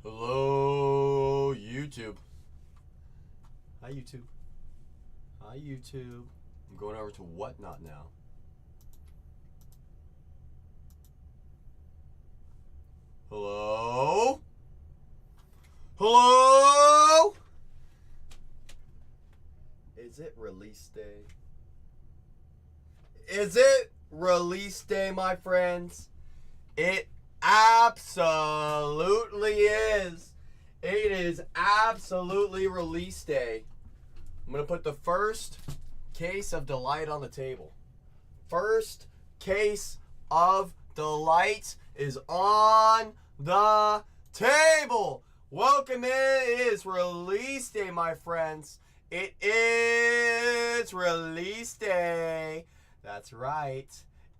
Hello, YouTube. Hi, YouTube. Hi, YouTube. I'm going over to Whatnot now. Hello? Hello? Is it release day? Is it release day, my friends? It absolutely is. It is absolutely release day. I'm going to put the first case of delight on the table. First case of delight is on the table. Welcome in. It is release day, my friends. It is release day. That's right.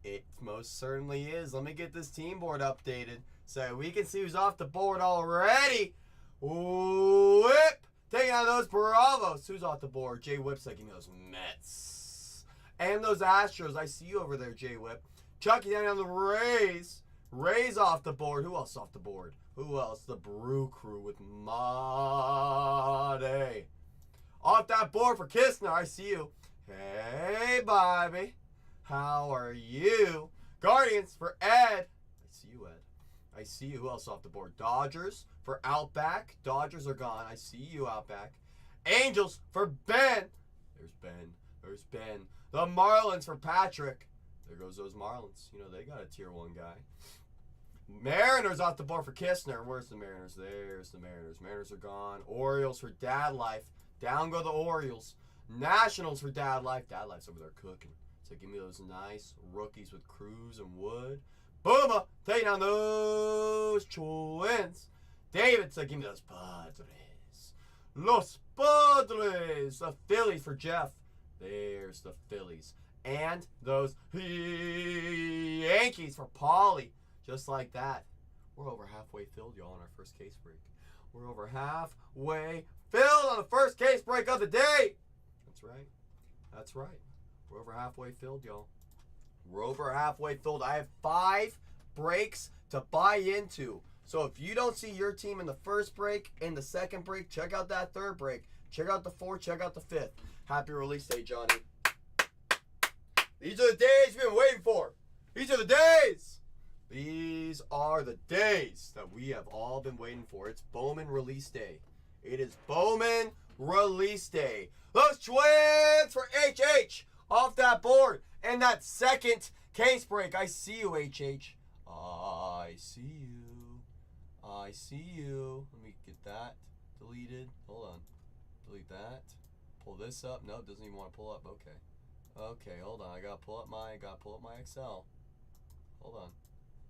It most certainly is. Let me get this team board updated so we can see who's off the board already. Whip! Taking out those Bravos. Who's off the board? Jay Whip's taking those Mets. And those Astros. I see you over there, Jay Whip. Chucky down on the Rays. Rays off the board. Who else off the board? Who else? The Brew Crew with Made. Off that board for Kistner. I see you. Hey, Bobby. How are you? Guardians for Ed. I see you, Ed. I see you. Who else off the board? Dodgers for Outback. Dodgers are gone. I see you, Outback. Angels for Ben. There's Ben. There's Ben. The Marlins for Patrick. There goes those Marlins. You know, they got a tier 1 guy. Mariners off the board for Kistner. Where's the Mariners? There's the Mariners. Mariners are gone. Orioles for Dad Life. Down go the Orioles. Nationals for Dad Life. Dad Life's over there cooking. So give me those nice rookies with Cruz and Wood. Boomer, taking down those Twins. David, so give me those Padres. Los Padres. The Phillies for Jeff. There's the Phillies. And those Yankees for Paulie. Just like that. We're over halfway filled, y'all, on our first case break. We're over halfway filled on the first case break of the day. That's right. That's right. We're over halfway filled, y'all. We're over halfway filled. I have 5 breaks to buy into. So if you don't see your team in the first break, in the second break, check out that third break. Check out the 4th, check out the 5th. Happy release day, Johnny. These are the days we've been waiting for. These are the days. These are the days that we have all been waiting for. It's Bowman release day. It is Bowman release day. Those Twins for HH. Off that board. And that second case break. I see you, HH. I see you. I see you. Let me get that deleted. Hold on. Delete that. Pull this up. No, it doesn't even want to pull up. Okay. Okay, hold on. I gotta pull up my Excel. Hold on.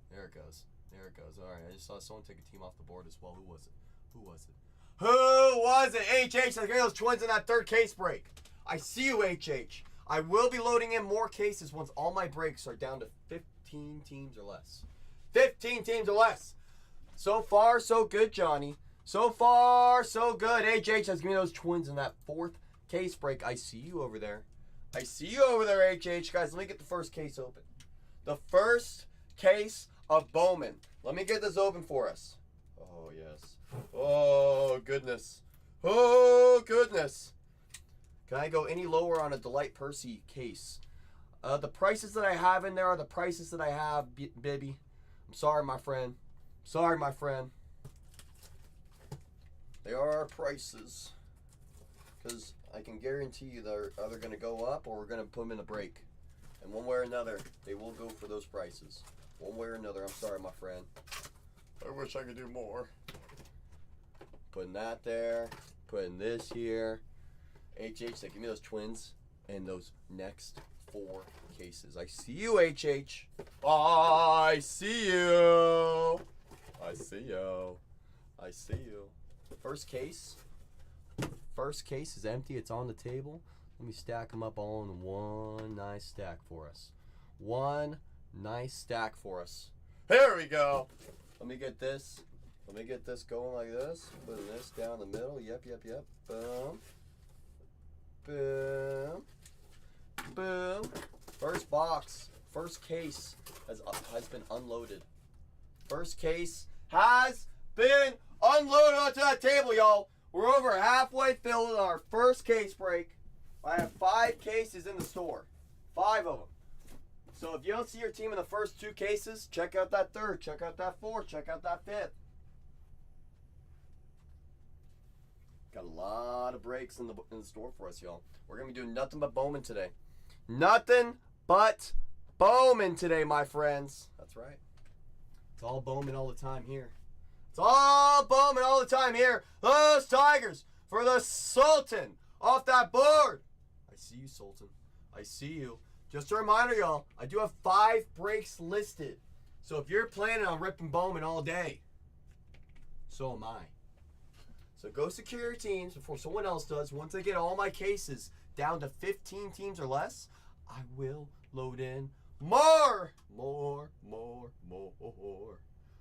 There it goes. There it goes. Alright, I just saw someone take a team off the board as well. Who was it? Who was it? Who was it? HH. Let's get those Twins in that third case break. I see you, HH. I will be loading in more cases once all my breaks are down to 15 teams or less. 15 teams or less. So far, so good, Johnny. So far, so good. HH, let's give me those Twins in that 4th case break. I see you over there. I see you over there, HH. Guys, let me get the first case open. The first case of Bowman. Let me get this open for us. Oh, yes. Oh, goodness. Oh, goodness. Can I go any lower on a Delight Percy case? The prices that I have in there are the prices that I have, baby. I'm sorry, my friend. Sorry, my friend. They are our prices. Because I can guarantee you they're either going to go up or we're going to put them in a break. And one way or another, they will go for those prices. One way or another. I'm sorry, my friend. I wish I could do more. Putting that there. Putting this here. HH, give me those Twins and those next 4 cases. I see you, HH. I see you. I see you. I see you. First case. First case is empty. It's on the table. Let me stack them up all in one nice stack for us. One nice stack for us. Here we go. Let me get this. Let me get this going like this. Putting this down the middle. Yep. Boom. Boom. Boom. First box. First case has been unloaded. First case has been unload it onto that table, y'all. We're over halfway filled with our first case break. I have 5 cases in the store. 5 of them. So if you don't see your team in the first 2 cases, check out that 3rd, check out that 4th, check out that 5th. Got a lot of breaks in the store for us, y'all. We're going to be doing nothing but Bowman today. Nothing but Bowman today, my friends. That's right. It's all Bowman all the time here. It's all Bowman all the time here. Those Tigers for the Sultan off that board. I see you, Sultan. I see you. Just a reminder, y'all, I do have 5 breaks listed. So if you're planning on ripping Bowman all day, so am I. So go secure your teams before someone else does. Once I get all my cases down to 15 teams or less, I will load in more.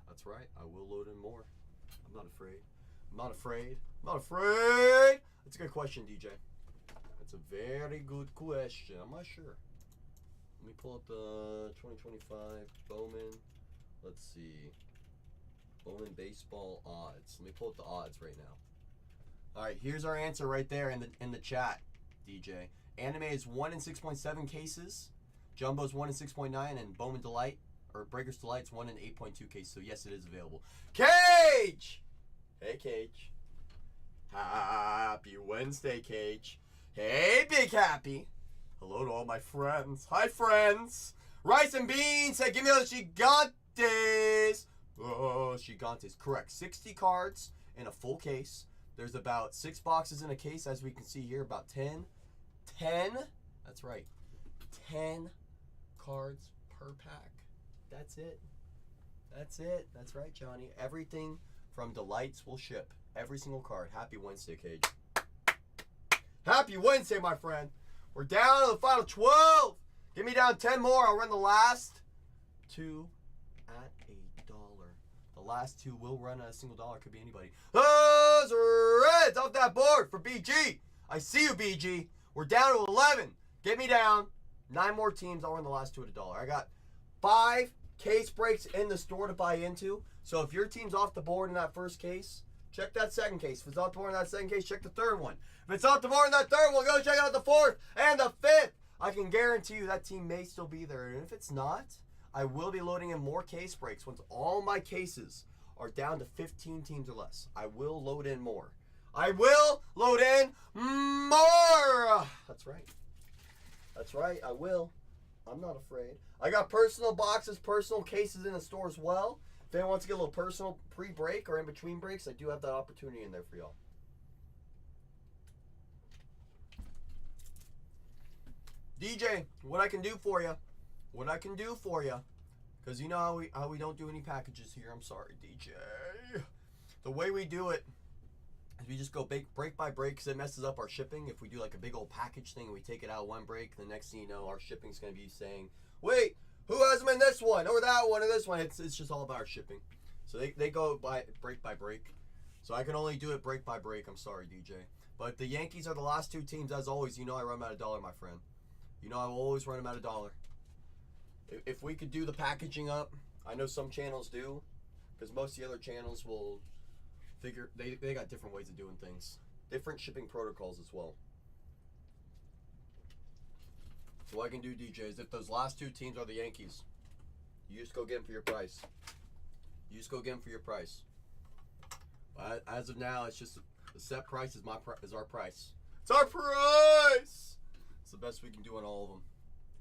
That's right. I will load in more. I'm not afraid. I'm not afraid. I'm not afraid. That's a good question, DJ. That's a very good question. I'm not sure. Let me pull up the 2025 Bowman. Let's see. Bowman baseball odds. Let me pull up the odds right now. All right, here's our answer right there in the chat, DJ. Anime is 1 in 6.7 cases. Jumbo's 1 in 6.9, and Bowman Delight or Breakers Delight's 1 in 8.2 cases. So yes, it is available. Cage. Hey, Cage. Happy Wednesday, Cage. Hey, Big Happy. Hello to all my friends. Hi, friends. Rice and Beans said, give me those gigantes. Oh, gigantes. Correct. 60 cards in a full case. There's about 6 boxes in a case, as we can see here. About 10. 10. That's right. 10 cards per pack. That's it. That's it. That's right, Johnny. Everything from Delights will ship. Every single card. Happy Wednesday, Cage. Happy Wednesday, my friend. We're down to the final 12. Give me down 10 more. I'll run the last 2 at $1. The last 2 will run at a single dollar. Could be anybody. Those Reds off that board for BG. I see you, BG. We're down to 11. Get me down. 9 more teams. I'll run the last 2 at $1. I got 5 case breaks in the store to buy into. So if your team's off the board in that first case, check that second case. If it's off the board in that second case, check the third one. If it's off the board in that third one, go check out the 4th and the 5th. I can guarantee you that team may still be there. And if it's not, I will be loading in more case breaks once all my cases are down to 15 teams or less. I will load in more. I will load in more. That's right. That's right. I will. I'm not afraid. I got personal boxes, personal cases in the store as well. If anyone wants to get a little personal pre-break or in between breaks, I do have that opportunity in there for y'all. DJ, what I can do for you, because you know how we don't do any packages here. I'm sorry, DJ. The way we do it is we just go break by break because it messes up our shipping. If we do like a big old package thing and we take it out one break, the next thing you know, our shipping's going to be saying, wait, who has them in this one or that one or this one? It's just all about our shipping. So they go break by break. So I can only do it break by break. I'm sorry, DJ. But the Yankees are the last 2 teams. As always, you know I run them at $1, my friend. You know I will always run them at $1. If we could do the packaging up, I know some channels do, because most of the other channels will figure, they got different ways of doing things. Different shipping protocols as well. So what I can do, DJ, is if those last 2 teams are the Yankees, you just go get them for your price. You just go get them for your price. But as of now, it's just the set price is our price. It's our price! It's the best we can do on all of them.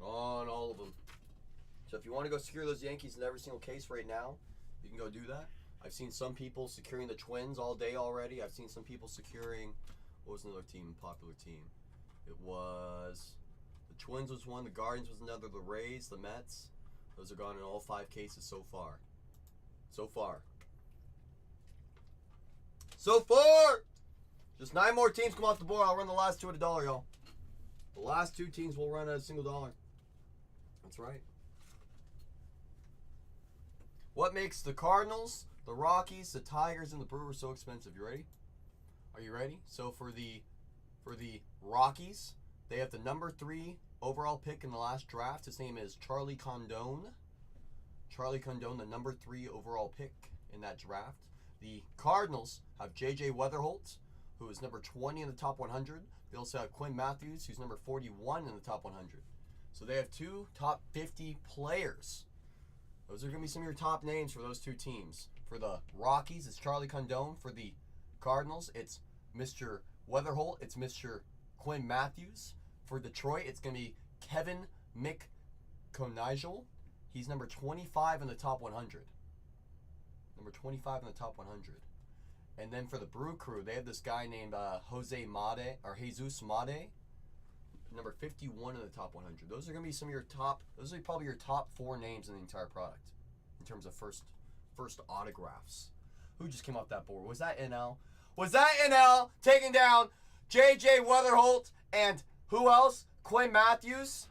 On all of them. So if you want to go secure those Yankees in every single case right now, you can go do that. I've seen some people securing the Twins all day already. I've seen some people securing, what was another team, popular team? It was, the Twins was one, the Guardians was another, the Rays, the Mets. Those are gone in all 5 cases so far. So far. So far! Just 9 more teams come off the board. I'll run the last 2 at $1, y'all. The last 2 teams will run at a single dollar. That's right. What makes the Cardinals, the Rockies, the Tigers, and the Brewers so expensive? You ready? Are you ready? So for the Rockies, they have the number 3 overall pick in the last draft. His name is Charlie Condon. Charlie Condon, the number 3 overall pick in that draft. The Cardinals have J.J. Weatherholt, who is number 20 in the top 100. They also have Quinn Matthews, who's number 41 in the top 100. So they have 2 top 50 players. Those are going to be some of your top names for those 2 teams. For the Rockies, it's Charlie Condone. For the Cardinals, it's Mr. Weatherholt. It's Mr. Quinn Matthews. For Detroit, it's going to be Kevin McConaughey. He's number 25 in the top 100. Number 25 in the top 100. And then for the Brew Crew, they have this guy named Jesus Made, number 51 in the top 100. Those are going to be some of your top, those are probably your top 4 names in the entire product in terms of first autographs. Who just came off that board? Was that NL? Was that NL taking down J.J. Weatherholt and who else? Quinn Matthews?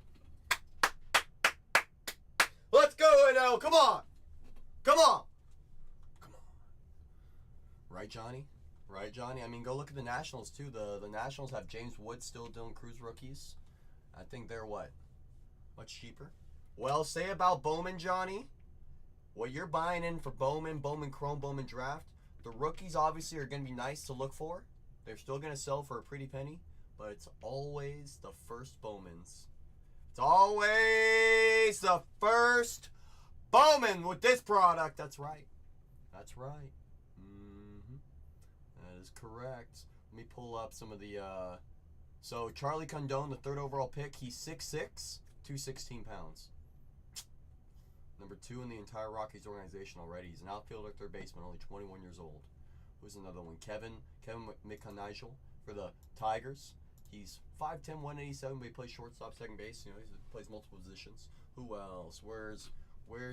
Let's go, NL. Come on. Come on. Come on. Right, Johnny? Right, Johnny? I mean, go look at the Nationals, too. The Nationals have James Wood still, Dylan Cruz rookies. I think they're what? Much cheaper? Well, say about Bowman, Johnny. What you're buying in for Bowman, Bowman Chrome, Bowman Draft, the rookies obviously are going to be nice to look for. They're still going to sell for a pretty penny, but it's always the first Bowmans. It's always the first Bowman with this product. That's right. That's right. That is correct. Let me pull up some of the, so Charlie Condone, the 3rd overall pick, he's 6'6", 216 pounds. Number 2 in the entire Rockies organization already. He's an outfielder, 3rd baseman, only 21 years old. Who's another one? Kevin McConaughey for the Tigers. He's 5'10", 187, but he plays shortstop, second base. You know, he plays multiple positions. Who else? Where's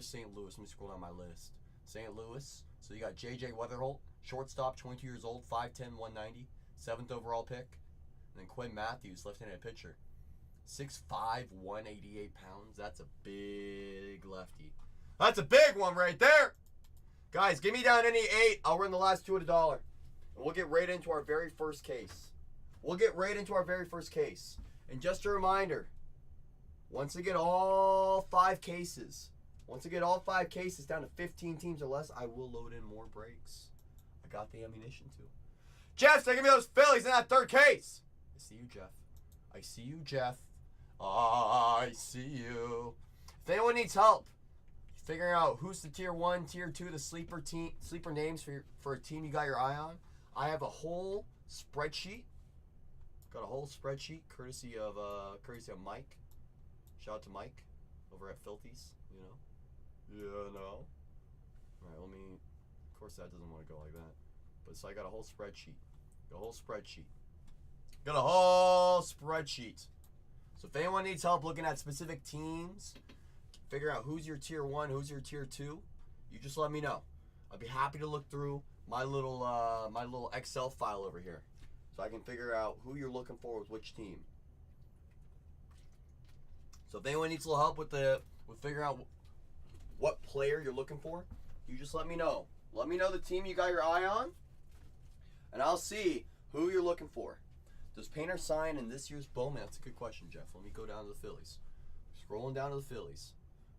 St. Louis? Let me scroll down my list. St. Louis. So you got J.J. Weatherholt, shortstop, 22 years old, 5'10", 190, 7th overall pick. And then Quinn Matthews, left-handed pitcher, 6'5", 188 pounds. That's a big lefty. That's a big one right there. Guys, give me down any 8. I'll run the last 2 at $1. And we'll get right into our very first case. And just a reminder, once I get all 5 cases down to 15 teams or less, I will load in more breaks. I got the ammunition too. Jeff, give me those Phillies in that 3rd case. I see you, Jeff. I see you, Jeff. I see you. If anyone needs help figuring out who's the tier 1, tier 2, the sleeper names for a team you got your eye on, I have a whole spreadsheet. Got a whole spreadsheet courtesy of Mike. Shout out to Mike over at Filthies, you know. Yeah, no. Alright, let me, of course that doesn't want to go like that. But so I got a whole spreadsheet. So if anyone needs help looking at specific teams, figure out who's your tier 1, who's your tier 2, you just let me know. I'd be happy to look through my little Excel file over here, so I can figure out who you're looking for with which team. So if anyone needs a little help with figuring out what player you're looking for, you just let me know. Let me know the team you got your eye on, and I'll see who you're looking for. Does Painter sign in this year's Bowman? That's a good question, Jeff. Let me go down to the Phillies. Scrolling down to the Phillies.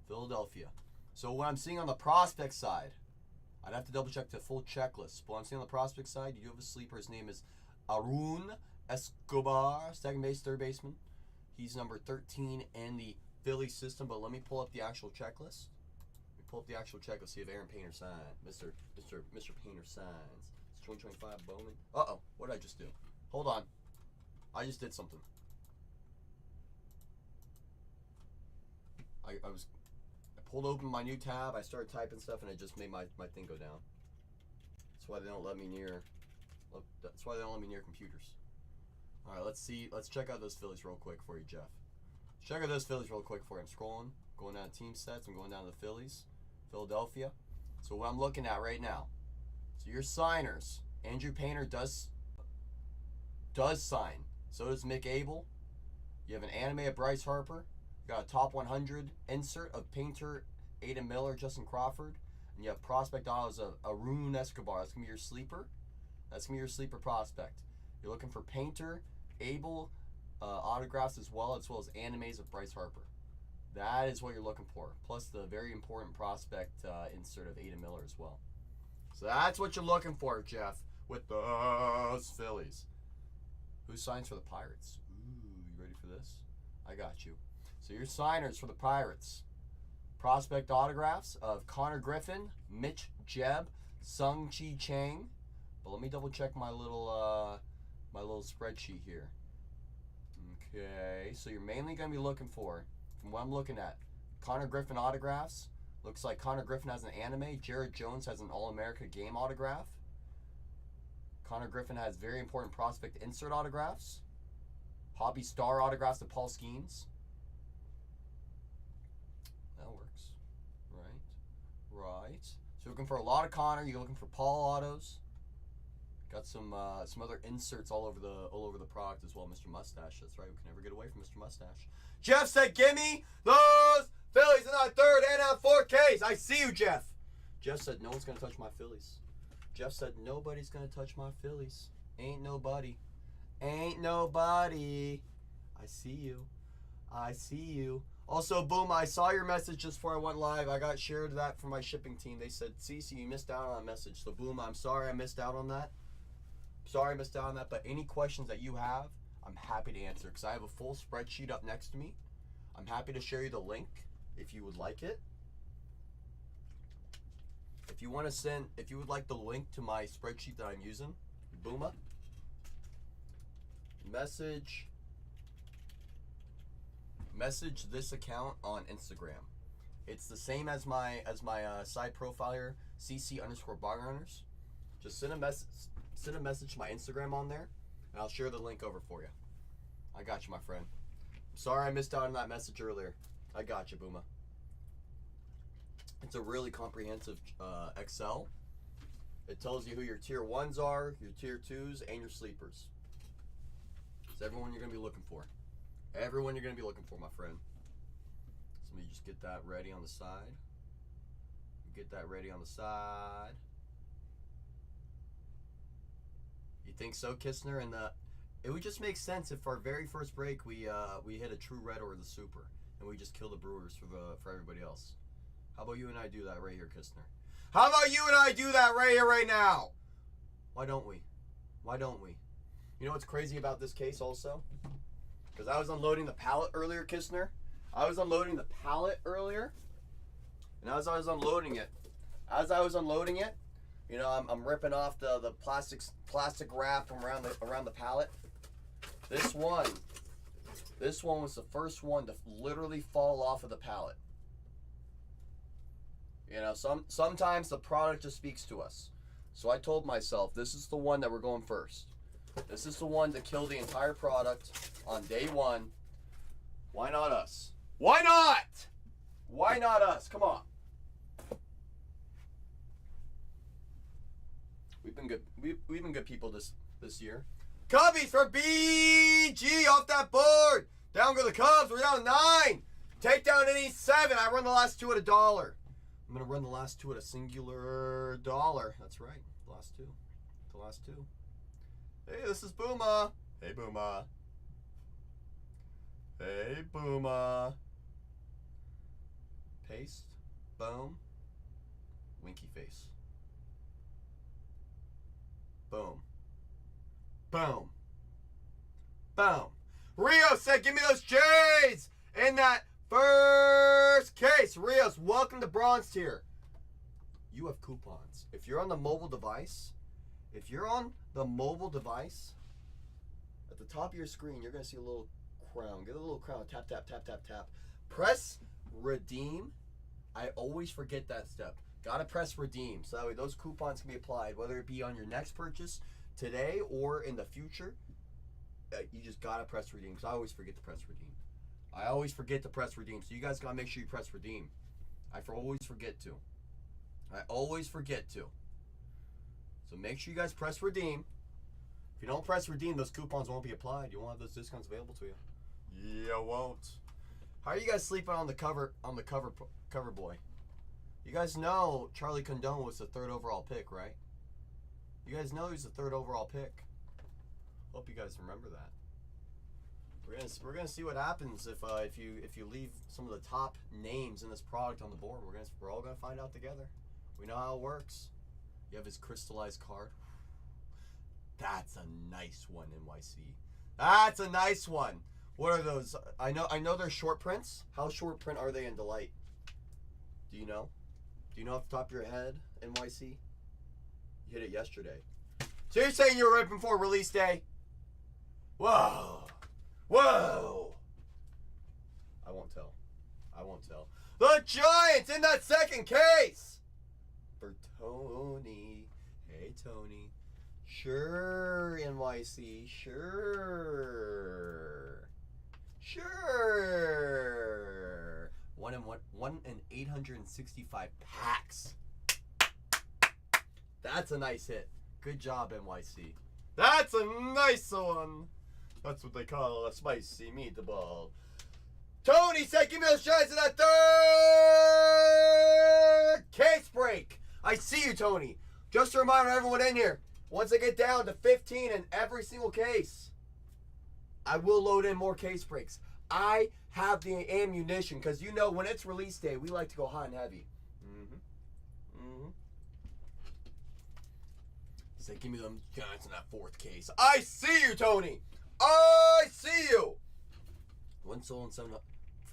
Philadelphia. So what I'm seeing on the prospect side, I'd have to double check the full checklist. But what I'm seeing on the prospect side, you do have a sleeper. His name is Arun Escobar, second base, 3rd baseman. He's number 13 in the Philly system. But let me pull up the actual checklist. See if Aaron Painter signed. Mr. Painter signs. It's 2025 Bowman. Uh-oh. What did I just do? Hold on. I just did something. I pulled open my new tab. I started typing stuff, and it just made my thing go down. That's why they don't let me near. That's why they don't let me near computers. All right, let's see. Let's check out those Phillies real quick for you, Jeff. Check out those Phillies real quick for you. I'm scrolling, going down to team sets. I'm going down to the Phillies, Philadelphia. So what I'm looking at right now. So your signers, Andrew Painter does sign. So does Mick Abel. You have an anime of Bryce Harper. You got a top 100 insert of Painter, Aiden Miller, Justin Crawford. And you have prospect autos of Arun Escobar. That's going to be your sleeper. That's going to be your sleeper prospect. You're looking for Painter, Abel, autographs as well as animes of Bryce Harper. That is what you're looking for. Plus the very important prospect insert of Aiden Miller as well. So that's what you're looking for, Jeff, with those Phillies. Who signs for the Pirates? Ooh, you ready for this? I got you. So your signers for the Pirates. Prospect autographs of Connor Griffin, Mitch Jeb, Sung Chi Chang. But let me double check my little spreadsheet here. Okay, so you're mainly going to be looking for, from what I'm looking at, Connor Griffin autographs. Looks like Connor Griffin has an anime. Jared Jones has an All-America game autograph. Connor Griffin has very important prospect insert autographs. Hobby Star autographs of Paul Skeens. That works. Right. So you're looking for a lot of Connor. You're looking for Paul autos. Got some other inserts all over the product as well. Mr. Mustache. That's right. We can never get away from Mr. Mustache. Jeff said, "Give me those Phillies in that third and that fourth case." I see you, Jeff. Jeff said, "No one's gonna touch my Phillies." Jeff said, "Nobody's gonna touch my Phillies. Ain't nobody. Ain't nobody." I see you. I see you. Also, Boom, I saw your message just before I went live. I got shared that from my shipping team. They said, "CC, you missed out on that message." So, Boom, I'm sorry I missed out on that. But any questions that you have, I'm happy to answer because I have a full spreadsheet up next to me. I'm happy to share you the link if you would like it. If you would like the link to my spreadsheet that I'm using, Booma, message this account on Instagram. It's the same as my side profile here, CC_bargainrunners. Just send a message to my Instagram on there, and I'll share the link over for you. I got you, my friend. I'm sorry I missed out on that message earlier. I got you, Booma. It's a really comprehensive Excel. It tells you who your tier 1s are, your tier 2s, and your sleepers. It's everyone you're going to be looking for. Everyone you're going to be looking for, my friend. So let me just get that ready on the side. You think so, Kistner? And it would just make sense if our very first break we hit a true red or the super, and we just kill the Brewers for everybody else. How about you and I do that right here, Kistner? How about you and I do that right here, right now? Why don't we? You know what's crazy about this case also? Because I was unloading the pallet earlier, Kistner. And as I was unloading it, you know, I'm ripping off the plastic wrap from around the pallet. This one was the first one to literally fall off of the pallet. You know, sometimes the product just speaks to us. So I told myself, this is the one that we're going first. This is the one to kill the entire product on day one. Why not us? Why not? Why not us? Come on. We've been good. We've been good people this year. Cubbies for BG off that board. Down go the Cubs. We're down 9. Take down any 7. I run the last 2 at $1. I'm gonna run the last 2 at a singular $1. That's right. The last 2. Hey, this is Booma. Hey, Booma. Paste. Boom. Winky face. Boom. Rio said, "Give me those J's in that first case." Rios, welcome to Bronze Tier. You have coupons. If you're on the mobile device, at the top of your screen, you're going to see a little crown. Get a little crown. Tap. Press redeem. I always forget that step. Gotta press redeem. So that way those coupons can be applied, whether it be on your next purchase today or in the future. You just gotta press redeem, because I always forget to press redeem. So you guys gotta make sure you press redeem. I always forget to. So make sure you guys press redeem. If you don't press redeem, those coupons won't be applied. You won't have those discounts available to you. Yeah, won't. How are you guys sleeping on the cover boy? You guys know Charlie Condon was the 3rd overall pick, right? You guys know he's the 3rd overall pick. Hope you guys remember that. We're gonna see what happens if you leave some of the top names in this product on the board. We're all gonna find out together. We know how it works. You have his crystallized card. That's a nice one, NYC. That's a nice one. What are those? I know they're short prints. How short print are they in Delight? Do you know? Do you know off the top of your head, NYC? You hit it yesterday. So you're saying you were right before release day? Whoa. Whoa. I won't tell. I won't tell. The Giants in that second case. For Tony. Hey, Tony. Sure, NYC. Sure. Sure. 1 in 865 packs. That's a nice hit. Good job, NYC. That's a nice one. That's what they call a spicy meatball. Tony said, give me those Giants in that third case break. I see you, Tony. Just a reminder to everyone in here, once I get down to 15 in every single case, I will load in more case breaks. I have the ammunition, because you know when it's release day, we like to go hot and heavy. Say, give me them Giants in that fourth case. I see you, Tony. I see you. One sold for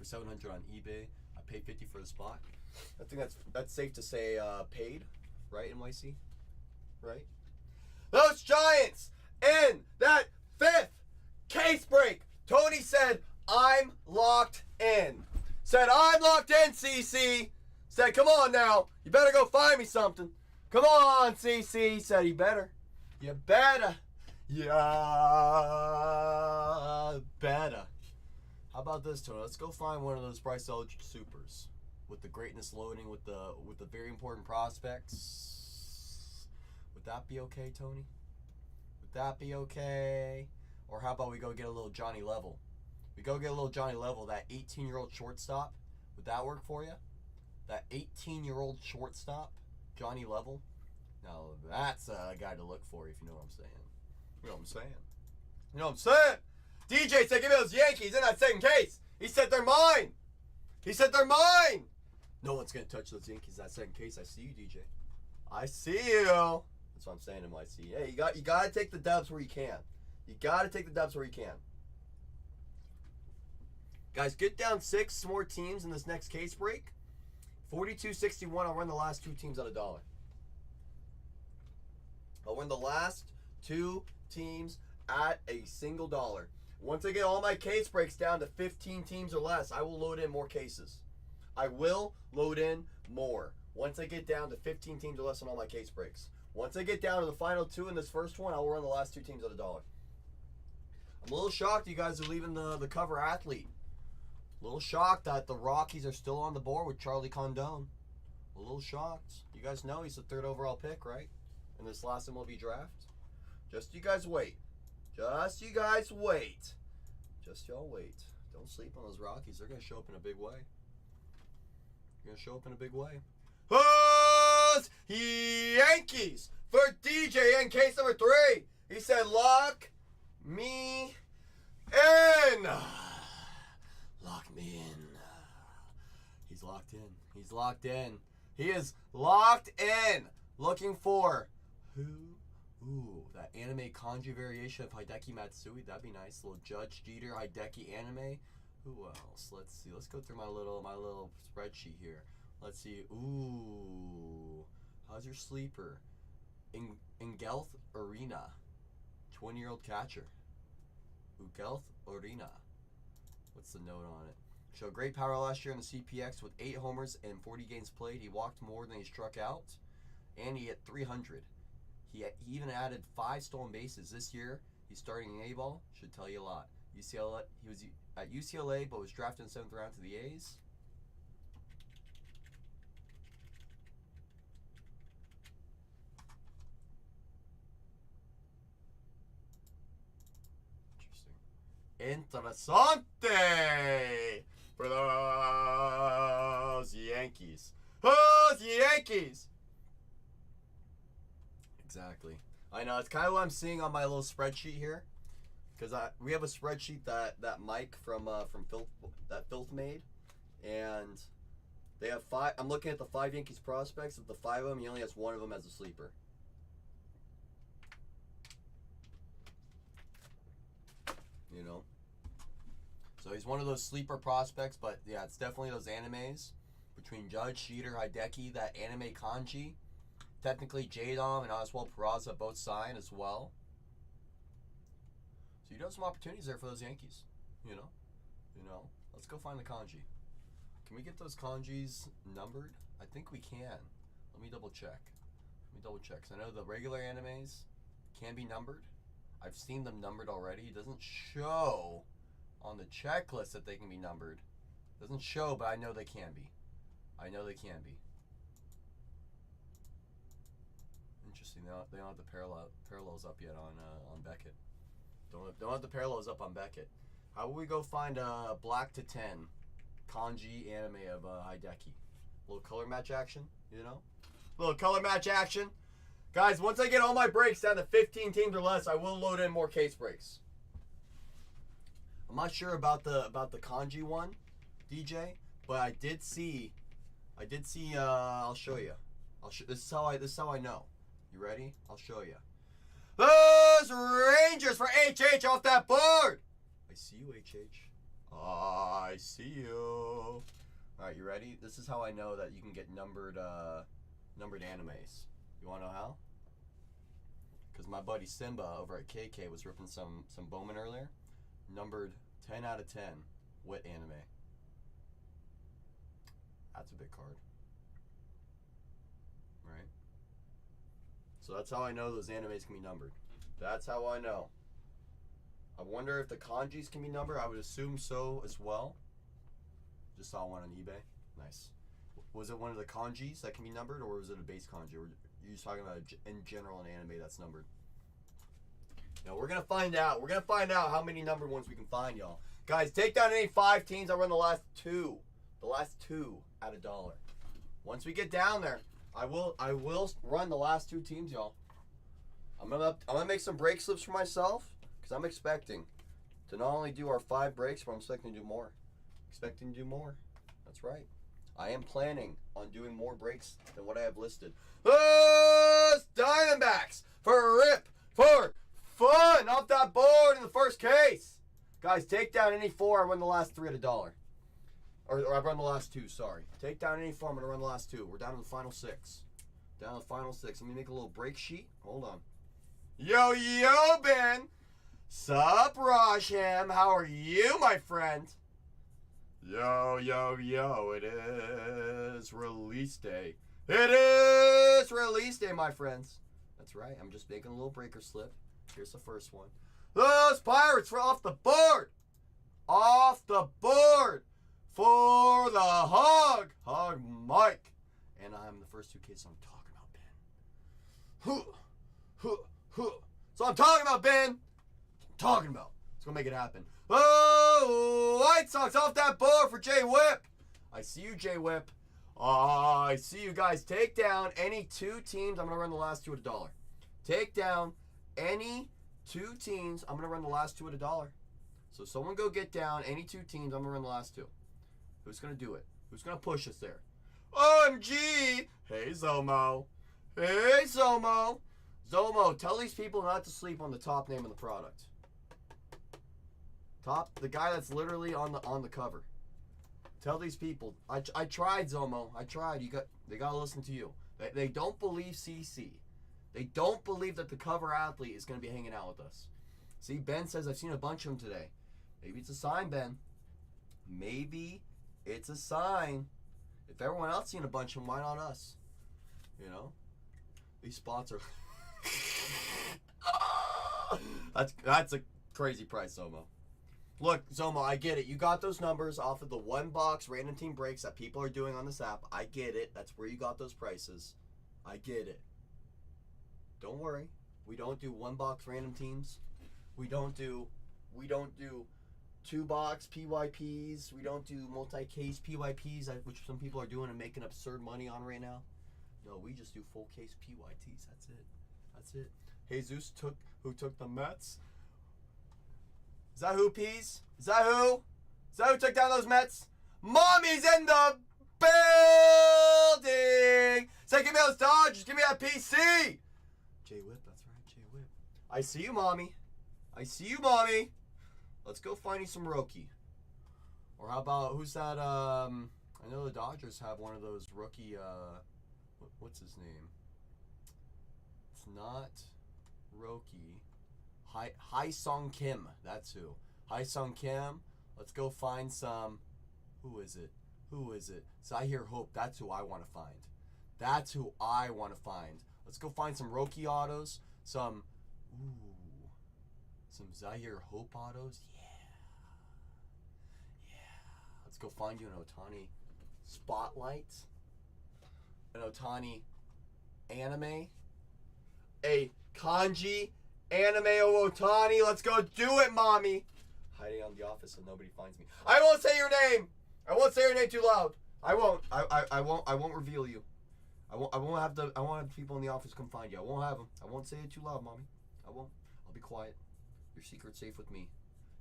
$700 on eBay. I paid $50 for the spot. I think that's safe to say paid, right, NYC? Right? Those Giants in that fifth case break. Tony said, I'm locked in. Said, I'm locked in, CC. Said, come on now. You better go find me something. Come on, CC. Said, you better. You better. Yeah, better. How about this, Tony? Let's go find one of those Bryce Eldridge supers with the greatness loading, with the very important prospects. Would that be okay, Tony? Would that be okay? Or how about we go get a little Johnny Level? We go get a little Johnny Level, that 18-year-old shortstop. Would that work for you? That 18-year-old shortstop, Johnny Level. Now that's a guy to look for, if you know what I'm saying. You know what I'm saying? You know what I'm saying? DJ said, give me those Yankees in that second case. He said they're mine. He said they're mine. No one's going to touch those Yankees in that second case. I see you, DJ. I see you. That's what I'm saying, NYC. Hey, you got to take the dubs where you can. You got to take the dubs where you can. Guys, get down 6 more teams in this next case break. 42.61. I'll run the last 2 teams at $1. I'll win the last 2 teams at a single dollar. Once I get all my case breaks down to 15 teams or less, I will load in more cases. I will load in more. Once I get down to 15 teams or less on all my case breaks. Once I get down to the final 2 in this first one, I will run the last 2 teams at $1. I'm a little shocked you guys are leaving the cover athlete. A little shocked that the Rockies are still on the board with Charlie Condon. A little shocked. You guys know he's the 3rd overall pick, right? In this last MLB draft. Just you guys wait. Just you guys wait. Just y'all wait. Don't sleep on those Rockies. They're going to show up in a big way. They're going to show up in a big way. Who's Yankees for DJ in case number 3. He said, lock me in. Lock me in. He's locked in. He's locked in. He is locked in. Looking for who? Ooh, that anime kanji variation of Hideki Matsui. That'd be nice. Little Judge Jeter Hideki anime. Who else? Let's see. Let's go through my little spreadsheet here. Let's see. Ooh. How's your sleeper? Ingelth Arena. 20-year-old catcher. Ugelth Arena. What's the note on it? Showed great power last year in the CPX with 8 homers and 40 games played. He walked more than he struck out. And he hit 300. He even added 5 stolen bases this year. He's starting in A-ball. Should tell you a lot. UCLA. He was at UCLA, but was drafted in the 7th round to the A's. Interesting. Interessante for those Yankees. Those Yankees. Exactly. I know, it's kind of what I'm seeing on my little spreadsheet here, because we have a spreadsheet that Mike from Filth made, and they have 5. I'm looking at the 5 Yankees prospects. Of the 5 of them, he only has 1 of them as a sleeper. you know. So he's one of those sleeper prospects, but yeah, it's definitely those animes between Judge, Sheeter, Hideki, that anime kanji. Technically, Jadom and Oswald Peraza both signed as well. So you do have some opportunities there for those Yankees, you know. Let's go find the kanji. Can we get those kanjis numbered? I think we can. Let me double check. Because I know the regular animes can be numbered. I've seen them numbered already. It doesn't show on the checklist that they can be numbered. It doesn't show, but I know they can be. Interesting. They don't have the parallels up yet on Beckett. Don't have the parallels up on Beckett. How will we go find a Black to 10 kanji anime of Hideki? A little color match action, you know? Little color match action. Guys, once I get all my breaks down to 15 teams or less, I will load in more case breaks. I'm not sure about the kanji one, DJ, but I did see I'll show you. This is how I know. You ready? I'll show you. Those Rangers for HH off that board. I see you, HH. I see you. All right, you ready? This is how I know that you can get numbered animes. You want to know how? Because my buddy Simba over at KK was ripping some Bowman earlier. Numbered 10 out of 10. Wit anime. That's a big card. Right? So that's how I know those animes can be numbered. That's how I know. I wonder if the kanjis can be numbered. I would assume so as well. Just saw one on eBay. Nice. Was it one of the kanjis that can be numbered, or was it a base kanji? Or are you just talking about in general an anime that's numbered? Now we're gonna find out. We're gonna find out how many numbered ones we can find, y'all. Guys, take down any 5 teams. I'll run the last two. The last 2 at $1. Once we get down there, I will run the last 2 teams, y'all. I'm gonna make some break slips for myself. Because I'm expecting to not only do our 5 breaks, but I'm expecting to do more. That's right. I am planning on doing more breaks than what I have listed. Diamondbacks for a rip, for fun, off that board in the first case. Guys, take down any 4. I run the last 3 at $1. Or I run the last 2, sorry. Take down any 4, I'm going to run the last 2. We're down to the final 6. Let me make a little break sheet. Hold on. Yo, Ben. Sup, Rajham? How are you, my friend? Yo, it is release day. My friends. That's right, I'm just making a little breaker slip. Here's the first one. Those Pirates were off the board for the Hog Mike. And I'm the first 2 cases I'm talking about, Ben. So I'm talking about, Ben. Let's go make it happen. Oh, White Sox off that board for Jay Whip. I see you, Jay Whip. I see you guys. Take down any 2 teams. I'm going to run the last 2 at $1. Take down any 2 teams. I'm going to run the last 2 at $1. So someone go get down any 2 teams. I'm going to run the last 2. Who's going to do it? Who's going to push us there? OMG. Hey, Zomo. Zomo, tell these people not to sleep on the top name of the product. The guy that's literally on the cover. Tell these people. I tried, Zomo. I tried. They gotta listen to you. They don't believe CC. They don't believe that the cover athlete is gonna be hanging out with us. See, Ben says I've seen a bunch of them today. Maybe it's a sign, Ben. Maybe it's a sign. If everyone else seen a bunch of them, why not us? You know, these spots are. That's a crazy price, Zomo. Look, Zomo, I get it. You got those numbers off of the 1-box random team breaks that people are doing on this app. I get it. That's where you got those prices. I get it. Don't worry. We don't do 1-box random teams. We don't do 2-box PYPs. We don't do multi-case PYPs, which some people are doing and making absurd money on right now. No, we just do full case PYTs. That's it. Jesus who took the Mets. Is that who, Peas? Is that who took down those Mets? Mommy's in the building! Say, give me those Dodgers. Give me that PC. Jay Whip, that's right, Jay Whip. I see you, Mommy. Let's go find you some rookie. Or how about, who's that, I know the Dodgers have one of those rookie, what's his name? It's not Roki. Hai Sung Kim. That's who. Hai Sung Kim. Let's go find some. Who is it? Zahir Hope. That's who I want to find. Let's go find some Roki autos. Some Zahir Hope autos. Yeah. Let's go find you an Ohtani Spotlight. An Ohtani anime. A kanji anime of Ohtani. Let's go do it, mommy. Hiding on the office so nobody finds me. I won't say your name. I won't say your name too loud. I won't. I won't reveal you. I won't have people in the office come find you. I won't have them. I won't say it too loud, mommy. I won't. I'll be quiet. Your secret's safe with me.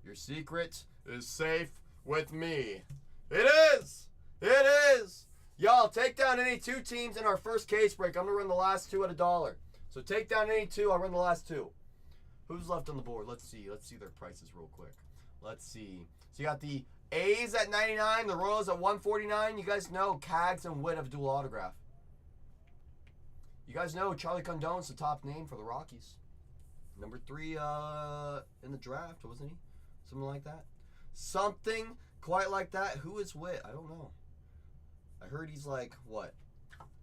Your secret is safe with me. It is. Y'all, take down any two teams in our first case break. I'm gonna run the last two at $1. So take down any two. I'll run the last two. Who's left on the board? Let's see their prices real quick. Let's see. So you got the A's at 99, the Royals at 149. You guys know Cags and Witt have dual autograph. You guys know Charlie Condon's the top name for the Rockies. Number 3 in the draft, wasn't he? Something like that. Something quite like that. Who is Witt? I don't know. I heard he's like, what?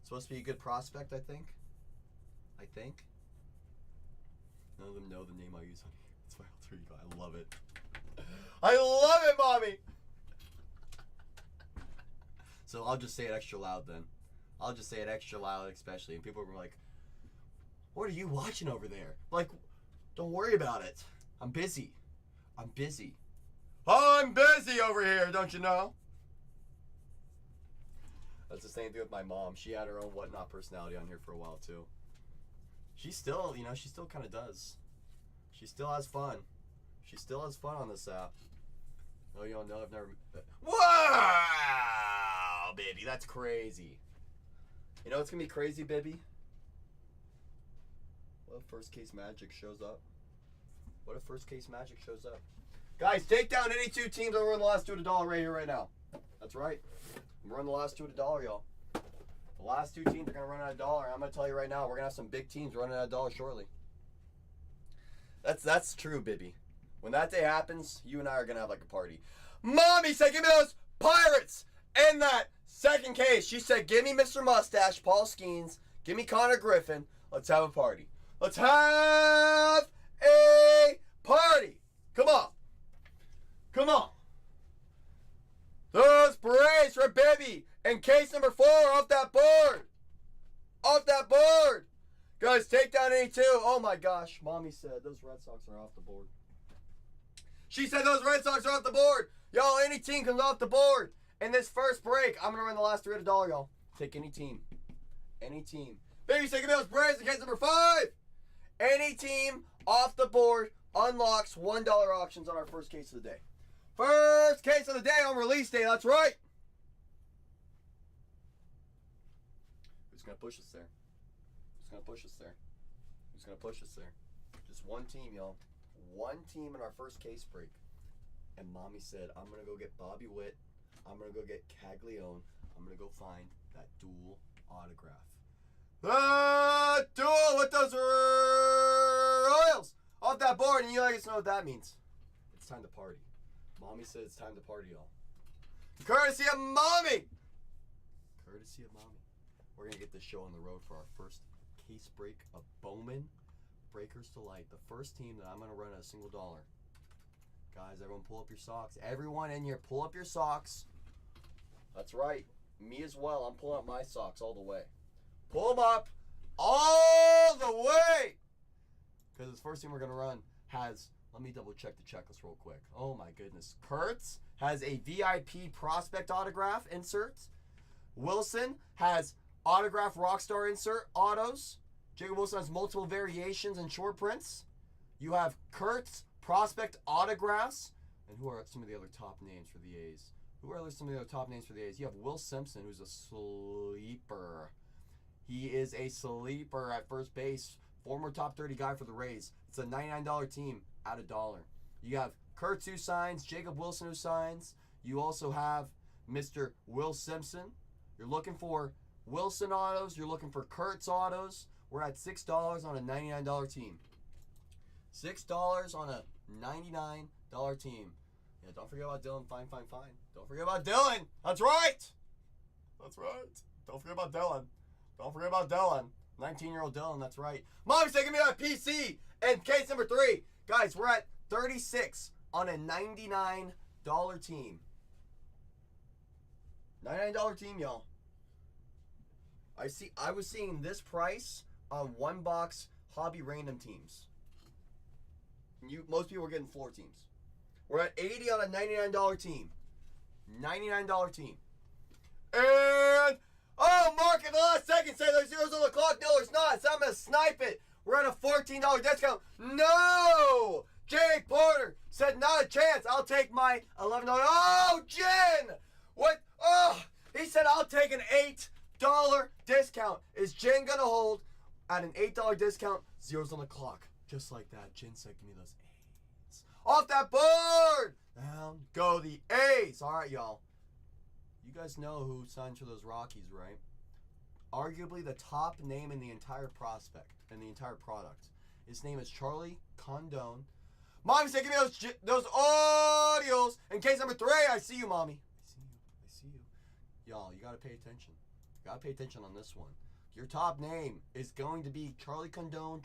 Supposed to be a good prospect, I think. None of them know the name I use on here. It's my alter ego. I love it. I love it, mommy! So I'll just say it extra loud then. I'll just say it extra loud, especially. And people were like, what are you watching over there? Like, don't worry about it. I'm busy. I'm busy over here, don't you know? That's the same thing with my mom. She had her own whatnot personality on here for a while, too. She still kind of does. She still has fun. She still has fun on this app. Oh, you don't know? I've never... Wow, baby, that's crazy. You know what's going to be crazy, baby? What if First Case Magic shows up? Guys, take down any two teams. I'm running the last two at $1 right here, right now. That's right. I'm running the last two at $1, y'all. The last two teams are going to run at $1. I'm going to tell you right now, we're going to have some big teams running at $1 shortly. That's true, Bibby. When that day happens, you and I are going to have like a party. Mommy said, give me those Pirates in that second case. She said, give me Mr. Mustache, Paul Skeens. Give me Connor Griffin. Let's have a party. Let's have a party. Come on. Those Braves for Bibby. And case number 4 off that board. Guys, take down any two. Oh my gosh. Mommy said those Red Sox are off the board. She said those Red Sox are off the board. Y'all, any team comes off the board. In this first break, I'm going to run the last 3 at $1, y'all. Take any team. Baby said, give me those Braves in case number 5. Any team off the board unlocks $1 auctions on our first case of the day. First case of the day on release day. That's right. Who's going to push us there? Just one team, y'all. One team in our first case break. And Mommy said, I'm going to go get Bobby Witt. I'm going to go get Caglione. I'm going to go find that dual autograph. The duel with those Royals off that board. And you guys know what that means. It's time to party. Mommy said it's time to party, y'all. Courtesy of Mommy. We're going to get this show on the road for our first case break of Bowman Breakers to Light. The first team that I'm going to run at a single $1. Guys, everyone pull up your socks. Everyone in here, pull up your socks. That's right. Me as well. I'm pulling up my socks all the way. Pull them up all the way. Because this first team we're going to run has, let me double check the checklist real quick. Oh my goodness. Kurtz has a VIP prospect autograph insert. Wilson has autograph Rockstar insert autos. Jacob Wilson has multiple variations and short prints. You have Kurtz prospect autographs. And who are some of the other top names for the A's? You have Will Simpson, who's a sleeper. He is a sleeper at first base. Former top 30 guy for the Rays. It's a $99 team at $1. You have Kurtz who signs, Jacob Wilson who signs. You also have Mr. Will Simpson. You're looking for Wilson autos. You're looking for Kurtz autos. We're at $6 on a $99 team. $6 on a $99 team. Yeah, don't forget about Dylan. Fine. Don't forget about Dylan. That's right. That's right. Don't forget about Dylan. Don't forget about Dylan. 19-year-old Dylan, that's right. Mommy's taking me on PC. And case number 3. Guys, we're at 36 on a $99 team. $99 team, y'all. I was seeing this price on one box hobby random teams. Most people are getting floor teams. We're at 80 on a $99 team. $99 team. And Mark at the last second said there's zeros on the clock. No, there's not. So I'm gonna snipe it. We're at a $14 discount. No! Jake Porter said not a chance. I'll take my $11. Oh, Jen! What? Oh, he said I'll take an $8 discount. Is Jen gonna hold at an $8 discount? Zeros on the clock. Just like that. Jen said, give me those A's. Off that board! Down go the A's. All right, y'all. You guys know who signed for those Rockies, right? Arguably the top name in the entire prospect and the entire product. His name is Charlie Condon. Mommy said, give me those audios. In case number 3, I see you, Mommy. I see you. Y'all, you got to pay attention. You got to pay attention on this one. Your top name is going to be Charlie Condon, and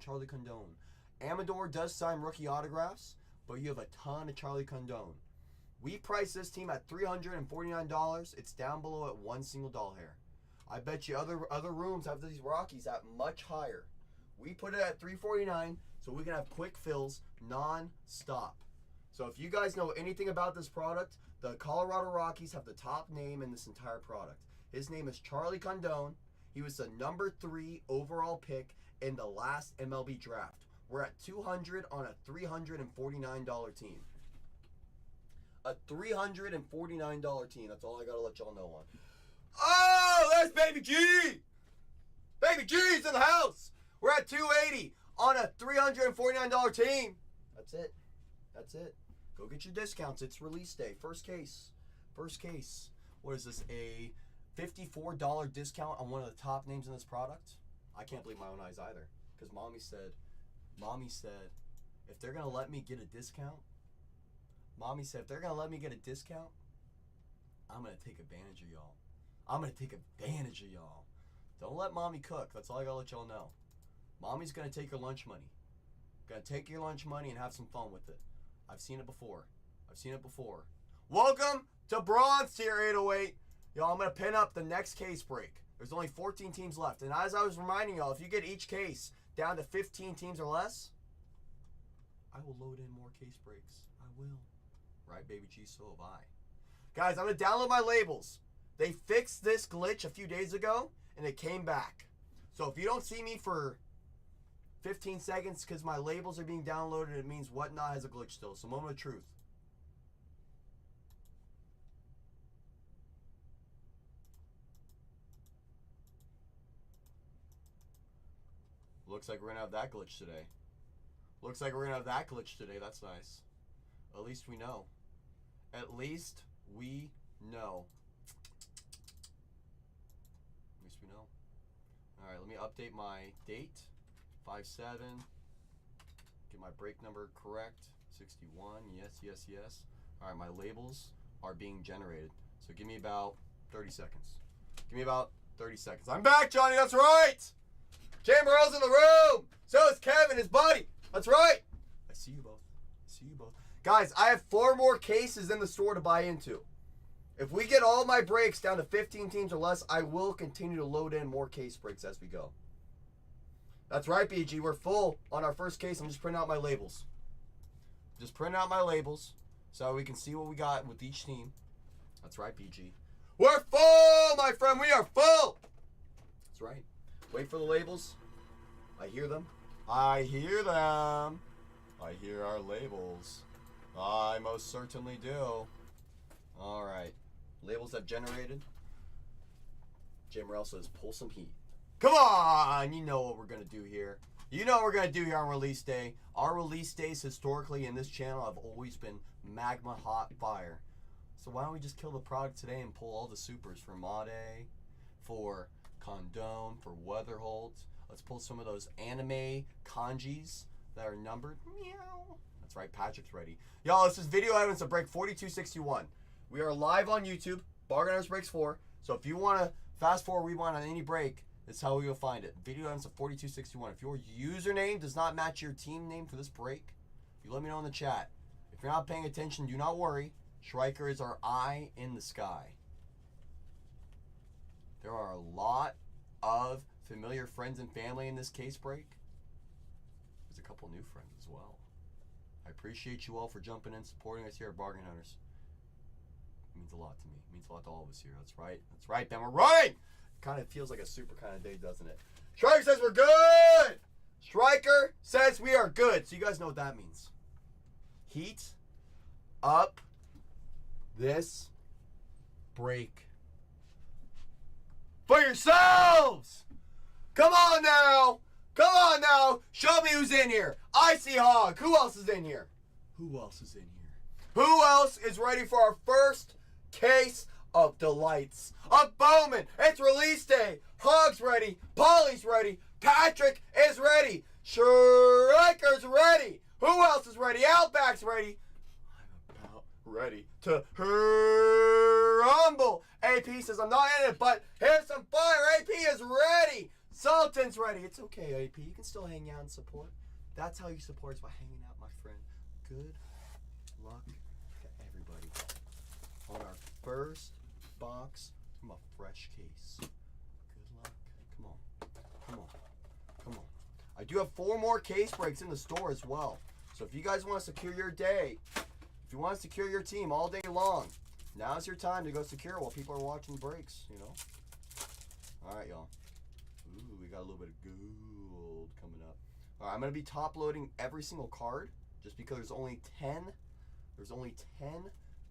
Charlie Condon. Amador does sign rookie autographs, but you have a ton of Charlie Condon. We priced this team at $349. It's down below at one single doll hair. I bet you other rooms have these Rockies at much higher. We put it at $349 so we can have quick fills non-stop. So if you guys know anything about this product, the Colorado Rockies have the top name in this entire product. His name is Charlie Condon. He was the number 3 overall pick in the last MLB draft. We're at $200 on a $349 team. A $349 team. That's all I gotta let y'all know on. Oh, there's Baby G! Baby G's in the house! We're at $280 on a $349 team. That's it. That's it. Go get your discounts. It's release day. First case. What is this? A $54 discount on one of the top names in this product? I can't believe my own eyes either. Because Mommy said, if they're going to let me get a discount, I'm going to take advantage of y'all. Don't let Mommy cook. That's all I got to let y'all know. Mommy's going to take your lunch money. And have some fun with it. I've seen it before. Welcome to Bronze Tier 808. Y'all, I'm going to pin up the next case break. There's only 14 teams left. And as I was reminding y'all, if you get each case down to 15 teams or less, I will load in more case breaks. I will. Right, Baby G? So have I. Guys, I'm going to download my labels. They fixed this glitch a few days ago, and it came back. So if you don't see me for 15 seconds because my labels are being downloaded, it means Whatnot has a glitch still. So moment of truth. Looks like we're going to have that glitch today. That's nice. At least we know. Alright, let me update my date. 5/7. Get my break number correct. 61. Yes. Alright, my labels are being generated. So give me about 30 seconds. I'm back, Johnny. That's right. Jay Morrell's in the room. So is Kevin, his buddy. That's right. I see you both. Guys, I have 4 more cases in the store to buy into. If we get all my breaks down to 15 teams or less, I will continue to load in more case breaks as we go. That's right, BG. We're full on our first case. I'm just printing out my labels. So we can see what we got with each team. That's right, BG. We're full, my friend. We are full. That's right. Wait for the labels. I hear them. I hear our labels. I most certainly do. All right. Labels have generated. Jay Morrell says, pull some heat. Come on! You know what we're going to do here. You know what we're going to do here on release day. Our release days historically in this channel have always been magma hot fire. So why don't we just kill the product today and pull all the supers for Made, for Condone, for Weatherholt. Let's pull some of those anime kanjis that are numbered. Meow. That's right, Patrick's ready. Y'all, this is video evidence of break 4261. We are live on YouTube, Bargain Hunters Breaks 4. So if you want to fast forward, rewind on any break, that's how we will find it. Video evidence of 4261. If your username does not match your team name for this break, you let me know in the chat. If you're not paying attention, do not worry. Striker is our eye in the sky. There are a lot of familiar friends and family in this case break. There's a couple new friends as well. I appreciate you all for jumping in, supporting us here at Bargain Hunters. It means a lot to me. It means a lot to all of us here. That's right. That's right. Then we're running! Kind of feels like a super kind of day, doesn't it? Striker says we're good! Striker says we are good. So you guys know what that means. Heat up this break for yourselves! Come on now! Come on now! Show me who's in here. Icy Hog. Who else is in here? Who else is in here? Who else is ready for our first case of delights of Bowman? It's release day. Hog's ready. Polly's ready. Patrick is ready. Striker's ready. Who else is ready? Outback's ready. I'm about ready to rumble. AP says I'm not in it, but here's some fire. AP is ready. Sultan's ready. It's okay, AP. You can still hang out and support. That's how you support, is by hanging out, my friend. Good luck to everybody on our first box from a fresh case. Good luck. Come on. Come on. Come on. I do have 4 more case breaks in the store as well. So if you guys want to secure your day, if you want to secure your team all day long, now's your time to go secure while people are watching breaks, you know. All right, y'all. Ooh, we got a little bit of gold coming up. All right, I'm going to be top loading every single card just because there's only 10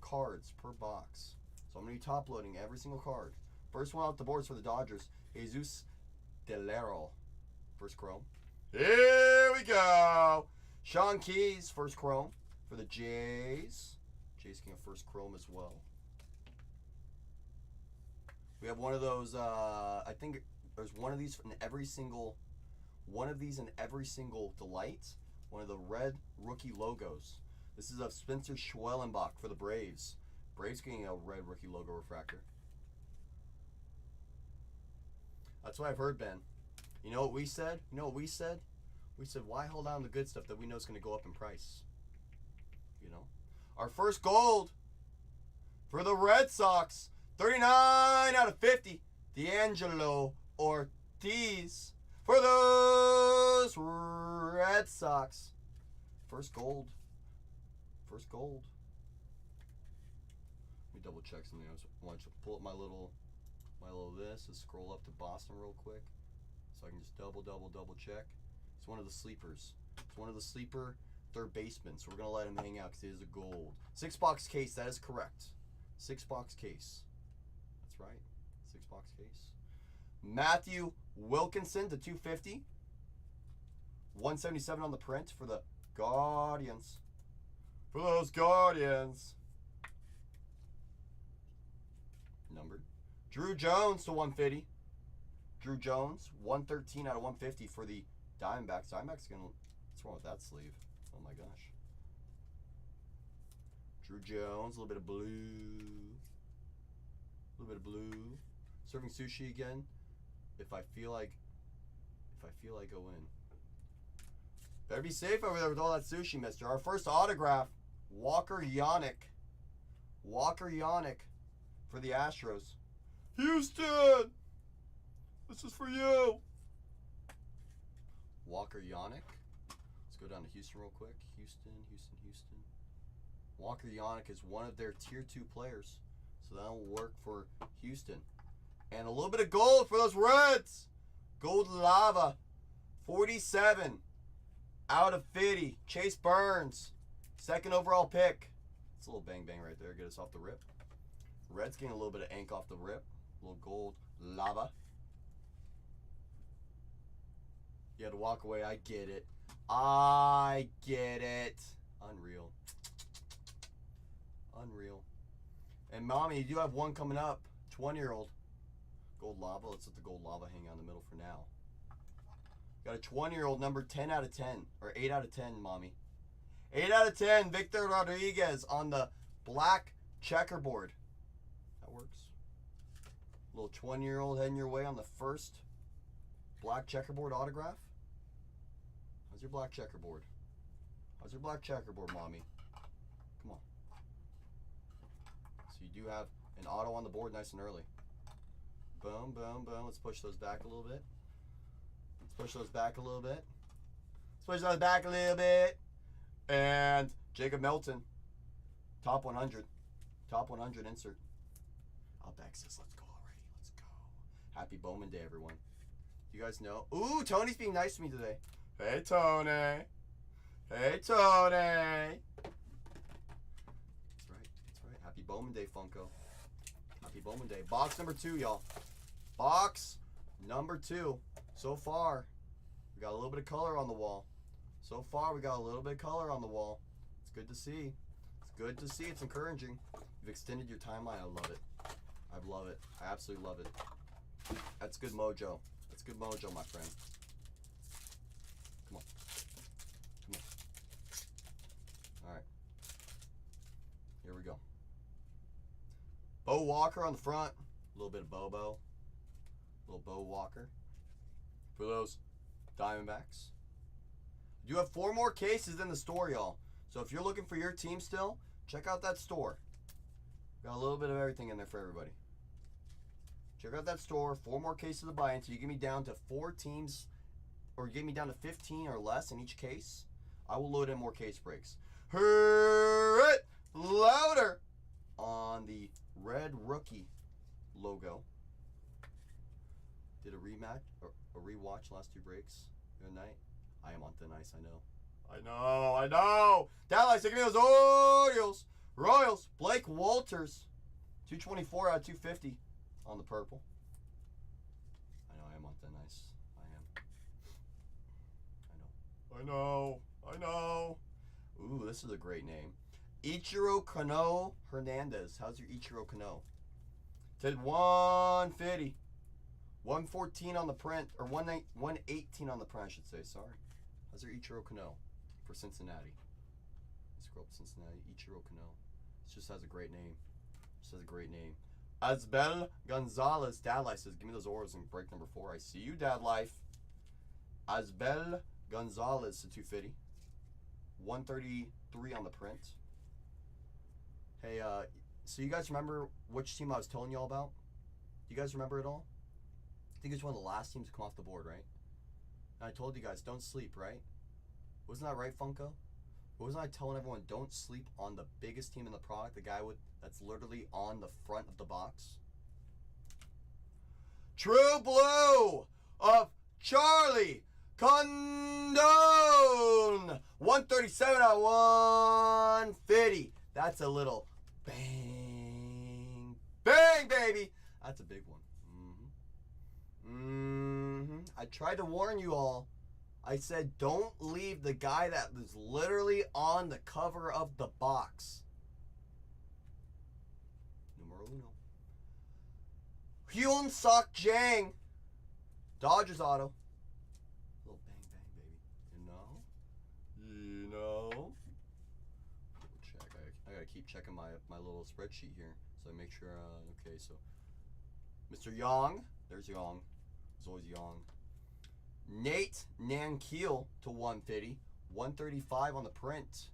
cards per box. So I'm going to be top loading every single card. First one out the boards for the Dodgers, Jesus Delero. First chrome. Here we go. Sean Keys, first chrome for the Jays. Jays getting a first chrome as well. We have one of those, I think there's one of these in every single delight. One of the red rookie logos. This is of Spencer Schwellenbach for the Braves. Braves getting a red rookie logo refractor. That's what I've heard, Ben. You know what we said? You know what we said? We said, why hold on to the good stuff that we know is going to go up in price? You know? Our first gold for the Red Sox. 39 out of 50. D'Angelo Ortiz for those Red Sox. First gold. First gold. Let me double check something. I want to pull up my little this and scroll up to Boston real quick so I can just double check. It's one of the sleepers. It's one of the sleeper third basemen, so we're going to let him hang out because it is a gold. 6-box case, that is correct. 6-box case. That's right. 6-box case. Matthew Wilkinson to 250. 177 on the print for the Guardians. For those Guardians. Numbered. Drew Jones to 150. Drew Jones, 113 out of 150 for the Diamondbacks. Diamondbacks gonna. What's wrong with that sleeve? Oh my gosh. Drew Jones, a little bit of blue. A little bit of blue. Serving sushi again. If I feel like go in. Better be safe over there with all that sushi, mister. Our first autograph, Walker Yannick. Walker Yannick for the Astros. Houston! This is for you. Walker Yannick. Let's go down to Houston real quick. Houston. Walker Yannick is one of their tier 2 players. So that'll work for Houston. And a little bit of gold for those Reds. Gold Lava. 47 out of 50. Chase Burns. 2nd overall pick. It's a little bang right there. Get us off the rip. Reds getting a little bit of ink off the rip. A little gold Lava. You had to walk away. I get it. I get it. Unreal. Unreal. And Mommy, you do have one coming up. 20-year-old. Gold lava. Let's let the gold lava hang out in the middle for now. Got a 20-year-old number 10 out of 10. Or 8 out of 10, Mommy. 8 out of 10. Victor Rodriguez on the black checkerboard. That works. Little 20-year-old heading your way on the first black checkerboard autograph. How's your black checkerboard? How's your black checkerboard, Mommy? Come on. So you do have an auto on the board nice and early. Boom, boom, boom. Let's push those back a little bit. Let's push those back a little bit. Let's push those back a little bit. And Jacob Melton. Top 100. Top 100 insert. Alexis, let's go already. Let's go. Happy Bowman Day, everyone. You guys know. Ooh, Tony's being nice to me today. Hey, Tony. Hey, Tony. That's right. That's right. Happy Bowman Day, Funko. Happy Bowman Day. Box number 2, y'all. Box number 2. So far, we got a little bit of color on the wall. So far, we got a little bit of color on the wall. It's good to see. It's good to see. It's encouraging. You've extended your timeline. I love it. I love it. I absolutely love it. That's good mojo. That's good mojo, my friend. Come on. Come on. All right. Here we go. Bo Walker on the front. A little bit of Bobo. A little Bo Walker. For those Diamondbacks. You have 4 more cases in the store, y'all. So if you're looking for your team still, check out that store. Got a little bit of everything in there for everybody. Check out that store. 4 more cases to buy into. You get me down to 4 teams, or you get me down to 15 or less in each case. I will load in more case breaks. Hear it louder on the red rookie logo. Did a rematch or a rewatch last 2 breaks the other night. I am on thin ice. I know. I know. Dallas, give me those Orioles. Royals. Blake Walters. 224 out of 250 on the purple. I know I am on thin ice. I know. I know. Ooh, this is a great name. Ichiro Kano Hernandez. How's your Ichiro Kano? Did 150. 114 on the print, or 118 on the print, I should say. Sorry. How's your Ichiro Kano for Cincinnati? Scroll up Cincinnati. Ichiro Kano. It just has a great name. Just has a great name. Asbel Gonzalez. Dad Life says, give me those Oros in break number 4. I see you, Dad Life. Asbel Gonzalez to 250. 133 on the print. Hey, so you guys remember which team I was telling you all about? Do you guys remember it all? I think it's one of the last teams to come off the board, right? And I told you guys, don't sleep, right? Wasn't that right, Funko? Wasn't I telling everyone, don't sleep on the biggest team in the product, the guy that's literally on the front of the box? True Blue of Charlie Condon. 137 out of 150. That's a little bang. Bang, baby. That's a big one. I tried to warn you all. I said, don't leave the guy that was literally on the cover of the box. Numero uno. Hyun Suk Jang. Dodgers auto. Little bang, bang, baby. You know? Check. I gotta keep checking my little spreadsheet here. So I make sure, okay, so. Mr. Young. There's Young. There's always Young. Nate Nankeel to 150. 135 on the print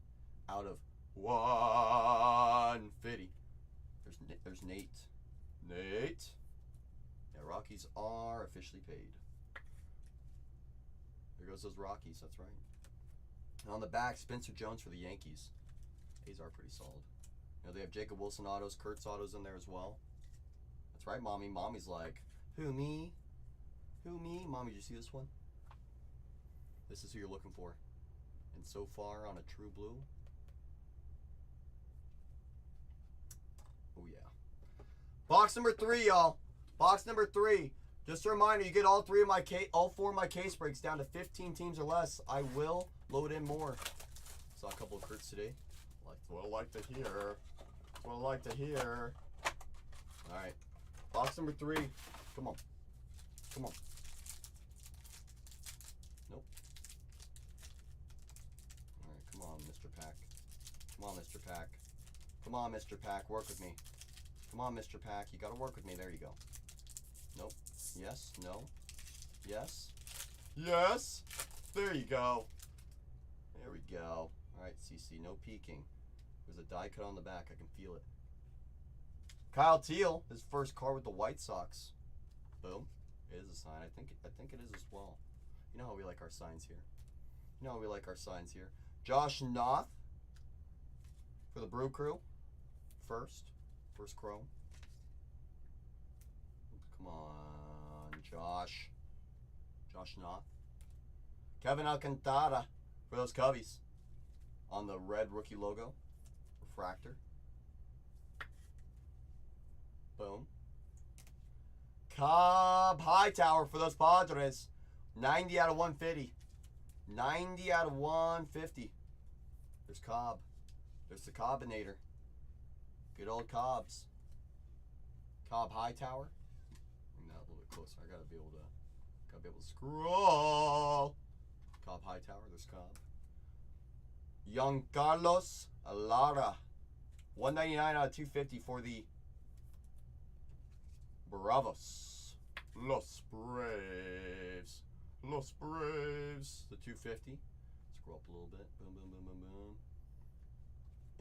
out of 150. There's Nate. Nate. Yeah, Rockies are officially paid. There goes those Rockies, that's right. And on the back, Spencer Jones for the Yankees. These are pretty solid. You know, they have Jacob Wilson autos, Kurtz autos in there as well. That's right, Mommy. Mommy's like, who, me? Who, me? Mommy, did you see this one? This is who you're looking for. And so far on a True Blue. Oh, yeah. Box number 3, y'all. Box number 3. Just a reminder, you get all four of my case breaks down to 15 teams or less. I will load in more. Saw a couple of crits today. That's what I like to hear. That's what I like to hear. All right, box number 3. Come on, come on. Nope. All right, come on, Mr. Pack. Come on, Mr. Pack. Come on, Mr. Pack. Work with me. Come on, Mr. Pack. You gotta work with me. There you go. Nope. Yes. No. Yes. Yes. There you go. There we go. All right, CC. No peeking. There's a die cut on the back. I can feel it. Kyle Teal, his first card with the White Sox. Boom. It is a sign. I think it is as well. You know how we like our signs here. You know how we like our signs here. Josh Noth for the Brew Crew. First chrome. Come on, Josh. Josh Noth. Kevin Alcantara for those Cubbies. On the red rookie logo. Refractor. Boom. Cobb Hightower for those Padres. 90 out of 150. 90 out of 150. There's Cobb. There's the Cobbinator. Good old Cobbs. Cobb Hightower. Bring that a little bit closer. I gotta be able to scroll. Cobb Hightower. There's Cobb. Young Carlos Alara. 199 out of 250 for the Bravos. Los Braves. Los Braves. The 250. Scroll up a little bit. Boom, boom, boom, boom, boom.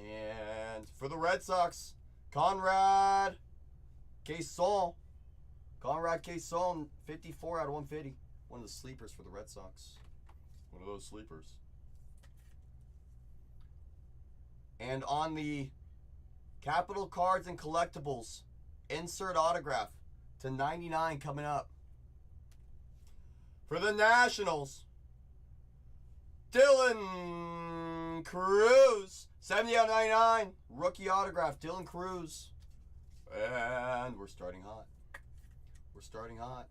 And for the Red Sox, Conrad Quezon. Conrad Quezon, 54 out of 150. One of the sleepers for the Red Sox. One of those sleepers. And on the Capital Cards and Collectibles, insert autograph to 99 coming up. For the Nationals, Dylan Cruz, 70 out of 99. Rookie autograph, Dylan Cruz. And we're starting hot. We're starting hot.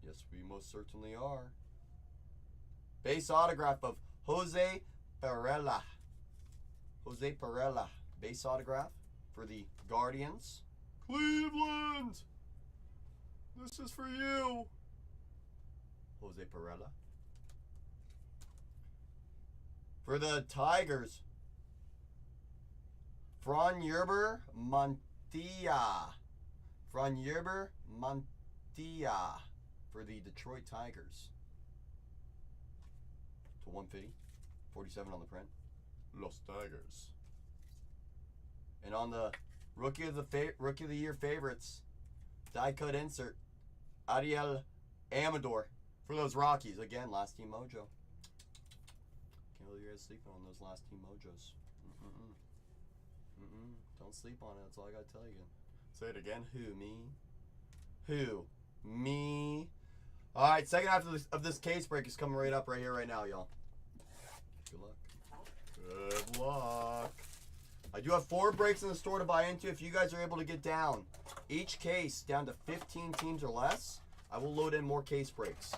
Yes, we most certainly are. Base autograph of Jose Perella. Jose Perella. Base autograph for the Guardians. Cleveland! This is for you. Jose Perella. For the Tigers, Franyerber Montilla. Franyerber Montilla for the Detroit Tigers. To 150. 47 on the print. Los Tigers. And on the Rookie of the Year favorites, die cut insert, Ariel Amador for those Rockies. Again, last team mojo. Can't believe you guys sleeping on those last team mojos. Don't sleep on it. That's all I gotta tell you again. Say it again. Who? Me? Who? Me? All right. Second half of this case break is coming right up right here, right now, y'all. Good luck. Good luck. I do have 4 breaks in the store to buy into. If you guys are able to get down each case down to 15 teams or less, I will load in more case breaks.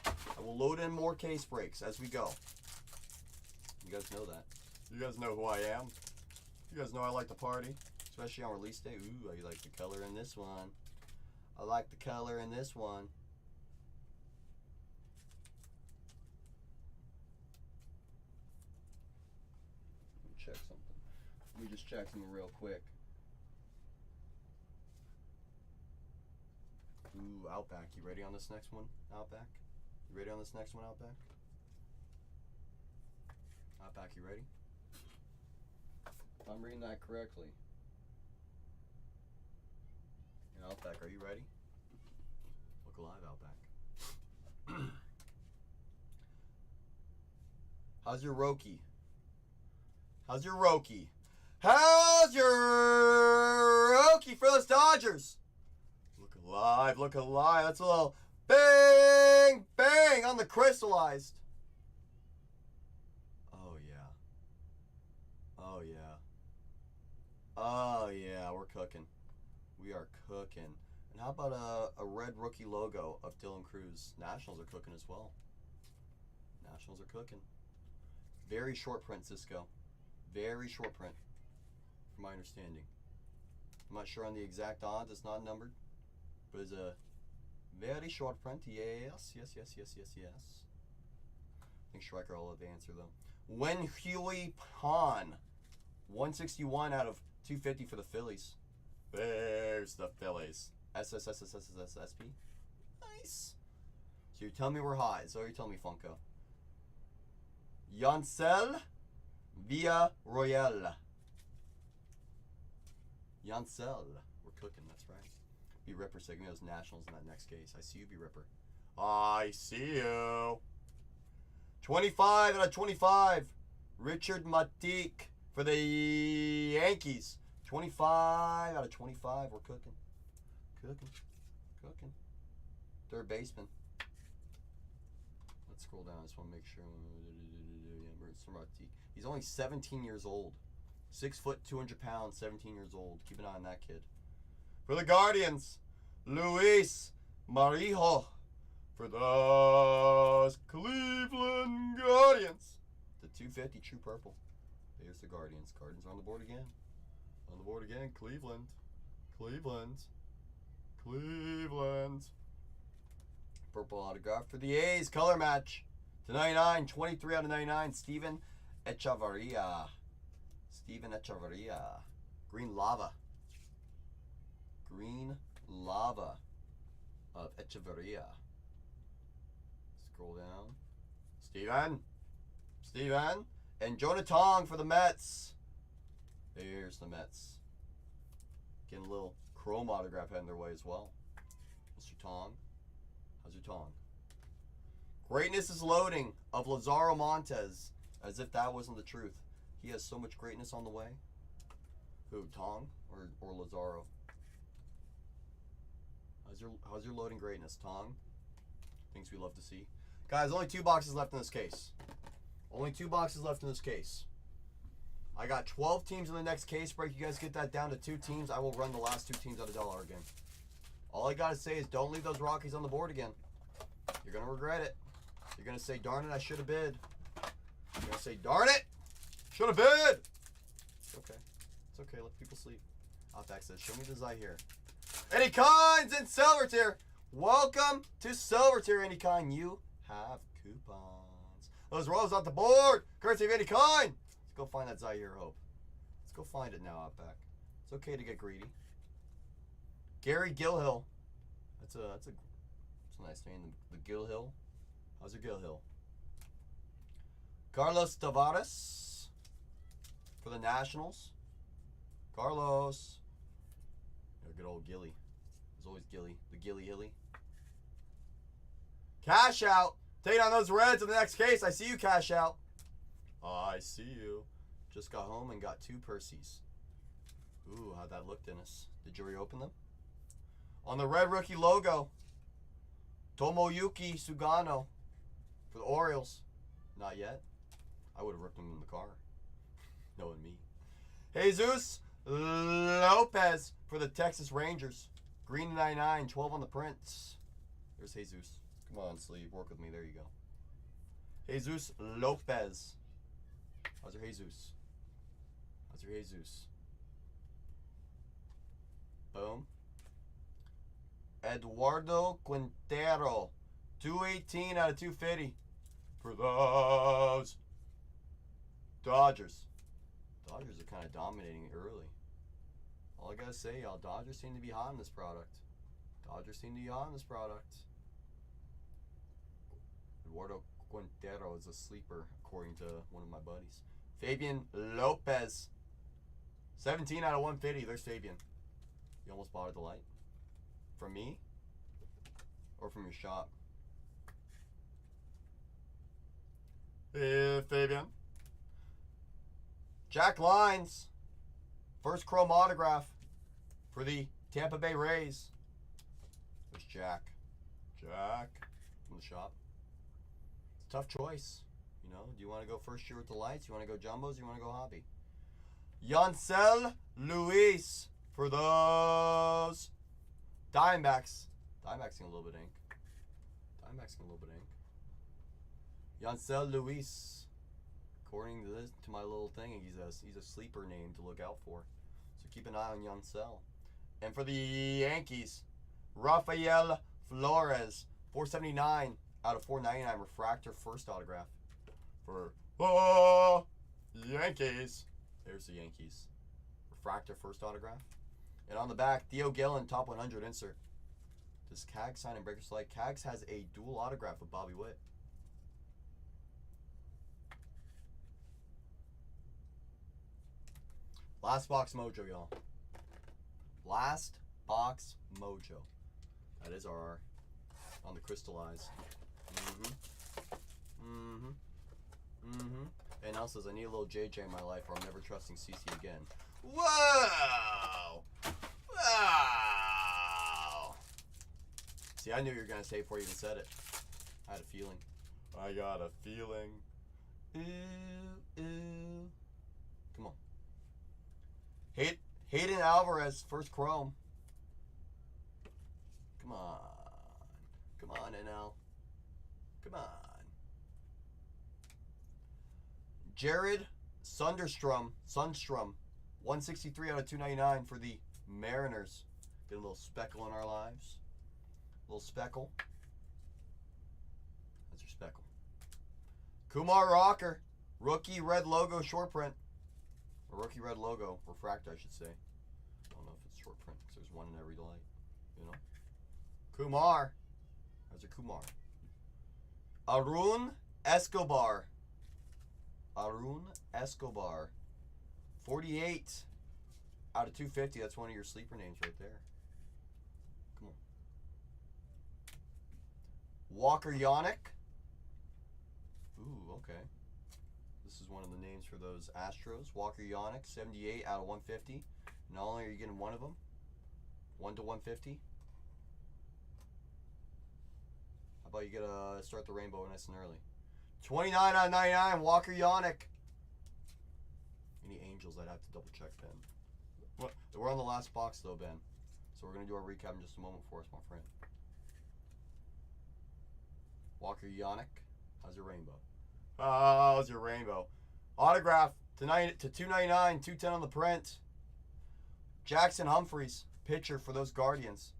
I will load in more case breaks as we go. You guys know that. You guys know who I am. You guys know I like to party, especially on release day. Ooh, I like the color in this one. I like the color in this one. Let me check something. Let me just check something real quick. Ooh, Outback. You ready on this next one, Outback? You ready on this next one, Outback? Outback, you ready? If I'm reading that correctly. And Outback, are you ready? Look alive, Outback. How's your Roki? How's your Roki? How's your Roki for those Dodgers? Look alive, look alive. That's a little bang, bang on the crystallized. Oh, yeah. Oh, yeah. Oh, yeah, we're cooking. We are cooking. And how about a red rookie logo of Dylan Cruz? Nationals are cooking as well. Nationals are cooking. Very short print, Cisco. Very short print, from my understanding. I'm not sure on the exact odds. It's not numbered. But it's a very short print. Yes. I think Schreiker will have the answer, though. Wen Huey Pan. 161 out of 250 for the Phillies. There's the Phillies. SSSSSSSP. Nice. So you're telling me we're high. So you're telling me, Funko. Yancel Villarroel. Yancel. We're cooking, that's right. B Ripper said, give me those Nationals in that next case. I see you, B Ripper. I see you. 25 out of 25. Richard Matik for the Yankees. 25 out of 25. We're cooking. Cooking. Third baseman. Let's scroll down. I just want to make sure. He's only 17 years old. 6 foot, 200 pounds, 17 years old. Keep an eye on that kid. For the Guardians, Luis Marijo. For the Cleveland Guardians. The 250 true purple. There's the Guardians. Guardians are on the board again. Cleveland. Purple autograph for the A's. Color match. To 99. 23 out of 99. Steven Echevarria. Green lava of Echevarria. Scroll down. Steven. And Jonah Tong for the Mets. There's the Mets. Getting a little chrome autograph heading their way as well. Mr. Tong. How's your Tong? Greatness is loading of Lazaro Montes. As if that wasn't the truth. He has so much greatness on the way. Who, Tong or Lazaro? How's your loading greatness, Tong? Things we love to see. Guys, only 2 boxes left in this case. I got 12 teams in the next case break. You guys get that down to 2 teams. I will run the last 2 teams out of $1 again. All I got to say is don't leave those Rockies on the board again. You're going to regret it. You're going to say, darn it, I should have bid. You're going to say, darn it, should have bid. It's okay. It's okay. Let people sleep. Outback says, show me the Zaire. Eddie Kine's in Silver Tier. Welcome to Silver Tier, Eddie Kine. You have coupons. Those rolls off the board. Courtesy of Eddie Kine. Let's go find that Zaire Hope. Let's go find it now, Outback. It's okay to get greedy. Gary Gilhill. That's a nice name. The Gilhill. How's your Gilhill? Carlos Tavares for the Nationals. Carlos. Good old Gilly. There's always Gilly. The Gilly Hilly. Cash out. Take on those Reds in the next case. I see you, Cash out. I see you. Just got home and got 2 Percys. Ooh, how'd that look, Dennis? Did you reopen them? On the red rookie logo, Tomoyuki Sugano for the Orioles. Not yet. I would have ripped them in the car. Knowing me. Jesus Lopez for the Texas Rangers. Green 99, 12 on the prints. There's Jesus. Come on, sleeve. Work with me. There you go. Jesus Lopez. How's your Jesus? Boom. Eduardo Quintero. 218 out of 250 for those Dodgers. Dodgers are kind of dominating early. All I gotta say, y'all, Dodgers seem to be hot in this product. Eduardo Quintero is a sleeper, according to one of my buddies. Fabian Lopez. 17 out of 150. There's Fabian. You almost bought at the light. From me? Or from your shop? Hey, Fabian. Jack Lyons. First chrome autograph for the Tampa Bay Rays. There's Jack. From the shop. It's a tough choice. You know, do you want to go first year with the lights? You want to go jumbos? You want to go hobby? Yancel Luis for those Diamondbacks. Diamondbacks getting a little bit of ink. Diamondbacks getting a little bit of ink. Yancel Luis. According to this, to my little thing, he's a sleeper name to look out for. So keep an eye on Yancel. And for the Yankees, Rafael Flores, 479 out of 499 refractor first autograph for Yankees. There's the Yankees. Refractor first autograph. And on the back, Theo Gillen, top 100 insert. Does Cags sign in Breakers Light? Cags has a dual autograph with Bobby Witt. Last box mojo, y'all. Last box mojo. That is our on the crystallize. And now says I need a little JJ in my life or I'm never trusting CC again. Whoa! Wow! See, I knew you were gonna say before you even said it. I had a feeling. I got a feeling. Ooh, ooh. Come on. Hayden Alvarez, first chrome. Come on. Come on, NL. Come on. Jared Sundstrom, 163 out of 299 for the Mariners. Get a little speckle in our lives. A little speckle. That's your speckle. Kumar Rocker, rookie red logo short print. A rookie red logo, refractor, I should say. I don't know if it's short print because there's one in every light. You know? Kumar. How's your Kumar? Arun Escobar. Arun Escobar. 48 out of 250. That's one of your sleeper names right there. Come on. Walker Yannick. Ooh, okay. This is one of the names for those Astros. Walker Yannick, 78 out of 150. Not only are you getting one of them, 1 to 150. How about you get a start the rainbow nice and early? 29 out of 99, Walker Yannick. Any Angels, I'd have to double check, Ben. What? We're on the last box though, Ben. So we're going to do our recap in just a moment for us, my friend. Walker Yannick, how's your rainbow? How's your rainbow? Autograph to 299, 210 on the print. Jackson Humphreys, pitcher for those Guardians.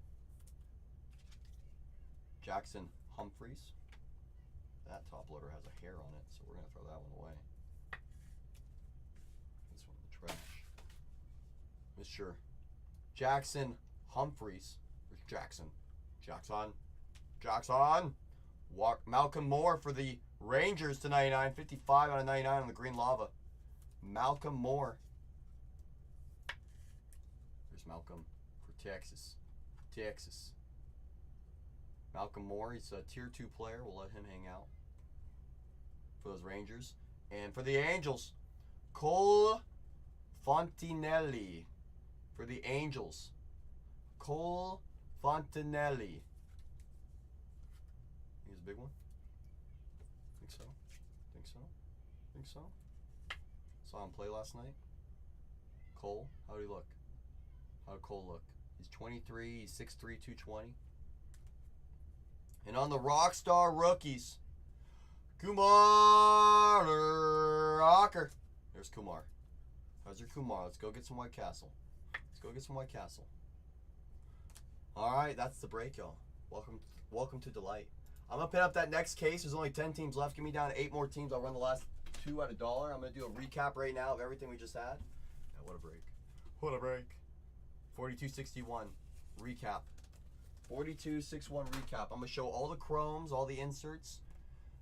Jackson Humphreys. That top loader has a hair on it, so we're going to throw that one away. This one in the trash. Mr. Jackson Humphreys. Where's Jackson? Jackson. Malcolm Moore for the Rangers to 99. 55 out of 99 on the green lava. Malcolm Moore. There's Malcolm for Texas. Malcolm Moore, he's a tier 2 player. We'll let him hang out for those Rangers. And for the Angels, Cole Fontinelli for the Angels. Cole Fontinelli. He's a big one. Think so. Saw him play last night. Cole, how did he look? How did Cole look? He's 23, he's 6'3", 220. And on the Rockstar rookies, Kumar Rocker. There's Kumar. How's your Kumar? Let's go get some White Castle. All right, that's the break, y'all. Welcome to Delight. I'm going to pin up that next case. There's only 10 teams left. Give me down to 8 more teams. I'll run the last 2 at $1. I'm going to do a recap right now of everything we just had. Yeah, what a break. 4261 recap. 4261 recap. I'm going to show all the chromes, all the inserts,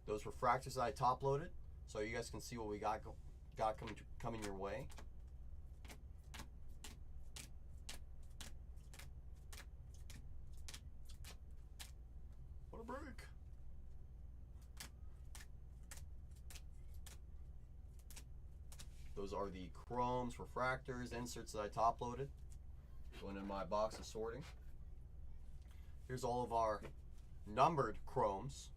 those refractors that I top loaded, so you guys can see what we got coming your way. What a break. Those are the chromes, refractors, inserts that I top loaded. Going in my box of sorting. Here's all of our numbered chromes.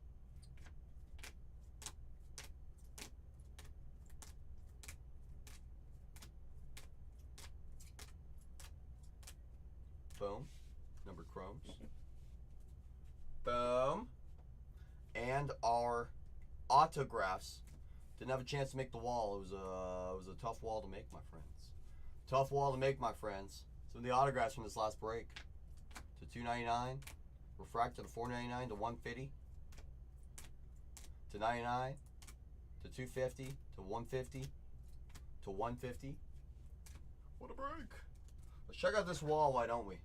and our autographs. Didn't have a chance to make the wall. It was a tough wall to make, my friends. Tough wall to make, my friends. Some of the autographs from this last break. To $2.99, refracted to $4.99 to $1.50, to $99, to $2.50, to $1.50, to $1.50. What a break! Let's check out this wall, why don't we?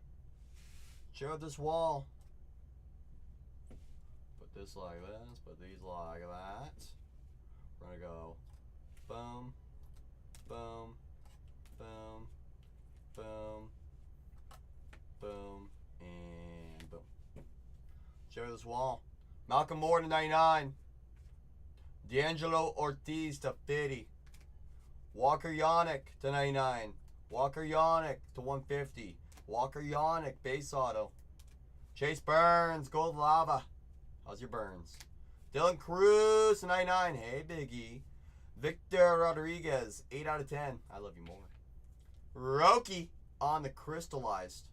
Check out this wall. Put this like this, put these like that. We're gonna go boom, boom, boom, boom, boom, and boom. Check out this wall. Malcolm Moore to 99. D'Angelo Ortiz to 50. Walker Yannick to 99. Walker Yannick to 150. Walker Yannick, base auto. Chase Burns, gold lava. How's your Burns? Dylan Cruz to 99. Hey, Biggie. Victor Rodriguez, 8 out of 10. I love you more. Roki on the crystallized.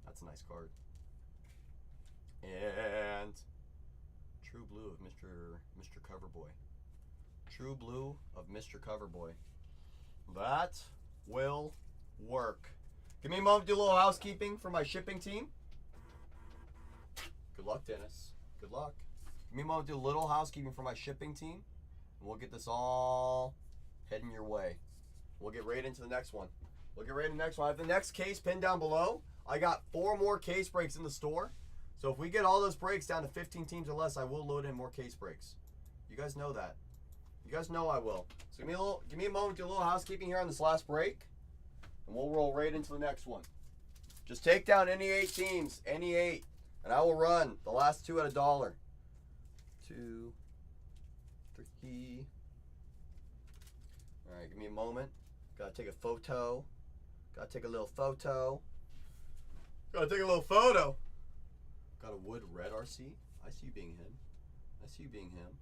That's a nice card. And True Blue of Mr. Coverboy. True Blue of Mr. Coverboy. That will work. Give me a moment to do a little housekeeping for my shipping team. Good luck, Dennis. Good luck. Give me a moment to do a little housekeeping for my shipping team. And we'll get this all heading your way. We'll get right into the next one. We'll get right into the next one. I have the next case pinned down below. I got 4 more case breaks in the store. So if we get all those breaks down to 15 teams or less, I will load in more case breaks. You guys know that. You guys know I will. So give me a moment to do a little housekeeping here on this last break. And we'll roll right into the next one. Just take down any 8 teams. Any 8. And I will run the last 2 at $1. 2, 3. All right, give me a moment. Gotta take a photo. Gotta take a little photo. Gotta take a little photo. Got a wood red RC. I see you being him. I see you being him.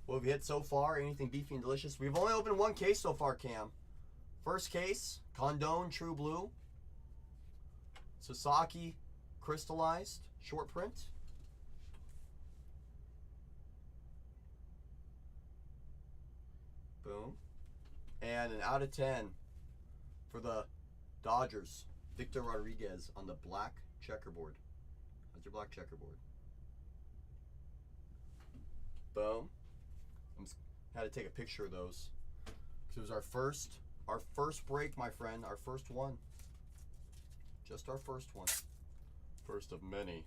What have we hit so far? Anything beefy and delicious? We've only opened 1 case so far, Cam. First case, Condone True Blue. Sasaki crystallized short print. Boom. And an out of 10 for the Dodgers, Victor Rodriguez on the black checkerboard. How's your black checkerboard? Boom. Had to take a picture of those because it was our first break, my friend, our first one. Just our first one. First of many.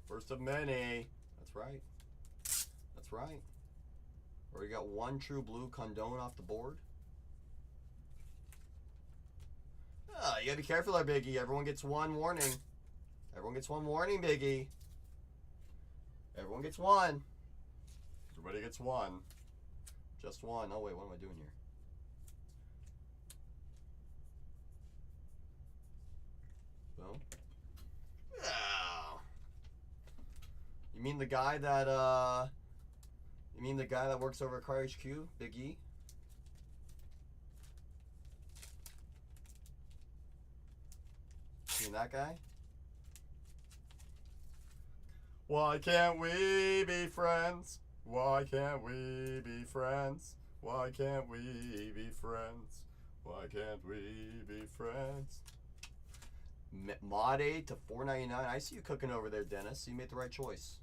First of many. That's right. That's right. Already got 1 True Blue Condone off the board. You gotta be careful there, Biggie. Everyone gets 1 warning. Everyone gets 1 warning, Biggie. Everyone gets 1. Everybody gets 1. Just 1. Oh, wait, what am I doing here? Boom. Oh. You mean the guy that, works over at Car HQ, Big E? You mean that guy? Why can't we be friends? Why can't we be friends? Why can't we be friends? Why can't we be friends? Mod 8 to $4.99. I see you cooking over there, Dennis. You made the right choice.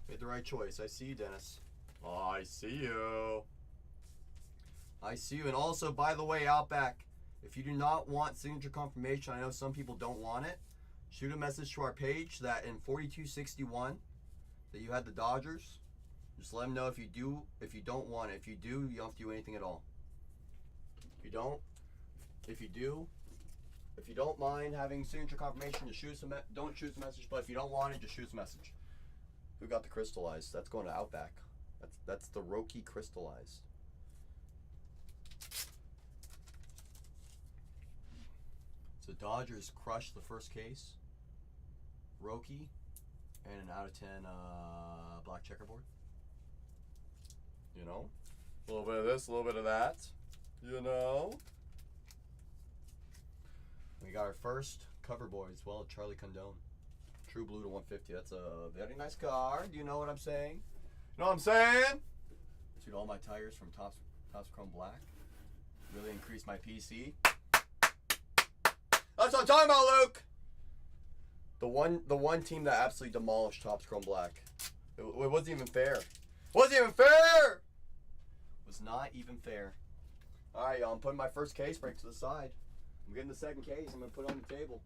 Made the right choice. I see you, Dennis. Oh, I see you. I see you. And also, by the way, Outback, if you do not want signature confirmation, I know some people don't want it, shoot a message to our page that in 4261 that you had the Dodgers. Just let them know if you don't want it. If you do, you don't have to do anything at all. If you don't mind having signature confirmation, just shoot us don't shoot us a message. But if you don't want it, just shoot us a message. Who got the crystallized? That's going to Outback. That's the Roki crystallized. So Dodgers crushed the first case. Roki and an out of 10 black checkerboard. You know, a little bit of this, a little bit of that. You know? We got our first cover boy as well, Charlie Condone. True Blue to 150. That's a very nice card. You know what I'm saying? You know what I'm saying? Dude, all my tires from Topps Chrome Black. Really increased my PC. That's what I'm talking about, Luke! The one team that absolutely demolished Topps Chrome Black. It wasn't even fair. Wasn't even fair! Was not even fair. Alright, y'all. I'm putting my first case break to the side. I'm getting the second case. I'm going to put it on the table.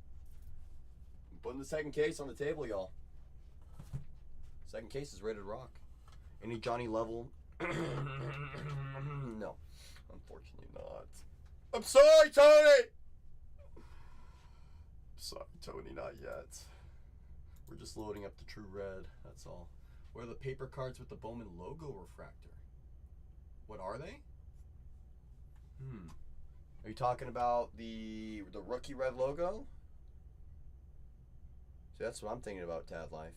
I'm putting the second case on the table, y'all. Second case is ready to rock. Any Johnny Level? No. Unfortunately not. I'm sorry, Tony! Sorry, Tony, not yet. We're just loading up the True Red, that's all. What are the paper cards with the Bowman logo refractor? What are they? Are you talking about the rookie red logo? See, that's what I'm thinking about, Tad Life.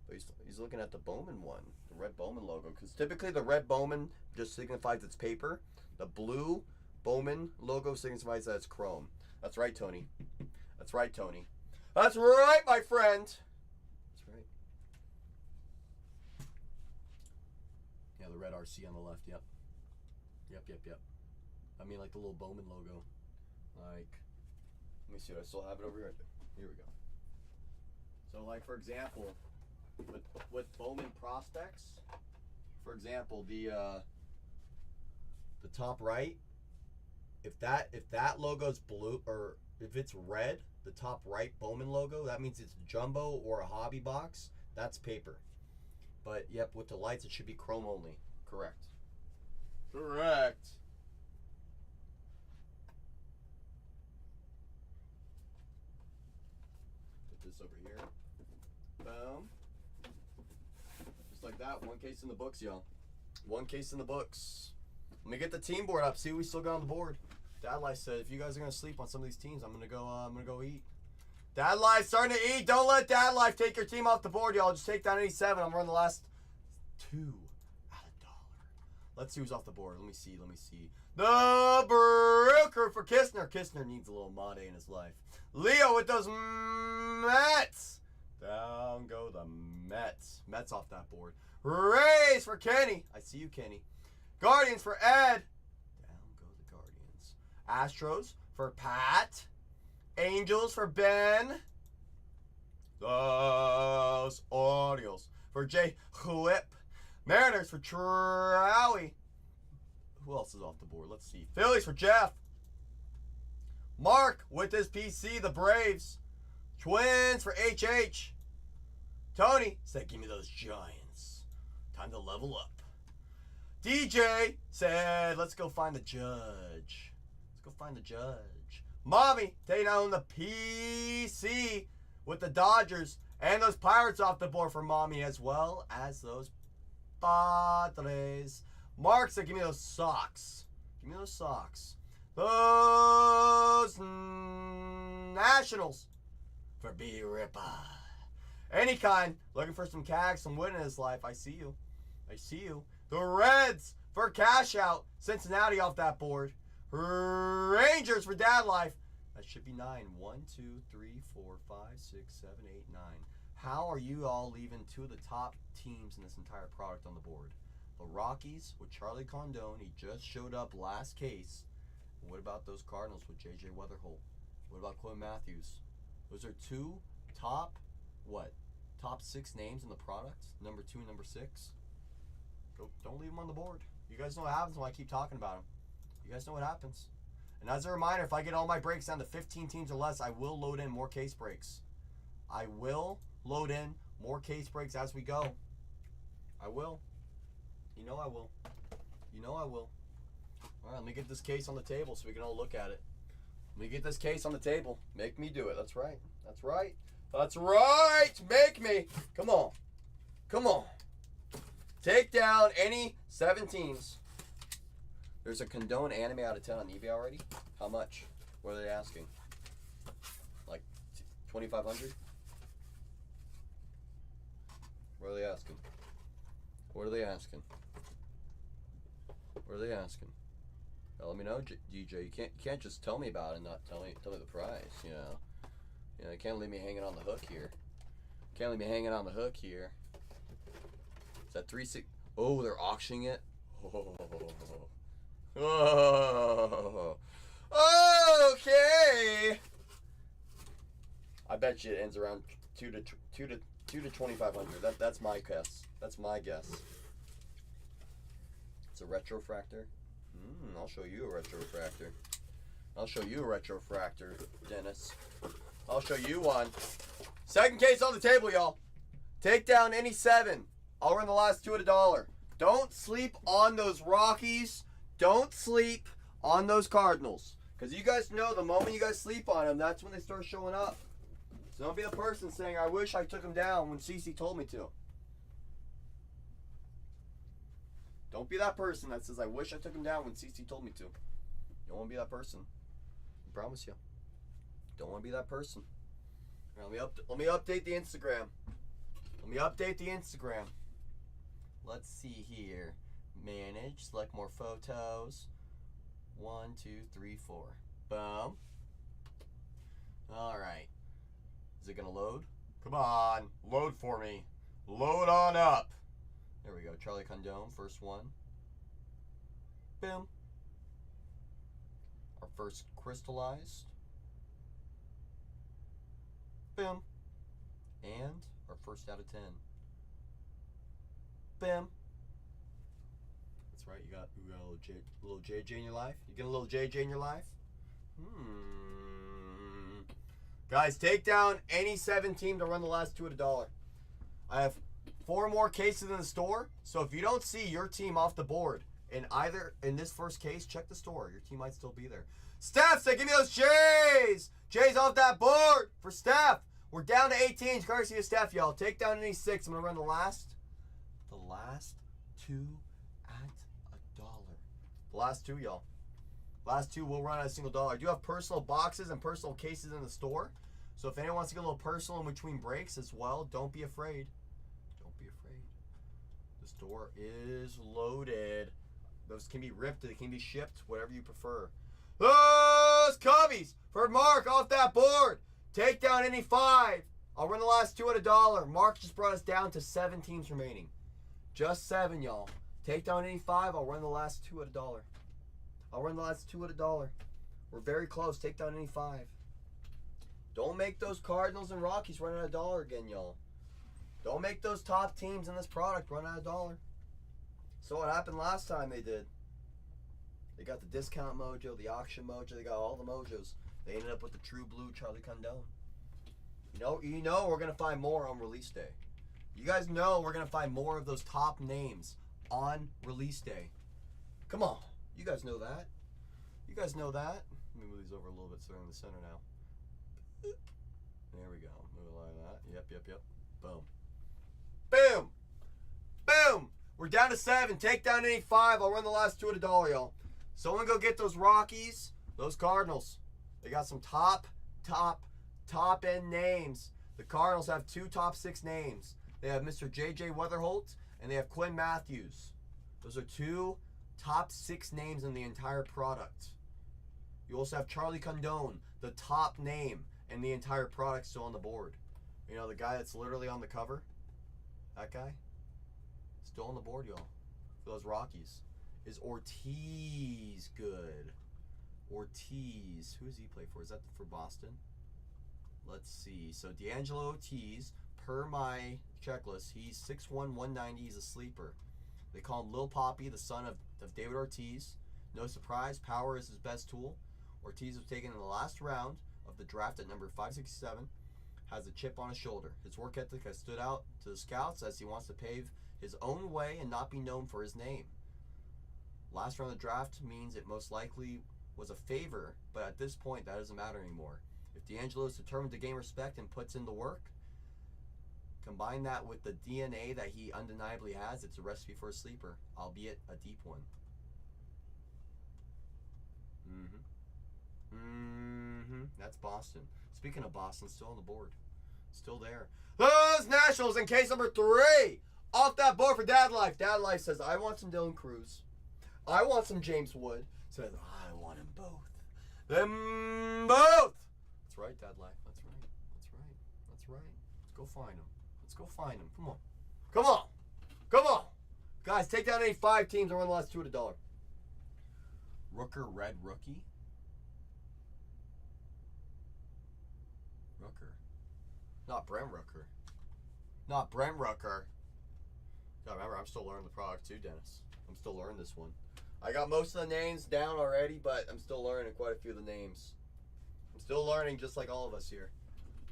But he's looking at the Bowman one, the red Bowman logo. Because typically the red Bowman just signifies it's paper. The blue Bowman logo signifies that it's chrome. That's right, Tony. That's right, Tony. That's right, my friend. That's right. Yeah, the red RC on the left. Yep. Yep. I mean, like the little Bowman logo. Like, let me see. I still have it over here. Here we go. So, like, for example, with Bowman prospects, for example, the top right, if that logo's blue, or if it's red, the top right Bowman logo, that means it's jumbo or a hobby box. That's paper. But yep, with the lights, it should be chrome only. Correct. Correct. Put this over here. Boom. Just like that. One case in the books, y'all. One case in the books. Let me get the team board up. See what we still got on the board. Dad Life said, if you guys are gonna sleep on some of these teams, I'm gonna go eat. Dad Life starting to eat. Don't let Dad Life take your team off the board, y'all. Just take down 87. I'm running the last two at $1. Let's see who's off the board. Let me see. The broker for Kistner. Kistner needs a little Made in his life. Leo with those Mets. Down go the Mets. Mets off that board. Rays for Kenny. I see you, Kenny. Guardians for Ed. Down go the Guardians. Astros for Pat. Angels for Ben. Los Orioles for Jay Whip. Mariners for Trowie. Who else is off the board? Let's see. Phillies for Jeff. Mark with his PC, the Braves. Twins for HH. Tony said, give me those Giants. Time to level up. DJ said, let's go find the judge. Mommy taking down the PC with the Dodgers. And those Pirates off the board for Mommy, as well as those Padres. Mark said, give me those socks. Those Nationals for B. Ripper. Any kind. Looking for some cash, some win in his life. I see you. The Reds for cash out. Cincinnati off that board. Rangers for Dad Life. That should be 9. 1, 2, 3, 4, 5, 6, 7, 8, 9. How are you all leaving two of the top teams in this entire product on the board? The Rockies with Charlie Condone. He just showed up last case. And what about those Cardinals with J.J. Weatherholt? What about Chloe Matthews? Those are two top 6 names in the product. Number 2 and number 6. Don't leave them on the board. You guys know what happens when I keep talking about them. You guys know what happens. And as a reminder, if I get all my breaks down to 15 teams or less, I will load in more case breaks. I will load in more case breaks as we go. I will. You know I will. All right, let me get this case on the table so we can all look at it. Let me get this case on the table. Make me do it. That's right. Make me. Come on. Take down any 7 teams. There's a Condone anime out of 10 on eBay already. How much? What are they asking? Like 2,500? What are they asking? Let me know, DJ. You can't just tell me about it and not tell me the price. You know, you can't leave me hanging on the hook here. Can't leave me hanging on the hook here. Is that 3.6? Oh, they're auctioning it. Oh. Okay. I bet you it ends around 2 to 2,500. That's my guess. That's my guess. It's a retrofractor. I'll show you a retrofractor. I'll show you a retrofractor, Dennis. I'll show you one. Second case on the table, y'all. Take down any 7. I'll run the last 2 at $1. Don't sleep on those Rockies. Don't sleep on those Cardinals. Because you guys know the moment you guys sleep on them, that's when they start showing up. So don't be the person saying, I wish I took him down when CC told me to. Don't be that person that says, I wish I took him down when CC told me to. You don't want to be that person. I promise you. Don't want to be that person. Right, let me update the Instagram. Let me update the Instagram. Let's see here. Manage. Select more photos. 1, 2, 3, 4. Boom. Alright. Is it going to load? Come on. Load for me. Load on up. There we go. Charlie Condone, first one. Boom. Our first crystallized. Boom. And our first out of 10. Bam. That's right. You got a little JJ in your life. You get a little JJ in your life. Guys, take down any 7 team to run the last 2 at $1. I have 4 more cases in the store. So if you don't see your team off the board in this first case, check the store. Your team might still be there. Steph, say, give me those J's. J's off that board for Steph. We're down to 18. Courtesy of Steph, y'all. Take down any 6. I'm gonna run the last 2 at $1. The last 2, y'all. Last 2 will run at a single $1. I do have personal boxes and personal cases in the store. So if anyone wants to get a little personal in between breaks as well, don't be afraid. Don't be afraid. The store is loaded. Those can be ripped. They can be shipped. Whatever you prefer. Those Cubbies for Mark off that board. Take down any 5. I'll run the last 2 at $1. Mark just brought us down to 7 teams remaining. Just 7, y'all. Take down any 5. I'll run the last 2 at $1. I'll run the last 2 at $1. We're very close. Take down any 5. Don't make those Cardinals and Rockies run at $1 again, y'all. Don't make those top teams in this product run at $1. So what happened last time they did? They got the discount mojo, the auction mojo. They got all the mojos. They ended up with the true blue Charlie Condone. You know we're going to find more on release day. You guys know we're going to find more of those top names on release day. Come on. You guys know that. You guys know that. Let me move these over a little bit so they're in the center now. There we go. Move it like that. Yep. Boom. Boom. Boom. We're down to 7. Take down any 5. I'll run the last 2 at $1, y'all. Someone go get those Rockies, those Cardinals. They got some top end names. The Cardinals have 2 top 6 names. They have Mr. J.J. Weatherholt and they have Quinn Matthews. Those are 2 top 6 names in the entire product. You also have Charlie Condone, the top name in the entire product, still on the board. You know, the guy that's literally on the cover? That guy? Still on the board, y'all. For those Rockies. Is Ortiz good? Ortiz. Who does he play for? Is that for Boston? Let's see. So, D'Angelo Ortiz, per my checklist, he's 6'1", 190. He's a sleeper. They call him Lil Poppy, the son of David Ortiz. No surprise, power is his best tool. Ortiz was taken in the last round of the draft at number 567. Has a chip on his shoulder. His work ethic has stood out to the scouts as he wants to pave his own way and not be known for his name. Last round of the draft means it most likely was a favor, but at this point that doesn't matter anymore. If D'Angelo is determined to gain respect and puts in the work, combine that with the DNA that he undeniably has, it's a recipe for a sleeper, albeit a deep one. That's Boston. Speaking of Boston, still on the board. Still there. Those Nationals in case number 3. Off that board for Dad Life. Dad Life says, I want some Dylan Cruz. I want some James Wood. Says, I want them both. Them both! That's right, Dad Life. That's right. That's right. That's right. Let's go find them. Let's go find them. Come on. Come on. Come on. Guys, take down any 5 teams and run the last 2 at $1. Rooker Red Rookie. Rooker. Not Brent Rooker. Not Brent Rooker. God, remember, I'm still learning the product too, Dennis. I'm still learning this one. I got most of the names down already, but I'm still learning quite a few of the names. I'm still learning just like all of us here.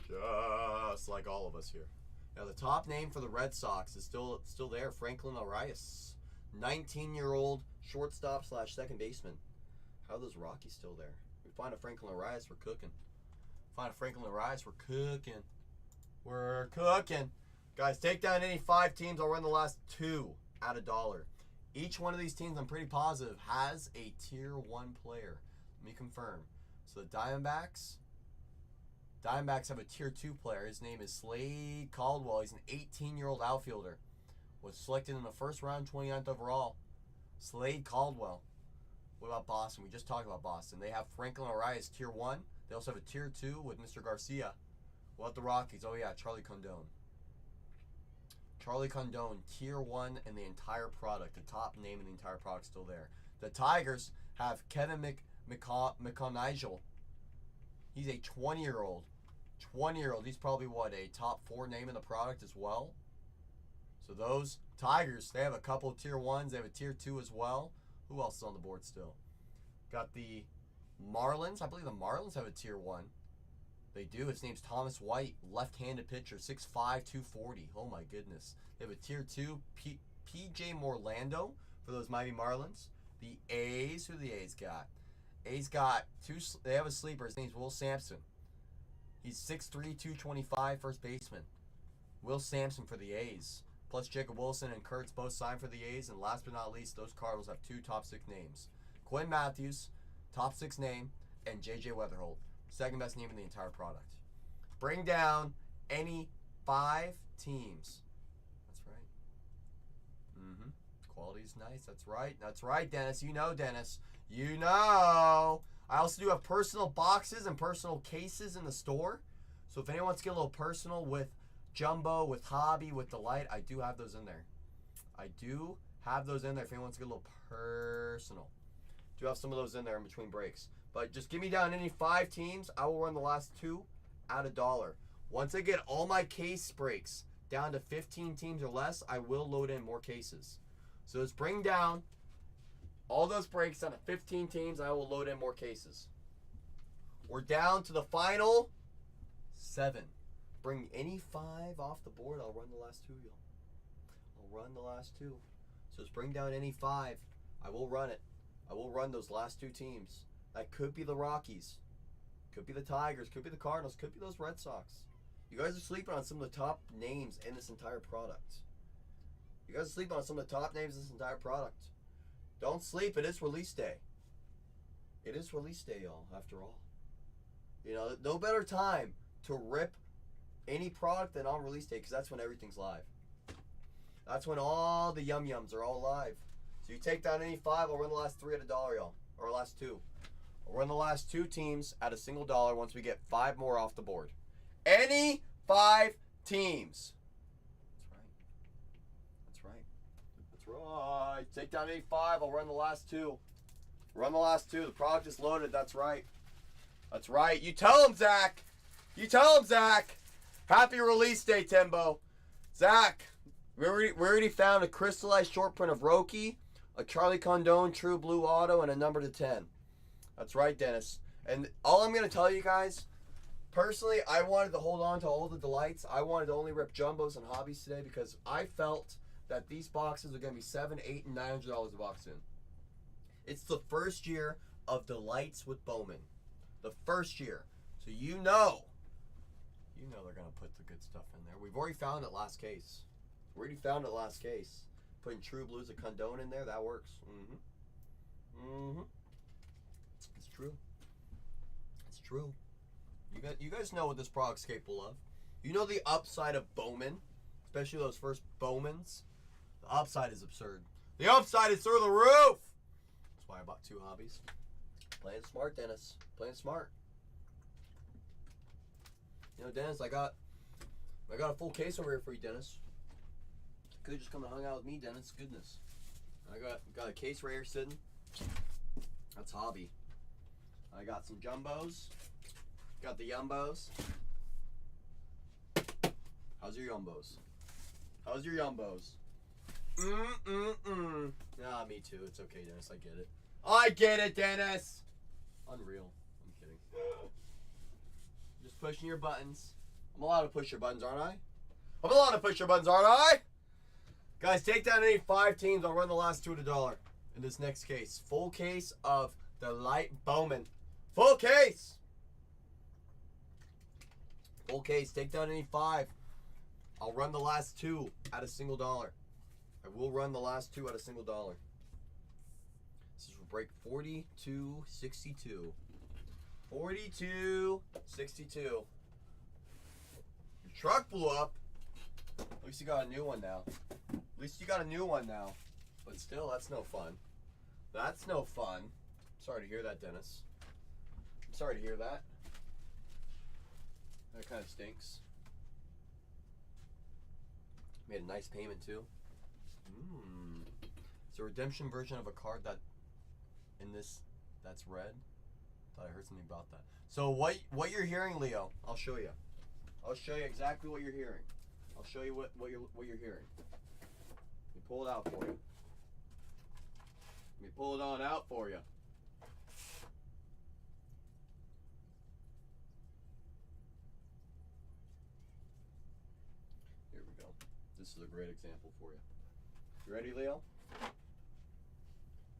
Just like all of us here. Now, the top name for the Red Sox is still there, Franklin Arias. 19-year-old shortstop / second baseman. How are those Rockies still there? We find a Franklin Arias, we're cooking. Find a Franklin Arias, we're cooking. We're cooking. Guys, take down any 5 teams. I'll run the last 2 at $1. Each one of these teams, I'm pretty positive, has a Tier 1 player. Let me confirm. So the Diamondbacks have a Tier 2 player. His name is Slade Caldwell. He's an 18-year-old outfielder. Was selected in the first round, 29th overall. Slade Caldwell. What about Boston? We just talked about Boston. They have Franklin Arias, Tier 1. They also have a Tier 2 with Mr. Garcia. What about the Rockies? Oh, yeah, Charlie Condon. Charlie Condon, Tier 1 in the entire product. The top name in the entire product still there. The Tigers have Kevin McConaughey. He's a 20-year-old. 20-year-old. He's probably, what, a top 4 name in the product as well? So those Tigers, they have a couple of Tier 1s. They have a Tier 2 as well. Who else is on the board still? Got the Marlins. I believe the Marlins have a Tier 1. They do. His name's Thomas White, left-handed pitcher, 6'5", 240. Oh, my goodness. They have a Tier 2, P.J. Morlando for those Miami Marlins. The A's, who the A's got? A's got 2, they have a sleeper. His name's Will Sampson. He's 6'3", 225, first baseman. Will Sampson for the A's. Plus Jacob Wilson and Kurtz both signed for the A's. And last but not least, those Cardinals have 2 top 6 names. Quinn Matthews, top 6 name, and J.J. Weatherholt, second best name in the entire product. Bring down any 5 teams. That's right. Quality's nice. That's right. That's right, Dennis. You know, Dennis. You know. I also do have personal boxes and personal cases in the store. So if anyone wants to get a little personal with Jumbo, with Hobby, with Delight, I do have those in there. I do have those in there if anyone wants to get a little personal. Do have some of those in there in between breaks. But just give me down any 5 teams. I will run the last 2 at $1. Once I get all my case breaks down to 15 teams or less, I will load in more cases. So let's bring down all those breaks down to 15 teams. I will load in more cases. We're down to the final 7. Bring any 5 off the board. I'll run the last 2, y'all. I'll run the last 2. So let's bring down any 5. I will run it. I will run those last 2 teams. That could be the Rockies. Could be the Tigers. Could be the Cardinals. Could be those Red Sox. You guys are sleeping on some of the top names in this entire product. You guys are sleeping on some of the top names in this entire product. Don't sleep. It is release day. It is release day, y'all, after all. You know, no better time to rip any product than on release day, because that's when everything's live. That's when all the yum-yums are all live. So you take down any 5, I'll run the last 3 at $1, y'all. Or last 2. I'll run the last 2 teams at a single dollar once we get 5 more off the board. Any 5 teams. That's right. That's right. Take down any 5, I'll run the last 2. Run the last 2. The product is loaded. That's right. That's right. You tell him, Zach. You tell him, Zach. Happy release day, Timbo. Zach, we already found a crystallized short print of Roki, a Charlie Condon True Blue Auto, and a number to 10. That's right, Dennis. And all I'm going to tell you guys, personally, I wanted to hold on to all the delights. I wanted to only rip jumbos and hobbies today because I felt that these boxes are going to be $700, $800, and $900 a box soon. It's the first year of delights with Bowman. The first year. So you know they're going to put the good stuff in there. We've already found it last case. Putting True Blues of Condon in there, that works. It's true. It's true. You guys know what this product's capable of. You know the upside of Bowman, especially those first Bowmans. The upside is absurd. The upside is through the roof. That's That's why I bought 2 hobbies. Playing smart, Dennis. Playing smart. You know, Dennis, I got a full case over here for you, Dennis. You could have just come and hung out with me, Dennis. Goodness. I got a case right here sitting. That's hobby. I got some jumbos. Got the yumbos. How's your yumbos? How's your yumbos? Nah, me too. It's okay, Dennis. I get it. I get it, Dennis. Unreal. I'm kidding. Just pushing your buttons. I'm allowed to push your buttons, aren't I? I'm allowed to push your buttons, aren't I? Guys, take down any 5 teams. I'll run the last 2 at $1 in this next case. Full case of the light Bowman. Full case. Full case. Take down any 5. I'll run the last 2 at a single $1. I will run the last 2 at a single $1. This is break 42.62. 42.62. Your truck blew up. At least you got a new one now. At least you got a new one now. But still, that's no fun. That's no fun. Sorry to hear that, Dennis. I'm sorry to hear that. That kind of stinks. Made a nice payment too. It's a redemption version of a card that's red. Thought I heard something about that. So what you're hearing, Leo, I'll show you. I'll show you exactly what you're hearing. I'll show you what you're hearing. Let me pull it out for you. Let me pull it on out for you. Here we go. This is a great example for you. You ready, Leo?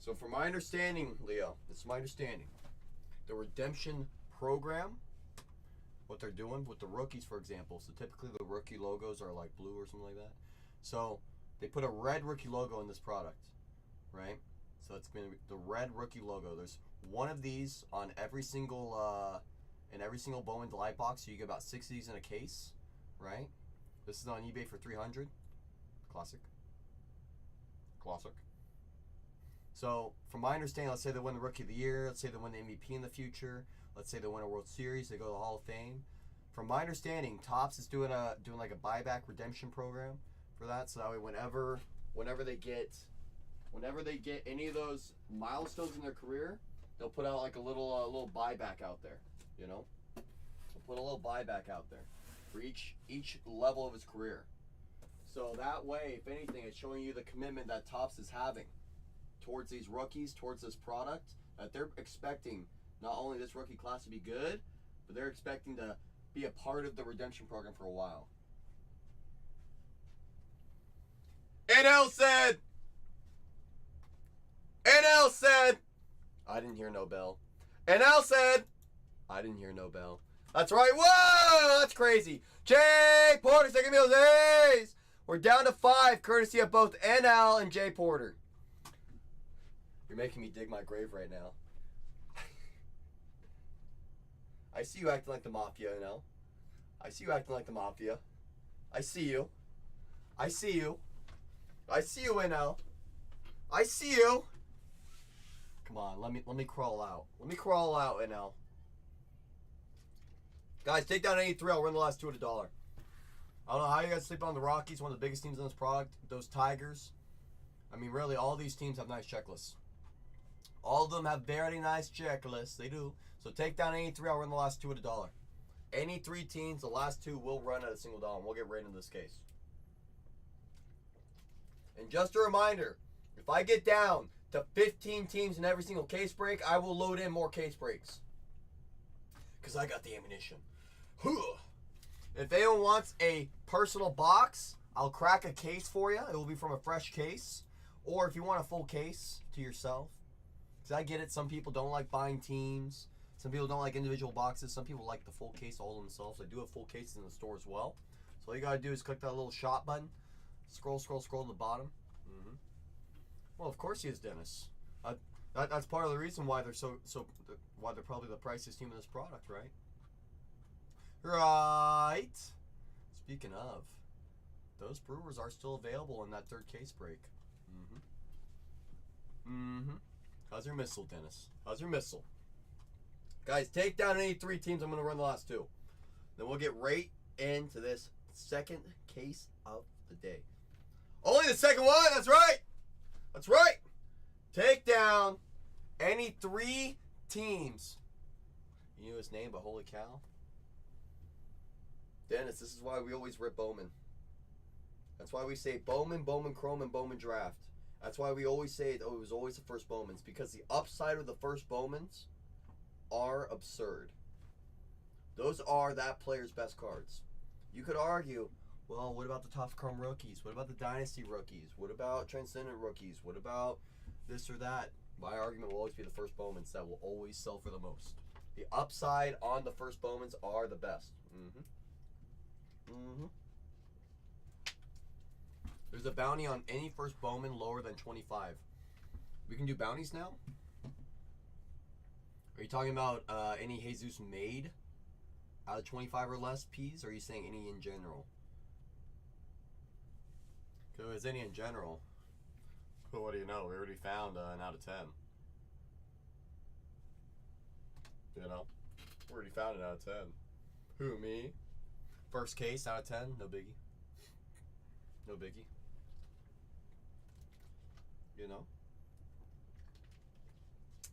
So from my understanding, Leo, this is my understanding. The redemption program, what they're doing with the rookies, for example. So typically the rookie logos are like blue or something like that. So they put a red rookie logo in this product, right? So it's going to be the red rookie logo. There's one of these on every single in every single Bowman light box. So you get about 6 of these in a case, right? This is on eBay for $300. Classic. So, from my understanding, let's say they win the Rookie of the Year. Let's say they win the MVP in the future. Let's say they win a World Series. They go to the Hall of Fame. From my understanding, Topps is doing like a buyback redemption program for that. So that way, whenever they get any of those milestones in their career, they'll put out like a little buyback out there. You know, they'll put a little buyback out there for each level of his career. So that way, if anything, it's showing you the commitment that Topps is having towards these rookies, towards this product, that they're expecting not only this rookie class to be good, but they're expecting to be a part of the redemption program for a while. NL said, I didn't hear no bell. NL said, I didn't hear no bell. That's right. Whoa, that's crazy. Jay Porter, give me those A's. We're down to 5, courtesy of both NL and Jay Porter. You're making me dig my grave right now. I see you acting like the mafia, NL. I see you acting like the mafia. I see you. I see you. I see you, NL. I see you. Come on, let me crawl out. Let me crawl out, NL. Guys, take down 83. I'll run the last 2 at $1. I don't know how you guys sleep on the Rockies, one of the biggest teams in this product. Those Tigers. I mean, really, all these teams have nice checklists. All of them have very nice checklists. They do. So take down 83. I'll run the last 2 at $1. Any 3 teams, the last 2 will run at a single $1. We'll get right into this case. And just a reminder, if I get down to 15 teams in every single case break, I will load in more case breaks. Because I got the ammunition. If anyone wants a personal box, I'll crack a case for you. It will be from a fresh case. Or if you want a full case to yourself. Because I get it. Some people don't like buying teams. Some people don't like individual boxes. Some people like the full case all themselves. I do have full cases in the store as well. So all you got to do is click that little shop button. Scroll to the bottom. Well, of course he is, Dennis. That's part of the reason why they're why they're probably the priciest team in this product, right? Right. Speaking of, those Brewers are still available in that 3rd case break. How's your missile, Dennis? How's your missile? Guys, take down any 3 teams. I'm going to run the last 2. Then we'll get right into this second case of the day. Only the second one. That's right. That's right. Take down any 3 teams. You knew his name, but holy cow. Dennis, this is why we always rip Bowman. That's why we say Bowman, Bowman Chrome, and Bowman Draft. That's why we always say it was always the first Bowmans. Because the upside of the first Bowmans are absurd. Those are that player's best cards. You could argue, well, what about the top Chrome rookies? What about the Dynasty rookies? What about Transcendent rookies? What about this or that? My argument will always be the first Bowmans that will always sell for the most. The upside on the first Bowmans are the best. There's a bounty on any first Bowman lower than 25. We can do bounties now? Are you talking about any Jesus made out of 25 or less Ps? Or are you saying any in general? Because if it's any in general, well, what do you know? We already found an out of 10. You know? We already found an out of 10. Who, me? First case out of 10? No biggie. No biggie. You know?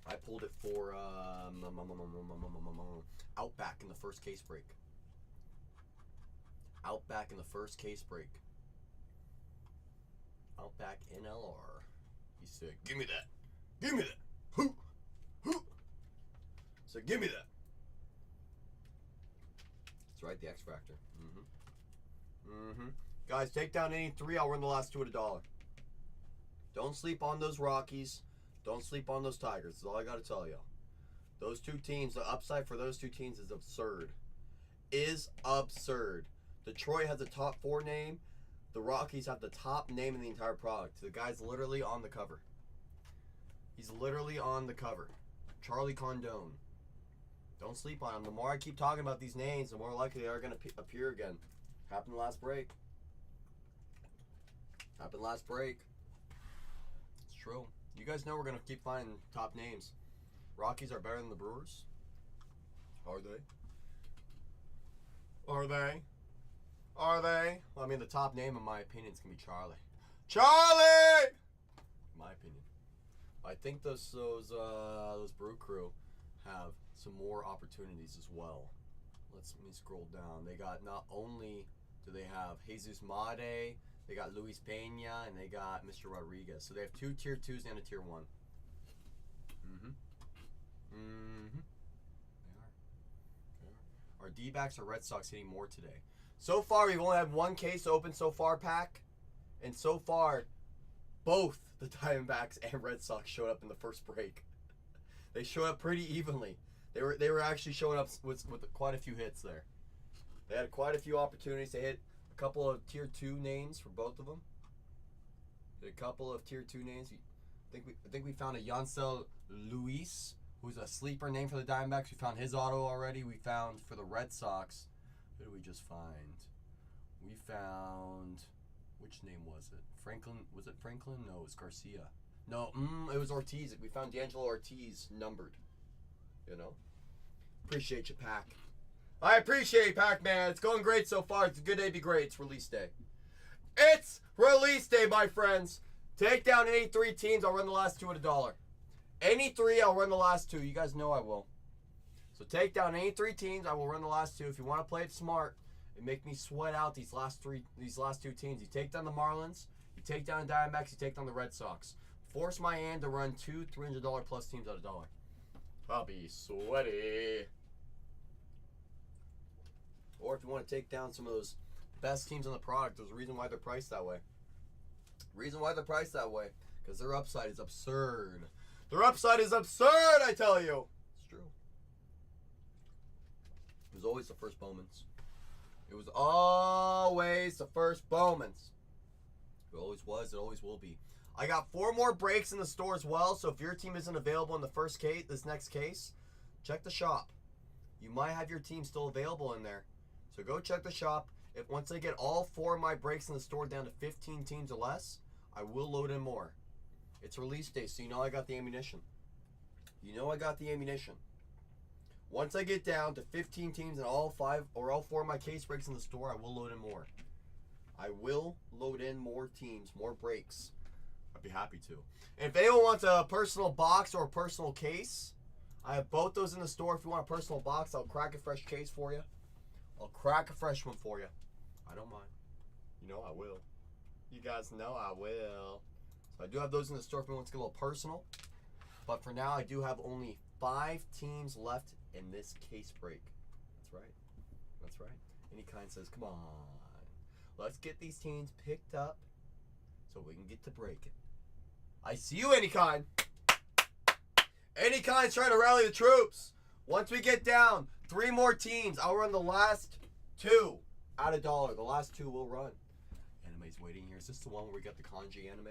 I pulled it for Outback in the first case break. Outback in the first case break. Outback NLR. He said, give me that. Give me that. Hoo! Hoo! So give me that. That's right, the X Factor. Guys, take down any 3. I'll run the last 2 at $1. Don't sleep on those Rockies. Don't sleep on those Tigers. That's all I got to tell you. Those 2 teams, the upside for those 2 teams is absurd. Is absurd. Detroit has the top 4 name. The Rockies have the top name in the entire product. The guy's literally on the cover. He's literally on the cover. Charlie Condone. Don't sleep on him. The more I keep talking about these names, the more likely they are going to appear again. Happened last break. Happened last break. It's true. You guys know we're going to keep finding top names. Rockies are better than the Brewers? Are they? Are they? Are they? Well, I mean, the top name, in my opinion, is going to be Charlie. Charlie! In my opinion. I think those Brew Crew have some more opportunities as well. Let me scroll down. They got, not only do they have Jesus Made, they got Luis Pena, and they got Mr. Rodriguez. So they have 2 tier 2s and a tier 1. They are. Our D-backs or Red Sox hitting more today. So far, we've only had 1 case open so far, Pack. And so far, both the Diamondbacks and Red Sox showed up in the first break. They showed up pretty evenly. They were actually showing up with quite a few hits there. They had quite a few opportunities. They hit a couple of tier 2 names for both of them. Hit a couple of tier 2 names. I think we found a Yancel Luis, who's a sleeper name for the Diamondbacks. We found his auto already. We found for the Red Sox. Who did we just find? We found, which name was it? Franklin? Was it Franklin? No, it was Garcia. No, it was Ortiz. We found D'Angelo Ortiz numbered. You know? Appreciate you, Pac. I appreciate you, Pac-Man. It's going great so far. It's a good day to be great. It's release day. It's release day, my friends. Take down any 3 teams. I'll run the last 2 at $1. Any 3, I'll run the last 2. You guys know I will. So take down any 3 teams. I will run the last 2. If you want to play it smart and make me sweat out these last 2 teams, you take down the Marlins, you take down the Diamondbacks, you take down the Red Sox. Force my hand to run 2 $300 plus teams at $1. I'll be sweaty. Or if you want to take down some of those best teams on the product, there's a reason why they're priced that way. Reason why they're priced that way, because their upside is absurd. Their upside is absurd, I tell you. It's true. It was always the first Bowmans. It was always the first Bowmans. It always was. It always will be. I got 4 more breaks in the store as well, so if your team isn't available in the first case, this next case, check the shop. You might have your team still available in there. So go check the shop. If once I get all 4 of my breaks in the store down to 15 teams or less, I will load in more. It's release day, so you know I got the ammunition. You know I got the ammunition. Once I get down to 15 teams and all 5 or all 4 of my case breaks in the store, I will load in more. I will load in more teams, more breaks. I'd be happy to. And if anyone wants a personal box or a personal case, I have both those in the store. If you want a personal box, I'll crack a fresh case for you. I'll crack a fresh one for you. I don't mind. You know I will. You guys know I will. So I do have those in the store if anyone wants to get a little personal. But for now, I do have only 5 teams left in this case break. That's right. That's right. Anykind says, come on. Let's get these teams picked up so we can get to breaking. I see you, Anykind. Anykind's trying to rally the troops. Once we get down 3 more teams, I'll run the last 2 at $1. The last 2 will run. Anime's waiting here. Is this the one where we got the kanji anime?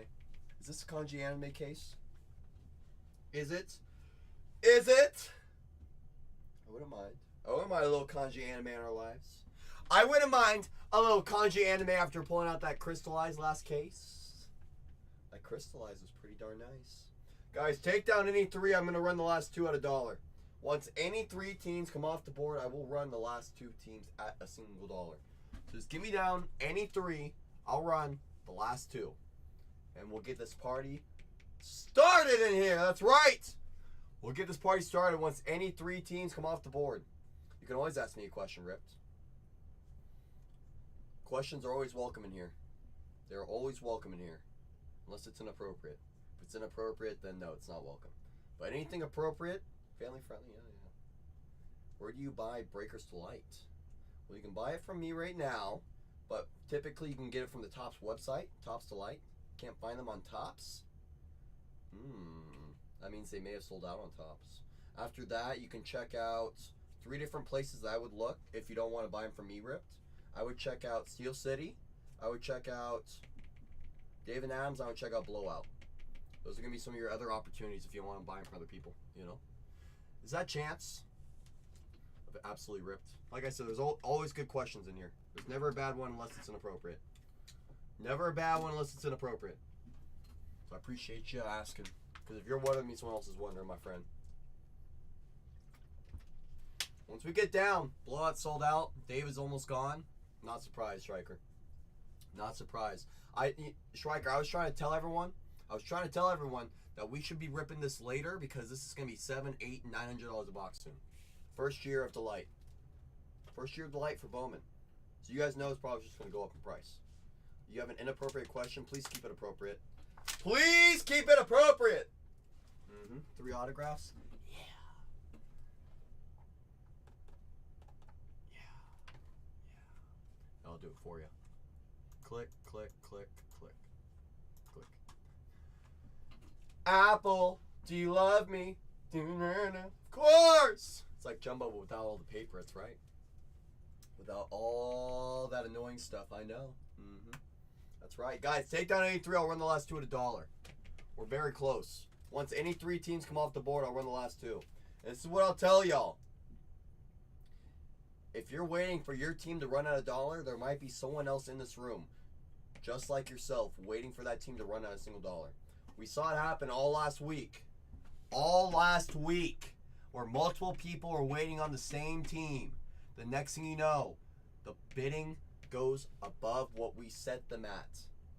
Is this a kanji anime case? Is it? Is it? I wouldn't mind. I wouldn't mind a little kanji anime in our lives. I wouldn't mind a little kanji anime after pulling out that crystallized last case. That crystallized was pretty darn nice. Guys, take down any 3. I'm going to run the last 2 at $1. Once any 3 teams come off the board, I will run the last 2 teams at a single dollar. So just give me down any 3. I'll run the last 2. And we'll get this party started in here. That's right. We'll get this party started once any 3 teams come off the board. You can always ask me a question, Ripped. Questions are always welcome in here. They're always welcome in here. Unless it's inappropriate. If it's inappropriate, then no, it's not welcome. But anything appropriate, family friendly, yeah. Where do you buy Breakers to Light? Well, you can buy it from me right now, but typically you can get it from the Topps website, Topps to Light. Can't find them on Topps? That means they may have sold out on Topps. After that, you can check out 3 different places that I would look if you don't want to buy them from me, Ripped. I would check out Steel City. I would check out David Adams. I would check out Blowout. Those are going to be some of your other opportunities if you want to buy them from other people, you know? Is that chance? Absolutely Ripped. Like I said, there's always good questions in here. There's never a bad one unless it's inappropriate. Never a bad one unless it's inappropriate. So I appreciate you asking. Because if you're wondering, me, someone else is wondering, my friend. Once we get down, Blowout sold out. Dave is almost gone. Not surprised, Striker. Not surprised. Striker, I was trying to tell everyone that we should be ripping this later because this is going to be $700, $800, and $900 a box soon. First year of Delight. First year of Delight for Bowman. So you guys know it's probably just going to go up in price. You have an inappropriate question, please keep it appropriate. Please keep it appropriate! 3 autographs? Yeah. I'll do it for you. Click, click, click, click, click. Apple, do you love me? Of course! It's like Jumbo without all the paper, that's right. Without all that annoying stuff, I know. That's right. Guys, take down any 3, I'll run the last 2 at $1. We're very close. Once any 3 teams come off the board, I'll run the last 2. And this is what I'll tell y'all. If you're waiting for your team to run at $1, there might be someone else in this room, just like yourself, waiting for that team to run out a single dollar. We saw it happen all last week. All last week. Where multiple people are waiting on the same team. The next thing you know, the bidding goes above what we set them at.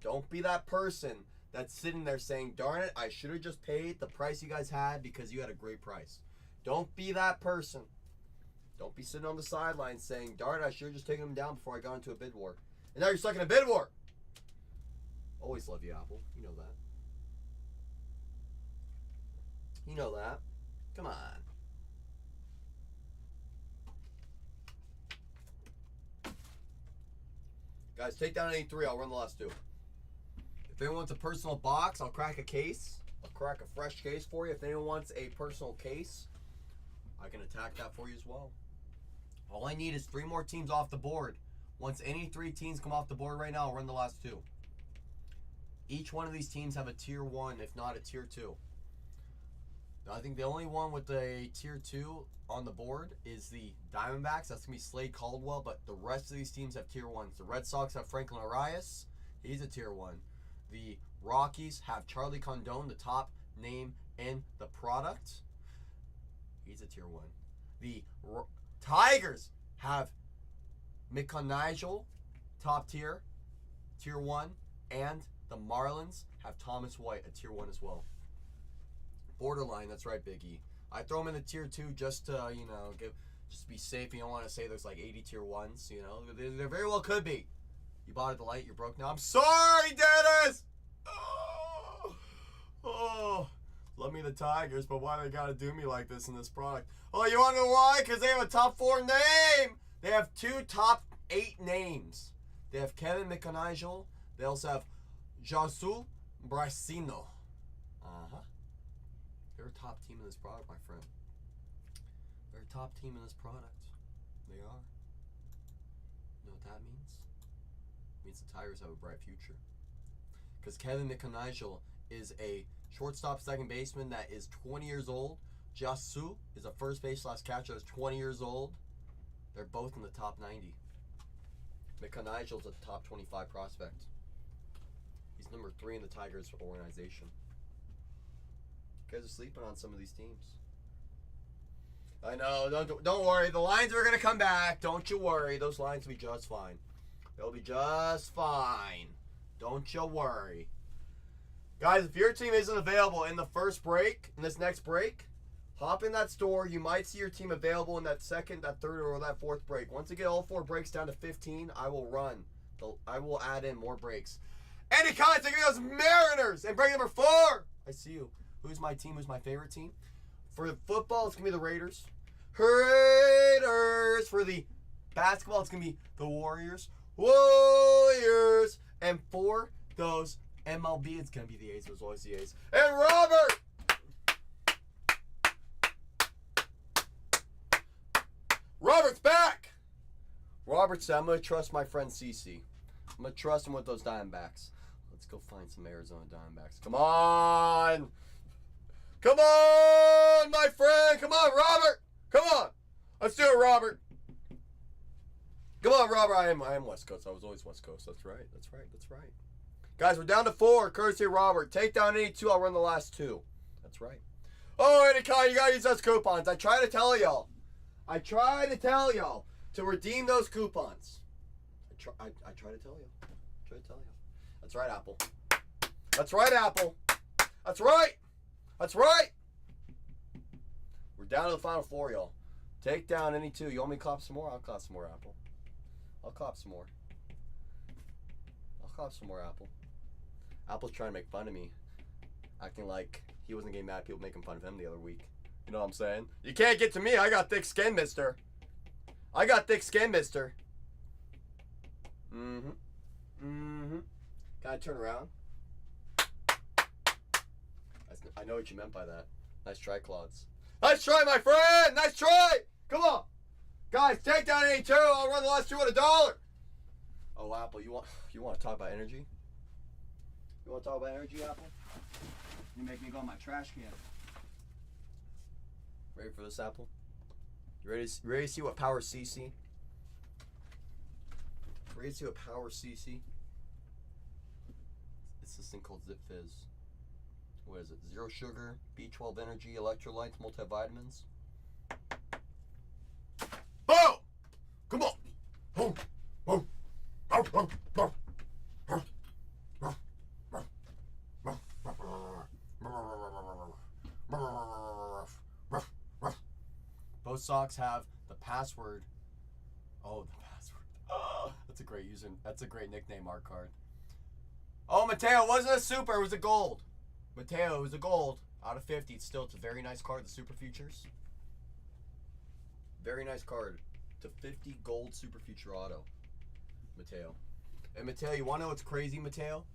Don't be that person that's sitting there saying, darn it, I should have just paid the price you guys had because you had a great price. Don't be that person. Don't be sitting on the sidelines saying, darn it, I should have just taken them down before I got into a bid war. And now you're stuck in a bid war. Always love you, Apple. You know that. You know that. Come on. Guys, take down any 3. I'll run the last 2. If anyone wants a personal box, I'll crack a case. I'll crack a fresh case for you. If anyone wants a personal case, I can attack that for you as well. All I need is 3 more teams off the board. Once any 3 teams come off the board right now, I'll run the last 2. Each one of these teams have a tier 1, if not a tier 2. Now, I think the only one with a tier 2 on the board is the Diamondbacks. That's going to be Slade Caldwell, but the rest of these teams have tier 1s. The Red Sox have Franklin Arias. He's a tier 1. The Rockies have Charlie Condon, the top name in the product. He's a tier 1. The Tigers have Nigel, top tier, tier 1. And the Marlins have Thomas White, a tier 1 as well. Borderline, that's right, Big E. I throw him in the tier 2 just to, just be safe. You don't want to say there's like 80 tier 1s, There very well could be. You bought at the light, you're broke now. I'm sorry, Dennis! Oh, love me the Tigers, but why they gotta do me like this in this product? Oh, you wanna know why? Because they have a top 4 name! They have 2 top 8 names. They have Kevin McNigel. They also have Jasu Brasino. They're a top team in this product, my friend. They're a top team in this product. They are. You know what that means? It means the Tigers have a bright future. Because Kevin McNigel is a shortstop second baseman that is 20 years old. Jasu is a first base / catcher that's 20 years old. They're both in the top 90. McNigel's a top 25 prospect. He's number 3 in the Tigers organization. You guys are sleeping on some of these teams. I know. Don't worry. The lines are going to come back. Don't you worry. Those lines will be just fine. They'll be just fine. Don't you worry. Guys, if your team isn't available in the first break, in this next break, hop in that store. You might see your team available in that second, that third, or that fourth break. Once I get all 4 breaks down to 15, I will run. I will add in more breaks. Any comments? Give me those Mariners and break number 4. I see you. Who's my team? Who's my favorite team? For the football, it's going to be the Raiders. Raiders. For the basketball, it's going to be the Warriors. Warriors. And for those MLB, it's going to be the A's. It was always the A's. And Robert. Robert's back. Robert said, I'm going to trust my friend CC. I'm going to trust him with those Diamondbacks. Let's go find some Arizona Diamondbacks. Come on. Come on, my friend. Come on, Robert. Come on. Let's do it, Robert. Come on, Robert. I am West Coast. I was always West Coast. That's right. That's right. That's right. Guys, we're down to 4. Courtesy of Robert. Take down any 2. I'll run the last 2. That's right. Oh, Eddie Kai, you got to use those coupons. I try to tell y'all to redeem those coupons. I try to tell you. That's right, Apple. That's right, Apple. That's right. That's right. We're down to the final 4, y'all. Take down any 2. You want me to cop some more? I'll cop some more, Apple. I'll cop some more, Apple. Apple's trying to make fun of me. Acting like he wasn't getting mad at people making fun of him the other week. You know what I'm saying? You can't get to me. I got thick skin, mister. Mm-hmm. Can I turn around? I know what you meant by that. Nice try, Claudes. Nice try, my friend! Nice try! Come on! Guys, take down 82. I'll run the last 2 at $1. Oh, Apple, you want to talk about energy? You want to talk about energy, Apple? You make me go on my trash can. Ready for this, Apple? You ready to see what power CC? Ready to see what power CC? It's this thing called Zip Fizz. What is it? 0 sugar, B12 energy, electrolytes, multivitamins. Boom! Come on! Boom! Boom! Boom! Boom! Both socks have the password. Oh, the password. Oh, that's a great user. That's a great nickname, art card. Oh, Mateo, it wasn't a super. It was a gold. Mateo, it was a gold. Out of 50. It's a very nice card, the Super Futures. Very nice card. It's a 50 gold Super Future auto. Mateo. And Mateo, you want to know what's crazy, Mateo?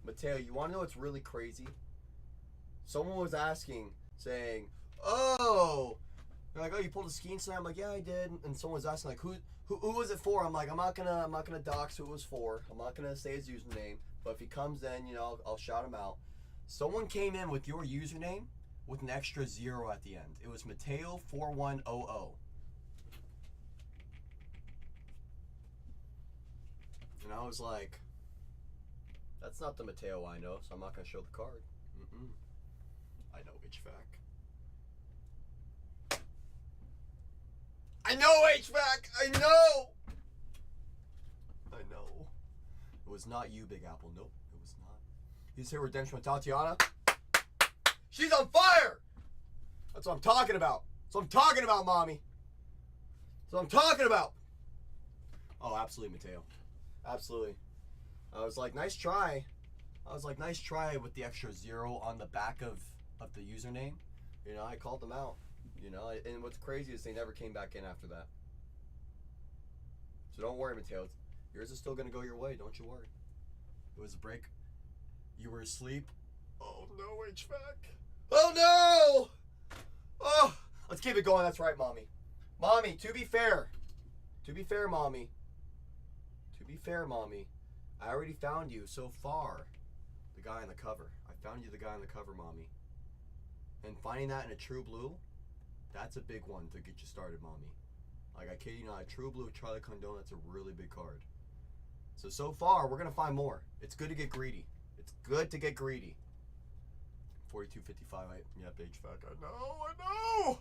Mateo, you want to know what's really crazy? Someone was asking, saying, oh, they're like, oh, you pulled a ski incident? I'm like, yeah, I did. And someone was asking, like, who was it for? I'm like, I'm not gonna dox who it was for. I'm not gonna say his username. But if he comes in, I'll shout him out. Someone came in with your username with an extra 0 at the end. It was Mateo4100. And I was like, that's not the Mateo I know, so I'm not gonna show the card. I know HVAC. I know, HVAC. I know. I know. It was not you, Big Apple. Nope, it was not. You say redemption with Tatiana? She's on fire. That's what I'm talking about. That's what I'm talking about, mommy. That's what I'm talking about. Oh, absolutely, Mateo. Absolutely. I was like, nice try. Nice try with the extra 0 on the back of the username. You know, I called them out. You know, and what's crazy is they never came back in after that. So don't worry, Mateo. Yours is still going to go your way. Don't you worry. It was a break. You were asleep. Oh, no, HVAC. Oh, no! Oh, let's keep it going. That's right, Mommy. Mommy, to be fair. To be fair, Mommy. To be fair, Mommy. I already found you so far. The guy on the cover. I found you the guy on the cover, Mommy. And finding that in a true blue, that's a big one to get you started, Mommy. Like, I kid you not, a true blue Charlie Condon, that's a really big card. So far, we're going to find more. It's good to get greedy. It's good to get greedy. 42.55. Yep, HVAC. I know.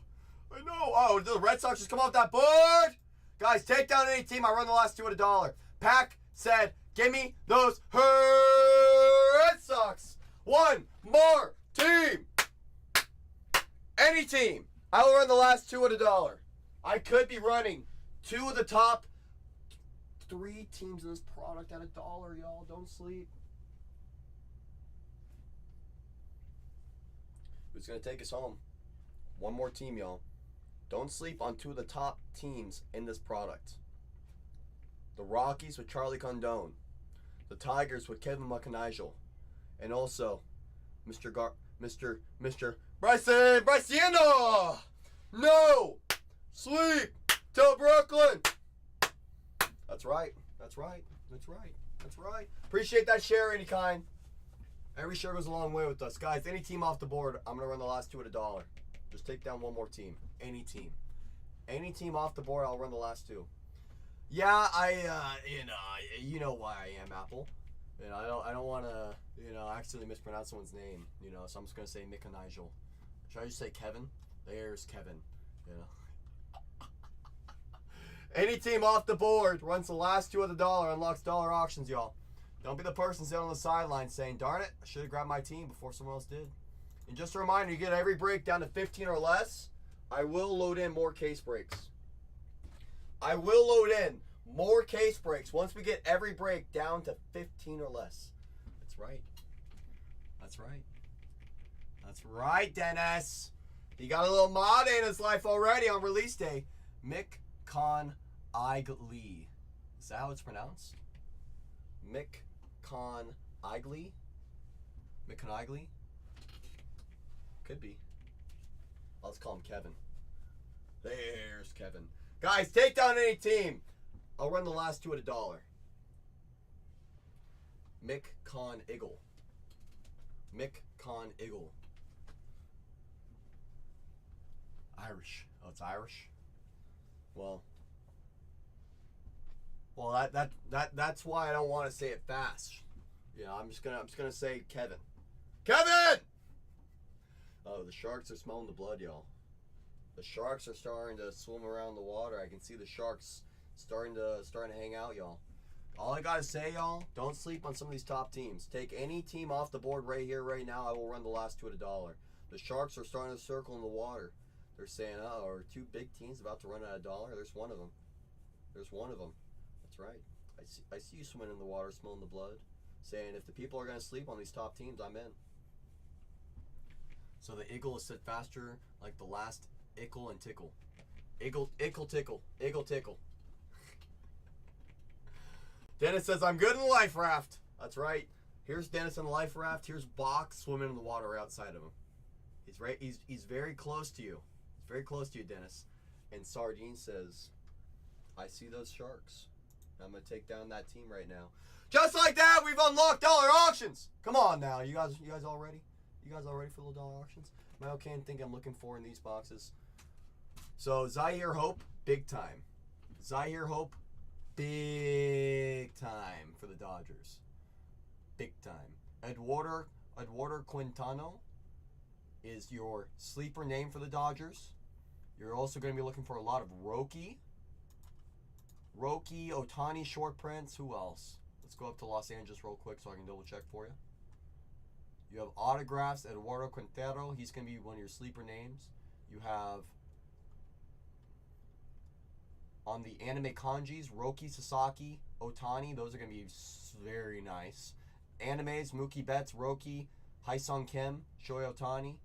Oh, did the Red Sox just come off that board? Guys, take down any team. I run the last 2 at $1. Pack said, give me those Red Sox. One more team. Any team. I will run the last 2 at $1. I could be running 2 of the top 3 teams in this product at $1, y'all. Don't sleep. Who's going to take us home? One more team, y'all. Don't sleep on 2 of the top teams in this product. The Rockies with Charlie Condon. The Tigers with Kevin McNigel. And also, Mr. Bryciano! No! Sleep till Brooklyn! That's right. Appreciate that share, any kind. Every share goes a long way with us. Guys, any team off the board, I'm going to run the last 2 at $1. Just take down one more team. Any team. Any team off the board, I'll run the last 2. Yeah, you know why I am, Apple. You know, I don't want to, accidentally mispronounce someone's name. So I'm just going to say Nigel. Should I just say Kevin? There's Kevin. Any team off the board runs the last 2 at $1, unlocks dollar auctions, y'all. Don't be the person sitting on the sideline saying, darn it, I should have grabbed my team before someone else did. And just a reminder, you get every break down to 15 or less, I will load in more case breaks. I will load in more case breaks once we get every break down to 15 or less. That's right. That's right, Dennis. He got a little mod in his life already on release day. Mick Con Igley. Is that how it's pronounced? Mick Con Igley? Mick Con Igley? Could be. Let's call him Kevin. There's Kevin. Guys, take down any team. I'll run the last 2 at $1. Mick Con Eagle. Mick Con Eagle. Irish. Oh, it's Irish? Well, that's why I don't want to say it fast. I'm just gonna say Kevin. Kevin! Oh, the sharks are smelling the blood, y'all. The sharks are starting to swim around the water. I can see the sharks starting to hang out, y'all. All I gotta say, y'all, don't sleep on some of these top teams. Take any team off the board right here, right now. I will run the last 2 at $1. The sharks are starting to circle in the water. They're saying, are 2 big teams about to run at $1? There's one of them. That's right. I see you swimming in the water, smelling the blood. Saying, if the people are going to sleep on these top teams, I'm in. So the Eagle is set faster like the last Ickle and Tickle. Ickle tickle. Dennis says, I'm good in the life raft. That's right. Here's Dennis in the life raft. Here's Box swimming in the water right outside of him. He's right. He's very close to you. He's very close to you, Dennis. And Sardine says, I see those sharks. I'm going to take down that team right now. Just like that, we've unlocked dollar auctions. Come on now. You guys all ready? You guys all ready for the dollar auctions? Am I okay and think I'm looking for in these boxes? So, Zaire Hope, big time. Zaire Hope, big time for the Dodgers. Big time. Eduardo Quintano is your sleeper name for the Dodgers. You're also going to be looking for a lot of Roki, Otani short prints. Who else? Let's go up to Los Angeles real quick so I can double check for you. You have autographs, Eduardo Quintero. He's going to be one of your sleeper names. You have, on the anime kanjis, Roki Sasaki, Otani. Those are going to be very nice. Animes, Mookie Betts, Roki, Haesung Kim, Shohei Otani.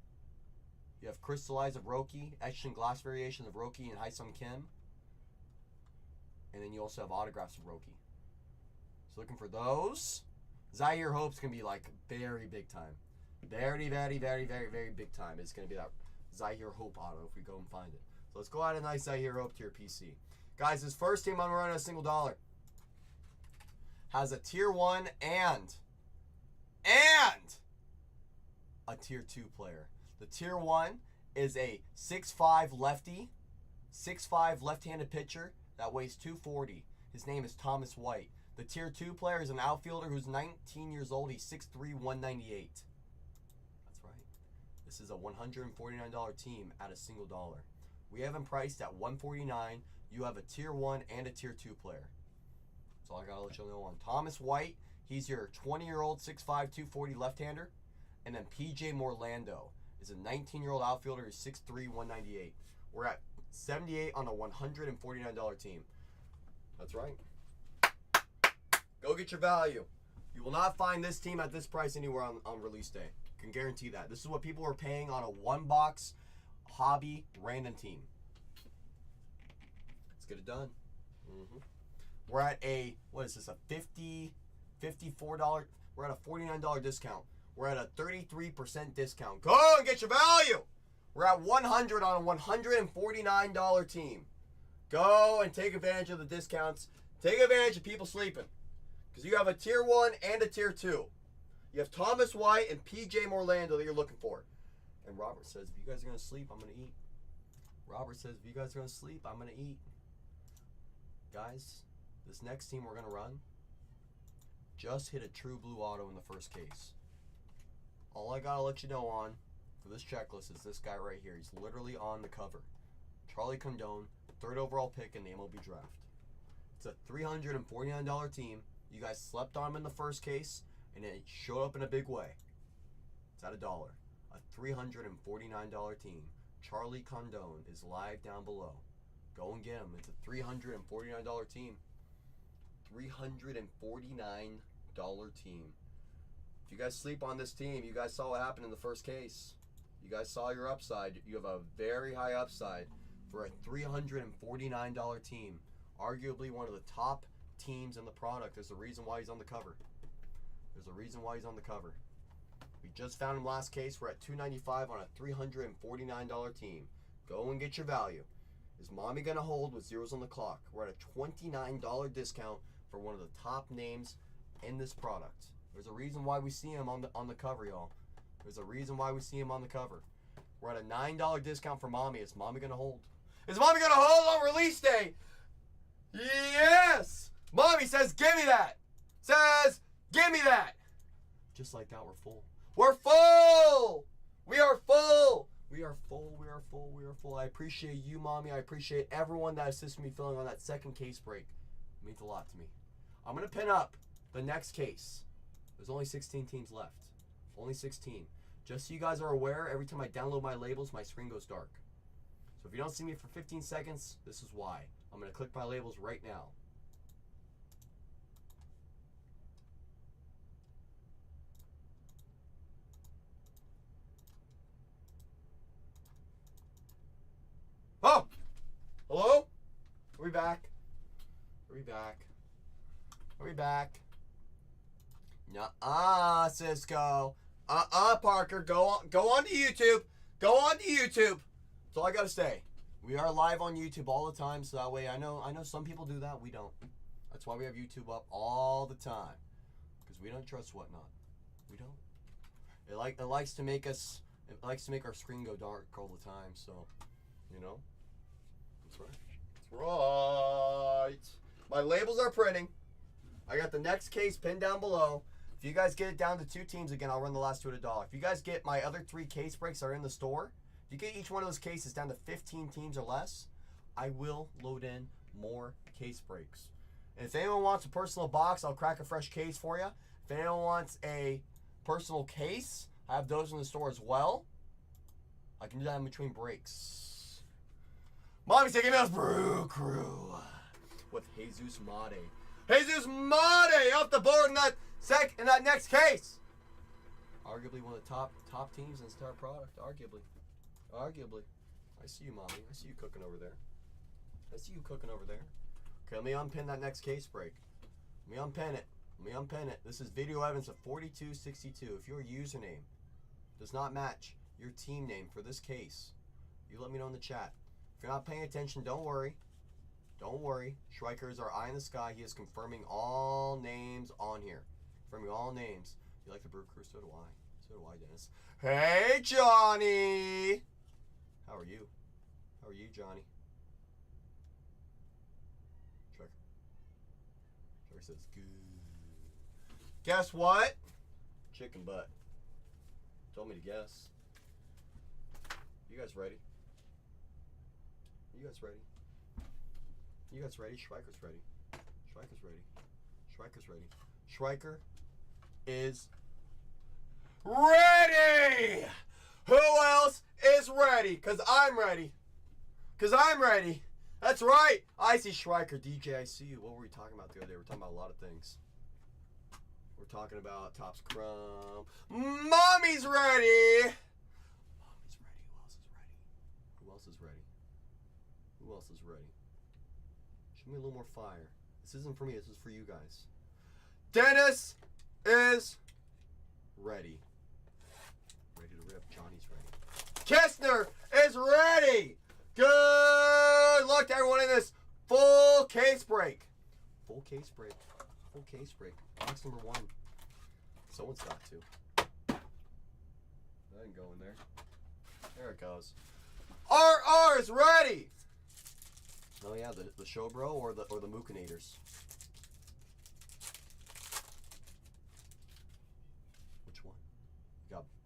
You have crystallized of Roki, etched in glass variations of Roki and Haesung Kim. And then you also have autographs of Roki. So looking for those. Zaire Hope's going to be like very big time. Very, very, very, very, very big time. It's going to be that Zaire Hope auto if we go and find it. So let's go add a nice Zaire Hope to your PC. Guys, this first team I'm running a single dollar has a tier 1 and a tier 2 player. The tier 1 is a 6'5 lefty, 6'5 left-handed pitcher that weighs 240. His name is Thomas White. The tier 2 player is an outfielder who's 19 years old. He's 6'3", 198. That's right. This is a $149 team at a single dollar. We have him priced at $149. You have a tier 1 and a tier 2 player. That's all I got to let you know on. Thomas White, he's your 20-year-old, 6'5", 240 left-hander. And then PJ Morlando is a 19-year-old outfielder who's 6'3", 198. We're at 78 on a $149 team. That's right. Go get your value. You will not find this team at this price anywhere on release day. I can guarantee that. This is what people are paying on a one-box hobby random team. Let's get it done. We're at a, what is this, a $54, we're at a $49 discount. We're at a 33% discount. Go and get your value. We're at 100 on a $149 team. Go and take advantage of the discounts. Take advantage of people sleeping. Because you have a tier 1 and a tier 2. You have Thomas White and PJ Morlando that you're looking for. And Robert says, if you guys are going to sleep, I'm going to eat. Robert says, if you guys are going to sleep, I'm going to eat. Guys, this next team we're going to run just hit a true blue auto in the first case. All I got to let you know on for this checklist is this guy right here. He's literally on the cover. Charlie Condone, 3rd overall pick in the MLB draft. It's a $349 team. You guys slept on him in the first case, and it showed up in a big way. It's at $1. A $349 team. Charlie Condone is live down below. Go and get him. It's a $349 team. $349 team. If you guys sleep on this team, you guys saw what happened in the first case. You guys saw your upside. You have a very high upside for a $349 team. Arguably one of the top teams in the product. There's a reason why he's on the cover. There's a reason why he's on the cover. We just found him last case. We're at $295 on a $349 team. Go and get your value. Is Mommy going to hold with zeros on the clock? We're at a $29 discount for one of the top names in this product. There's a reason why we see him on the cover, y'all. There's a reason why we see him on the cover. We're at a $9 discount for Mommy. Is Mommy going to hold? Is Mommy going to hold on release day? Yes! Mommy says, give me that. Says, give me that. Just like that, we're full. We're full! We are full! We are full, we are full, we are full. I appreciate you, Mommy. I appreciate everyone that assisted me filling on that second case break. It means a lot to me. I'm going to pin up the next case. There's only 16 teams left. Only 16. Just so you guys are aware, every time I download my labels, my screen goes dark. So if you don't see me for 15 seconds, this is why. I'm going to click my labels right now. Oh! Hello? Are we back? Are we back? Are we back? Nuh-uh, Cisco. Parker. Go on to YouTube. Go on to YouTube. That's all I gotta say. We are live on YouTube all the time, so that way I know some people do that. We don't. That's why we have YouTube up all the time. Because we don't trust whatnot. We don't. It likes to make our screen go dark all the time, so you know. That's right. That's right. My labels are printing. I got the next case pinned down below. If you guys get it down to 2 teams again, I'll run the last 2 at $1. If you guys get my other 3 case breaks that are in the store, If you get each one of those cases down to 15 teams or less, I will load in more case breaks. And if anyone wants a personal box, I'll crack a fresh case for you. If anyone wants a personal case, I have those in the store as well. I can do that in between breaks. Mommy's taking us Brew Crew with Jesus Mate. Jesus Mate off the board in that next case. Arguably one of the top teams in Star Product. Arguably. I see you, Mommy. I see you cooking over there. Okay, let me unpin that next case break. Let me unpin it. This is video evidence of 4262. If your username does not match your team name for this case, you let me know in the chat. If you're not paying attention, don't worry. Schweiker is our eye in the sky. He is confirming all names on here. Confirming all names. You like the Brew Crew? So do I, Dennis. Hey, Johnny! How are you, Johnny? Schweiker says, good. Guess what? Chicken butt. Told me to guess. You guys ready? Schweiker's ready. Schweiker is ready! Who else is ready? Because I'm ready. That's right. I see Schweiker. DJ, I see you. What were we talking about the other day? We're talking about a lot of things. We're talking about Topps Chrome. Mommy's ready. Who else is ready? Show me a little more fire. This isn't for me. This is for you guys. Dennis is ready. Ready to rip. Johnny's ready. Kistner is ready. Good luck to everyone in this full case break. Box number 1. Someone's got to. That didn't go in there. There it goes. RR is ready. Oh yeah, the Showbro or the Mookinators. Which one?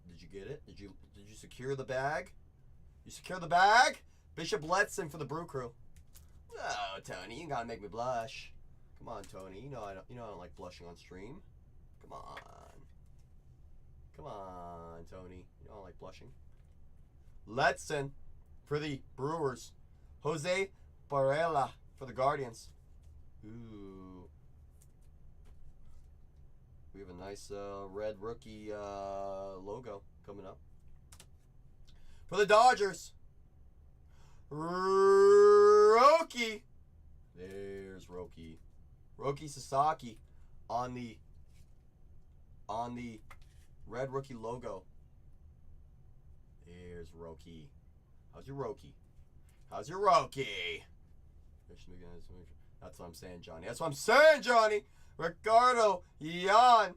Did you get it? Did you secure the bag? You secure the bag? Bishop Letson for the Brew Crew. Oh, Tony, you gotta make me blush. Come on, Tony. You know I don't like blushing on stream. Come on, Tony. You know I don't like blushing. Letson for the Brewers. Jose Barella for the Guardians. Ooh. We have a nice red rookie logo coming up. For the Dodgers. Roki. There's Roki. Roki Sasaki on the red rookie logo. There's Roki. How's your Roki? That's what I'm saying, Johnny. Ricardo Yan.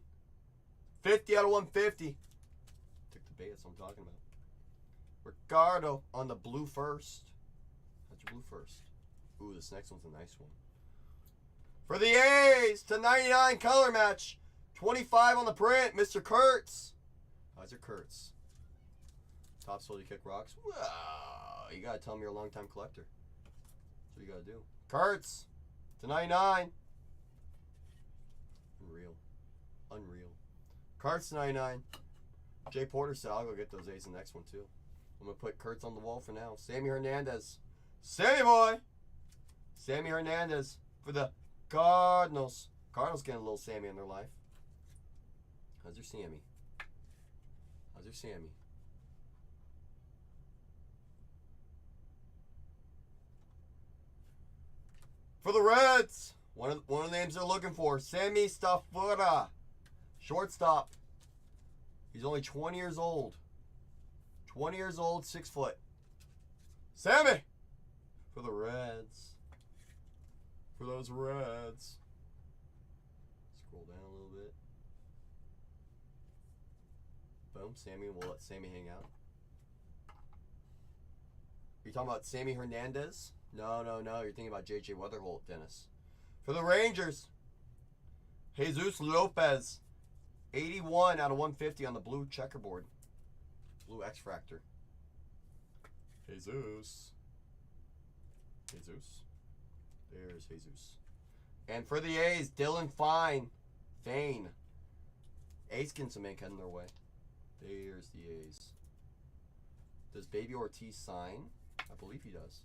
50 out of 150. Took the bait. That's what I'm talking about. Ricardo on the blue first. How's your blue first? Ooh, this next one's a nice one. For the A's, to 99 color match. 25 on the print, Mr. Kurtz. How's your Kurtz? Top sold, you kick rocks. Wow, you gotta tell me you're a long-time collector. That's what you gotta do. Kurtz, to 99. Unreal. Kurtz to 99. Jay Porter said, I'll go get those A's in the next one too. I'm gonna put Kurtz on the wall for now. Sammy Hernandez. Sammy boy! Sammy Hernandez for the Cardinals. Cardinals getting a little Sammy in their life. How's your Sammy? For the Reds, one of the names they're looking for, Sammy Stafura, shortstop. He's only 20 years old. 6 foot. Sammy for the Reds. For those Reds. Scroll down a little bit. Boom, Sammy. We'll let Sammy hang out. Are you talking about Sammy Hernandez? No. You're thinking about J.J. Weatherholt, Dennis. For the Rangers, Jesus Lopez. 81 out of 150 on the blue checkerboard. Blue X-Fractor. Jesus. Jesus. There's Jesus. And for the A's, Dylan Fane. A's getting some ink heading their way. There's the A's. Does Baby Ortiz sign? I believe he does.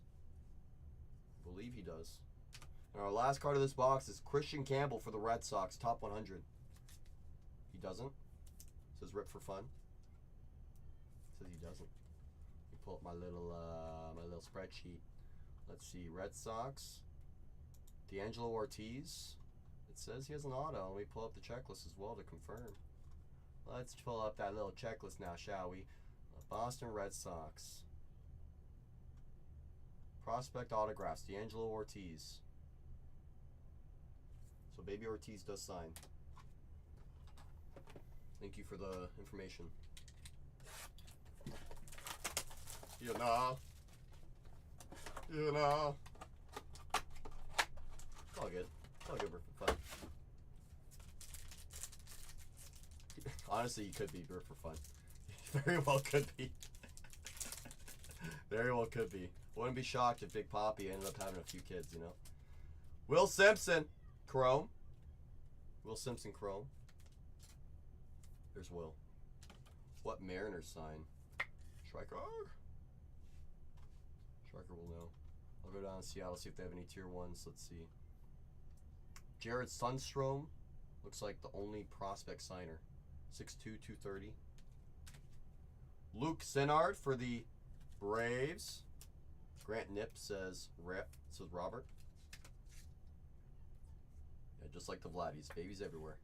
And our last card of this box is Christian Campbell for the Red Sox, top 100. He doesn't. Says rip for fun. Says he doesn't. Let me pull up my little spreadsheet. Let's see, Red Sox. D'Angelo Ortiz. It says he has an auto. Let me pull up the checklist as well to confirm. Let's pull up that little checklist now, shall we? Boston Red Sox. Prospect autographs, D'Angelo Ortiz. So Baby Ortiz does sign. Thank you for the information. You know. It's all good. It's all good for fun. Honestly, you could be here for fun. Very well could be. Very well could be. Wouldn't be shocked if Big Papi ended up having a few kids, you know. Will Simpson, Chrome. Will Simpson, Chrome. There's Will. What Mariners sign? Striker. Striker will know. I'll go down to Seattle, see if they have any tier 1s. Let's see. Jared Sundstrom. Looks like the only prospect signer. 6'2", 230. Luke Sinnard for the Braves. Grant Nip says Robert. Yeah, just like the Vladdies. Babies everywhere.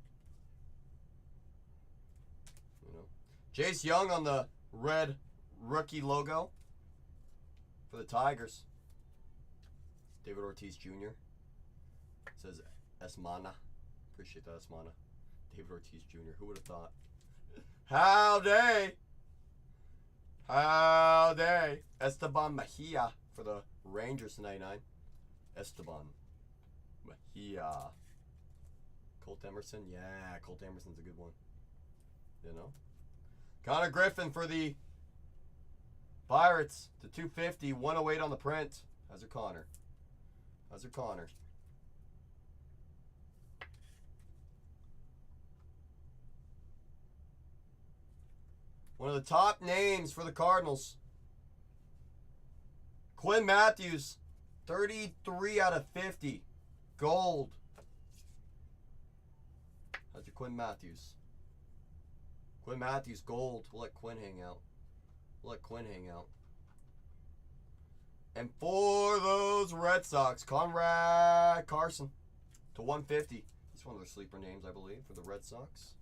You know. Jace Young on the red rookie logo for the Tigers. David Ortiz Jr. Says Esmana. Appreciate that, Esmana. David Ortiz Jr. Who would have thought? Howdy! Howdy! Esteban Mejia for the Rangers to 99. Esteban Mejia. Colt Emerson? Yeah, Colt Emerson's a good one. You know? Connor Griffin for the Pirates to 250. 108 on the print. How's your Connor? How's your Connor? One of the top names for the Cardinals. Quinn Matthews, 33 out of 50. Gold. How's your Quinn Matthews? Quinn Matthews, gold. We'll let Quinn hang out. And for those Red Sox, Conrad Carson to 150. He's one of their sleeper names, I believe, for the Red Sox.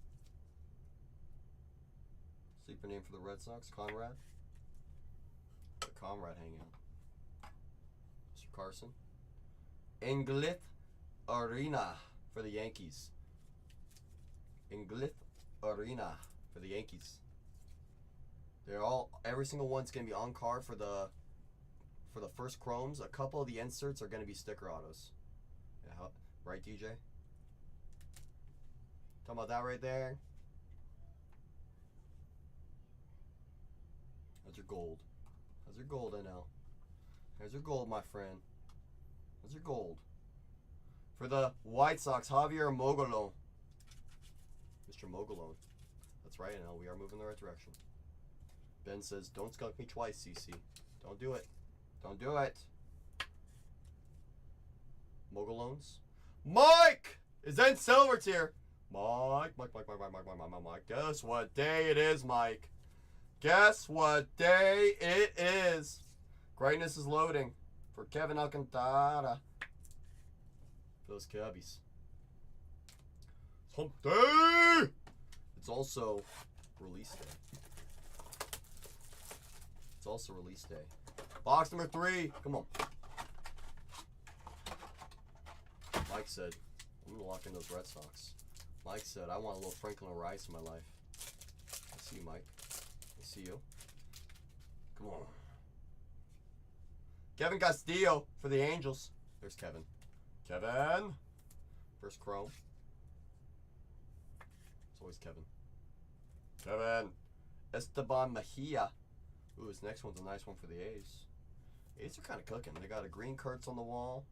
Sleeper name for the Red Sox, Conrad. The Conrad hang out. Mr. Carson. Inglith Arena for the Yankees. Inglith Arena for the Yankees. Every single one's gonna be on card for the first chromes. A couple of the inserts are gonna be sticker autos. Yeah, right, DJ? Talking about that right there. How's your gold? How's your gold, NL? There's your gold, my friend. How's your gold? For the White Sox, Javier Mogolon. Mr. Mogolon. That's right, NL. We are moving in the right direction. Ben says, don't skunk me twice, CC. Don't do it. Don't do it. Mogolons. Mike! Is that Silver's here? Mike. Guess what day it is, Mike? Guess what day it is? Greatness is loading for Kevin Alcantara. For those Cubbies. It's hump day! It's also release day. It's also release day. Box number 3. Come on. Mike said, I'm going to lock in those Red Sox. Mike said, I want a little Franklin Rice in my life. I see you, Mike. I see you. Come on. Kevin Castillo for the Angels. There's Kevin. Kevin. First chrome. It's always Kevin. Kevin. Esteban Mejia. Ooh, this next one's a nice one for the A's. A's are kind of cooking. They got a green Kurtz on the wall.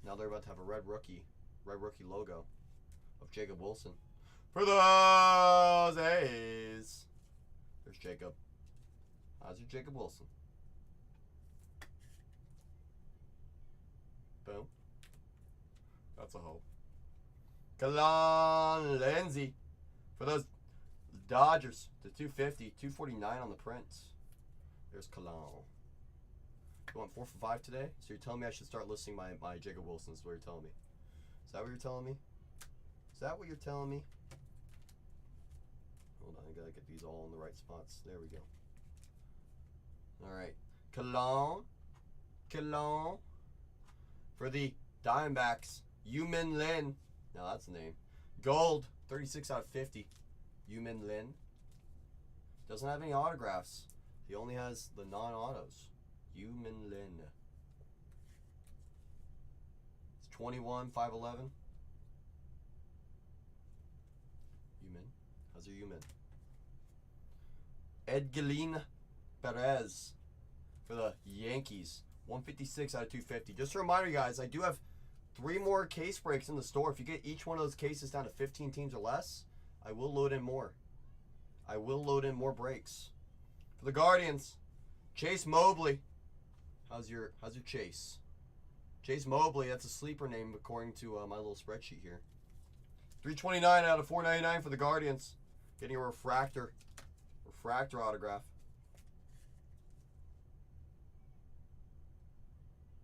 Now they're about to have a red rookie logo of Jacob Wilson. For those A's. There's Jacob. How's your Jacob Wilson? Boom. That's a hope. Kalon Lindsey. For those Dodgers. The 250. 249 on the print. There's Kalon. You want 4 for 5 today? So you're telling me I should start listing my Jacob Wilson? Is what you're telling me. Is that what you're telling me? Is that what you're telling me? Hold on, I gotta get these all in the right spots. There we go. Alright. Kalon. For the Diamondbacks, Yumin Lin. Now that's the name. Gold, 36 out of 50. Yumin Lin. Doesn't have any autographs. He only has the non-autos. Yumin Lin. It's 21, 5'11". Yumin. How's your Yumin? Edgelin Perez for the Yankees. 156 out of 250. Just a reminder, guys, I do have 3 more case breaks in the store. If you get each one of those cases down to 15 teams or less, I will load in more. I will load in more breaks. For the Guardians, Chase Mobley. How's your Chase? Chase Mobley, that's a sleeper name according to my little spreadsheet here. 329 out of 499 for the Guardians. Getting a refractor autograph.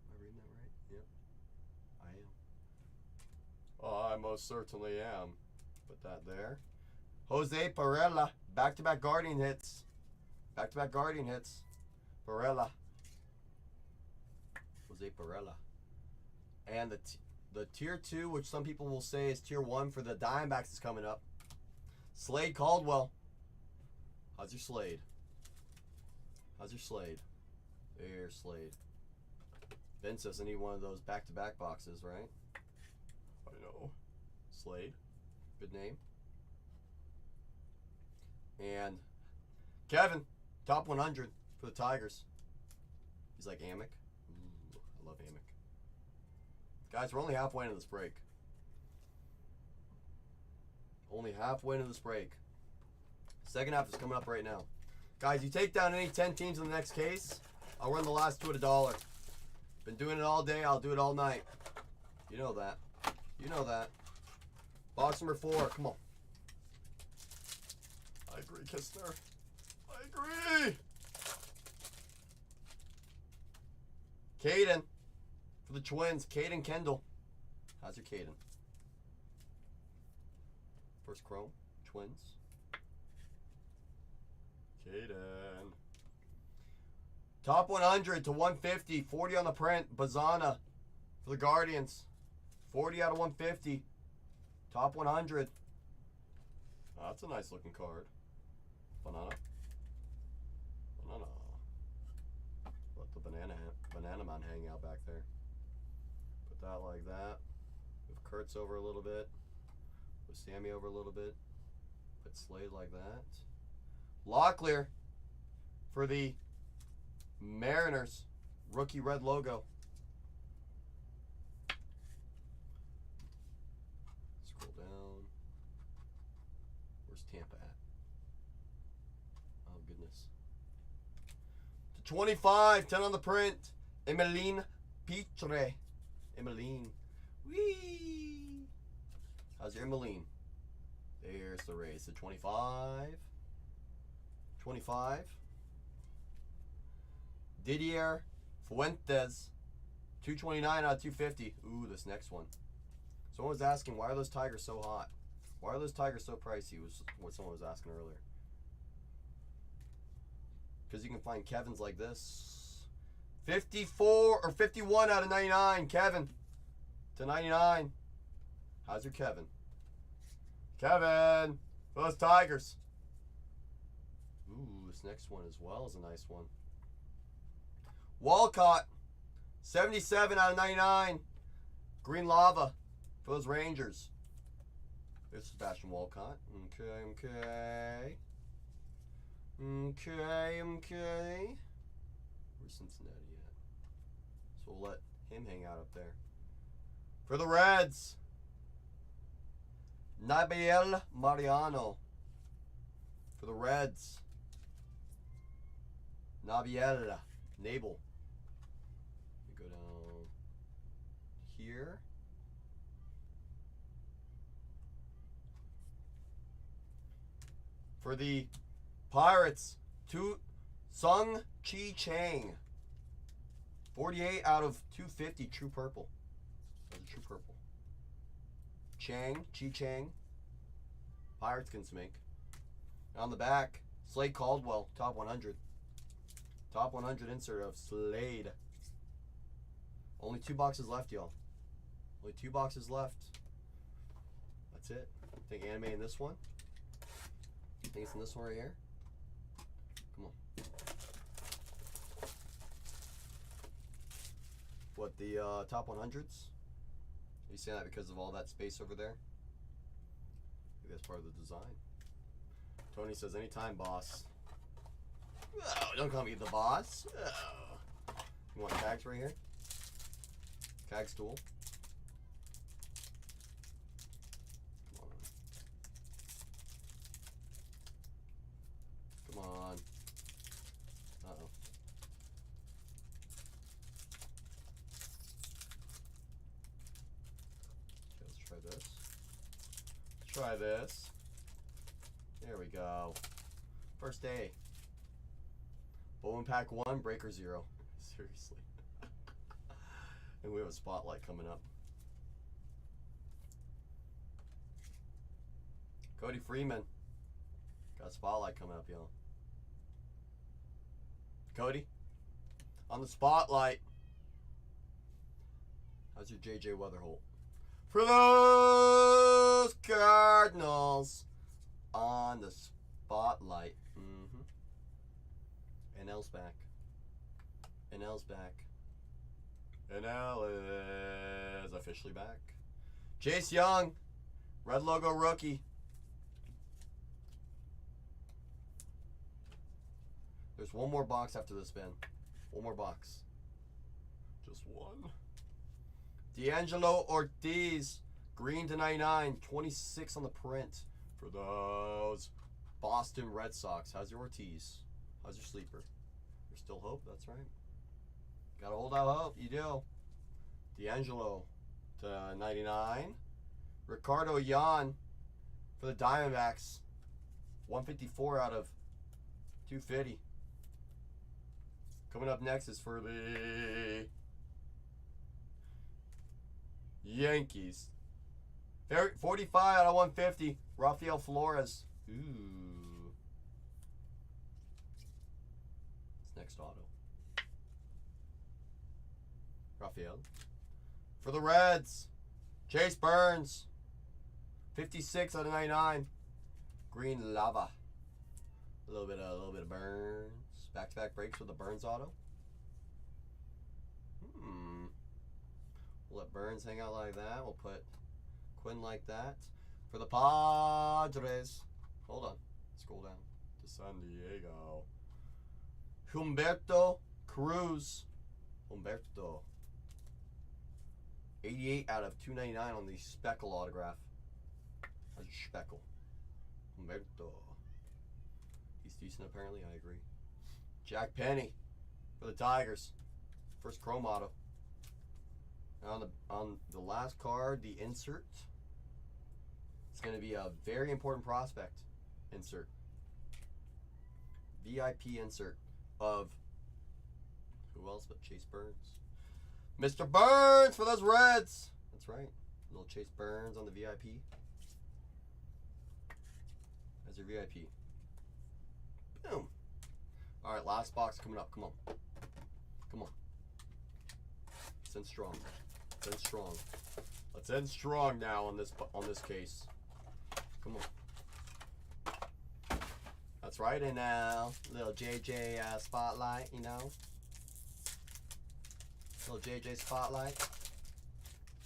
Am I reading that right? Yep. I am. Oh, I most certainly am. Put that there. Jose Perella. Back-to-back Guardian hits. Back-to-back Guardian hits. Perella. Jose Perella. And the Tier 2, which some people will say is Tier 1 for the Diamondbacks, is coming up. Slade Caldwell. How's your Slade? How's your Slade? There's Slade. Vince doesn't need one of those back-to-back boxes, right? I know. Slade. Good name. And Kevin, top 100 for the Tigers. He's like Amick. Ooh, I love Amick. Guys, we're only halfway into this break. Only halfway into this break. Second half is coming up right now. Guys, you take down any 10 teams in the next case, I'll run the last 2 at $1. Been doing it all day, I'll do it all night. You know that. You know that. Box number 4, come on. I agree, Kistner. I agree. Caden for the Twins. Caden Kendall. How's your Caden? First Chrome. Twins. Caden. Top 100 to 150. 40 on the print. Bazana for the Guardians. 40 out of 150. Top 100. Oh, that's a nice looking card. Banana. Let the banana man hang out back there. Put that like that. Move Kurtz over a little bit. Move Sammy over a little bit. Put Slade like that. Locklear for the Mariners. Rookie red logo. Scroll down. Where's Tampa at? Oh, goodness. To 25, 10 on the print. Emeline Pitre. Emeline. Whee! How's your Emeline? There's the race. To 25. 25. Didier Fuentes. 229 out of 250. Ooh, this next one. Someone was asking, why are those Tigers so hot? Why are those Tigers so pricey? Was what someone was asking earlier. Because you can find Kevin's like this. 54 or 51 out of 99. Kevin to 99. How's your Kevin? Kevin. Those Tigers. Ooh, this next one as well is a nice one. Walcott. 77 out of 99. Green Lava for those Rangers. There's Sebastian Walcott. Okay. Where's Cincinnati at? So we'll let him hang out up there. For the Reds, Nabiel Mariano. For the Reds, Nabel. We go down here. For the Pirates, Sung Chi Chang. 48 out of 250, true purple. That's a true purple. Chi Chang. Pirates can smink. On the back, Slade Caldwell, top 100. Top 100 insert of Slade. Only 2 boxes left, y'all. Only 2 boxes left. That's it. I think anime in this one. I think it's in this one right here. Come on. What, the top 100s? Are you saying that because of all that space over there? Maybe that's part of the design. Tony says, anytime, boss. Oh, don't call me the boss. Oh. You want tags right here? Tag stool. Come on. Uh-oh. Okay, let's try this. Let's try this. There we go. First day. Bowman pack 1, breaker 0. Seriously. And we have a spotlight coming up. Cody Freeman. Got a spotlight coming up, y'all. Cody, on the spotlight. How's your JJ Weatherholt? For those Cardinals. On the spotlight. NL's back. NL's back. NL is officially back. Chase Young, red logo rookie. There's one more box after this, Ben. One more box. Just one. D'Angelo Ortiz, green to 99, 26 on the print for those Boston Red Sox. How's your Ortiz? How's your sleeper? There's still hope, that's right. Gotta hold out hope, you do. D'Angelo to 99. Ricardo Yan for the Diamondbacks. 154 out of 250. Coming up next is for the Yankees. 45 out of 150. Rafael Flores. Ooh. It's next auto. Rafael. For the Reds, Chase Burns. 56 out of 99. Green lava. A little bit of Burns. Back-to-back breaks with the Burns auto. We'll let Burns hang out like that. We'll put Quinn like that. For the Padres. Hold on. Scroll down to San Diego. Humberto Cruz. Humberto. 88 out of 299 on the Speckle autograph. How's your Speckle? Humberto. He's decent apparently, I agree. Jack Penny for the Tigers. First chrome auto. And on the last card, the insert. It's going to be a very important prospect insert. VIP insert of who else but Chase Burns. Mr. Burns for those Reds. That's right. Little Chase Burns on the VIP. As your VIP. Boom. All right, last box coming up. Come on. Come on. Let's end strong. Let's end strong. Let's end strong now on this case. Come on. That's right, and now little JJ spotlight, you know. Little JJ spotlight.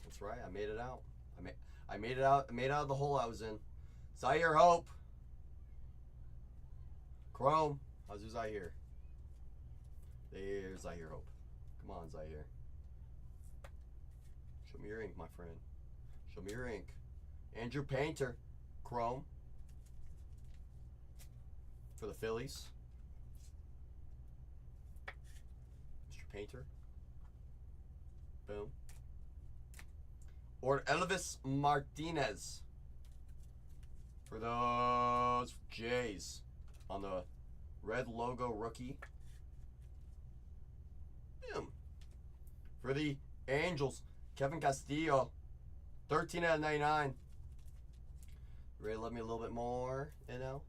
That's right. I made it out. I made it out. I made it out of the hole I was in. Zaire Hope. Chrome. How's your Zaire? There's Zaire Hope. Come on, Zaire. me your ink, my friend. Show me your ink. Andrew Painter, chrome. For the Phillies. Mr. Painter. Boom. Or Elvis Martinez. For those Jays. On the red logo rookie. Boom. For the Angels, Kevin Castillo. 13 out of 99. Ready to love me a little bit more, you know?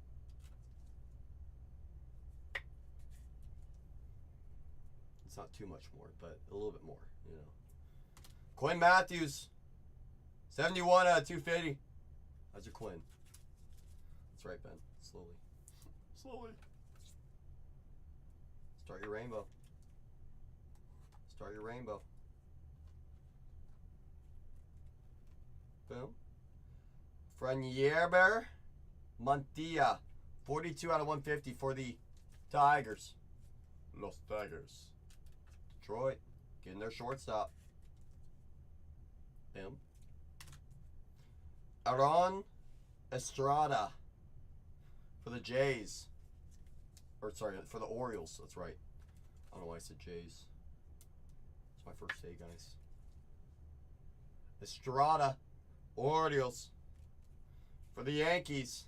It's not too much more, but a little bit more, you know. Quinn Matthews. 71 out of 250. How's your Quinn? That's right, Ben. Slowly. Slowly. Start your rainbow. Start your rainbow. Boom. Frenier Montilla. 42 out of 150 for the Tigers. Los Tigers. Detroit. Getting their shortstop. Boom. Aaron Estrada. For the Jays. Or, sorry, for the Orioles. That's right. I don't know why I said Jays. It's my first day, guys. Estrada. Orioles. For the Yankees.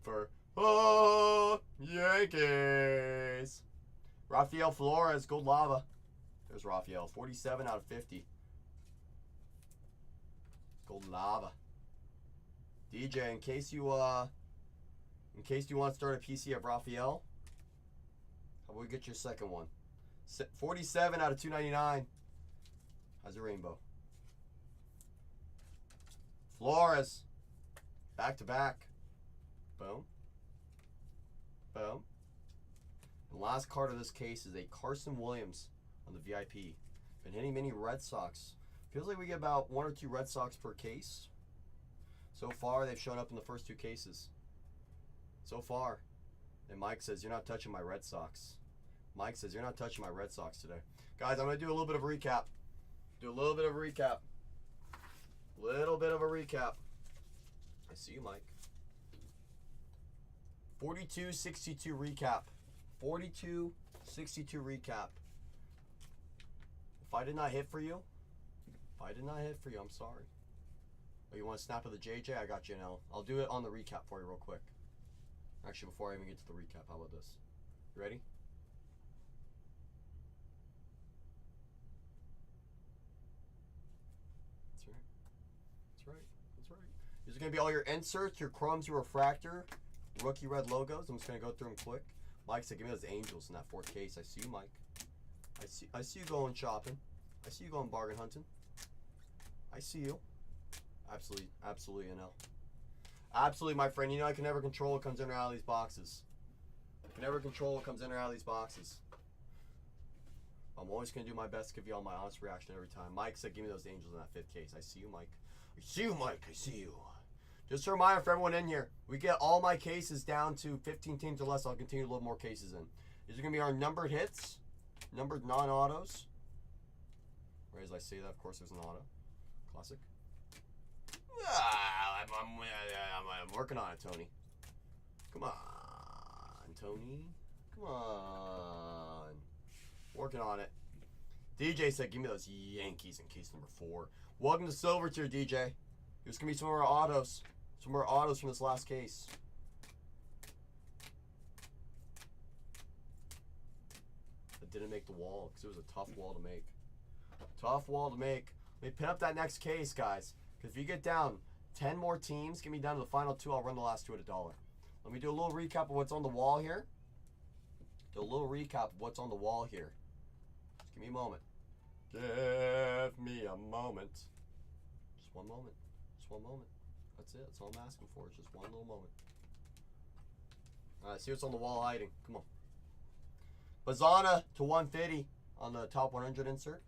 For, oh, Yankees. Rafael Flores. Gold Lava. There's Rafael. 47 out of 50. Gold Lava. DJ, in case you want to start a PC of Rafael, how about we get your second one? 47 out of 299. How's your rainbow? Flores. Back to back. Boom. Boom. The last card of this case is a Carson Williams on the VIP. Been hitting many Red Sox. Feels like we get about 1 or 2 Red Sox per case. So far, they've shown up in the first 2 cases. So far. And Mike says, you're not touching my Red Sox. Mike says, you're not touching my Red Sox today. Guys, I'm going to do a little bit of a recap. Little bit of a recap. I see you, Mike. 42-62 recap. 42-62 recap. If I did not hit for you, I'm sorry. Oh, you want a snap of the JJ? I got you now. I'll do it on the recap for you real quick. Actually, before I even get to the recap, how about this? You ready? That's right. That's right. That's right. These are going to be all your inserts, your chromes, your refractor, rookie red logos. I'm just going to go through them quick. Mike said, give me those Angels in that 4th case. I see you, Mike. I see you going shopping. I see you going bargain hunting. I see you. Absolutely, you know. Absolutely, my friend. You know I can never control what comes in or out of these boxes. I can never control what comes in or out of these boxes. I'm always going to do my best to give you all my honest reaction every time. Mike said, give me those Angels in that 5th case. I see you, Mike. I see you, Mike. I see you. Just a reminder for everyone in here, we get all my cases down to 15 teams or less. I'll continue to load more cases in. These are going to be our numbered hits, numbered non-autos. Right as I say that, of course, there's an auto. Classic. I'm working on it, Tony. Come on, Tony. Come on. Working on it. DJ said, give me those Yankees in case number 4. Welcome to Silver Tier, DJ. Here's going to be some more autos. Some more autos from this last case. I didn't make the wall because it was a tough wall to make. Tough wall to make. Let me pin up that next case, guys. Because if you get down 10 more teams, get me down to the final 2, I'll run the last 2 at $1. Let me do a little recap of what's on the wall here. Do a little recap of what's on the wall here. Just give me a moment. Give me a moment. Just one moment. Just one moment. That's it. That's all I'm asking for. It's just one little moment. Alright, see what's on the wall hiding. Come on. Bazana to 150 on the top 100 insert.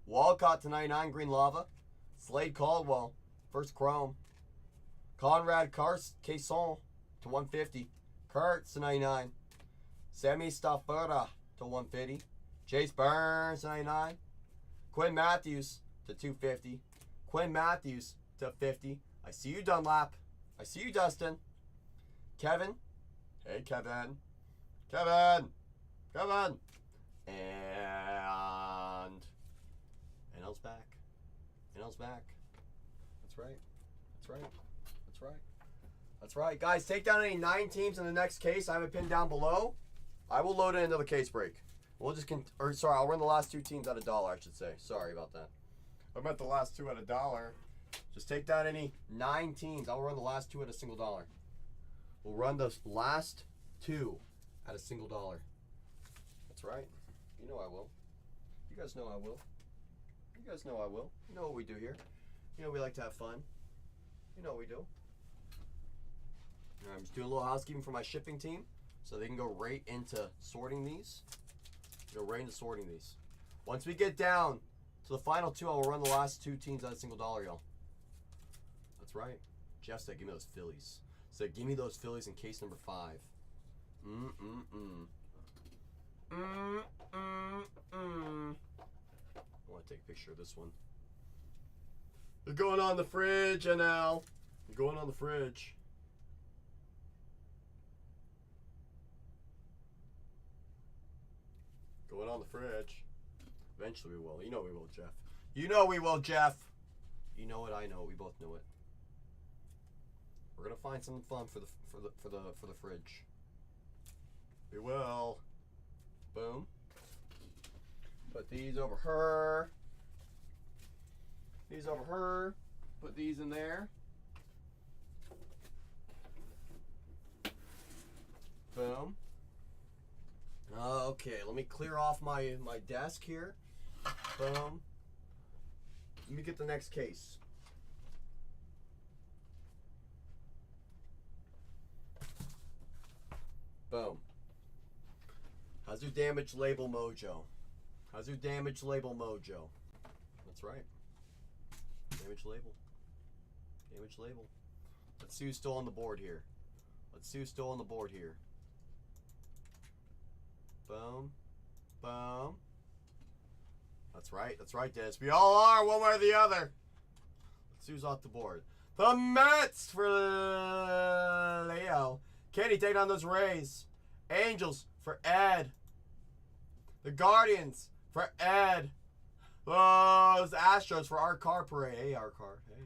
Walcott to 99, green lava. Slade Caldwell, first chrome. Conrad Caisson to 150. Kurtz to 99. Sammy Stafford to 150. Chase Burns to 99. Quinn Matthews to 250. Quinn Matthews to 50. I see you, Dunlap. I see you, Dustin. Kevin. Hey, Kevin. Kevin. Kevin. And NL's back. NL's back. That's right. That's right. That's right. That's right. Guys, take down any 9 teams in the next case. I have it pinned down below. I will load it into the case break. We'll just I'll run the last 2 teams at $1, I should say. Sorry about that. I meant the last 2 at $1. Just take down any 9 teams. I'll run the last 2 at a single $1. We'll run the last 2 at a single $1. That's right. You know I will. You guys know I will. You guys know I will. You know what we do here. You know we like to have fun. You know what we do. I'm just doing a little housekeeping for my shipping team so they can go right into sorting these. Go right into sorting these. Once we get down to the final 2, I will run the last 2 teams at a single $1, y'all. That's right. Jeff said, give me those Phillies. Said, give me those Phillies in case number 5. I want to take a picture of this one. They're going on the fridge, NL. They're going on the fridge. Going on the fridge. Eventually we will. You know we will, Jeff. You know we will, Jeff. You know it, I know it. We both know it. We're gonna find something fun for the fridge. We will. Boom. Put these over her. These over her. Put these in there. Boom. Okay, let me clear off my desk here. Boom. Let me get the next case. Boom. How's your damage label mojo? How's your damage label mojo? That's right. Damage label. Damage label. Let's see who's still on the board here. Let's see who's still on the board here. Boom. Boom. That's right, Dennis. We all are, one way or the other. Let's see who's off the board. The Mets for Leo. Kenny taking on those Rays. Angels for Ed. The Guardians for Ed. Those Astros for our car parade. Hey, our car. Hey.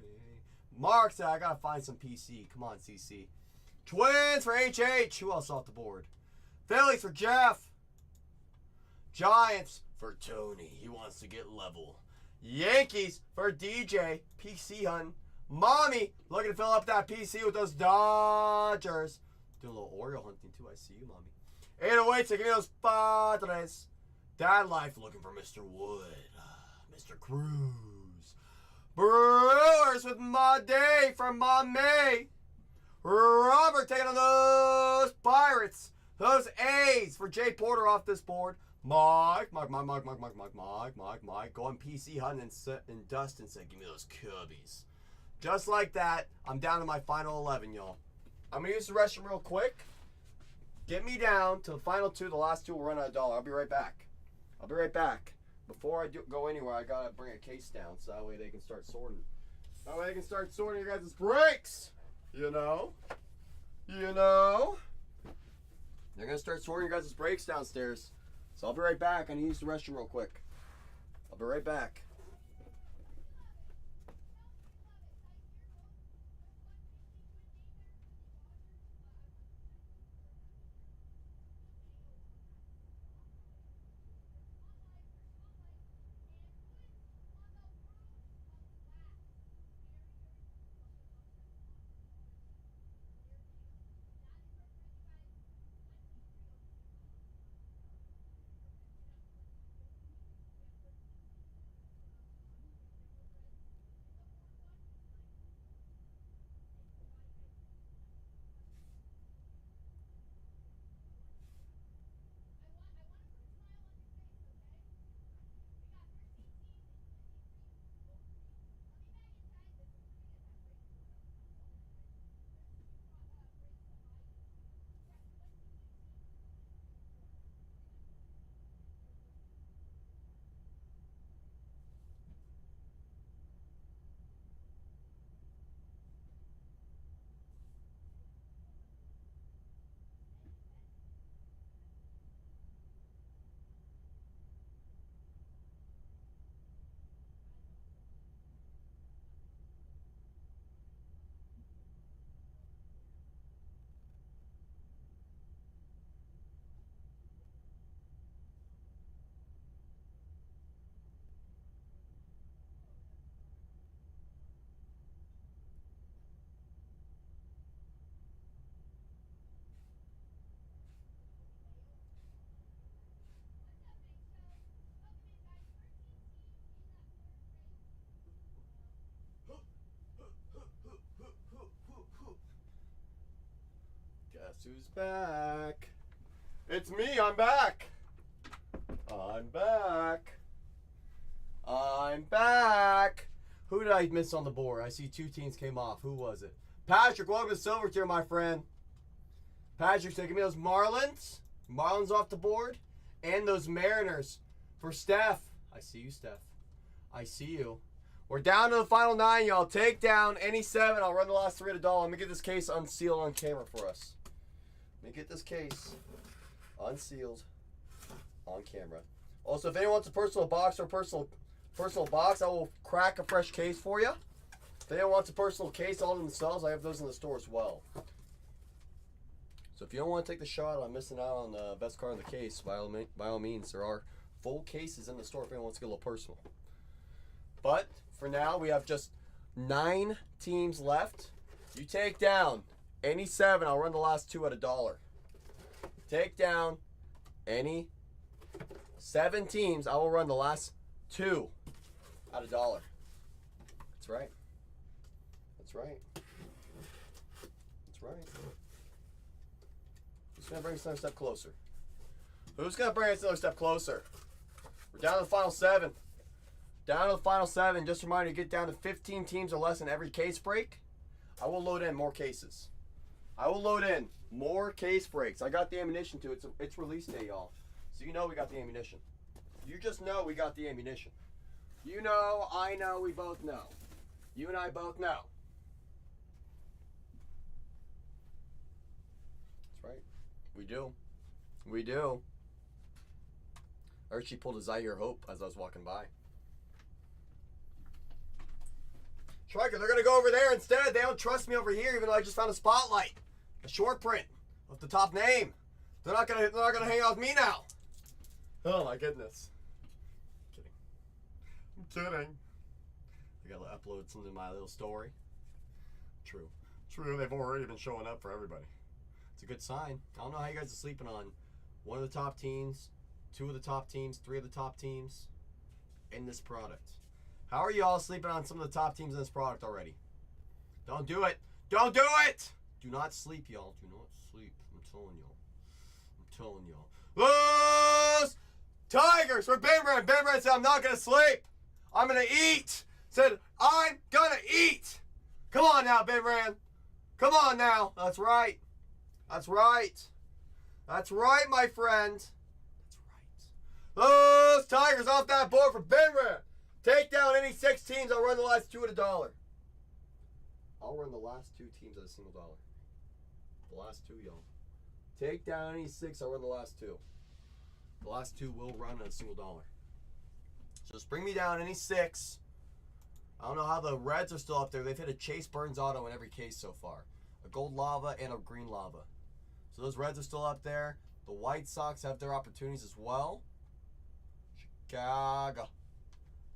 Mark said, I gotta find some PC. Come on, CC. Twins for HH. Who else off the board? Phillies for Jeff. Giants for Tony. He wants to get level. Yankees for DJ. PC hunting. Mommy looking to fill up that PC with those Dodgers. Doing a little Oriole hunting too. I see you, Mommy. 808, so give me those Padres. Dad Life looking for Mr. Wood. Mr. Cruz. Brewers with Ma Day from Ma May. Robert taking on those Pirates. Those A's for Jay Porter off this board. Mike. Going PC hunting and Dustin said, give me those Cubbies. Just like that, I'm down to my final 11, y'all. I'm going to use the restroom real quick. Get me down to the final 2. The last 2 will run at $1. I'll be right back. Before I go anywhere, I got to bring a case down so that way they can start sorting. That way they can start sorting your guys' breaks. You know? They're going to start sorting your guys' breaks downstairs. So I'll be right back. I need to use the restroom real quick. I'll be right back. who's back? It's me, I'm back. I'm back. I'm back. Who did I miss on the board? I see 2 teams came off. Who was it? Patrick, welcome to Silver Tier, my friend. Patrick, so give me those Marlins. Marlins off the board. And those Mariners for Steph. I see you, Steph. I see you. We're down to the final 9, y'all. Take down any 7. I'll run the last 3 at $1. Let me get this case unsealed on camera for us. Let me get this case unsealed on camera. Also, if anyone wants a personal box or personal box, I will crack a fresh case for you. If anyone wants a personal case all themselves, I have those in the store as well. So if you don't want to take the shot on missing out on the best card in the case, by all means, there are full cases in the store if anyone wants to get a little personal. But for now, we have just 9 teams left. You take down any 7, I'll run the last 2 at $1. Take down any 7 teams, I will run the last 2 at $1. That's right. That's right. That's right. Who's going to bring us another step closer? Who's going to bring us another step closer? We're down to the final 7. Down to the final 7. Just a reminder, to get down to 15 teams or less in every case break, I will load in more cases. I will load in more case breaks. I got the ammunition to it. It's release day, y'all. So you know we got the ammunition. You just know we got the ammunition. You know, I know, we both know. You and I both know. That's right. We do. We do. Archie pulled a Zaire Hope as I was walking by. Striker, they're going to go over there instead. They don't trust me over here, even though I just found a spotlight. A short print of the top name. They're not gonna hang out with me now. Oh my goodness. I'm kidding. I gotta upload something to my little story. True. They've already been showing up for everybody. It's a good sign. I don't know how you guys are sleeping on 1 of the top teams, 2 of the top teams, 3 of the top teams in this product. How are you all sleeping on some of the top teams in this product already? Don't do it. Don't do it! Do not sleep, y'all. Do not sleep. I'm telling y'all. I'm telling y'all. Los Tigers for Ben Brand. Ben Brand said, I'm not going to sleep. I'm going to eat. Said, I'm going to eat. Come on now, Ben Brand. Come on now. That's right. That's right. That's right, my friend. That's right. Los Tigers off that board for Ben Brand. Take down any 6 teams. I'll run the last 2 at $1. I'll run the last 2 teams at a single $1. The last 2, y'all. Take down any 6. I'll run the last 2. The last 2 will run at a single $1. So just bring me down any 6. I don't know how the Reds are still up there. They've hit a Chase Burns auto in every case so far. A gold lava and a green lava. So those Reds are still up there. The White Sox have their opportunities as well. Chicago.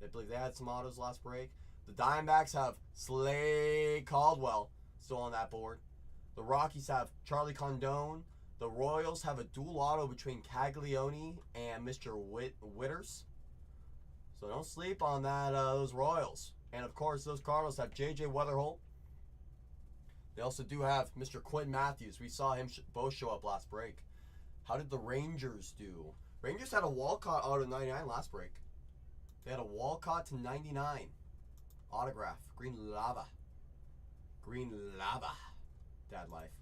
I believe they had some autos last break. The Diamondbacks have Slade Caldwell still on that board. The Rockies have Charlie Condon. The Royals have a dual auto between Caglione and Mr. Witters. So don't sleep on that those Royals. And of course, those Cardinals have J.J. Weatherholt. They also do have Mr. Quinn Matthews. We saw him both show up last break. How did the Rangers do? Rangers had a Walcott auto 99 last break. They had a Walcott to 99 autograph. Green lava. Green lava. Dad life.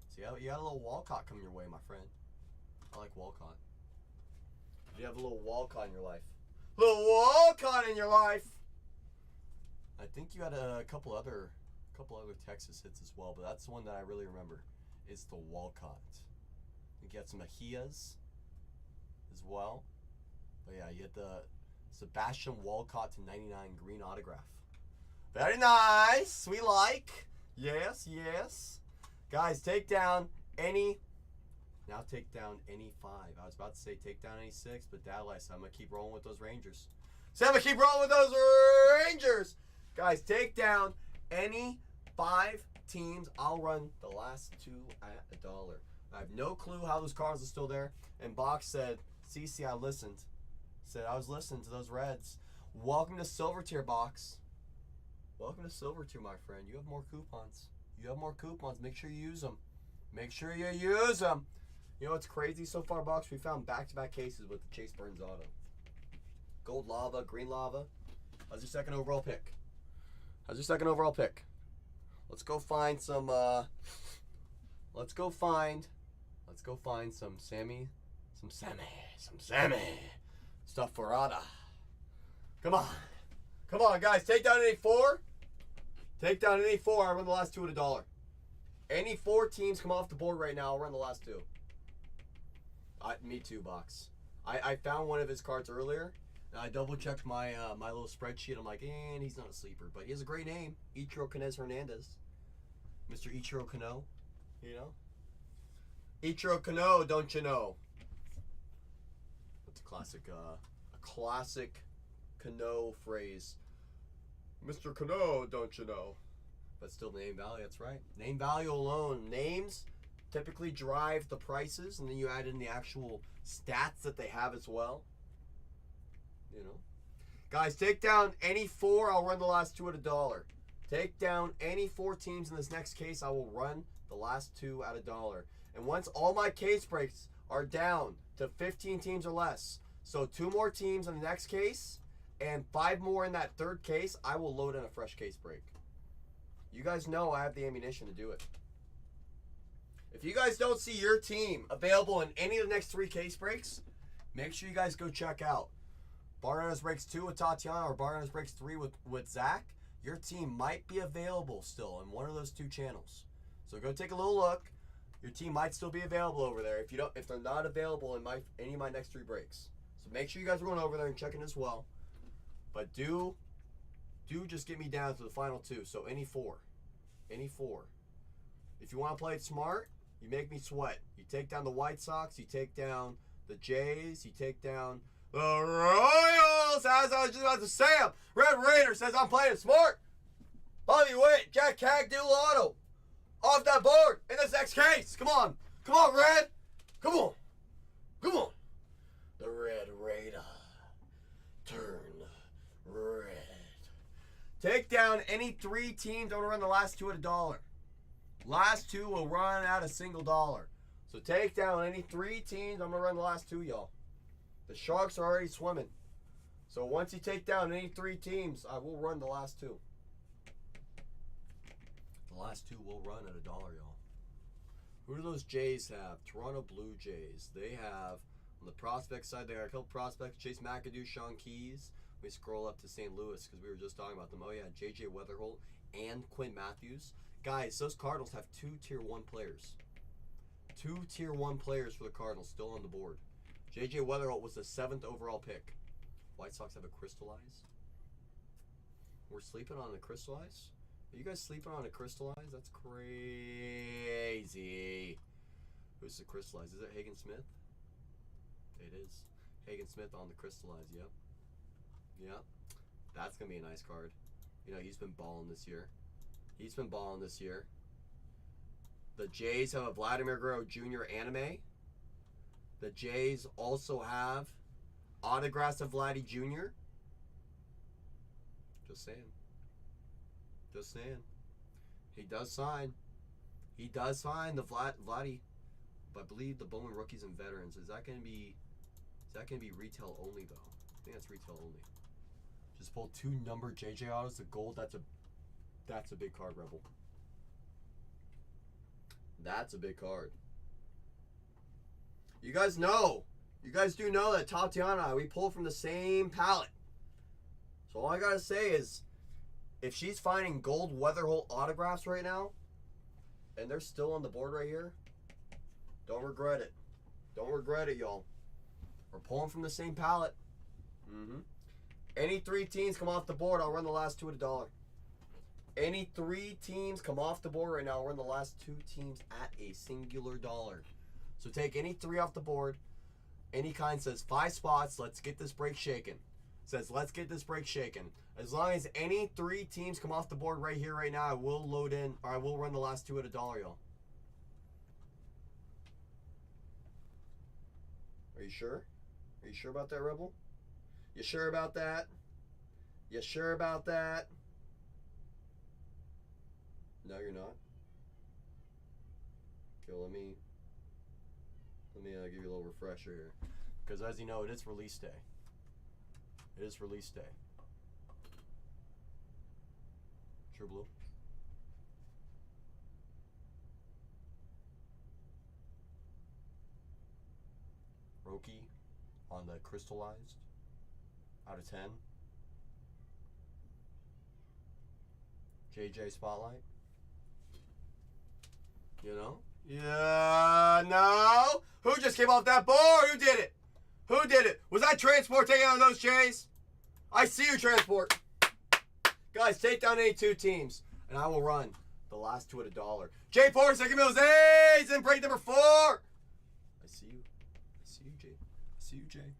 So you got a little Walcott coming your way, my friend. I like Walcott. You have a little Walcott in your life. Little Walcott in your life. I think you had a couple other Texas hits as well, but that's the one that I really remember. Is the Walcott. I think you had some Mejias as well. But yeah, you had the Sebastian Walcott to 99 green autograph. Very nice. We like. Yes, yes. Guys, take down any. Now take down any 5. I was about to say take down any 6, but Dad life, so I'm going to keep rolling with those Rangers. So I'm going to keep rolling with those Rangers. Guys, take down any 5 teams. I'll run the last 2 at $1. I have no clue how those cards are still there. And Box said, CC, I listened. Said, I was listening to those Reds. Welcome to Silver Tier, Box. Welcome to Silver Tier, my friend. You have more coupons. You have more coupons. Make sure you use them. Make sure you use them. You know what's crazy so far, Box? We found back-to-back cases with the Chase Burns auto. Gold lava, green lava. How's your second overall pick? Let's go find some, let's go find some Sammy. Stuff for Ada. Come on, guys. Take down any four. I run the last two at $1. Any 4 teams come off the board right now, I'll run the last 2. Me too, Box. I found one of his cards earlier. And I double checked my my little spreadsheet. I'm like, and he's not a sleeper, but he has a great name, Ichiro Canez Hernandez, Mr. Ichiro Kano. You know, Ichiro Kano, don't you know? That's a classic Kano phrase. Mr. Kano, don't you know? But still, name value. That's right. Name value alone. Names typically drive the prices, and then you add in the actual stats that they have as well. You know, guys, take down any 4. I'll run the last 2 at $1. Take down any 4 teams in this next case. I will run the last 2 at $1. And once all my case breaks are down to 15 teams or less, so 2 more teams in the next case and 5 more in that third case, I will load in a fresh case break. You guys know I have the ammunition to do it. If you guys don't see your team available in any of the next 3 case breaks, make sure you guys go check out Barnard's Breaks 2 with Tatiana or Barnard's Breaks 3 with Zach. Your team might be available still in one of those 2 channels. So go take a little look. Your team might still be available over there if they're not available in any of my next 3 breaks. So make sure you guys are going over there and checking as well. But do just get me down to the final 2. So any 4. If you want to play it smart, you make me sweat. You take down the White Sox, you take down the Jays, you take down the Royals, as I was just about to say them. Red Raider says I'm playing smart. Bobby Witt, Jack Cagdue Auto. Off that board in this next case. Come on, Red. Come on. The Red Raider. Turn red. Take down any 3 teams. I'm going to run the last 2 at $1. Last 2 will run at $1. So take down any 3 teams. I'm going to run the last 2, y'all. The Sharks are already swimming. So once you take down any 3 teams, I will run the last 2. The last 2 will run at $1, y'all. Who do those Jays have? Toronto Blue Jays. They have, on the prospect side, they got a couple prospects. Chase McAdoo, Sean Keys. We scroll up to St. Louis because we were just talking about them. Oh, yeah, J.J. Weatherholt and Quinn Matthews. Guys, those Cardinals have 2 Tier 1 players. 2 Tier 1 players for the Cardinals still on the board. J.J. Weatherholt was the 7th overall pick. White Sox have a Crystallize. We're sleeping on the Crystallize? Are you guys sleeping on a Crystallize? That's crazy. Who's the Crystallize? Is it Hagen Smith? It is. Hagen Smith on the Crystallize, yep. Yep. That's going to be a nice card. You know, he's been balling this year. The Jays have a Vladimir Guerrero Jr. anime. The Jays also have autographs of Vladdy Jr. Just saying. He does sign the Vladdy. But I believe the Bowman rookies and veterans. Is that going to be retail only though? I think that's retail only. Just pulled 2 numbered JJ autos. The gold. That's a big card, Rebel. That's a big card. You guys do know that Tatiana and I, we pull from the same palette. So all I gotta say is, if she's finding gold Weatherholt autographs right now, and they're still on the board right here, don't regret it. Don't regret it, y'all. We're pulling from the same palette. Any 3 teams come off the board, I'll run the last 2 at $1. Any 3 teams come off the board right now, I'll run the last 2 teams at a singular $1. So take any 3 off the board. Any kind says 5 spots. Let's get this break shaken. Says let's get this break shaken. As long as any 3 teams come off the board right here, right now, I will load in, or I will run the last 2 at $1, y'all. Are you sure? Are you sure about that, Rebel? You sure about that? You sure about that? No, you're not. Here, let me give you a little refresher here. Because as you know, it is release day. It is release day. True blue. Roki on the crystallized. Out of 10. JJ Spotlight. You know? Yeah, no. Who just came off that board? Who did it? Who did it? Was that Transport taking out those Jays? I see you, Transport. Guys, take down any two teams, and I will run the last two at $1. Jay Porter, second Mills, A's in break number 4. I see you. I see you, Jay. I see you, Jay.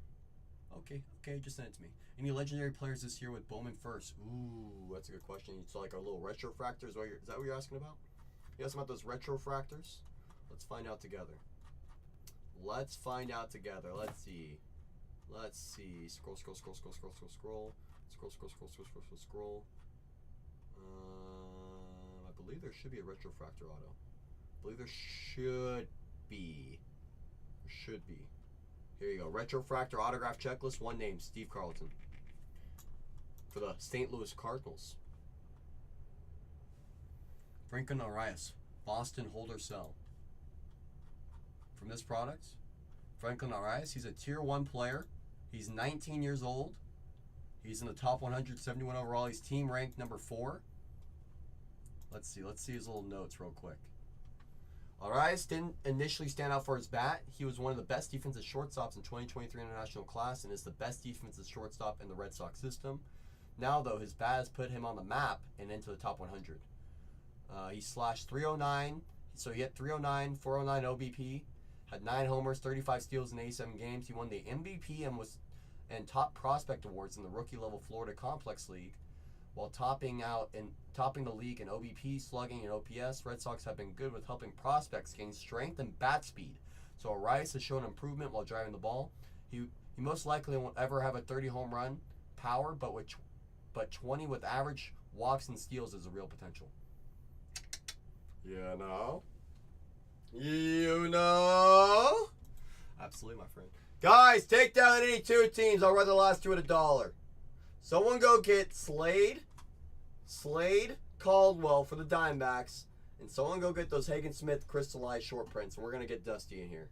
Okay, just send it to me. Any legendary players this year with Bowman first? Ooh, that's a good question. It's like our little retro fractors. Is that what you're asking about? You asking about those retro fractors? Let's find out together. Let's find out together. Let's see. Scroll. I believe there should be a retrofractor auto. I believe there should be. Here you go. Retrofractor autograph checklist. One name, Steve Carlton. For the St. Louis Cardinals. Franklin Arias, Boston Holder Cell. From this product, Franklin Arias, he's a Tier 1 player. He's 19 years old. He's in the top 171 overall. He's team ranked number 4. Let's see his little notes real quick. Arias didn't initially stand out for his bat. He was one of the best defensive shortstops in 2023 international class and is the best defensive shortstop in the Red Sox system. Now, though, his bat has put him on the map and into the top 100. He slashed 309, so he hit 309, 409 OBP, had 9 homers, 35 steals in 87 games. He won the MVP and top prospect awards in the rookie level Florida Complex League, while topping the league in OBP, slugging, and OPS. Red Sox have been good with helping prospects gain strength and bat speed. So Arias has shown improvement while driving the ball. He most likely won't ever have a 30 home run power, but 20 with average walks and steals is a real potential. You know? Absolutely, my friend. Guys, take down any two teams. I'll run the last two at $1. Someone go get Slade Caldwell for the Diamondbacks, and someone go get those Hagen Smith crystallized short prints, and we're going to get Dusty in here.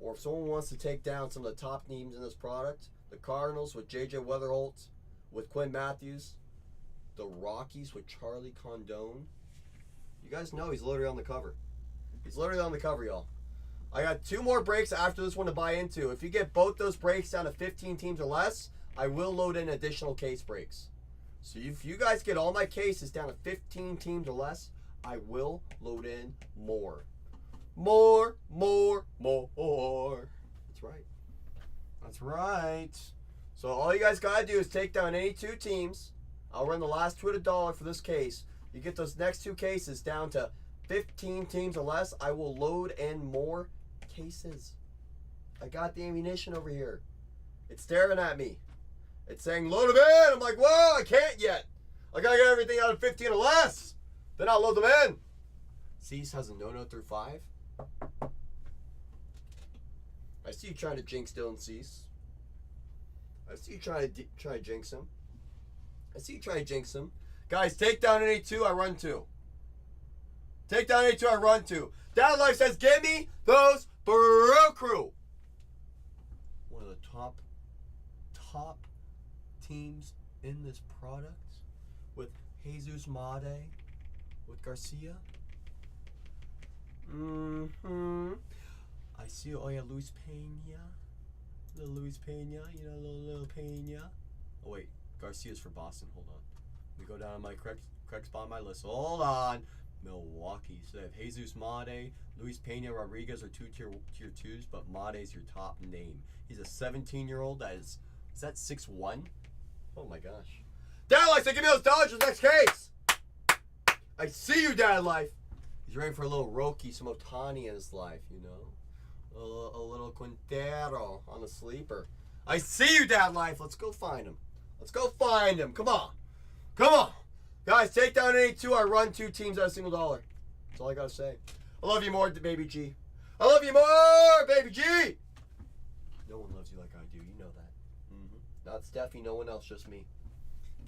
Or if someone wants to take down some of the top names in this product, the Cardinals with J.J. Weatherholt, with Quinn Matthews, the Rockies with Charlie Condon. You guys know he's literally on the cover. He's literally on the cover, y'all. I got 2 more breaks after this one to buy into. If you get both those breaks down to 15 teams or less, I will load in additional case breaks. So if you guys get all my cases down to 15 teams or less, I will load in more. More. That's right. That's right. So all you guys got to do is take down any 2 teams. I'll run the last 2 at $1 for this case. You get those next 2 cases down to 15 teams or less, I will load in more cases. I got the ammunition over here. It's staring at me. It's saying load them in. I'm like, whoa, I can't yet. I gotta get everything out of 15 or less. Then I'll load them in. Cease has a no through 5. I see you trying to jinx Dylan Cease. I see you trying to jinx him. I see you trying to jinx him. Guys, take down any 2, I run 2. Take down any 2, I run 2. Down Life says, give me those Bro Crew. One of the top teams in this product with Jesus Made, with Garcia. I see, oh yeah, Luis Pena. Little Luis Pena, you know, little Pena. Oh wait, Garcia's for Boston, hold on. Let me go down on my correct spot on my list. Hold on. Milwaukee. So they have Jesus Made, Luis Pena, Rodriguez are 2 tier 2s, but Made's your top name. He's a 17-year-old that is that 6'1"? Oh my gosh. Dad Life, give me those Dodgers next case. I see you, Dad Life. He's ready for a little Roki, some Otani in his life, you know. A little Quintero on the sleeper. I see you, Dad Life. Let's go find him. Come on. Guys, take down any 2. I run 2 teams at a single $1. That's all I got to say. I love you more, baby G. I love you more, baby G. No one loves you like I do. You know that. Not Steffi, no one else, just me.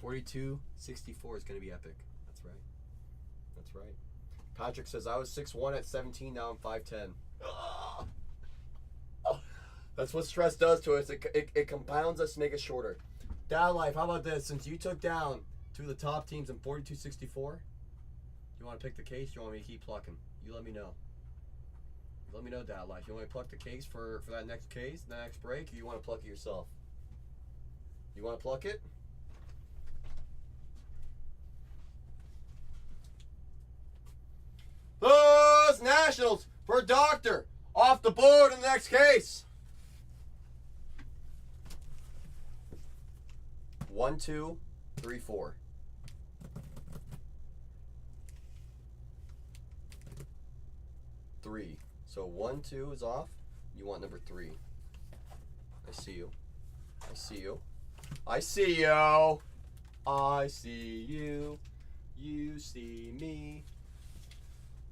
42-64 is going to be epic. That's right. That's right. Patrick says, I was 6'1" at 17, now I'm 5'10". That's what stress does to us. It compounds us to make us shorter. Dad Life, how about this? Since you took down two of the top teams in 42-64, you want to pick the case? You want me to keep plucking? You let me know. Let me know, Dad Life. You want me to pluck the case for that next case, the next break, or you want to pluck it yourself? You want to pluck it? Those Nationals for Doctor off the board in the next case. 1, 2, 3, 4. Three. So 1, 2 is off. You want number 3. I see you. I see you. I see you. I see you. You see me.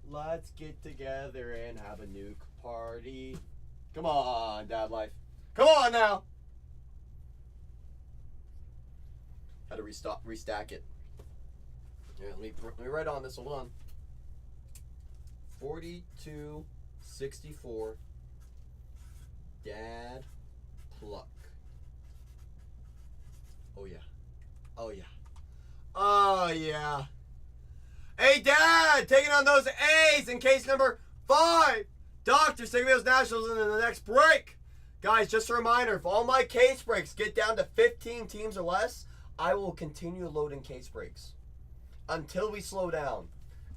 Let's get together and have a nuke party. Come on, Dad Life. Come on now. Had to restack it. Yeah, let me write on this. Hold on. 42-64. Dad pluck. Oh yeah. Oh yeah. Oh yeah. Hey Dad, taking on those A's in case number 5. Doctor, taking those Nationals in the next break. Guys, just a reminder, if all my case breaks get down to 15 teams or less, I will continue loading case breaks until we slow down.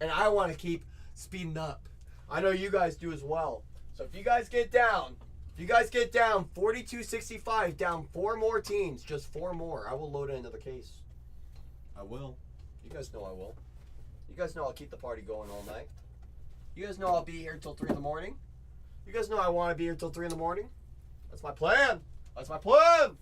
And I want to keep speeding up. I know you guys do as well. So if you guys get down 42-65, down 4 more teams, just 4 more, I will load it into the case. I will. You guys know I will. You guys know I'll keep the party going all night. You guys know I'll be here till 3 in the morning. You guys know I want to be here till 3 in the morning. That's my plan. That's my plan.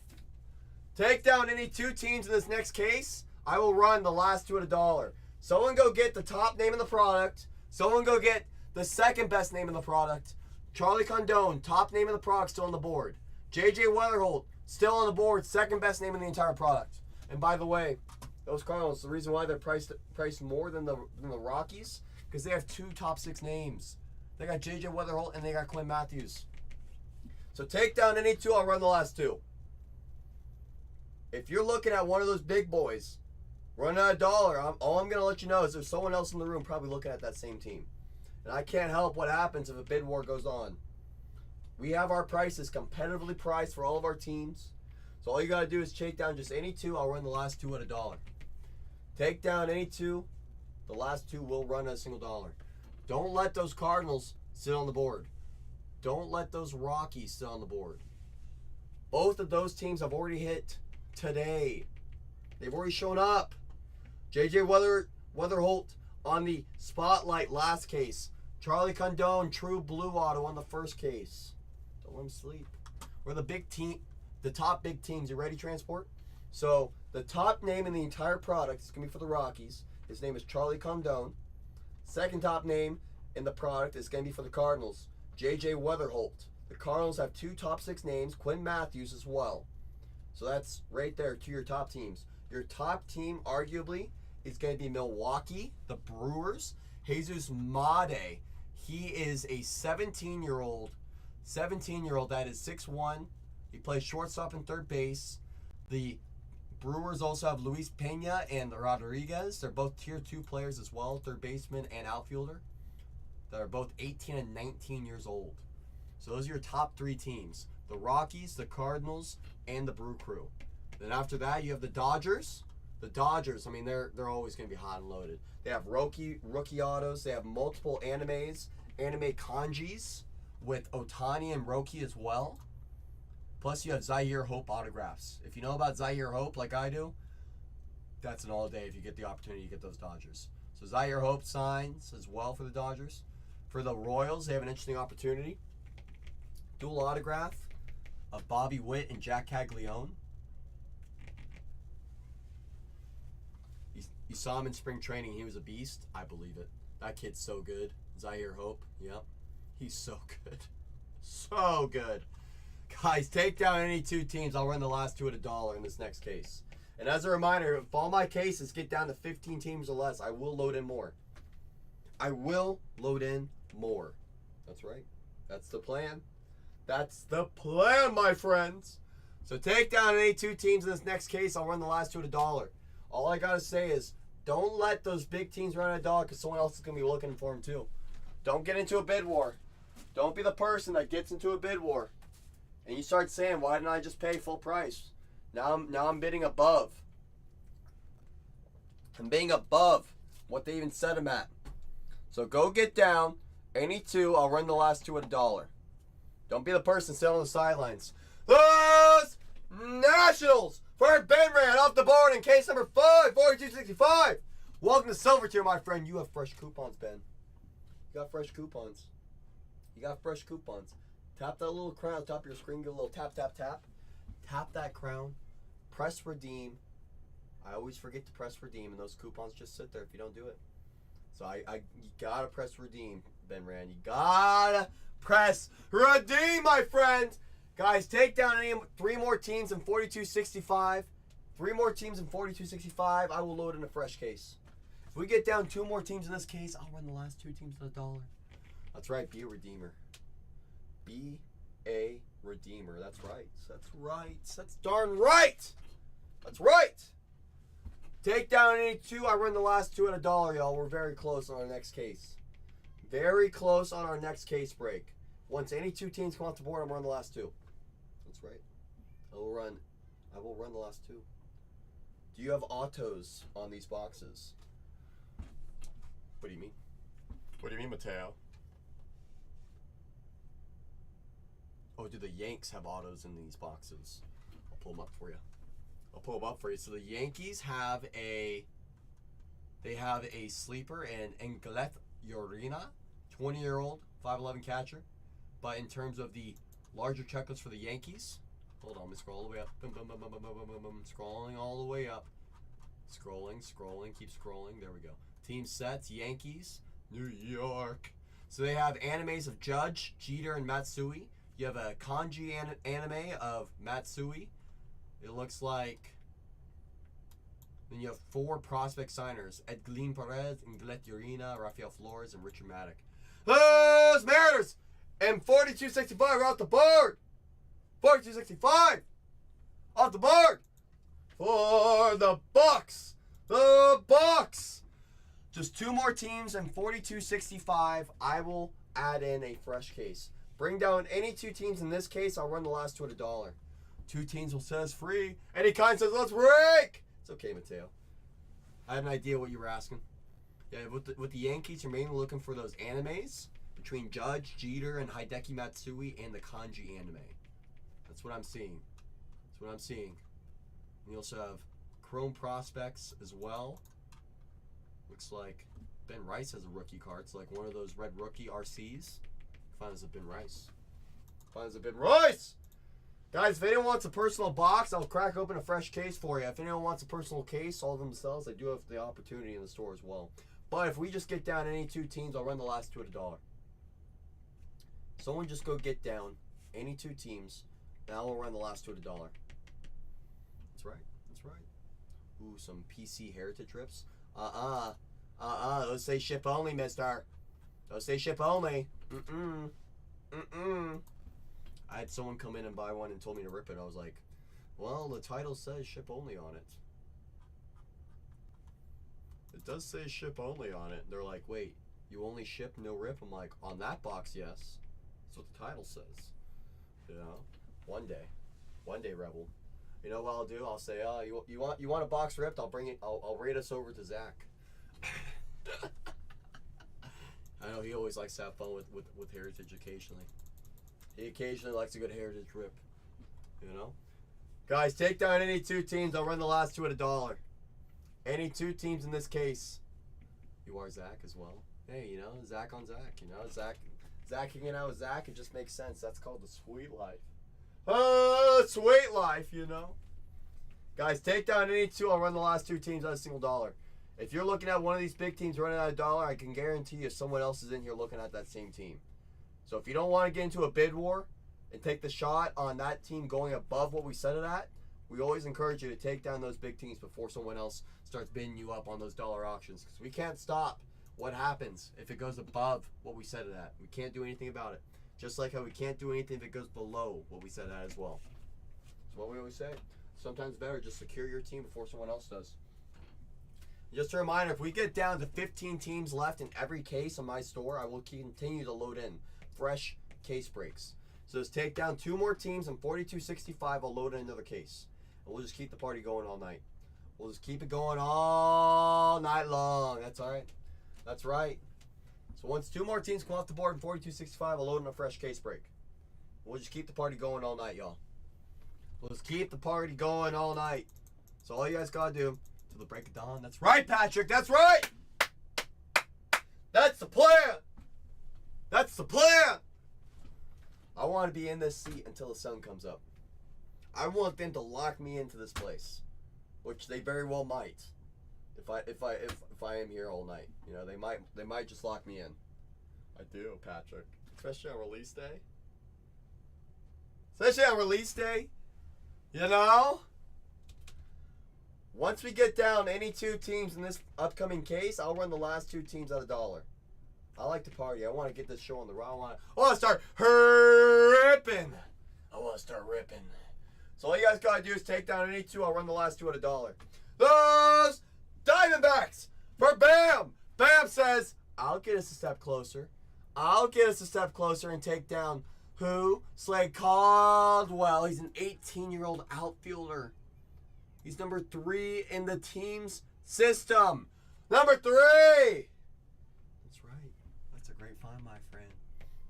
Take down any 2 teams in this next case. I will run the last 2 at $1. Someone go get the top name of the product. Someone go get the second best name of the product. Charlie Condone, top name of the product, still on the board. JJ Weatherholt, still on the board, second best name in the entire product. And by the way, those Cardinals, the reason why they're priced more than the Rockies, because they have 2 top 6 names. They got JJ Weatherholt and they got Quinn Matthews. So take down any 2, I'll run the last 2. If you're looking at one of those big boys, run at $1, all I'm going to let you know is there's someone else in the room probably looking at that same team. And I can't help what happens if a bid war goes on. We have our prices competitively priced for all of our teams. So all you got to do is take down just any 2. I'll run the last 2 at $1. Take down any 2. The last 2 will run at a single $1. Don't let those Cardinals sit on the board. Don't let those Rockies sit on the board. Both of those teams have already hit today. They've already shown up. JJ Weatherholt on the Spotlight last case. Charlie Condone, True Blue Auto on the first case. Don't let him sleep. We're the big team, the top big teams. You ready, Transport? So the top name in the entire product is going to be for the Rockies. His name is Charlie Condone. Second top name in the product is going to be for the Cardinals. JJ Weatherholt. The Cardinals have 2 top 6 names. Quinn Matthews as well. So that's right there, 2 of your top teams. Your top team, arguably, is going to be Milwaukee, the Brewers. Jesus Made. He is a 17-year-old that is 6'1". He plays shortstop and third base. The Brewers also have Luis Pena and Rodriguez. They're both tier 2 players as well, third baseman and outfielder. That are both 18 and 19 years old. So those are your top 3 teams. The Rockies, the Cardinals, and the Brew Crew. Then after that, you have the Dodgers. The Dodgers, I mean, they're always going to be hot and loaded. They have rookie autos. They have multiple anime kanjis with Otani and Roki as well. Plus, you have Zaire Hope autographs. If you know about Zaire Hope like I do, that's an all day if you get the opportunity to get those Dodgers. So Zaire Hope signs as well for the Dodgers. For the Royals, they have an interesting opportunity. Dual autograph of Bobby Witt and Jack Caglione. You saw him in spring training. He was a beast. I believe it. That kid's so good. Zaire Hope. Yep. He's so good. So good. Guys, take down any two teams. I'll run the last two at $1 in this next case. And as a reminder, if all my cases get down to 15 teams or less, I will load in more. I will load in more. That's right. That's the plan. That's the plan, my friends. So take down any two teams in this next case. I'll run the last two at $1. All I got to say is don't let those big teams run at $1 because someone else is going to be looking for them too. Don't get into a bid war. Don't be the person that gets into a bid war. And you start saying, why didn't I just pay full price? Now I'm bidding above. I'm bidding above what they even set them at. So go get down. Any two, I'll run the last two at $1. Don't be the person sitting on the sidelines. Those Nationals for Ben Rand off the board in case number 5, 4265. Welcome to Silver Tier, my friend. You have fresh coupons, Ben. You got fresh coupons. You got fresh coupons. Tap that little crown on top of your screen. Give a little tap, tap, tap. Tap that crown. Press redeem. I always forget to press redeem, and those coupons just sit there if you don't do it. So you gotta press redeem, Ben Rand. You gotta press redeem, my friend. Guys, take down three more teams in 4265. 3 more teams in 4265. I will load in a fresh case. If we get down 2 more teams in this case, I'll run the last 2 teams at $1. That's right. Be a redeemer. Be a redeemer. That's right. That's right. That's darn right. That's right. Take down any 2. I run the last 2 at $1, y'all. We're very close on our next case. Very close on our next case break. Once any 2 teams come off the board, I'm running the last 2. That's right. I will run the last 2. Do you have autos on these boxes? What do you mean? What do you mean, Mateo? Oh, do the Yanks have autos in these boxes? I'll pull them up for you. So the Yankees have a sleeper in Englet Yorina, 20-year-old, 5'11" catcher. But in terms of the larger checklist for the Yankees, hold on, let me scroll all the way up. Boom, boom, boom, boom, boom, boom, boom, boom. Scrolling all the way up. Scrolling, keep scrolling. There we go. Team sets, Yankees, New York. So they have animes of Judge, Jeter, and Matsui. You have a kanji anime of Matsui. It looks like. Then you have 4 prospect signers: Edglin Perez, Inglet Urena, Rafael Flores, and Richard Maddock. Those Mariners and 4265 are off the board. 4265 off the board for the Bucks. The Bucks. Just 2 more teams and 4265. I will add in a fresh case. Bring down any 2 teams in this case. I'll run the last 2 at $1. 2 teams will set us free. Any kind says, let's break. It's okay, Mateo. I had an idea what you were asking. Yeah, with the Yankees, you're mainly looking for those animes between Judge, Jeter, and Hideki Matsui and the kanji anime. That's what I'm seeing. And you also have Chrome prospects as well. Looks like Ben Rice has a rookie card. It's like one of those red rookie RCs. Find us a Ben Rice. Guys, if anyone wants a personal box, I'll crack open a fresh case for you. If anyone wants a personal case, all of themselves, they do have the opportunity in the store as well. But if we just get down any 2 teams, I'll run the last 2 at $1. Someone just go get down any 2 teams, and I will run the last 2 at $1. That's right. Ooh, some PC heritage trips. Those say ship only, mister. Those say ship only. I had someone come in and buy one and told me to rip it. I was like, well, the title says ship only on it. It does say ship only on it. They're like, wait, you only ship, no rip? I'm like, on that box, yes. That's what the title says. You know, one day, Rebel. You know what I'll do? I'll say, oh, you want a box ripped? I'll bring it. I'll rate us over to Zach. I know he always likes to have fun with heritage occasionally. He occasionally likes a good heritage rip. You know? Guys, take down any 2 teams. I'll run the last 2 at $1. Any 2 teams in this case. You are Zach as well. Hey, you know, Zach on Zach. You know, Zach hanging out with Zach, it just makes sense. That's called the sweet life. Sweet life, you know. Guys, take down any 2. I'll run the last 2 teams at a single $1. If you're looking at one of these big teams running out $1, I can guarantee you someone else is in here looking at that same team. So if you don't want to get into a bid war and take the shot on that team going above what we set it at, we always encourage you to take down those big teams before someone else starts bidding you up on those dollar auctions. Because we can't stop what happens if it goes above what we set it at. We can't do anything about it. Just like how we can't do anything if it goes below what we set it at as well. That's what we always say. Sometimes better just secure your team before someone else does. Just a reminder, if we get down to 15 teams left in every case on my store, I will continue to load in fresh case breaks. So just take down 2 more teams and 4265, I'll load in another case. And we'll just keep the party going all night. We'll just keep it going all night long. That's all right. That's right. So once 2 more teams come off the board in 4265, I'll load in a fresh case break. We'll just keep the party going all night, y'all. We'll just keep the party going all night. So all you guys gotta do till the break of dawn. That's right, Patrick. That's right. That's the plan. That's the plan. I want to be in this seat until the sun comes up. I want them to lock me into this place, which they very well might. If I am here all night, you know, they might just lock me in. I do, Patrick. Especially on release day. Especially on release day. You know? Once we get down any 2 teams in this upcoming case, I'll run the last 2 teams at $1. I like to party. I want to get this show on the road. I want to start ripping. I want to start ripping. So all you guys got to do is take down any 2. I'll run the last 2 at $1. Those Diamondbacks for Bam. Bam says, I'll get us a step closer. I'll get us a step closer and take down who? Slade Caldwell. He's an 18-year-old outfielder. He's number 3 in the team's system. Number 3. That's right. That's a great find, my friend.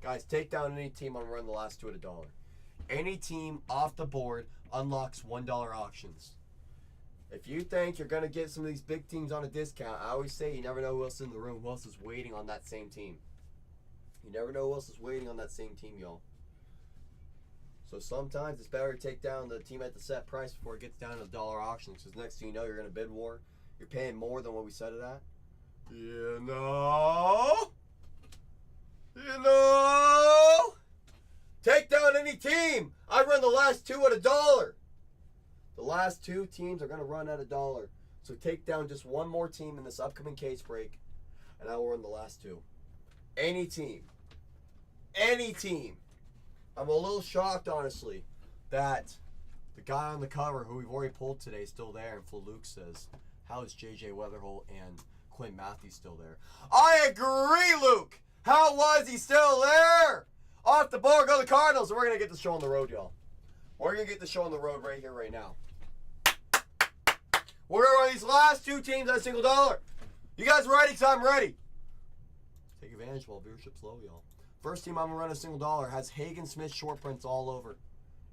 Guys, take down any team. I'm going to run the last 2 at $1. Any team off the board unlocks $1 auctions. If you think you're going to get some of these big teams on a discount, I always say you never know who else is in the room, who else is waiting on that same team. You never know who else is waiting on that same team, y'all. So sometimes it's better to take down the team at the set price before it gets down to the dollar auctions. Because next thing you know, you're in a bid war. You're paying more than what we set it at. You know? Take down any team. I run the last 2 at $1. The last 2 teams are going to run at $1. So take down just 1 more team in this upcoming case break, and I will run the last 2. Any team. Any team. I'm a little shocked, honestly, that the guy on the cover, who we've already pulled today, is still there. And Luke says, how is J.J. Weatherholt and Quinn Matthews still there? I agree, Luke. How was he still there? Off the board go the Cardinals. And we're going to get the show on the road, y'all. We're going to get the show on the road right here, right now. We're going to run these last 2 teams at $1. You guys ready? Because I'm ready. Take advantage while viewership's low, y'all. First team I'm going to run $1 has Hagen Smith short prints all over.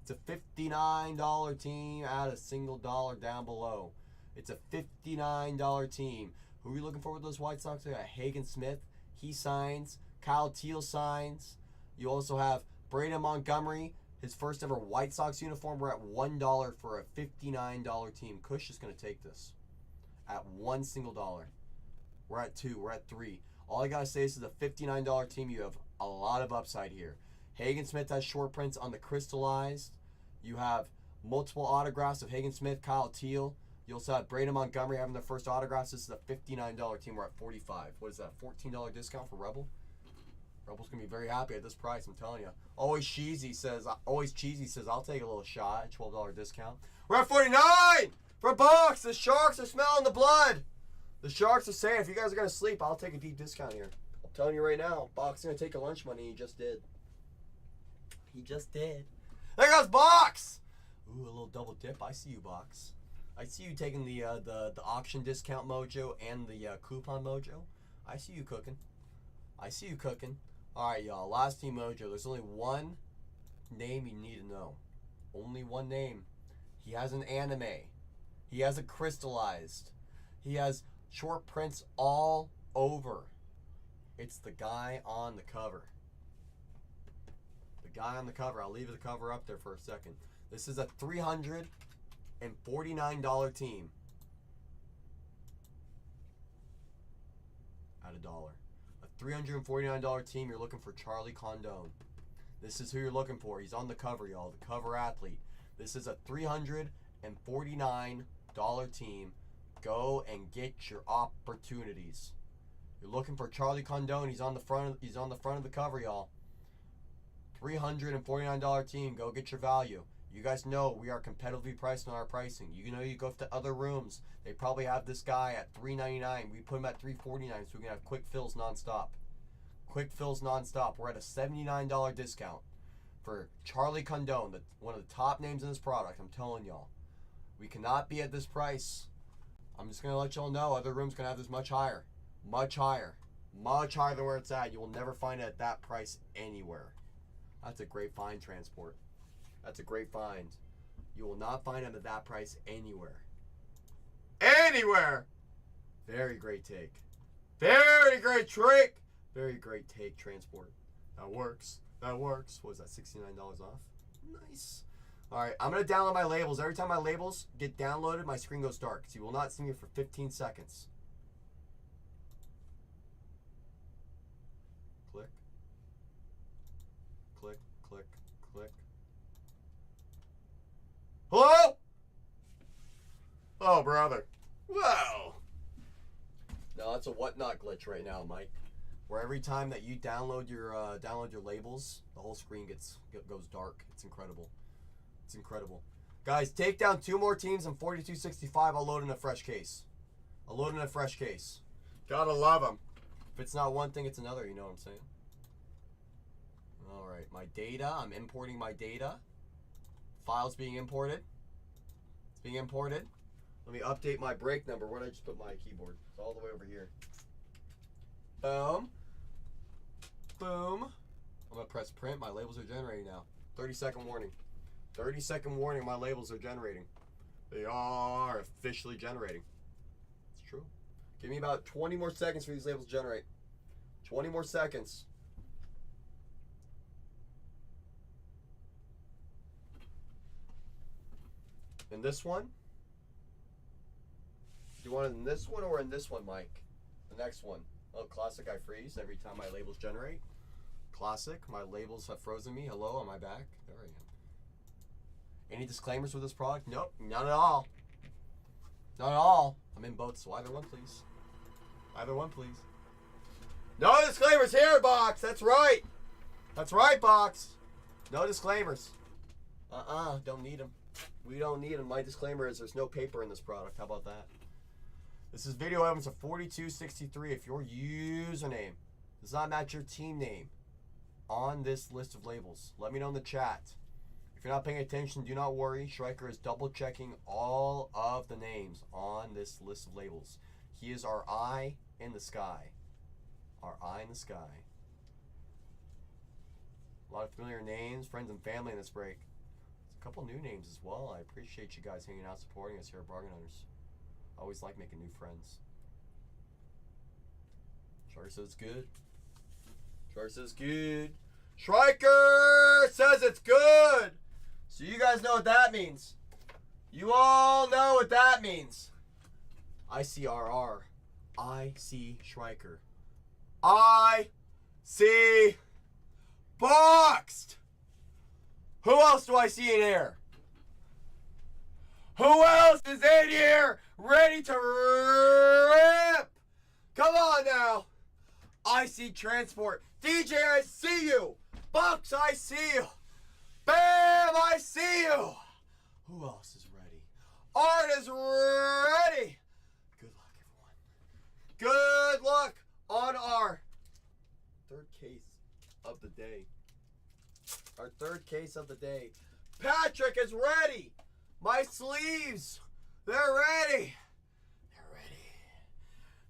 It's a $59 team at $1 down below. It's a $59 team. Who are you looking for with those White Sox? They got Hagen Smith. He signs. Kyle Teal signs. You also have Braden Montgomery. His first ever White Sox uniform. We're at $1 for a $59 team. Kush is going to take this at $1. We're at 2. We're at 3. All I got to say is this is a $59 team. You have a lot of upside here. Hagen Smith has short prints on the crystallized. You have multiple autographs of Hagen Smith, Kyle Teal. You also have Braden Montgomery having their first autographs. This is a $59 team. We're at $45. What is that, $14 discount for Rebel? Rebel's going to be very happy at this price, I'm telling you. Always Cheesy says, I'll take a little shot, $12 discount. We're at $49 for Box. The Sharks are smelling the blood. The Sharks are saying, if you guys are going to sleep, I'll take a deep discount here. I'm telling you right now, Box is going to take your lunch money. He just did. He just did. There goes Box. Ooh, a little double dip. I see you, Box. I see you taking the auction discount mojo and the coupon mojo. I see you cooking. I see you cooking. All right, y'all. Last team mojo. There's only one name you need to know. Only one name. He has an anime. He has a crystallized. He has short prints all over. It's the guy on the cover. The guy on the cover. I'll leave the cover up there for a second. This is a $349 team. at $1. A $349 team, you're looking for Charlie Condone. This is who you're looking for. He's on the cover, y'all. The cover athlete. This is a $349 team. Go and get your opportunities. You're looking for Charlie Condone. He's on the front of the cover, y'all. $349 team. Go get your value. You guys know we are competitively priced on our pricing. You know, you go to other rooms. They probably have this guy at $399. We put him at $349 so we can have quick fills nonstop. Quick fills nonstop. We're at a $79 discount for Charlie Condone, one of the top names in this product. I'm telling y'all. We cannot be at this price. I'm just going to let y'all know other rooms can have this much higher. Much higher. Much higher than where it's at. You will never find it at that price anywhere. That's a great find, Transport. That's a great find. You will not find them at that price anywhere. Anywhere! Very great take. Very great trick. Very great take, Transport. That works. That works. What was that, $69 off? Nice. Alright, I'm going to download my labels. Every time my labels get downloaded, my screen goes dark. So you will not see me for 15 seconds. Click. Click, click, click. Hello? Oh, brother. Whoa. No, that's a whatnot glitch right now, Mike. Where every time that you download your labels, the whole screen goes dark. It's incredible. It's incredible. Guys, take down 2 more teams in 4265. I'll load in a fresh case. I'll load in a fresh case. Gotta love them. If it's not one thing, it's another. You know what I'm saying? All right, my data. I'm importing my data. Files being imported. It's being imported. Let me update my break number. Where did I just put my keyboard? It's all the way over here. Boom. Boom. I'm going to press print. My labels are generating now. 30-second warning. 30-second warning. My labels are generating. They are officially generating. It's true. Give me about 20 more seconds for these labels to generate. 20 more seconds. In this one? Do you want it in this one or in this one, Mike? The next one. Oh, classic, I freeze every time my labels generate. Classic, my labels have frozen me. Hello, am I back? There I am. Any disclaimers with this product? Nope, none at all. Not at all. I'm in both, so either one, please. Either one, please. No disclaimers here, Box. That's right. That's right, Box. No disclaimers. Don't need them. We don't need them. My disclaimer is there's no paper in this product. How about that? This is video evidence of 4263. If your username does not match your team name on this list of labels, let me know in the chat. If you're not paying attention, do not worry. Striker is double checking all of the names on this list of labels. He is our eye in the sky. Our eye in the sky. A lot of familiar names, friends and family in this break. A couple new names as well. I appreciate you guys hanging out, supporting us here at Bargain Hunters. I always like making new friends. Striker says it's good. Striker says it's good. Striker says it's good. So you guys know what that means. You all know what that means. ICRR. I see Striker. I see boxed. Who else do I see in here? Who else is in here ready to rip? Come on now. I see Transport. DJ, I see you. Bucks, I see you. Bam, I see you. Who else is ready? Art is ready. Good luck, everyone. Good luck on our third case of the day. Our third case of the day. Patrick is ready. My sleeves, they're ready. They're ready.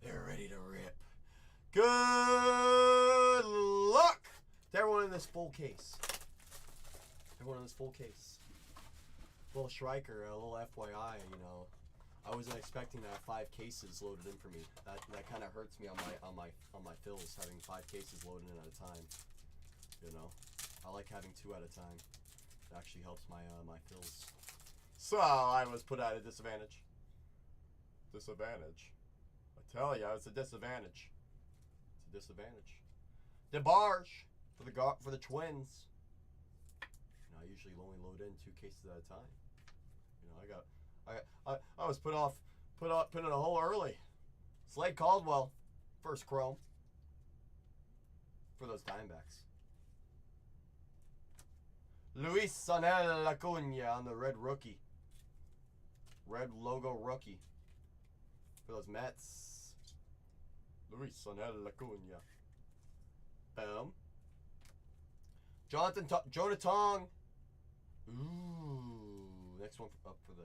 They're ready to rip. Good luck to everyone in this full case. Everyone in this full case. Little Striker, a little FYI, you know, I wasn't expecting to have 5 cases loaded in for me. That kind of hurts me on my fills, having 5 cases loaded in at a time. You know, I like having 2 at a time. It actually helps my my fills. So I was put at a disadvantage. Disadvantage. I tell you, it's a disadvantage. disadvantage. DeBarge for the Twins. You know, I usually only load in 2 cases at a time. You know, I was put in a hole early. Slade Caldwell, first chrome for those Diamondbacks. Luis Sonel Acuna on the red rookie. Red logo rookie for those Mets. Luis Sonel Acuna. Boom. Jonah Tong. Ooh. Next one up for the...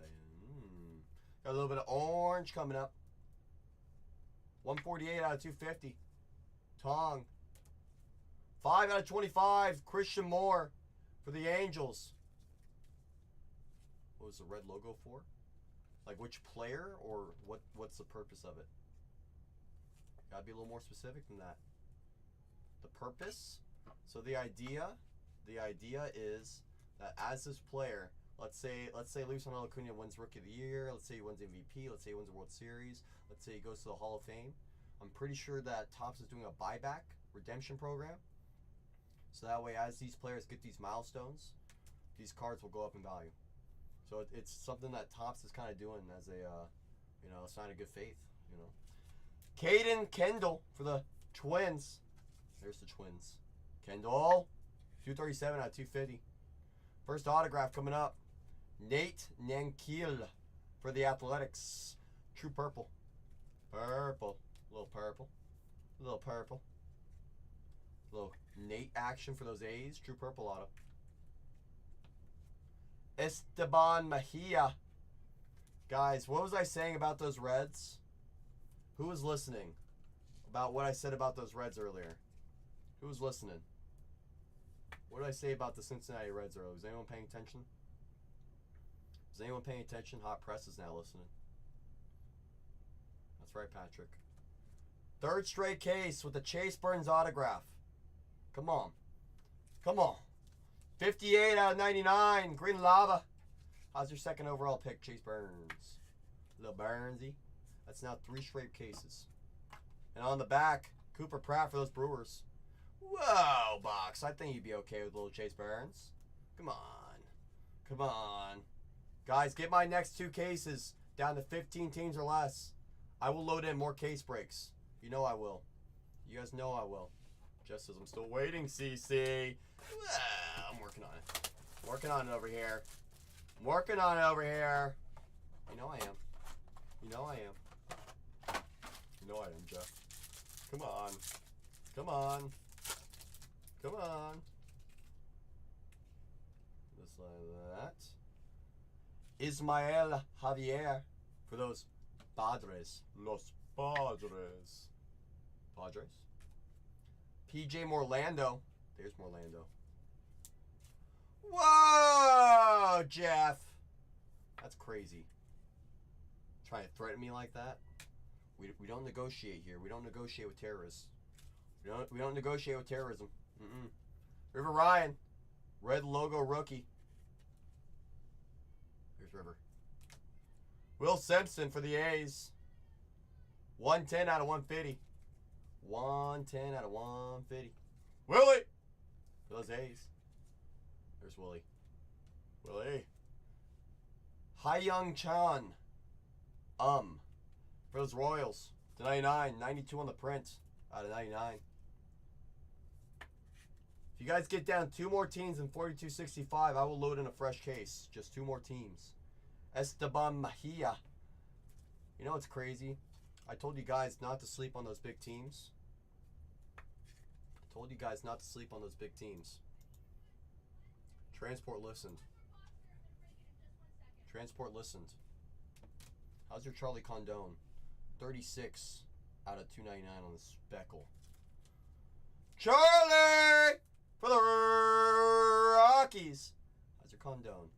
Got a little bit of orange coming up. 148 out of 250. Tong. 5 out of 25. Christian Moore for the Angels. What was the red logo for? Like which player or what's the purpose of it? Gotta be a little more specific than that. The purpose? So the idea is that as this player, let's say Luis Sonel Acuna wins Rookie of the Year, let's say he wins MVP, let's say he wins the World Series, let's say he goes to the Hall of Fame. I'm pretty sure that Topps is doing a buyback redemption program. So that way, as these players get these milestones, these cards will go up in value. So it's something that Topps is kind of doing as a, you know, a sign of good faith, you know. Caden Kendall for the Twins. There's the Twins. Kendall, 237 out of 250. First autograph coming up. Nate Nankil for the Athletics. True purple. Purple. A little purple. A little purple. A little Nate action for those A's. True purple auto. Esteban Mejia. Guys, what was I saying about those Reds? Who was listening about what I said about those Reds earlier? Who was listening? What did I say about the Cincinnati Reds earlier? Was anyone paying attention? Is anyone paying attention? Hot Press is now listening. That's right, Patrick. Third straight case with the Chase Burns autograph. Come on. Come on. 58 out of 99. Green Lava. How's your second overall pick, Chase Burns? Little Burnsy. That's now 3 straight cases. And on the back, Cooper Pratt for those Brewers. Whoa, Box. I think you'd be okay with little Chase Burns. Come on. Come on. Guys, get my next 2 cases down to 15 teams or less. I will load in more case breaks. You know I will. You guys know I will. Just as I'm still waiting, CC. Well, I'm working on it. Working on it over here. I'm working on it over here. You know I am. You know I am. You know I am, Jeff. Come on. Come on. Come on. Just like that. Ismael Javier for those Padres. Los Padres. Padres. PJ Morlando. There's Morlando. Whoa, Jeff. That's crazy. Trying to threaten me like that? We don't negotiate here. We don't negotiate with terrorists. We don't negotiate with terrorism. River Ryan. Red logo rookie. Here's River. Will Simpson for the A's. 110 out of 150. 110 out of 150. Willie! For those A's. There's Willie. Willie. Hyung Chan. For those Royals. To 99. 92 on the print. Out of 99. If you guys get down 2 more teams in 42.65, I will load in a fresh case. Just 2 more teams. Esteban Mejia. You know what's crazy? I told you guys not to sleep on those big teams. I told you guys not to sleep on those big teams. Transport listened. Transport listened. How's your Charlie Condon? 36 out of 299 on the speckle. Charlie! For the Rockies. How's your Condon?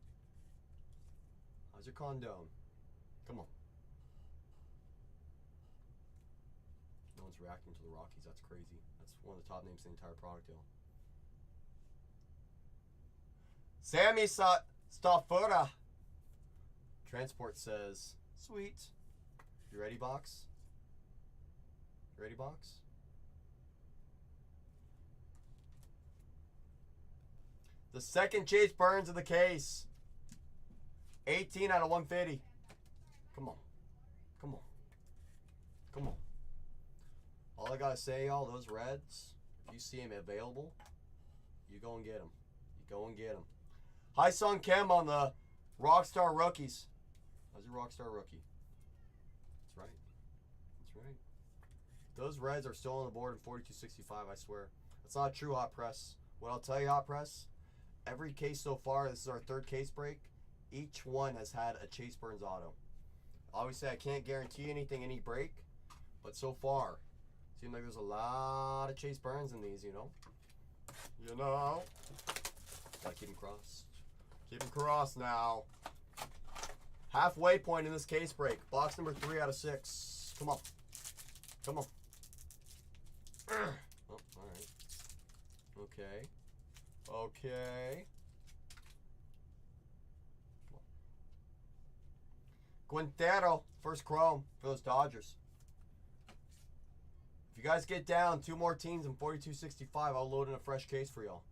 How's your Condon? Come on. No one's reacting to the Rockies. That's crazy. That's one of the top names in the entire product deal. Sammy Staffura. Transport says, sweet. You ready, Box? You ready, Box? The second Chase Burns of the case. 18 out of 150. Come on. Come on. Come on. All I gotta say, all those reds, if you see him available, you go and get him. You go and get him. Hi Sung Kim on the Rockstar Rookies. How's your Rockstar Rookie? That's right. That's right. Those reds are still on the board in 42.65, I swear. That's not true, Hot Press. What I'll tell you, Hot Press, every case so far, this is our third case break, each one has had a Chase Burns auto. Obviously, I can't guarantee anything any break, but so far, seems like there's a lot of Chase Burns in these, you know? You know? Gotta keep them crossed. Keep them crossed now. Halfway point in this case break. Box number 3 out of 6. Come on. Come on. Oh, alright. Okay. Okay. Quintero, first chrome for those Dodgers. If you guys get down 2 more teams in 42.65, I'll load in a fresh case for y'all.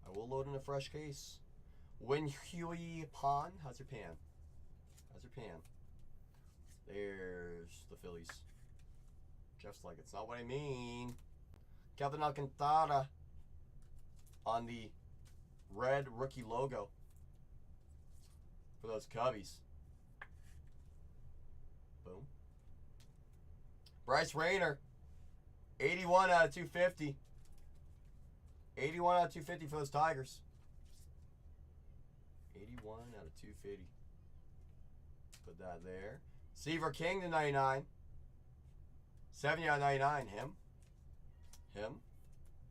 I will load in a fresh case. Win Huey Pan. How's your pan? How's your pan? There's the Phillies. Jeff's like, it's not what I mean. Kevin Alcantara on the red rookie logo for those Cubbies. Boom. Bryce Rayner, 81 out of 250. 81 out of 250 for those Tigers. 81 out of 250. Put that there. Seaver King to 99. 70 out of 99. Him.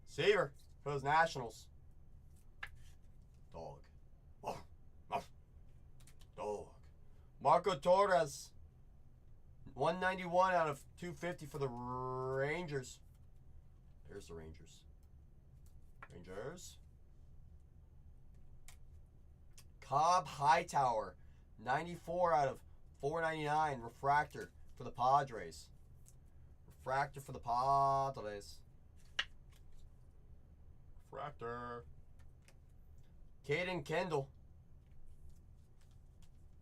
Seaver for those Nationals. Dog. Dog. Marco Torres. 191 out of 250 for the Rangers. There's the Rangers. Rangers. Cobb Hightower. 94 out of 499. Refractor for the Padres. Refractor for the Padres. Refractor. Caden Kendall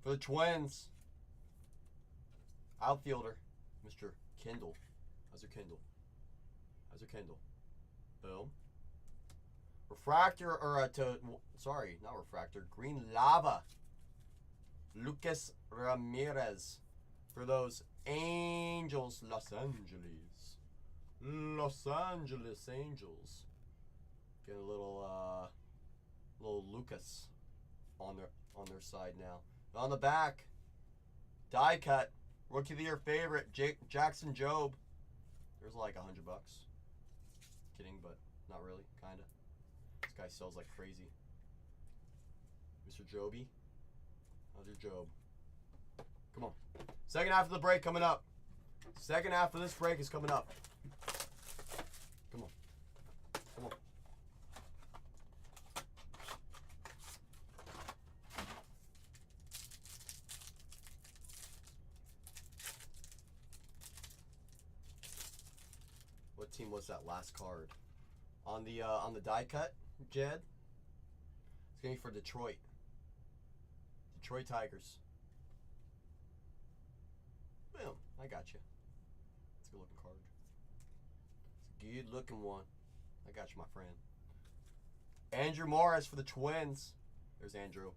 for the Twins. Outfielder, Mr. Kendall. How's your Kendall? How's your Kendall? Boom. Refractor, or sorry, not refractor. Green Lava. Lucas Ramirez for those Angels, Los Angeles. Los Angeles Angels. Getting a little Lucas on their side now. On the back, die cut. Rookie of the Year favorite, Jackson Jobe. There's like $100. Kidding, but not really, kinda. This guy sells like crazy. Mr. Joby. How's your Job? Come on. Second half of the break coming up. Second half of this break is coming up. Come on. Come on. What team was that last card? On the die cut, Jed? It's gonna be for Detroit. Detroit Tigers. Boom, I got you. It's a good looking card. It's a good looking one. I got you, my friend. Andrew Morris for the Twins. There's Andrew.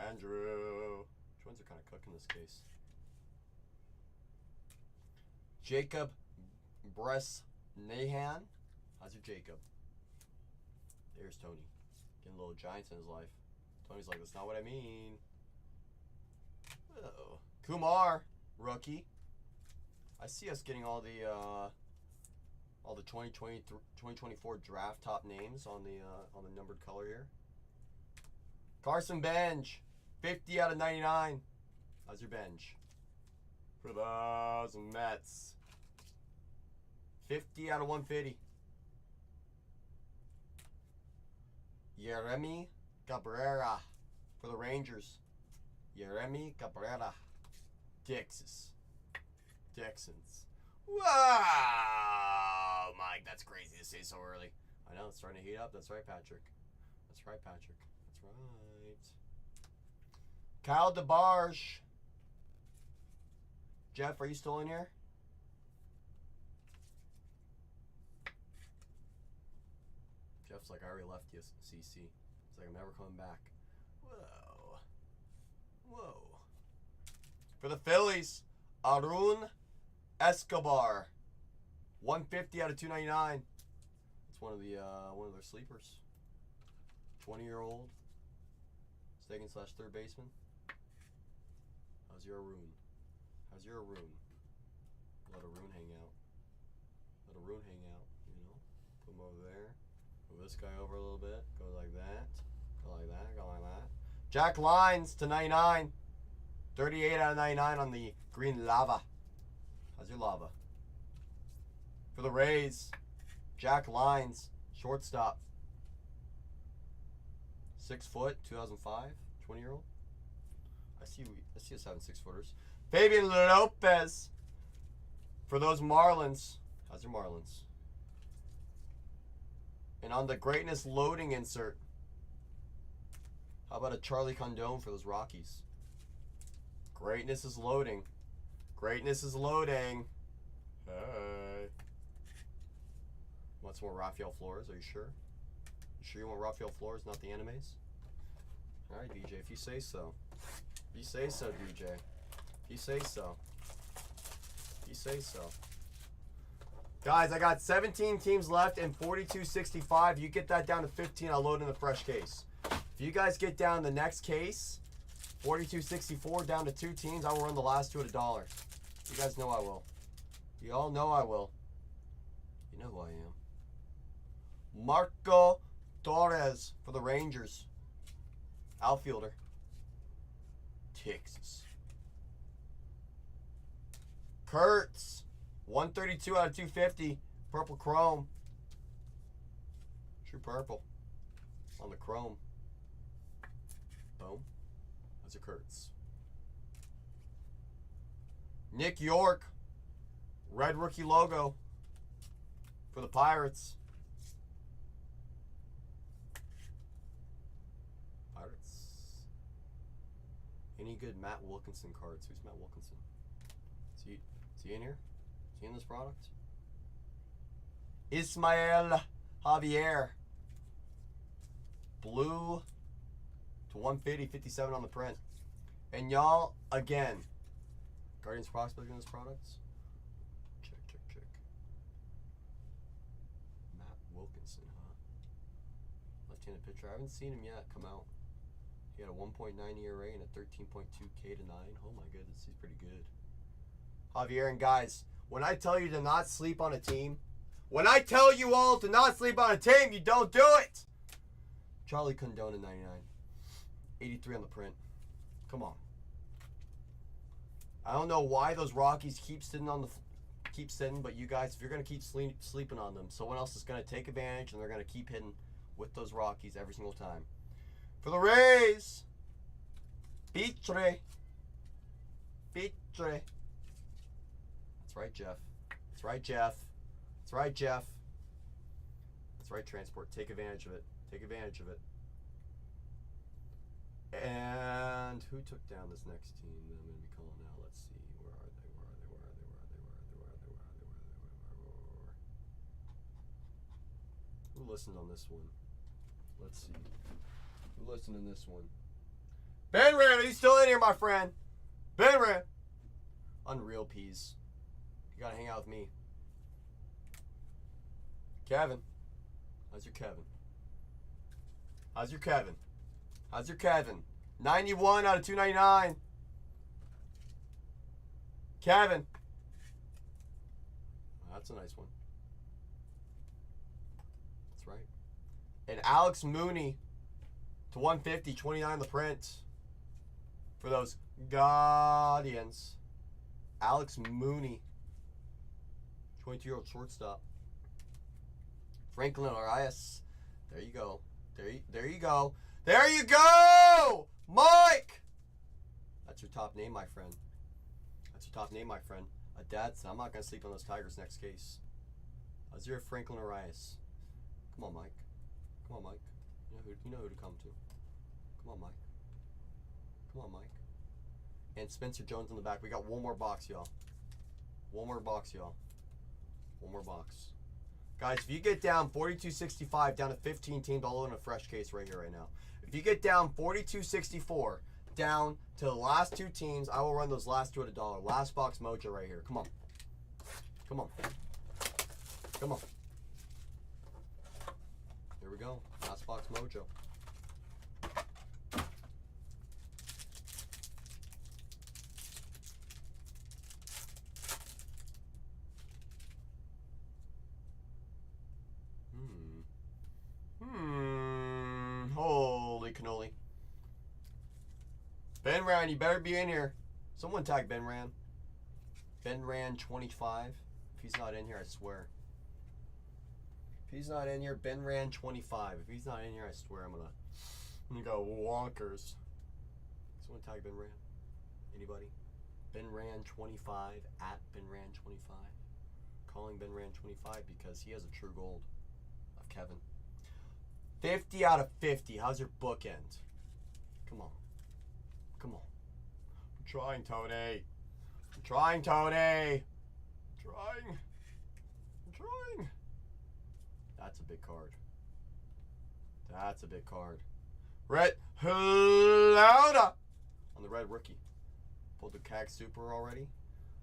Andrew. Twins are kind of cooking this case. Jacob Bresnahan. How's your Jacob? There's Tony. Getting a little Giants in his life. Tony's like, that's not what I mean. Oh. Kumar, rookie. I see us getting all the 2024 draft top names on the numbered color here. Carson Bench, 50 out of 99. How's your bench? For those Mets. 50 out of 150. Yeremy Cabrera for the Rangers. Yeremy Cabrera. Texans. Wow, Mike, that's crazy to say so early. I know, it's starting to heat up. That's right, Patrick. That's right, Patrick. That's right. Kyle DeBarge. Jeff, are you still in here? Jeff's like, I already left you, CC. He's like, I'm never coming back. Whoa. Whoa. For the Phillies, Arun Escobar. 150 out of 299. It's one of their sleepers. 20-year-old. Second / third baseman. How's your Arun? How's your Arun? Let Arun hang out. Let Arun hang out, you know. Put him over there. Move this guy over a little bit. Go like that. Go like that. Go like that. Jack Lyons to 99. 38 out of 99 on the green lava. How's your lava? For the Rays, Jack Lyons, shortstop. 6 foot, 2005, 20-year-old. I see us having 6-footers. Fabian Lopez for those Marlins. How's your Marlins? And on the greatness loading insert, how about a Charlie Condon for those Rockies? Greatness is loading. Greatness is loading. Hey. Want some more Rafael Flores? Are you sure? You sure you want Rafael Flores, not the animes? Alright, DJ, if you say so. If you say so, DJ. If you say so. If you say so. Guys, I got 17 teams left and 42.65. You get that down to 15, I'll load in the fresh case. If you guys get down the next case, 42.64 down to 2 teams, I will run the last 2 at $1. You guys know I will. You all know I will. You know who I am. Marco Torres for the Rangers. Outfielder. Texas. Kurtz. 132 out of 250. Purple chrome. True purple. On the chrome. Boom. That's a Kurtz. Nick York. Red rookie logo. For the Pirates. Any good Matt Wilkinson cards? Who's Matt Wilkinson? Is he in here? Is he in this product? Ismael Javier. Blue to 150, 57 on the print. And y'all, again, Guardians prospect in this product? Check. Matt Wilkinson, huh? Left-handed pitcher. I haven't seen him yet come out. He had a 1.9 ERA and a 13.2 K to 9. Oh my goodness, he's pretty good. Javier, and guys, when I tell you to not sleep on a team, when I tell you all to not sleep on a team, you don't do it. Charlie Condon in 99. 83 on the print. Come on. I don't know why those Rockies keep sitting, but you guys, if you're going to keep sleeping on them, someone else is going to take advantage and they're going to keep hitting with those Rockies every single time. For the Rays, Pitre. That's right, Jeff. That's right, Jeff. That's right, Jeff. That's right, Transport. Take advantage of it. Take advantage of it. And who took down this next team that I'm going to be calling out? Let's see. Where are they? Who listened on this one? Let's see. Who listened in this one? Ben Ram, are you still in here, my friend? Ben Ram. Unreal peas. You gotta hang out with me. Kevin. How's your Kevin? How's your Kevin? How's your Kevin? 91 out of 299. Kevin. That's a nice one. That's right. And Alex Mooney to 150, 29 on the print. For those Guardians. Alex Mooney. 22-year-old shortstop. Franklin Arias. There you go. There you go. There you go! Mike! That's your top name, my friend. That's your top name, my friend. I'm not going to sleep on those Tigers next case. How's your Franklin Arias? Come on, Mike. Come on, Mike. You know who to come to. Come on, Mike. Come on, Mike. And Spencer Jones in the back. We got one more box, y'all. One more box, y'all. One more box. Guys, if you get down 42.65 down to 15 teams, I'll load in a fresh case right here, right now. If you get down 42.64 down to the last 2 teams, I will run those last 2 at $1. Last box mojo right here. Come on. Come on. Come on. Here we go. Last box mojo. Holy cannoli. Ben Rand, you better be in here. Someone tag Ben Rand. Ben Rand 25. If he's not in here, I swear. If he's not in here, Ben Rand 25. If he's not in here, I swear I'm gonna go wonkers. Someone tag Ben Rand. Anybody? Ben Rand 25 at Ben Rand 25. Calling Ben Rand 25 because he has a true gold of Kevin. 50 out of 50. How's your bookend? Come on. Come on. I'm trying, Tony. I'm trying, Tony. I'm trying. I'm trying. That's a big card. That's a big card. Red Lauda on the red rookie. Pulled the CAG Super already.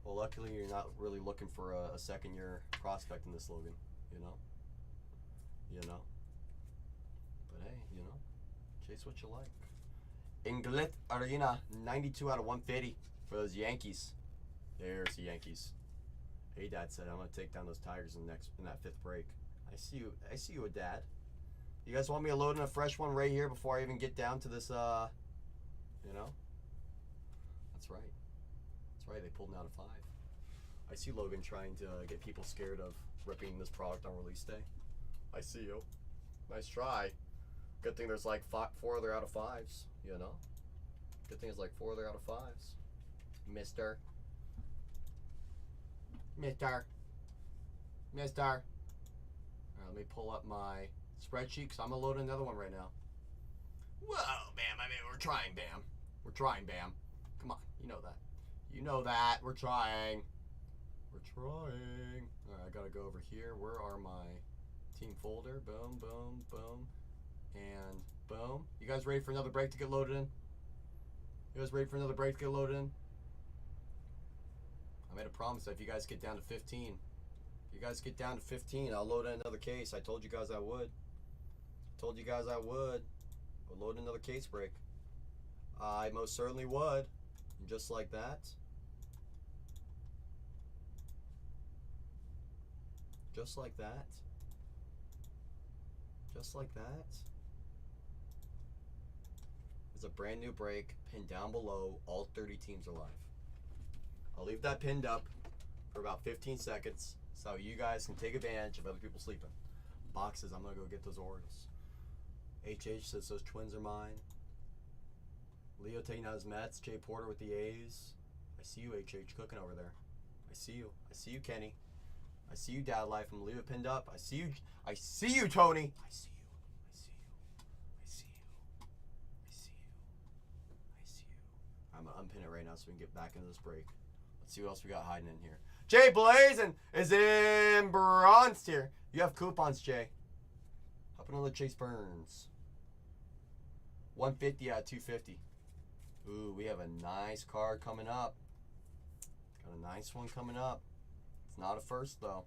Well, luckily you're not really looking for a second-year prospect in this, Logan. You know? You know? But hey, you know, chase what you like. Inglet Arena, 92 out of 150 for those Yankees. There's the Yankees. Hey, Dad said I'm gonna take down those Tigers in that 5th break. I see you, Dad. You guys want me to load in a fresh one right here before I even get down to this? You know. That's right. That's right. They pulled me out of 5. I see Logan trying to get people scared of ripping this product on release day. I see you. Nice try. Good thing there's like 4 other out of 5s, you know? Good thing it's like 4 other out of 5s. Mister. Alright, let me pull up my spreadsheet because I'm going to load another one right now. Whoa, Bam. I mean, we're trying, Bam. We're trying, Bam. Come on. You know that. You know that. We're trying. We're trying. Alright, I got to go over here. Where are my team folder? Boom, boom, boom. And boom. You guys ready for another break to get loaded in? You guys ready for another break to get loaded in? I made a promise that if you guys get down to 15, I'll load in another case. I told you guys I would. Told you guys I would. We'll load another case break. I most certainly would. And just like that. Just like that. Just like that. There's a brand new break pinned down below. All 30 teams are live. I'll leave that pinned up for about 15 seconds so you guys can take advantage of other people sleeping. Boxes, I'm going to go get those Orioles. HH says those Twins are mine. Leo taking out his Mets. Jay Porter with the A's. I see you, HH, cooking over there. I see you. I see you, Kenny. I see you, Dad Life. I'm going to leave it pinned up. I see you. I see you, Tony. I see you. I see you. I see you. I see you. I see you. I'm going to unpin it right now so we can get back into this break. Let's see what else we got hiding in here. Jay Blazin is in bronze tier. You have coupons, Jay. Up another Chase Burns. 150 out of 250. Ooh, we have a nice card coming up. Got a nice one coming up. It's not a first, though.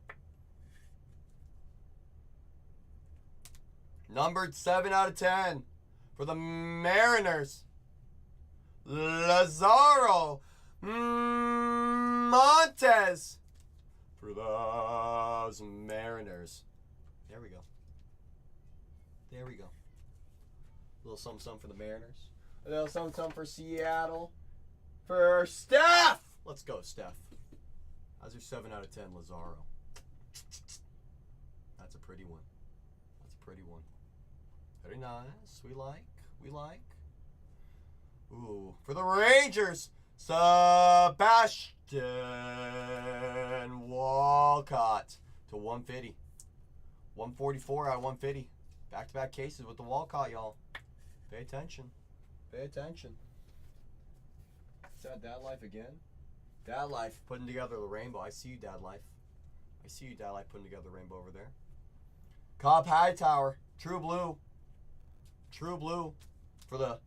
Numbered 7 out of 10 for the Mariners. Lazaro Montes for those Mariners. There we go. There we go. A little something for the Mariners. A little something for Seattle. For Steph! Let's go, Steph. How's your 7 out of 10, Lazaro? That's a pretty one. That's a pretty one. Very nice. We like. We like. Ooh. For the Rangers, Sebastian Walcott to 150. 144 out of 150. Back-to-back cases with the Walcott, y'all. Pay attention. Pay attention. Is that Dad Life again? Dad Life putting together the rainbow. I see you, Dad Life. I see you, Dad Life, putting together the rainbow over there. Cobb Hightower. True blue. True blue for the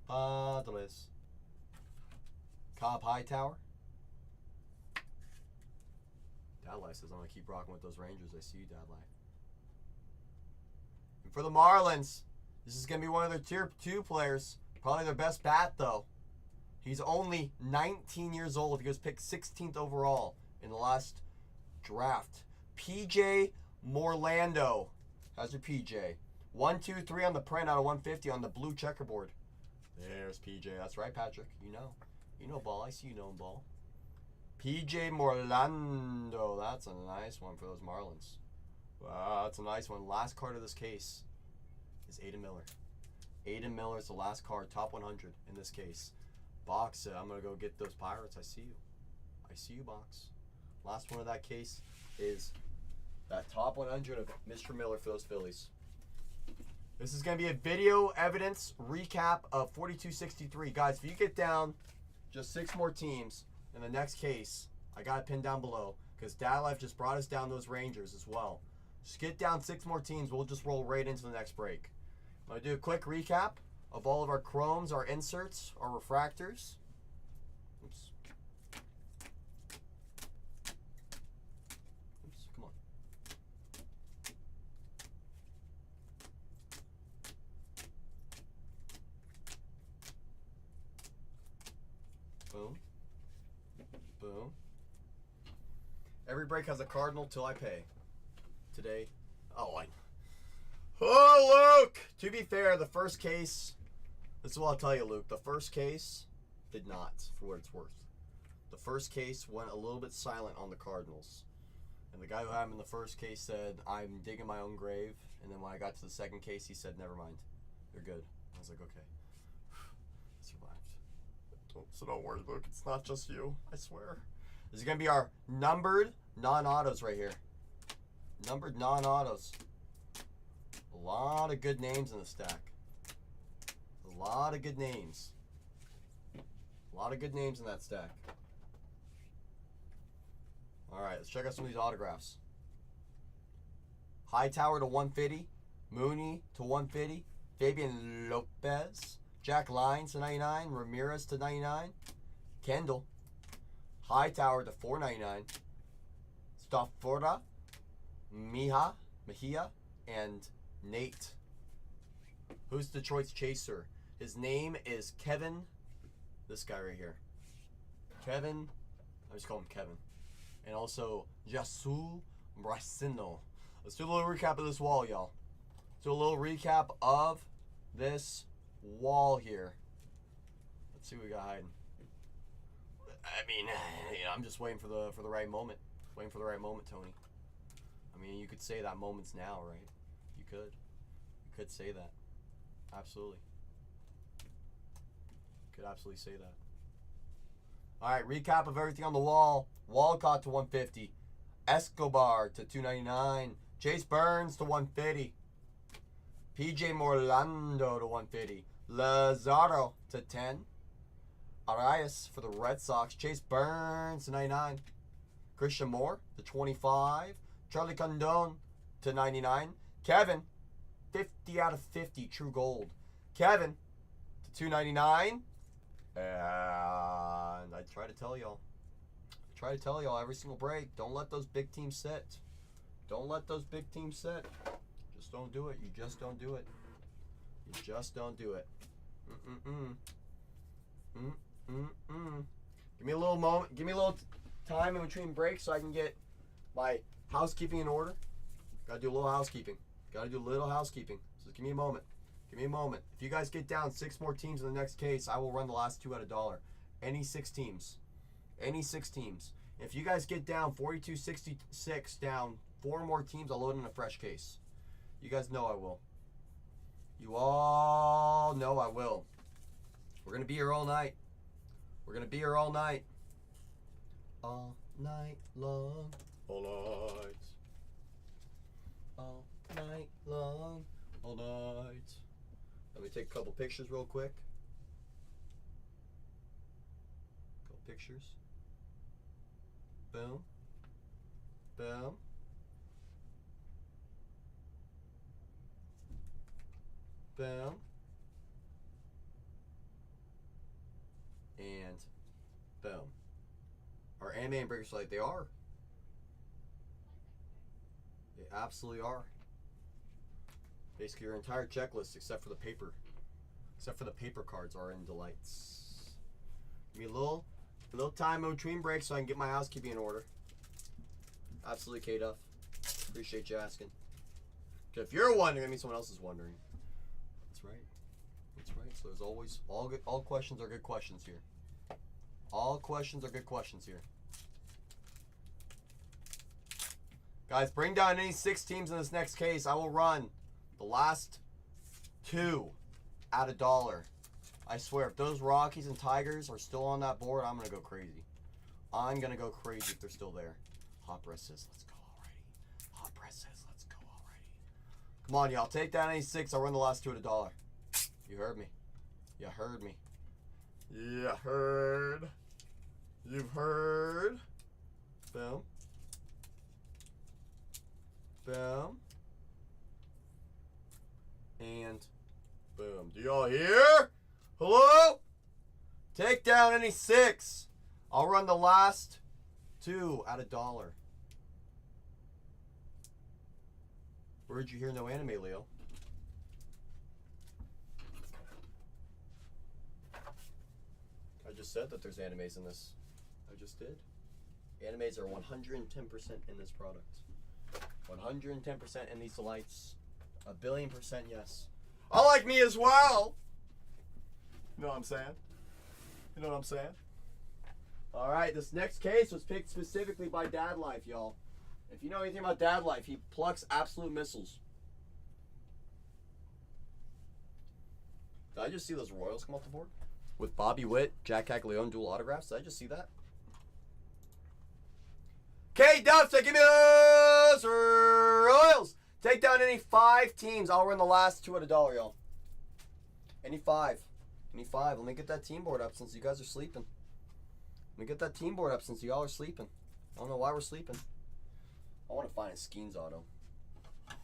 Padres. Cobb Hightower. Dad Life says I'm going to keep rocking with those Rangers. I see you, Dad Life. And for the Marlins, this is going to be one of their tier 2 players. Probably their best bat, though. He's only 19 years old. He was picked 16th overall in the last draft. PJ Morlando. How's your PJ? 1, 2, 3 on the print out of 150 on the blue checkerboard. There's PJ. That's right, Patrick. You know. You know ball. I see you know ball. PJ Morlando. That's a nice one for those Marlins. Wow, that's a nice one. Last card of this case is Aiden Miller. Aiden Miller is the last card. Top 100 in this case. Box, I'm going to go get those Pirates. I see you. I see you, Box. Last one of that case is that top 100 of Mr. Miller for those Phillies. This is going to be a video evidence recap of 4263. Guys, if you get down just 6 more teams in the next case, I got it pinned down below because Dad Life just brought us down those Rangers as well. Just get down 6 more teams. We'll just roll right into the next break. I'm going to do a quick recap of all of our chromes, our inserts, our refractors. Oops. Oops, come on. Boom. Boom. Every break has a cardinal till I pay. Today, Oh, Luke! To be fair, the first case, this is what I'll tell you, Luke. The first case did not, for what it's worth. The first case went a little bit silent on the Cardinals. And the guy who had him in the first case said, I'm digging my own grave. And then when I got to the second case, he said, never mind. They're good. I was like, okay. I survived. So don't worry, Luke. It's not just you. I swear. This is going to be our numbered non-autos right here. Numbered non-autos. A lot of good names in the stack. A lot of good names. A lot of good names in that stack. Alright, let's check out some of these autographs. Hightower to 150. Mooney to 150. Fabian Lopez. Jack Lyons to 99. Ramirez to 99. Kendall. Hightower to 499. Stafford. Mejia. And Nate. Who's Detroit's chaser? His name is Kevin. This guy right here. Kevin. I just call him Kevin. And also Yasu Brasino. Let's do a little recap of this wall, y'all. Let's do a little recap of this wall here. Let's see what we got hiding. I mean, I'm just waiting for the right moment. Waiting for the right moment, Tony. I mean, you could say that moment's now, right? You could. You could say that. Absolutely. Could absolutely say that. All right, recap of everything on the wall. Walcott to 150. Escobar to 299. Chase Burns to 150. PJ Morlando to 150. Lazaro to 10. Arias for the Red Sox. Chase Burns to 99. Christian Moore to 25. Charlie Condon to 99. Kevin, 50 out of 50, true gold. Kevin to 299. And I try to tell y'all. Every single break. Don't let those big teams sit. Don't let those big teams sit. Just don't do it. You just don't do it. You just don't do it. Give me a little moment. Give me a little time in between breaks so I can get my housekeeping in order. Gotta do a little housekeeping. So give me a moment. Give me a moment. If you guys get down 6 more teams in the next case, I will run the last 2 at $1. Any 6 teams. Any 6 teams. If you guys get down 42-66 down 4 more teams, I'll load in a fresh case. You guys know I will. You all know I will. We're going to be here all night. We're going to be here all night. All night long. All night. All night long. all night. Let me take a couple pictures real quick. Couple pictures. Boom. Boom. Boom. And boom. Our anime breakers like they are. They absolutely are. Basically your entire checklist except for the paper. Except for the paper cards are in delights. Give me a little time in between breaks so I can get my housekeeping in order. Absolutely, K-Duff. Appreciate you asking. If you're wondering, that means someone else is wondering. That's right. That's right. So there's always all questions are good questions here. All questions are good questions here. Guys, bring down any 6 teams in this next case. I will run the last 2 at $1. I swear, if those Rockies and Tigers are still on that board, I'm going to go crazy. I'm going to go crazy if they're still there. Hot Press says, let's go already. Hot Press says, let's go already. Come on, y'all. Take down any 6. I'll run the last 2 at $1. You heard me. You heard me. You heard. You've heard. Boom. Boom. And boom. Do y'all hear? Hello? Take down any 6. I'll run the last 2 at $1. Where'd you hear no anime, Leo? I just said that there's animes in this. I just did. Animes are 110% in this product. 110% in these delights. 1,000,000,000% yes. I like me as well. You know what I'm saying? You know what I'm saying? All right, this next case was picked specifically by Dad Life, y'all. If you know anything about Dad Life, he plucks absolute missiles. Did I just see those Royals come off the board? With Bobby Witt, Jack Caglione dual autographs? Did I just see that? K-Dubs, give me those Royals. Take down any 5 teams. I'll run the last 2 at $1, y'all. Any 5. Any 5. Let me get that team board up since you guys are sleeping. Let me get that team board up since y'all are sleeping. I don't know why we're sleeping. I want to find a Skeens auto. I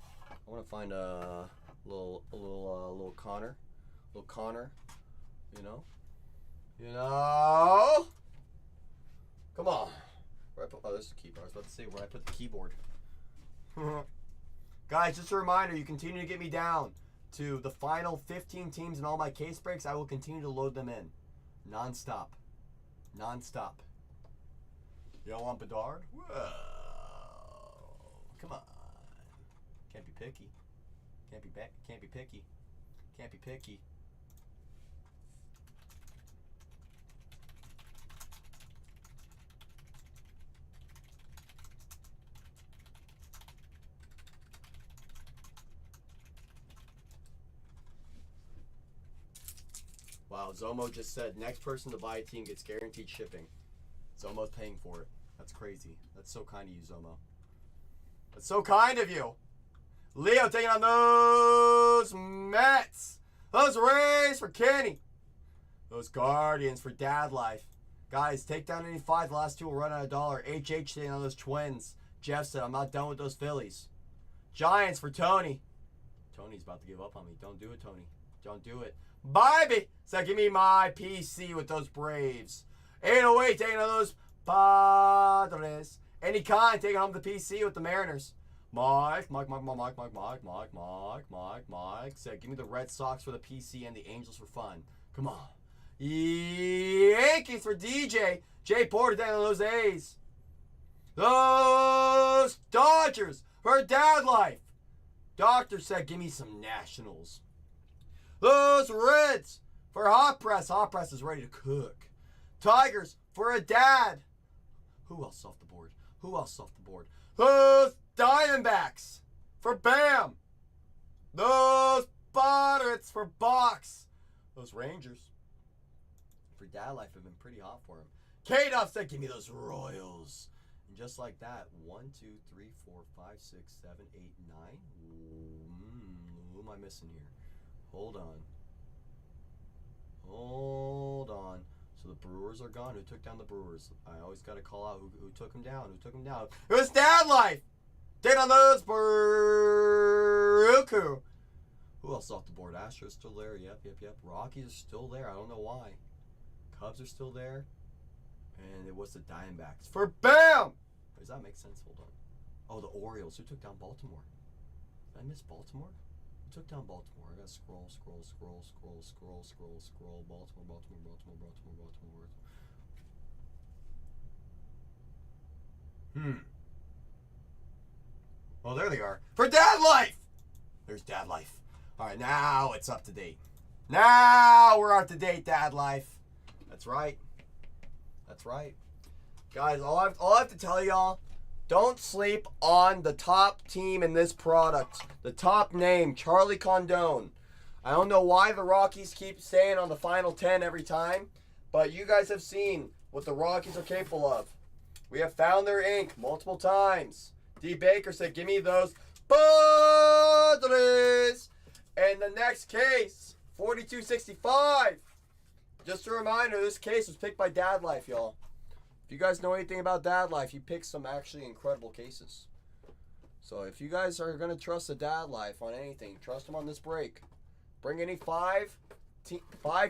want to find a little Connor. Little Connor. You know? You know? Come on. Where I put, oh, this is the keyboard. I was about to say where I put the keyboard. Guys, just a reminder, you continue to get me down to the final 15 teams in all my case breaks. I will continue to load them in. Non-stop. Non-stop. You don't want Bedard? Whoa. Come on. Can't be picky. Can't be picky. Can't be picky. Wow, Zomo just said next person to buy a team gets guaranteed shipping. Zomo's paying for it. That's crazy. That's so kind of you, Zomo. That's so kind of you. Leo taking on those Mets. Those Rays for Kenny. Those Guardians for Dad Life. Guys, take down any 5. The last 2 will run at $1. HH taking on those Twins. Jeff said, I'm not done with those Phillies. Giants for Tony. Tony's about to give up on me. Don't do it, Tony. Don't do it. Baby! So give me my PC with those Braves. 808 taking on those Padres. Any kind taking home the PC with the Mariners. Mike said, give me the Red Sox for the PC and the Angels for fun. Come on. Yankees for DJ. Jay Porter taking on those A's. Those Dodgers for Dad Life. Doctor said, give me some Nationals. Those Reds for Hot Press. Hot Press is ready to cook. Tigers for a dad. Who else off the board? Who else off the board? Those Diamondbacks for Bam. Those Pirates for Box. Those Rangers for Dad Life have been pretty hot for him. K-Duff said, give me those Royals. And just like that, 1, 2, 3, 4, 5, 6, 7, 8, 9. Who am I missing here? Hold on. Hold on. So the Brewers are gone. Who took down the Brewers? I always got to call out who took them down. Who took them down? It was Dad Life! Did on those Baruku. Who else off the board? Astros still there. Yep. Rockies are still there. I don't know why. Cubs are still there. And it was the Diamondbacks. For BAM! Does that make sense? Hold on. Oh, the Orioles. Who took down Baltimore? Did I miss Baltimore? Who took down Baltimore? I gotta scroll. Baltimore. Well, there they are. For Dad Life! There's Dad Life. Alright, now it's up to date. Now we're up to date, Dad Life. That's right. That's right. Guys, all I have to tell y'all, don't sleep on the top team in this product. The top name, Charlie Condone. I don't know why the Rockies keep staying on the final 10 every time, but you guys have seen what the Rockies are capable of. We have found their ink multiple times. D. Baker said, give me those Padres. And the next case, 4265. Just a reminder, this case was picked by Dad Life, y'all. If you guys know anything about Dad Life, he picks some actually incredible cases. So if you guys are going to trust the Dad Life on anything, trust him on this break. Bring any five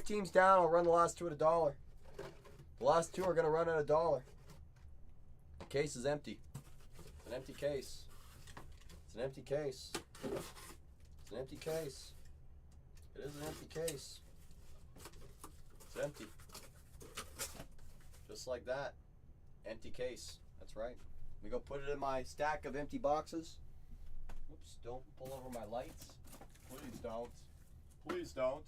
teams down, I'll run the last two at $1. The last two are going to run at $1. The case is empty. It's an empty case. It's an empty case. It's an empty case. It is an empty case. It's empty. Just like that. Empty case. That's right. Let me go put it in my stack of empty boxes. Oops, don't pull over my lights. Please don't. Please don't.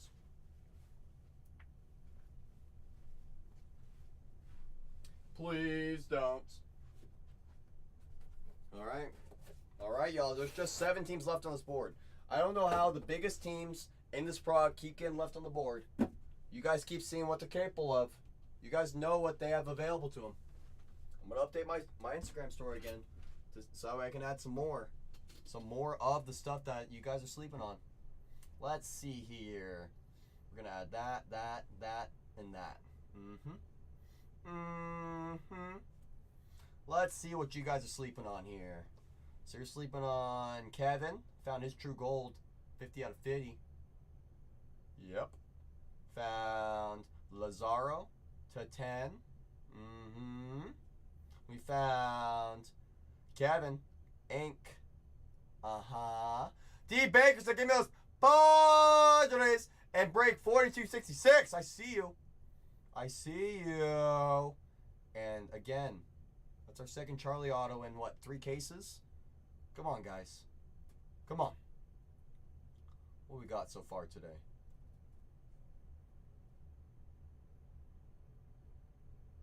Please don't. Alright. Alright, y'all. There's just 7 teams left on this board. I don't know how the biggest teams in this product keep getting left on the board. You guys keep seeing what they're capable of. You guys know what they have available to them. I'm going to update my Instagram story again so I can add some more of the stuff that you guys are sleeping on. Let's see here. We're going to add that, and that. Let's see what you guys are sleeping on here. So you're sleeping on Kevin. Found his true gold. 50 out of 50. Yep. Found Lazaro to 10. We found Kevin. Ink. D. Baker said, give me those Padres and break 4266. I see you. I see you. And again, that's our second Charlie auto in what, 3 cases? Come on, guys. Come on. What we got so far today?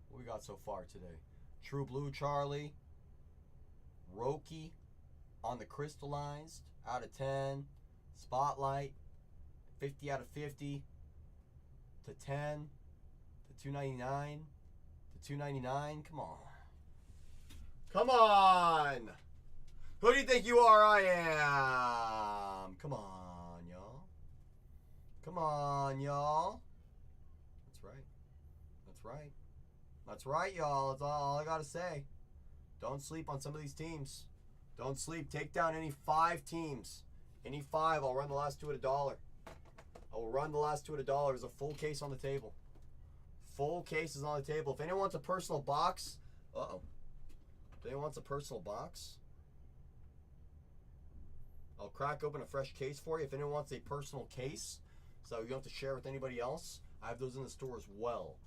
What we got so far today? True Blue Charlie. Roki on the crystallized out of 10. Spotlight 50 out of 50 to 10 to 299 to 299. Come on. Come on. Who do you think you are? I am. Come on, y'all. Come on, y'all. That's right. That's right. That's right, y'all. That's all I got to say. Don't sleep on some of these teams. Don't sleep. Take down any 5 teams. Any 5, I'll run the last 2 at $1. I will run the last 2 at $1. There's a full case on the table. Full case is on the table. If anyone wants a personal box, if anyone wants a personal box, I'll crack open a fresh case for you. If anyone wants a personal case, so you don't have to share with anybody else, I have those in the store as well.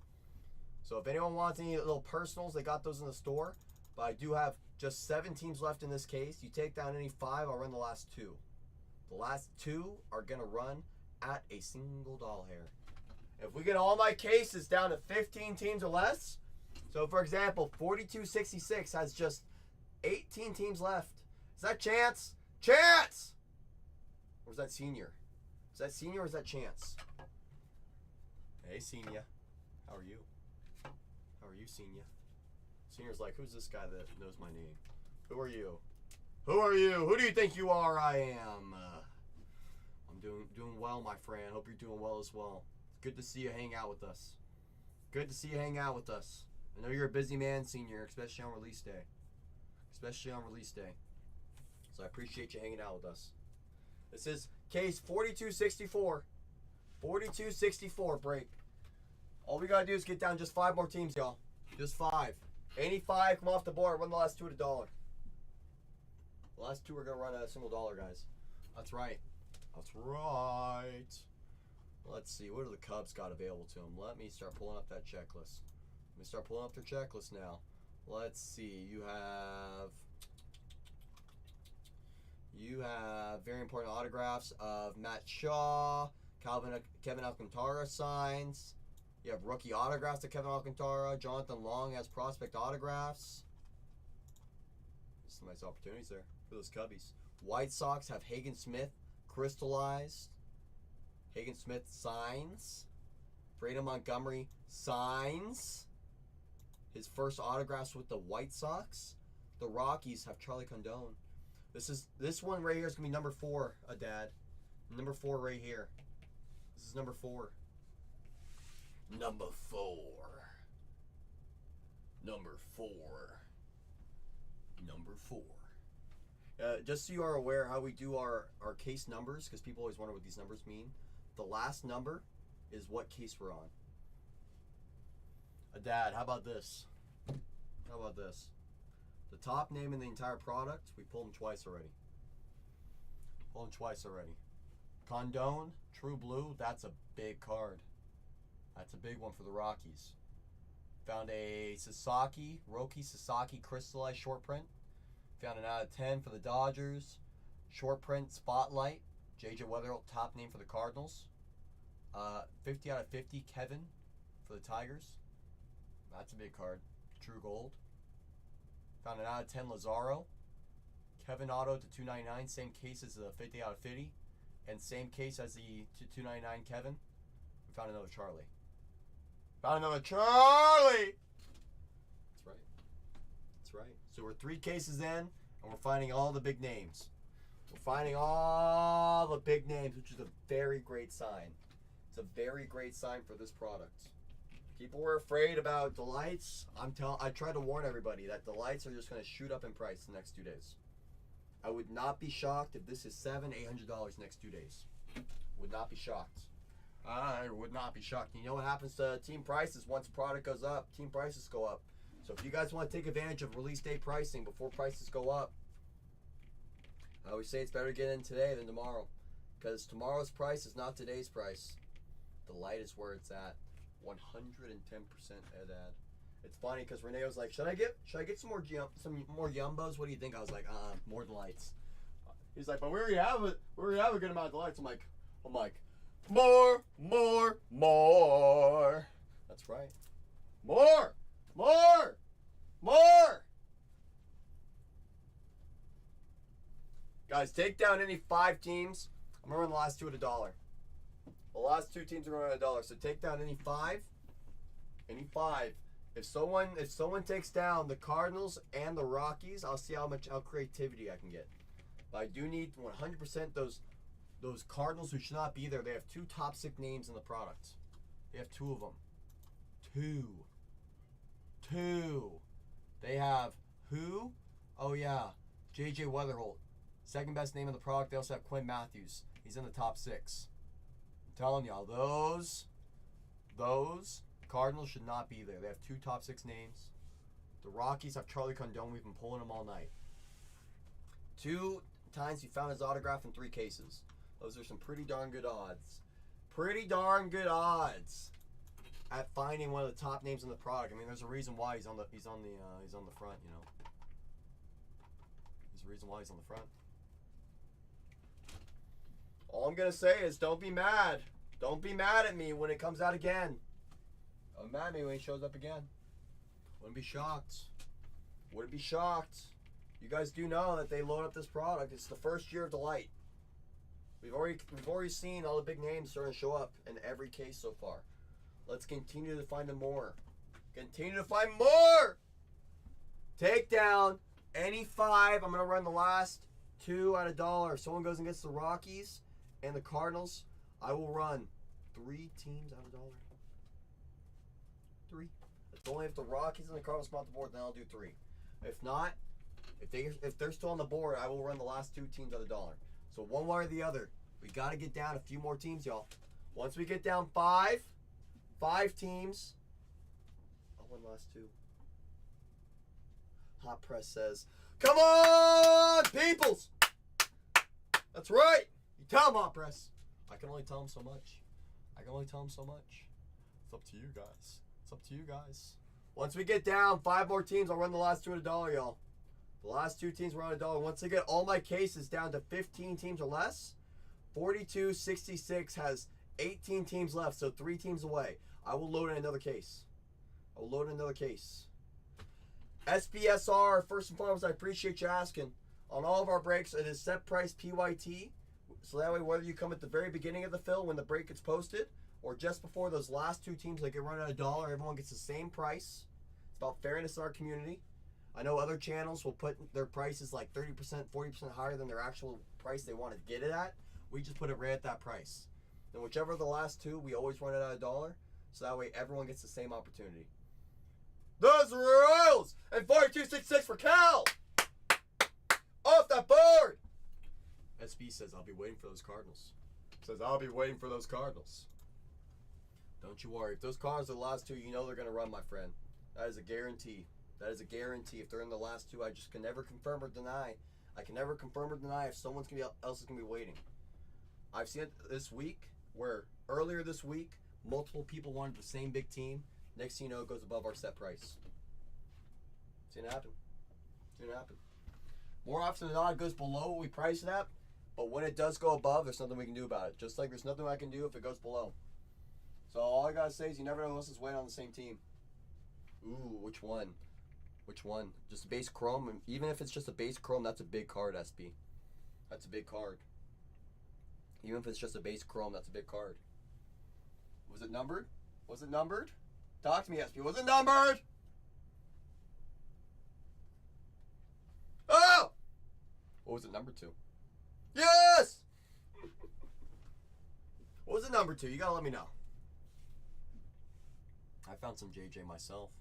So if anyone wants any little personals, they got those in the store. But I do have just 7 teams left in this case. You take down any 5, I'll run the last 2. The last 2 are going to run at a single doll hair. If we get all my cases down to 15 teams or less, so for example, 4266 has just 18 teams left. Is that Chance? Chance! Or is that Senior? Is that Senior or is that Chance? Hey, Senior. How are you? How are you, Senior? Senior's like, who's this guy that knows my name? Who are you? Who are you? Who do you think you are? I am. Doing well, my friend. Hope you're doing well as well. It's good to see you hang out with us. Good to see you hang out with us. I know you're a busy man, senior, especially on release day. Especially on release day. So I appreciate you hanging out with us. This is case 4264. 4264 break. All we gotta do is get down just 5 more teams, y'all. Just 5. Any 5 come off the board. Run the last 2 at $1. The last 2 are gonna run at a single dollar, guys. That's right. That's right. Let's see. What do the Cubs got available to them? Let me start pulling up that checklist. Let me start pulling up their checklist now. Let's see. You have very important autographs of Matt Shaw, Kevin Alcantara signs. You have rookie autographs of Kevin Alcantara. Jonathan Long has prospect autographs. Some nice opportunities there for those Cubbies. White Sox have Hagen Smith crystallized. Hagen Smith signs. Fredo Montgomery signs. His first autographs with the White Sox. The Rockies have Charlie Condon. This one right here is gonna be number 4, Dad. Number 4 right here. This is number 4. Number 4. Number 4. Number 4. Just so you are aware how we do our case numbers, because people always wonder what these numbers mean. The last number is what case we're on. Dad, how about this? How about this? The top name in the entire product, we pulled them twice already. Pulled them twice already. Condon, True Blue, that's a big card. That's a big one for the Rockies. Found a Sasaki, Roki Sasaki crystallized short print. Found an out of 10 for the Dodgers. Short print Spotlight. J.J. Weatherall, top name for the Cardinals. 50 out of 50 Kevin for the Tigers. That's a big card. True Gold. Found an out of 10 Lazaro. Kevin Auto to 299. Same case as the 50 out of 50. And same case as the 299 Kevin. We found another Charlie. Found another Charlie! That's right. That's right. So we're 3 cases in, and we're finding all the big names. We're finding all the big names, which is a very great sign. It's a very great sign for this product. People were afraid about delights. I tried to warn everybody that delights are just going to shoot up in price the next 2 days. I would not be shocked if this is $700-800 next 2 days. Would not be shocked. I would not be shocked. You know what happens to team prices once product goes up? Team prices go up. So if you guys want to take advantage of release day pricing before prices go up, I always say it's better to get in today than tomorrow, because tomorrow's price is not today's price. The light is where it's at. 110% ad. It's funny because Renee was like, should I get some more Yumbos? What do you think? I was like, more delights. He's like, but we already have it. We already have a good amount of delights. I'm like, more. That's right. More. Guys, take down any 5 teams. I'm gonna run the last 2 at $1. The last 2 teams are going at $1. So take down any 5. Any 5. If someone takes down the Cardinals and the Rockies, I'll see how creativity I can get. But I do need 100% those Cardinals who should not be there. They have 2 top 6 names in the product. They have 2 of them. 2. They have who? Oh yeah, J.J. Weatherholt. Second best name in the product. They also have Quinn Matthews. He's in the top 6. I'm telling y'all, those Cardinals should not be there. They have 2 top 6 names. The Rockies have Charlie Condon. We've been pulling him all night. 2 times he found his autograph in 3 cases. Those are some pretty darn good odds. Pretty darn good odds at finding one of the top names in the product. I mean, there's a reason why he's on the front. You know, there's a reason why he's on the front. All I'm gonna say is, don't be mad. Don't be mad at me when it comes out again. Don't be mad at me when he shows up again. Wouldn't be shocked. Wouldn't be shocked. You guys do know that they load up this product. It's the first year of Delight. We've already seen all the big names starting to show up in every case so far. Let's continue to find them more. Continue to find more. Take down any 5. I'm gonna run the last 2 at $1. If someone goes and gets the Rockies and the Cardinals, I will run 3 teams out of $1. 3. It's only if the Rockies and the Cardinals come off the board, then I'll do 3. If not, if they're still on the board, I will run the last 2 teams out of $1. So one way or the other, we got to get down a few more teams, y'all. Once we get down 5 teams, I'll win the last 2. Hot Press says, come on, peoples! That's right. You tell them, Hot Press. I can only tell them so much. It's up to you guys. Once we get down 5 more teams, I'll run the last 2 at $1, y'all. The last 2 teams were on $1. Once I get all my cases down to 15 teams or less, 4266 has 18 teams left, so 3 teams away. I will load in another case. SPSR, first and foremost, I appreciate you asking. On all of our breaks, it is set price PYT. So that way, whether you come at the very beginning of the fill when the break gets posted, or just before those last 2 teams that get run at $1, everyone gets the same price. It's about fairness in our community. I know other channels will put their prices like 30%, 40% higher than their actual price they want to get it at. We just put it right at that price. And whichever of the last 2, we always run it at $1. So that way, everyone gets the same opportunity. Those Royals and 4266 for Cal. Off that board. SB says, I'll be waiting for those Cardinals. Don't you worry. If those Cardinals are the last 2, you know they're going to run, my friend. That is a guarantee. If they're in the last 2, I just can never confirm or deny. If someone else is going to be waiting. I've seen it this week where earlier this week, multiple people wanted the same big team. Next thing you know, it goes above our set price. Seen it happen. More often than not, it goes below what we price it at. But when it does go above, there's nothing we can do about it. Just like there's nothing I can do if it goes below. So all I gotta say is you never know who else is waiting on the same team. Ooh, which one? Just a base chrome. And even if it's just a base chrome, that's a big card, SB. That's a big card. Even if it's just a base chrome, that's a big card. Was it numbered? Talk to me, SB. Was it numbered? Oh! What was it numbered to? Yes! What was it numbered to? You gotta let me know. I found some JJ myself.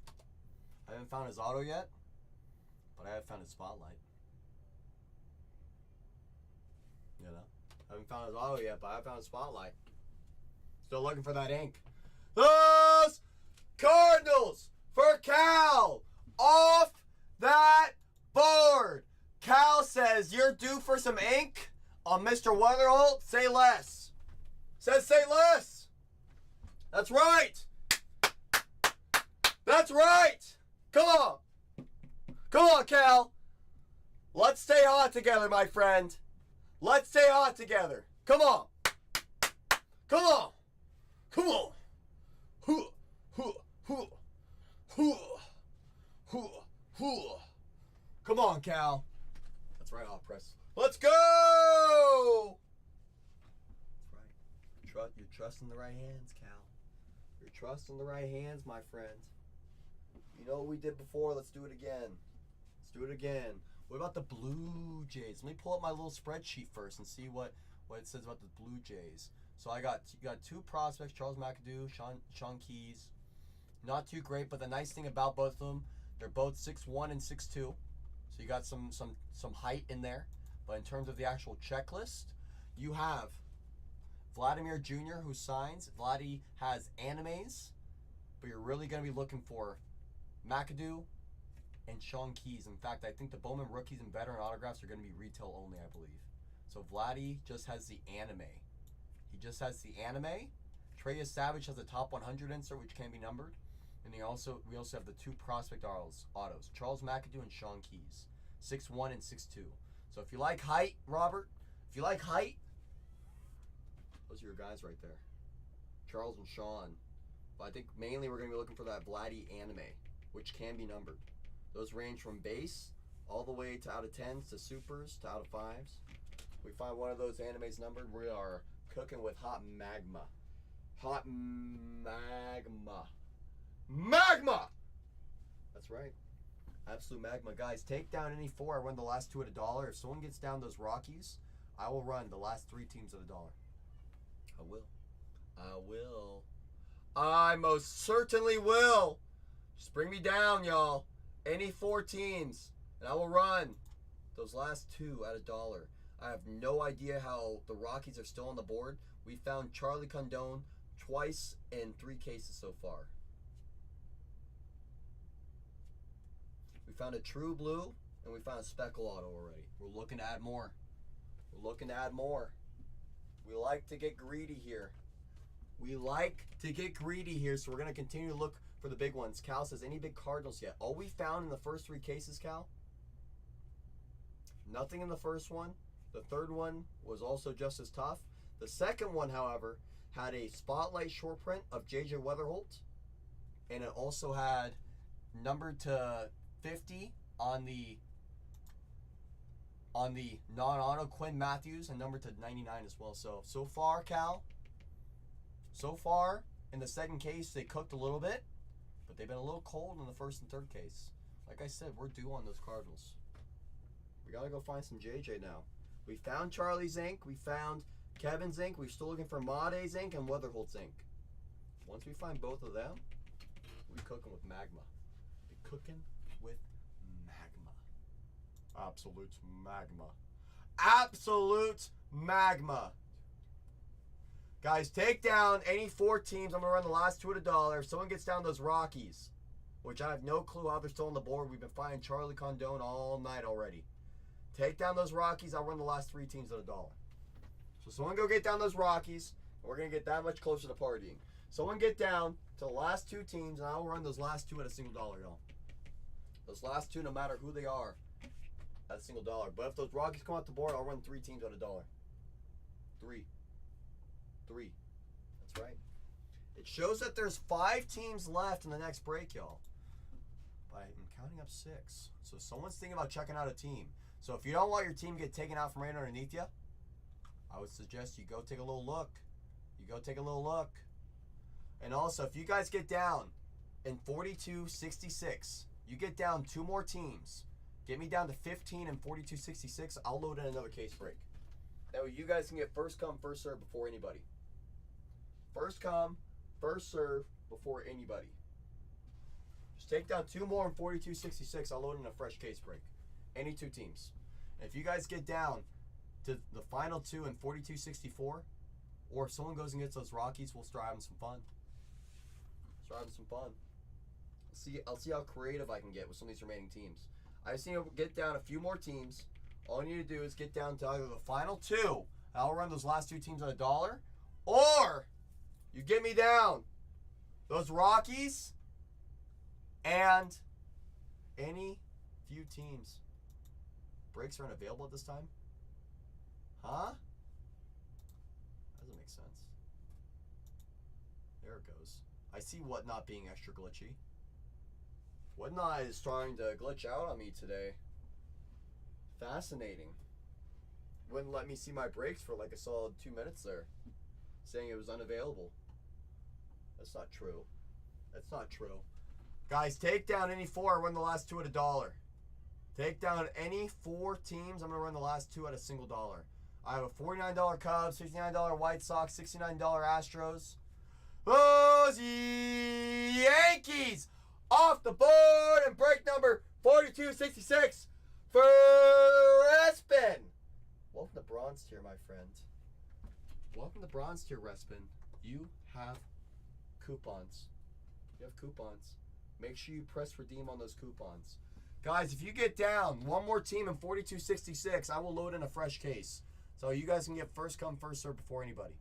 I haven't found his auto yet, but I have found his spotlight. You know? I haven't found his auto yet, but I found his spotlight. Still looking for that ink. Those Cardinals for Cal off that board. Cal says you're due for some ink on Mr. Weatherholt. Say less. Says say less. That's right. Come on, Cal. Let's stay hot together, my friend. Let's stay hot together. Come on. Come on, Cal. That's right, Hot Press. Let's go! That's right. You're trusting the right hands, Cal. You're trusting the right hands, my friend. You know what we did before? Let's do it again. What about the Blue Jays? Let me pull up my little spreadsheet first and see what it says about the Blue Jays. So you got 2 prospects, Charles McAdoo, Sean Keys. Not too great, but the nice thing about both of them, they're both 6'1" and 6'2". So you got some height in there. But in terms of the actual checklist, you have Vladimir Jr. who signs. Vladdy has animes, but you're really going to be looking for McAdoo and Sean Keys. In fact, I think the Bowman rookies and veteran autographs are going to be retail only, I believe. So Vladdy just has the anime. Trey Savage has a top 100 insert, which can be numbered. And we also have the 2 prospect autos, Charles McAdoo and Sean Keys, 6'1" and 6'2". So if you like height, Robert, those are your guys right there, Charles and Sean. But I think mainly we're going to be looking for that Vladdy anime, which can be numbered. Those range from base all the way to out of 10s to supers to out of 5s. We find one of those animes numbered, we are cooking with hot magma. That's right. Absolute magma. Guys, take down any 4. I run the last 2 at $1. If someone gets down those Rockies, I will run the last 3 teams at $1. I will. I will. I most certainly will. Just bring me down, y'all. Any 4 teams, and I will run those last 2 at $1. I have no idea how the Rockies are still on the board. We found Charlie Condone twice in 3 cases so far. We found a True Blue, and we found a Speckle Auto already. We're looking to add more. We're looking to add more. We like to get greedy here. We like to get greedy here, so we're going to continue to look for the big ones. Cal says, any big Cardinals yet? All we found in the first 3 cases, Cal? Nothing in the first one. The third one was also just as tough. The second one, however, had a spotlight short print of J.J. Weatherholt, and it also had numbered to 50 on the non-auto Quinn Matthews, and numbered to 99 as well. So far, Cal, so far in the second case, they cooked a little bit, but they've been a little cold in the first and third case. Like I said, we're due on those Cardinals. We got to go find some JJ now. We found Charlie's ink. We found Kevin's ink. We're still looking for Made's ink and Weatherholt's ink. Once we find both of them, we cooking with magma. We cooking with magma. Absolute magma. Absolute magma. Guys, take down any 4 teams. I'm going to run the last 2 at $1. If someone gets down those Rockies, which I have no clue how they're still on the board. We've been finding Charlie Condone all night already. Take down those Rockies. I'll run the last 3 teams at $1. So someone go get down those Rockies, and we're going to get that much closer to partying. Someone get down to the last 2 teams, and I'll run those last 2 at $1, y'all. Those last 2, no matter who they are, at $1. But if those Rockies come off the board, I'll run 3 teams at $1. 3. That's right. It shows that there's 5 teams left in the next break, y'all. But I'm counting up 6. So someone's thinking about checking out a team. So if you don't want your team to get taken out from right underneath you, I would suggest you go take a little look. And also, if you guys get down in 42.66, you get down 2 more teams. Get me down to 15 and 42.66. I'll load in another case break. That way you guys can get first come, first serve before anybody. First come, first serve before anybody. Just take down 2 more in 42.66. I'll load in a fresh case break. Any 2 teams. And if you guys get down to the final 2 in 42.64, or if someone goes and gets those Rockies, we'll start having some fun. I'll see how creative I can get with some of these remaining teams. I just need to get down a few more teams. All I need to do is get down to either the final 2. I'll run those last 2 teams at $1, or you get me down those Rockies and any few teams. Breaks aren't available at this time? Huh? Doesn't make sense. There it goes. I see Whatnot being extra glitchy. Whatnot is trying to glitch out on me today. Fascinating. Wouldn't let me see my breaks for like a solid 2 minutes there, saying it was unavailable. That's not true. Guys, take down any 4. Run the last 2 at $1. Take down any 4 teams. I'm going to run the last 2 at $1. I have a $49 Cubs, $69 White Sox, $69 Astros. Those Yankees off the board, and break number 42.66 for Respin. Welcome to Bronze Tier, my friend. Welcome to Bronze Tier, Respin. You have coupons. Make sure you press redeem on those coupons. Guys, if you get down 1 more team in 42.66, I will load in a fresh case. So you guys can get first come, first serve before anybody.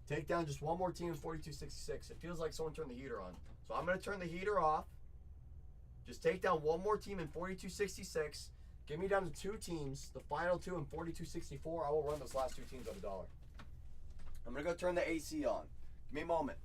Take down just 1 more team in 42.66. It feels like someone turned the heater on. So I'm going to turn the heater off. Just take down 1 more team in 42.66. Get me down to 2 teams. The final 2 in 42.64. I will run those last 2 teams at $1. I'm going to go turn the AC on. Give me a moment.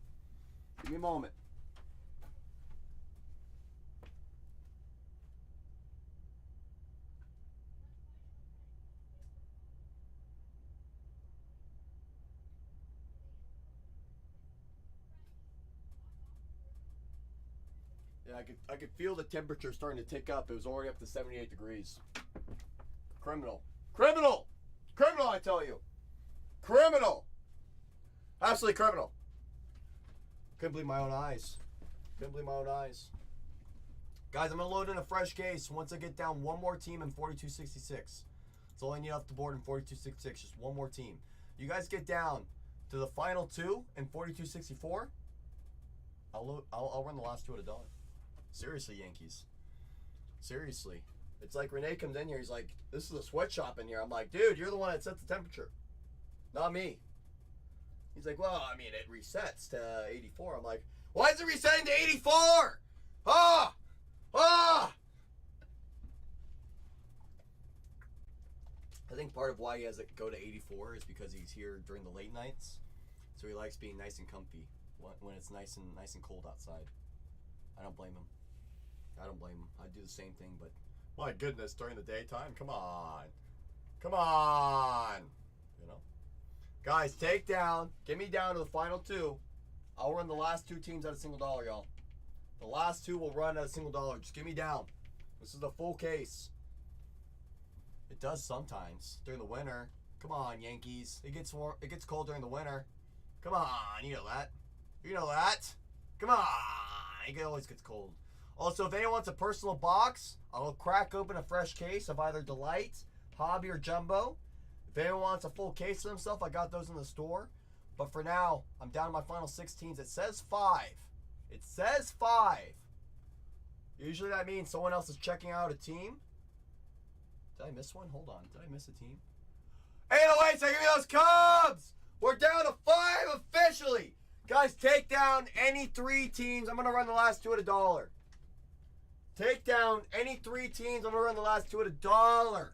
Yeah, I could feel the temperature starting to tick up. It was already up to 78 degrees. Criminal, I tell you. Criminal. Absolutely criminal. Couldn't believe my own eyes. Couldn't believe my own eyes. Guys, I'm going to load in a fresh case once I get down one more team in 42.66. That's all I need off the board in 42.66. Just one more team. You guys get down to the final two in 42.64. I'll run the last two at $1. Seriously, Yankees. Seriously. It's like Renee comes in here. He's like, this is a sweatshop in here. I'm like, dude, you're the one that sets the temperature. Not me. He's like, well, I mean, it resets to 84. I'm like, why is it resetting to 84? Ah! Ah! I think part of why he has it go to 84 is because he's here during the late nights. So he likes being nice and comfy when it's nice and cold outside. I don't blame him. I don't blame him. I'd do the same thing, but my goodness, during the daytime, come on. Come on. You know? Guys, take down. Get me down to the final two. I'll run the last two teams at $1, y'all. The last two will run at $1. Just get me down. This is the full case. It does sometimes during the winter. Come on, Yankees. It gets cold during the winter. Come on, you know that. You know that. Come on. It always gets cold. Also, if anyone wants a personal box, I'll crack open a fresh case of either Delight, Hobby, or Jumbo. If anyone wants a full case of themselves, I got those in the store. But for now, I'm down to my final 6 teams. It says 5. It says 5. Usually that means someone else is checking out a team. Did I miss one? Hold on. Did I miss a team? 808, give me those Cubs! We're down to 5 officially. Guys, take down any 3 teams. I'm going to run the last 2 at $1. Take down any 3 teams. I'm going to run the last 2 at $1.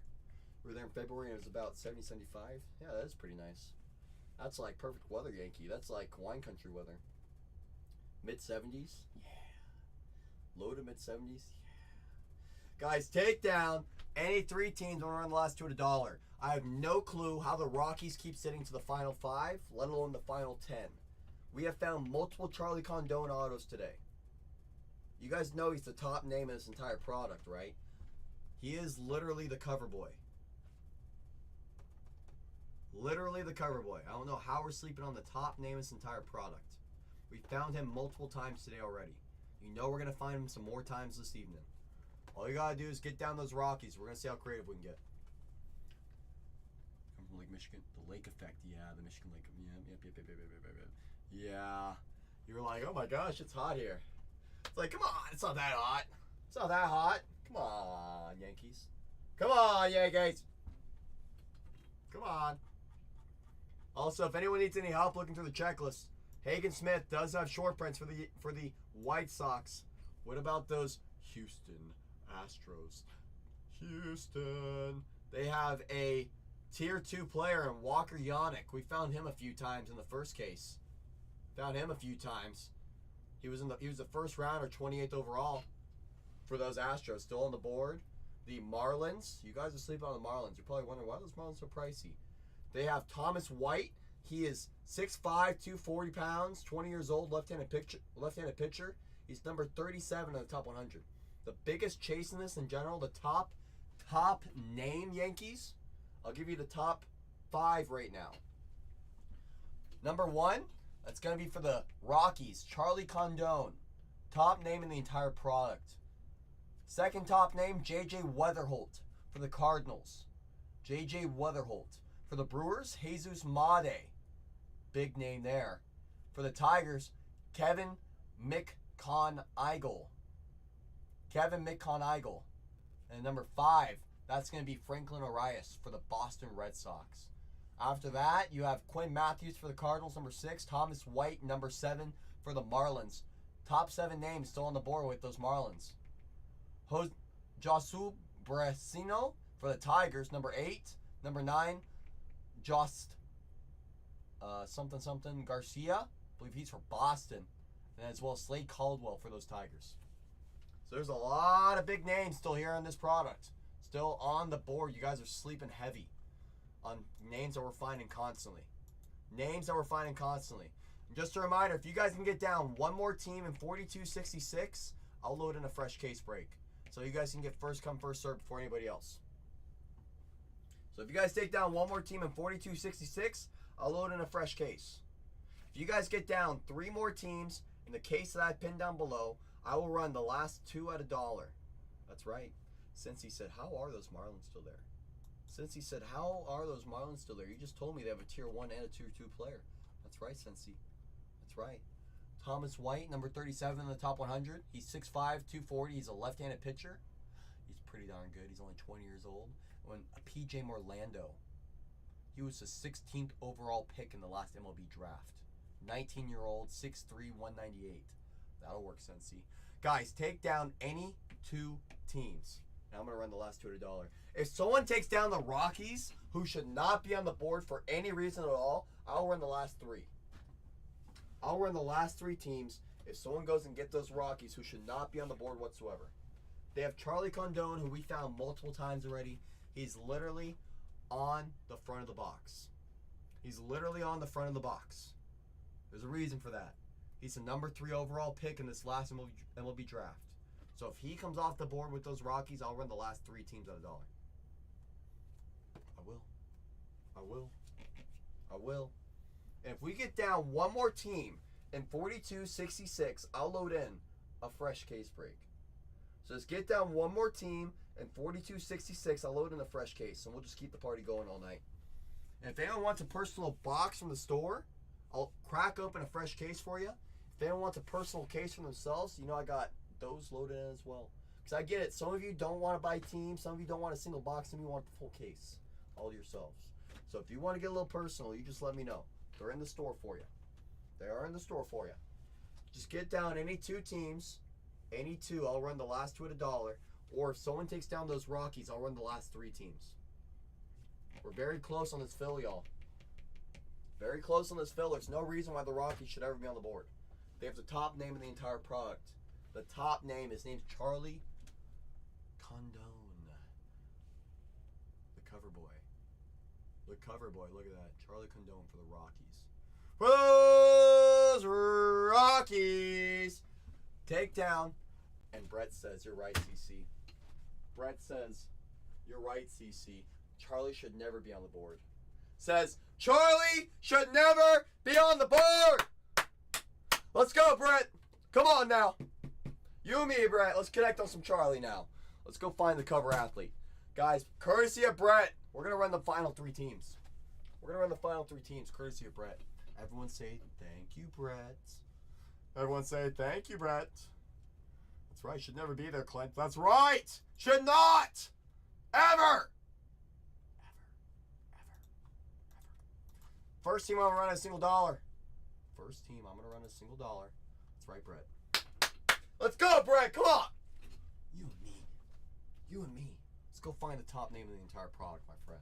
We were there in February and it was about 70, 75. Yeah, that's pretty nice. That's like perfect weather, Yankee. That's like wine country weather. Mid-70s? Yeah. Low to mid-70s? Yeah. Guys, take down any 3 teams. I'm going to run the last 2 at $1. I have no clue how the Rockies keep sitting to the final 5, let alone the final 10. We have found multiple Charlie Condon autos today. You guys know he's the top name in this entire product, right? He is literally the cover boy. Literally the cover boy. I don't know how we're sleeping on the top name in this entire product. We found him multiple times today already. You know we're going to find him some more times this evening. All you got to do is get down those Rockies. We're going to see how creative we can get. I'm from Lake Michigan. The lake effect. Yeah, the Michigan Lake. Yep. Yeah. You're like, oh my gosh, it's hot here. It's like, come on, it's not that hot. It's not that hot. Come on, Yankees. Come on, Yankees. Come on. Also, if anyone needs any help looking through the checklist, Hagen Smith does have short prints for the White Sox. What about those Houston Astros? Houston. They have a Tier 2 player in Walker Yannick. We found him a few times in the first case. Found him a few times. He was the first round or 28th overall for those Astros. Still on the board. The Marlins. You guys are sleeping on the Marlins. You're probably wondering why are those Marlins so pricey. They have Thomas White. He is 6'5", 240 pounds, 20 years old, left-handed pitcher. He's number 37 on the top 100. The biggest chase in this in general, the top name Yankees. I'll give you the top 5 right now. Number 1, that's going to be for the Rockies, Charlie Condon. Top name in the entire product. Second top name, J.J. Weatherholt for the Cardinals. J.J. Weatherholt. For the Brewers, Jesus Made. Big name there. For the Tigers, Kevin McConaughey. Kevin McConaughey. And number 5, that's going to be Franklin Arias for the Boston Red Sox. After that, you have Quinn Matthews for the Cardinals, number 6. Thomas White, number 7 for the Marlins. Top 7 names still on the board with those Marlins. Josu Bresino for the Tigers, number 8. Number 9, something Garcia. I believe he's for Boston. And as well as Slade Caldwell for those Tigers. So there's a lot of big names still here on this product. Still on the board. You guys are sleeping heavy on names that we're finding constantly. Names that we're finding constantly. And just a reminder, if you guys can get down one more team in 42.66, I'll load in a fresh case break. So you guys can get first come, first serve before anybody else. So if you guys take down one more team in 42.66, I'll load in a fresh case. If you guys get down 3 more teams in the case that I pinned down below, I will run the last 2 at $1. That's right. Since he said, how are those Marlins still there? Since he said, how are those Marlins still there? You just told me they have a tier 1 and a tier 2 player. That's right, Cincy. That's right. Thomas White, number 37 in the top 100. He's 6'5", 240. He's a left-handed pitcher. He's pretty darn good. He's only 20 years old. When P.J. Morlando, he was the 16th overall pick in the last MLB draft. 19-year-old, 6'3", 198. That'll work, Cincy. Guys, take down any 2 teams. And I'm going to run the last 2 at $1. If someone takes down the Rockies, who should not be on the board for any reason at all, I'll run the last 3. I'll run the last 3 teams if someone goes and get those Rockies who should not be on the board whatsoever. They have Charlie Condon, who we found multiple times already. He's literally on the front of the box. He's literally on the front of the box. There's a reason for that. He's the number 3 overall pick in this last MLB draft. So if he comes off the board with those Rockies, I'll run the last 3 teams at $1. I will. I will. I will. And if we get down 1 more team in 42.66, I'll load in a fresh case break. So let's get down 1 more team in 42.66. I'll load in a fresh case, and we'll just keep the party going all night. And if anyone wants a personal box from the store, I'll crack open a fresh case for you. If anyone wants a personal case for themselves, you know I got those loaded in as well. Because I get it. Some of you don't want to buy teams. Some of you don't want a single box. Some of you want the full case all to yourselves. So if you want to get a little personal, you just let me know. They're in the store for you. They are in the store for you. Just get down any 2 teams. Any 2. I'll run the last 2 at $1. Or if someone takes down those Rockies, I'll run the last 3 teams. We're very close on this fill, y'all. Very close on this fill. There's no reason why the Rockies should ever be on the board. They have the top name of the entire product. The top name, his name's Charlie Condon. The cover boy. The cover boy, look at that. Charlie Condon for the Rockies. For those Rockies! Take down. And Brett says, you're right, CC. Brett says, you're right, CC. Charlie should never be on the board. Says, Charlie should never be on the board! Let's go, Brett. Come on now. You and me, Brett. Let's connect on some Charlie now. Let's go find the cover athlete. Guys, courtesy of Brett, we're going to run the final 3 teams. We're going to run the final 3 teams, courtesy of Brett. Everyone say, thank you, Brett. Everyone say, thank you, Brett. That's right. Should never be there, Clint. That's right. Should not. Ever. First team, I'm going to run a single $1. First team, I'm going to run a single $1. That's right, Brett. Let's go, Brett. Come on. You and me. You and me. Let's go find the top name of the entire product, my friend.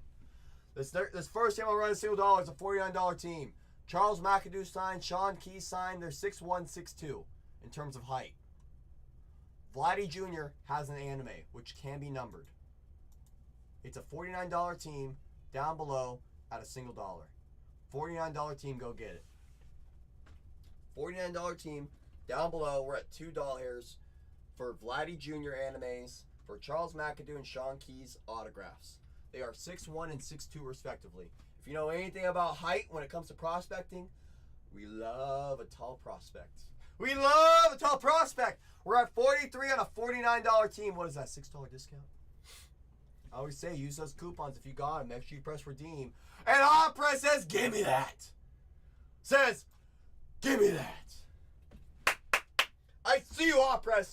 This first team, I'm going to run a single $1. It's a $49 team. Charles McAdoo signed. Sean Key signed. They're 6'1", 6'2" in terms of height. Vladdy Jr. has an anime, which can be numbered. It's a $49 team down below at a single $1. $49 team, go get it. $49 team down below. We're at $2 for Vladdy Jr. animes, for Charles McAdoo and Sean Key's autographs. They are 6'1" and 6'2" respectively. If you know anything about height when it comes to prospecting, we love a tall prospect. We love a tall prospect. We're at 43 on a $49 team. What is that, $6 discount? I always say use those coupons if you got them. Make sure you press redeem. And Opera says, give me that. Says, give me that. I see you, Opera.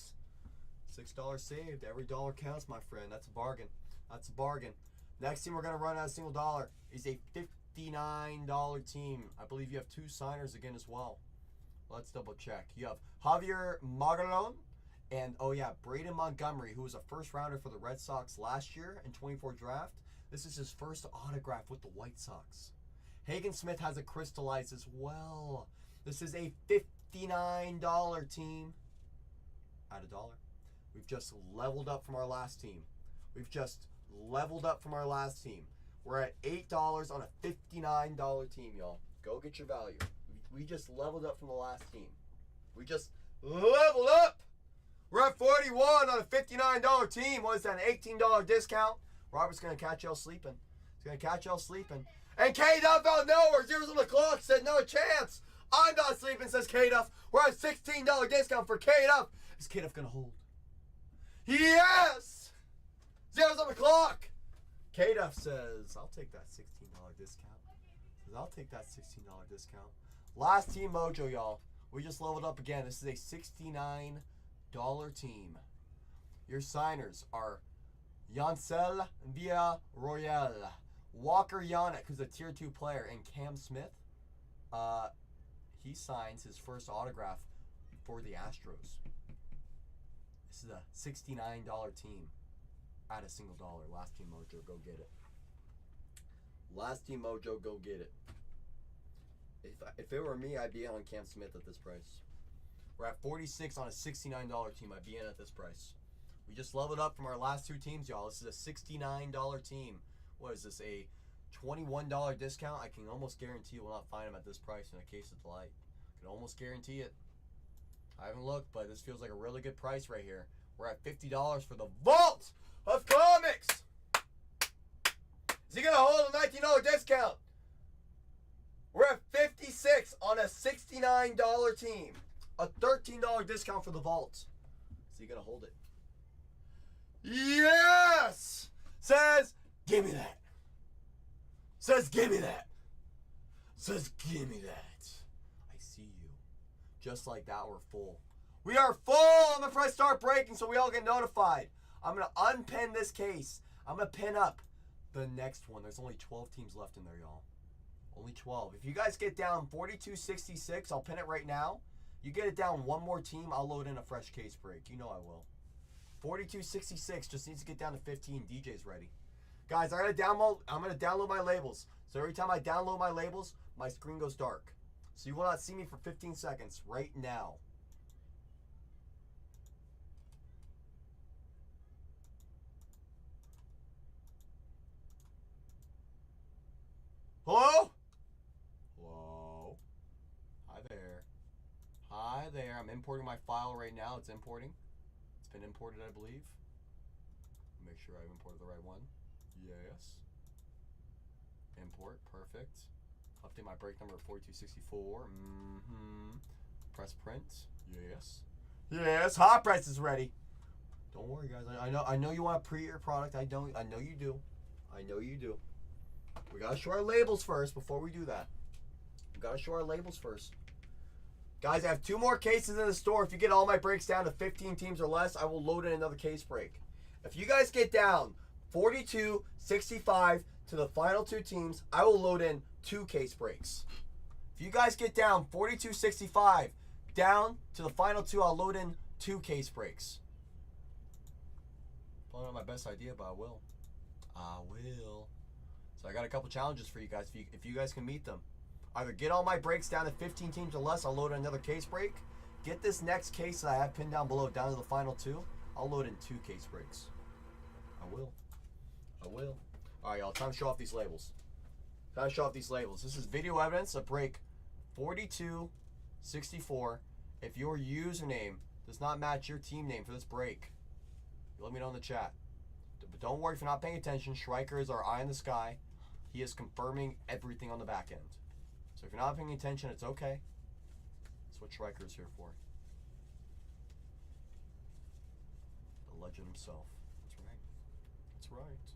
$6 saved. Every dollar counts, my friend. That's a bargain. That's a bargain. Next team we're going to run at a single $1 is a $59 team. I believe you have 2 signers again as well. Let's double check. You have Javier Magalon and, oh yeah, Braden Montgomery, who was a first rounder for the Red Sox last year in 24 draft. This is his first autograph with the White Sox. Hagen Smith has it crystallized as well. This is a $59 team at $1. We've just leveled up from our last team. We've just leveled up from our last team. We're at $8 on a $59 team, y'all. Go get your value. We just leveled up from the last team. We just leveled up. We're at 41 on a $59 team. What is that, an $18 discount? Robert's going to catch y'all sleeping. He's going to catch y'all sleeping. And K. out of nowhere, zeros on the clock, said no chance I'm not sleeping, says K-Duff. We're at $16 discount for K-Duff. Is K-Duff going to hold? Yes! Zero's on the clock. K-Duff says, I'll take that $16 discount. Says, I'll take that $16 discount. Last team mojo, y'all. We just leveled up again. This is a $69 team. Your signers are Yancel Villarroel, Walker Yannick, who's a tier 2 player, and Cam Smith. He signs his first autograph for the Astros. This is a $69 team at a single dollar. Last team mojo, go get it. Last team mojo, go get it. If it were me, I'd be in on Cam Smith at this price. We're at 46 on a $69 team. I'd be in at this price. We just leveled up from our last two teams, y'all. This is a $69 team. What is this, a $21 discount? I can almost guarantee you will not find them at this price in a case of delight. I can almost guarantee it. I haven't looked, but this feels like a really good price right here. We're at $50 for the Vault of Comics. Is he going to hold a $19 discount? We're at 56 on a $69 team. A $13 discount for the Vault. Is he going to hold it? Yes! Says, give me that. Says, give me that. Says, give me that. I see you. Just like that, we're full. We are full! I'm going to press start breaking so we all get notified. I'm going to unpin this case. I'm going to pin up the next one. There's only 12 teams left in there, y'all. Only 12. If you guys get down 42-66, I'll pin it right now. You get it down one more team, I'll load in a fresh case break. You know I will. 42-66 just needs to get down to 15. DJ's ready. Guys, I'm gonna download my labels. So every time I download my labels, my screen goes dark. So you will not see me for 15 seconds right now. Hello? Hello? Hi there. Hi there. I'm importing my file right now. It's importing. It's been imported, I believe. Make sure I've imported the right one. Yes. Import. Perfect. Update my break number 4264. Press print. Yes. Yes. Hot press is ready. Don't worry, guys. I know you want to pre your product. I know you do. I know you do. We gotta show our labels first before we do that. We gotta show our labels first. Guys, I have 2 more cases in the store. If you get all my breaks down to 15 teams or less, I will load in another case break. If you guys get down 42-65 to the final 2 teams, I will load in 2 case breaks. If you guys get down 42-65 down to the final 2, I'll load in 2 case breaks. Probably not my best idea, but I will. I will. So I got a couple challenges for you guys. If you guys can meet them. Either get all my breaks down to 15 teams or less, I'll load in another case break. Get this next case that I have pinned down below down to the final 2. I'll load in 2 case breaks. I will. I will. Alright, y'all. Time to show off these labels. Time to show off these labels. This is video evidence of break 42-64. If your username does not match your team name for this break, let me know in the chat. But don't worry if you're not paying attention. Schreiker is our eye in the sky. He is confirming everything on the back end. So if you're not paying attention, it's okay. That's what Schreiker is here for. The legend himself. That's right. That's right.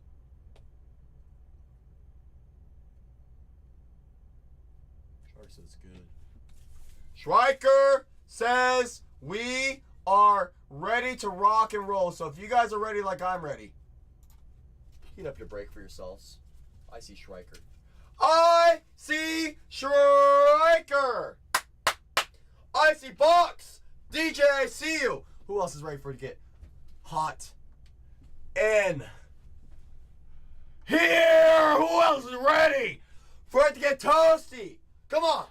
Schreiker says good. Schreiker says we are ready to rock and roll. So if you guys are ready like I'm ready, heat up your break for yourselves. I see Schreiker. I see Schreiker. I see Box. DJ, I see you. Who else is ready for it to get hot in here? Who else is ready for it to get toasty? Come on.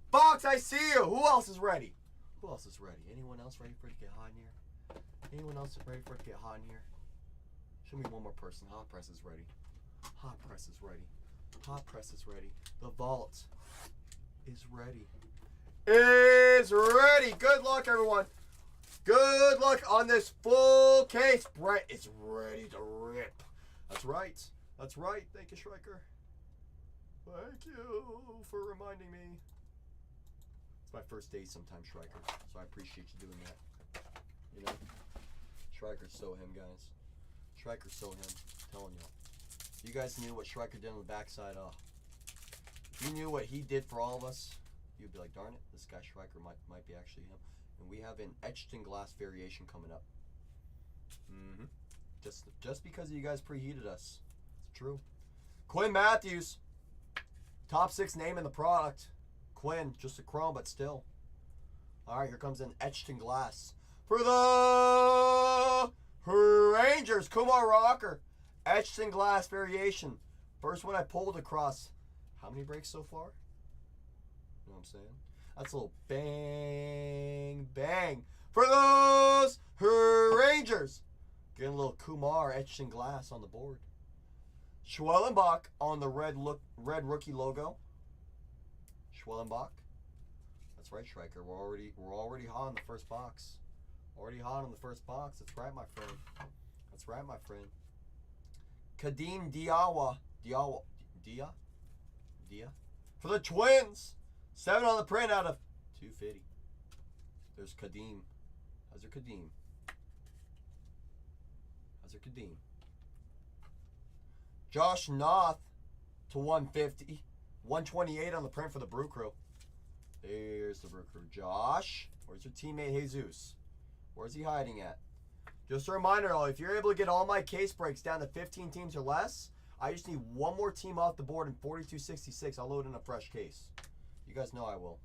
Box, I see you. Who else is ready? Who else is ready? Anyone else ready for it to get hot in here? Anyone else ready for it to get hot in here? Show me one more person. Hot press is ready. Hot press is ready. Hot press is ready. The vault is ready. Is ready. Good luck, everyone. Good luck on this full case. Brett is ready to rip. That's right. That's right. Thank you, Schreiker. Thank you for reminding me. It's my first day sometimes, Striker. So I appreciate you doing that. You know? Striker's so him, guys. Striker's so him. I'm telling y'all. You guys knew what Striker did on the backside. If you knew what he did for all of us, you'd be like, darn it, this guy Striker might be actually him. And we have an etched in glass variation coming up. Just because you guys preheated us. It's true. Quinn Matthews. Top 6 name in the product. Quinn, just a chrome, but still. Alright, here comes an etched in glass. For the Rangers, Kumar Rocker. Etched in glass variation. First one I pulled across. How many breaks so far? You know what I'm saying? That's a little bang, bang. For those Rangers. Getting a little Kumar etched in glass on the board. Schwellenbach on the red rookie logo. Schwellenbach. That's right, Striker. We're already hot on the first box. Already hot on the first box. That's right, my friend. That's right, my friend. Kadeem Diawa. Dia? For the Twins. 7 on the print out of 250. There's Kadeem. How's your Kadeem? Josh Noth to 150. 128 on the print for the Brew Crew. There's the Brew Crew. Josh, where's your teammate Jesus? Where's he hiding at? Just a reminder, though, if you're able to get all my case breaks down to 15 teams or less, I just need one more team off the board in 4266. I'll load in a fresh case. You guys know I will.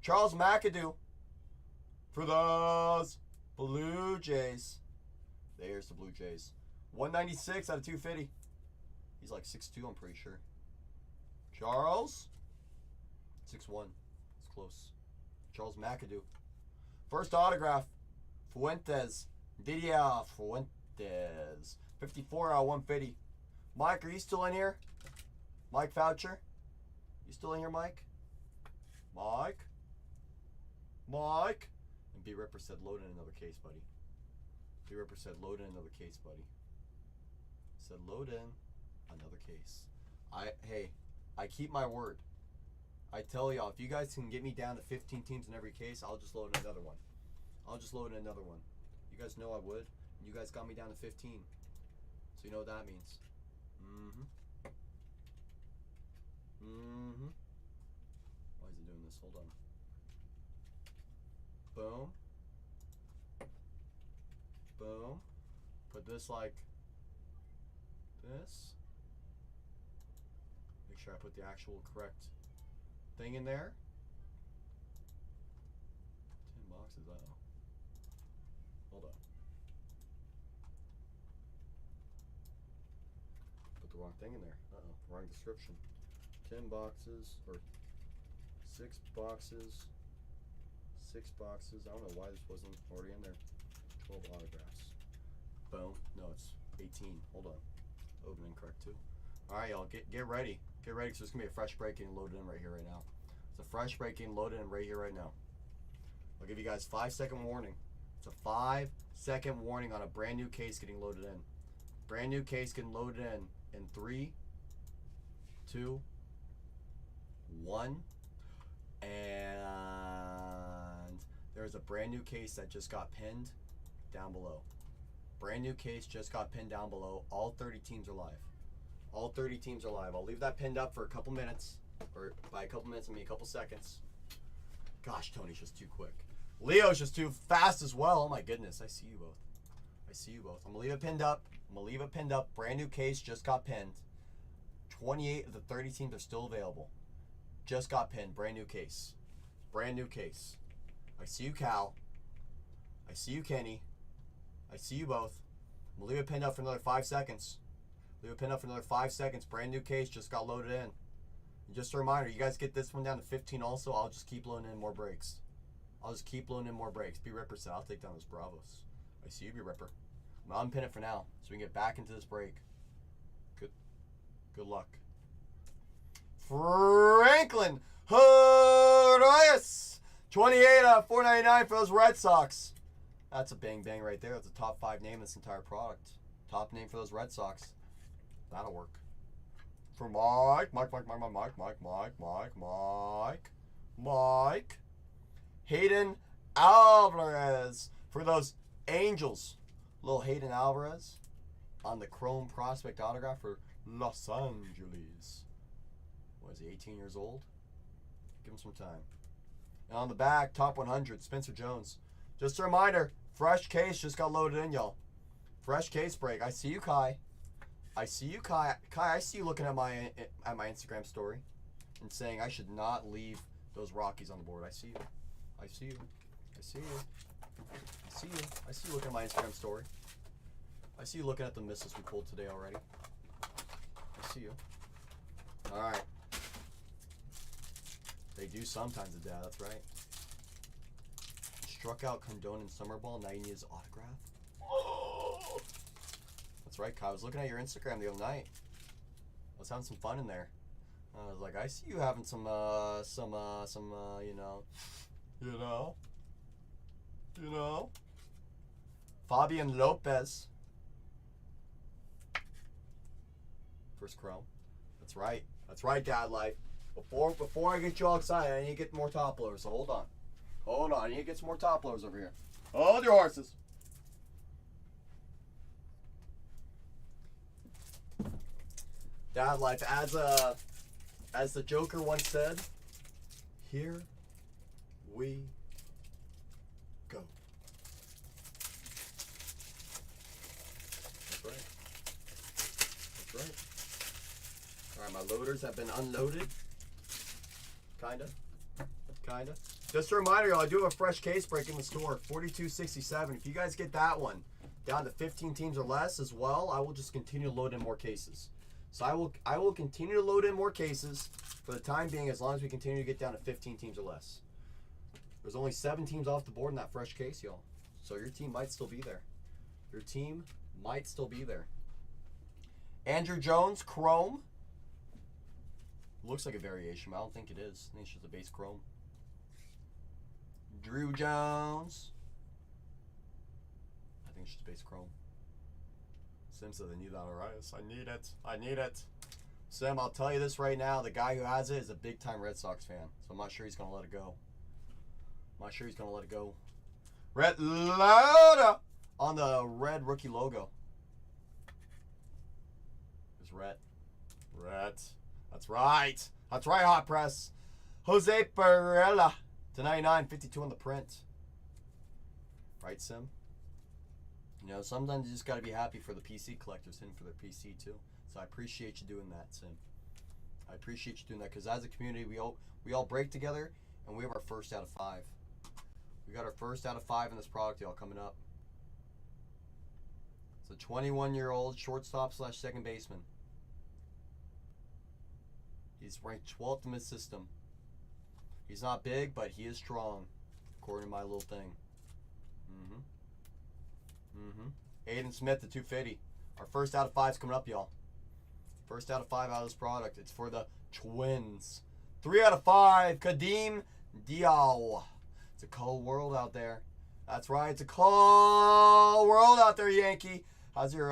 Charles McAdoo for those Blue Jays. There's the Blue Jays. 196 out of 250. He's like 6'2", I'm pretty sure. Charles. 6'1". It's close. Charles McAdoo. First autograph. Fuentes. Didier Fuentes. 54 out of 150. Mike, are you still in here? Mike Foucher? You still in here, Mike? Mike? And B. Ripper said load in another case, buddy. B. Ripper said load in another case, buddy. Said load in another case. Hey, I keep my word. I tell y'all, if you guys can get me down to 15 teams in every case, I'll just load in another one. You guys know I would. And you guys got me down to 15. So you know what that means. Why is it doing this? Hold on. Boom. Boom. Put this like this. Make sure I put the actual correct thing in there. 10 boxes. Uh-oh. Hold on. Put the wrong thing in there. Uh-oh. Wrong description. 10 boxes, or 6 boxes. 6 boxes. I don't know why this wasn't already in there. 12 autographs. Boom. No, it's 18. Hold on. Open incorrect too. Alright, y'all. Get ready. Get ready, because there's going to be a fresh break getting loaded in right here, right now. It's a fresh break getting loaded in right here, right now. I'll give you guys 5-second warning. It's a 5-second warning on a brand new case getting loaded in. Brand new case getting loaded in 3, 2, 1. And there's a brand new case that just got pinned down below. Brand new case just got pinned down below. All 30 teams are live. All 30 teams are live. I'll leave that pinned up for a couple minutes. Or by a couple minutes, I mean a couple seconds. Gosh, Tony's just too quick. Leo's just too fast as well. Oh my goodness, I see you both. I'm gonna leave it pinned up. Brand new case just got pinned. 28 of the 30 teams are still available. Just got pinned. Brand new case. I see you, Cal. I see you, Kenny. I see you both. I'm gonna leave it pinned up for another 5 seconds. Brand new case just got loaded in. And just a reminder, you guys get this one down to 15 also. I'll just keep loading in more breaks. B. Ripper said, I'll take down those Bravos. I see you, B. Ripper. I'm gonna unpin it for now so we can get back into this break. Good luck. Franklin Horace. 28 out of 499 for those Red Sox. That's a bang bang right there. That's a top 5 name in this entire product. Top name for those Red Sox. That'll work. For Mike. Hayden Alvarez for those Angels. Little Hayden Alvarez on the Chrome Prospect autograph for Los Angeles. What is he, 18 years old? Give him some time. And on the back, top 100, Spencer Jones. Just a reminder, fresh case just got loaded in, y'all. Fresh case break. I see you, Kai. I see you, Kai. Kai, I see you looking at my Instagram story and saying I should not leave those Rockies on the board. I see you. I see you. I see you. I see you. I see you looking at my Instagram story. I see you looking at the misses we pulled today already. I see you. All right. They do sometimes, Dad. That's right. Struck out Condon in summer ball. Now you need his autograph. Oh! That's right, Kai. I was looking at your Instagram the other night. I was having some fun in there. I was like, I see you having some, you know. Fabian Lopez. First Chrome. That's right. That's right, Dad Life. Before I get you all excited, I need to get more top loaders. So hold on. Hold on. I need to get some more top loaders over here. Hold your horses. Dad Life, as the Joker once said, here we go. That's right. That's right. All right, my loaders have been unloaded. Kinda. Just a reminder, y'all, I do have a fresh case break in the store, 42.67. If you guys get that one down to 15 teams or less as well, I will just continue to load in more cases. So I will continue to load in more cases for the time being, as long as we continue to get down to 15 teams or less. There's only 7 teams off the board in that fresh case, y'all. So your team might still be there. Your team might still be there. Andrew Jones, Chrome. Looks like a variation, but I don't think it is. I think it's just a base Chrome. Drew Jones. I think it's just a base Chrome. Sim says I need that, Arias. I need it. Sim, I'll tell you this right now. The guy who has it is a big-time Red Sox fan. So I'm not sure he's going to let it go. Red Loda on the red rookie logo. There's Rhett. That's right, Hot Press. Jose Perella to 99, 52 on the print. Right, Sim? You know, sometimes you just got to be happy for the PC collectors and for their PC too. So I appreciate you doing that, Sim. I appreciate you doing that, because as a community, we all break together, and we have our first out of 5. We got our first out of 5 in this product, y'all, coming up. It's a 21-year-old shortstop / second baseman. He's ranked 12th in his system. He's not big, but he is strong, according to my little thing. Aiden Smith, the 250. Our first out of 5 is coming up, y'all. First out of 5 out of this product. It's for the Twins. 3 out of 5, Kadeem Diaw. It's a cold world out there. That's right, it's a cold world out there, Yankee. How's your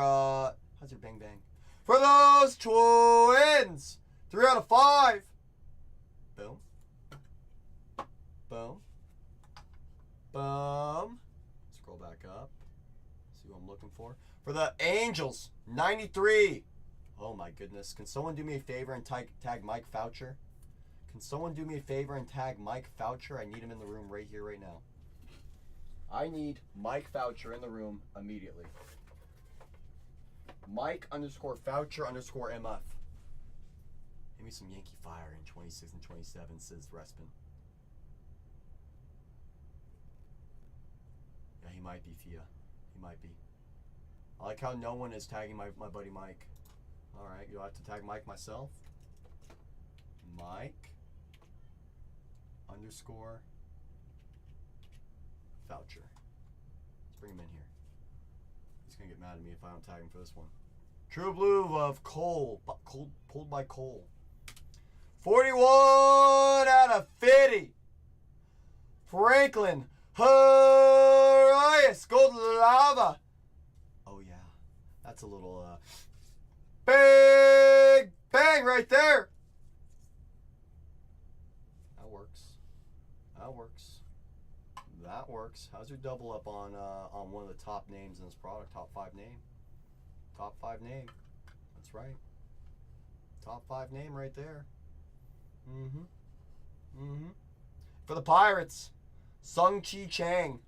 bang bang? For those Twins, 3 out of 5. Boom. Boom. Boom. Scroll back up. See what I'm looking for. For the Angels, 93. Oh my goodness. Can someone do me a favor and tag Mike Foucher? Can someone do me a favor and tag Mike Foucher? I need him in the room right here, right now. I need Mike Foucher in the room immediately. Mike_Foucher_MF. Give me some Yankee fire in 26 and 27, says Respin. Yeah, he might be, Fia. He might be. I like how no one is tagging my buddy Mike. Alright, you'll have to tag Mike myself. Mike _ Foucher. Let's bring him in here. He's going to get mad at me if I don't tag him for this one. True Blue of Cole. Pulled by Cole. 41 out of 50. Franklin Arias. Gold Lava. Oh, yeah. That's a little big bang right there. That works. that works. How's your double up on one of the top names in this product? Top 5 name. Top 5 name. That's right. Top 5 name right there. For the Pirates, Sung Chi Chang.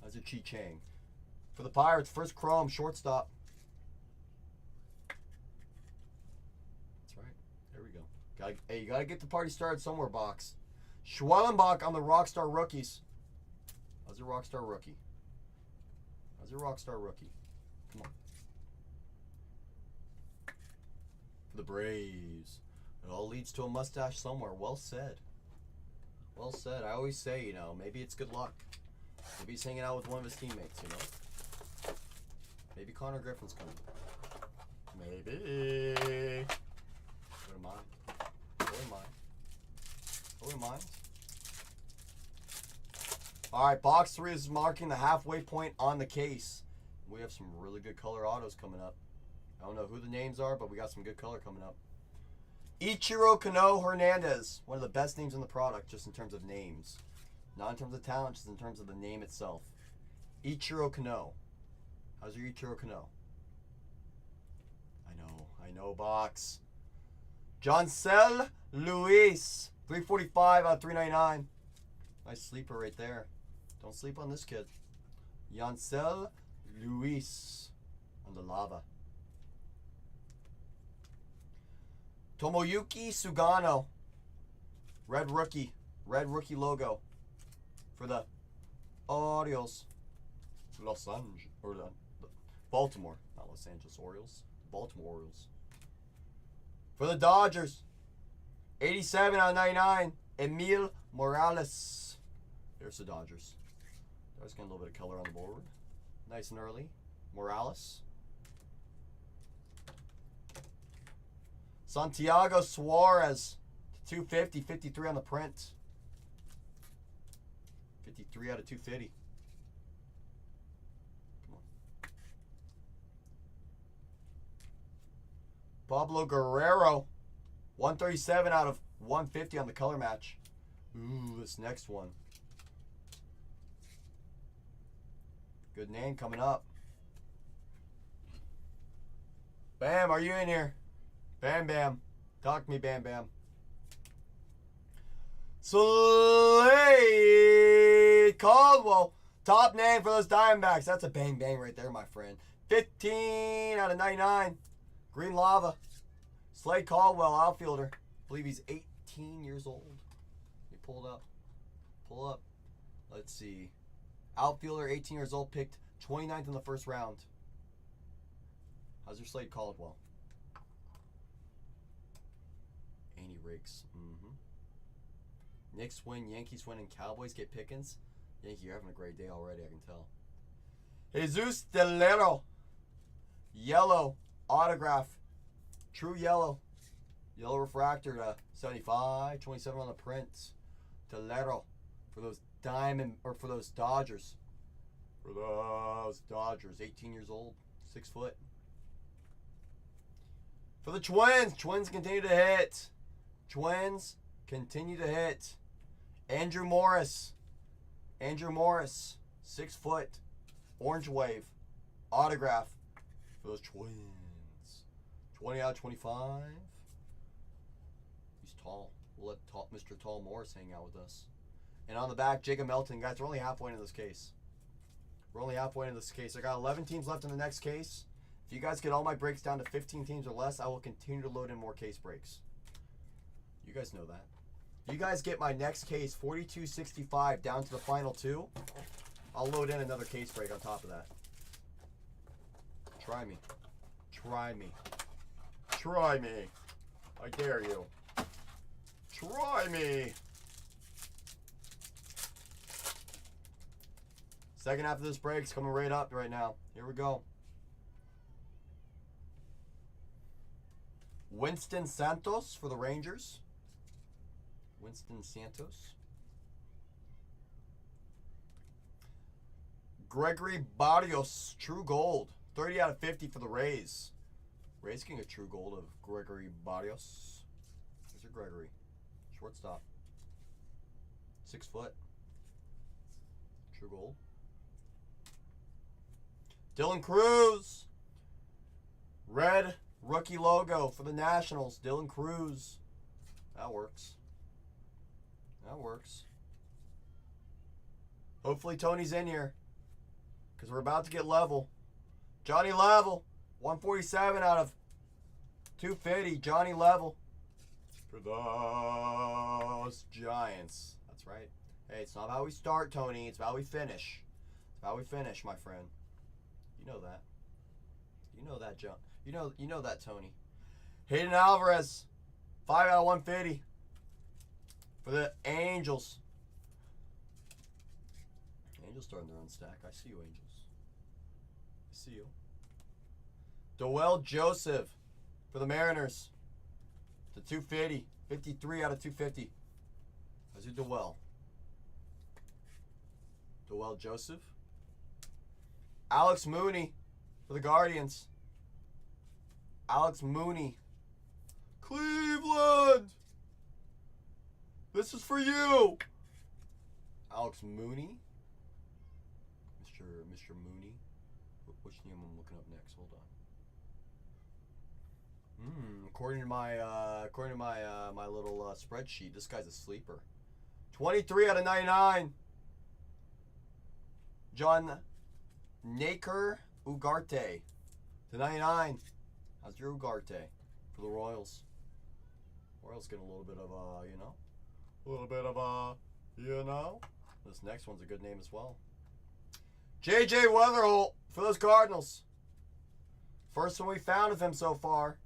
How's your Chi Chang? For the Pirates, first chrome, shortstop. That's right. There we go. Hey, you gotta get the party started somewhere, Box. Schwellenbach on the Rockstar Rookies. How's your Rockstar Rookie? How's your Rockstar Rookie? Come on. For the Braves. It all leads to a mustache somewhere. Well said. Well said. I always say, you know, maybe it's good luck. Maybe he's hanging out with one of his teammates, you know. Maybe Connor Griffin's coming. Maybe. Wouldn't mind. Wouldn't mind. Wouldn't mind. Alright, box 3 is marking the halfway point on the case. We have some really good color autos coming up. I don't know who the names are, but we got some good color coming up. Ichiro Kano Hernandez. One of the best names in the product, just in terms of names. Not in terms of talent, just in terms of the name itself. Ichiro Kano. How's your Ichiro Kano? I know, box. Joncel Luis. 345 out of 399. Nice sleeper right there. Don't sleep on this kid. Joncel Luis on the lava. Tomoyuki Sugano. Red rookie. Red rookie logo. For the Orioles. Los Angeles. Or the Baltimore. Not Los Angeles Orioles. Baltimore Orioles. For the Dodgers. 87 out of 99. Emil Morales. There's the Dodgers. There's getting a little bit of color on the board. Nice and early. Morales. Santiago Suarez. 250. 53 on the print. 53 out of 250. Come on. Pablo Guerrero. 137 out of 150 on the color match. Ooh, this next one. Good name coming up. Bam, are you in here? Bam Bam. Talk to me, Bam Bam. Slade Caldwell. Top name for those Diamondbacks. That's a bang bang right there, my friend. 15 out of 99. Green Lava. Slade Caldwell, outfielder. I believe he's 18 years old. He pulled up. Pull up. Let's see. Outfielder, 18 years old, picked 29th in the first round. How's your Slade Caldwell? Andy Riggs. Knicks win, Yankees win, and Cowboys get Pickens. Yankee, you're having a great day already, I can tell. Jesus Delero. Yellow. Autograph. True yellow. Yellow refractor to 75. 27 on the print. Delero. For those for those Dodgers. For those Dodgers. 18 years old. 6 foot. For the Twins. Twins continue to hit. Twins continue to hit. Andrew Morris. Andrew Morris. 6 foot. Orange wave. Autograph. For those Twins. 20 out of 25. He's tall. We'll let Mr. Tall Morris hang out with us. And on the back, Jacob Melton. Guys, we're only halfway into this case. We're only halfway into this case. I got 11 teams left in the next case. If you guys get all my breaks down to 15 teams or less, I will continue to load in more case breaks. You guys know that. If you guys get my next case, 4265, down to the final 2, I'll load in another case break on top of that. Try me. Try me. Try me. I dare you. Try me. Second half of this break's coming right up right now. Here we go. Winston Santos for the Rangers. Winston Santos. Gregory Barrios, True Gold. 30 out of 50 for the Rays. Rays getting a True Gold of Gregory Barrios. There's your Gregory. Shortstop. 6 foot. True gold. Dylan Cruz. Red rookie logo for the Nationals. Dylan Cruz. That works. That works. Hopefully Tony's in here, because we're about to get level. Johnny Level. 147 out of 250. Johnny Level. For those Giants. That's right. Hey, it's not how we start, Tony. It's how we finish. It's how we finish, my friend. You know that. You know that, John. You know that, Tony. Hayden Alvarez. 5 out of 150. For the Angels. Angels starting their own stack. I see you, Angels. I see you. Doel Joseph for the Mariners. To 250. 53 out of 250. How's your Doel? Doel Joseph. Alex Mooney for the Guardians. Alex Mooney. Cleveland! This is for you! Alex Mooney. Mr. Mooney. Which name I'm looking up next? Hold on. According to my little spreadsheet, this guy's a sleeper. 23 out of 99. John Naker Ugarte to 99. How's your Ugarte for the Royals? Royals getting a little bit of This next one's a good name as well. J.J. Weatherholt for those Cardinals. First one we found of him so far.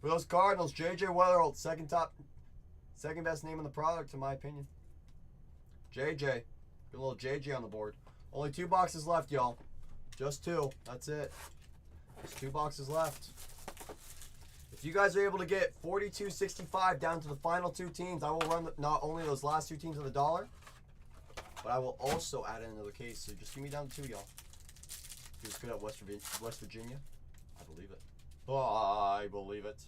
For those Cardinals, J.J. Weatherholt, second best name in the product, in my opinion. J.J. Good little J.J. on the board. Only 2 boxes left, y'all. Just 2. That's it. Just 2 boxes left. If you guys are able to get 42.65 down to the final 2 teams, I will run not only those last 2 teams of the dollar, but I will also add in another case. So just give me down to 2, y'all. He was good at West Virginia. I believe it. I believe it.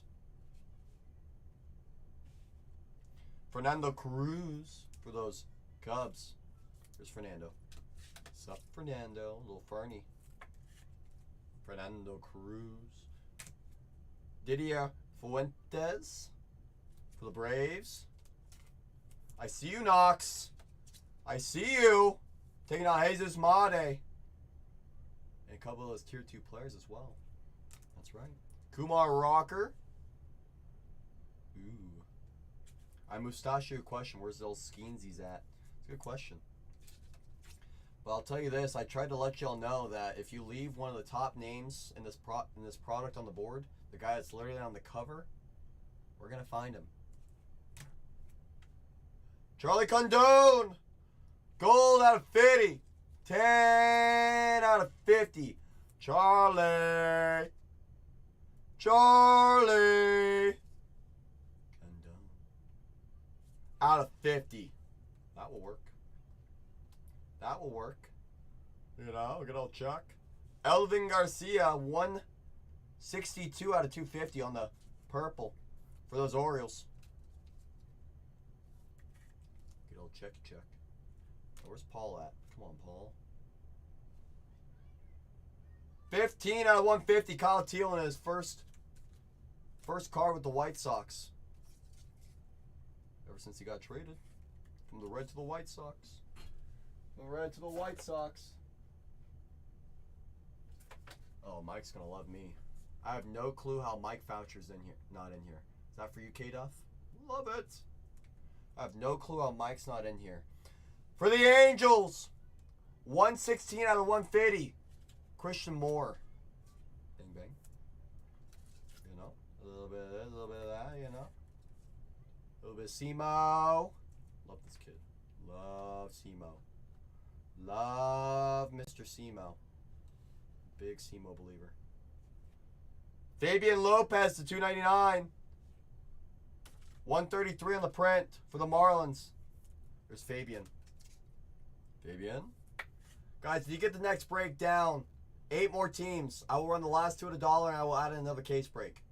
Fernando Cruz for those Cubs. Here's Fernando. Sup, Fernando? Little Fernie. Fernando Cruz. Didier Fuentes for the Braves. I see you, Knox. I see you. Taking out Jesus Made. And a couple of those tier 2 players as well. That's right. Kumar Rocker. Ooh. I mustachio question. Where's those Skeensies at? It's a good question. But I'll tell you this. I tried to let y'all know that if you leave one of the top names in this product on the board, the guy that's literally on the cover, we're going to find him. Charlie Condone. Gold out of 50. 10 out of 50. Charlie. Condone. Out of 50. That will work. That will work. You know, good old Chuck. Elvin Garcia, 162 out of 250 on the purple for those Orioles. Good old Chuck. Where's Paul at? Come on, Paul. 15 out of 150. Kyle Thielen in his first card with the White Sox. Ever since he got traded. From the red to the White Sox. From the red to the White Sox. Oh, Mike's going to love me. I have no clue how Mike Foucher's not in here. Is that for you, K-Duff? Love it. I have no clue how Mike's not in here. For the Angels, 116 out of 150. Christian Moore. Bing, bang. You know, a little bit of this, a little bit of that, you know. A little bit of Simo. Love this kid. Love Simo. Love Mr. Simo. Big Simo believer. Fabian Lopez to 299. 133 on the print for the Marlins. There's Fabian. Guys, if you get the next break down, 8 more teams. I will run the last 2 at $1 and I will add in another case break.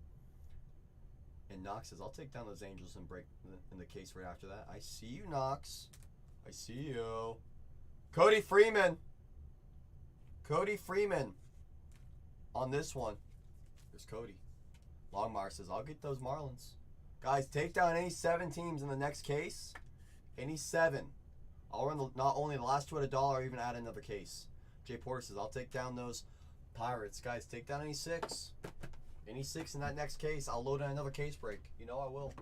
And Knox says, I'll take down those Angels and break in the case right after that. I see you, Knox. I see you. Cody Freeman. Cody Freeman on this one. There's Cody. Longmire says, I'll get those Marlins. Guys, take down any 7 teams in the next case. Any 7. I'll run not only the last 2 at $1 or even add another case. Jay Porter says, I'll take down those Pirates. Guys, take down any 6. Any 6 in that next case. I'll load in another case break. You know I will.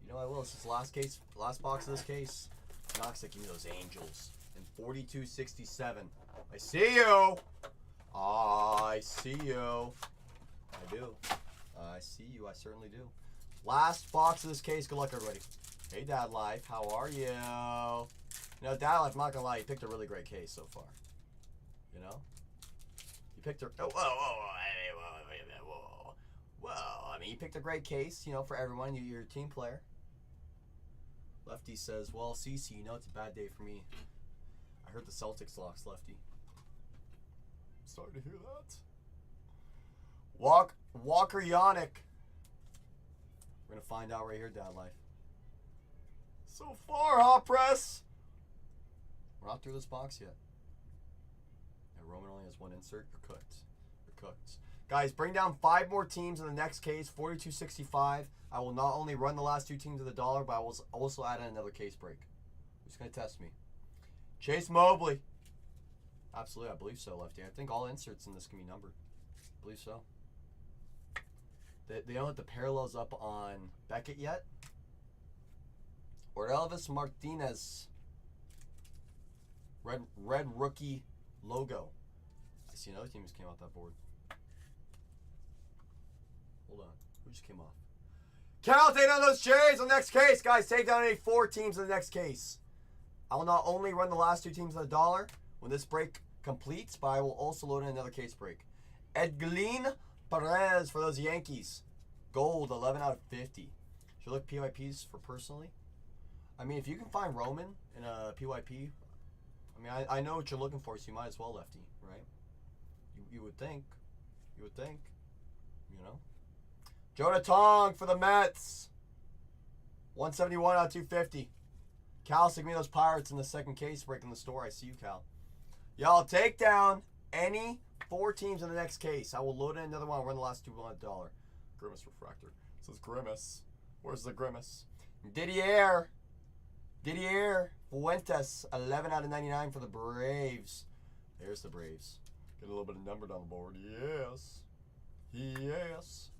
You know I will. This is the last case, last box of this case. Knox, give me those Angels. And 4267. I see you. I see you. I do. I see you. I certainly do. Last box of this case. Good luck, everybody. Hey, Dad Life. How are you? You know, Dad Life, I'm not going to lie. You picked a really great case so far. You know? You picked a... Oh, whoa. I mean, you picked a great case, you know, for everyone. You're a team player. Lefty says, well, CC, you know it's a bad day for me. I heard the Celtics lost, Lefty. Sorry to hear that. Walker Yannick. We're going to find out right here, Dad Life. So far, Hot Press. We're not through this box yet. And Roman only has 1 insert. You're cooked. You're cooked. Guys, bring down 5 more teams in the next case. 4265. I will not only run the last 2 teams at $1, but I will also add in another case break. Who's going to test me? Chase Mobley. Absolutely, I believe so, Lefty. I think all inserts in this can be numbered. I believe so. They don't have the parallels up on Beckett yet. Or Elvis Martinez. Red rookie logo. I see another team just came off that board. Hold on. Who just came off? Cal, take down those Jays on the next case. Guys, take down any 4 teams in the next case. I will not only run the last 2 teams at $1 when this break completes, but I will also load in another case break. Edglin Perez for those Yankees. Gold, 11 out of 50. Should look PYPs for personally. I mean, if you can find Roman in a PYP, I mean, I know what you're looking for, so you might as well, Lefty, right? You would think. You would think. You know? Jonah Tong for the Mets. 171 out of 250. Cal, give me those Pirates in the second case break in the store. I see you, Cal. Y'all take down any 4 teams in the next case. I will load in another one. I'll run the last 2 at $1. Grimace Refractor. It says Grimace. Where's the Grimace? Didier Fuentes. 11 out of 99 for the Braves. There's the Braves. Get a little bit of number down the board. Yes. Yes.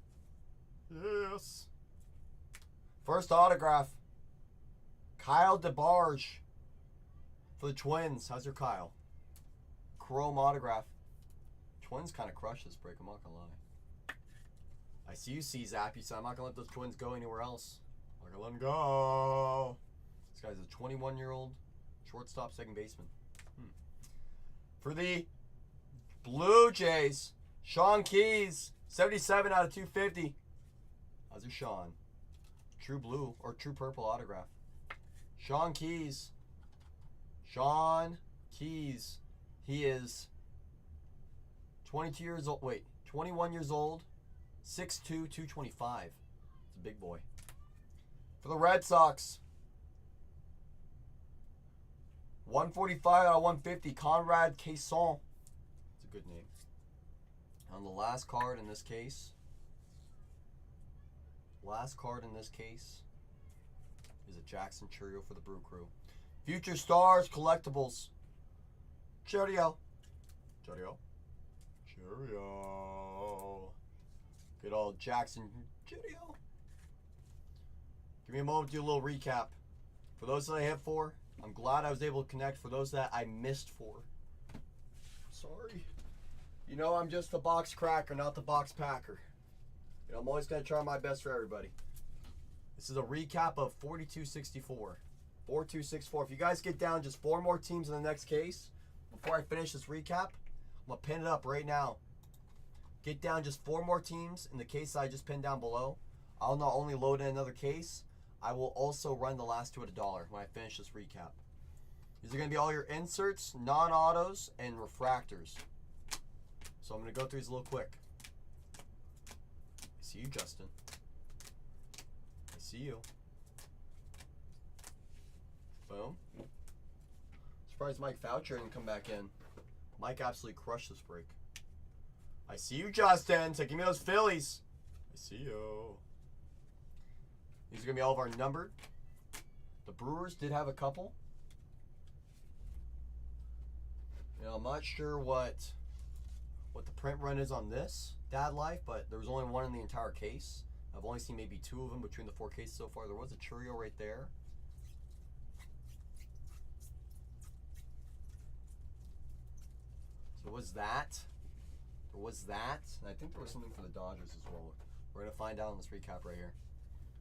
Yes. First autograph. Kyle DeBarge for the Twins. How's your Kyle? Chrome autograph. Twins kind of crush this break. I'm not going to lie. I see you, C-Zappy, so I'm not going to let those Twins go anywhere else. I'm not going to let them go. This guy's a 21-year-old shortstop, second baseman. For the Blue Jays, Sean Keys, 77 out of 250. How's your Sean? True blue or true purple autograph. Sean Keys. Sean Keys. He is 22 years old. Wait, 21 years old. 6'2", 225. It's a big boy. For the Red Sox, 145 out of 150. Conrad Caisson. It's a good name. On the last card in this case. Is a Jackson Churio for the Brew Crew. Future Stars Collectibles. Cheerio. Good old Jackson. Cheerio. Give me a moment to do a little recap. For those that I hit for, I'm glad I was able to connect. For those that I missed for, sorry. You know, I'm just the box cracker, not the box packer. You know, I'm always going to try my best for everybody. This is a recap of 4264. 4264. If you guys get down just 4 more teams in the next case, before I finish this recap, I'm going to pin it up right now. Get down just 4 more teams in the case I just pinned down below. I'll not only load in another case, I will also run the last 2 at $1 when I finish this recap. These are going to be all your inserts, non-autos, and refractors. So I'm going to go through these a little quick. I see you, Justin. I see you. Boom. surprised Mike Foucher didn't come back in. Mike absolutely crushed this break. I see you, Justin. So give me those Phillies. I see you. These are going to be all of our numbered. The Brewers did have a couple. You know, I'm not sure what the print run is on this Dad Life, but there was only one in the entire case. I've only seen maybe 2 of them between the 4 cases so far. There was a Churio right there. So there was that. There was that. And I think there was something for the Dodgers as well. We're going to find out on this recap right here.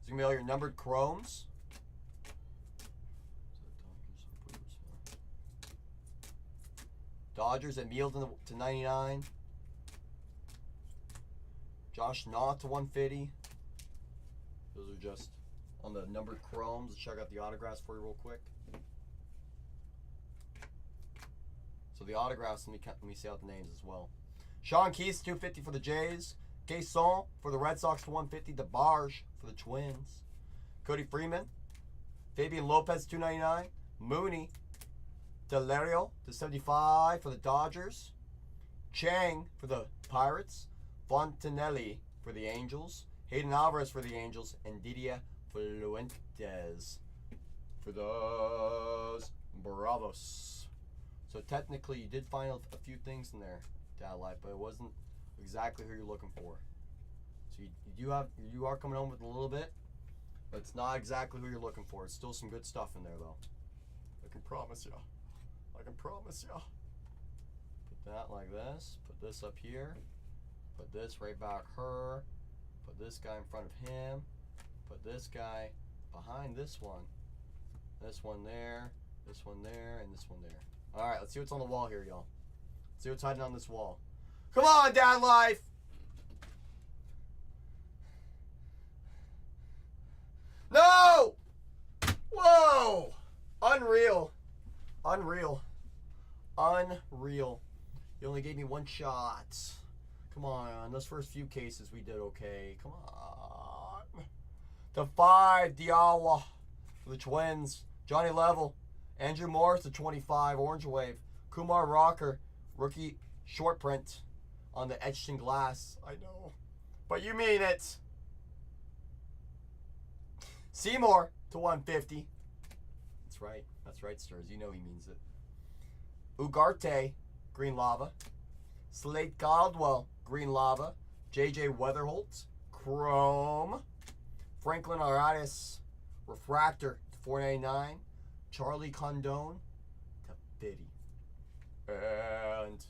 It's going to be all your numbered chromes. Dodgers at Mielden to 99. Josh Knott to 150. Those are just on the numbered chromes. Let's check out the autographs for you real quick. So the autographs, let me see out the names as well. Sean Keys, 250 for the Jays. Quezon for the Red Sox to 150. DeBarge for the Twins. Cody Freeman. Fabian Lopez, 299. Mooney. Delario to 75 for the Dodgers. Chang for the Pirates. Fontanelli for the Angels. Hayden Alvarez for the Angels. And Didier Fuentes for the Bravos. So technically, you did find a few things in there, Dad Life, but it wasn't exactly who you're looking for. So you are coming home with a little bit, but it's not exactly who you're looking for. It's still some good stuff in there, though. I can promise you. I can promise you. Put that like this. Put this up here. Put this right back her. Put this guy in front of him. Put this guy behind this one. This one there. This one there. And this one there. All right, let's see what's on the wall here, y'all. Let's see what's hiding on this wall. Come on, Dad Life! No! Whoa! Unreal. Unreal. Unreal. You only gave me 1 shot. Come on. Those first few cases, we did okay. Come on. To 5, Diawa for the Twins. Johnny Level. Andrew Morris to 25, Orange Wave. Kumar Rocker, rookie short print on the etched in glass. I know. But you mean it. Seymour to 150. That's right. That's right, Sturs. You know he means it. Ugarte, green lava. Slate Caldwell, green lava. JJ Weatherholt, chrome. Franklin Aratis, refractor to 499. Charlie Condone to 50. And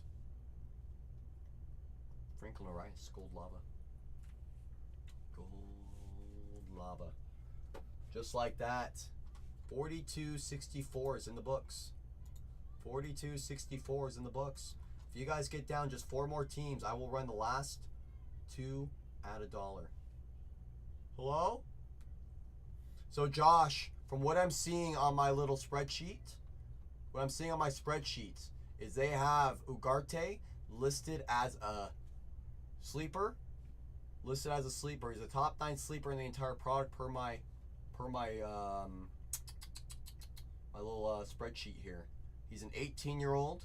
Franklin Arias, gold lava. Gold lava. Just like that. 42.64 is in the books. 42.64 is in the books. If you guys get down just 4 more teams, I will run the last 2 at $1. Hello? So Josh, from what I'm seeing on my little spreadsheet, is they have Ugarte listed as a sleeper. He's a top 9 sleeper in the entire product per my little spreadsheet here. He's an 18-year-old.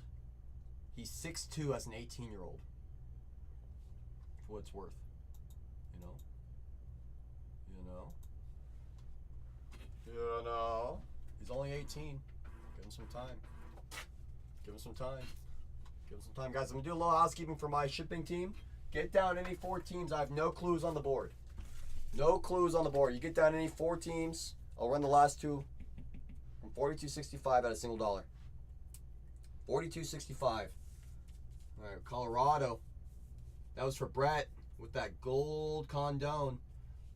He's 6'2" as an 18-year-old. For what it's worth. You know? He's only 18. Give him some time. Guys, I'm going to do a little housekeeping for my shipping team. Get down any 4 teams. I have no clues on the board. You get down any 4 teams. I'll run the last 2 from $42.65 at a single dollar. $42.65. All right, Colorado. That was for Brett with that gold condone.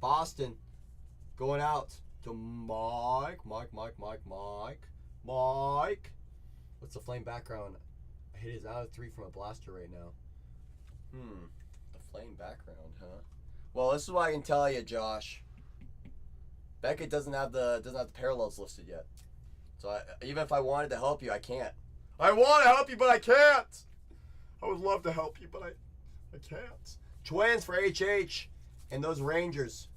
Boston going out to Mike. What's the flame background? I hit his out of 3 from a blaster right now. The flame background, huh? Well, this is what I can tell you, Josh. Beckett doesn't have the parallels listed yet. So even if I wanted to help you, I can't. I want to help you, but I can't. I would love to help you, but I can't. Twins for HH and those Rangers.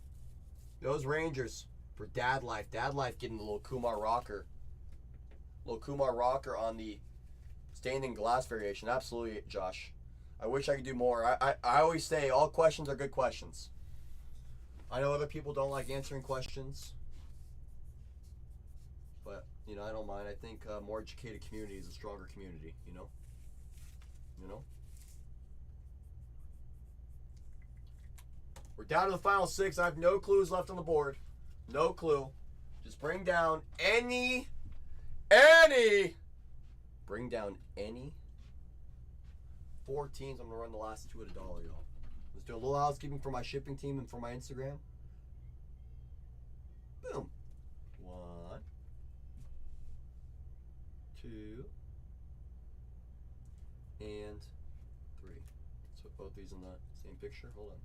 For Dad Life. Dad Life getting the little Kumar Rocker. Little Kumar rocker on the stained in glass variation. Absolutely, Josh. I wish I could do more. I always say all questions are good questions. I know other people don't like answering questions, but you know, I don't mind. I think a more educated community is a stronger community. You know. We're down to the final 6. I have no clues left on the board. No clue. Just bring down any. Bring down any 4 teams. I'm going to run the last 2 at $1, y'all. Let's do a little housekeeping for my shipping team and for my Instagram. Boom. 1, 2, and 3. Let's put both these in the same picture. Hold on.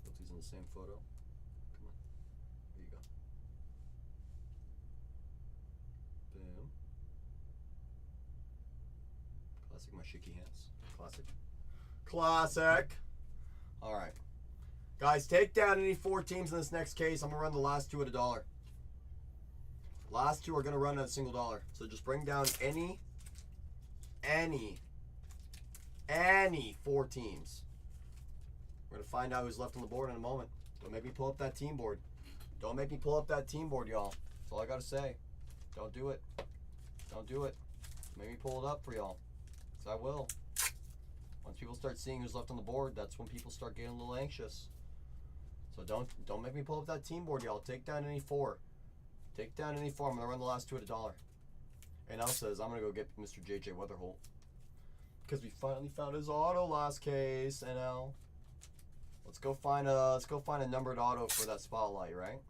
Both these in the same photo. Come on. There you go. Boom. Classic my shaky hands. Classic. All right. Guys, take down any 4 teams in this next case. I'm going to run the last 2 at $1. Last 2 are going to run at a single $1. So just bring down any 4 teams. We're going to find out who's left on the board in a moment. Don't make me pull up that team board. Don't make me pull up that team board, y'all. That's all I got to say. Don't do it. Don't do it. Make me pull it up for y'all. Because I will. Once people start seeing who's left on the board, that's when people start getting a little anxious. So don't make me pull up that team board, y'all. Take down any 4. Take down any 4. I'm going to run the last 2 at $1. And Al says, I'm going to go get Mr. JJ Weatherholt. Because we finally found his auto last case, NL. Let's go find a numbered auto for that spotlight, right?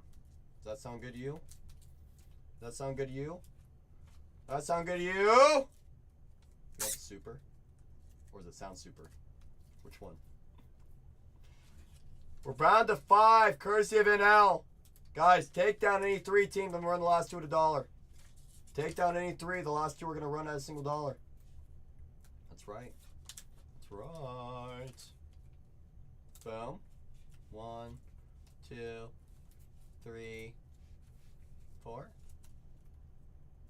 Does that sound good to you? Does that sound good to you? Does that sound good to you? You want the super? Or does it sound super? Which one? We're bound to 5, courtesy of NL. Guys, take down any 3 teams. I'm going to run the last 2 at $1. Take down any 3. The last 2 are going to run at a single $1. That's right. That's right. Boom. 1, 2, 3, 4.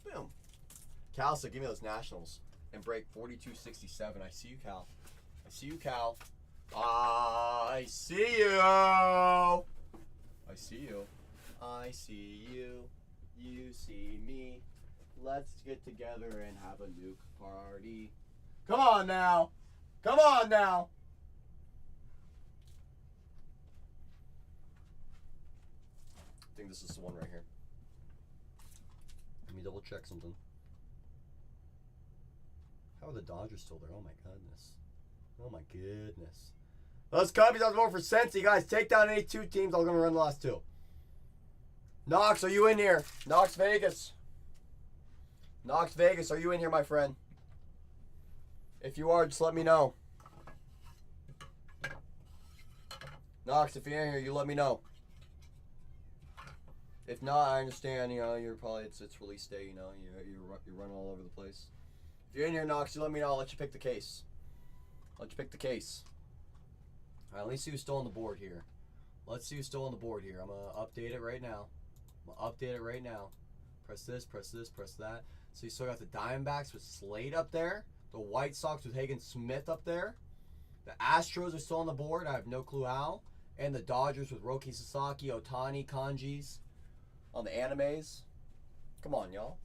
Boom. Cal said, give me those Nationals and break 42.67. I see you, Cal. I see you, Cal. I see you. I see you. I see you. You see me. Let's get together and have a nuke party. Come on now. Come on now. I think this is the one right here. Let me double check something. How are the Dodgers still there? Oh my goodness. Oh my goodness. Those copies I was going for Cincy. Guys, take down any 2 teams. I'm going to run the last 2. Knox, are you in here? Knox Vegas. Knox Vegas, are you in here, my friend? If you are, just let me know. Knox, if you're in here, you let me know. If not, I understand. You know, you're probably it's release day. You know, you're running all over the place. If you're in here, Knox, you let me know. I'll let you pick the case. I'll let you pick the case. All right, let's see who's still on the board here. Let's see who's still on the board here. I'm gonna update it right now. Press this, press this, press that. So you still got the Diamondbacks with Slade up there. The White Sox with Hagen Smith up there. The Astros are still on the board. I have no clue how. And the Dodgers with Roki Sasaki, Otani, Kanjis on the animes. Come on, y'all.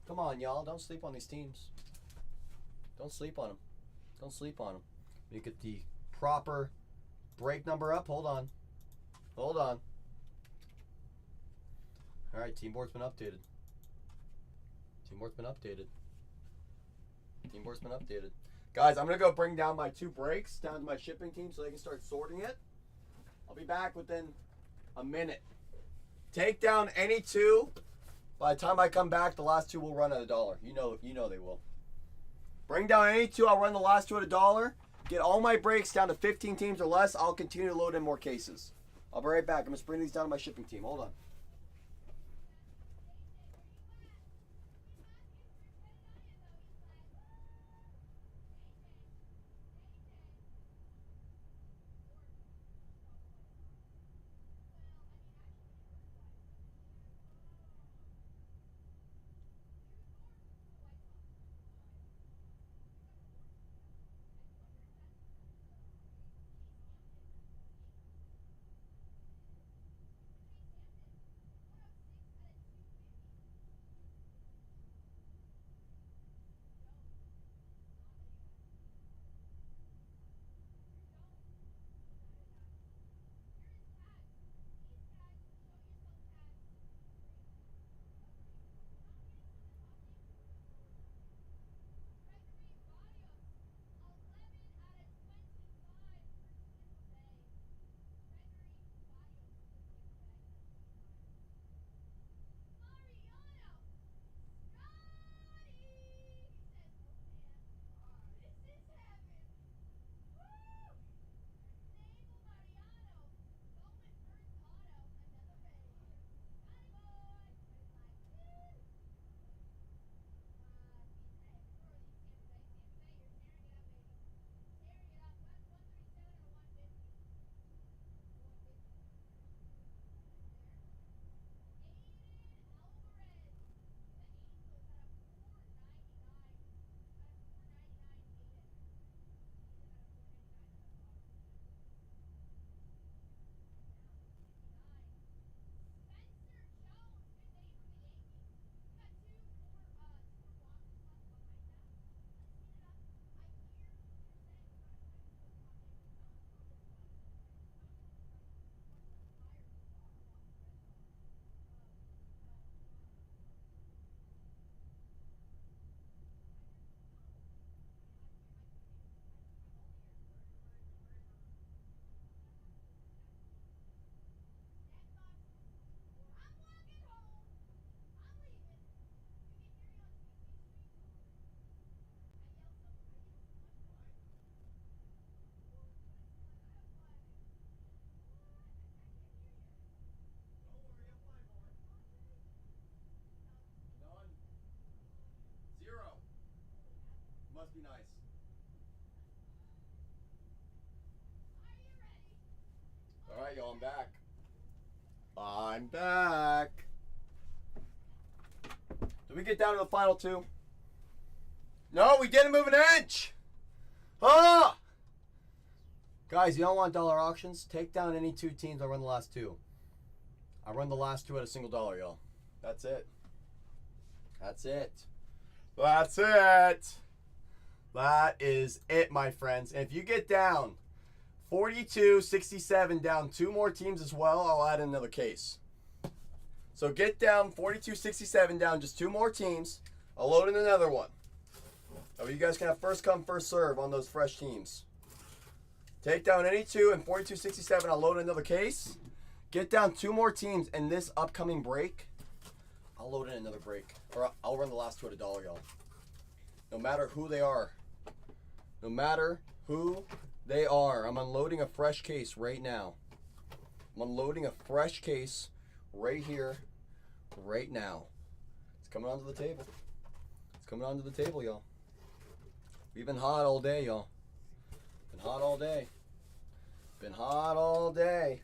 Come on, y'all. Don't sleep on these teams. Don't sleep on them. Don't sleep on them. Let me get the proper break number up. Hold on. Hold on. All right, team board's been updated. Team board's been updated. Team board's been updated. Guys, I'm going to go bring down my 2 breaks down to my shipping team so they can start sorting it. I'll be back within a minute. Take down any 2. By the time I come back, the last 2 will run at $1. You know they will. Bring down any 2. I'll run the last 2 at $1. Get all my breaks down to 15 teams or less. I'll continue to load in more cases. I'll be right back. I'm going to bring these down to my shipping team. Hold on. nice. All right, y'all, I'm back. I'm back. Did we get down to the final two? No, we didn't move an inch. Ah! Guys, you don't want dollar auctions? Take down any two teams. I run the last two. I run the last two at a single dollar, y'all. That's it. That's it. That's it. That is it, my friends. And if you get down 42.67 down two more teams as well, I'll add another case. So get down 42.67 down just two more teams. I'll load in another one. So you guys can have first come, first serve on those fresh teams. Take down any two and 42.67. I'll load another case. Get down two more teams in this upcoming break. I'll load in another break. Or I'll run the last two at $1, y'all. No matter who they are. No matter who they are. I'm unloading a fresh case right now. I'm unloading a fresh case right here, right now. It's coming onto the table. It's coming onto the table, y'all. We've been hot all day, y'all. Been hot all day. Been hot all day.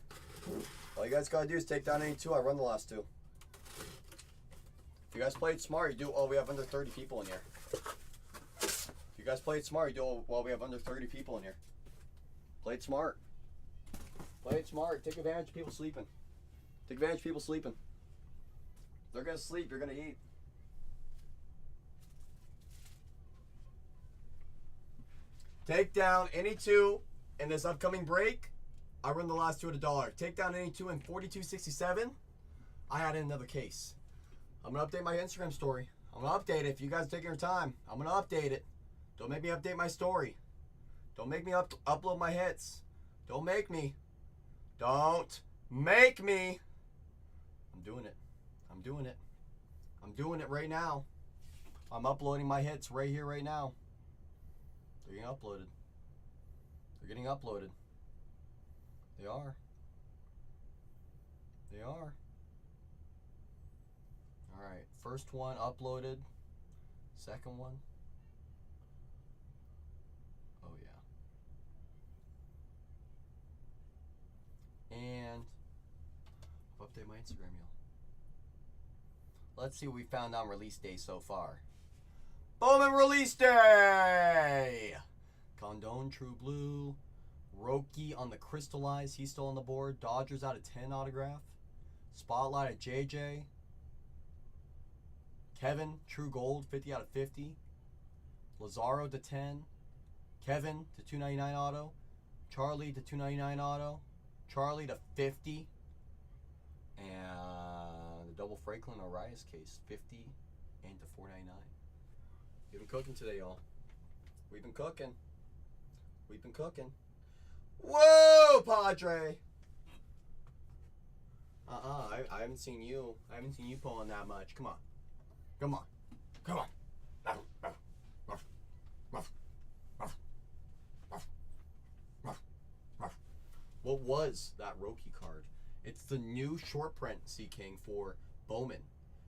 All you guys gotta do is take down any two. I run the last two. If you guys played smart, you do. Oh, we have under 30 people in here. If you guys played smart, you do. Well, we have under 30 people in here. Played smart. Played smart. Take advantage of people sleeping. Take advantage of people sleeping. If they're gonna sleep, you're gonna eat. Take down any two in this upcoming break. I run the last two at $1. Take down any two in 42.67. I add in another case. I'm gonna update my Instagram story. I'm gonna update it. If you guys take your time, I'm gonna update it. Don't make me update my story. Don't make me upload my hits. Don't make me. Don't make me. I'm doing it. I'm doing it. I'm doing it right now. I'm uploading my hits right here, right now. They're getting uploaded. They're getting uploaded. They are. They are. Alright, first one uploaded. Second one. Oh yeah. And I'll update my Instagram, y'all. Let's see what we found on release day so far. Bowman release day! Condone True Blue. Roki on the Crystallized. He's still on the board. Dodgers out of 10 autograph. Spotlight at JJ. Kevin, True Gold, 50 out of 50. Lazaro to 10. Kevin to 299 auto. Charlie to 299 auto. Charlie to 50. And the double Franklin Arias case, 50 and to 499. We've been cooking today, y'all. We've been cooking. We've been cooking. Whoa, Padre! I haven't seen you. I haven't seen you pulling that much. Come on. Come on. Come on. What was that Roki card? It's the new short print Sea King for Bowman.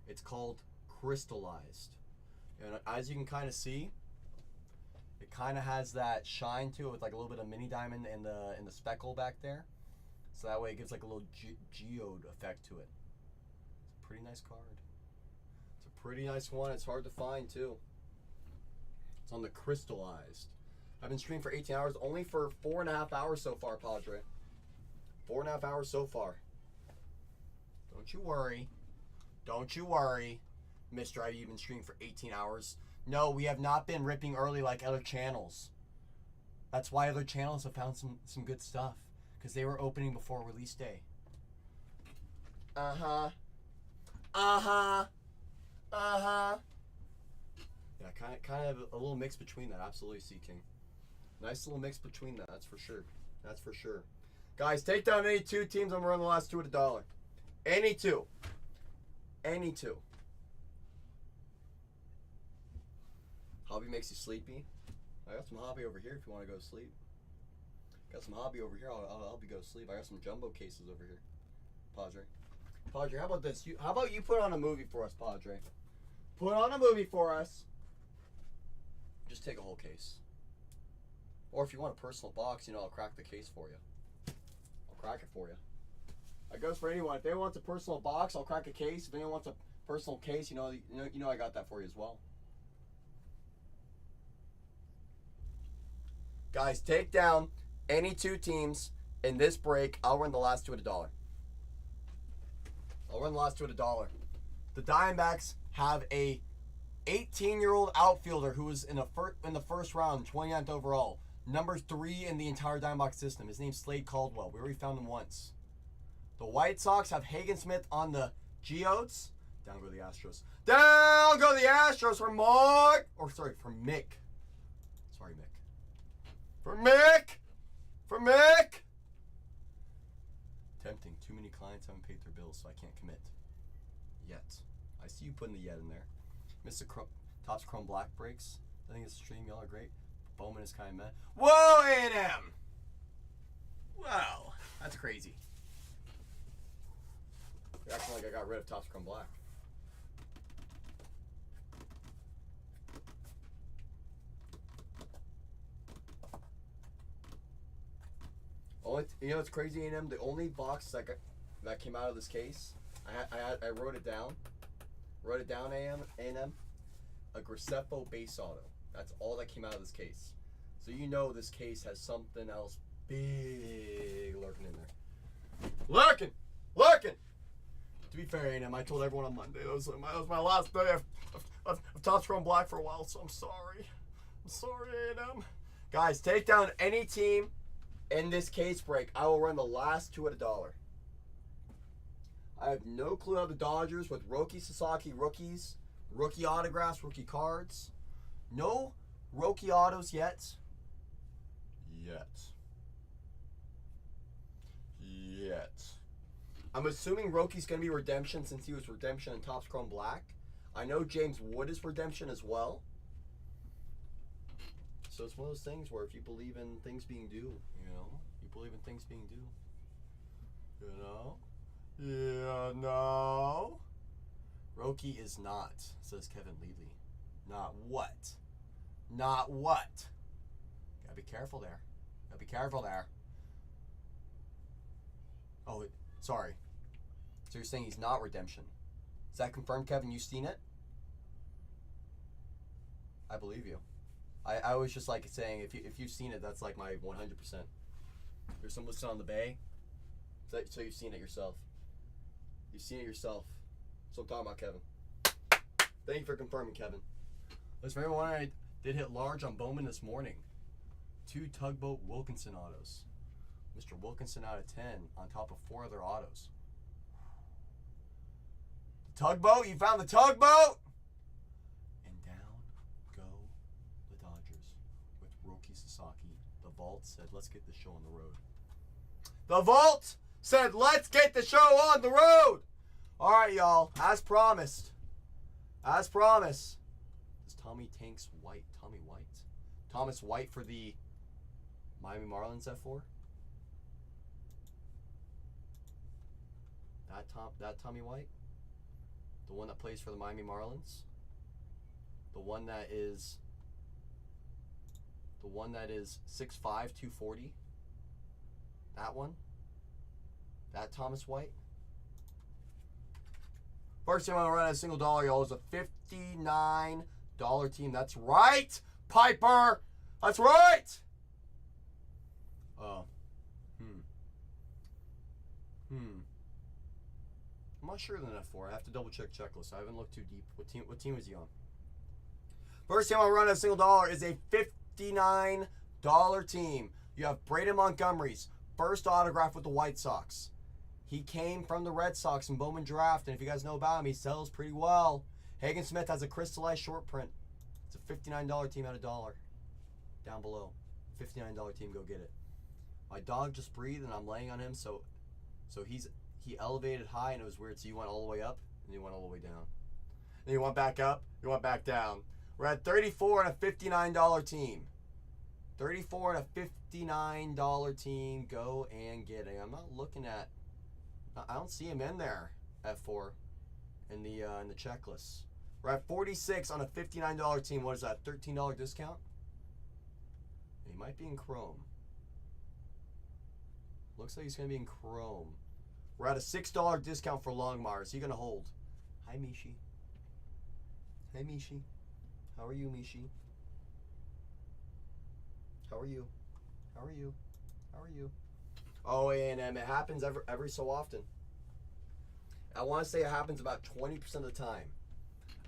It's called Crystallized. And as you can kind of see, it kind of has that shine to it with like a little bit of mini diamond in the speckle back there. So that way it gives like a little geode effect to it. It's a pretty nice card. It's a pretty nice one. It's hard to find too. It's on the Crystallized. I've been streaming for 18 hours, only for 4.5 hours so far, Padre. 4.5 hours so far. Don't you worry. Don't you worry, Mr. I've even streamed for 18 hours. No, we have not been ripping early like other channels. That's why other channels have found some good stuff. Because they were opening before release day. Uh-huh. Uh-huh. Uh-huh. Yeah, kind of a little mix between that. Absolutely, Sea King. Nice little mix between that. That's for sure. That's for sure. Guys, take down any two teams. I'm going to run the last two at $1. Any two. Any two. Hobby makes you sleepy. I got some hobby over here if you want to go to sleep. Got some hobby over here. I'll help you go to sleep. I got some jumbo cases over here. Padre. Padre, how about this? How about you put on a movie for us, Padre? Put on a movie for us. just take a whole case. Or if you want a personal box, I'll crack the case for you. I'll crack it for you. That goes for anyone. If anyone wants a personal box, I'll crack a case. If anyone wants a personal case, I got that for you as well. Guys, take down any two teams in this break. I'll run the last two at $1. I'll run the last two at $1. The Diamondbacks have a 18-year-old outfielder who was in the first round, 29th overall. Number 3 in the entire Diamondback system. His name's Slade Caldwell. We already found him once. The White Sox have Hagen Smith on the Geodes. Down go the Astros. Down go the Astros for Mark. For Mick. Sorry, Mick. For Mick. For Mick. Tempting. Too many clients haven't paid their bills, so I can't commit. Yet. I see you putting the yet in there. Mr. Topps Chrome Black breaks. I think it's stream. Y'all are great. Bowman is kind of meh. Whoa, A&M! Wow. That's crazy. You're acting like I got rid of Topps Chrome Black. Oh, it's crazy, A&M. The only box that came out of this case, I wrote it down. Wrote it down, A&M. A Gracefo base auto. That's all that came out of this case. So this case has something else big lurking in there. Lurking! To be fair, A&M, I told everyone on Monday that was my last day of Topps Chrome Black for a while, so I'm sorry. I'm sorry, A&M. Guys, take down any team in this case break. I will run the last two at $1. I have no clue how the Dodgers with Roki Sasaki rookies, rookie autographs, rookie cards. No rookie autos yet. I'm assuming Roki's going to be redemption since he was redemption in Topps Chrome Black. I know James Wood is redemption as well. So it's one of those things where if you believe in things being due, you believe in things being due. Roki is not, says Kevin Levy. Not what? Not what? Gotta be careful there. Oh, sorry. So you're saying he's not redemption. Is that confirmed, Kevin? You've seen it? I believe you. I was just like saying, if you've seen it, that's like my 100%. There's some listed on the Bay. So you've seen it yourself. You've seen it yourself. So I'm talking about, Kevin. Thank you for confirming, Kevin. Listen, everyone, I did hit large on Bowman this morning. 2 Tugboat Wilkinson autos. Mr. Wilkinson out of 10 on top of 4 other autos. The Tugboat? You found the Tugboat? And down go the Dodgers with Roki Sasaki. The Vault said, let's get the show on the road. The Vault said, let's get the show on the road. All right, y'all. As promised. Does Tommy Tanks White? Tommy White? Thomas White for the Miami Marlins F4? That Tommy White? The one that plays for the Miami Marlins? The one that is 6'5", 240? That one? That Thomas White? First time I run at a single dollar, y'all, is a $59 team. That's right, Piper. That's right. I'm not sure than F4. I have to double check checklist. I haven't looked too deep. What team is he on? First time I run at a single dollar is a $59 team. You have Braden Montgomery's first autograph with the White Sox. He came from the Red Sox in Bowman draft, and if you guys know about him, he sells pretty well. Hagen Smith has a crystallized short print. It's a $59 team at $1. Down below. $59 team, go get it. My dog just breathed, and I'm laying on him, so he elevated high, and it was weird. So you went all the way up, and you went all the way down. Then you went back up, you went back down. We're at $34 and a $59 team. $34 and a $59 team. Go and get it. I'm not looking at. I don't see him in there. F4 in the checklist. We're at 46 on a $59 team. What is that, $13 discount? He might be in chrome. Looks like he's going to be in chrome. We're at a $6 discount for Longmire. Is he going to hold? Hi, Mishi. Hey, Mishi. How are you, Mishi? How are you? How are you? How are you? Oh, and it happens every so often. I want to say it happens about 20% of the time.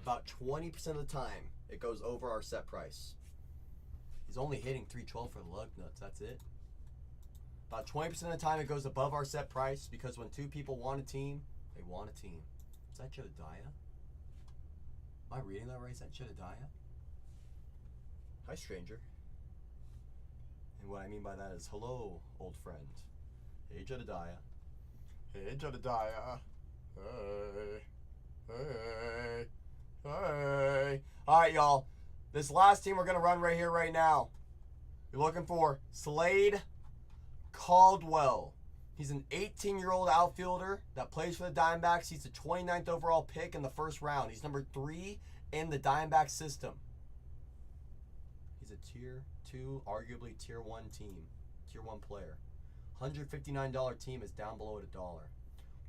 About 20% of the time, it goes over our set price. He's only hitting 312 for the lug nuts. That's it. About 20% of the time, it goes above our set price because when two people want a team, they want a team. Is that Jedediah? Am I reading that right? Is that Jedediah? Hi, stranger. And what I mean by that is, hello, old friend. Hey, Jedediah. Hey, Jedediah. Hey. Hey. Hey. All right, y'all. This last team we're going to run right here, right now. You're looking for Slade Caldwell. He's an 18-year-old outfielder that plays for the Diamondbacks. He's the 29th overall pick in the first round. He's number 3 in the Diamondback system. He's a Tier 2, arguably Tier 1 team. Tier 1 player. $159 team is down below at $1.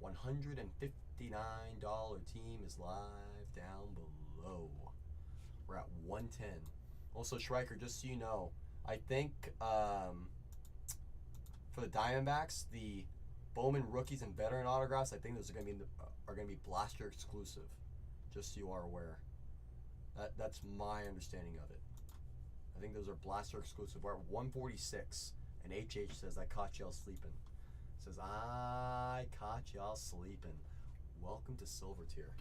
$159 team is live down below. We're at 110. Also, Schreiker, just so you know, I think for the Diamondbacks, the Bowman rookies and veteran autographs, I think those are going to be Blaster exclusive. Just so you are aware. That's my understanding of it. I think those are Blaster exclusive. We're at 146, and HH says I caught y'all sleeping. Says I caught y'all sleeping. Welcome to Silver Tier.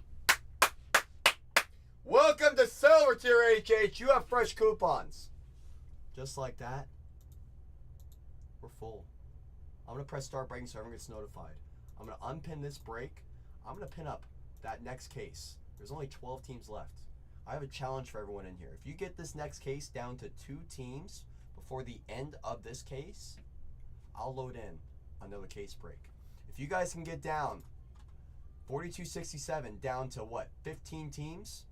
Welcome to Silver Tier, HH. You have fresh coupons. Just like that, we're full. I'm going to press start breaking so everyone gets notified. I'm going to unpin this break. I'm going to pin up that next case. There's only 12 teams left. I have a challenge for everyone in here. If you get this next case down to 2 teams before the end of this case, I'll load in another case break. If you guys can get down 4267 down to what, 15 teams,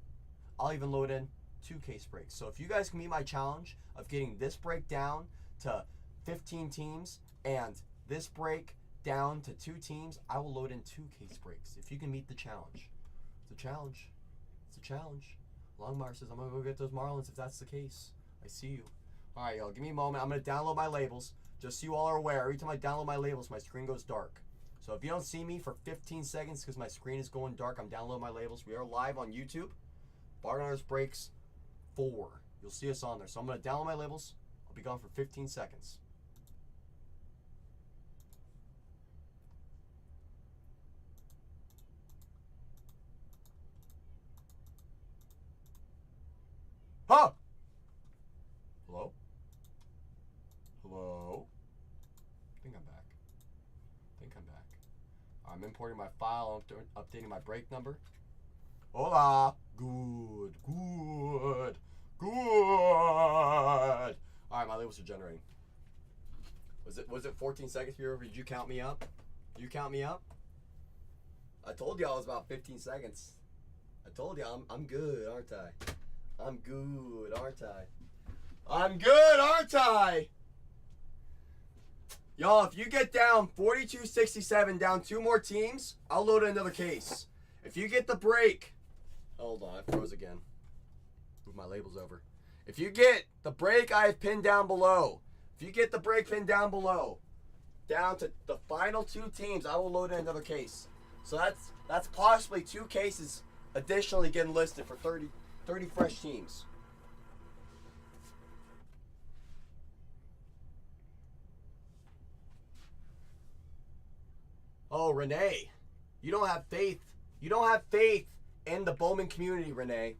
I'll even load in 2 case breaks. So if you guys can meet my challenge of getting this break down to 15 teams and this break down to 2 teams, I will load in 2 case breaks. If you can meet the challenge. It's a challenge. It's a challenge. Longmire says, I'm going to go get those Marlins if that's the case. I see you. All right, y'all, give me a moment. I'm going to download my labels. Just so you all are aware, every time I download my labels, my screen goes dark. So if you don't see me for 15 seconds because my screen is going dark, I'm downloading my labels. We are live on YouTube. Bargain Artist Breaks 4. You'll see us on there. So I'm going to download my labels. I'll be gone for 15 seconds. Huh? Hello? Hello? I think I'm back. I'm importing my file. I'm updating my break number. Hola. Good. All right, my labels are generating. Was it 14 seconds here? Did you count me up? I told y'all it was about 15 seconds. I told y'all I'm good, aren't I? I'm good, aren't I? Y'all, if you get down 4267, down 2 more teams, I'll load another case. If you get the break, hold on, I froze again. Move my labels over. If you get the break I have pinned down below, down to the final 2 teams, I will load in another case. So that's possibly 2 cases additionally getting listed for 30 fresh teams. Oh, Renee, you don't have faith. You don't have faith in the Bowman community, Renee.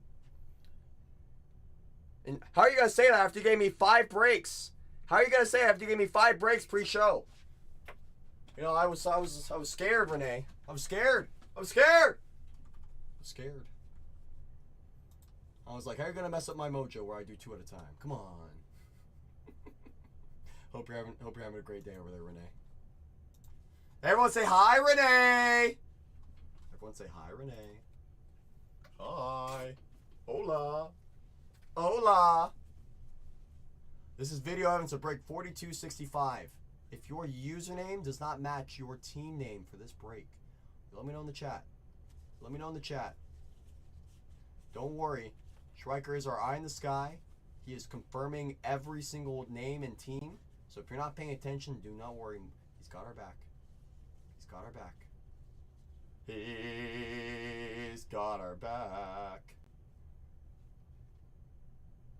And how are you gonna say that after you gave me 5 breaks? How are you gonna say that after you gave me 5 breaks pre-show? You know, I was scared, Renee. I was scared. I was like, how are you gonna mess up my mojo where I do 2 at a time? Come on. Hope you're having a great day over there, Renee. Everyone say hi, Renee. Hi. Hola. Hola. This is video evidence of break 4265. If your username does not match your team name for this break, let me know in the chat. Let me know in the chat. Don't worry. Schreiker is our eye in the sky. He is confirming every single name and team. So if you're not paying attention, do not worry. He's got our back. He's got our back. He's got our back.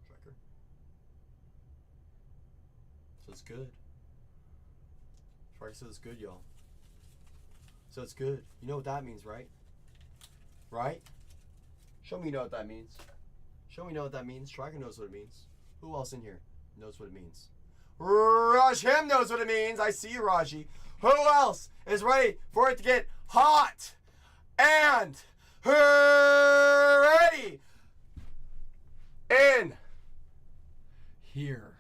Schreiker. So it's good. Schreiker says it's good, y'all. So it's good. You know what that means, right? Right? Show me you know what that means. Show me you know what that means. Schreiker knows what it means. Who else in here knows what it means? Rajim knows what it means. I see you, Raji. Who else is ready for it to get hot and ready in here?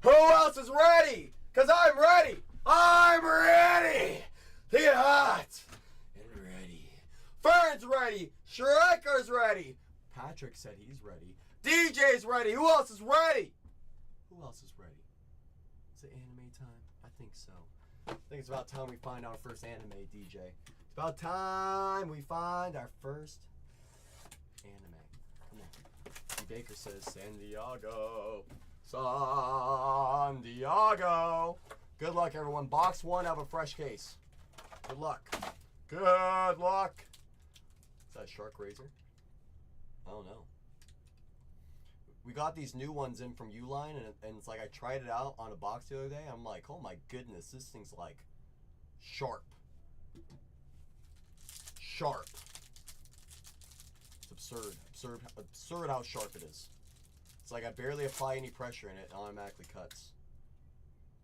Who else is ready? Because I'm ready. I'm ready to get hot and ready. Fern's ready. Schreiker's ready. Patrick said he's ready. DJ's ready. Who else is ready? Who else is ready? Is it anime time? I think so. I think it's about time we find our first anime DJ. It's about time we find our first anime. Come on. D. Baker says San Diego. San Diego. Good luck, everyone. Box 1 out of a fresh case. Good luck. Good luck. Is that a shark razor? I don't know. We got these new ones in from Uline, and it's like I tried it out on a box the other day. I'm like, oh my goodness, this thing's like sharp. Sharp. It's absurd. Absurd how sharp it is. It's like I barely apply any pressure in it, it automatically cuts.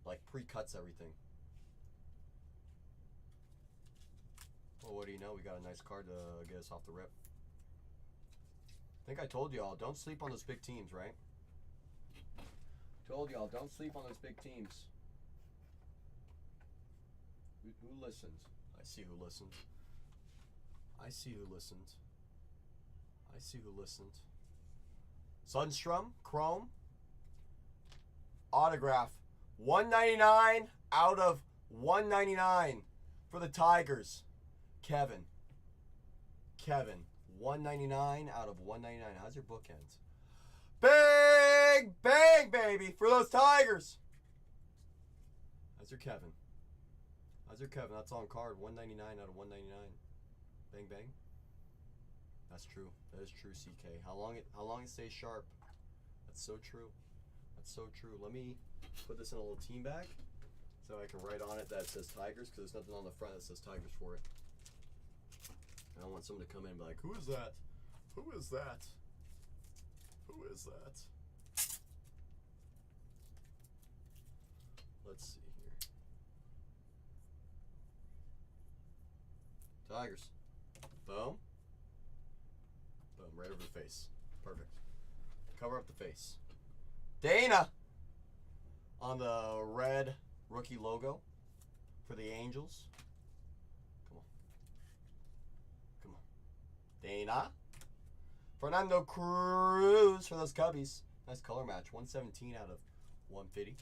Like pre-cuts everything. Well, what do you know? We got a nice card to get us off the rip. I think I told y'all, don't sleep on those big teams, right? Told y'all, don't sleep on those big teams. Who listens? I see who listens. I see who listens. I see who listened. Sundstrom, Chrome, autograph, 199 out of 199 for the Tigers. Kevin. 199 out of 199. How's your bookends? Big bang, baby, for those Tigers. How's your Kevin? That's on card. 199 out of 199. Bang bang. That's true. That is true, CK. How long it stays sharp. That's so true. That's so true. Let me put this in a little team bag so I can write on it that says Tigers, because there's nothing on the front that says Tigers for it. I don't want someone to come in and be like, who is that? Who is that? Who is that? Let's see here. Tigers. Boom. Boom. Right over the face. Perfect. Cover up the face. Dana on the red rookie logo for the Angels. Dana. Fernando Cruz for those Cubbies. Nice color match. 117 out of 150.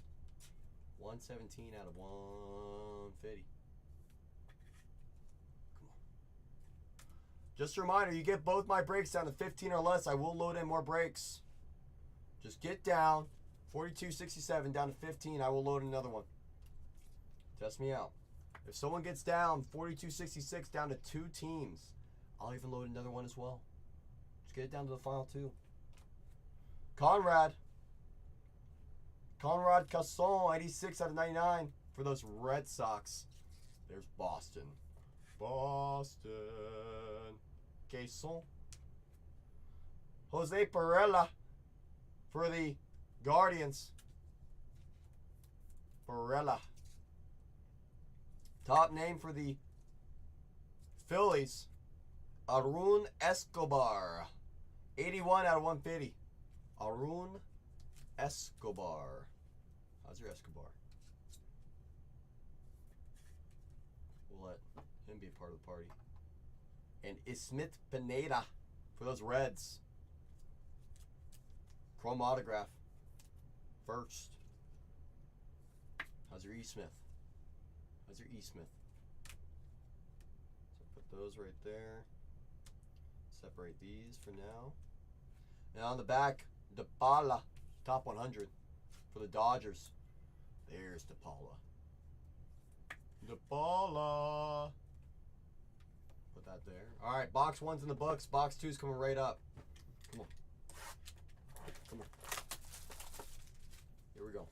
117 out of 150. Come on. Just a reminder, you get both my breaks down to 15 or less. I will load in more breaks. Just get down. 42.67 down to 15. I will load another one. Test me out. If someone gets down 42.66 down to 2 teams, I'll even load another one as well. Just get it down to the final 2. Conrad Casson, 86 out of 99 for those Red Sox. There's Boston. Casson. Jose Perella for the Guardians. Perella. Top name for the Phillies. Arun Escobar. 81 out of 150. Arun Escobar. How's your Escobar? We'll let him be a part of the party. And Ismit Pineda for those Reds. Chrome autograph. First. How's your E. Smith? How's your E. Smith? So put those right there. Separate these for now. And on the back, DePaula, top 100 for the Dodgers. There's DePaula. DePaula. Put that there. All right, box 1's in the books. Box 2's coming right up. Come on. Come on. Here we go.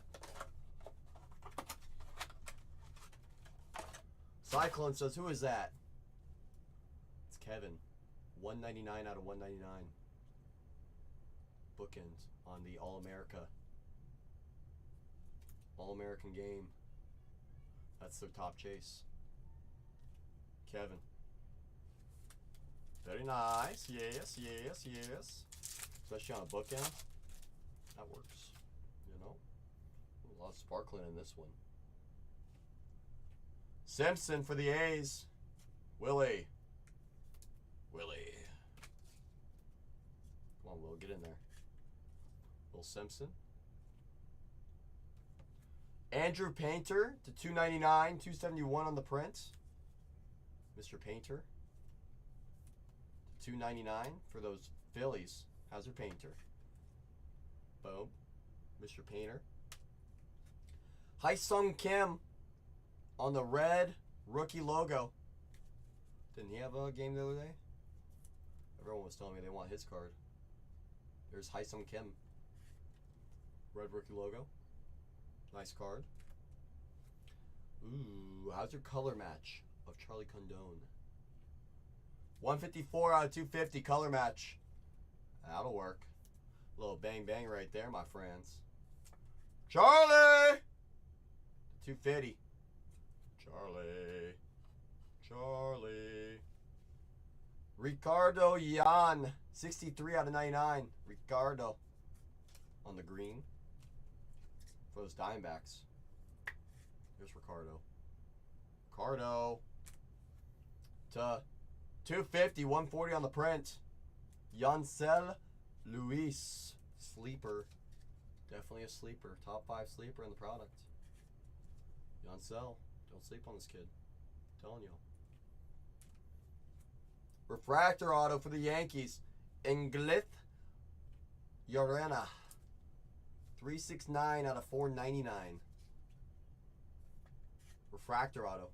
Cyclone says, who is that? It's Kevin. 199 out of 199. Bookends on the All-America. All-American game. That's their top chase. Kevin. Very nice. Yes, yes, yes. Especially on a bookend. That works. You know? A lot of sparkling in this one. Simpson for the A's. Willie. Willie. Come on, Will. Get in there. Will Simpson. Andrew Painter to 299, 271 on the print. Mr. Painter. 299 for those Phillies. How's your Painter? Boom. Mr. Painter. Hyesung Kim on the red rookie logo. Didn't he have a game the other day? Everyone was telling me they want his card. There's Hyesung Kim. Red rookie logo. Nice card. Ooh, how's your color match of Charlie Condon? 154 out of 250 color match. That'll work. A little bang bang right there, my friends. Charlie! 250. Charlie. Charlie. Ricardo Yan. 63 out of 99. Ricardo. On the green. For those Diamondbacks. Here's Ricardo. Ricardo. To 250, 140 on the print. Yancel Luis. Sleeper. Definitely a sleeper. Top 5 sleeper in the product. Yancel. Don't sleep on this kid. I'm telling you. Refractor auto for the Yankees. Inglith Yorena. 369 out of 499. Refractor auto.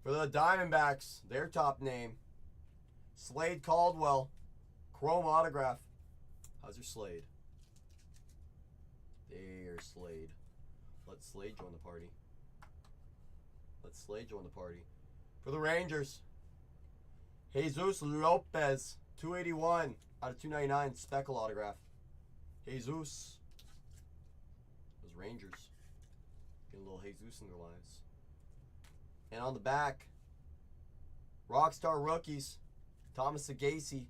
For the Diamondbacks, their top name. Slade Caldwell. Chrome autograph. How's your Slade? There's Slade. Let Slade join the party. Let Slade join the party. For the Rangers, Jesus Lopez. 281 out of 299. Speckle autograph. Jesus. Those Rangers. Getting a little Jesus in their lives. And on the back, Rockstar Rookies. Thomas Sagasi.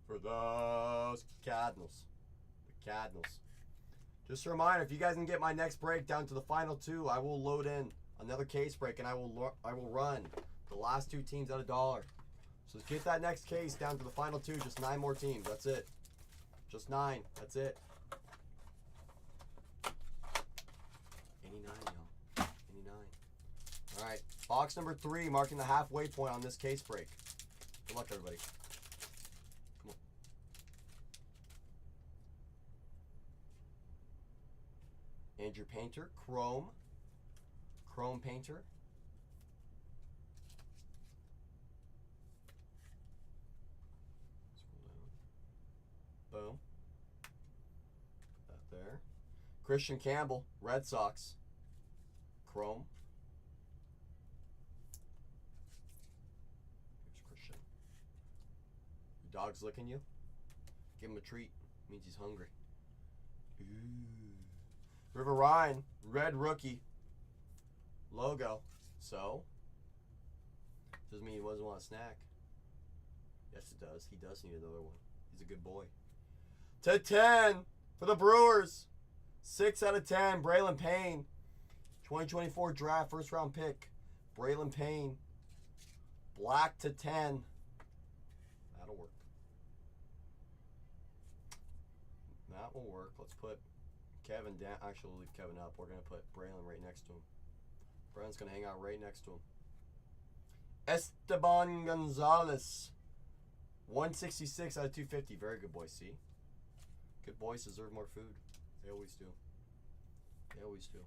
For those Cardinals. The Cardinals. Just a reminder, if you guys can get my next break down to the final 2, I will load in another case break and I will run the last 2 teams at $1. So get that next case down to the final 2, just 9 more teams. That's it. Just 9. That's it. 89, y'all. 89. All right. Box number 3, marking the halfway point on this case break. Good luck, everybody. Come on. Andrew Painter, Chrome. Chrome Painter. Boom. Put that there. Christian Campbell, Red Sox. Chrome. Here's Christian. Your dog's licking you? Give him a treat. Means he's hungry. Ooh. River Ryan, red rookie. Logo. So, doesn't mean he doesn't want a snack. Yes, it does. He does need another one. He's a good boy. To 10 for the Brewers. 6 out of 10. Braylon Payne. 2024 draft first round pick. Braylon Payne. Black to 10. That'll work. that will work. Let's put Kevin down. Actually, we'll leave Kevin up. We're going to put Braylon right next to him. Braylon's going to hang out right next to him. Esteban Gonzalez. 166 out of 250. Very good boys, see? Good boys deserve more food. They always do. They always do.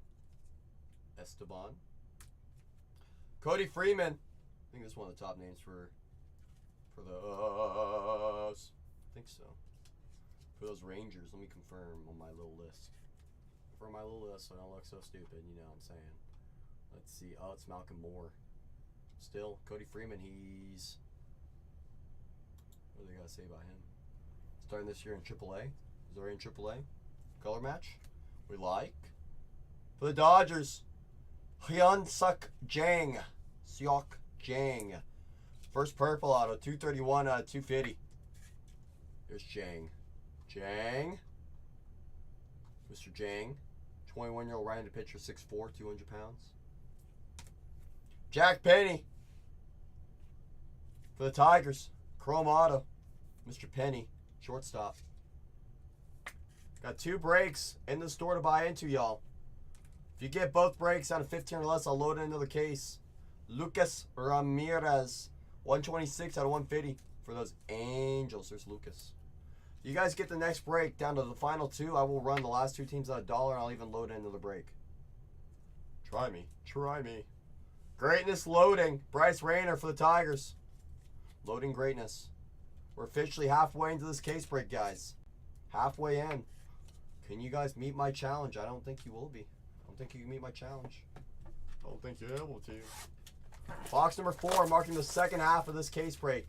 Esteban. Cody Freeman. I think this is one of the top names for the I think so. For those Rangers, let me confirm on my little list. For my little list, so I don't look so stupid, you know what I'm saying. Let's see. Oh, it's Malcolm Moore. Still, Cody Freeman, he's... What do they got to say about him? Starting this year in AAA. He's already in AAA. Color match. We like. For the Dodgers, Hyun-Suk Jang. Seok Jang. First purple auto, 231 out of 250. Here's Jang. Jang. Mr. Jang. 21-year-old right-handed pitcher, 6'4", 200 pounds. Jack Penny. For the Tigers, Chrome auto. Mr. Penny, shortstop. Got 2 breaks in the store to buy into, y'all. If you get both breaks out of 15 or less, I'll load it into the case. Lucas Ramirez, 126 out of 150 for those Angels. There's Lucas. You guys get the next break down to the final 2. I will run the last 2 teams at $1, and I'll even load into the break. Try me. Try me. Greatness loading. Bryce Rayner for the Tigers. Loading greatness. We're officially halfway into this case break, guys. Halfway in. Can you guys meet my challenge? I don't think you will be. I don't think you can meet my challenge. I don't think you're able to. Box number 4, marking the second half of this case break.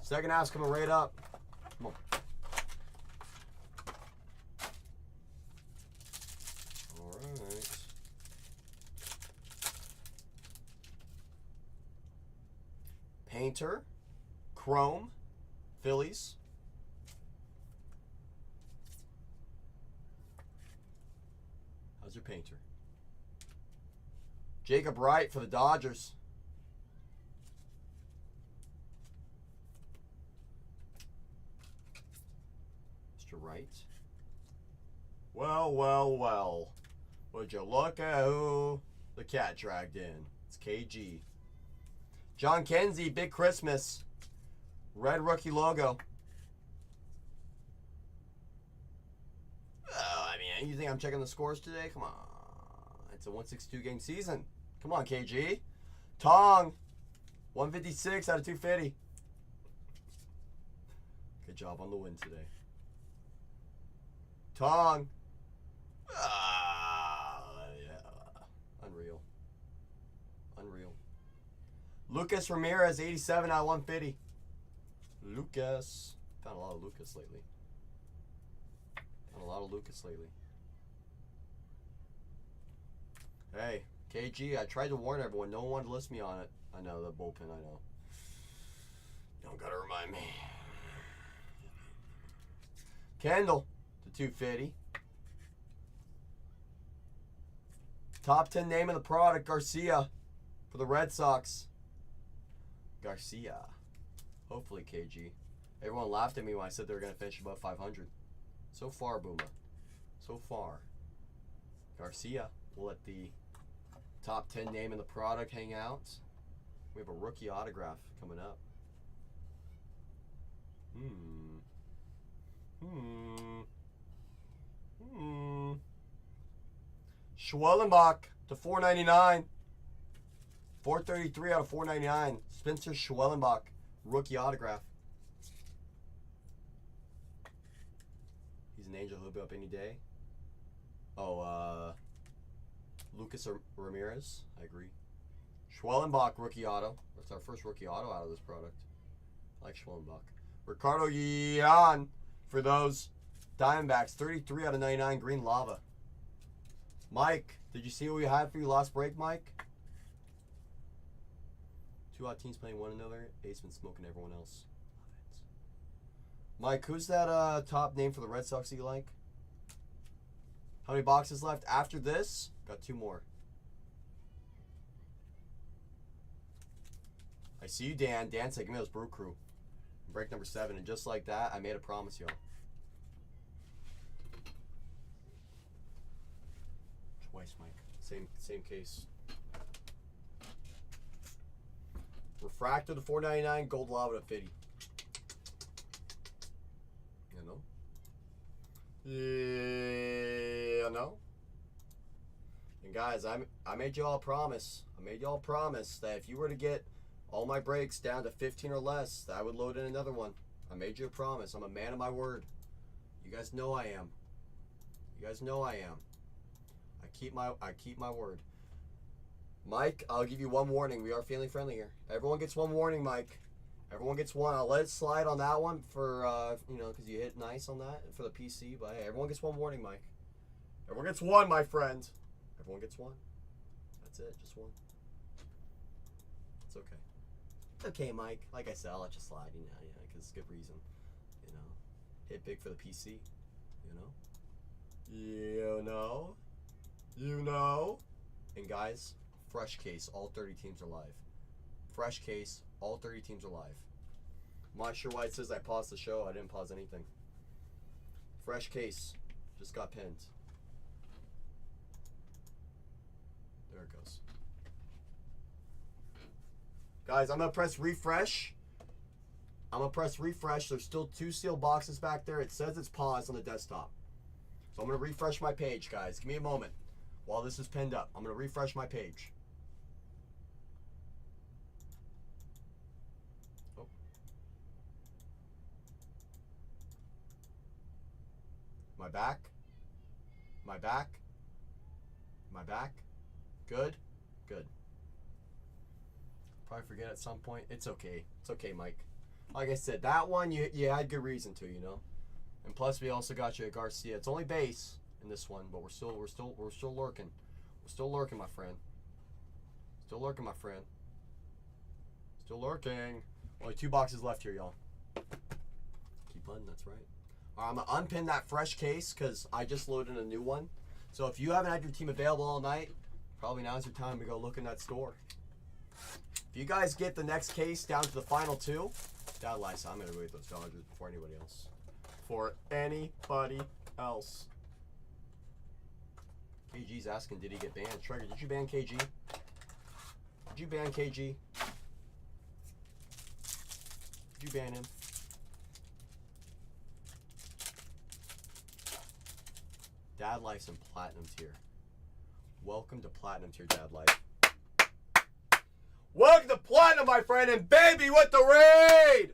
Second half's coming right up. Come on. All right. Painter, Chrome, Phillies. How's your Painter? Jacob Wright for the Dodgers. Mr. Wright. Well, well, well. Would you look at who the cat dragged in? It's KG. John Kenzie, Big Christmas. Red rookie logo. Oh, I mean, you think I'm checking the scores today? Come on. It's a 162 game season. Come on, KG. Tong. 156 out of 250. Good job on the win today. Tong. Yeah. Unreal. Unreal. Lucas Ramirez, 87 out of 150. Lucas. Found a lot of Lucas lately. Hey, KG, I tried to warn everyone. No one wanted to list me on it. I know, the bullpen, I know. Don't gotta remind me. Kendall to 250. Top 10 name of the product, Garcia for the Red Sox. Garcia. Hopefully, KG. Everyone laughed at me when I said they were going to finish above 500. So far, Boomer. So far. Garcia. We'll let the top 10 name in the product hang out. We have a rookie autograph coming up. Schwellenbach to 499. 433 out of 499. Spencer Schwellenbach. Rookie autograph. He's an angel. He'll be up any day. Oh, Lucas Ramirez. I agree. Schwellenbach rookie auto. That's our first rookie auto out of this product. I like Schwellenbach. Ricardo Yan for those Diamondbacks. 33 out of 99. Green lava. Mike, did you see what we had for you last break, Mike? 2 odd teams playing one another. Ace been smoking everyone else. Love it. Mike, who's that top name for the Red Sox that you like? How many boxes left after this? Got 2 more. I see you, Dan. Dan said, give me those Brew Crew. Break number 7. And just like that, I made a promise, y'all. Weiss, Mike. Same case. Refractor to 499, gold lava to 50. You know? Yeah, no. And guys, I made y'all a promise. I made y'all a promise that if you were to get all my breaks down to 15 or less, that I would load in another one. I made you a promise. I'm a man of my word. You guys know I am. You guys know I am. I keep my word. Mike, I'll give you one warning. We are family friendly here. Everyone gets one warning, Mike. Everyone gets one. I'll let it slide on that one for, you know, because you hit nice on that for the PC. But hey, everyone gets one warning, Mike. Everyone gets one, my friend. Everyone gets one. That's it. Just one. It's okay. It's okay, Mike. Like I said, I'll let you slide, you know, because it's good reason. You know, hit big for the PC. You know. You know. You know. And guys, fresh case. All 30 teams are live. Fresh case. All 30 teams are live. I'm not sure why it says I paused the show. I didn't pause anything. Fresh case. Just got pinned. There it goes. Guys, I'm going to press refresh. I'm going to press refresh. There's still 2 sealed boxes back there. It says it's paused on the desktop. So I'm going to refresh my page, guys. Give me a moment while this is pinned up. I'm going to refresh my page. Oh. My back. My back. My back. Good. Good. Probably forget at some point. It's okay. It's okay, Mike. Like I said, that one you had good reason to, you know. And plus, we also got you a Garcia. It's only base in this one, but we're still lurking. We're still lurking, my friend. Still lurking, my friend. Still lurking. Only 2 boxes left here, y'all. Keep on. That's right. All right, I'm gonna unpin that fresh case because I just loaded a new one. So if you haven't had your team available all night, probably now's your time to go look in that store. If you guys get the next case down to the final 2, Dad lies. I'm gonna go get those Dodgers before anybody else. For anybody else. KG's asking, did he get banned? Trigger, did you ban KG? Did you ban KG? Did you ban him? Dad Life's in Platinum tier. Welcome to Platinum tier, Dad Life. Welcome to Platinum, my friend, and baby with the raid!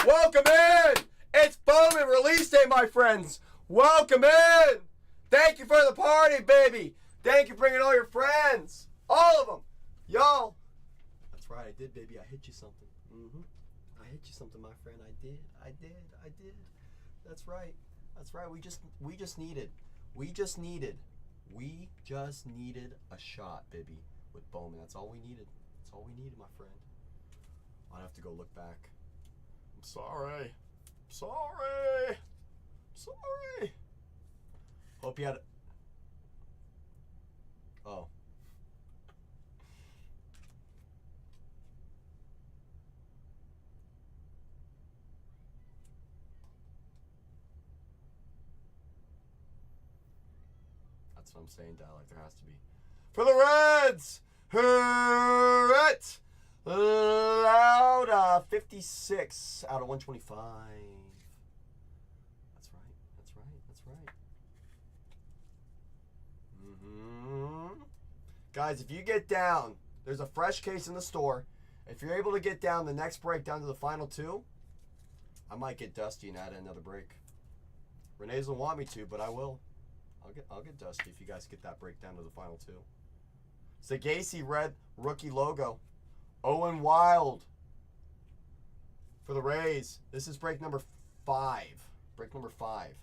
Welcome in! It's Bowman release day, my friends. Welcome in! Thank you for the party, baby. Thank you for bringing all your friends. All of them. Y'all. That's right, I did, baby. I hit you something. I hit you something, my friend. I did. That's right. That's right. We just needed a shot, baby, with Bowman. That's all we needed. That's all we needed, my friend. I'll have to go look back. I'm sorry. Hope you had. Oh. That's what I'm saying, Dad. Like there has to be. For the Reds! Hurret! Loud 56 out of 125. That's right. Guys, if you get down, there's a fresh case in the store. If you're able to get down the next break down to the final 2, I might get dusty and add another break. Renee doesn't want me to, but I will. I'll get dusty if you guys get that break down to the final 2. Sagasi red rookie logo. Owen Wild for the Rays. This is break number 5. Break number 5. I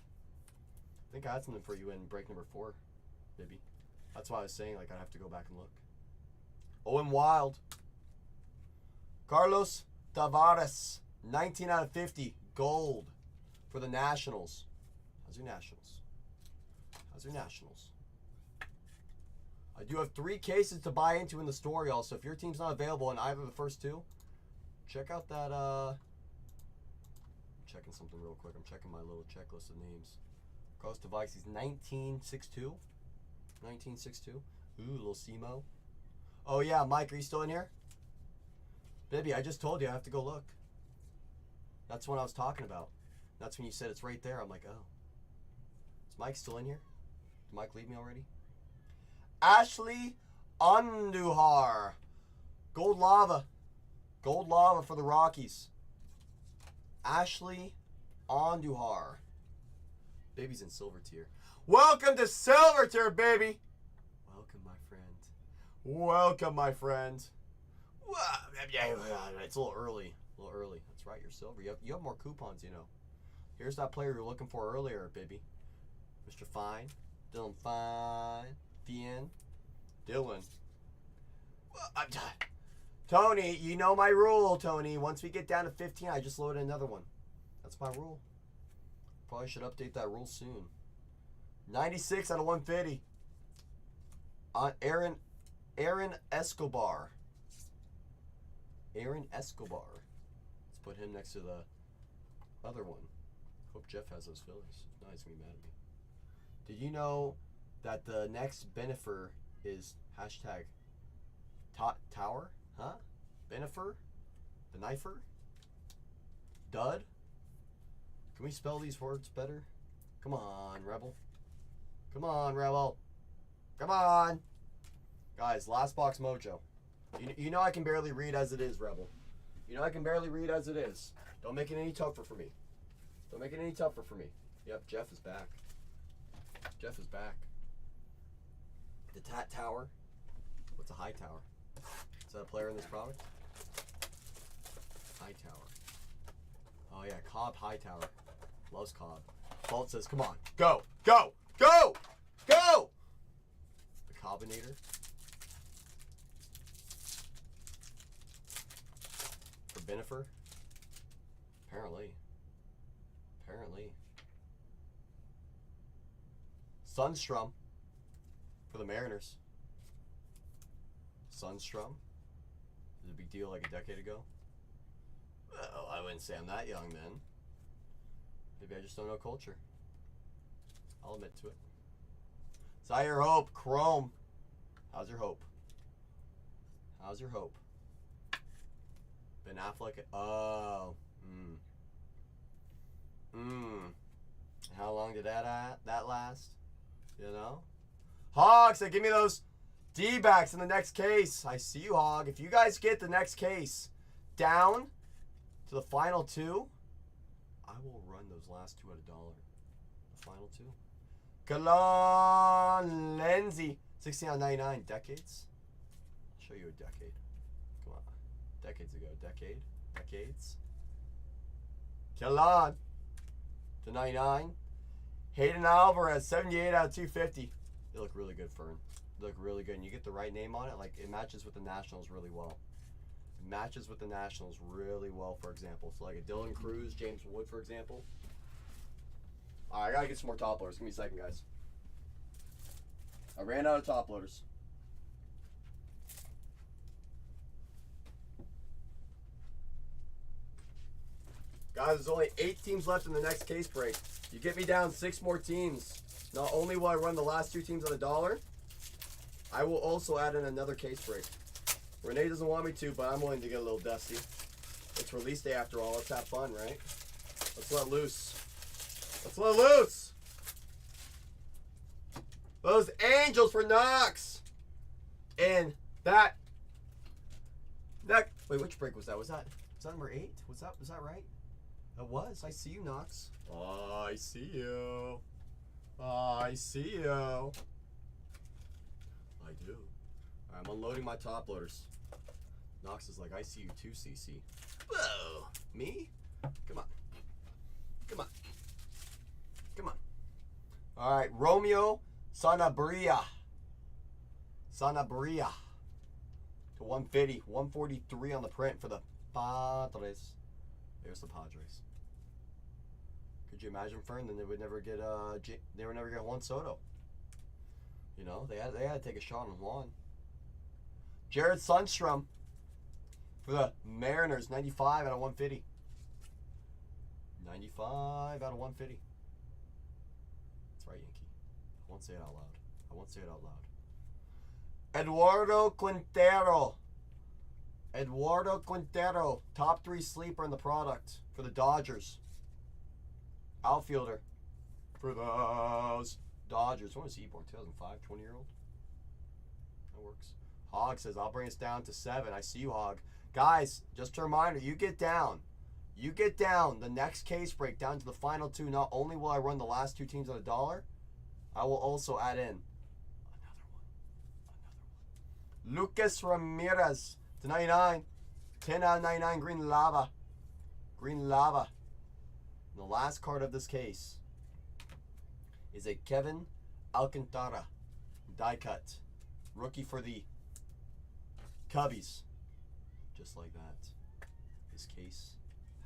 think I had something for you in break number 4, baby. That's why I was saying, like, I'd have to go back and look. Owen Wild. Carlos Tavares. 19 out of 50. Gold for the Nationals. How's your Nationals? I do have 3 cases to buy into in the store, y'all. So if your team's not available in either of the first 2, check out that, I'm checking something real quick. I'm checking my little checklist of names. Carlos Tavares, he's 19.62. 1962. Ooh, little Simo. Oh, yeah, Mike, are you still in here? Baby, I just told you I have to go look. That's what I was talking about. That's when you said it's right there. I'm like, oh. Is Mike still in here? Did Mike leave me already? Ashley Andujar. Gold lava. Gold lava for the Rockies. Ashley Andujar. Baby's in silver tier. Welcome to silver tier, baby. Welcome, my friend. Welcome, my friend. It's a little early. A little early. That's right, you're silver. You have more coupons, you know. Here's that player you were looking for earlier, baby. Mr. Fine. Dylan Fine. Fien. Dylan. I'm done. Tony, you know my rule, Tony. Once we get down to 15, I just load another one. That's my rule. Probably should update that rule soon. 96 out of 150. Aaron Escobar. Aaron Escobar. Let's put him next to the other one. Hope Jeff has those Phillies. No, he's going to be mad at me. Did you know that the next Benifer is hashtag tower? Huh? Benifer? The knifer? Dud? Can we spell these words better? Come on, Rebel. Come on, Rebel. Come on. Guys, last box mojo. You know I can barely read as it is, Rebel. You know I can barely read as it is. Don't make it any tougher for me. Don't make it any tougher for me. Yep, Jeff is back. Jeff is back. The Tat Tower. What's a high tower? Is that a player in this product? High tower. Oh yeah, Cobb High Tower. Loves Cobb. Bolt says, come on. Go! Go! Go! Go! The Cobbinator. For Benifer. Apparently. Sundstrom. For the Mariners. Sundstrom. It was a big deal like a decade ago. Well, I wouldn't say I'm that young then. Maybe I just don't know culture. I'll admit to it. Zaire Hope, Chrome. How's your hope? How's your hope? Ben Affleck. Oh. How long did that last? You know? Hog said, give me those D-backs in the next case. I see you, Hog. If you guys get the next case down to the final two, I will run those last two at $1. The final two. Kalon Lindsay. 16 out of 99. Decades. I'll show you a decade. Come on. Decades ago. Decades. Kalon. To 99. Hayden Alvarez. 78 out of 250. They look really good, Fern. They look really good. And you get the right name on it. Like, it matches with the Nationals really well. It matches with the Nationals really well, for example. So, like a Dylan Cruz, James Wood, for example. All right, I got to get some more top loaders. Give me a second, guys. I ran out of top loaders. Guys, there's only 8 teams left in the next case break. You get me down 6 more teams. Not only will I run the last 2 teams at $1, I will also add in another case break. Renee doesn't want me to, but I'm willing to get a little dusty. It's release day after all. Let's have fun, right? Let's let loose. Let's let loose. Those Angels for Knox. And that. Wait, which break was that? Was that number 8? Was that right? That was. I see you, Knox. Oh, I see you. Oh, I see you. I do. I'm unloading my top loaders. Knox is like, I see you too, CC. Whoa. Me? Come on. Come on. Come on. All right, Romeo Sanabria. Sanabria. To 150. 143 on the print for the Padres. There's the Padres. Could you imagine, Fern? Then they would never get Juan Soto. You know, they had to take a shot on Juan. Jared Sundstrom for the Mariners, 95 out of 150. 95 out of 150. That's right, Yankee. I won't say it out loud. I won't say it out loud. Eduardo Quintero. Eduardo Quintero. Top 3 sleeper in the product for the Dodgers. Outfielder for those Dodgers. When was he born? 2005, 20-year-old? That works. Hog says, I'll bring us down to 7. I see you, Hog. Guys, just a reminder, you get down. You get down the next case break down to the final 2. Not only will I run the last 2 teams at $1, I will also add in another one. Lucas Ramirez to 99. 10 out of 99 green lava. Green lava. And the last card of this case is a Kevin Alcantara die cut. Rookie for the Cubbies. Just like that. This case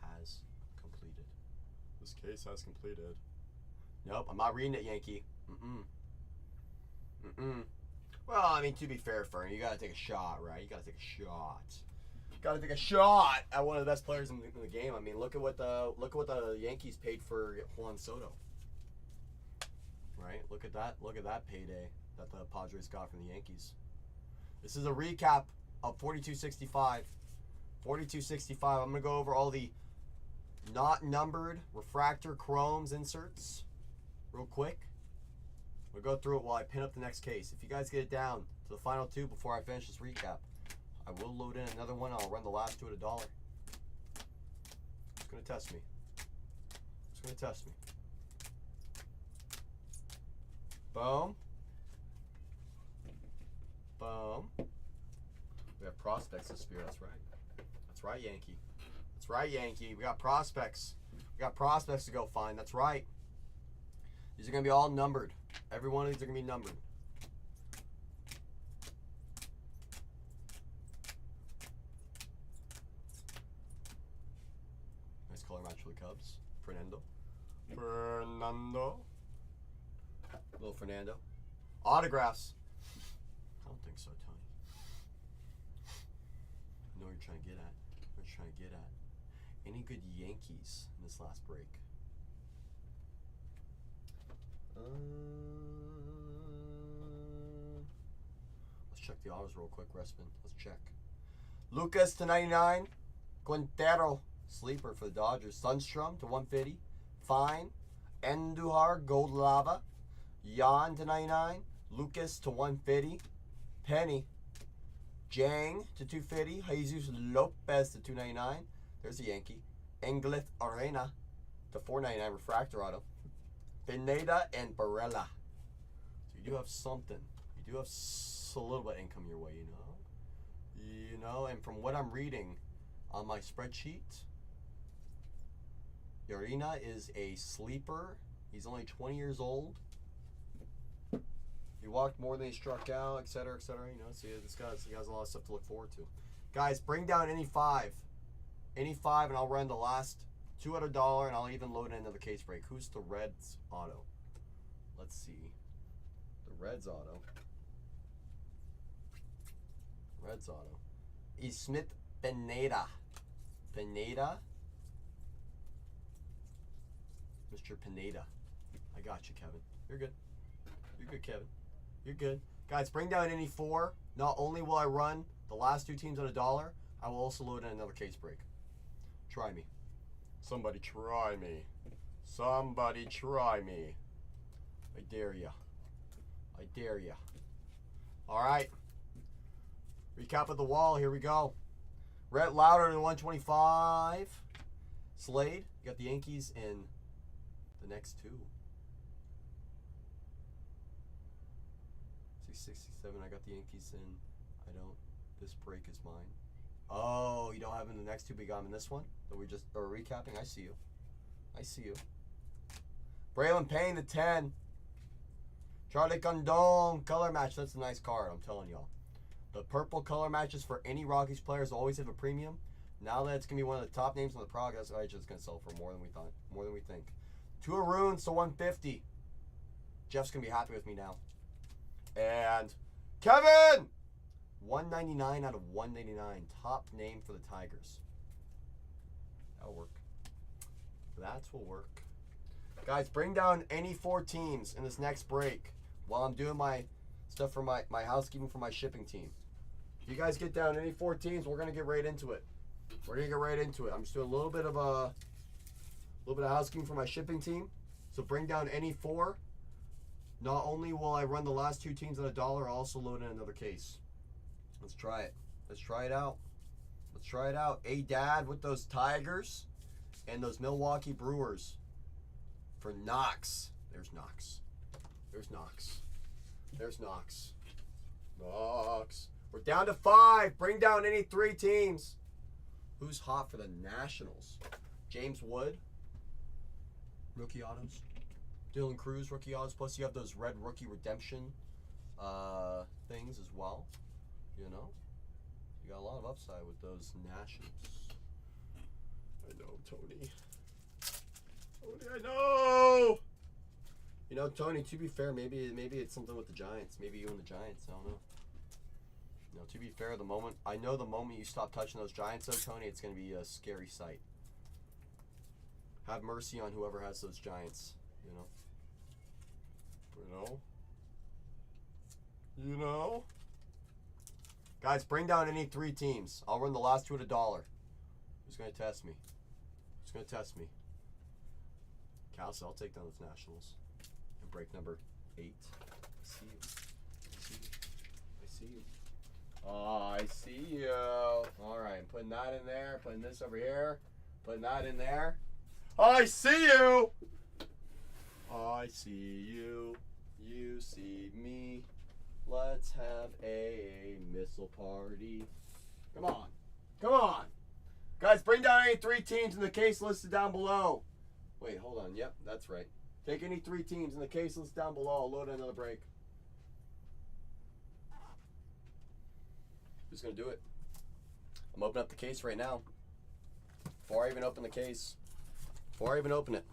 has completed. This case has completed. Nope, I'm not reading it, Yankee. Well, I mean, to be fair, Fern, you gotta take a shot, right? You gotta take a shot. Gotta take a shot at one of the best players in the game. I mean, look at what the Yankees paid for Juan Soto. Right? Look at that payday that the Padres got from the Yankees. This is a recap of 4265. 4265. I'm gonna go over all the not numbered refractor chromes inserts real quick. We'll go through it while I pin up the next case. If you guys get it down to the final 2 before I finish this recap, I will load in another one. I'll run the last 2 at $1. It's gonna test me. It's gonna test me. Boom. Boom. We have prospects this year. That's right. That's right, Yankee. That's right, Yankee. We got prospects. We got prospects to go find. That's right. These are going to be all numbered. Every one of these are going to be numbered. Nice color match for the Cubs. Fernando. Little Fernando. Autographs. I don't think so, Tony. I know what you're trying to get at. What you're trying to get at. Any good Yankees in this last break? Let's check the autos real quick, Respin. Let's check. Lucas to 99. Quintero, sleeper for the Dodgers. Sunstrom to 150. Fine. Andujar, gold lava. Yan to 99. Lucas to 150. Penny. Jang to 250. Jesus Lopez to 299. There's a Yankee. Englith Arena to 499. Refractor auto. Pineda and Barella. So you do have something. You do have a little bit of income your way, you know. You know, and from what I'm reading on my spreadsheet, Arena is a sleeper. He's only 20 years old. He walked more than he struck out, etc., etc. You know, so this guy has a lot of stuff to look forward to. Guys, bring down any 5. Any 5, and I'll run the last 2 at $1, and I'll even load in another case break. Who's the Reds auto? Let's see. The Reds auto. Reds auto. Is Smith Pineda. Pineda. Mr. Pineda. I got you, Kevin. You're good. You're good, Kevin. You're good. Guys, bring down any 4. Not only will I run the last 2 teams at $1, I will also load in another case break. Try me. Somebody try me. Somebody try me. I dare ya. I dare ya. All right. Recap of the wall. Here we go. Rhett Louder to 125. Slade. You got the Yankees in the next 2. 667. I got the Yankees in. I don't. This break is mine. Oh, you don't have him in the next 2, but you got him in this one that we just are recapping. I see you. I see you. Braylon Payne to 10. Charlie Condon color match. That's a nice card. I'm telling y'all. The purple color matches for any Rockies players always have a premium. Now that it's gonna be one of the top names on the product, that's why it's gonna sell for more than we thought, more than we think. 2 Aruns to 150. Jeff's gonna be happy with me now. And Kevin. 199 out of 199. Top name for the Tigers. That'll work. That will work. Guys, bring down any 4 teams in this next break. while I'm doing my stuff for my housekeeping for my shipping team. If you guys get down any 4 teams, we're gonna get right into it. We're gonna get right into it. I'm just doing a little bit of housekeeping for my shipping team. So bring down any 4. Not only will I run the last 2 teams at $1, I'll also load in another case. Let's try it. Let's try it out. Let's try it out. A Dad with those Tigers and those Milwaukee Brewers for Knox. There's Knox. There's Knox. There's Knox. Knox. We're down to 5. Bring down any 3 teams. Who's hot for the Nationals? James Wood. Rookie autos. Dylan Cruz, rookie autos. Plus you have those red rookie redemption things as well. You know? You got a lot of upside with those Nationals. I know, Tony. Tony, I know! You know, Tony, to be fair, maybe it's something with the Giants. Maybe you and the Giants, I don't know. You know, to be fair, the moment you stop touching those Giants, though, Tony, it's going to be a scary sight. Have mercy on whoever has those Giants, you know? You know? Guys, bring down any 3 teams. I'll run the last 2 at $1. Who's going to test me? Who's going to test me? Calcy, I'll take down those Nationals. And break number 8. I see you. I see you. I see you. Oh, I see you. All right, I'm putting that in there. Putting this over here. Putting that in there. I see you. I see you. You see me. Let's have a missile party. Come on. Come on. Guys, bring down any 3 teams in the case listed down below. Wait, hold on. Yep, that's right. Take any 3 teams in the case listed down below. I'll load another break. Who's going to do it? I'm opening up the case right now. Before I even open the case. Before I even open it.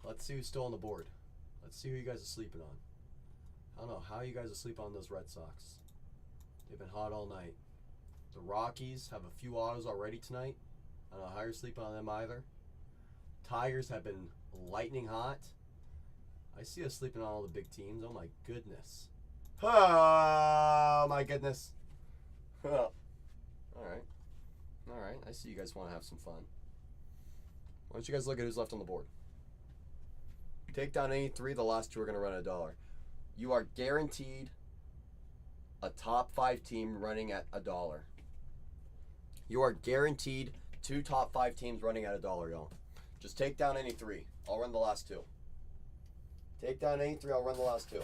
Let's see who's still on the board. Let's see who you guys are sleeping on. I don't know how you guys are sleeping on those Red Sox. They've been hot all night. The Rockies have a few autos already tonight. I don't know how you're sleeping on them either. Tigers have been lightning hot. I see us sleeping on all the big teams. Oh my goodness. Oh my goodness. Alright. Alright. I see you guys want to have some fun. Why don't you guys look at who's left on the board? Take down any 3. The last 2 are going to run at $1. You are guaranteed a top 5 team running at $1. You are guaranteed 2 top 5 teams running at $1, y'all. Just take down any 3. I'll run the last 2. Take down any 3. I'll run the last 2.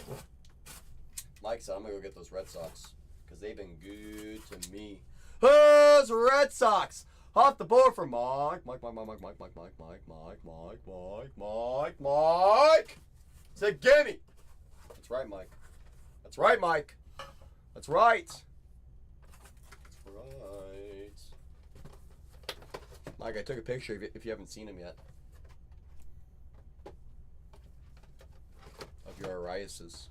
Mike said I'm going to go get those Red Sox because they've been good to me. Those Red Sox! Off the board for Mike. Say gimme. That's right, Mike. That's right, Mike. That's right. That's right. Mike, I took a picture if you haven't seen him yet. Of your Ariases.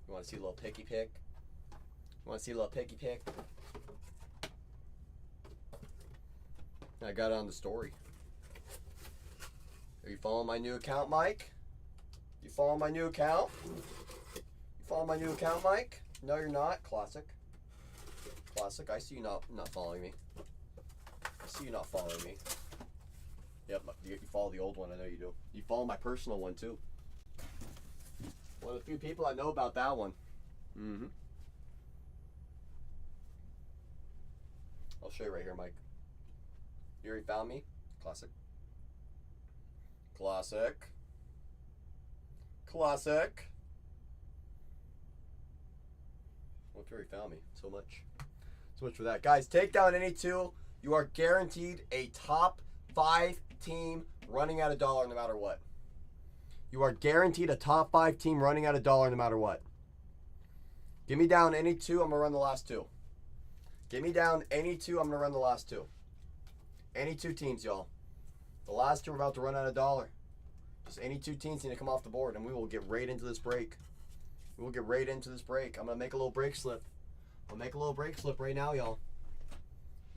You want to see a little picky pick? You want to see a little picky pick? I got it on the story. Are you following my new account, Mike? You following my new account? You following my new account, Mike? No, you're not. Classic. Classic. I see you not following me. I see you not following me. Yep, you follow the old one. I know you do. You follow my personal one, too. One of the few people I know about that one. Mm-hmm. I'll show you right here, Mike. You already found me? Classic. Classic. Classic. Well, you already found me. So much for that. Guys, take down any 2. You are guaranteed a top 5 team running at $1 no matter what. You are guaranteed a top 5 team running at $1 no matter what. Give me down any 2. I'm going to run the last 2. Give me down any 2. I'm going to run the last 2. Any 2 teams, y'all. The last 2 are about to run out of $1. Just any 2 teams need to come off the board, and we will get right into this break. We will get right into this break. I'm going to make a little break slip. I'll make a little break slip right now, y'all.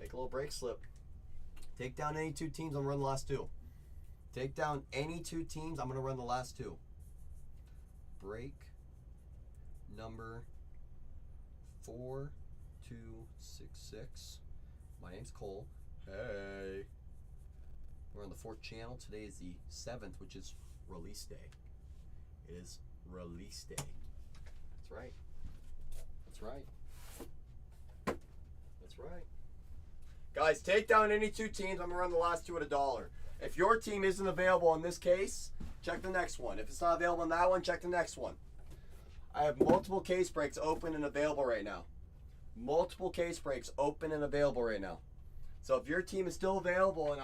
Make a little break slip. Take down any 2 teams, I'm going to run the last 2. Take down any 2 teams, I'm going to run the last 2. break number 4266. My name's Cole. Hey. We're on the 4th channel. Today is the 7th, which is release day. It is release day. That's right. That's right. That's right. Guys, take down any 2 teams. I'm going to run the last 2 at $1. If your team isn't available in this case, check the next one. If it's not available in that one, check the next one. I have multiple case breaks open and available right now. Multiple case breaks open and available right now. So if your team is still available in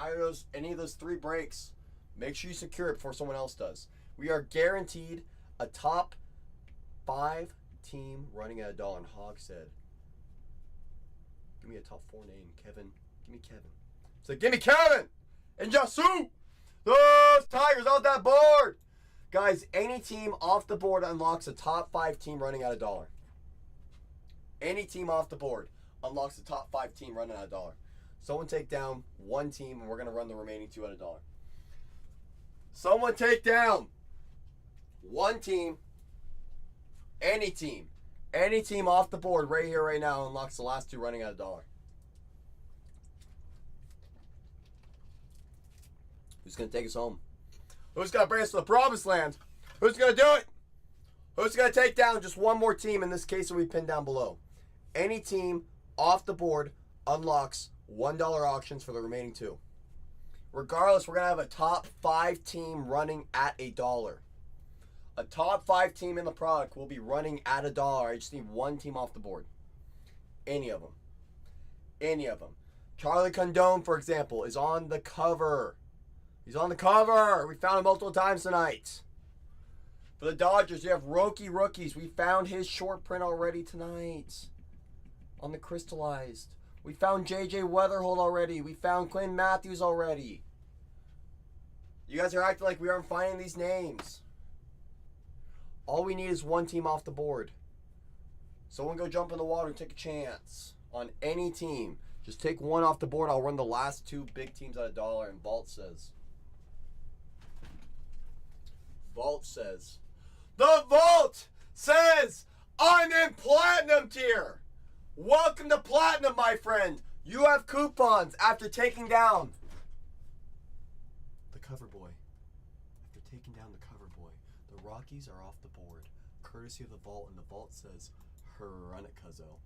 any of those 3 breaks, make sure you secure it before someone else does. We are guaranteed a top 5 team running at $1. And Hog said, give me a top 4 name. Kevin. Give me Kevin. So give me Kevin and Jasu. Those Tigers off that board. Guys, any team off the board unlocks a top 5 team running at $1. Any team off the board unlocks a top 5 team running at $1. Someone take down 1 team, and we're going to run the remaining 2 at $1. Someone take down 1 team, any team. Any team off the board right here, right now unlocks the last 2 running at $1. Who's going to take us home? Who's going to bring us to the promised land? Who's going to do it? Who's going to take down just 1 more team? In this case, will be pinned down below. Any team off the board unlocks $1 auctions for the remaining 2. Regardless, we're going to have a top 5 team running at $1. A top 5 team in the product will be running at $1. I just need 1 team off the board. Any of them. Any of them. Charlie Condone, for example, is on the cover. He's on the cover. We found him multiple times tonight. For the Dodgers, you have rookies. We found his short print already tonight on the crystallized. We found J.J. Weatherhold already. We found Quinn Matthews already. You guys are acting like we aren't finding these names. All we need is 1 team off the board. Someone go jump in the water and take a chance on any team. Just take 1 off the board. I'll run the last 2 big teams at $1. And Vault says, the Vault says, I'm in platinum tier. Welcome to platinum, my friend. You have coupons after taking down the cover boy. After taking down the cover boy, the Rockies are off the board, courtesy of the Vault, and the Vault says, run it, cuzzo.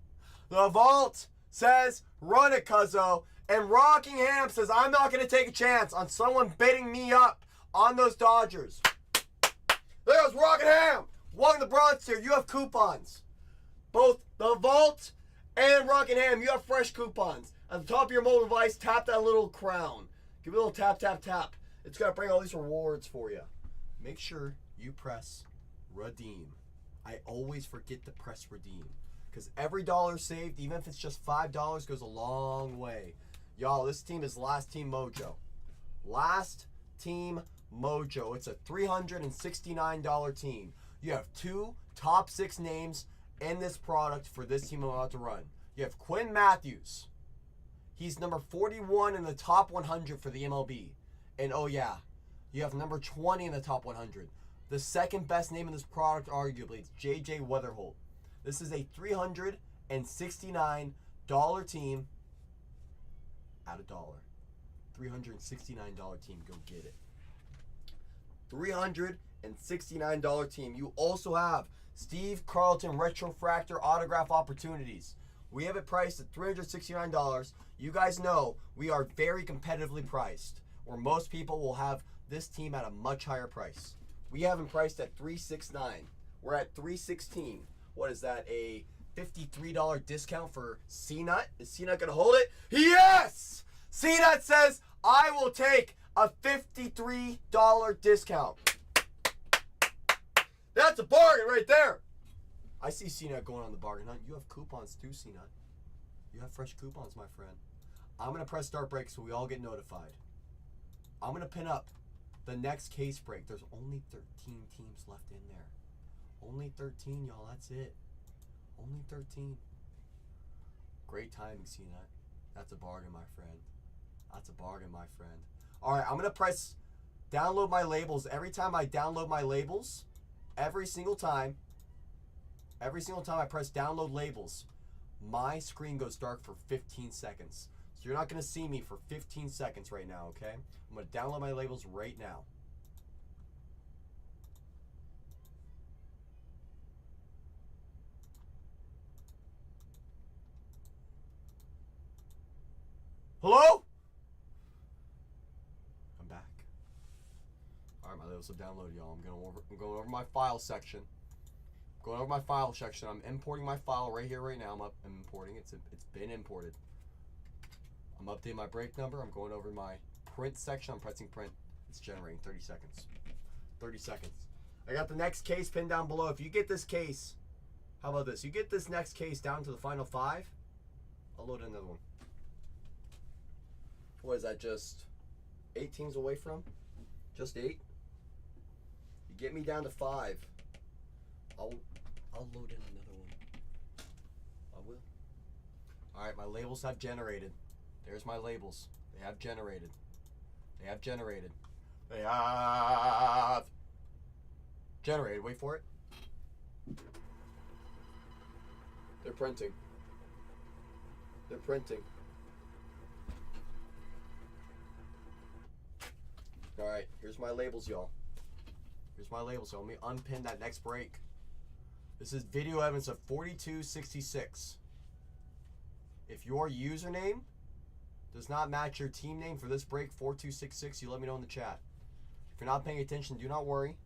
The Vault says, run it, cuzzo, and Rockingham says, I'm not going to take a chance on someone bidding me up on those Dodgers. There goes Rockingham. Welcome to bronze tier. You have coupons. Both the Vault and Rockingham, you have fresh coupons. At the top of your mobile device, tap that little crown. Give it a little tap, tap, tap. It's going to bring all these rewards for you. Make sure you press redeem. I always forget to press redeem, because every $1 saved, even if it's just $5, goes a long way. Y'all, this team is Last Team Mojo. Last Team Mojo. It's a $369 team. You have 2 top 6 names in this product for this team I'm about to run. You have Quinn Matthews. He's number 41 in the top 100 for the MLB. And oh yeah, you have number 20 in the top 100. The second best name in this product, arguably, it's J.J. Weatherhold. This is a $369 team at $1. $369 team. Go get it. $369 team. You also have Steve Carlton Retrofractor autograph opportunities. We have it priced at $369. You guys know we are very competitively priced, where most people will have this team at a much higher price. We have them priced at $369. We're at $316. What is that, a $53 discount for C-Nut? Is C-Nut going to hold it? Yes! C-Nut says, I will take a $53 discount. That's a bargain right there. I see C-Nut going on the bargain hunt. You have coupons too, C-Nut. You have fresh coupons, my friend. I'm going to press start break so we all get notified. I'm going to pin up the next case break. There's only 13 teams left in there. Only 13, y'all. That's it. Only 13. Great timing, C-Nut. That's a bargain, my friend. That's a bargain, my friend. All right, I'm going to press download my labels. Every time I download my labels, every single time I press download labels, my screen goes dark for 15 seconds. So you're not going to see me for 15 seconds right now, okay? I'm going to download my labels right now. Hello? I'm back. All right, my labels have downloaded, y'all. I'm going over my file section. I'm importing my file right here, right now. I'm importing. It's been imported. I'm updating my break number. I'm going over my print section. I'm pressing print. It's generating. 30 seconds. 30 seconds. I got the next case pinned down below. If you get this case, how about this? You get this next case down to the final 5. I'll load another one. What is that? Just 8 teams away from? Just 8? You get me down to 5. I'll load in another one. I will. Alright, my labels have generated. There's my labels. They have generated. They have generated. They have generated. Wait for it. They're printing. They're printing. Alright, here's my labels, y'all. Here's my labels. So let me unpin that next break. This is video evidence of 4266. If your username does not match your team name for this break, 4266, you let me know in the chat. If you're not paying attention, do not worry.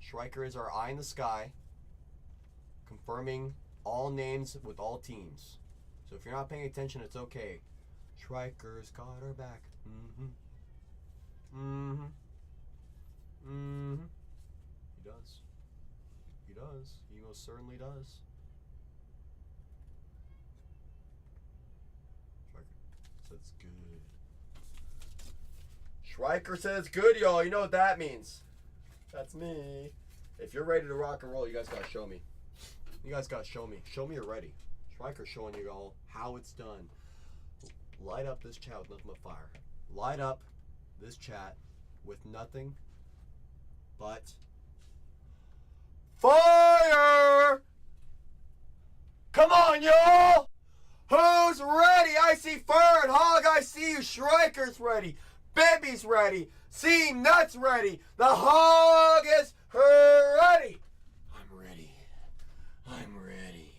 Schreiker is our eye in the sky, confirming all names with all teams. So if you're not paying attention, it's okay. Schreiker's got our back. He does. He does. He most certainly does. Schreiker says it's good. Schreiker says good, y'all. You know what that means. That's me. If you're ready to rock and roll, you guys gotta show me. You guys gotta show me. Show me you're ready. Schreiker's showing you all how it's done. Light up this chat with nothing but fire. Light up this chat with nothing but fire! Come on, y'all! Who's ready? I see Fur and Hog. I see you. Schreiker's ready. Baby's ready. See Nuts ready. The Hog is ready. I'm ready. I'm ready.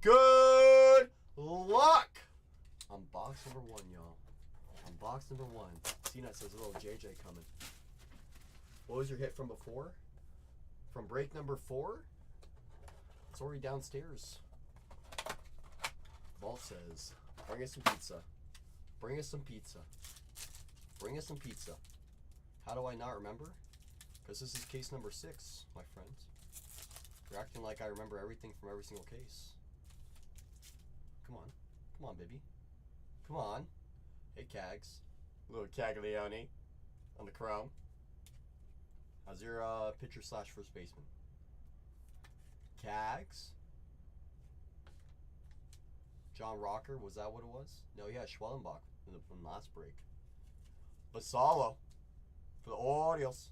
Good luck. On box number 1, y'all. On box number 1. C-Nut says, little JJ coming. What was your hit from before? From break number 4? It's already downstairs. Vault says, bring us some pizza. Bring us some pizza. Bring us some pizza. How do I not remember? Because this is case number 6, my friends. You're acting like I remember everything from every single case. Come on. Come on, baby. Come on. Hey, Cags. Little Caglione on the chrome. How's your pitcher / first baseman? Cags? John Rocker, was that what it was? No, he had Schwellenbach in the last break. Basalo for the Orioles.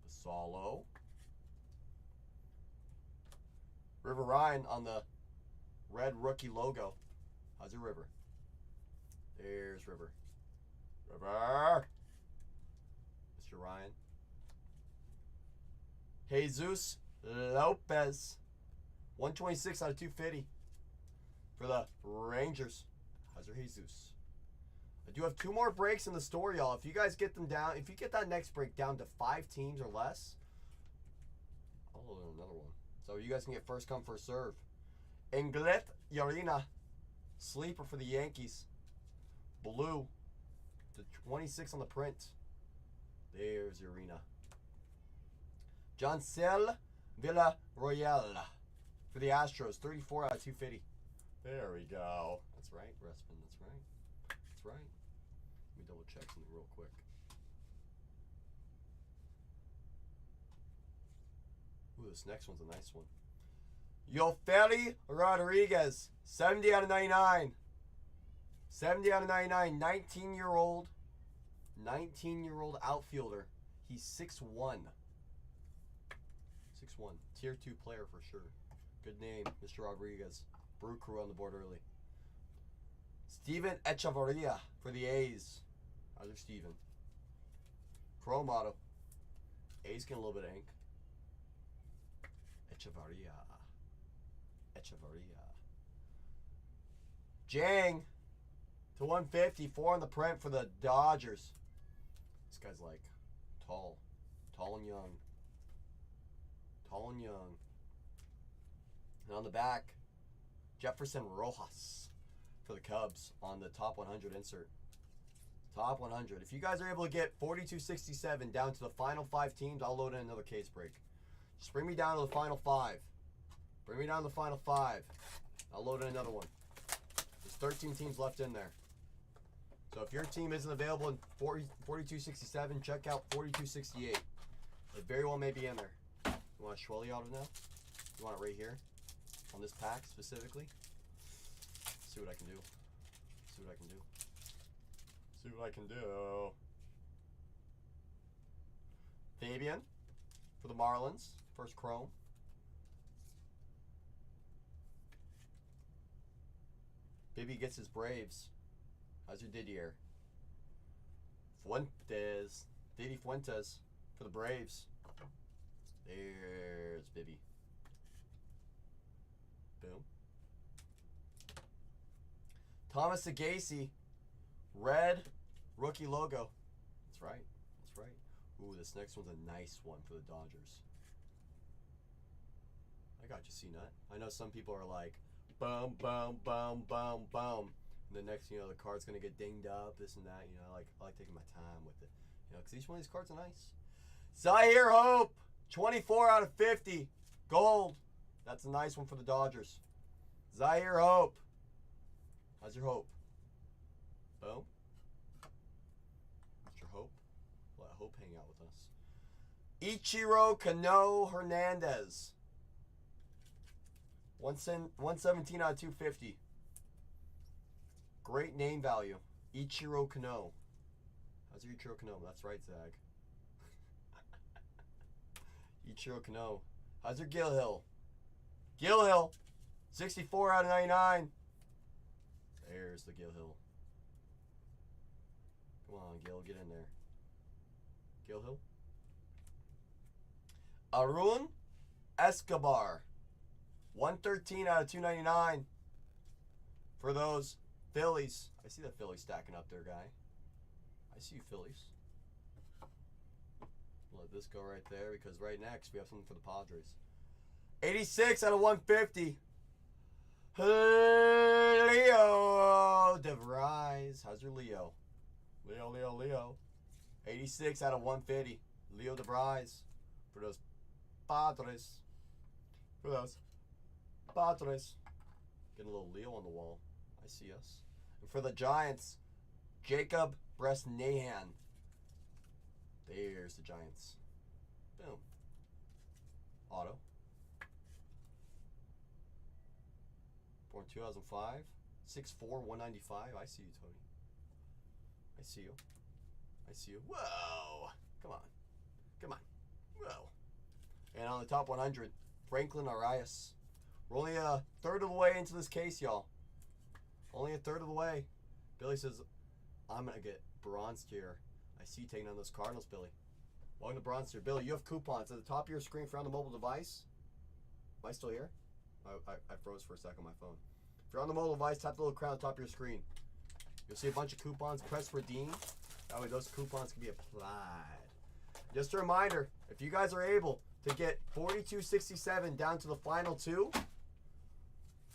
Basalo. River Ryan on the red rookie logo. How's your River? There's River. River. Mr. Ryan. Jesus Lopez. 126 out of 250 for the Rangers. How's your Jesus? I do have 2 more breaks in the store, y'all. If you guys get them down, if you get that next break down to 5 teams or less, I'll load another one. So you guys can get first come, first serve. Inglet Yarina. Sleeper for the Yankees. Blue. The 26 on the print. There's Urena. Joncel Villarroel for the Astros. 34 out of 250. There we go. That's right, Respin. That's right. That's right. Let me double check something real quick. Ooh, this next one's a nice one. Yofeli Rodriguez. 70 out of 99. 70 out of 99. 19-year-old outfielder. He's 6'1". 6'1". Tier 2 player for sure. Good name, Mr. Rodriguez. Brew Crew on the board early. Steven Echevarria for the A's. How's your Steven? Chrome auto. A's getting a little bit of ink. Echevarria. Jang to 150. 4 on the print for the Dodgers. This guy's like tall. Tall and young. Tall and young. And on the back, Jefferson Rojas for the Cubs on the top 100 insert. Top 100. If you guys are able to get 4267 down to the final 5 teams, I'll load in another case break. Just bring me down to the final 5. Bring me down to the final 5. I'll load in another one. There's 13 teams left in there. So if your team isn't available in 4267, check out 4268. It very well may be in there. You want a Schwelly auto now? You want it right here? On this pack specifically? See what I can do. See what I can do. See what I can do. Fabian for the Marlins. First chrome. Bibby gets his Braves. How's your Didier? Fuentes. Didi Fuentes for the Braves. There's Bibby. Boom. Thomas Sagasi. Red rookie logo. That's right. That's right. Ooh, this next one's a nice one for the Dodgers. I got you, C-Nut. I know some people are like, boom, boom, boom, boom, boom. And the next, the card's going to get dinged up, this and that. I like taking my time with it. Because each one of these cards are nice. Zaire Hope, 24 out of 50. Gold. That's a nice one for the Dodgers. Zaire Hope. How's your Hope? Boom. Mr. Hope. Let Hope hang out with us. Ichiro Cano Hernandez. 117 out of 250. Great name value. Ichiro Cano. How's your Ichiro Cano? That's right, Zag. Ichiro Cano. How's your Gil Hill? Gil Hill. 64 out of 99. There's the Gil Hill. Come on, Gil. Get in there. Gil Hill. Arun Escobar. 113 out of 299 for those Phillies. I see that Phillies stacking up there, guy. I see you, Phillies. Let this go right there because right next we have something for the Padres. 86 out of 150. Leo DeVries. How's your Leo? Leo. 86 out of 150. Leo DeVries for those Padres. For those Padres. Getting a little Leo on the wall. I see us. And for the Giants, Jacob Bresnahan. There's the Giants. Boom. Auto. Born 2005. 6'4", 195. I see you, Tony. I see you. I see you. Whoa. Come on. Come on. Whoa. And on the top 100, Franklin Arias. We're only a third of the way into this case, y'all. Only a third of the way. Billy says, I'm going to get bronze tier. I see you taking on those Cardinals, Billy. Welcome to bronze tier. Billy, you have coupons at the top of your screen for on the mobile device. Am I still here? I froze for a second on my phone. If you're on the mobile device, tap the little crown on the top of your screen. You'll see a bunch of coupons. Press redeem. That way those coupons can be applied. Just a reminder, if you guys are able to get 4267 down to the final 2,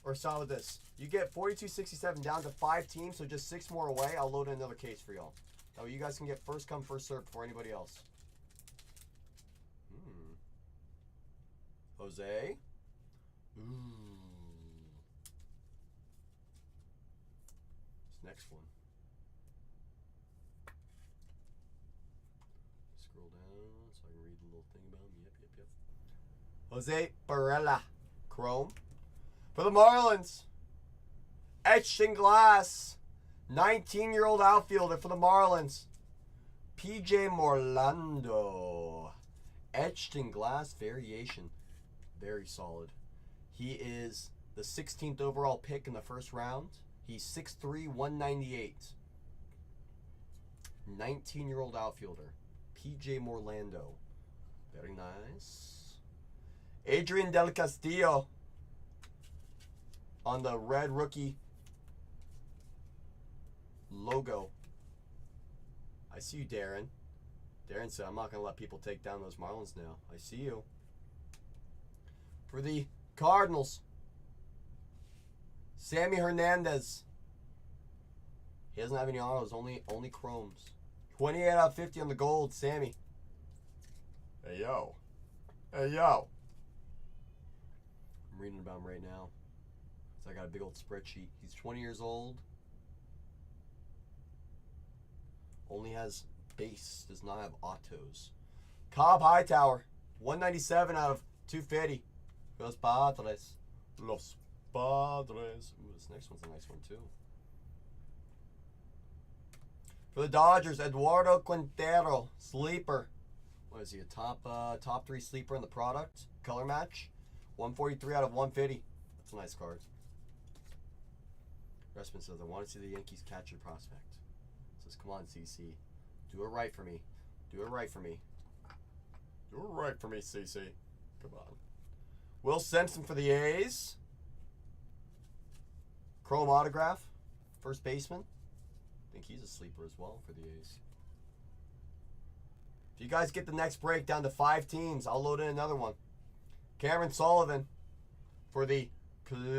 or solid this. You get 4267 down to 5 teams, so just 6 more away. I'll load in another case for y'all. That way you guys can get first come, first serve before anybody else. Jose. Ooh. This next one. Scroll down so I can read the little thing about him. Yep. Jose Barella. Chrome. For the Marlins. Etched in glass. 19-year-old outfielder for the Marlins. PJ Morlando. Etched in glass variation. Very solid. He is the 16th overall pick in the first round. He's 6'3", 198. 19-year-old outfielder. P.J. Morlando. Very nice. Adrian Del Castillo on the red rookie logo. I see you, Darren. Darren said, I'm not going to let people take down those Marlins now. I see you. For the Cardinals, Sammy Hernandez. He doesn't have any autos, only chromes. 28 out of 50 on the gold, Sammy. Hey, yo. Hey, yo. I'm reading about him right now. So I got a big old spreadsheet. He's 20 years old. Only has base, does not have autos. Cobb Hightower, 197 out of 250. Los Padres. Los Padres. Ooh, this next one's a nice one, too. For the Dodgers, Eduardo Quintero, sleeper. What is he, a top 3 sleeper in the product? Color match. 143 out of 150. That's a nice card. Restman says, I want to see the Yankees catch your prospect. Says, come on, CC. Do it right for me. Do it right for me. Do it right for me, CC. Come on. Will Simpson for the A's. Chrome autograph. First baseman. I think he's a sleeper as well for the A's. If you guys get the next break down to 5 teams, I'll load in another one. Cameron Sullivan for the Cleveland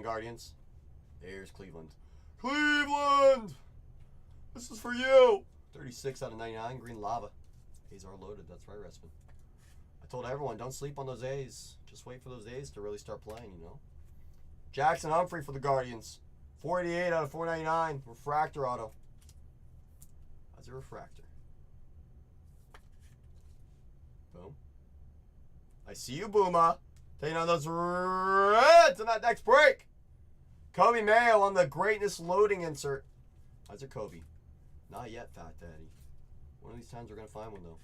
Guardians. There's Cleveland. Cleveland! This is for you! 36 out of 99, green lava. A's are loaded. That's right, Restman. I told everyone, don't sleep on those A's. Just wait for those A's to really start playing, you know. Jackson Humphrey for the Guardians. 488 out of 499. Refractor auto. How's a refractor? Boom. I see you, Boomer. Taking on those Reds in that next break. Kobe Mayo on the greatness loading insert. How's your Kobe? Not yet, Fat Daddy. One of these times we're going to find one, though.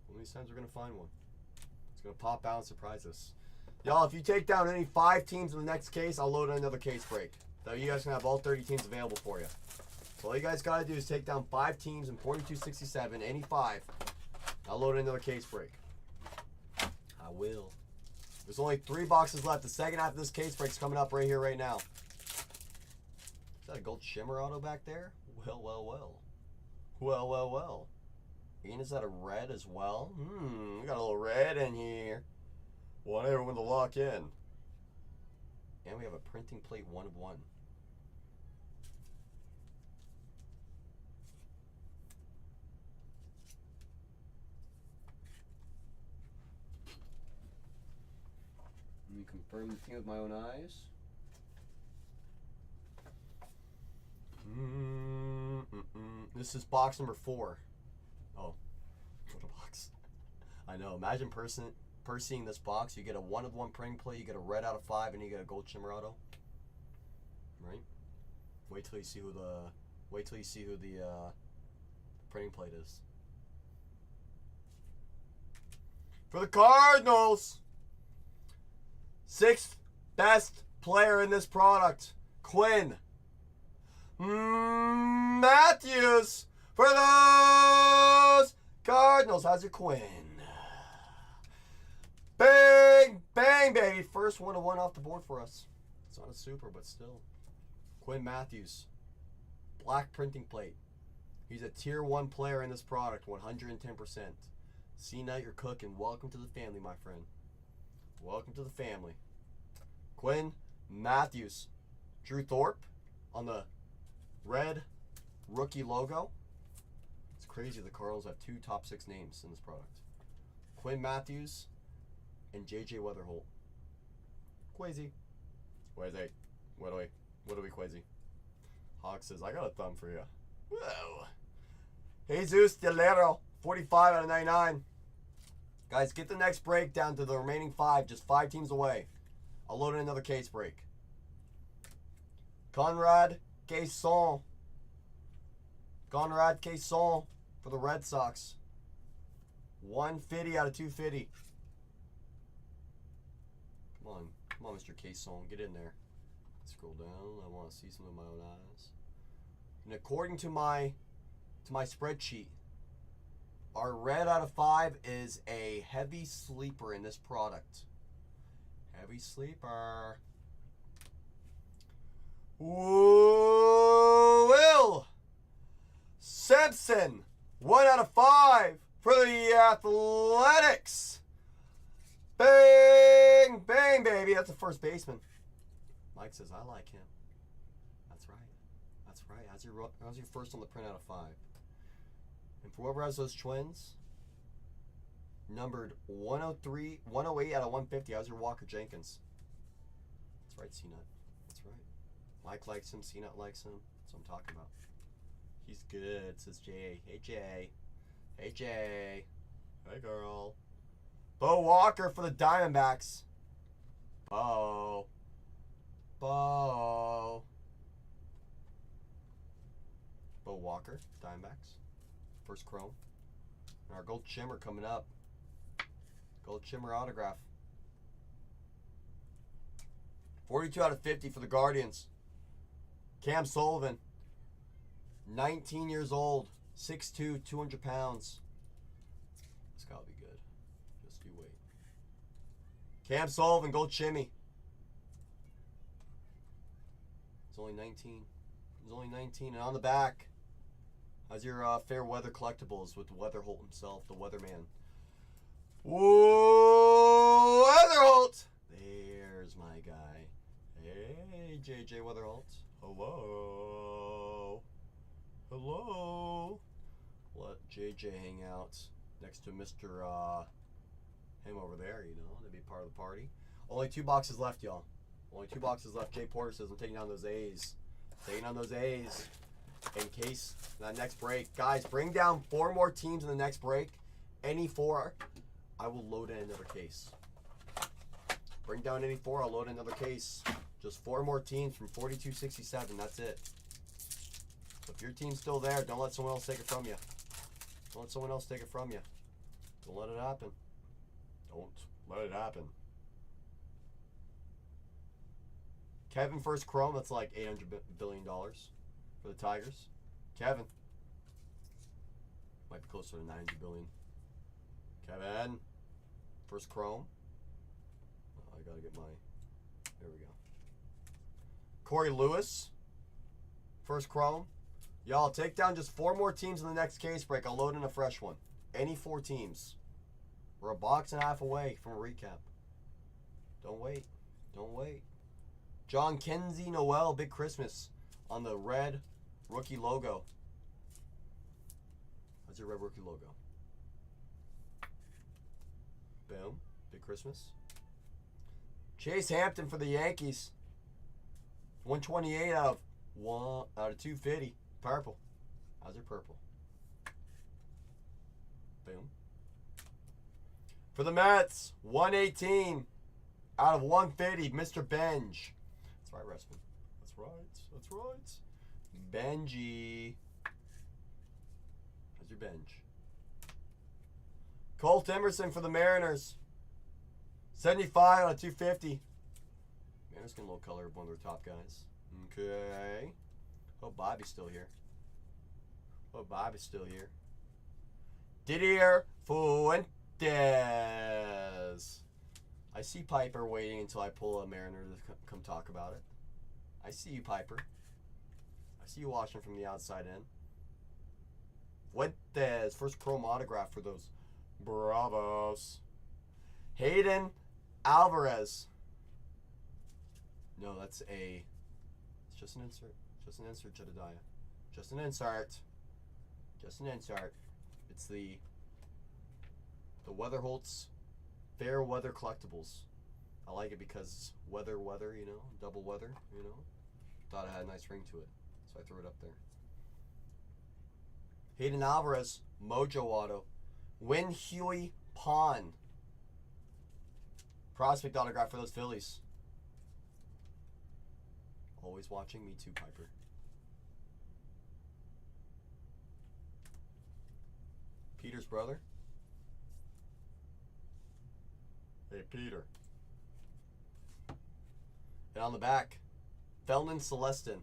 One of these times we're going to find one. It's going to pop out and surprise us. Y'all, if you take down any 5 teams in the next case, I'll load another case break. So you guys can have all 30 teams available for you. So all you guys got to do is take down 5 teams in 4267, any 5. I'll load another case break. I will. There's only 3 boxes left. The second half of this case break's coming up right here, right now. Is that a gold shimmer auto back there? Well, well, well. Well, well, well. Ian, is that a red as well? We got a little red in here. Want everyone to lock in. And we have a printing plate 1 of 1. Let me confirm the thing with my own eyes. This is box number 4. Oh, what a box. I know. Imagine seeing this box. You get a 1 of 1 printing plate, you get a red out of 5, and you get a gold shimmer auto. Right? Wait till you see who the printing plate is. For the Cardinals, 6th best player in this product, Quinn Matthews for those Cardinals. How's your Quinn? Bang, bang, baby. First 1 of 1 off the board for us. It's not a super, but still. Quinn Matthews. Black printing plate. He's a tier 1 player in this product, 110%. C-Night, you're cooking. Welcome to the family, my friend. Welcome to the family. Quinn Matthews. Drew Thorpe on the red rookie logo. It's crazy the Cardinals have 2 top 6 names in this product. Quinn Matthews and J.J. Weatherholt. Quasi. Quasi. What do we Quasi? Hawk says, I got a thumb for you. Whoa. Jesus Delero, 45 out of 99. Guys, get the next break down to the remaining 5, just 5 teams away. I'll load in another case break. Conrad Caisson. Conrad Caisson for the Red Sox. 150 out of 250. Come on, Mr. Cason, get in there. Scroll down. I want to see some of my own eyes. And according to my spreadsheet, our red out of 5 is a heavy sleeper in this product. Heavy sleeper. Will Simpson, 1 out of 5 for the Athletics. Bang, bang, baby. That's the first baseman. Mike says, I like him. That's right. That's right. How's your first on the print out of 5? And for whoever has those twins, numbered 103, 108 out of 150. How's your Walker Jenkins? That's right, C-Nut. That's right. Mike likes him. C-Nut likes him. That's what I'm talking about. He's good, says Jay. Hey, Jay. Hey, Jay. Hey, girl. Bo Walker for the Diamondbacks. Bo. Bo Walker, Diamondbacks. First chrome. And our gold shimmer coming up. Gold shimmer autograph. 42 out of 50 for the Guardians. Cam Sullivan. 19 years old. 6'2", 200 pounds. It's got to be good. Just you wait. Cam Sullivan, gold shimmy. He's only 19. He's only 19. And on the back, how's your fair weather collectibles with Weatherholt himself, the weatherman? Whoa, Weatherholt! There's my guy. Hey, JJ Weatherholt. Hello. Hello. Let JJ hang out next to Mr. Him over there, you know, to be part of the party. Only 2 boxes left, y'all. Only 2 boxes left. Jay Porter says I'm taking down those A's. Taking on those A's in case that next break. Guys, bring down 4 more teams in the next break. Any 4, I will load in another case. Bring down any 4, I'll load in another case. Just 4 more teams from 4267. That's it. So if your team's still there, don't let someone else take it from you. Don't let someone else take it from you. Don't let it happen. Don't let it happen. Kevin first chrome, that's like $800 billion for the Tigers. Kevin. Might be closer to $900 billion. Kevin. First chrome. Oh, I gotta get my... There we go. Corey Lewis. First chrome. Y'all, take down just 4 more teams in the next case break. I'll load in a fresh one. Any 4 teams. We're a box and a half away from a recap. Don't wait. Don't wait. John Kenzie Noel, Big Christmas on the red rookie logo. That's your red rookie logo. Boom. Big Christmas. Chase Hampton for the Yankees. 128 out of 250. Purple. How's your purple? Boom. For the Mets, 118 out of 150. Mr. Benj. That's right, Restman. That's right. That's right. Benji. How's your Benj? Colt Emerson for the Mariners. 75 out of 250. Mariners getting a little color of one of their top guys. Okay. Hope Bobby's still here. Hope Bobby's still here. Didier Fuentes. I see Piper waiting until I pull a Mariner to come talk about it. I see you, Piper. I see you watching from the outside in. Fuentes. First chrome autograph for those Bravos. Hayden Alvarez. No, that's a... It's just an insert. Just an insert, Jedediah. Just an insert. Just an insert. It's the Weatherholt's Fair Weather Collectibles. I like it because weather, you know, double weather, you know. Thought it had a nice ring to it, so I threw it up there. Hayden Alvarez, Mojo Auto. Win Huey Pond. Prospect autograph for those Phillies. Always watching, me too, Piper. Peter's brother. Hey, Peter. And on the back, Felman Celestin.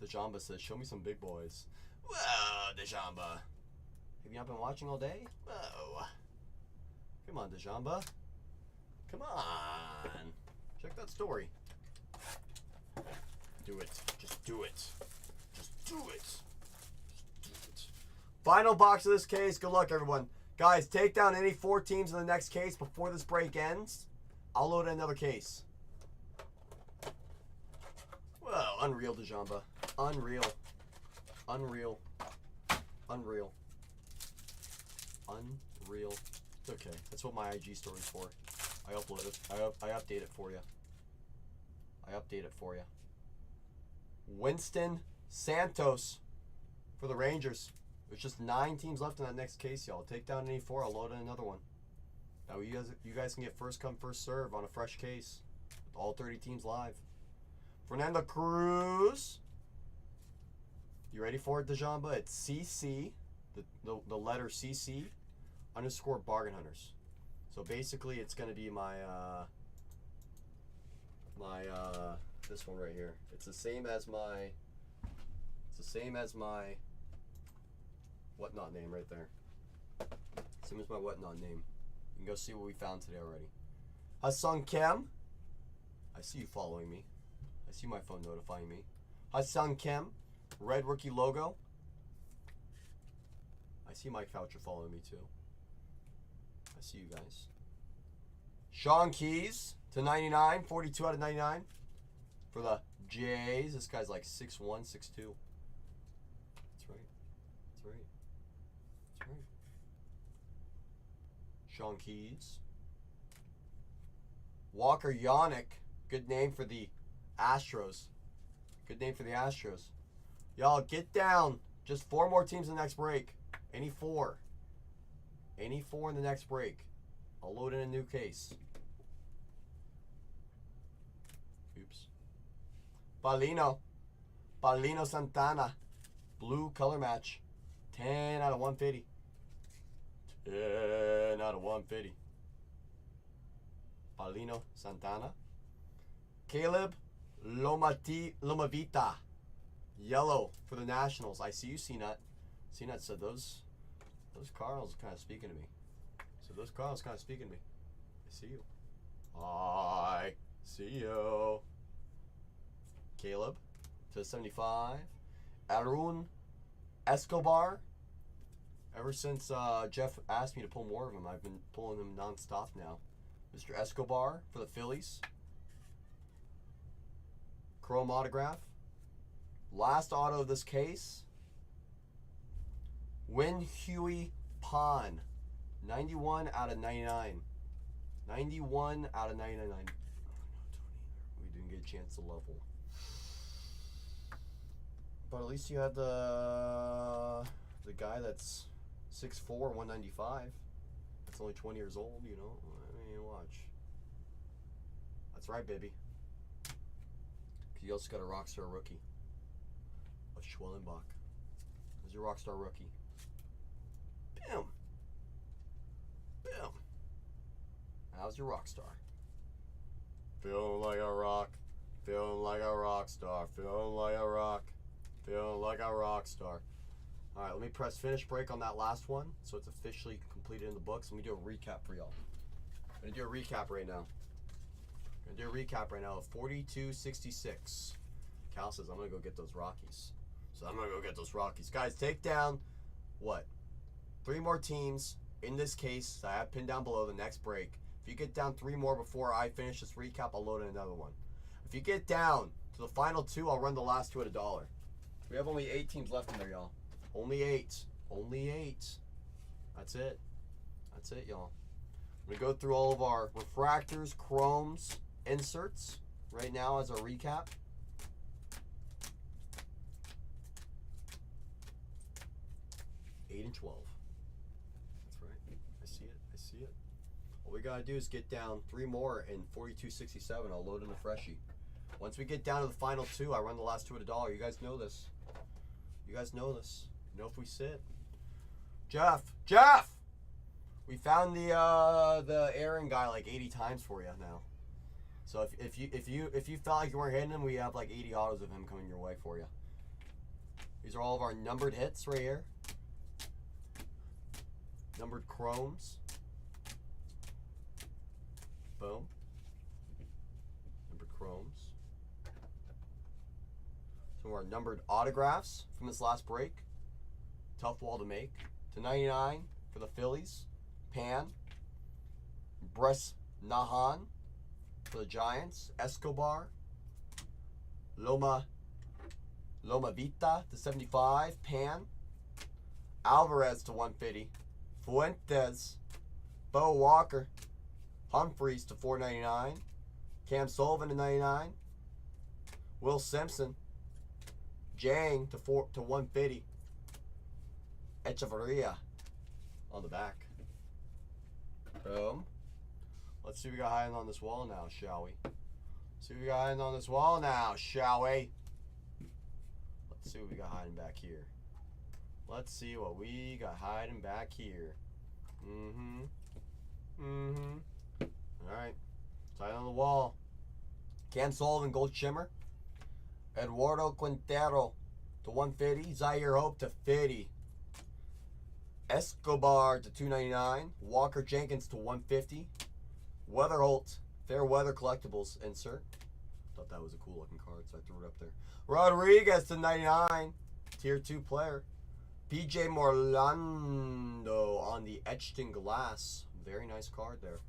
Dejamba says, show me some big boys. Whoa, Dejamba. Have you not been watching all day? Whoa. Come on, Dejamba. Come on. Check that story. Do it. Just do it. Just do it. Just do it. Final box of this case. Good luck, everyone. Guys, take down any 4 teams in the next case before this break ends. I'll load another case. Whoa, unreal, Dejamba. Unreal. Unreal. Unreal. Unreal. It's okay. That's what my IG story's for. I upload it. I update it for you. I update it for you. Winston Santos for the Rangers. There's just 9 teams left in that next case, y'all. Take down any 4. I'll load in another one. Now you guys can get first come, first serve on a fresh case with all 30 teams live. Fernando Cruz. You ready for it, Dejamba? It's CC, the letter CC _ bargain hunters. So basically, it's gonna be my this one right here. It's the same as my whatnot name right there. Same as my whatnot name. You can go see what we found today already. Ha-Seong Kim. I see you following me. I see my phone notifying me. Ha-Seong Kim. Red rookie logo. I see Mike Foucher following me too. I see you guys. Sean Keys /99, 42 out of 99 for the Jays. This guy's like 6'1", 6'2". That's right. That's right. That's right. Sean Keys. Walker Yannick. Good name for the Astros. Good name for the Astros. Y'all, get down. Just 4 more teams in the next break. Any 4. Any 4 in the next break. I'll load in a new case. Oops. Paulino Santana. Blue color match. 10 out of 150. 10 out of 150. Paulino Santana. Caleb Lomavita. Yellow for the Nationals. I see you, C-Nut. C-Nut said those Cardinals are kind of speaking to me. So those Cardinals kind of speaking to me. I see you. I see you. Caleb /75. Arun Escobar. Ever since Jeff asked me to pull more of them, I've been pulling them non-stop now. Mr. Escobar for the Phillies. Chrome autograph. Last auto of this case. Win Huey Pon. 91 out of 99. 91 out of 99. We didn't get a chance to level. But at least you had the guy that's 6'4", 195. That's only 20 years old, you know. I mean, watch. That's right, baby. You also got a Rockstar rookie. A Schwellenbach. There's your Rockstar rookie. Bam. Bam. How's your Rockstar? Feeling like a rock. Feeling like a rock star. Feeling like a rock. Feeling like a rock star. Alright, let me press finish break on that last one so it's officially completed in the books. Let me do a recap for y'all. I'm going to do a recap right now. I'm going to do a recap right now of 42-66. Cal says, I'm going to go get those Rockies. So I'm going to go get those Rockies. Guys, take down, what? 3 more teams in this case that I have pinned down below the next break. If you get down 3 more before I finish this recap, I'll load in another one. If you get down to the final 2, I'll run the last 2 at $1. We have only 8 teams left in there, y'all. Only 8. Only 8. That's it. That's it, y'all. I'm going to go through all of our refractors, chromes, inserts right now as a recap. $8 and $12. That's right. I see it. I see it. All we got to do is get down 3 more in 42.67. I'll load in a freshie. Once we get down to the final 2, I run the last 2 at $1. You guys know this. You guys know this. You know if we sit. Jeff! We found the Aaron guy like 80 times for you now. So if you felt like you weren't hitting him, we have like 80 autos of him coming your way for you. These are all of our numbered hits right here. Numbered chromes. Boom. Numbered chromes. Some of our numbered autographs from this last break. Tough wall to make. /99 for the Phillies. Pan. Bres Nahan for the Giants. Escobar. Loma Vita /75. Pan. Alvarez /150. Fuentes. Bo Walker. Humphreys /499. Cam Sullivan /99. Will Simpson. Jang /150. Echeverria on the back. Boom. Let's see what we got hiding on this wall now, shall we? See what we got hiding on this wall now, shall we? Let's see what we got hiding back here. Let's see what we got hiding back here. Alright. Tight on the wall. Cam Sullivan, Gold Shimmer. Eduardo Quintero /150. Zaire Hope /50. Escobar /299. Walker Jenkins /150. Weatherholt, Fair Weather Collectibles insert. Thought that was a cool looking card, so I threw it up there. Rodriguez /99. Tier 2 player. PJ Morlando on the etched in glass. Very nice card there.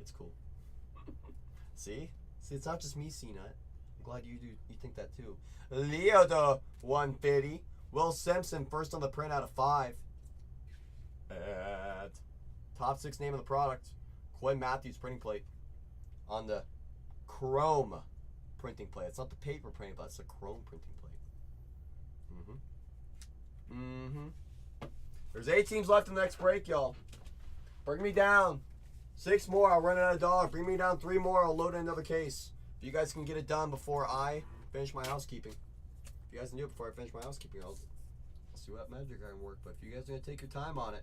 It's cool. See? See, it's not just me seeing it. I'm glad you think that too. Leo /150. Will Simpson, first on the print out of 5. At top 6 name of the product. Quinn Matthews printing plate on the chrome printing plate. It's not the paper printing plate, it's the chrome printing plate. There's 8 teams left in the next break, y'all. Bring me down 6 more, I'll run out of dog. Bring me down 3 more, I'll load in another case. If you guys can get it done before I finish my housekeeping. If you guys can do it before I finish my housekeeping, I'll see what magic I can work. But if you guys are going to take your time on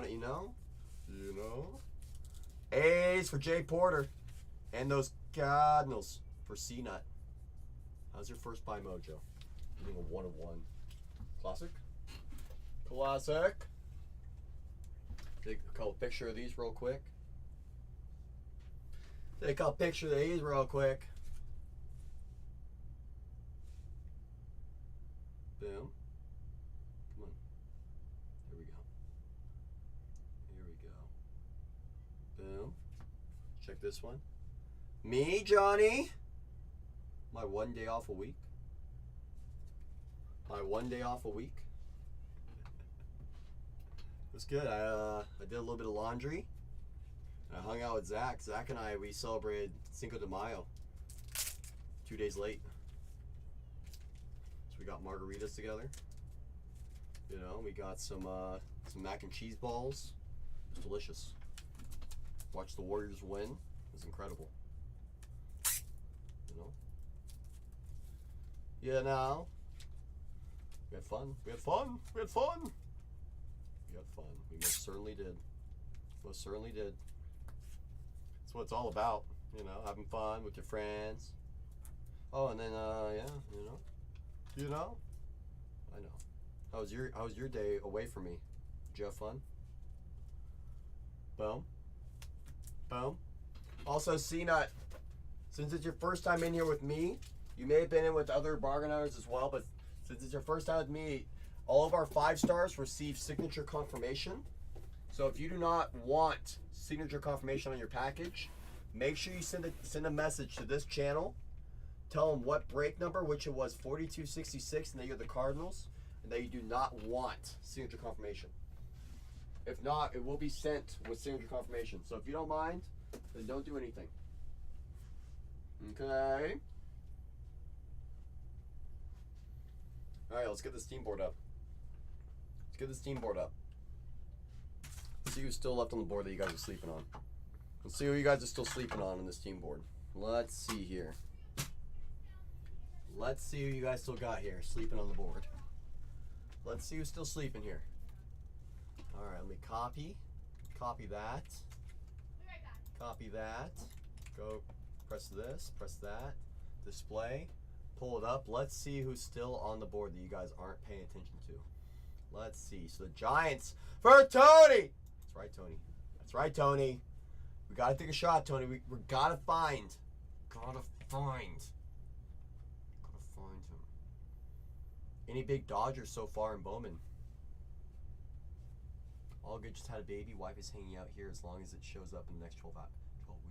it, you know? A's for Jay Porter. And those Cardinals for C-Nut. How's your first buy mojo? Getting a 1 of 1. Classic. Take a couple picture of these real quick. Boom. Come on. Here we go. Boom. Check this one. Me, Johnny. My 1 day off a week. It was good. I did a little bit of laundry. I hung out with Zach. Zach and I, we celebrated Cinco de Mayo 2 days late. So we got margaritas together. You know, we got some mac and cheese balls. It was delicious. Watched the Warriors win. It was incredible. You know? Yeah, now. We had fun. We most certainly did. That's what it's all about. You know, having fun with your friends. Oh, and then, yeah, you know. I know. How was your day away from me? Did you have fun? Boom. Also, C-Nut, since it's your first time in here with me, you may have been in with other bargain hunters as well, but since it's your first time with me, all of our 5 stars receive signature confirmation. So if you do not want signature confirmation on your package, make sure you send a message to this channel. Tell them what break number, which it was 4266, and that you're the Cardinals, and that you do not want signature confirmation. If not, it will be sent with signature confirmation. So if you don't mind, then don't do anything. Okay. All right, let's get this team board up. Let's see who's still left on the board that you guys are sleeping on. Let's see who you guys are still sleeping on in this team board. Let's see here. Let's see who you guys still got here sleeping on the board. Let's see who's still sleeping here. All right, let me copy that. Copy that. Go press this, press that. Display. Pull it up. Let's see who's still on the board that you guys aren't paying attention to. Let's see. So the Giants for Tony. That's right, Tony. That's right, Tony. We got to take a shot, Tony. We got to find. Gotta find him. Any big Dodgers so far in Bowman? All good, just had a baby. Wife is hanging out here as long as it shows up in the next 12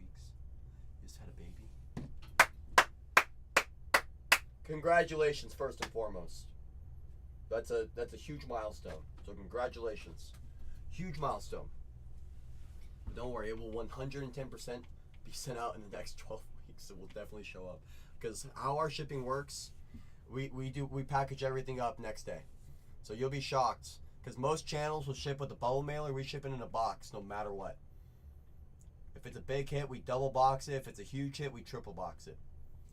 weeks. Just had a baby. Congratulations, first and foremost. That's a huge milestone. So congratulations. Huge milestone. But don't worry, it will 110% be sent out in the next 12 weeks. It will definitely show up. Because how our shipping works, we package everything up next day. So you'll be shocked. Because most channels will ship with a bubble mailer. We ship it in a box no matter what. If it's a big hit, we double box it. If it's a huge hit, we triple box it.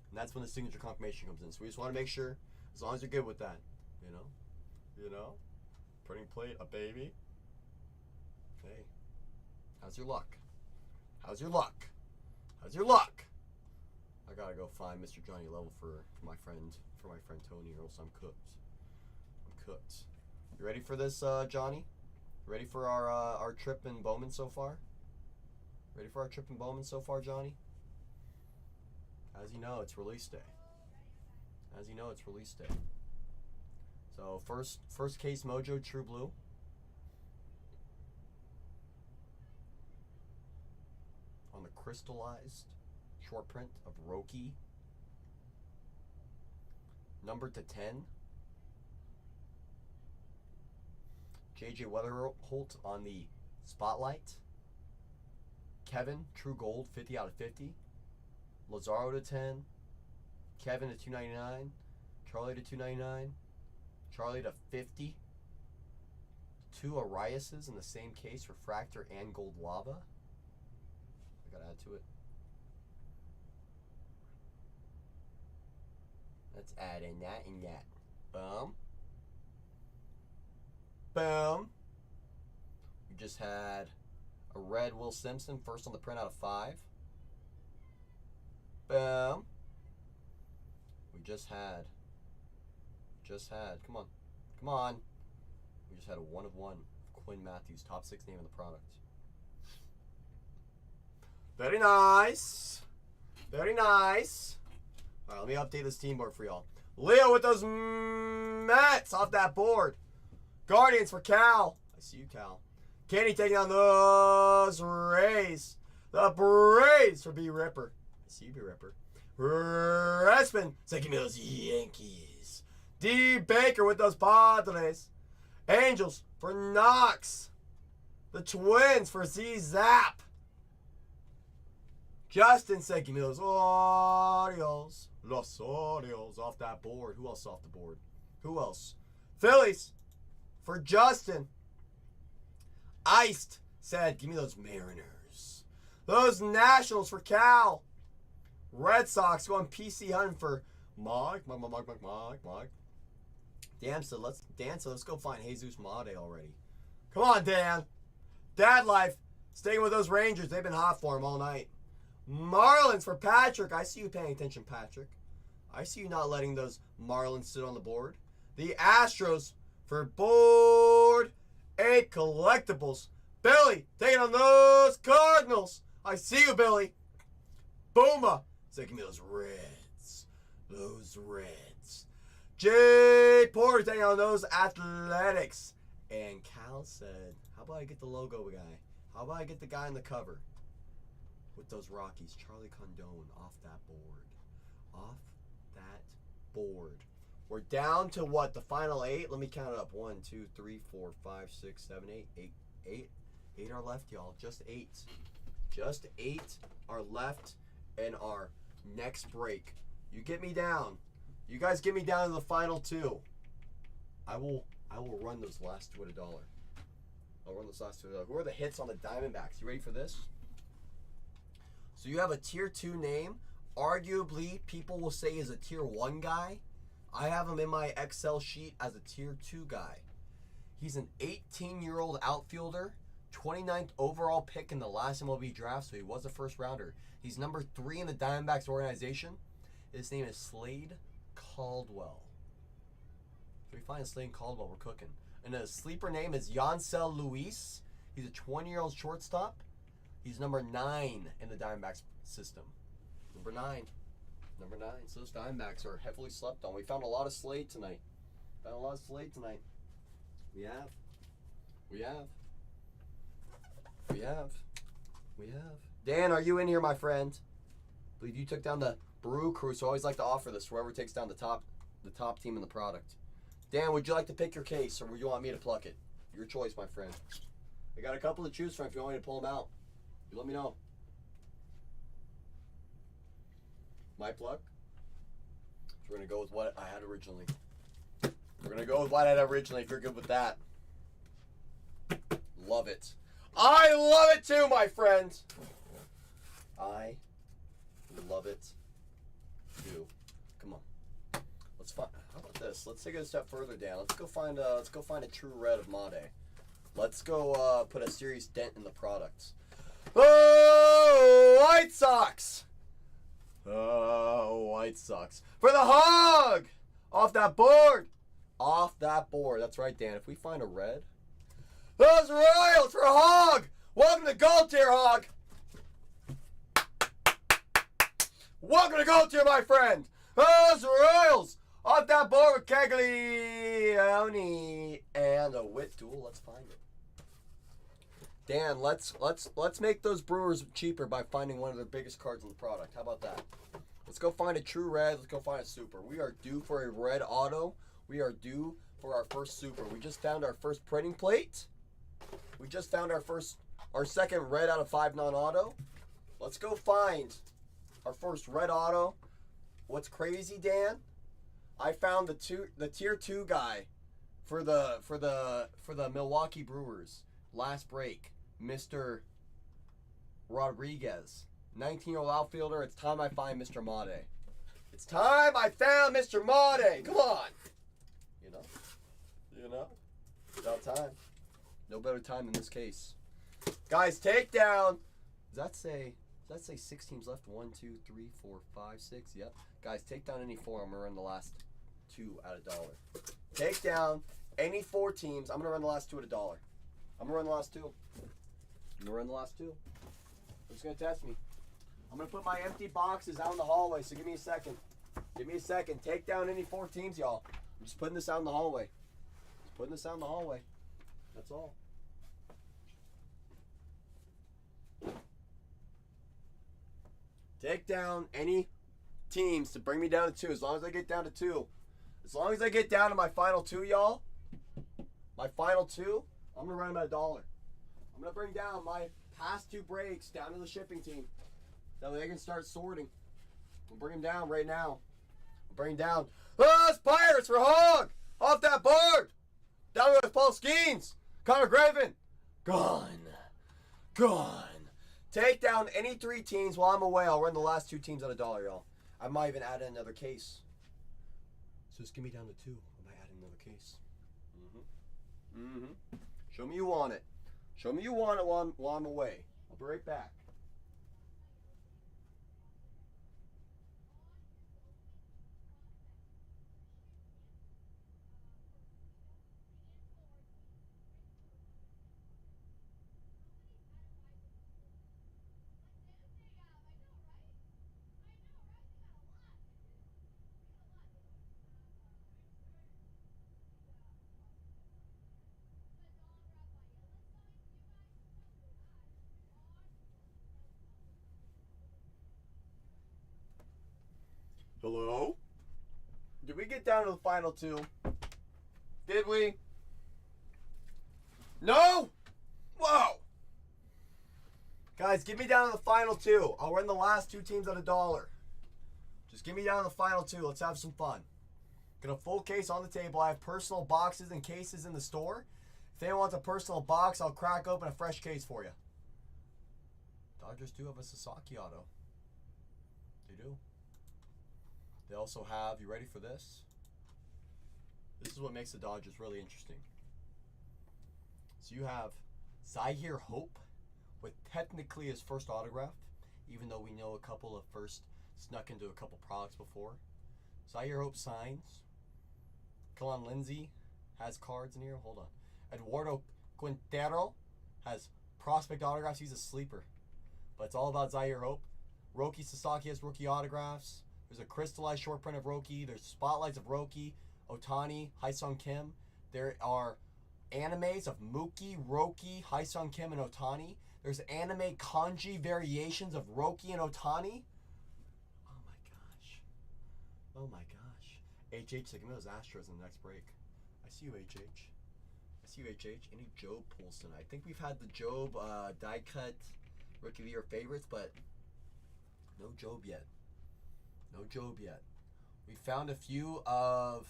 And that's when the signature confirmation comes in. So we just want to make sure, as long as you're good with that, you know, printing plate, a baby. Hey, how's your luck? How's your luck? How's your luck? I gotta go find Mr. Johnny Level for my friend Tony, or else I'm cooked. I'm cooked. You ready for this, Johnny? Ready for our trip in Bowman so far? Ready for our trip in Bowman so far, Johnny? As you know, it's release day. As you know, it's release day. So first case Mojo True Blue. On the crystallized short print of Roki. Numbered to 10. JJ Weatherholt on the Spotlight. Kevin, True Gold, 50 out of 50. Lazaro to 10. Kevin to 299. Charlie to 299. Charlie to 50. 2 Ariases in the same case, Refractor and Gold Lava. I gotta add to it. Let's add in that and that. Boom. Boom. We just had a red Will Simpson, first on the print out of 5. Boom. We just had, come on. We just had a 1 of 1. Quinn Matthews, top 6 name in the product. Very nice. Very nice. All right, let me update this team board for y'all. Leo with those Mets off that board. Guardians for Cal. I see you, Cal. Kenny taking on those Rays. The Braves for B. Ripper. I see you, B. Ripper. Respin. Give me those Yankees. D. Baker with those Padres. Angels for Knox. The Twins for Z. Zap. Justin said, give me those Orioles. Los Orioles off that board. Who else off the board? Who else? Phillies for Justin. Iced said, give me those Mariners. Those Nationals for Cal. Red Sox going PC hunting for Mike. Dan said, let's go find Jesus Made already. Come on, Dan. Dad life. Staying with those Rangers. They've been hot for him all night. Marlins for Patrick. I see you paying attention, Patrick. I see you not letting those Marlins sit on the board. The Astros for Board 8 Collectibles. Billy taking on those Cardinals. I see you, Billy. Booma. Give me those Reds. Those Reds. Jay Porter taking on those Athletics. And Cal said, how about I get the logo guy? How about I get the guy on the cover? With those Rockies, Charlie Condon off that board. Off that board. We're down to what? The final 8? Let me count it up. 1, 2, 3, 4, 5, 6, 7, 8. 8 are left, y'all. Just 8. Just 8 are left in our next break. You get me down. You guys get me down to the final 2. I will run those last 2 at $1. I'll run those last 2 at $1. Who are the hits on the Diamondbacks? You ready for this? So you have a tier 2 name. Arguably, people will say is a tier 1 guy. I have him in my Excel sheet as a tier 2 guy. He's an 18-year-old outfielder 29th overall pick in the last MLB draft, so he was a first rounder. He's number 3 in the Diamondbacks organization. His name is Slade Caldwell. If we find Slade Caldwell, we're cooking. And his sleeper name is Yancel Luis. He's a 20-year-old shortstop. He's number 9 in the Diamondbacks system. Number 9. Number 9. So those Diamondbacks are heavily slept on. We found a lot of Slade tonight. We have. Dan, are you in here, my friend? I believe you took down the Brew Crew, so I always like to offer this. Whoever takes down the top team in the product. Dan, would you like to pick your case, or would you want me to pluck it? Your choice, my friend. I got a couple to choose from if you want me to pull them out. You let me know. My pluck? So we're going to go with what I had originally. We're going to go with what I had originally if you're good with that. Love it. I love it too, my friend. I love it too. Come on. Let's find. How about this? Let's take it a step further down. Let's go find a true red of Made. Let's go put a serious dent in the products. Oh, White Sox. Oh, White Sox. For the hog! Off that board! Off that board. That's right, Dan. If we find a red. Those Royals for Hog! Welcome to Gold Tier, Hog! Welcome to Gold Tier, my friend! Those Royals! Off that board with Caglione and a Wit Duel. Let's find it. Dan, let's make those Brewers cheaper by finding one of their biggest cards in the product. How about that? Let's go find a true red. Let's go find a super. We are due for a red auto. We are due for our first super. We just found our first printing plate. We just found our second red out of 5 non-auto. Let's go find our first red auto. What's crazy, Dan? I found the tier 2 guy for the Milwaukee Brewers. Last break. Mr. Rodriguez, 19-year-old outfielder. It's time I find Mr. Made. It's time I found Mr. Made. Come on. You know. About time. No better time in this case. Guys, takedown. Does that say 6 teams left? 1, 2, 3, 4, 5, 6. Yep. Guys, take down any 4. I'm gonna run the last 2 at $1. Take down any 4 teams. I'm gonna run the last 2 at $1. I'm gonna run the last 2. They're just gonna test me. I'm gonna put my empty boxes out in the hallway, so give me a second. Take down any 4 teams, y'all. I'm just putting this out in the hallway. That's all. Take down any teams to bring me down to 2. As long as I get down to 2. As long as I get down to my final 2, y'all. My final 2. I'm going to run them at $1. I'm going to bring down my past 2 breaks down to the shipping team. That way they can start sorting. I'll bring them down right now. Oh, it's Pirates for Hog! Off that board! Down with Paul Skeens! Connor Graven! Gone. Take down any 3 teams while I'm away. I'll run the last 2 teams at $1, y'all. I might even add in another case. So just give me down to 2. I might add another case. Show me you want it. While I'm away. I'll be right back. Hello? Did we get down to the final 2? Did we? No? Whoa! Guys, get me down to the final 2. I'll run the last 2 teams at $1. Just get me down to the final 2. Let's have some fun. Got a full case on the table. I have personal boxes and cases in the store. If anyone wants a personal box, I'll crack open a fresh case for you. Dodgers do have a Sasaki auto. They do. They also have, you ready for this? This is what makes the Dodgers really interesting. So you have Zaire Hope with technically his first autograph, even though we know a couple of first snuck into a couple products before. Zaire Hope signs. Kalon Lindsay has cards in here. Hold on. Eduardo Quintero has prospect autographs. He's a sleeper. But it's all about Zaire Hope. Roki Sasaki has rookie autographs. There's a crystallized short print of Roki. There's spotlights of Roki, Otani, Haesung Kim. There are animes of Mookie, Roki, Haesung Kim, and Otani. There's anime kanji variations of Roki and Otani. Oh my gosh. Oh my gosh. HH, give me those Astros in the next break. I see you, HH. I see you, HH. Any Job pulls tonight? I think we've had the Job die cut Rookie of the Year favorites, but no Job yet. No Job yet. We found a few of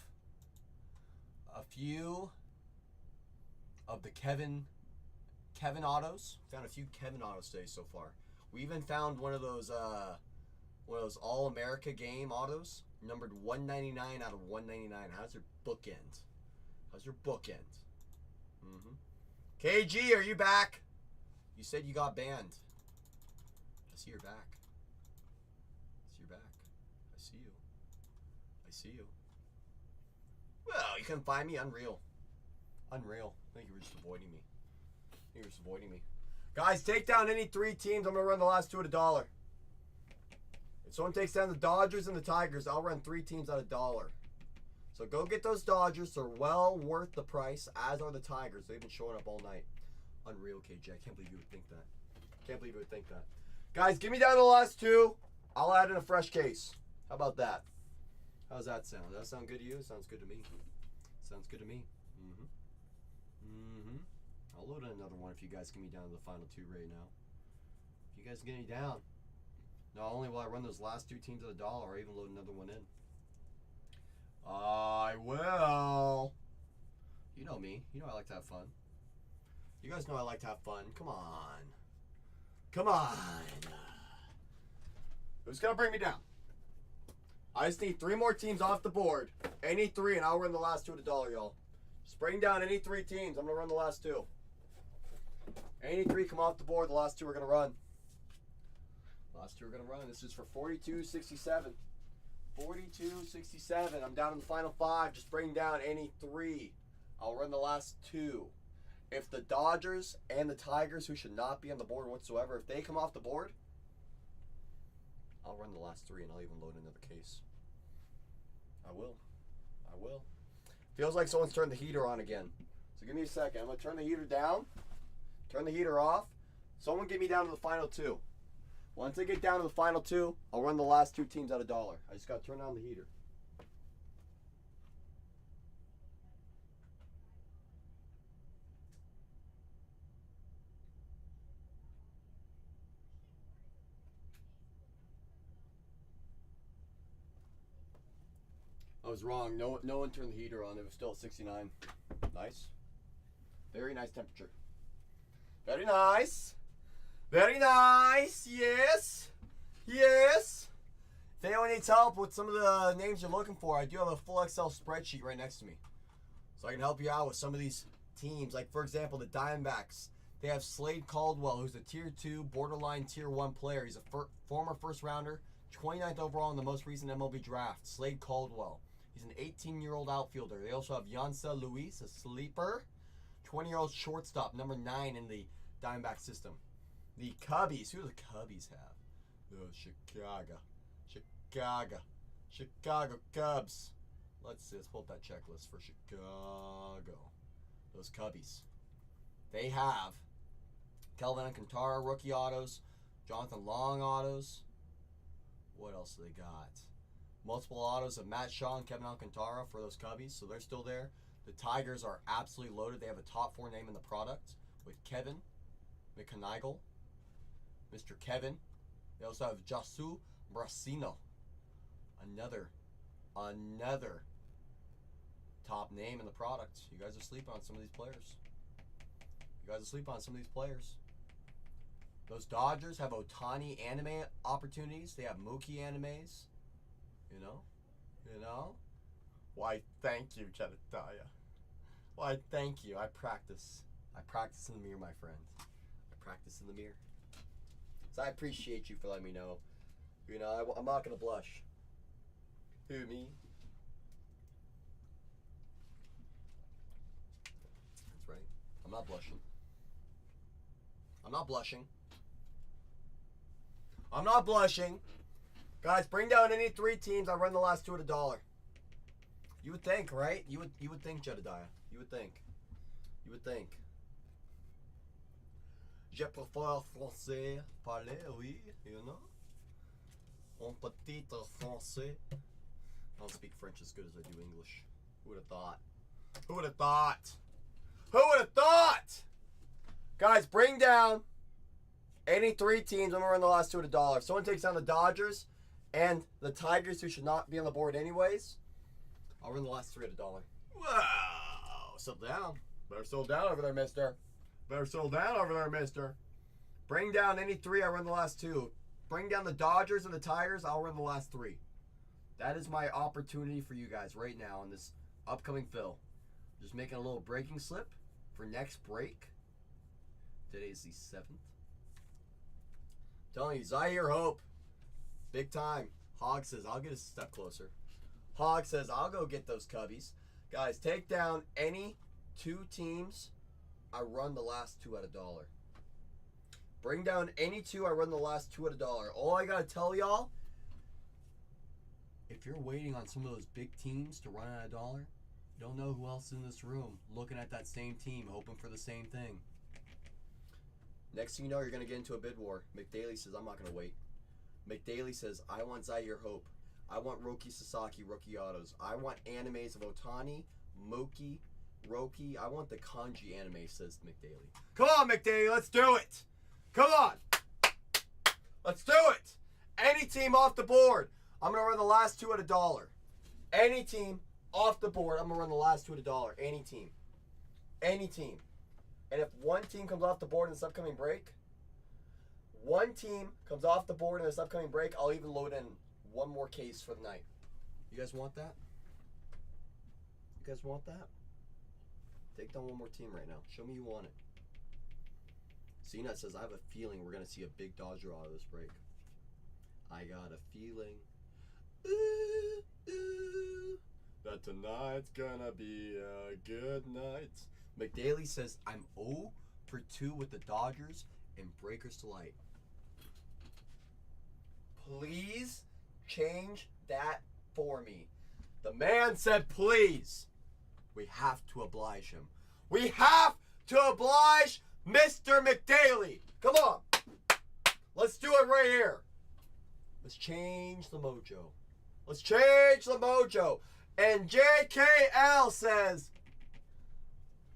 the Kevin autos. Found a few Kevin autos today so far. We even found one of those All America game autos, numbered 199 out of 199. How's your bookend? How's your bookend? KG, are you back? You said you got banned. I see you're back. I see you're back. I see you. I see you. Well, you couldn't find me? Unreal. Unreal. I think you were just avoiding me. I think you were just avoiding me. Guys, take down any 3 teams. I'm going to run the last 2 at $1. If someone takes down the Dodgers and the Tigers, I'll run 3 teams at $1. So go get those Dodgers. They're well worth the price, as are the Tigers. They've been showing up all night. Unreal, KJ. I can't believe you would think that. Can't believe you would think that. Guys, give me down to the last 2. I'll add in a fresh case. How about that? How's that sound? Does that sound good to you? It sounds good to me. Sounds good to me. I'll load in another one if you guys get me down to the final 2 right now. If you guys get me down. Not only will I run those last 2 teams at $1, I'll even load another one in. I will. You know me. You know I like to have fun. You guys know I like to have fun. Come on. Come on. Who's going to bring me down? I just need 3 more teams off the board. Any 3, and I'll run the last 2 at $1, y'all. Just bring down any 3 teams. I'm going to run the last 2. Any 3 come off the board. The last 2 are going to run. Last 2 are going to run. This is for 42.67. 42.67. I'm down in the final 5. Just bring down any 3. I'll run the last 2. If the Dodgers and the Tigers, who should not be on the board whatsoever, if they come off the board, I'll run the last 3 and I'll even load another case. I will. I will. Feels like someone's turned the heater on again. So give me a second. I'm going to turn the heater down. Turn the heater off. Someone get me down to the final 2. Once I get down to the final 2, I'll run the last 2 teams at $1. I just got to turn on the heater. I was wrong. No one turned the heater on. It was still at 69. Nice. Very nice temperature. Very nice. Very nice. Yes. Yes. If anyone needs help with some of the names you're looking for, I do have a full Excel spreadsheet right next to me. So I can help you out with some of these teams. Like, for example, the Diamondbacks. They have Slade Caldwell, who's a Tier 2, borderline Tier 1 player. He's a former first-rounder, 29th overall in the most recent MLB draft. Slade Caldwell. He's an 18-year-old outfielder. They also have Yancel Luis, a sleeper, 20-year-old shortstop, number 9 in the Diamondback system. The Cubbies. Who do the Cubbies have? The Chicago Cubs. Let's pull up that checklist for Chicago. Those Cubbies. They have Kelvin Alcantara rookie autos, Jonathan Long autos. What else do they got? Multiple autos of Matt Shaw and Kevin Alcantara for those Cubbies, so they're still there. The Tigers are absolutely loaded. They have a top 4 name in the product with Kevin McConaughey, Mr. Kevin. They also have Jasu Brasino, another top name in the product. You guys are sleeping on some of these players. Those Dodgers have Otani anime opportunities. They have Mookie animes. You know? Why, thank you, Jedediah. Why, thank you. I practice. I practice in the mirror, my friend. I practice in the mirror. So I appreciate you for letting me know. You know, I'm not going to blush. Who, me? That's right. I'm not blushing. I'm not blushing. I'm not blushing. Guys, bring down any 3 teams. I run the last 2 at $1. You would think, right? You would think, Jedediah. You would think. You would think. Je préfère français parler, oui, you know? Un petit français. I don't speak French as good as I do English. Who would have thought? Who would have thought? Who would have thought? Guys, bring down any 3 teams. I'm going to run the last 2 at $1. If someone takes down the Dodgers and the Tigers, who should not be on the board anyways, I'll run the last 3 at $1. Wow. Settle down. Better settle down over there, mister. Better settle down over there, mister. Bring down any 3. I run the last 2. Bring down the Dodgers and the Tigers. I'll run the last 3. That is my opportunity for you guys right now in this upcoming fill. Just making a little breaking slip for next break. Today's the 7th. Telling you, Zaire Hope. Big time. Hog says, I'll get a step closer. Hog says, I'll go get those Cubbies. Guys, take down any 2 teams. I run the last 2 at $1. Bring down any 2. I run the last 2 at $1. All I got to tell y'all, if you're waiting on some of those big teams to run at $1, you don't know who else is in this room looking at that same team, hoping for the same thing. Next thing you know, you're going to get into a bid war. McDaily says, I'm not going to wait. McDaily says, I want Zaire Hope. I want Roki Sasaki rookie autos. I want animes of Otani, Mookie, Roki. I want the kanji anime, says McDaily. Come on, McDaily, let's do it. Come on. Let's do it. Any team off the board. I'm going to run the last 2 at $1. Any team off the board, I'm going to run the last 2 at $1. Any team. Any team. And if one team comes off the board in this upcoming break, I'll even load in 1 more case for the night. You guys want that? You guys want that? Take down 1 more team right now. Show me you want it. CNET says, I have a feeling we're going to see a big Dodger auto this break. I got a feeling that tonight's going to be a good night. McDaily says, I'm 0 for 2 with the Dodgers and breakers to light. Please change that for me. The man said, please. We have to oblige him. We have to oblige Mr. McDaily. Come on. Let's do it right here. Let's change the mojo. Let's change the mojo. And JKL says,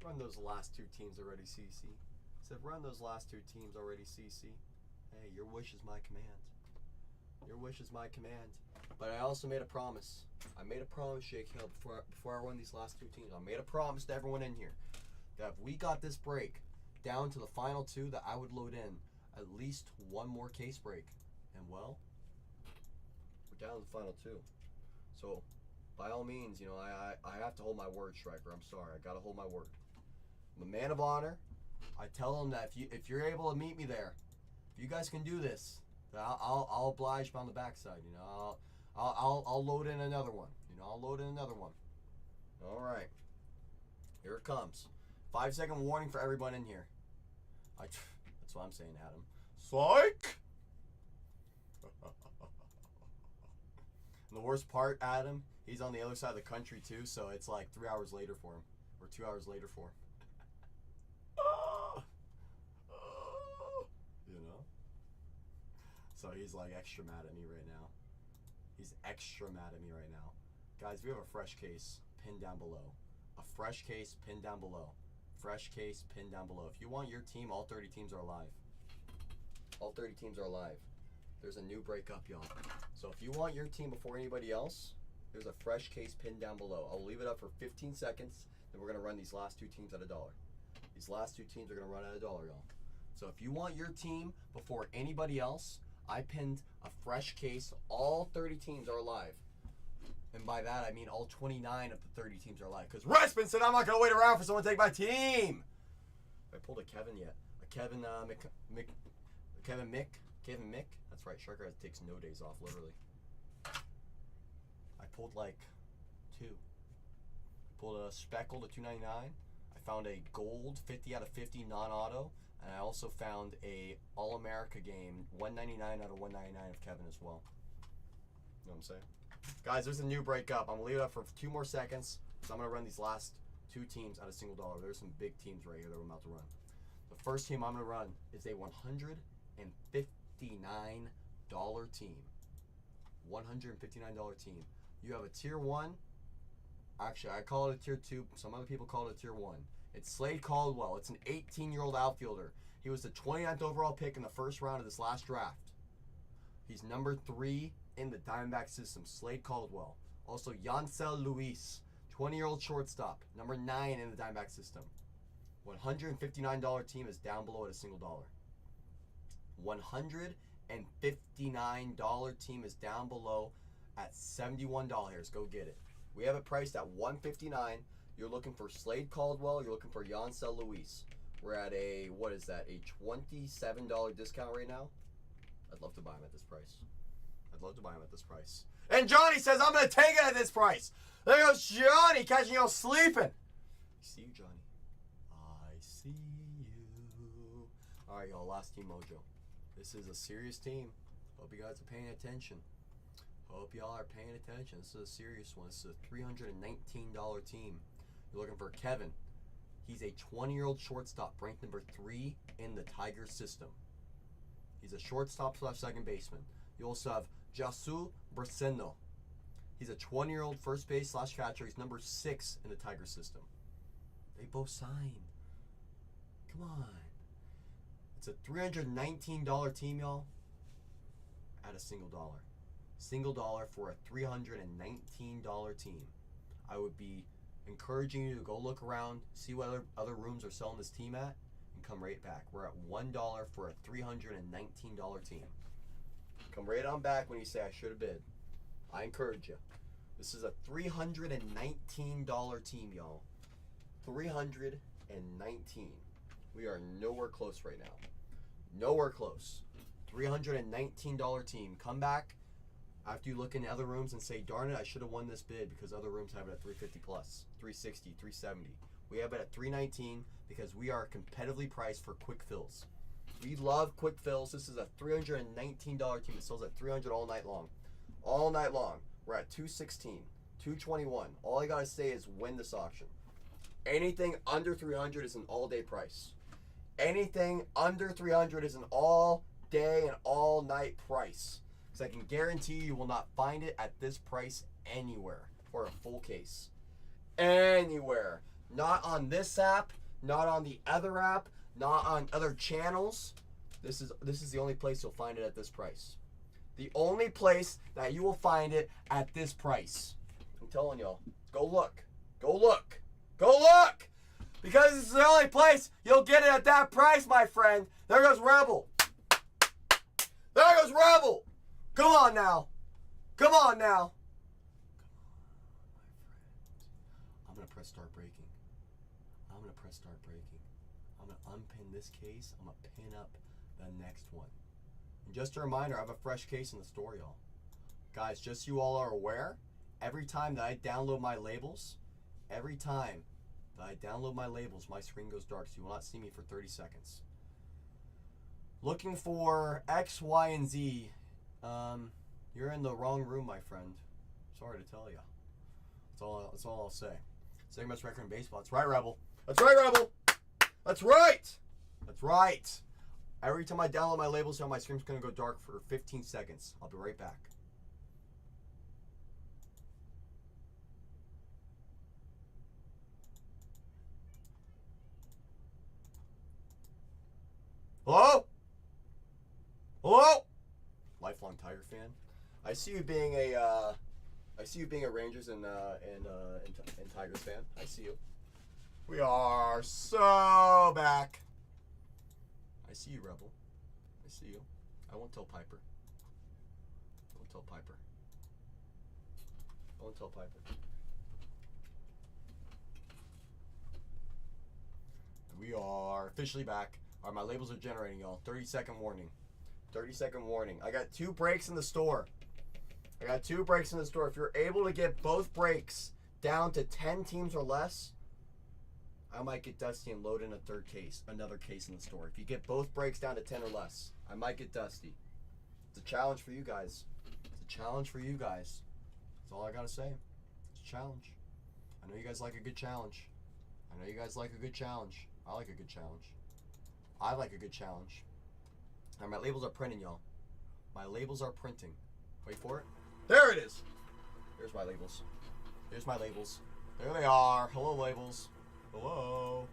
run those last 2 teams already, CC. Said, run those last 2 teams already, CC. Hey, your wish is my command. Your wish is my command. But I also made a promise. I made a promise, JKL, before I run these last 2 teams. I made a promise to everyone in here that if we got this break down to the final 2, that I would load in at least 1 more case break. And well, we're down to the final 2. So, by all means, you know, I have to hold my word, Striker. I'm sorry. I got to hold my word. I'm a man of honor. I tell them that if you're able to meet me there, if you guys can do this, I'll oblige on the backside. You know, I'll load in another one. You know, I'll load in another one. All right, here it comes. 5-second warning for everyone in here. That's what I'm saying, Adam. Psych. And the worst part, Adam, he's on the other side of the country too, so it's like 3 hours later for him, or 2 hours later for him. You know? So he's like extra mad at me right now. He's extra mad at me right now. Guys, we have a fresh case pinned down below. A fresh case pinned down below. Fresh case pinned down below. If you want your team, all 30 teams are alive. All 30 teams are alive. There's a new breakup, y'all. So if you want your team before anybody else, there's a fresh case pinned down below. I'll leave it up for 15 seconds, then we're going to run these last 2 teams at $1. These last 2 teams are going to run at $1, y'all. So if you want your team before anybody else, I pinned a fresh case. All 30 teams are alive. And by that, I mean all 29 of the 30 teams are alive. Because Respin said I'm not going to wait around for someone to take my team. I pulled a Kevin yet. A Kevin Kevin Mick. That's right. Shark Eyes takes no days off, literally. I pulled like 2. Pulled a Speckle to 299. I found a gold 50 out of 50 non-auto, and I also found a All-America game 199 out of 199 of Kevin as well. You know what I'm saying? Guys, there's a new breakup. I'm gonna leave it up for 2 more seconds. So I'm gonna run these last 2 teams at a single dollar. There's some big teams right here that we're about to run. The first team I'm gonna run is a $159 team. $159 team. You have a tier 1. Actually, I call it a tier 2. Some other people call it a tier 1. It's Slade Caldwell. It's an 18-year-old outfielder. He was the 29th overall pick in the first round of this last draft. He's number 3 in the Diamondback system. Slade Caldwell. Also, Yancel Luis, 20-year-old shortstop, number 9 in the Diamondback system. $159 team is down below at a single dollar. $159 team is down below at $71. Go get it. We have it priced at $159. You're looking for Slade Caldwell. You're looking for Yancel Luis. We're at a, what is that, a $27 discount right now? I'd love to buy him at this price. And Johnny says, I'm going to take it at this price. There goes Johnny catching you sleeping. I see you, Johnny. I see you. All right, y'all, last team mojo. This is a serious team. Hope you guys are paying attention. Hope y'all are paying attention. This is a serious one. This is a $319 team. You're looking for Kevin. He's a 20-year-old shortstop, ranked number 3 in the Tigers system. He's a shortstop / second baseman. You also have Jasu Braceno. He's a 20-year-old first base / catcher. He's number 6 in the Tigers system. They both signed. Come on. It's a $319 team, y'all, at a single dollar. Single dollar for a $319 team. I would be encouraging you to go look around, see what other rooms are selling this team at, and come right back. We're at $1 for a $319 team. Come right on back when you say I should have bid. I encourage you. This is a $319 team, y'all. $319. We are nowhere close right now. Nowhere close. $319 team. Come back after you look in other rooms and say, darn it, I should have won this bid because other rooms have it at 350 plus, 360, 370. We have it at 319 because we are competitively priced for quick fills. We love quick fills. This is a $319 team that sells at 300 all night long. All night long. We're at 216, 221. All I gotta say is win this auction. Anything under 300 is an all-day price. Anything under 300 is an all-day and all-night price. Because I can guarantee you will not find it at this price anywhere for a full case. Anywhere. Not on this app, not on the other app, not on other channels. This is the only place you'll find it at this price. The only place that you will find it at this price. I'm telling y'all, go look. Go look. Go look! Because this is the only place you'll get it at that price, my friend. There goes Rebel. There goes Rebel. Come on now. Come on now. I'm going to press start breaking. I'm going to press start breaking. I'm going to unpin this case. I'm going to pin up the next one. And just a reminder, I have a fresh case in the store, y'all. Guys, just so you all are aware, every time that I download my labels, my screen goes dark, so you will not see me for 30 seconds. Looking for X, Y, and Z. You're in the wrong room, my friend. Sorry to tell you. That's all I'll say. Second best record in baseball. That's right, Rebel. That's right, Rebel. That's right. That's right. Every time I download my labels, my screen's going to go dark for 15 seconds. I'll be right back. Hello? Hello? Lifelong Tiger fan. I see you being a Rangers and Tigers fan. I see you. We are so back. I see you, Rebel. I see you. I won't tell Piper. I won't tell Piper. I won't tell Piper. We are officially back. All right, my labels are generating, y'all. 30-second warning. 30-second warning. I got 2 breaks in the store. If you're able to get both breaks down to 10 teams or less, I might get Dusty and load in another case in the store. If you get both breaks down to 10 or less, I might get Dusty. It's a challenge for you guys. That's all I gotta say. It's a challenge. I know you guys like a good challenge. I like a good challenge. I like a good challenge. All right, my labels are printing, y'all. My labels are printing. Wait for it. There it is. Here's my labels. There they are. Hello, labels. Hello.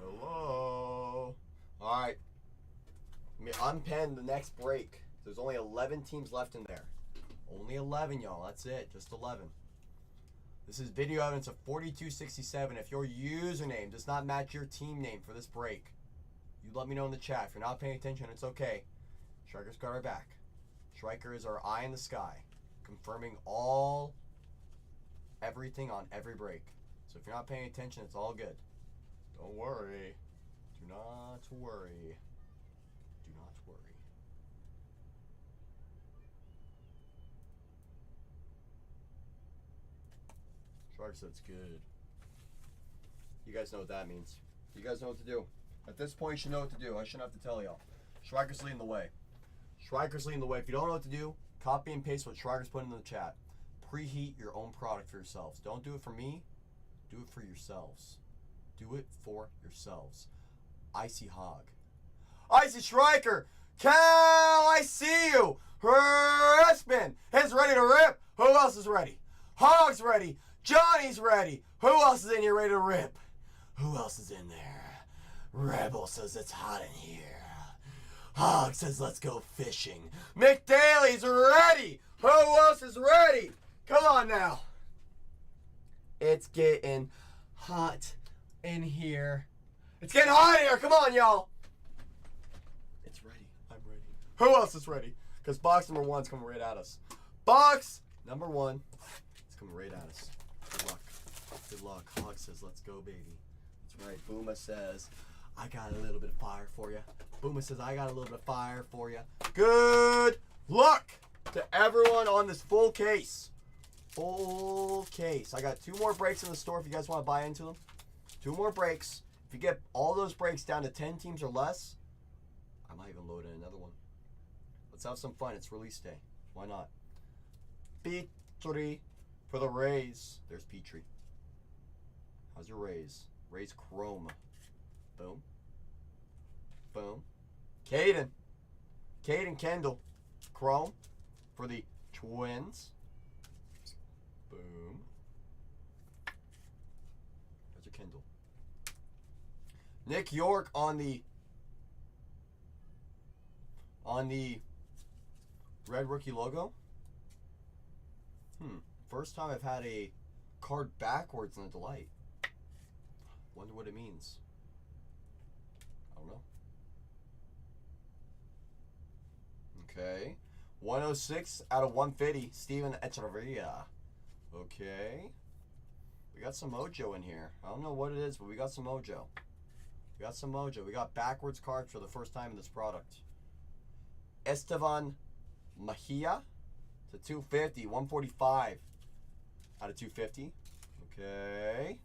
All right. Let me unpen the next break. There's only 11 teams left in there. Only 11, y'all. That's it. Just 11. This is video evidence of 4267. If your username does not match your team name for this break, you let me know in the chat. If you're not paying attention, it's okay. Striker's got our back. Striker is our eye in the sky, confirming everything on every break. So if you're not paying attention, it's all good. Don't worry. Do not worry. Striker said it's good. You guys know what that means. You guys know what to do. At this point, you should know what to do. I shouldn't have to tell y'all. Striker's leading the way. If you don't know what to do, copy and paste what Striker's put in the chat. Preheat your own product for yourselves. Don't do it for me. Do it for yourselves. Icy Hog. Icy Striker! Cal, I see you! Harassment is ready to rip. Who else is ready? Hog's ready. Johnny's ready. Who else is in here ready to rip? Who else is in there? Rebel says it's hot in here. Hog says let's go fishing. McDaly's ready. Who else is ready? Come on now. It's getting hot in here. Come on, y'all. It's ready. I'm ready. Who else is ready? Because box number 1's coming right at us. Box number 1 is coming right at us. Good luck. Hog says let's go, baby. That's right. Boomer says I got a little bit of fire for you. Good luck to everyone on this full case. I got 2 more breaks in the store if you guys want to buy into them. 2 more breaks. If you get all those breaks down to 10 teams or less, I might even load in another one. Let's have some fun. It's release day. Why not? Petrie for the Rays. There's Petrie. How's your Rays? Rays Chrome. Boom. Caden Kendall. Chrome for the Twins. Boom. There's your Kendall. Nick York on the red rookie logo. First time I've had a card backwards in a delight. Wonder what it means. I don't know. Okay. 106 out of 150. Steven Echeverria. Okay. We got some mojo in here. I don't know what it is, but we got some mojo. We got backwards cards for the first time in this product. Estevan Mejia to 250. 145 out of 250. Okay.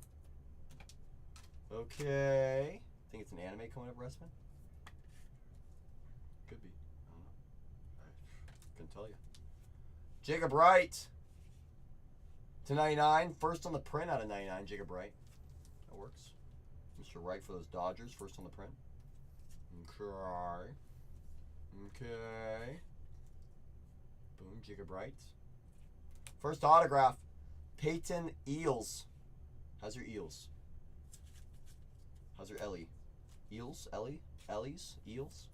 I think it's an anime coming up, Restman. Could be. I don't know. I couldn't tell you. Jacob Wright to 99. First on the print out of 99, Jacob Wright. That works. Mr. Wright for those Dodgers. First on the print. Okay. Boom, Jacob Wright. First autograph, Peyton Eels. How's your Eels? How's your Ellie? Eels? Ellie's? Eels?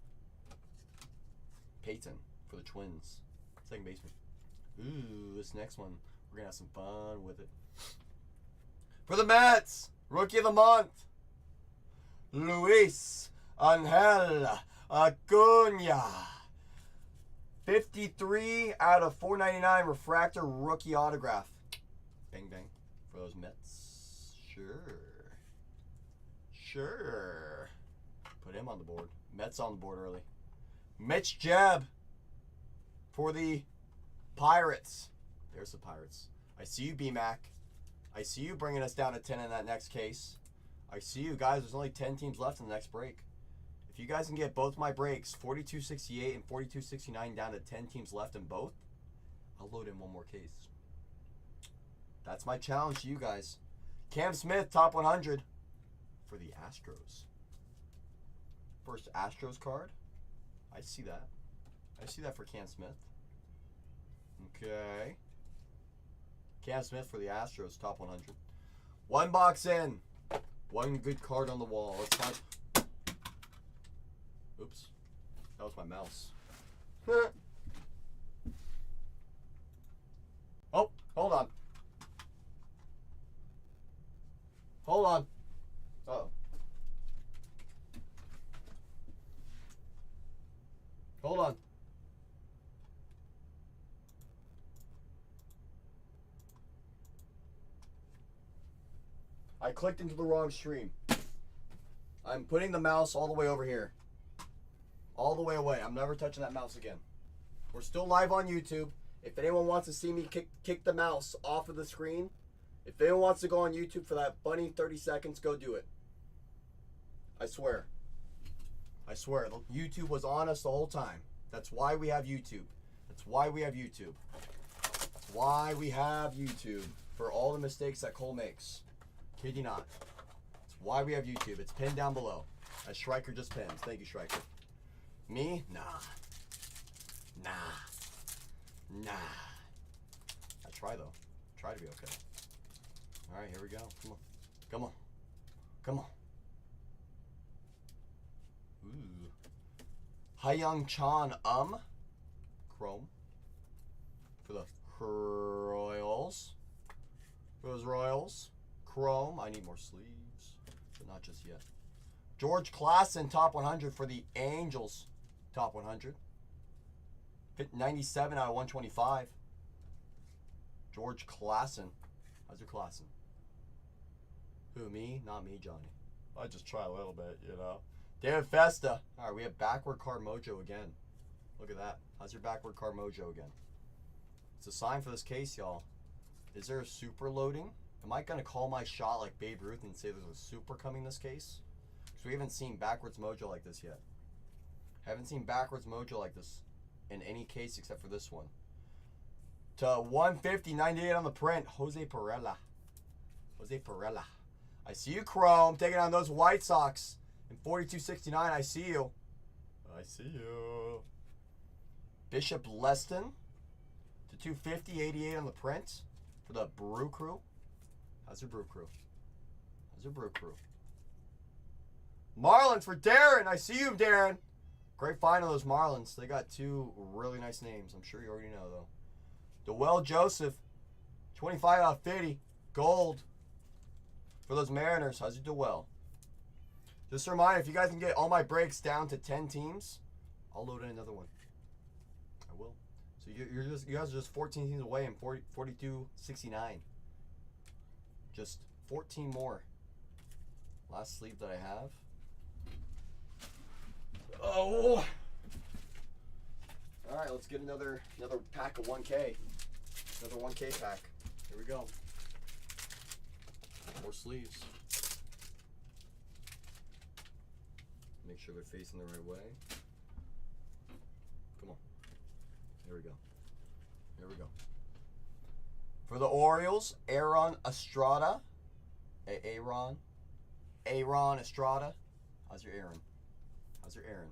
Peyton for the Twins. Second baseman. Ooh, this next one, we're going to have some fun with it. For the Mets, Rookie of the Month, Luis Angel Acuna. 53 out of 499 refractor rookie autograph. Bang, bang. For those Mets. Sure. Put him on the board. Mets on the board early. Mitch Jeb for the Pirates. There's the Pirates. I see you, B-Mac. I see you bringing us down to 10 in that next case. I see you guys. There's only 10 teams left in the next break. If you guys can get both my breaks, 42.68 and 42.69 down to 10 teams left in both, I'll load in one more case. That's my challenge to you guys. Cam Smith, top 100 for the Astros. First Astros card. I see that. I see that for Cam Smith. Okay. Cam Smith for the Astros, top 100. One box in. One good card on the wall. Let's find... Oops. That was my mouse. Oh, hold on. Hold on. Uh-oh. Hold on. I clicked into the wrong stream. I'm putting the mouse all the way over here. All the way away. I'm never touching that mouse again. We're still live on YouTube. If anyone wants to see me kick the mouse off of the screen, if anyone wants to go on YouTube for that funny 30 seconds, go do it. I swear. I swear. YouTube was on us the whole time. That's why we have YouTube. That's why we have YouTube. That's why we have YouTube. For all the mistakes that Cole makes. Kid you not. That's why we have YouTube. It's pinned down below. As Schreiker just pins. Thank you, Schreiker. Me? Nah. Nah. Nah. I try, though. Try to be okay. All right, here we go. Come on. Come on. Come on. Ooh. Hyung Chan Chrome. For the Royals. For those Royals. Chrome. I need more sleeves. But not just yet. George Klassen, top 100 for the Angels. Top 100. Hit 97 out of 125. George Klassen. How's your Klassen? Who, me? Not me, Johnny. I just try a little bit, you know. David Festa. All right, we have backward card mojo again. Look at that. How's your backward card mojo again? It's a sign for this case, y'all. Is there a super loading? Am I going to call my shot like Babe Ruth and say there's a super coming this case? Because we haven't seen backwards mojo like this yet. Haven't seen backwards mojo like this in any case except for this one. To 150, 98 on the print. Jose Perella. Jose Perella. I see you, Chrome. Taking on those White Sox. In 42.69, I see you. I see you. Bishop Leston. To 250, 88 on the print. For the Brew Crew. How's your Brew Crew? How's your Brew Crew? Marlins for Darren. I see you, Darren. Great find of those Marlins. They got two really nice names. I'm sure you already know, though. DeWell Joseph. 25 out of 50. Gold. For those Mariners. How's your DeWell? Just a reminder, if you guys can get all my breaks down to 10 teams, I'll load in another one. I will. So you guys are just 14 teams away in 42.69. Just 14 more. Last sleeve that I have. Oh! All right, let's get another pack of 1K. Another 1K pack. Here we go. More sleeves. Make sure they're facing the right way. Come on. Here we go. Here we go. For the Orioles, Aaron Estrada. Aaron Estrada. How's your Aaron? How's your Aaron?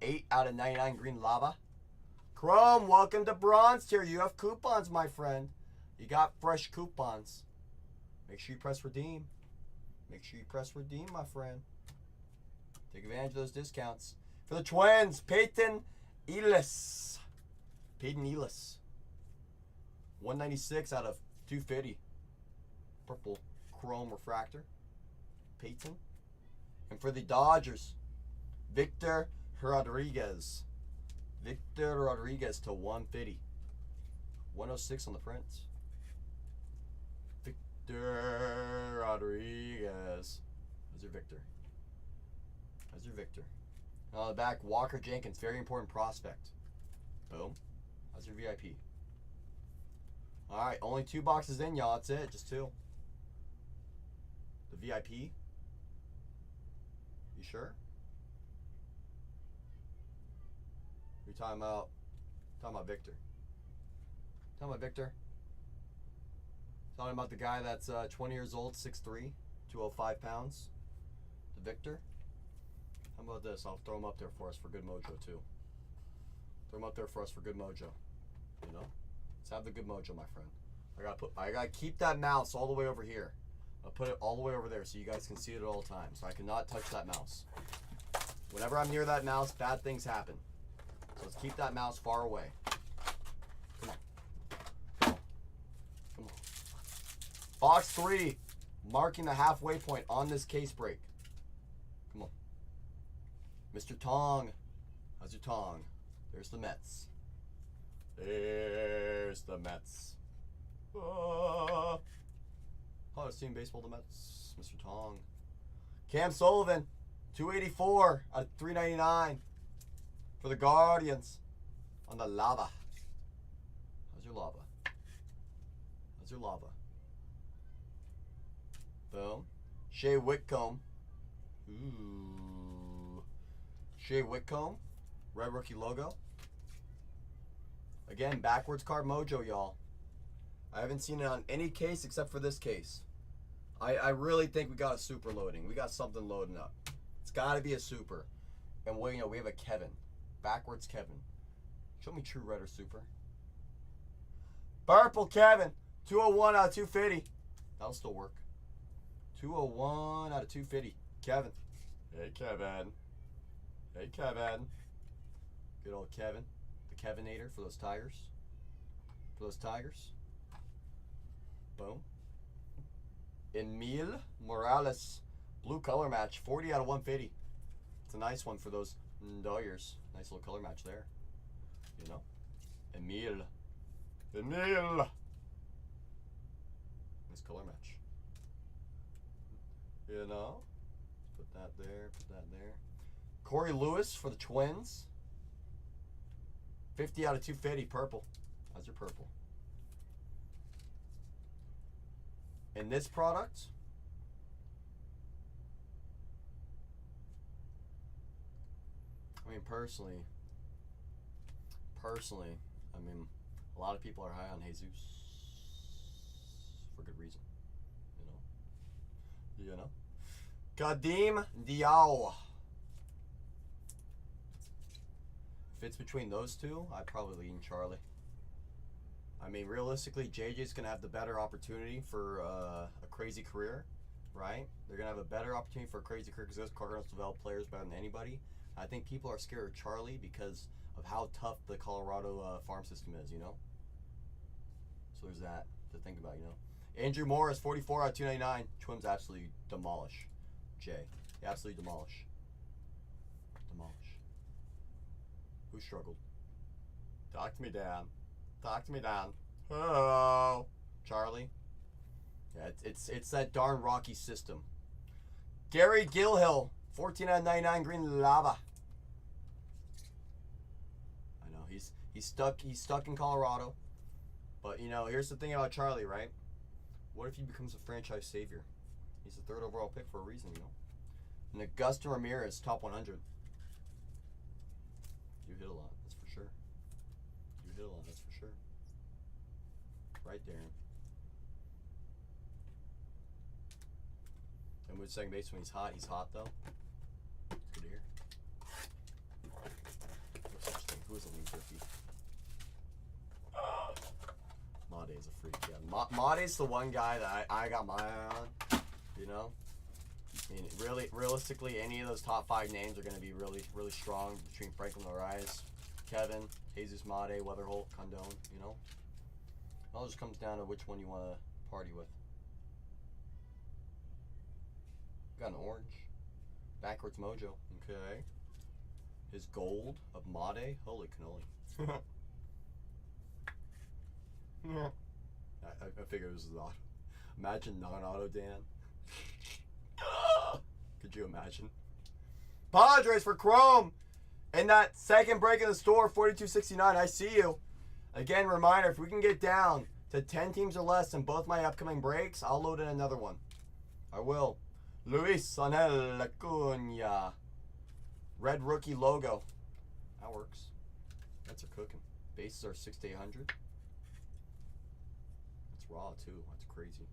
8 out of 99 green lava. Chrome, welcome to Bronze Tier. You have coupons, my friend. You got fresh coupons. Make sure you press redeem. Make sure you press redeem, my friend. Take advantage of those discounts. For the Twins, Peyton Ellis. Peyton Ellis. 196 out of 250. Purple chrome refractor. Peyton. And for the Dodgers, Victor Rodriguez. Victor Rodriguez to 150. 106 on the prints. Victor Rodriguez. How's your Victor? How's your Victor? On the back, Walker Jenkins, very important prospect. Boom. How's your VIP? All right, only 2 boxes in, y'all. That's it, just 2. The VIP. You sure? You're talking about Victor. Talking about Victor. Talking about the guy that's 20 years old, 6'3", 205 pounds. The Victor. How about this? I'll throw him up there for us for good mojo too. Throw him up there for us for good mojo. You know? Let's have the good mojo, my friend. I gotta keep that mouse all the way over here. I'll put it all the way over there so you guys can see it at all times. So I cannot touch that mouse. Whenever I'm near that mouse, bad things happen. So let's keep that mouse far away. Come on. Come on. Come on. Box 3, marking the halfway point on this case break. Come on. Mr. Tong. How's your Tong? There's the Mets. There's the Mets. Hottest team baseball, the Mets. Mr. Tong. Cam Sullivan, 284 out of 399 for the Guardians on the lava. How's your lava? How's your lava? Boom. Shea Whitcomb. Ooh. Shea Whitcomb. Red rookie logo. Again, backwards card mojo, y'all. I haven't seen it on any case except for this case. I really think we got a super loading. We got something loading up. It's got to be a super. And we have a Kevin. Backwards Kevin. Show me true red or super. Purple Kevin. 201 out of 250. That'll still work. 201 out of 250. Kevin. Hey, Kevin. Hey, Kevin. Good old Kevin. The Kevinator for those Tigers. For those Tigers. Boom. Emil Morales. Blue color match. 40 out of 150. It's a nice one for those Dodgers. Nice little color match there. You know? Emil. Emil. Nice color match. You know? Put that there. Put that there. Corey Lewis for the Twins. 50 out of 250. Purple. How's your purple? In this product, I mean, personally, I mean, a lot of people are high on Jesus for good reason, you know. Kadim Diaw. If it's between those two, I'd probably lean Charlie. I mean, realistically, JJ's going to have the better opportunity for a crazy career, right? They're going to have a better opportunity for a crazy career because those Cardinals develop players better than anybody. I think people are scared of Charlie because of how tough the Colorado farm system is, you know? So there's that to think about, you know? Andrew Morris, 44 out of 299. Twins absolutely demolish. Jay, they absolutely demolish. Demolish. Who struggled? Talk to me, Dan. Talk to me, Dan. Oh, Charlie. Yeah, it's that darn Rocky system. Gary Gilhill, 14 out of 99, green lava. I know he's stuck in Colorado, but you know, here's the thing about Charlie, right? What if he becomes a franchise savior? He's the 3rd overall pick for a reason, you know. And Augusta Ramirez, top 100. You hit a lot, that's for sure. You hit a lot, that's for sure. Right, Darren. And with second base when he's hot though. It's good to hear. No such thing. Who is a lean turkey? Made is a freak, yeah. Made's the one guy that I got my eye on. You know? I mean, really, realistically, any of those top 5 names are going to be really, really strong between Franklin Arias, Kevin, Jesus Made, Weatherholt, Condon, you know? It all just comes down to which one you want to party with. Got an orange. Backwards mojo. Okay. His gold of Made. Holy cannoli. I figured this was auto. Imagine non-auto Dan. Could you imagine? Padres for Chrome. And that second break in the store, 42.69. I see you. Again, reminder, if we can get down to 10 teams or less in both my upcoming breaks, I'll load in another one. I will. Luis Angel Acuna. Red rookie logo. That works. That's a cooking. Bases are 6 to 800. That's raw, too. That's crazy.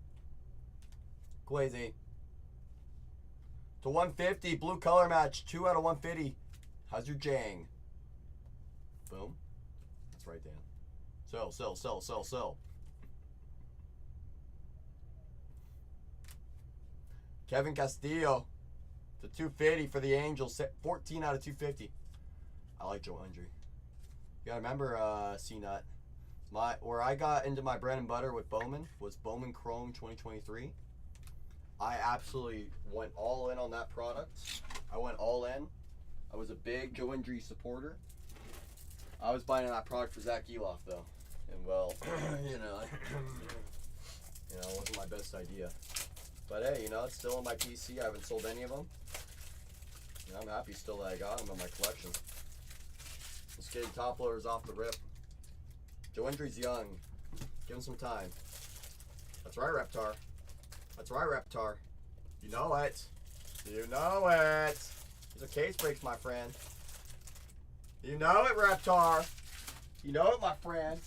Quasi. To 150. Blue color match. 2 out of 150. How's your Jang? Boom. That's right, Dan. Sell. Kevin Castillo to 250 for the Angels. 14 out of 250. I like Joe Undry. You gotta remember, C-Nut. Where I got into my bread and butter with Bowman was Bowman Chrome 2023. I absolutely went all in on that product. I went all in. I was a big Joe Undry supporter. I was buying that product for Zach Eloff, though. And, well, it wasn't my best idea. But, hey, it's still on my PC. I haven't sold any of them. And I'm happy still that I got them in my collection. Let's get top loaders off the rip. Joe Undry's young. Give him some time. That's right, Reptar. That's right, Reptar. You know it. You know it. These are case breaks, my friend. You know it, Reptar. You know it, my friend.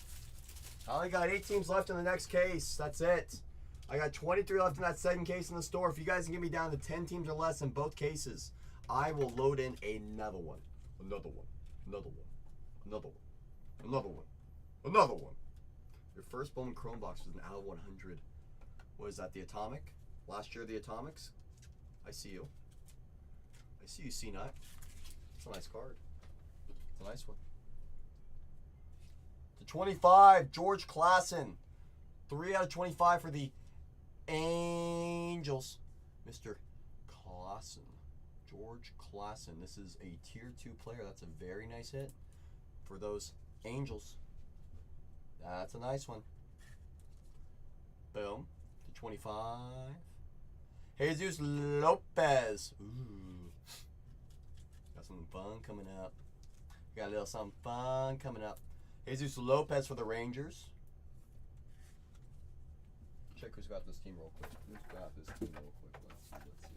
I only got 8 teams left in the next case. That's it. I got 23 left in that second case in the store. If you guys can get me down to 10 teams or less in both cases, I will load in another one. Another one. Another one. Another one. Another one. Another one. Your first Bowman Chrome box was an out of 100. What is that, the Atomic? Last year, the Atomics? I see you. I see you, C-Nut. It's a nice card. It's a nice one. To 25, George Klassen. 3 out of 25 for the Angels. Mr. Klassen. George Klassen. This is a tier 2 player. That's a very nice hit for those Angels. That's a nice one. Boom. To 25. Jesus Lopez. Ooh. Got something fun coming up. Got a little something fun coming up. Jesus Lopez for the Rangers. Check who's got this team real quick. Who's got this team real quick? Let's see.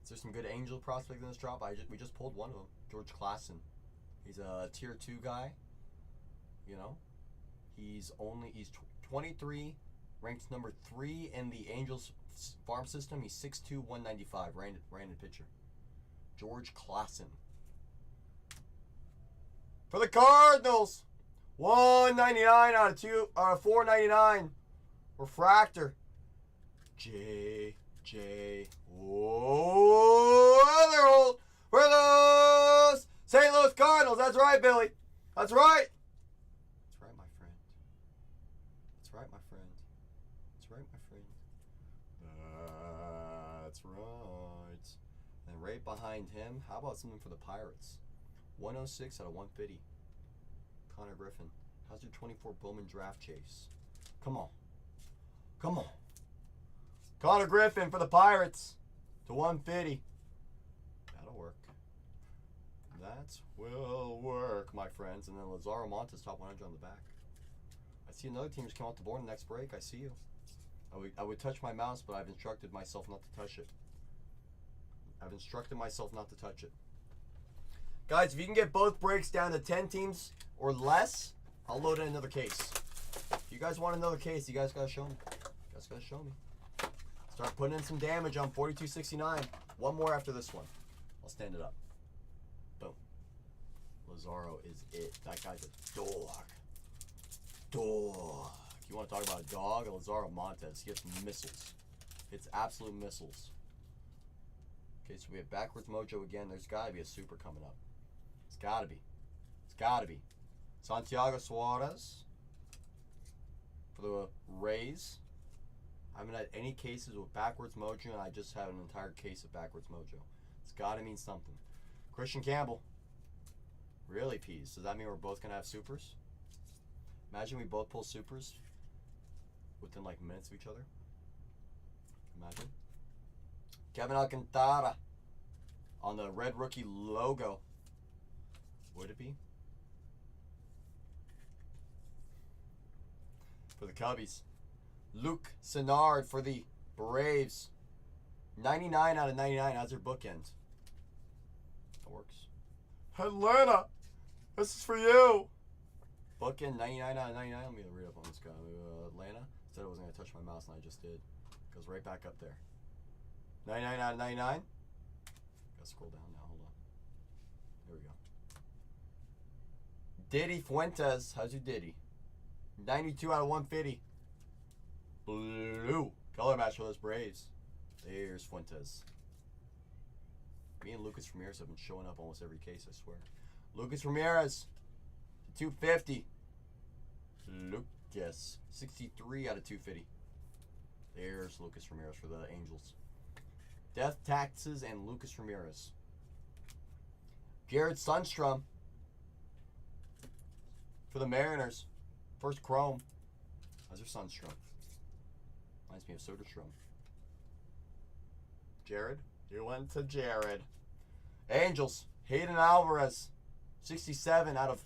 Is there some good Angel prospect in this drop? We just pulled one of them. George Klassen. He's a tier 2 guy. He's 23, ranked number 3 in the Angels farm system. He's 6'2", 195, random pitcher. George Klassen. For the Cardinals, 199 out of 499. Refractor. Otherhold for those St. Louis Cardinals. That's right, Billy. That's right. That's right, my friend. That's right, my friend. That's right, my friend. That's right. And right behind him, how about something for the Pirates? 106 out of 150. Connor Griffin. How's your 24 Bowman draft chase? Come on. Come on. Connor Griffin for the Pirates to 150. That'll work. That will work, my friends. And then Lazaro Montes top 100 on the back. I see another team just came off the board in the next break. I see you. I would touch my mouse, but I've instructed myself not to touch it. I've instructed myself not to touch it. Guys, if you can get both breaks down to 10 teams or less, I'll load in another case. If you guys want another case, you guys got to show me. You guys got to show me. Start putting in some damage on 42.69. One more after this one. I'll stand it up. Boom. Lazaro is it. That guy's a dog. Dog. If you want to talk about a dog, Lazaro Montes. He hits missiles. Hits absolute missiles. Okay, so we have backwards mojo again. There's got to be a super coming up. It's got to be. It's got to be. Santiago Suarez for the Rays. I haven't had any cases with backwards mojo, and I just had an entire case of backwards mojo. It's got to mean something. Christian Campbell. Really, Peas. Does that mean we're both going to have supers? Imagine we both pull supers. within like minutes of each other. Imagine. Kevin Alcantara on the red rookie logo. Would it be? For the Cubbies. Luke Sennard for the Braves. 99 out of 99. How's your bookend? That works. Atlanta, this is for you. Bookend 99 out of 99. Let me read up on this guy. Atlanta. Said I wasn't going to touch my mouse, and I just did. Goes right back up there. 99 out of 99. Gotta scroll down now. Hold on. There we go. Diddy Fuentes. How's your Diddy? 92 out of 150. Blue. Color match for those Braves. There's Fuentes. Me and Lucas Ramirez have been showing up almost every case, I swear. Lucas Ramirez. 250. Lucas. 63 out of 250. There's Lucas Ramirez for the Angels. Death Taxes and Lucas Ramirez. Jared Sundstrom for the Mariners. First chrome. How's your Sundstrom? Reminds me of Soderstrom. Jared? You went to Jared. Angels. Hayden Alvarez. 67 out of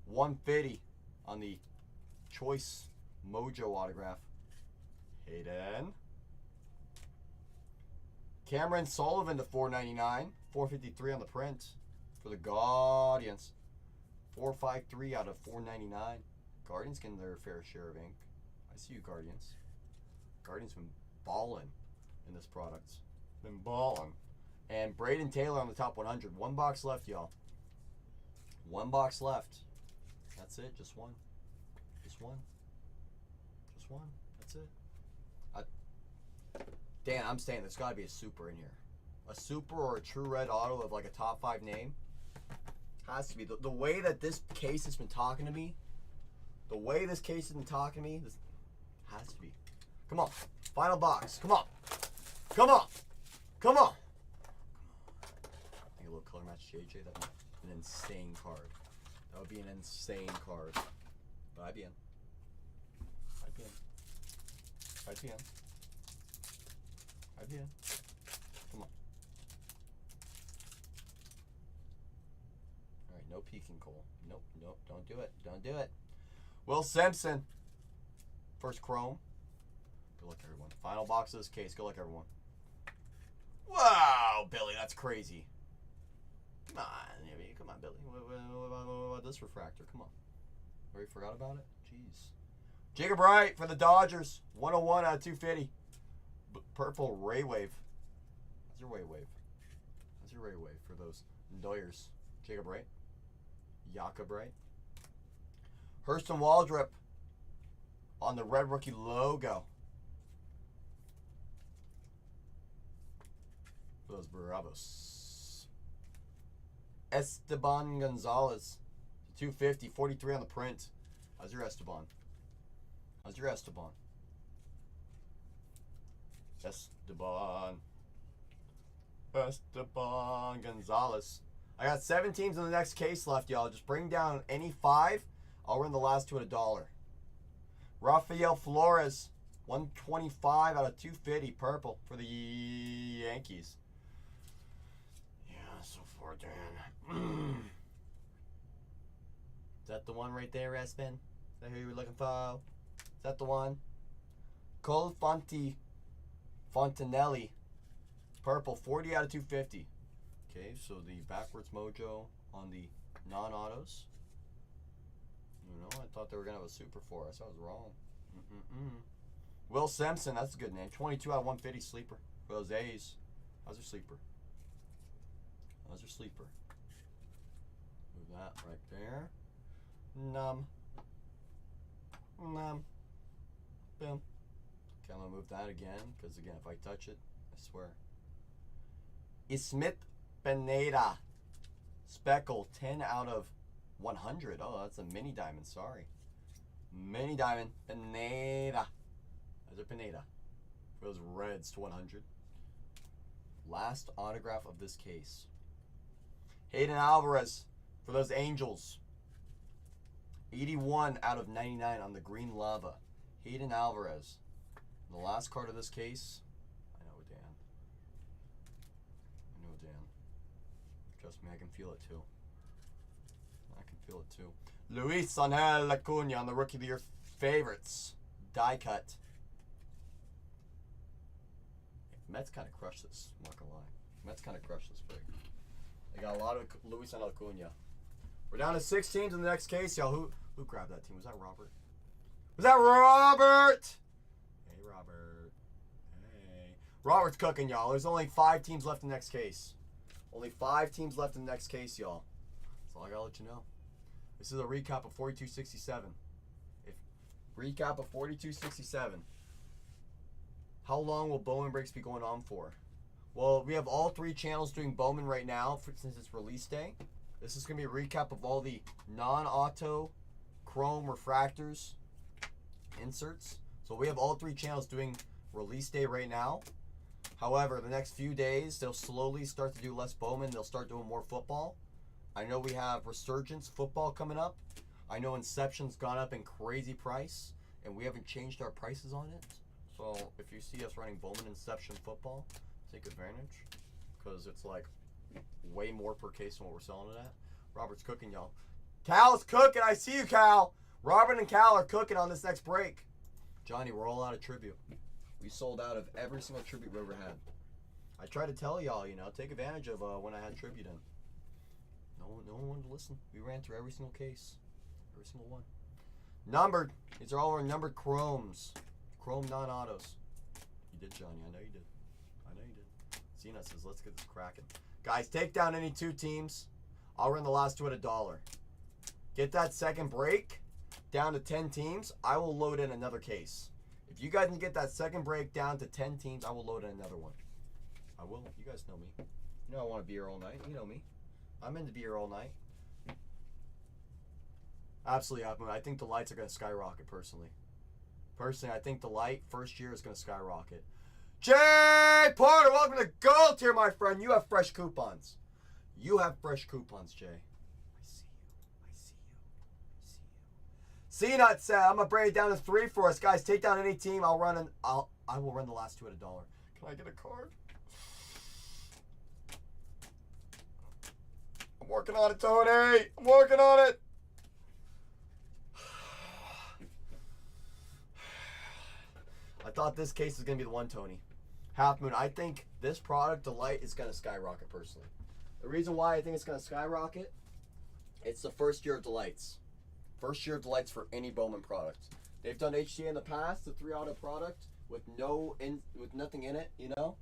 150 on the Choice Mojo autograph. Hayden. Cameron Sullivan to 499. 453 on the print for the Guardians. 453 out of 499. Guardians getting their fair share of ink. I see you, Guardians. Guardians been balling in this product. Been balling. And Braden Taylor on the top 100. One box left, y'all. One box left. That's it. Just one. Just one. Just one. That's it. Dan, I'm saying there's got to be a super in here. A super or a true red auto of like a top 5 name. Has to be. The way that this case has been talking to me. The way this case has been talking to me. This has to be. Come on. Final box. Come on. Come on. Come on. I think a little color match JJ. That'd be an insane card. That would be an insane card. But I'd be in. I'd be in. I'd be in. I'd be in. Come on. Alright, no peeking, Cole. Nope, nope, don't do it. Don't do it. Will Simpson. First chrome. Good luck, everyone. Final box of this case. Good luck, everyone. Wow, Billy, that's crazy. Come on, come on, Billy. What about this refractor? Come on. Already forgot about it? Jeez. Jacob Wright for the Dodgers. 101 out of 250. Purple Ray Wave. How's your Ray Wave? How's your Ray Wave for those Doyers? Jacob Wright. Jakob Wright. Hurston Waldrop on the red rookie logo. For those Bravos. Esteban Gonzalez. 250. 43 on the print. How's your Esteban? How's your Esteban? Esteban Gonzalez. I got 7 teams in the next case left, y'all. Just bring down any 5. I'll run the last 2 at $1. Rafael Flores, 125 out of 250, purple for the Yankees. Yeah, so far, Dan. Is that the one right there, Espin? Is that who you were looking for? Is that the one? Cole Fontanelli, purple, 40 out of 250. Okay, so the backwards mojo on the non-autos. You know, I thought they were going to have a super for us. I was wrong. Will Simpson, that's a good name. 22 out of 150 sleeper for those A's. How's your sleeper? How's your sleeper? Move that right there. Boom. Okay, I'm going to move that again, because again, if I touch it, I swear. Ismit Pineda. Speckle, 10 out of 100. Oh, that's a mini diamond, sorry. Mini diamond, Pineda. There's a Pineda. For those Reds to 100. Last autograph of this case. Hayden Alvarez for those Angels. 81 out of 99 on the green lava. Hayden Alvarez. And the last card of this case, I know Dan. Trust me, I can feel it too. Luis Angel Acuna on the Rookie of the Year favorites. Die cut. Mets kind of crushed this, I'm not gonna lie. Mets kind of crushed this break. They got a lot of Luis Angel Acuna. We're down to 6 teams in the next case, y'all. Who grabbed that team? Was that Robert? Was that Robert? Hey, Robert. Hey. Robert's cooking, y'all. There's only 5 teams left in the next case. Only 5 teams left in the next case, y'all. That's all I gotta let you know. This is a recap of 4267. Recap of 4267. How long will Bowman breaks be going on for? Well, we have all 3 channels doing Bowman right now since it's release day. This is going to be a recap of all the non-auto chrome refractors inserts. So we have all 3 channels doing release day right now. However, the next few days, they'll slowly start to do less Bowman. They'll start doing more football. I know we have Resurgence football coming up. I know Inception's gone up in crazy price, and we haven't changed our prices on it. So if you see us running Bowman Inception football, take advantage, because it's like way more per case than what we're selling it at. Robert's cooking, y'all. Cal's cooking. I see you, Cal. Robert and Cal are cooking on this next break. Johnny, we're all out of tribute. We sold out of every single tribute we ever had. I try to tell y'all, you know, take advantage of when I had tribute in. No one wanted to listen. We ran through every single case. Every single one. Numbered. These are all our numbered chromes. Chrome non-autos. You did, Johnny. I know you did. Cena says, let's get this cracking. Guys, take down any 2 teams. I'll run the last 2 at $1. Get that second break down to 10 teams. I will load in another case. If you guys can get that second break down to 10 teams, I will load in another one. I will. You guys know me. You know I want to be here all night. You know me. I'm in to be here all night. Absolutely, I think the lights are going to skyrocket, personally. I think the light first year is going to skyrocket. Jay Porter, welcome to Gold Tier, my friend. You have fresh coupons. Jay. I see you. C-Nut said, I'm going to break it down to 3 for us. Guys, take down any team. I will run the last 2 at $1. Can I get a card? I'm working on it, Tony. I'm working on it. I thought this case was going to be the one, Tony. Half Moon. I think this product, Delight, is going to skyrocket, personally. The reason why I think it's going to skyrocket, it's the first year of Delights. First year of Delights for any Bowman product. They've done HTA in the past, the 3-auto product, with nothing in it, you know?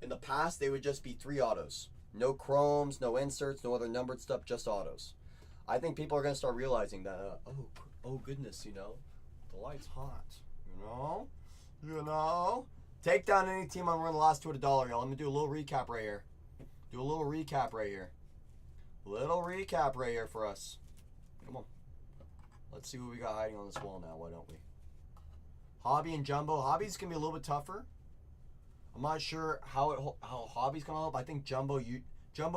In the past, they would just be 3 autos. No chromes, no inserts, no other numbered stuff, just autos. I think people are going to start realizing that, oh goodness, you know, Delight's hot, you know? Take down any team I'm running the last 2 at $1, y'all. I'm going to do a little recap right here. Little recap right here for us. Come on. Let's see what we got hiding on this wall now. Why don't we? Hobby and Jumbo. Hobby's going to be a little bit tougher. I'm not sure how Hobby's going to help. I think Jumbo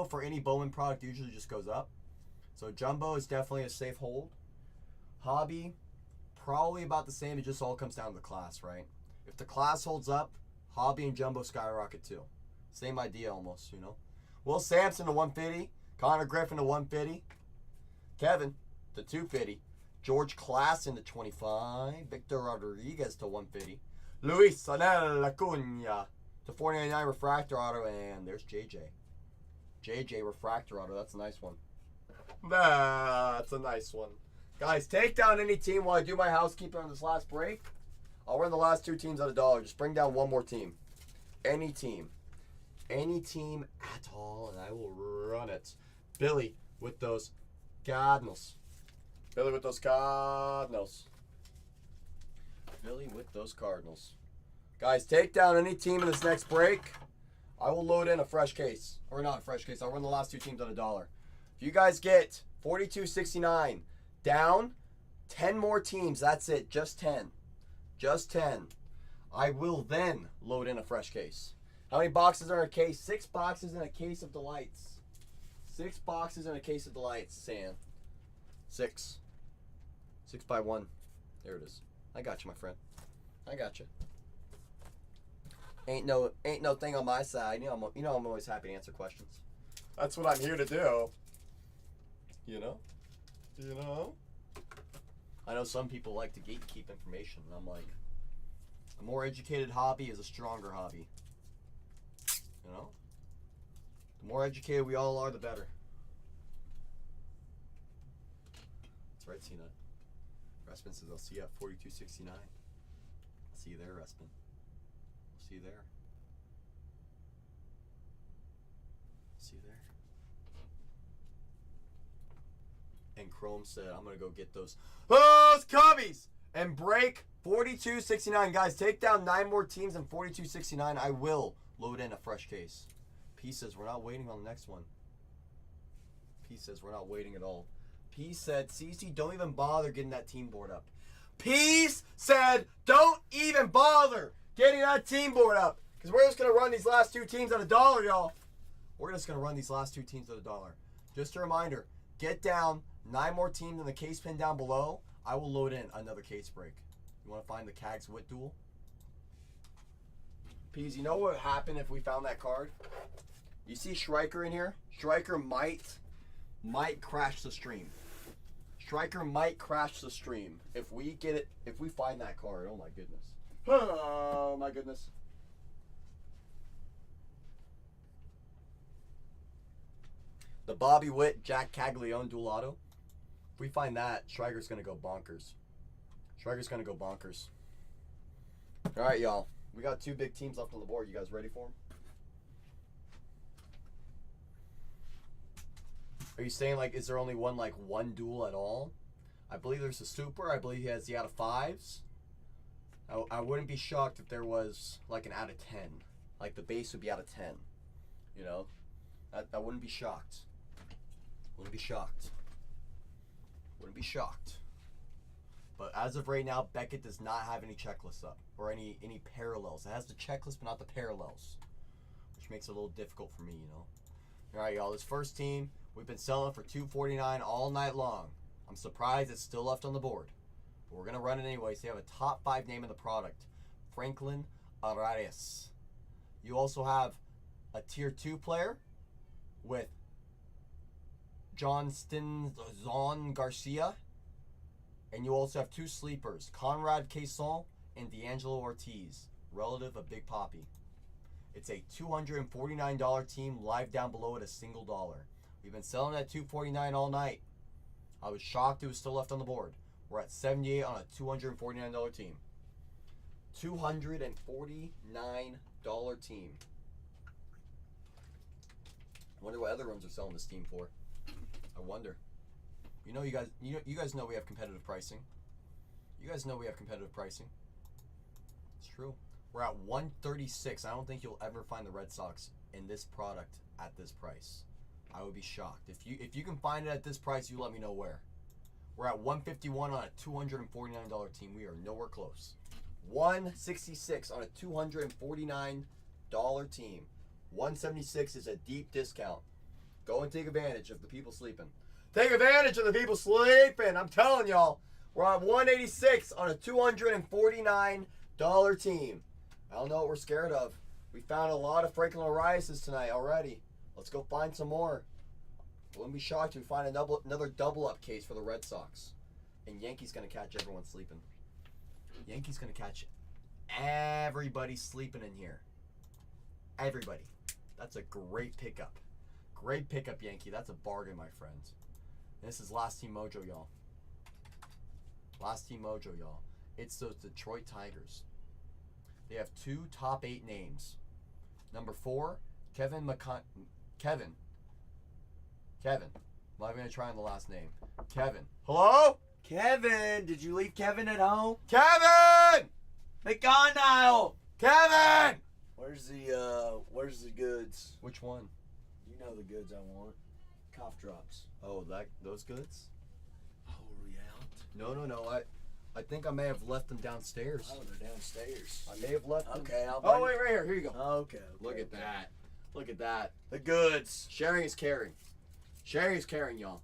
for any Bowman product usually just goes up. So Jumbo is definitely a safe hold. Hobby, probably about the same. It just all comes down to the class, right? If the class holds up, Hobby and Jumbo skyrocket too. Same idea almost, you know. Will Sampson to 150. Connor Griffin to 150. Kevin to 250. George Klassen to 25. Victor Rodriguez to 150. Luis Angel Acuna to 499 refractor auto. And there's JJ. JJ refractor auto. That's a nice one. That's a nice one. Guys, take down any team while I do my housekeeping on this last break. I'll run the last 2 teams at $1. Just bring down one more team. Any team. Any team at all, and I will run it. Billy with those Cardinals. Billy with those Cardinals. Guys, take down any team in this next break. I will load in a fresh case. Or not a fresh case. I'll run the last 2 teams at $1. If you guys get 4269 down, 10 more teams. That's it. Just 10. Just 10. I will then load in a fresh case. How many boxes are in a case? 6 boxes in a case of Delights. 6 boxes in a case of Delights, Sam. 6. 6 by 1. There it is. I got you, my friend. I got you. Ain't no thing on my side. I'm always happy to answer questions. That's what I'm here to do. You know. I know some people like to gatekeep information, and I'm like, a more educated hobby is a stronger hobby. You know? The more educated we all are, the better. That's right, C-Nut. Respin says, I'll see you at 42.69. I'll see you there, Respin. I'll see you there. See you there. And Chrome said, I'm going to go get those Cubbies and break 42.69. Guys, take down 9 more teams in 42.69. I will load in a fresh case. P says, we're not waiting on the next one. P says, we're not waiting at all. P said, CC, don't even bother getting that team board up. P said, don't even bother getting that team board up. Because we're just going to run these last 2 teams at $1, y'all. We're just going to run these last 2 teams at $1. Just a reminder, get down 9 more teams in the case pin down below. I will load in another case break. You want to find the Cags Wit duel? Peas, you know what would happen if we found that card? You see Striker in here? Striker might crash the stream. Striker might crash the stream if we get it, if we find that card. Oh my goodness. Oh my goodness. The Bobby Witt, Jack Caglione dual auto. If we find that, Striker's going to go bonkers. Striker's going to go bonkers. All right, y'all. We got 2 big teams left on the board. You guys ready for them? Are you saying, like, is there only one duel at all? I believe there's a super. I believe he has the out of 5s. I wouldn't be shocked if there was, like, an out of 10. Like, the base would be out of 10. You know? I wouldn't be shocked. Wouldn't be shocked. Wouldn't be shocked. But as of right now, Beckett does not have any checklists up. Or any parallels. It has the checklist, but not the parallels. Which makes it a little difficult for me, you know? Alright, y'all. This first team, we've been selling for $2.49 all night long. I'm surprised it's still left on the board. But we're going to run it anyway. So you have a top 5 name in the product. Franklin Arias. You also have a tier 2 player with John Stinzon Garcia. And you also have 2 sleepers, Conrad Cason and D'Angelo Ortiz, relative of Big Papi. It's a $249 team, live down below at $1. We've been selling at $249 all night. I was shocked it was still left on the board. We're at $78 on a $249 team. $249 team. I wonder what other rooms are selling this team for. I wonder. You guys know we have competitive pricing. You guys know we have competitive pricing. It's true. We're at 136. I don't think you'll ever find the Red Sox in this product at this price. I would be shocked. If you can find it at this price, you let me know where. We're at 151 on a $249 team. We are nowhere close. 166 on a $249 team. 176 is a deep discount. Go and take advantage of the people sleeping. Take advantage of the people sleeping. I'm telling y'all. We're at 186 on a $249 team. I don't know what we're scared of. We found a lot of Franklin Arias tonight already. Let's go find some more. Wouldn't be shocked if we find another double-up case for the Red Sox. And Yankees going to catch everyone sleeping. Yankees going to catch everybody sleeping in here. Everybody. That's a great pickup. Great pickup, Yankee. That's a bargain, my friends. This is Last Team Mojo, y'all. Last Team Mojo, y'all. It's those Detroit Tigers. They have 2 top 8 names. Number 4, Kevin. I'm not going to try on the last name. Kevin. Hello? Kevin, did you leave Kevin at home? Kevin! McGonigle! Kevin! Where's the goods? Which one? You know the goods I want. Cough drops. Oh, those goods? Oh, are we out? No. I think I may have left them downstairs. Oh, they're downstairs. I may have left them. Okay, I'll Oh, wait, right here. Here you go. Okay. Look at that. Look at that. The goods. Sharing is caring. Sharing is caring, y'all.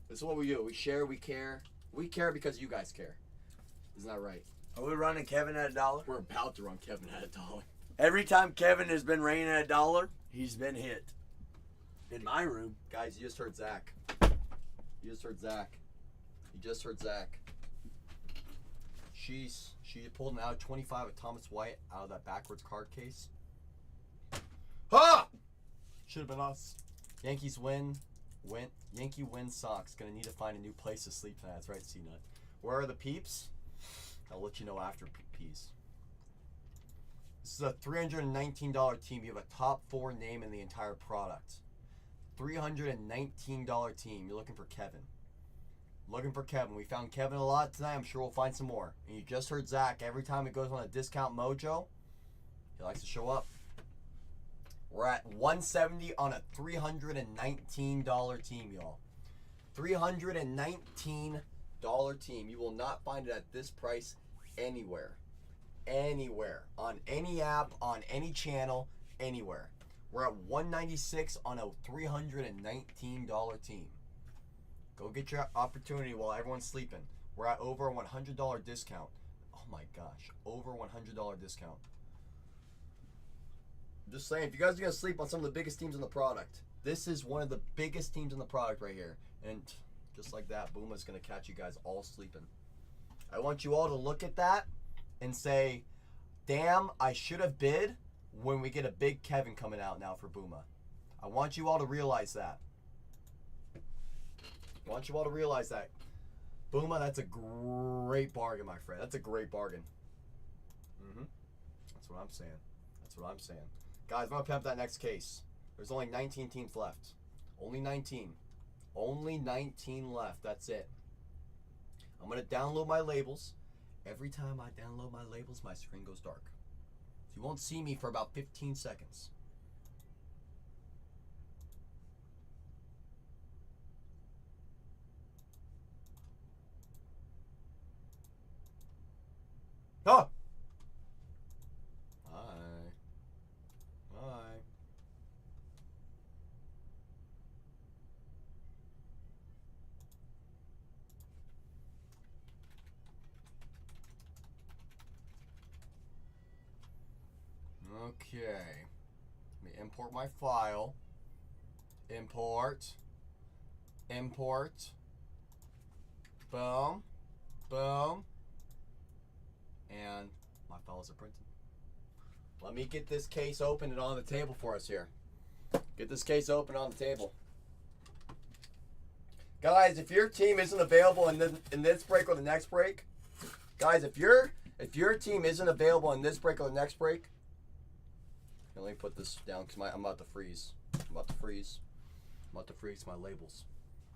This is what we do. We share, we care. We care because you guys care. Isn't that right? Are we running Kevin at $1? We're about to run Kevin at $1. Every time Kevin has been raining at $1, he's been hit. In my room. Guys, you just heard Zach. You just heard Zach. You just heard Zach. She pulled an out 25 with Thomas White out of that backwards card case. Ha! Should have been us. Yankees win. Yankee win Sox. Gonna need to find a new place to sleep tonight. That's right, C-Nut. Where are the peeps? I'll let you know after peas. This is a $319 team. You have a top 4 name in the entire product. $319 team. You're looking for Kevin. Looking for Kevin. We found Kevin a lot tonight. I'm sure we'll find some more. And you just heard Zach. Every time he goes on a discount mojo, he likes to show up. We're at 170 on a $319 team, y'all. $319 team. You will not find it at this price anywhere. Anywhere. On any app, on any channel, anywhere. We're at 196 on a $319 team. Go get your opportunity while everyone's sleeping. We're at over a $100 discount. Oh my gosh, over $100 discount. I'm just saying, if you guys are going to sleep on some of the biggest teams in the product, this is one of the biggest teams in the product right here. And just like that, Booma's going to catch you guys all sleeping. I want you all to look at that and say, damn, I should have bid when we get a big Kevin coming out now for Booma. I want you all to realize that. I want you all to realize that. Booma, that's a great bargain, my friend. That's a great bargain. That's what I'm saying. That's what I'm saying. Guys, I'm going to pimp that next case. There's only 19 teams left. Only 19. Only 19 left. That's it. I'm going to download my labels. Every time I download my labels, my screen goes dark. So you won't see me for about 15 seconds. Oh! Hi. Hi. Okay. Let me import my file. Import. Import. Boom. Boom. And my files are printed. Let me get this case open and on the table for us here. Get this case open on the table. Guys, if your team isn't available in this break or the next break, guys, if your team isn't available in this break or the next break, let me put this down because I'm about to freeze. I'm about to freeze my labels.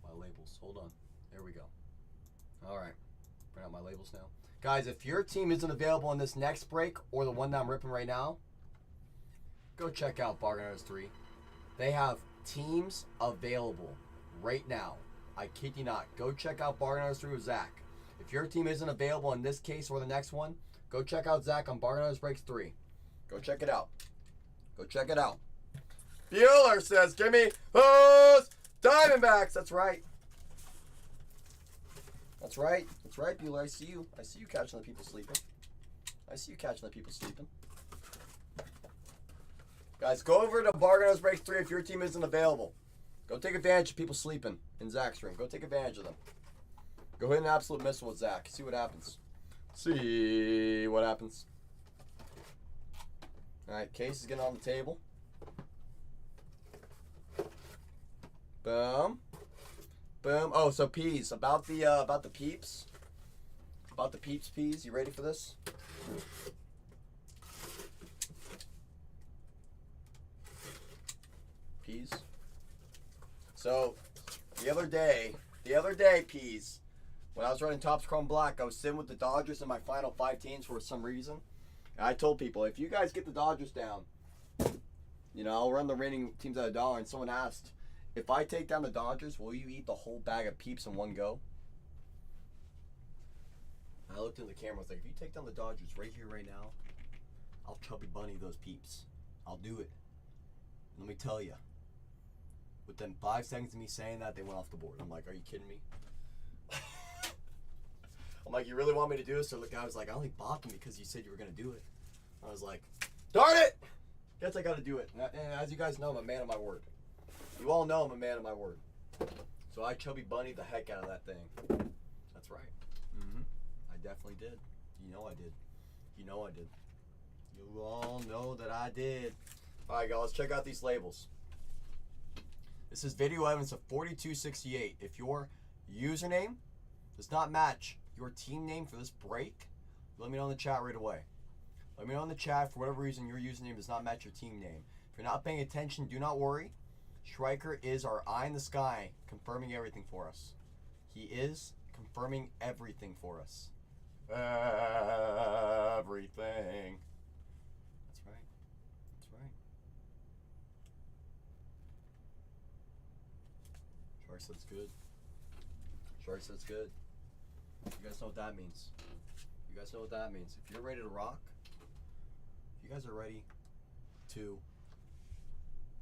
My labels. Hold on. There we go. All right. Bring out my labels now. Guys, if your team isn't available in this next break or the one that I'm ripping right now, go check out Bargain Hunters 3. They have teams available right now. I kid you not. Go check out Bargain Hunters 3 with Zach. If your team isn't available in this case or the next one, go check out Zach on Bargain Hunters Breaks 3. Go check it out. Go check it out. Bueller says, give me those Diamondbacks. That's right. That's right. That's right, Bueller. I see you. I see you catching the people sleeping. I see you catching the people sleeping. Guys, go over to Bargain Hunters Breaks 3 if your team isn't available. Go take advantage of people sleeping in Zach's room. Go take advantage of them. Go hit an absolute missile with Zach. See what happens. See what happens. All right, case is getting on the table. Boom. Boom. Oh, so peas. About the peeps. About the peas. You ready for this? Peas. So, the other day, peas, when I was running Topps Chrome Black, I was sitting with the Dodgers in my final 5 teams for some reason. And I told people, if you guys get the Dodgers down, you know, I'll run the reigning teams at $1. And someone asked, if I take down the Dodgers, will you eat the whole bag of peeps in one go? I looked in the camera, I was like, if you take down the Dodgers right here, right now, I'll chubby bunny those peeps. I'll do it. Let me tell you, within 5 seconds of me saying that, they went off the board. I'm like, are you kidding me? I'm like, you really want me to do this? So the guy was like, I only bought them because you said you were going to do it. I was like, darn it! Guess I got to do it. And as you guys know, I'm a man of my word. You all know I'm a man of my word. So I chubby bunny the heck out of that thing. That's right. I definitely did. You know I did. You know I did. You all know that I did. All right, guys, let's check out these labels. This is video evidence of 4268. If your username does not match your team name for this break, let me know in the chat right away. Let me know in the chat for whatever reason your username does not match your team name. If you're not paying attention, do not worry. Striker is our eye in the sky, confirming everything for us. He is confirming everything for us. Everything. That's right. That's right. Shark says good. Shark says good. You guys know what that means. You guys know what that means. If you're ready to rock, if you guys are ready to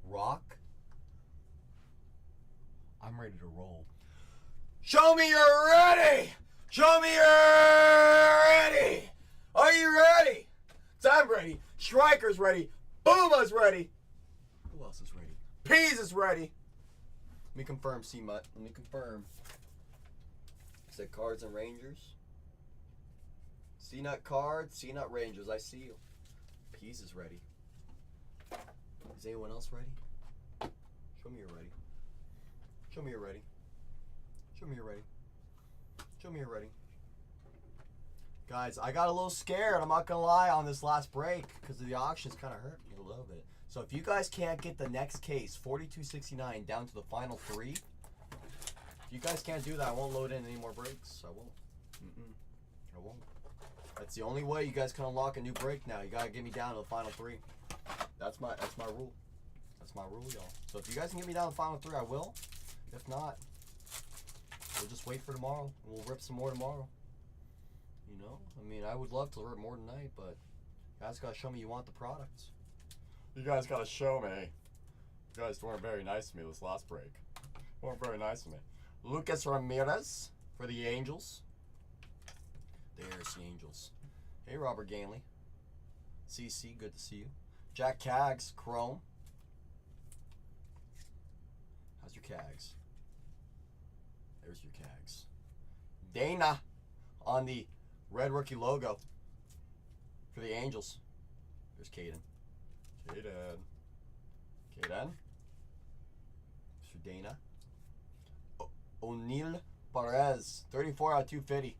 rock, I'm ready to roll. Show me you're ready! Show me you're ready! Are you ready? I'm ready. Striker's ready. Booma's ready. Who else is ready? Peas is ready. Let me confirm, C-Mutt. Let me confirm. Is it Cards and Rangers? C-Nut Cards, C-Nut Rangers. I see you. Peas is ready. Is anyone else ready? Show me you're ready. Show me you're ready. Show me you're ready. Show me you're ready. Guys, I got a little scared, I'm not gonna lie, on this last break because the auctions kind of hurt me a little bit. So if you guys can't get the next case, 4269, down to the final 3, if you guys can't do that, I won't load in any more breaks. I won't. I won't. That's the only way you guys can unlock a new break now. You gotta get me down to the final 3. That's my rule. That's my rule, y'all. So if you guys can get me down to the final 3, I will. If not, we'll just wait for tomorrow. We'll rip some more tomorrow. You know? I mean, I would love to rip more tonight, but you guys gotta show me you want the products. You guys gotta show me. You guys weren't very nice to me this last break. Weren't very nice to me. Lucas Ramirez for the Angels. There's the Angels. Hey, Robert Ganley. CC, good to see you. Jack Cags, Chrome. How's your Cags? There's your Cags. Dana on the red rookie logo for the Angels. There's Caden. Caden. Mr. Dana. O'Neal Perez. 34 out of 250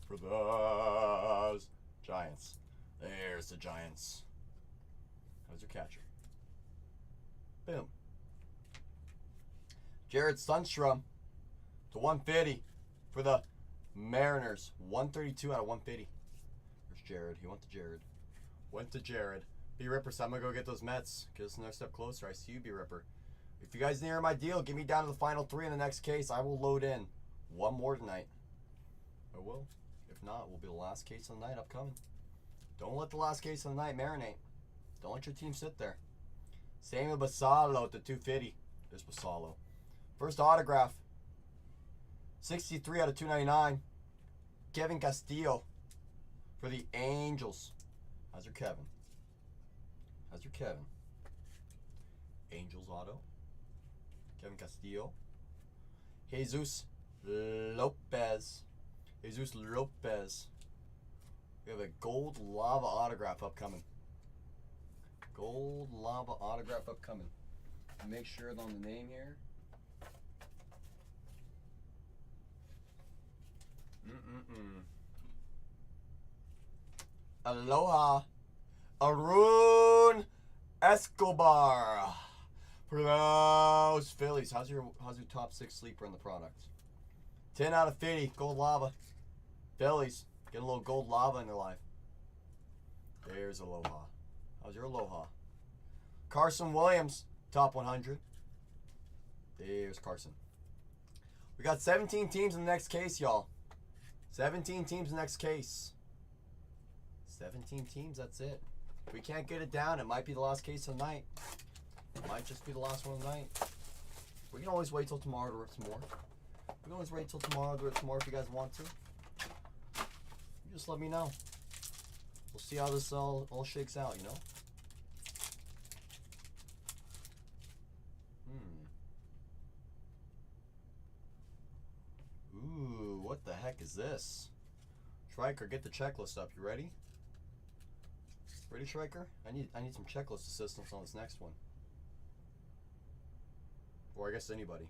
for those Giants. There's the Giants. How's your catcher? Boom. Jared Sundstrom to 150 for the Mariners. 132 out of 150. There's Jared. He went to Jared. Went to Jared. B Ripper, so I'm going to go get those Mets. Get us another step closer. I see you, B Ripper. If you guys near my deal, get me down to the final 3 in the next case. I will load in one more tonight. I will. If not, will be the last case of the night upcoming. Don't let the last case of the night marinate. Don't let your team sit there. Samuel Basallo at the 250. There's Basallo. First autograph. 63 out of 299. Kevin Castillo for the Angels. How's your Kevin? How's your Kevin? Angels auto. Kevin Castillo. Jesus Lopez. Jesus Lopez. We have a gold lava autograph upcoming. Gold lava autograph upcoming. Make sure it's on the name here. Aloha. Arun Escobar. For those Phillies. How's your top 6 sleeper in the product? 10 out of 50. Gold lava. Phillies. Get a little gold lava in their life. There's Aloha. How's your Aloha? Carson Williams. Top 100. There's Carson. We got 17 teams in the next case, y'all. 17 teams in the next case. 17 teams, that's it. If we can't get it down, it might be the last case of the night. It might just be the last one of the night. We can always wait till tomorrow to rip some more. We can always wait till tomorrow to rip some more if you guys want to. You just let me know. We'll see how this all shakes out, you know? Ooh, what the heck is this? Striker, get the checklist up. You ready? Ready, Striker? I need some checklist assistance on this next one. Or I guess anybody.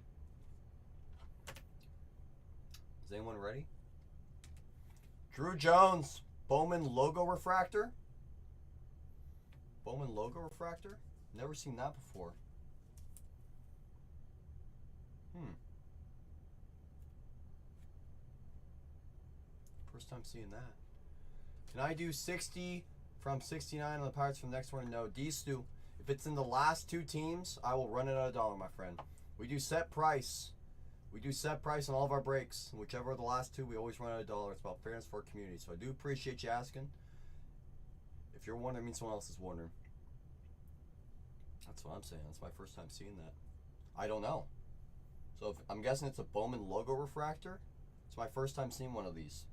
Is anyone ready? Drew Jones, Bowman logo refractor. Bowman logo refractor? Never seen that before. First time seeing that. Can I do 60 from 69 on the Pirates from the next one? No. D-Stu, if it's in the last two teams, I will run it at $1, my friend. We do set price. We do set price on all of our breaks. Whichever are the last two, we always run at $1. It's about fairness for our community. So I do appreciate you asking. If you're wondering, it means someone else is wondering. That's what I'm saying. That's my first time seeing that. I don't know. So I'm guessing it's a Bowman logo refractor. It's my first time seeing one of these.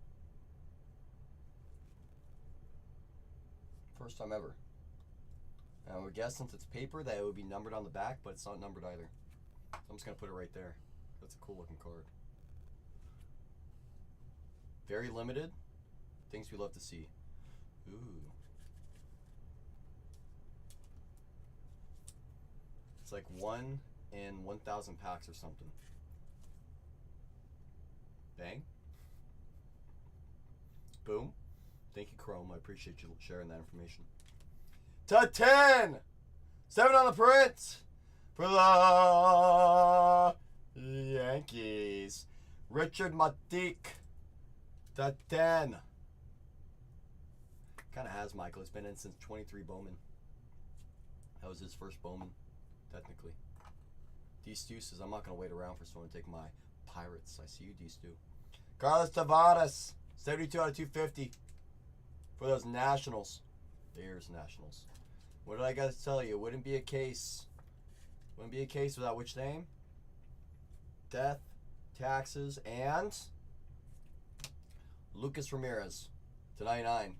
First time ever. And I would guess since it's paper that it would be numbered on the back, but it's not numbered either. So I'm just going to put it right there. That's a cool looking card. Very limited. Things we love to see. Ooh. It's like 1 in 1,000 packs or something. Bang. Boom. Thank you, Chrome. I appreciate you sharing that information. To 10! 7 on the print for the Yankees. Richard Matik. To 10. Kind of has, Michael. It's been in since 23 Bowman. That was his first Bowman, technically. D-Stu says, I'm not going to wait around for someone to take my Pirates. I see you, D-Stu. Carlos Tavares. 72 out of 250. For those Nationals. There's Nationals. What did I got to tell you? Wouldn't be a case. Wouldn't be a case without which name? Death, taxes, and Lucas Ramirez to 99.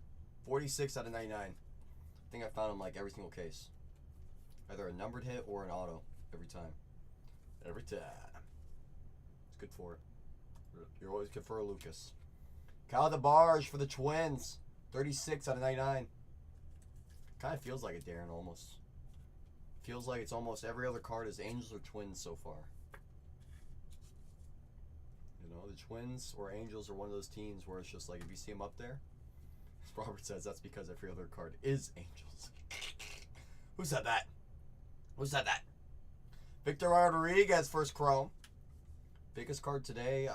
46 out of 99. I think I found him like every single case. Either a numbered hit or an auto. Every time. Every time. It's good for it. You're always good for a Lucas. Kyle DeBarge for the Twins. 36 out of 99. Kind of feels like it, Darren, almost. Feels like it's almost every other card is Angels or Twins so far. You know, the Twins or Angels are one of those teams where it's just like if you see them up there, as Robert says, that's because every other card is Angels. Who said that? Who said that? Victor Rodriguez, first Chrome. Biggest card today,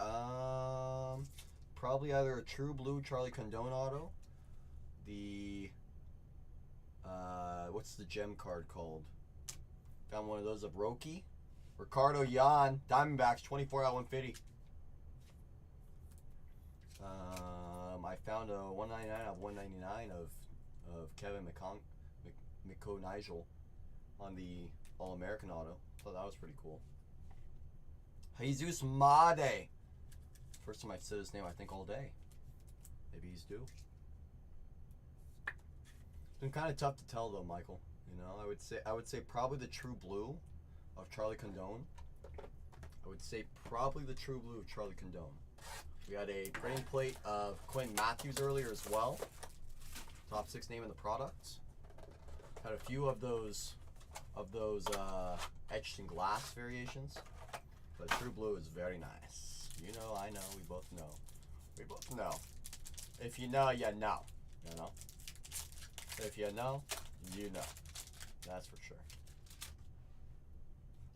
probably either a True Blue Charlie Condon auto. The what's the gem card called? Found one of those of Roki. Ricardo Yan, Diamondbacks, 24 out of 150. I found a 199 out of 199 of Kevin McConigel on the All-American auto. Thought that was pretty cool. Jesus Made. First time I've said his name, I think, all day. Maybe he's due. It's been kind of tough to tell though, Michael. You know, I would say probably the True Blue of Charlie Condon. I would say probably the True Blue of Charlie Condon. We had a printing plate of Quinn Matthews earlier as well. Top 6 name in the products. Had a few of those etched in glass variations. But True Blue is very nice. You know, I know, we both know. We both know. If you know, you know. You know? If you know, you know. That's for sure.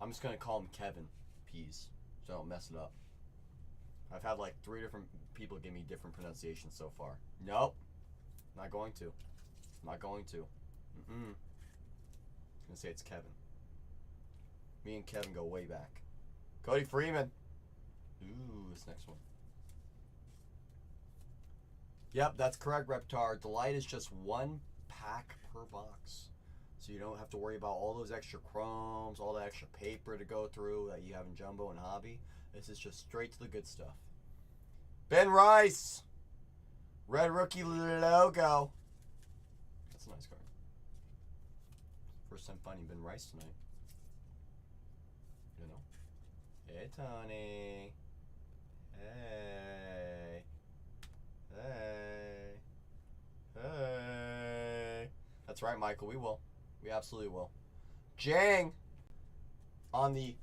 I'm just gonna call him Kevin Pease, so I don't mess it up. I've had like 3 different people give me different pronunciations so far. Nope. Not going to. Not going to. I'm gonna say it's Kevin. Me and Kevin go way back. Cody Freeman. Ooh, this next one. Yep, that's correct, Reptar. Delight is just 1 pack per box. So you don't have to worry about all those extra chromes, all that extra paper to go through that you have in Jumbo and Hobby. This is just straight to the good stuff. Ben Rice. Red rookie logo. That's a nice card. First time finding Ben Rice tonight. You know. Hey, Tony. Hey. Hey. Hey. That's right, Michael. We will. We absolutely will. Jang on the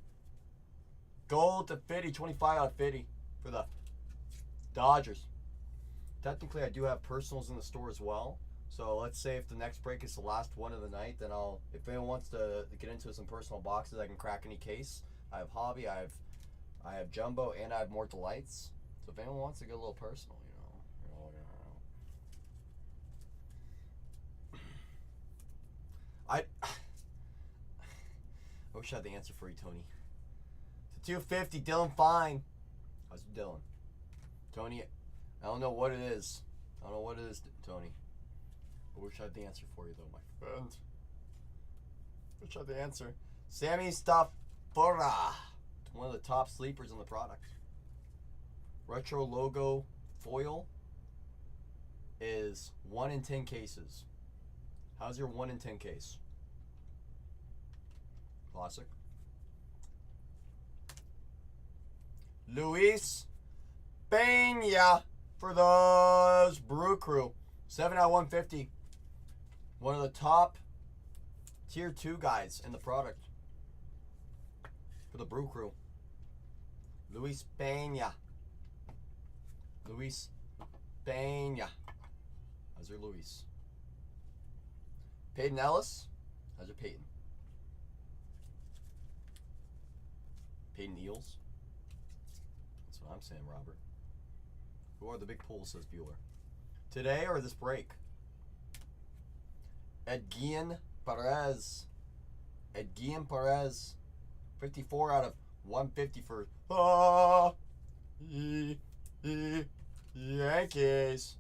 gold to 50, 25 out of 50 for the Dodgers. Technically, I do have personals in the store as well. So let's say if the next break is the last one of the night, then if anyone wants to get into some personal boxes, I can crack any case. I have hobby, I have jumbo, and I have more delights. So if anyone wants to get a little personal, I wish I had the answer for you, Tony. To 250, Dylan Fine. How's it, Dylan? Tony, I don't know what it is. I don't know what it is, Tony. I wish I had the answer for you, though, my friend. Wish I had the answer. Sammy Staffora. One of the top sleepers in the product. Retro logo foil is 1 in 10 cases. How's your 1 in 10 case? Classic. Luis Peña for those Brew Crew. 7 out of 150. One of the top tier 2 guys in the product for the Brew Crew. Luis Peña. Luis Peña. How's your Luis? Peyton Ellis. How's your Peyton? Peyton Eels. That's what I'm saying, Robert. Who are the big pools, says Bueller. Today or this break? Edguian Perez. Edguian Perez. 54 out of 150 for Yankees.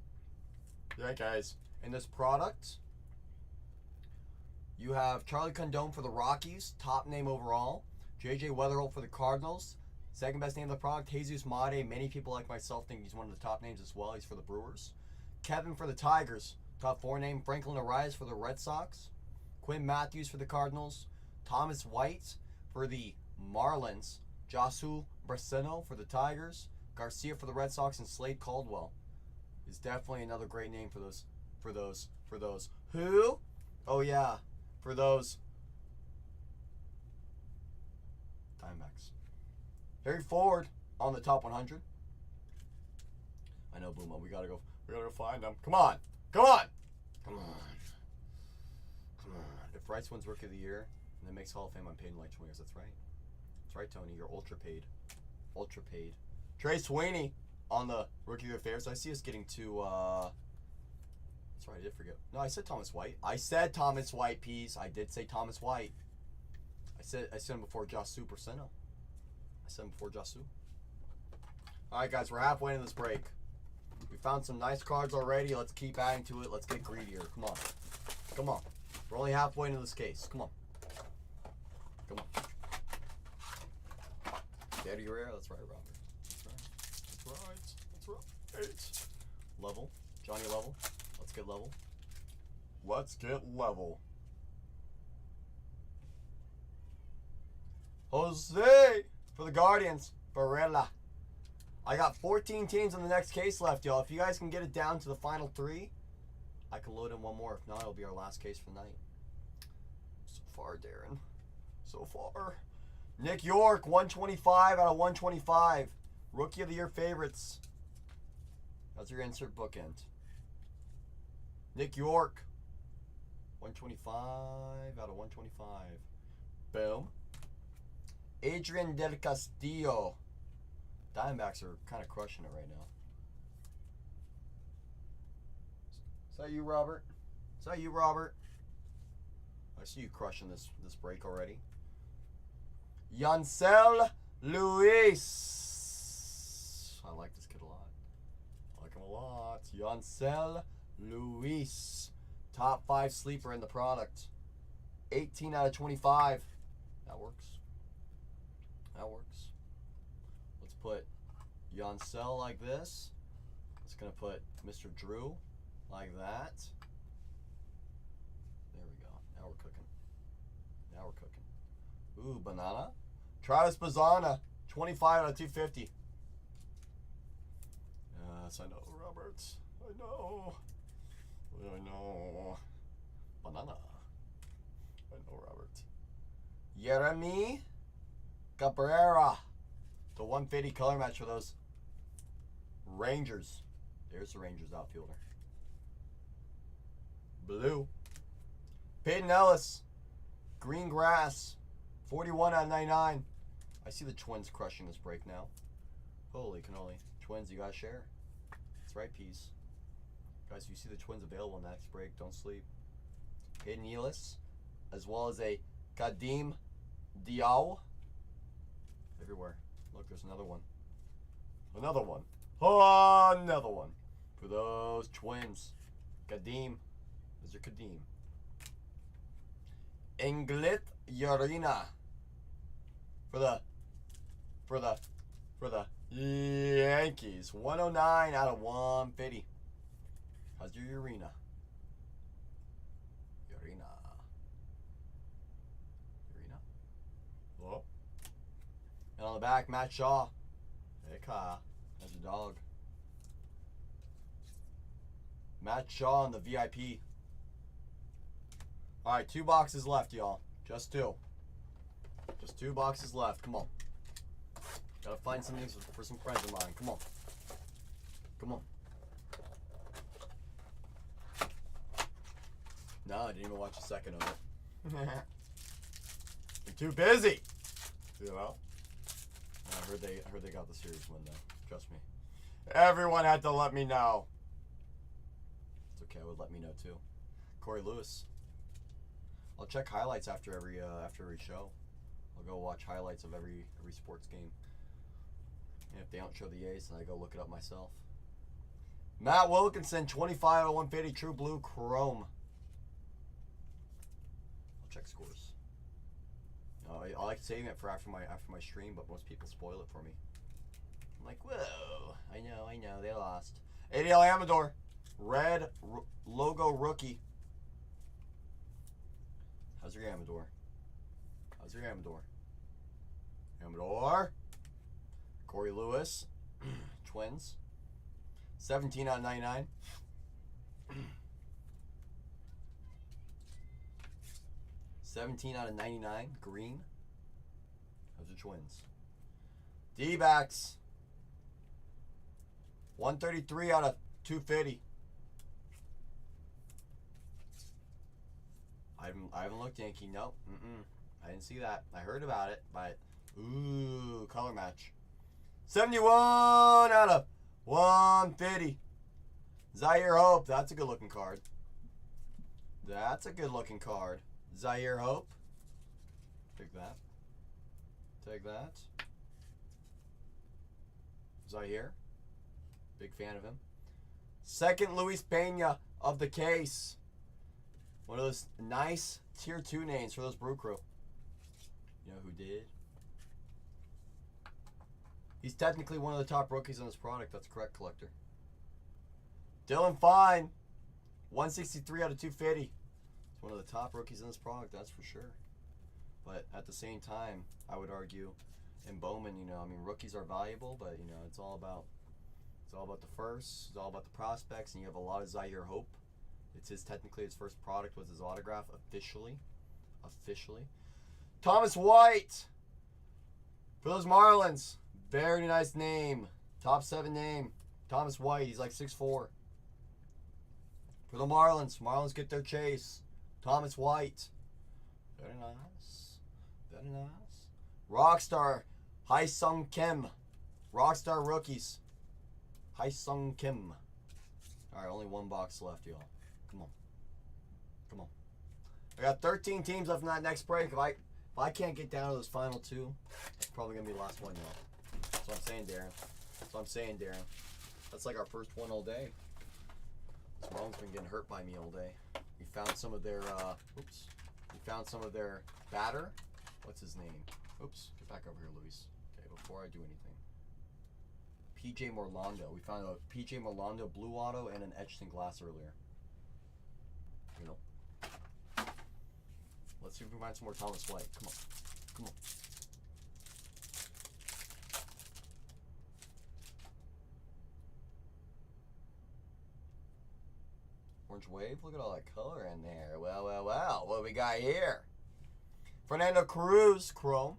Yankees. In this product, you have Charlie Condon for the Rockies, top name overall. JJ Weatherholt for the Cardinals, second best name of the product. Jesus Made, many people like myself think he's one of the top names as well. He's for the Brewers. Kevin for the Tigers, top 4 name. Franklin Arias for the Red Sox. Quinn Matthews for the Cardinals. Thomas White for the Marlins. Josu Braceno for the Tigers. Garcia for the Red Sox, and Slade Caldwell is definitely another great name for those. Who? Oh yeah, for those Diamondbacks. Harry Ford on the top 100. I know, Boomo. We gotta go find them. Come on. If Rice wins Rookie of the Year and then makes Hall of Fame, I'm paid in like 20 years. That's right. That's right, Tony. You're ultra paid. Trey Sweeney on the Rookie of the Year favorites. I see us getting to. That's right. I did forget. No, I said Thomas White. Pease. I did say Thomas White. I said him before Josu Braceno. All right, guys, we're halfway into this break. We found some nice cards already. Let's keep adding to it. Let's get greedier. Come on. We're only halfway into this case. Come on. Daddy Guerrero. That's right, Robert. That's right. Level. Johnny Level. Let's get level. Jose for the Guardians. Barella. I got 14 teams in the next case left, y'all. If you guys can get it down to the final 3, I can load in one more. If not, it'll be our last case for the night. So far, Darren. So far. Nick York, 125 out of 125. Rookie of the Year favorites. That's your insert bookend. Nick York, 125 out of 125. Boom. Adrian Del Castillo. Diamondbacks are kind of crushing it right now. Is that you, Robert? I see you crushing this break already. Yancel Luis. I like this kid a lot. Yancel Luis. Top 5 sleeper in the product. 18 out of 25. That works. Let's put Yancel like this. Let's Just gonna put Mr. Drew like that. There we go. Now we're cooking. Now we're cooking. Ooh, banana. Travis Bazana, 25 out of 250. Yes, I know, Roberts. I know. I know. Banana. I know, Robert. Jeremy Cabrera. The 150 color match for those Rangers. There's the Rangers outfielder. Blue. Peyton Ellis. Green grass. 41 out of 99. I see the Twins crushing this break now. Holy cannoli. Twins, you gotta share. That's right, Peas. Guys, you see the Twins available next break. Don't sleep. Peyton Ellis, as well as a Kadim Diaw. Everywhere. Look, there's another one. Another one. Another one. For those Twins. Kadim. There's your Kadim. Inglit Yarina. For the Yankees. 109 out of 150. How's your Urena? Urena. Oh. And on the back, Matt Shaw. Hey, Ka. That's your dog. Matt Shaw on the VIP. All right, 2 boxes left, y'all. Just 2. Just 2 boxes left. Come on. Gotta find some things for some friends of mine. Come on. Come on. No, I didn't even watch a second of it. You're too busy. You know? I heard they got the series win though. Trust me. Everyone had to let me know. It's okay, I would let me know too. Corey Lewis. I'll check highlights after every show. I'll go watch highlights of every sports game. And if they don't show the ace, then I go look it up myself. Matt Wilkinson, 25 out of 150, True Blue Chrome. I'll check scores. I like saving it for after my stream, but most people spoil it for me. I'm like, whoa, I know, they lost. ADL Amador, red logo rookie. How's your Amador? How's your Amador? Amador. Corey Lewis, Twins. 17 out of 99. 17 out of 99, green. Those are Twins. D-backs. 133 out of 250. I haven't looked, Yankee. Nope. I didn't see that. I heard about it, but ooh, color match. 71 out of 150. Zaire Hope. That's a good looking card. That's a good looking card. Zaire Hope. Take that. Take that. Zaire. Big fan of him. Second Luis Pena of the case. One of those nice tier 2 names for those Brew Crew. You know who did? He's technically one of the top rookies on this product. That's correct, collector. Dylan Fine. 163 out of 250. He's one of the top rookies in this product, that's for sure. But at the same time, I would argue, in Bowman, rookies are valuable, but it's all about the first, it's all about the prospects, and you have a lot of Zaire Hope. It's technically his first product was his autograph officially. Thomas White for those Marlins. Very nice name. Top 7 name. Thomas White. He's like 6'4". For the Marlins. Marlins get their chase. Thomas White. Very nice. Very nice. Rockstar. Hai Sung Kim. Rockstar rookies. Hai Sung Kim. Alright, only 1 box left, y'all. Come on. Come on. I got 13 teams left in that next break. If I can't get down to those final 2, that's probably going to be the last one, y'all. That's what I'm saying, Darren. That's like our first one all day. This mom's been getting hurt by me all day. We found some of their, We found some of their batter. What's his name? Oops. Get back over here, Luis. Okay, before I do anything. PJ Morlando. We found a PJ Morlando blue auto and an etched in glass earlier. You know. Let's see if we can find some more Thomas White. Come on. Come on. Orange Wave. Look at all that color in there. Well, well, well. What do we got here? Fernando Cruz. Chrome.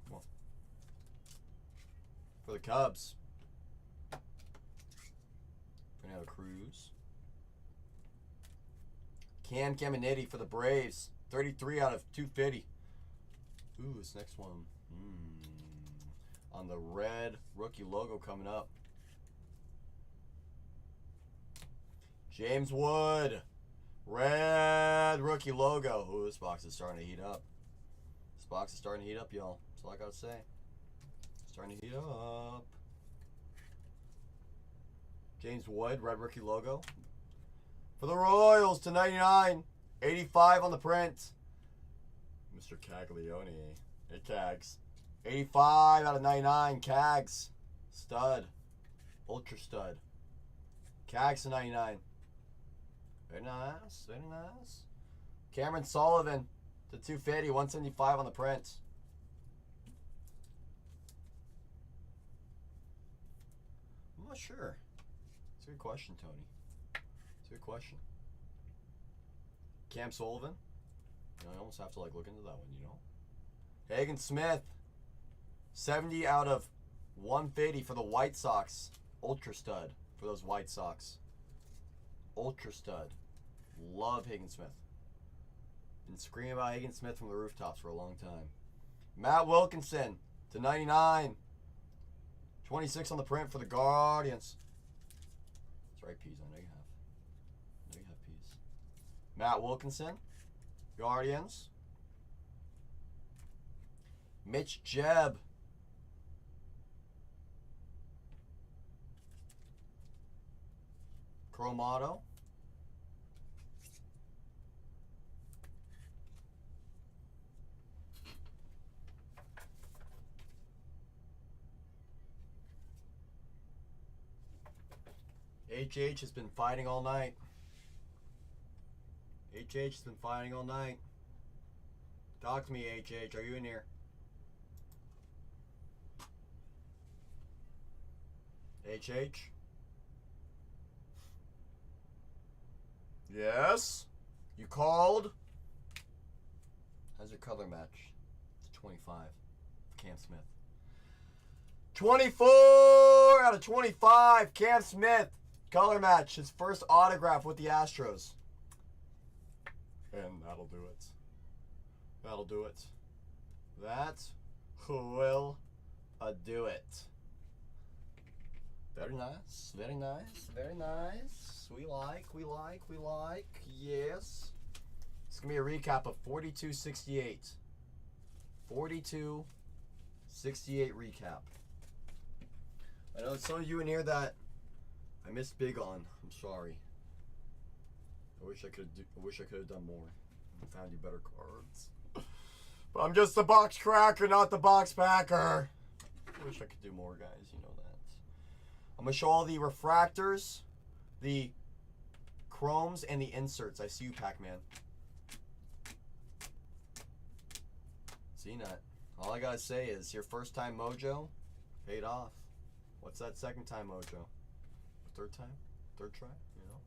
Come on. For the Cubs. Fernando Cruz. Cam Caminiti for the Braves. 33 out of 250. Ooh, this next one. On the red rookie logo coming up. James Wood. Red rookie logo. Ooh, this box is starting to heat up. This box is starting to heat up, y'all. That's all I gotta say. Starting to heat up. James Wood, red rookie logo. For the Royals to 99. 85 on the print. Mr. Caglione. Hey, Cags. 85 out of 99. Cags. Stud. Ultra stud. Cags to 99. Very nice. Very nice. Cameron Sullivan to 250. 175 on the print. I'm not sure. It's a good question, Tony. It's a good question. Cam Sullivan. You know, I almost have to like look into that one, you know. Hagen Smith. 70 out of 150 for the White Sox. Ultra stud for those White Sox. Ultra stud. Love Hagen Smith. Been screaming about Hagen Smith from the rooftops for a long time. Matt Wilkinson to 99. 26 on the print for the Guardians. That's right, Peas. I know you have. I know you have Peas. Matt Wilkinson. Guardians. Mitch Jebb. Chromato. HH has been fighting all night. HH has been fighting all night. Talk to me, HH. Are you in here? HH? Yes? You called? How's your color match? It's 25. Cam Smith. 24 out of 25. Cam Smith. Color match. His first autograph with the Astros. And that'll do it. That'll do it. That will do it. Very nice. Very nice. Very nice. We like. Yes. It's going to be a recap of 42-68. 42-68 recap. I know some of you in here that I missed big on. I'm sorry. I wish I could have done more. I found you better cards. But I'm just the box cracker, not the box packer. I wish I could do more, guys. You know that. I'm going to show all the refractors, the chromes, and the inserts. I see you, Pac-Man. See that? All I got to say is your first time mojo paid off. What's that second time mojo? Third time? Third try? You know?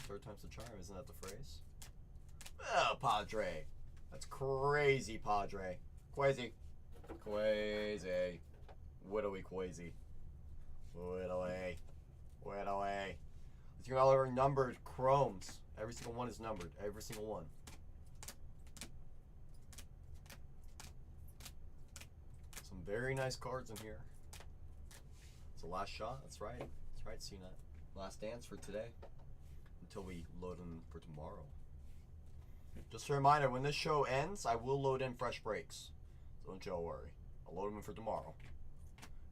Third time's the charm. Isn't that the phrase? Oh, Padre. That's crazy, Padre. Quasi. Quasi. Widowy Quasi. Widowy. Widowy. Let's get all our numbered chromes. Every single one is numbered. Every single one. Some very nice cards in here. It's the last shot. That's right. That's right, CNET. Last dance for today. Until we load them for tomorrow. Just a reminder, when this show ends, I will load in fresh breaks. So don't y'all worry. I'll load them in for tomorrow.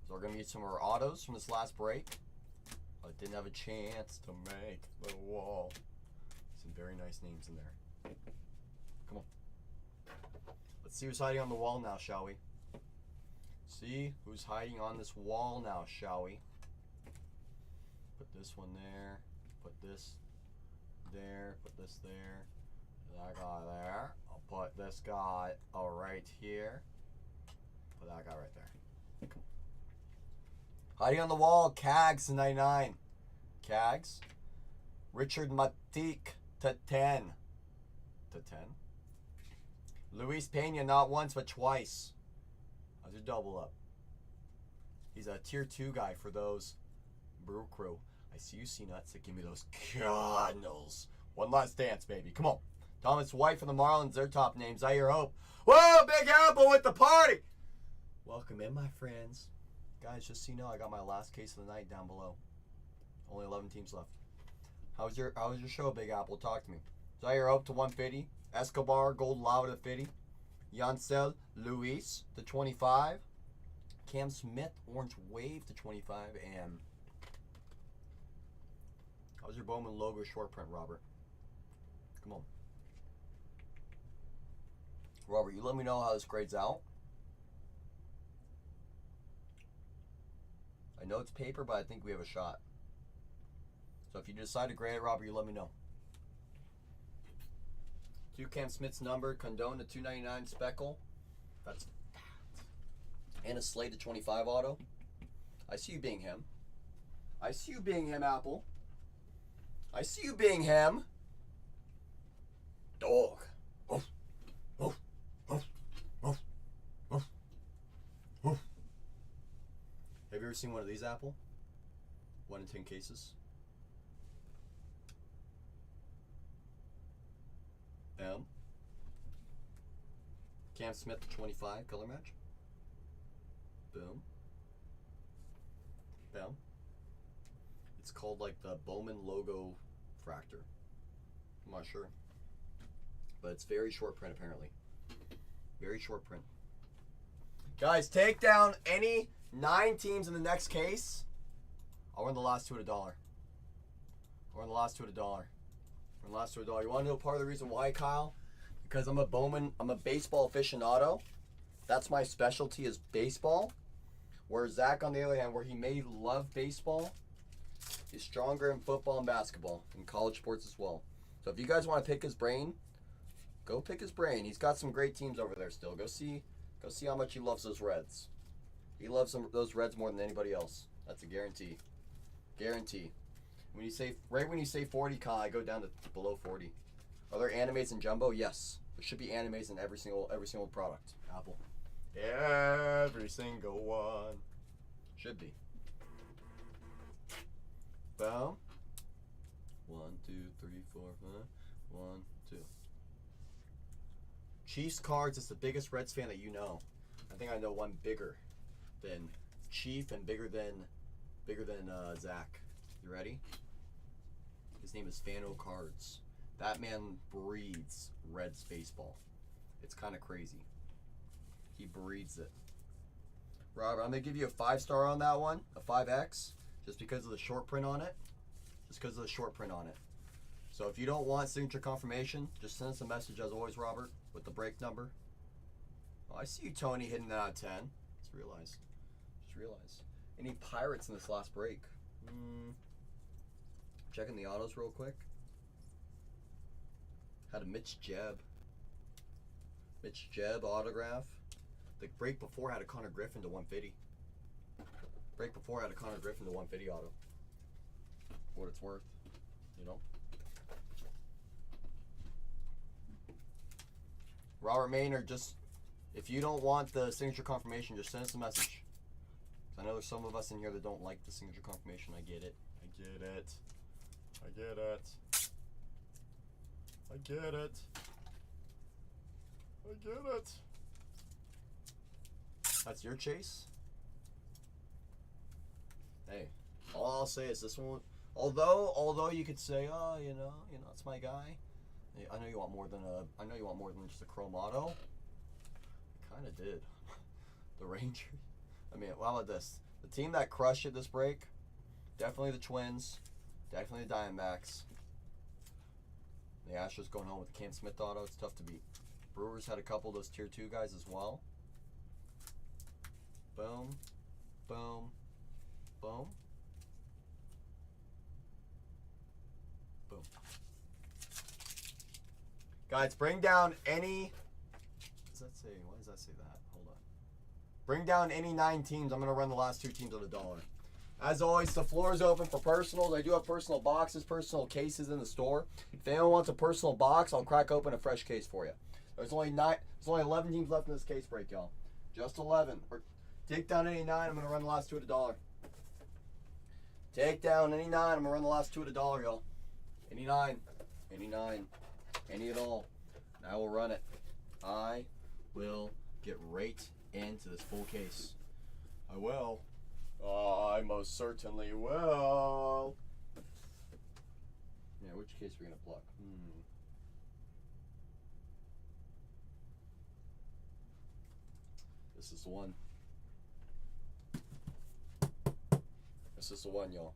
So we're going to get some more autos from this last break. I didn't have a chance to make the wall. Some very nice names in there. Come on. Let's see who's hiding on the wall now, shall we? see who's hiding on this wall now, shall we? Put this one there. Put this there. Put this there. That guy there. I'll put this guy right here. Put that guy right there. Hiding on the wall, Cags 99. Cags. Richard Matik to 10. To 10. Luis Pena, not once but twice. How's your double up? He's a tier 2 guy for those Brew Crew. I see you, C-Nuts. Give me those Cardinals. One last dance, baby. Come on. Thomas White from the Marlins, their top names. Zaire Hope. Whoa, Big Apple with the party. Welcome in, my friends. Guys, just so you know, I got my last case of the night down below. Only 11 teams left. How was your show, Big Apple? Talk to me. Zaire Hope to 150. Escobar, Gold Lava to 50. Yancel Luis to 25. Cam Smith, Orange Wave to 25. And how's your Bowman logo short print, Robert? Come on. Robert, you let me know how this grades out. I know it's paper, but I think we have a shot. So if you decide to grade it, Robert, you let me know. 2 Cam Smith's number, Condone to 299 Speckle. That's fat. And a Slade to 25 auto. I see you being him. I see you being him, Apple. I see you being him. Dog. Oof. Oof. Oof. Oof. Oof. Oof. Have you ever seen one of these, Apple? 1 in 10 cases. M. Cam Smith to 25, color match. Boom. Boom. It's called like the Bowman logo fractor. I'm not sure. But it's very short print apparently. Very short print. Guys, take down any 9 teams in the next case. I'll run the last 2 at $1. I'll run the last 2 at $1. Run the last 2 at $1. You want to know part of the reason why, Kyle? Because I'm a Bowman, I'm a baseball aficionado. That's my specialty is baseball. Where Zach, on the other hand, where he may love baseball, is stronger in football and basketball, and college sports as well. So if you guys want to pick his brain, go pick his brain. He's got some great teams over there still. Go see how much he loves those Reds. He loves those Reds more than anybody else. That's a guarantee. Guarantee. When you say 40, Kyle, I go down to below 40. Are there animes in Jumbo? Yes. There should be animes in every single product. Apple. Every single one. Should be. Boom. 1, 2, 3, 4, 5. 1, 2. Chiefs cards is the biggest Reds fan that you know. I think I know one bigger than Chief and bigger than Zach. You ready? His name is Fano Cards. That man breathes Reds baseball. It's kind of crazy. He breathes it. Robert, I'm going to give you a 5-star on that one, a 5X, just because of the short print on it. So if you don't want signature confirmation, just send us a message as always, Robert, with the break number. Oh, I see you, Tony, hitting that out of 10. Just realize. Any Pirates in this last break? Checking the autos real quick. Had a Mitch Jeb autograph. The break before had a Connor Griffin to 150. Auto. For what it's worth, you know. Robert Maynard, just if you don't want the signature confirmation, just send us a message. I know there's some of us in here that don't like the signature confirmation. I get it. That's your chase? Hey, all I'll say is this one, although you could say, oh, you know, it's my guy. I know you want more than just a chrome auto. I kind of did. The Rangers. I mean, how about this? The team that crushed it this break, definitely the Twins, definitely the Diamondbacks. The Astros going home with the Cam Smith auto. It's tough to beat. Brewers had a couple of those tier 2 guys as well. Boom. Boom. Boom. Boom. Guys, bring down any... What does that say? Why does that say that? Hold on. Bring down any 9 teams. I'm going to run the last 2 teams at $1. As always, the floor is open for personals. I do have personal boxes, personal cases in the store. If anyone wants a personal box, I'll crack open a fresh case for you. There's only 11 teams left in this case break, y'all. Just 11. Or take down any 9. I'm going to run the last 2 at $1. Take down any 9. I'm going to run the last 2 at $1, y'all. Any 9. Any 9. Any at all. And I will run it. I will get right into this full case. I will. I most certainly will. Yeah, which case are we going to pluck? This is the one. This is the one, y'all.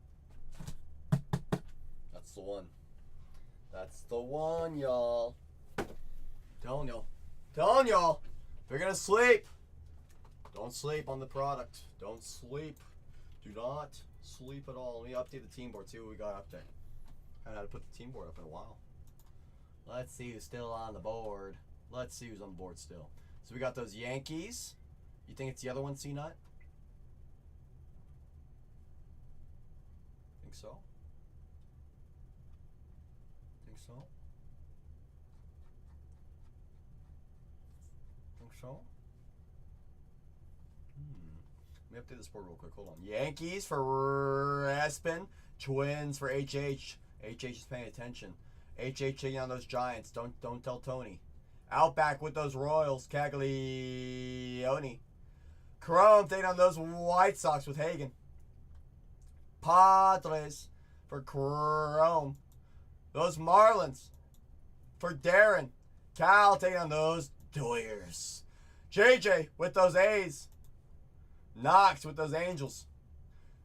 That's the one. That's the one, y'all. Telling y'all. Telling y'all. If you're going to sleep, don't sleep on the product. Don't sleep. Do not sleep at all. Let me update the team board. See what we got up there. I haven't had to put the team board up in a while. Let's see who's still on the board. Let's see who's on the board still. So we got those Yankees. You think it's the other one, C-Nut? Think so? Think so? Think so? Let me update this board real quick. Hold on. Yankees for Aspen. Twins for HH. HH is paying attention. HH taking on those Giants. Don't tell Tony. Outback with those Royals. Caglione. Chrome taking on those White Sox with Hagen. Padres for Chrome. Those Marlins for Darren. Cal taking on those Doyers. JJ with those A's. Knox with those Angels.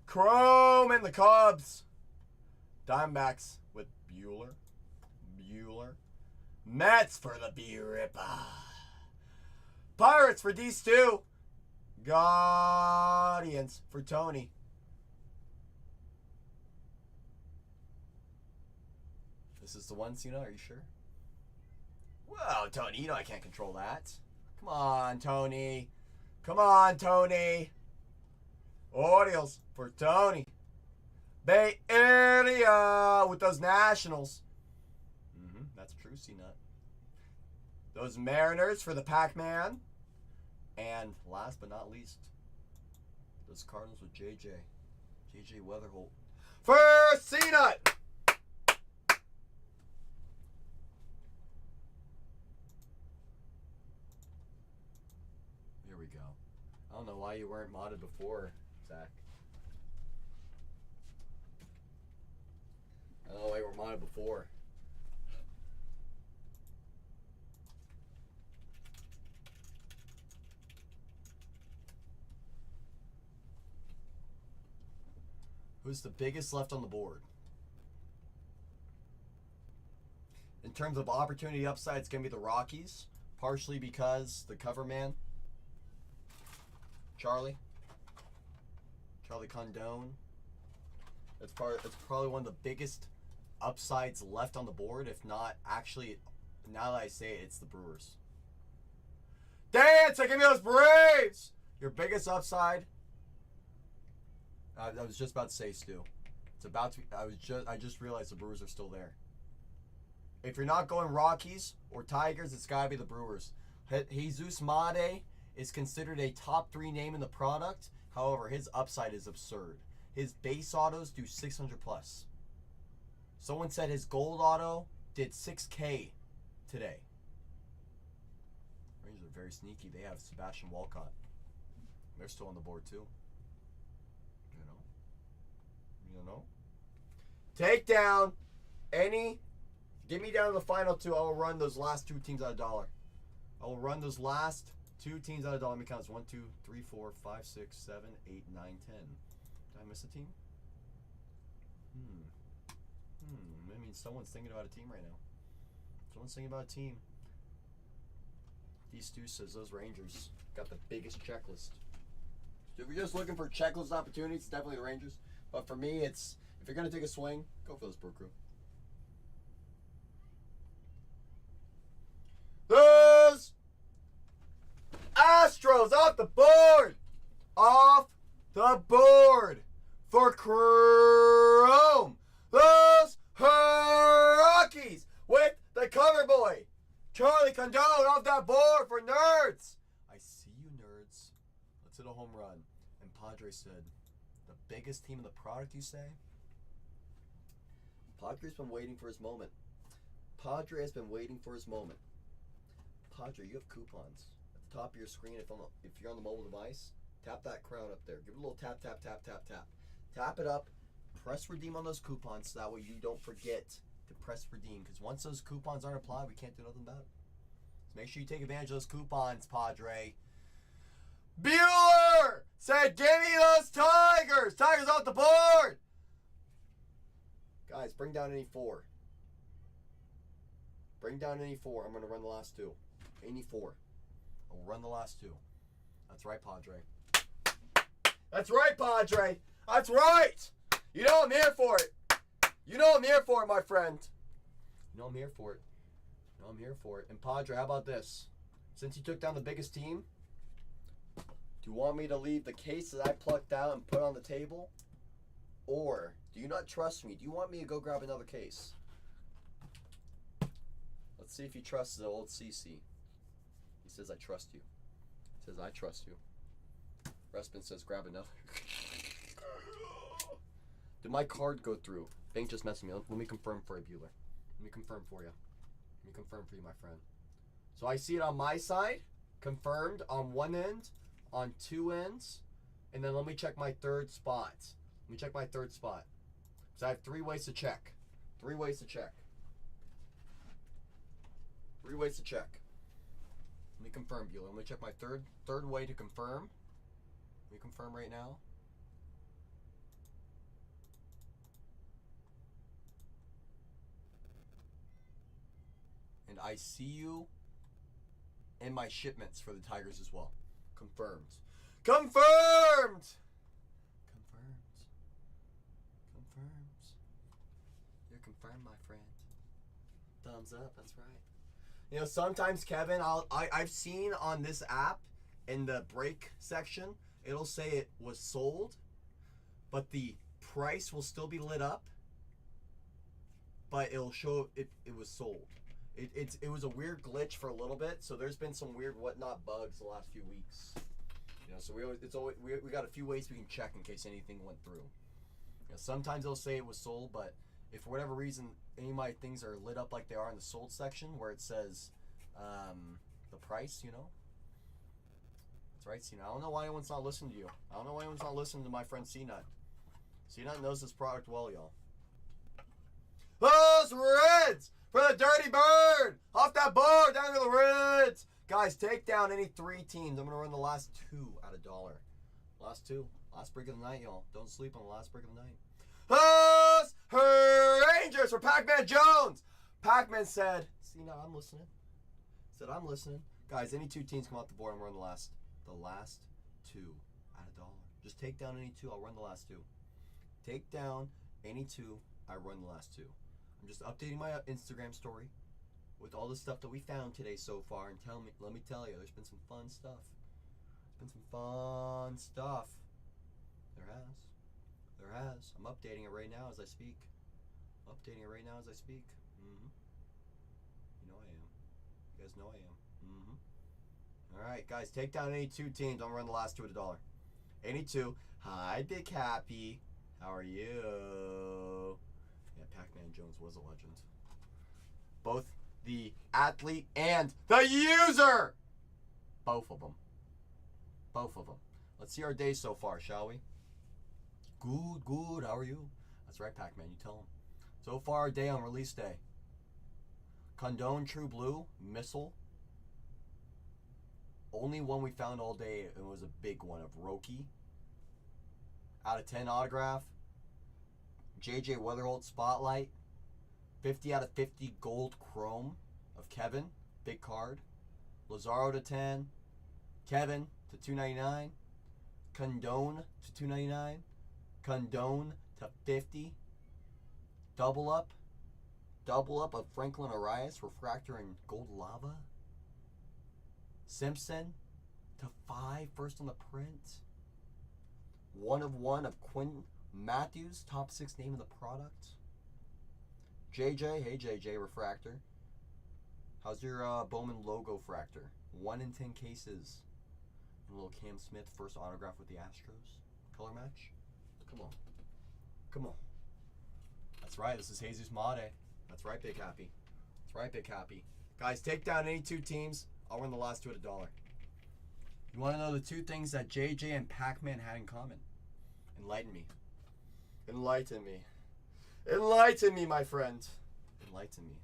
Chrome and the Cubs. Diamondbacks with Bueller. Mets for the B-Ripper. Pirates for D-Stu. Guardians for Tony. This is the one, Cena, are you sure? Well, Tony, you know I can't control that. Come on, Tony. Come on, Tony. Orioles for Tony. Bay Area with those Nationals. That's true, C-Nut. Those Mariners for the Pac-Man. And last but not least, those Cardinals with JJ. JJ Weatherholt. For C-Nut! Here we go. I don't know why you weren't modded before, Zach. I don't know why you were modded before. Who's the biggest left on the board? In terms of opportunity upside, it's going to be the Rockies. Partially because the cover man, Charlie Condone. It's probably one of the biggest upsides left on the board. If not, actually, now that I say it, it's the Brewers. Dance! Give me those Braves! Your biggest upside. I was just about to say, Stu. It's about to. I just realized the Brewers are still there. If you're not going Rockies or Tigers, it's gotta be the Brewers. Jesus Made is considered a top 3 name in the product. However, his upside is absurd. His base autos do 600 plus. Someone said his gold auto did 6K today. Rangers are very sneaky. They have Sebastian Walcott. They're still on the board too. You know. Take down any. Get me down to the final 2. I will run those last 2 teams at $1. I will run those last 2 teams at $1. Let me count. 1, 2, 3, 4, 5, 6, 7, 8, 9, 10. Did I miss a team? I mean, someone's thinking about a team right now. Someone's thinking about a team. D-Stu says those Rangers got the biggest checklist. So if you're just looking for checklist opportunities, it's definitely the Rangers. But for me, it's if you're gonna take a swing, go for this Brew Crew. Those Astros off the board! Off the board for Chrome. Those Rockies with the cover boy, Charlie Condon, off that board for Nerds. I see you, Nerds. Let's hit a home run. And Padre said, the biggest team in the product, you say? Padre's been waiting for his moment. Padre has been waiting for his moment. Padre, you have coupons at the top of your screen. If you're on the mobile device, tap that crown up there. Give it a little tap, tap, tap, tap, tap. Tap it up. Press redeem on those coupons so that way you don't forget to press redeem. Because once those coupons aren't applied, we can't do nothing about it. So make sure you take advantage of those coupons, Padre. Bueller said, give me those Tigers. Tigers off the board. Guys, bring down any 4. Bring down any 4. I'm going to run the last 2. Any 4. I'll run the last 2. That's right, Padre. That's right, Padre. That's right. You know I'm here for it. You know I'm here for it, my friend. You know I'm here for it. You know I'm here for it. And Padre, how about this? Since you took down the biggest team, do you want me to leave the case that I plucked out and put on the table? Or do you not trust me? Do you want me to go grab another case? Let's see if he trusts the old CC. He says, I trust you. He says, I trust you. Respin says, grab another. Did my card go through? Bank just messaged me. Let me confirm for you, Bueller. Let me confirm for you. Let me confirm for you, my friend. So I see it on my side, confirmed on one end, on 2 ends, and then let me check my third spot. Let me check my third spot. So I have 3 ways to check. 3 ways to check. 3 ways to check. Let me confirm, Bueller. Let me check my third way to confirm. Let me confirm right now. And I see you in my shipments for the Tigers as well. Confirmed. Confirmed! Confirmed. Confirmed. You're confirmed, my friend. Thumbs up, that's right. You know, sometimes, Kevin, I've seen on this app in the break section, it'll say it was sold, but the price will still be lit up, but it'll show it was sold. It was a weird glitch for a little bit, so there's been some weird whatnot bugs the last few weeks. You know, so we got a few ways we can check in case anything went through. You know, sometimes they'll say it was sold, but if for whatever reason any of my things are lit up like they are in the sold section where it says the price, you know. That's right, C-Nut. I don't know why anyone's not listening to you. I don't know why anyone's not listening to my friend C-Nut. C-Nut knows this product well, y'all. Those Reds for the Dirty Bird. Off that board, down to the Reds. Guys, take down any 3 teams. I'm going to run the last 2 at $1. Last 2. Last break of the night, y'all. Don't sleep on the last break of the night. Those Rangers for Pac-Man Jones. Pac-Man said, see, now I'm listening. Said, I'm listening. Guys, any 2 teams come off the board, I'm running the last 2 at $1. Just take down any 2, I'll run the last 2. Take down any 2, I run the last 2. I'm just updating my Instagram story with all the stuff that we found today so far, and let me tell you, there's been some fun stuff. There's been some fun stuff. There has. I'm updating it right now as I speak. You know I am. You guys know I am. All right, guys, take down any 2 teams. I'm gonna run the last 2 at $1. Any 2. Hi, Big Happy. How are you? Yeah, Pac-Man Jones was a legend. Both the athlete and the user. Both of them. Let's see our day so far, shall we? Good. How are you? That's right, Pac-Man. You tell him. So far, our day on release day. Condone True Blue, Missile. Only one we found all day, and it was a big one of Roki. Out of 10 autograph. JJ Weatherholt Spotlight. 50 out of 50 gold chrome of Kevin. Big card. Lazaro to 10. Kevin to 299. Condone to $2.99. Condone to $50. Double up of Franklin Arias Refractor and Gold Lava. Simpson to $5, first on the print. 1 of 1 of Quinn Matthews, top 6 name of the product. JJ, hey JJ, Refractor. How's your Bowman logo fractor? 1 in 10 cases. And a little Cam Smith first autograph with the Astros. Color match. Come on. Come on. That's right. This is Jesus Made. That's right, Big Happy. That's right, Big Happy. Guys, take down any 2 teams. I'll win the last 2 at $1. You want to know the 2 things that JJ and Pac-Man had in common? Enlighten me. Enlighten me. Enlighten me, my friend. Enlighten me.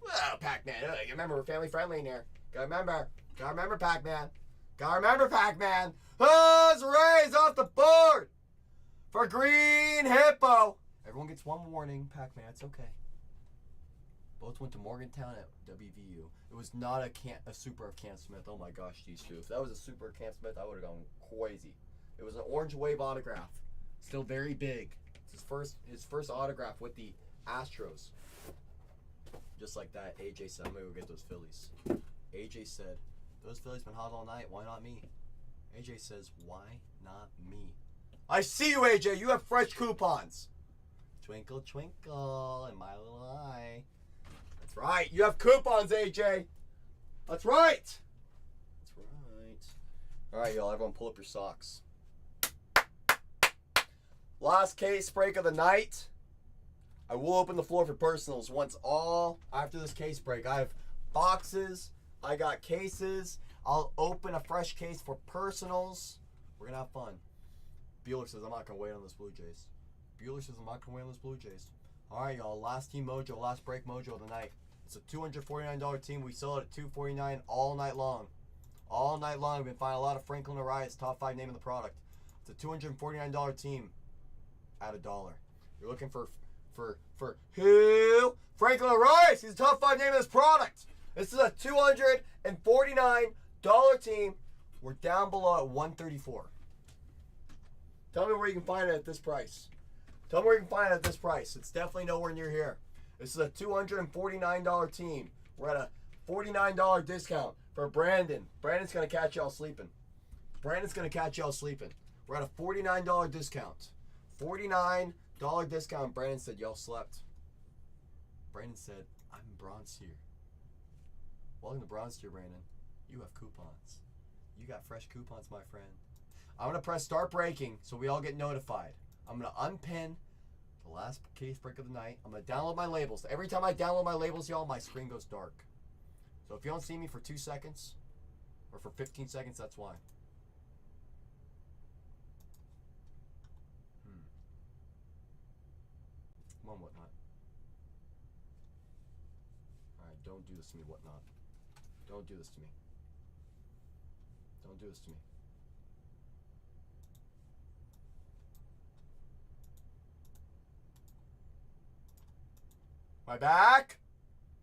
Well, Pac-Man. You remember, we're family friendly in here. Gotta remember, Pac-Man. Gotta remember, Pac-Man. Let's raise off the board for Green Hippo. Everyone gets 1 warning, Pac-Man. It's okay. Both went to Morgantown at WVU. It was not a super of Cam Smith. Oh my gosh, these 2. If that was a super of Cam Smith, I would have gone crazy. It was an orange wave autograph. Still very big. It's his first autograph with the Astros. Just like that, AJ said, I'm going to go get those Phillies. AJ said, those Phillies been hot all night. Why not me? AJ says, why not me? I see you, AJ. You have fresh coupons. Twinkle, twinkle in my little eye. That's right. You have coupons, AJ. That's right. That's right. All right, y'all. Everyone pull up your socks. Last case break of the night. I will open the floor for personals after this case break. I have boxes. I got cases. I'll open a fresh case for personals. We're going to have fun. Bueller says, I'm not going to wait on this Blue Jays. Bueller says, I'm not going to wait on this Blue Jays. All right, y'all. Last team mojo, last break mojo of the night. It's a $249 team. We sell it at $249 all night long. All night long. We've been finding a lot of Franklin Arias, top 5 name of the product. It's a $249 team at $1. You're looking for who? Franklin Arias. He's the top 5 name of this product. This is a $249 team. We're down below at $134. Tell me where you can find it at this price. Tell me where you can find it at this price. It's definitely nowhere near here. This is a $249 team. We're at a $49 discount for Brandon. Brandon's going to catch y'all sleeping. Brandon's going to catch y'all sleeping. We're at a $49 discount. $49 discount. Brandon said y'all slept. Brandon said, I'm in bronze tier. Welcome to bronze tier, Brandon. You have coupons. You got fresh coupons, my friend. I'm going to press start breaking so we all get notified. I'm going to unpin the last case break of the night. I'm going to download my labels. Every time I download my labels, y'all, my screen goes dark. So if you don't see me for 2 seconds or for 15 seconds, that's why. Come on, Whatnot. Alright, don't do this to me, Whatnot. Don't do this to me. Don't do this to me. Am I back?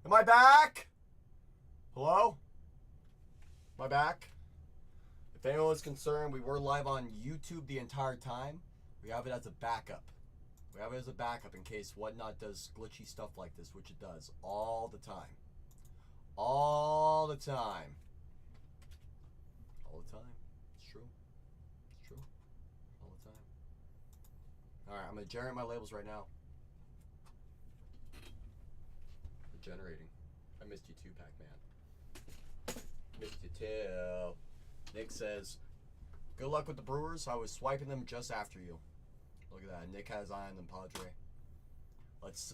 Am I back? Hello? Am I back? If anyone is concerned, we were live on YouTube the entire time. We have it as a backup. We have it as a backup in case Whatnot does glitchy stuff like this, which it does all the time. All the time. All the time. It's true. It's true. All the time. Alright, I'm going to generate my labels right now. They're generating. I missed you too, Pac-Man. Missed you too. Nick says, good luck with the Brewers. I was swiping them just after you. Look at that. Nick has eye on them, Padre.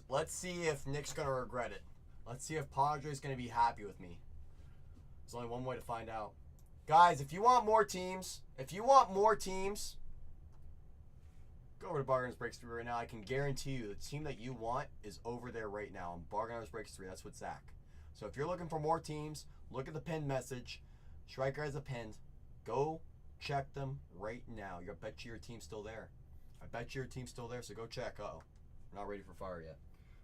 Let's see if Nick's going to regret it. Let's see if Padre's going to be happy with me. There's only one way to find out. Guys, if you want more teams, go over to Bargainers Breaks 3 right now. I can guarantee you the team that you want is over there right now. Bargainers Breaks 3. That's with Zach. So if you're looking for more teams, look at the pinned message. Striker has a pinned. Go check them right now. I bet you your team's still there. I bet your team's still there, so go check. Uh-oh. We're not ready for fire yet.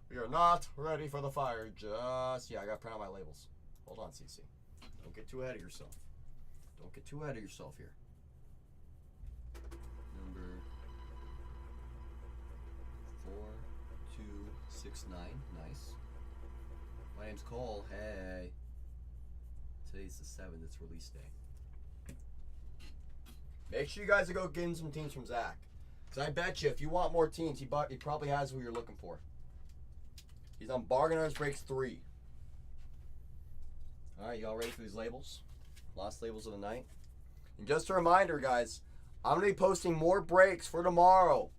We are not ready for the fire. Yeah, I got to print out my labels. Hold on, CC. Don't get too ahead of yourself. Don't get too ahead of yourself here. 4269. Nice. My name's Cole. Hey. Today's the 7th. It's release day. Make sure you guys go getting some teams from Zach. Because I bet you if you want more teams, he probably has what you're looking for. He's on Bargainers Breaks 3. Alright, y'all ready for these labels? Last labels of the night. And just a reminder, guys, I'm going to be posting more breaks for tomorrow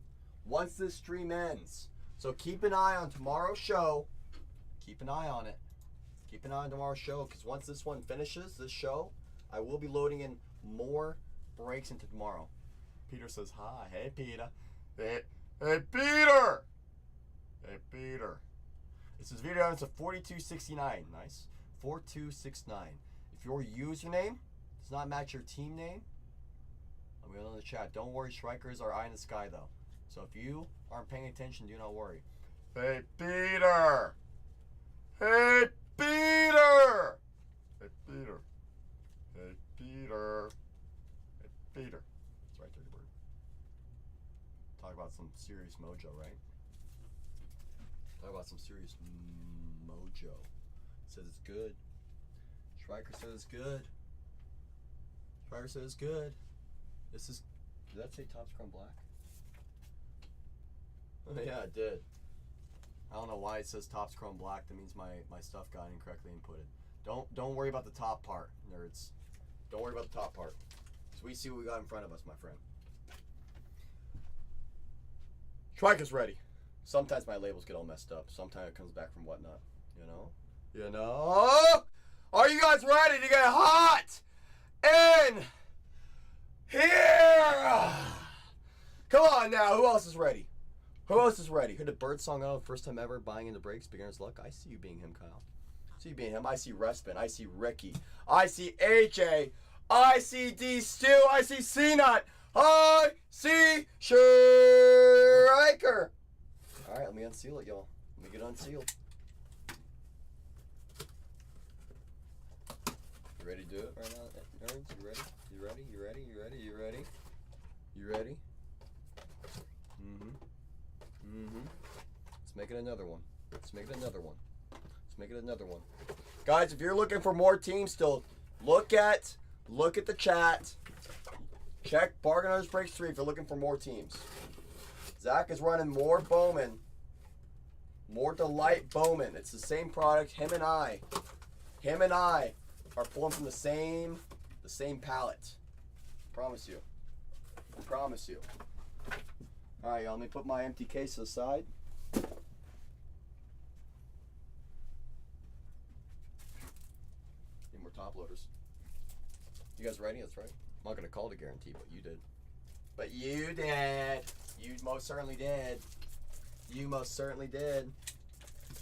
once this stream ends. So keep an eye on tomorrow's show. Keep an eye on it. Keep an eye on tomorrow's show, because once this one finishes, this show, I will be loading in more breaks into tomorrow. Peter says hi. Hey, Peter. Hey, Peter! Hey, Peter. This is video evidence of 4269. Nice. 4269. If your username does not match your team name, let me know in the chat. Don't worry, strikers are eye in the sky, though. So if you aren't paying attention, do not worry. Hey, Peter! Hey, Peter! Hey, Peter. Hey, Peter. Hey, Peter. It's right there, the bird. Talk about some serious mojo, right? Talk about some serious mojo. Says it's good. Striker says it's good. Striker says it's good. This is... Did that say Topps Chrome Black? Oh, yeah, it did. I don't know why it says Topps Chrome Black. That means my stuff got incorrectly inputted. Don't worry about the top part, nerds. Don't worry about the top part. So we see what we got in front of us, my friend. Striker's ready. Sometimes my labels get all messed up. Sometimes it comes back from whatnot. You know? You know? Are you guys ready to get hot in here? Come on now. Who else is ready? Who else is ready? Heard the Bird song out. First time ever buying into breaks. Beginner's luck. I see you being him, Kyle. I see you being him. I see Respin. I see Ricky. I see AJ. I see D Stu. I see C-Nut. I see Striker. All right, let me unseal it, y'all. Let me get unsealed. You ready to do it right now, nerds? You ready? You ready? You ready? You ready? You ready? You ready? Let's make it another one. Let's make it another one. Let's make it another one. Guys, if you're looking for more teams still, look at the chat. Check Bargainers Breaks 3 if you're looking for more teams. Zach is running more Bowman. More Delight Bowman. It's the same product. Him and I are pulling from the same palette. Promise you. I promise you. Alright, y'all, let me put my empty case aside. Need more top loaders. You guys ready? That's right. I'm not going to call it a guarantee, but you did. But you did. You most certainly did. You most certainly did.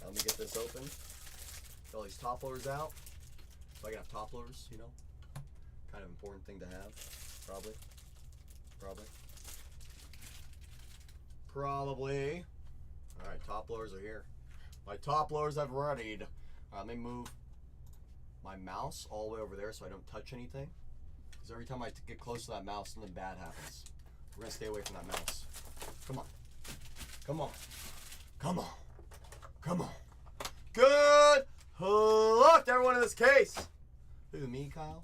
Let me get this open. Get all these top loaders out. If I can have top loaders, you know. Kind of important thing to have. Probably. Alright, top loaders are here. My top loaders have readied. Let me move my mouse all the way over there so I don't touch anything. Because every time I get close to that mouse, something bad happens. We're going to stay away from that mouse. Come on. Come on. Come on. Come on. Good luck to everyone in this case. Who, me, Kyle?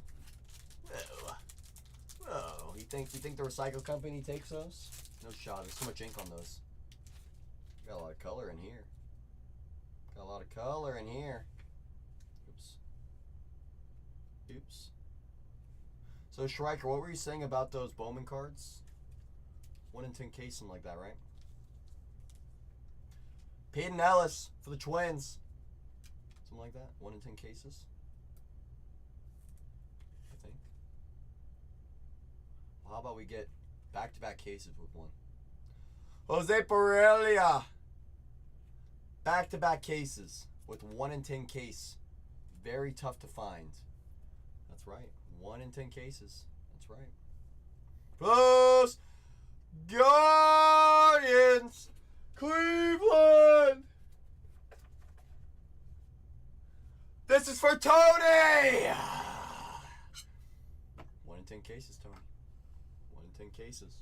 Oh, you think the recycle company takes those? No shot. There's so much ink on those. Got a lot of color in here. Got a lot of color in here. Oops. So, Striker, what were you saying about those Bowman cards? 1 in 10 case, something like that, right? Peyton Ellis for the Twins. Something like that. 1 in 10 cases. I think. Well, how about we get back-to-back cases with one? Jose Pereira. Back-to-back cases with 1 in 10 case. Very tough to find. That's right. 1 in 10 cases. That's right. Close. Guardians. Cleveland. This is for Tony. 1 in 10 cases, Tony. 1 in 10 cases.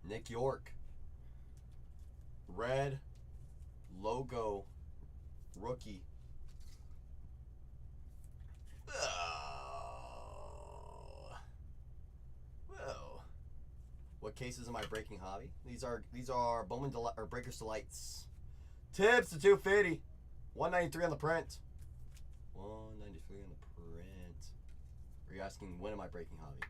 Nick York. red logo rookie. Oh. Whoa. What cases am I breaking, hobby? These are Bowman or Breakers Delights. Tips to 250. 193 on the print. 193 on the print. Are you asking when am I breaking, hobby?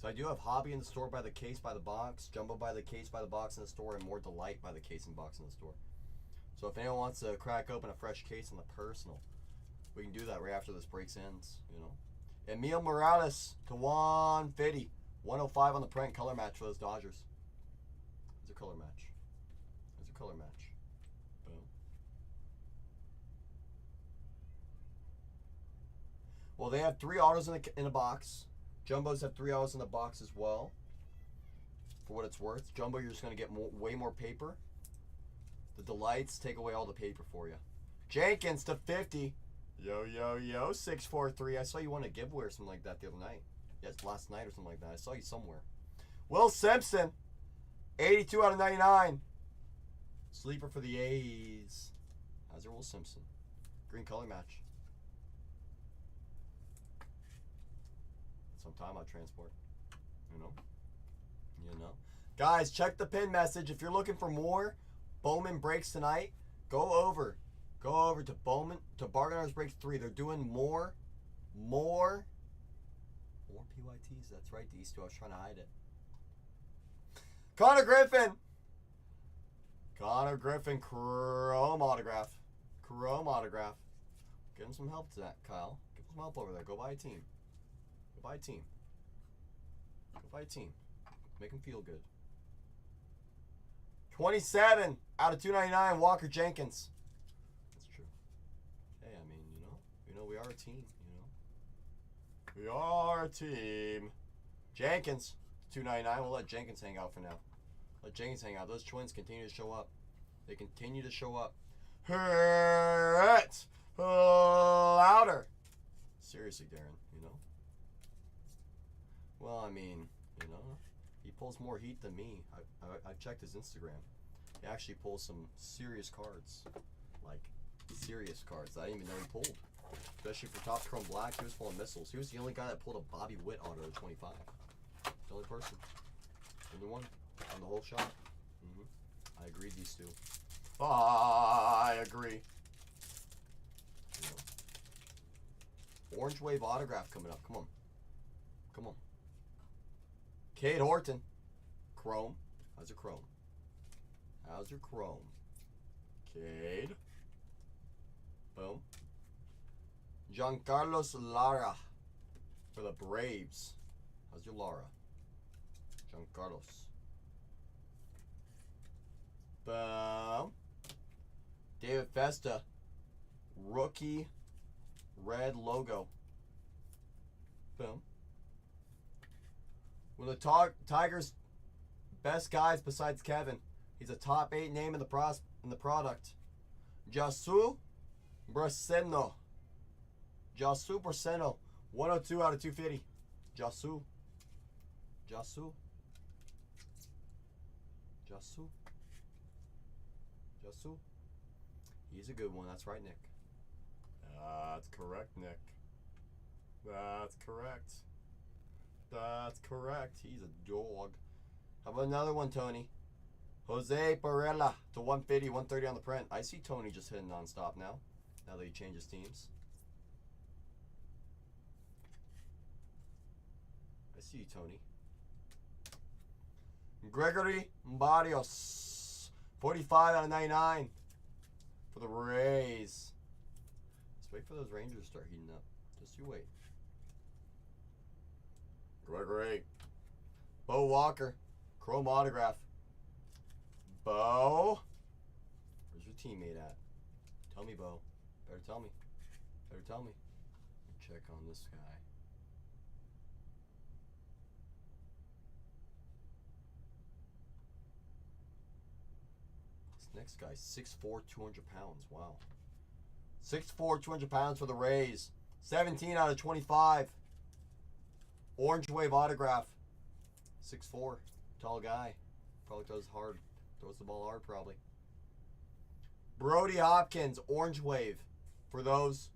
So I do have hobby in the store by the case, by the box, jumbo by the case, by the box in the store, and more delight by the case and box in the store. So if anyone wants to crack open a fresh case on the personal, we can do that right after this breaks ends, you know. Emil Morales to 150. 105 on the print, color match for those Dodgers. There's a color match. There's a color match. Boom. Well, they have 3 autos in a box. Jumbos have 3 autos in the box as well. For what it's worth. Jumbo, you're just going to get way more paper. The Delights take away all the paper for you. Jenkins to 50. Yo, yo, yo, 643. I saw you won a giveaway or something like that the other night. Yes, last night or something like that. I saw you somewhere. Will Simpson, 82 out of 99. Sleeper for the A's. How's your Will Simpson? Green color match. Some time out transport. You know? You know? Guys, check the pin message. If you're looking for more Bowman breaks tonight, go over to Bowman, to Bargainers Breaks 3. They're doing more PYTs. That's right, these two. I was trying to hide it. Connor Griffin, chrome autograph. Give him some help to that, Kyle. Give him some help over there. Go buy a team. Make him feel good. 27 out of 299, Walker Jenkins. That's true. Hey, I mean, you know, we are a team, you know. We are a team. Jenkins, 299. We'll let Jenkins hang out for now. Those twins continue to show up. They continue to show up. Hurt louder. Seriously, Darren, you know. Well, I mean, you know, he pulls more heat than me. I've checked his Instagram. He actually pulls some serious cards. Like, serious cards that I didn't even know he pulled. Especially for Top Chrome Black, he was pulling missiles. He was the only guy that pulled a Bobby Witt auto to 25. The only person. Only one on the whole shop. I agree, these two. I agree. You know. Orange Wave autograph coming up. Come on. Cade Horton. Chrome. How's your chrome? Cade. Boom. Giancarlos Lara for the Braves. How's your Lara? Giancarlos. Boom. David Festa. Rookie. Red logo. Boom. One of the Tigers' best guys besides Kevin. He's a top 8 name in the product. Jasu Braceno. 102 out of 250. Jasu. He's a good one. That's right, Nick. That's correct, Nick. That's correct. He's a dog. How about another one, Tony? Jose Barella to 150, 130 on the print. I see Tony just hitting nonstop now that he changes teams. I see you, Tony. Gregory Barrios, 45 out of 99 for the Rays. Let's wait for those Rangers to start heating up. Just you wait. Gregory. Bo Walker, chrome autograph. Bo. Where's your teammate at? Tell me, Bo. Better tell me. Check on this guy. This next guy, 6'4", 200 pounds. Wow. 6'4", 200 pounds for the Rays. 17 out of 25. Orange Wave autograph. 6'4", tall guy. Probably throws hard. Throws the ball hard, probably. Brody Hopkins, Orange Wave. For those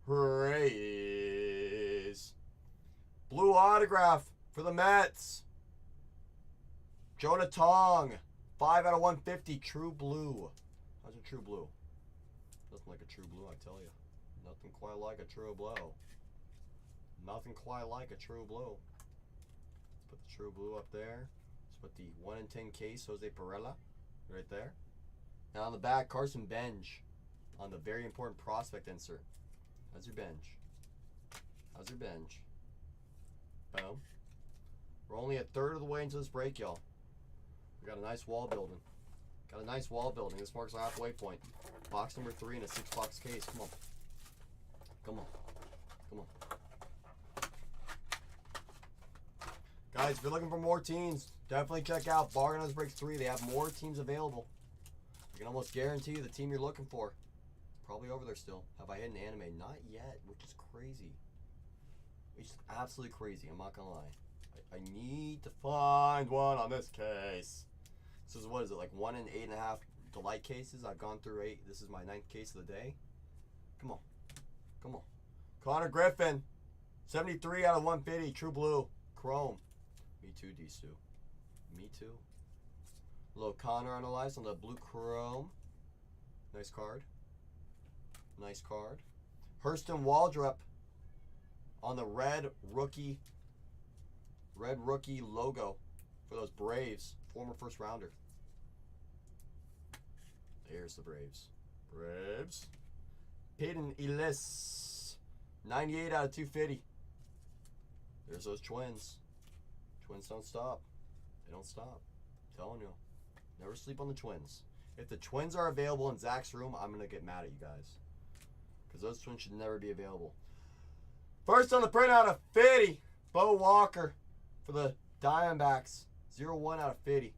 Rays. Blue autograph for the Mets. Jonah Tong. 5 out of 150. True blue. How's a true blue? Nothing like a true blue, I tell you. Nothing quite like a true blue. Nothing quite like a true blue. Let's put the true blue up there. Let's put the 1 in 10 case Jose Perella right there. Now on the back, Carson Bench on the very important prospect insert. How's your bench? How's your bench? Boom. We're only a third of the way into this break, y'all. We got a nice wall building. Got a nice wall building. This marks our halfway point. Box number 3 in a 6-box case. Come on. Come on. Come on. Guys, if you're looking for more teams, definitely check out Bargain Breaks 3. They have more teams available. I can almost guarantee you the team you're looking for. Probably over there still. Have I hit an anime? Not yet, which is crazy. It's just absolutely crazy. I'm not going to lie. I need to find one on this case. This is, what is it, like 1 in 8.5 delight cases? I've gone through 8. This is my 9th case of the day. Come on. Come on. Connor Griffin. 73 out of 150. True blue. Chrome. Me too, D-Stu. Me too. A little Connor analyzed on the blue chrome. Nice card. Nice card. Hurston Waldrop on the red rookie logo for those Braves. Former first rounder. There's the Braves. Braves. Peyton Ellis. 98 out of 250. There's those Twins. Twins don't stop. They don't stop. I'm telling you. Never sleep on the Twins. If the Twins are available in Zach's room, I'm going to get mad at you guys. Because those Twins should never be available. First on the printout of 50. Bo Walker for the Diamondbacks. 0-1 out of 50.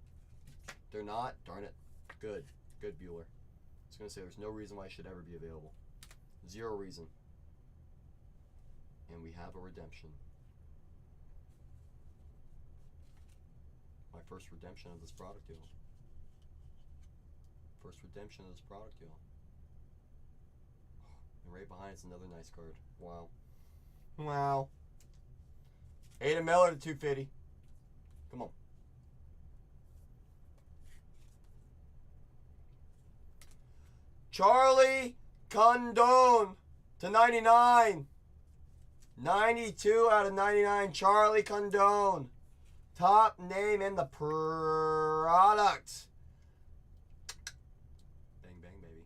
They're not. Darn it. Good. Good, Bueller. I was going to say there's no reason why it should ever be available. 0 reason. And we have a redemption. My first redemption of this product deal. First redemption of this product deal. And right behind it's another nice card. Wow. Wow. Ada Miller to 250. Come on. Charlie Condon to 99. 92 out of 99. Charlie Condon. Top name in the product. Bang, bang, baby.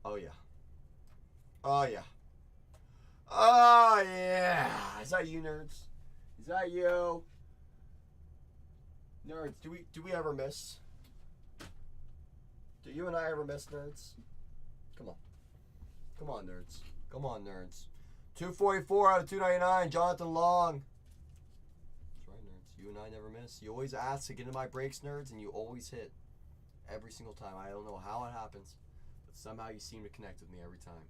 Oh, yeah. Oh, yeah. Oh, yeah. Is that you, nerds? Is that you? Nerds, do we ever miss? Do you and I ever miss, nerds? Come on. Come on, nerds. Come on, nerds. 244 out of 299. Jonathan Long. That's right, nerds. You and I never miss. You always ask to get in my breaks, nerds, and you always hit. Every single time. I don't know how it happens, but somehow you seem to connect with me every time.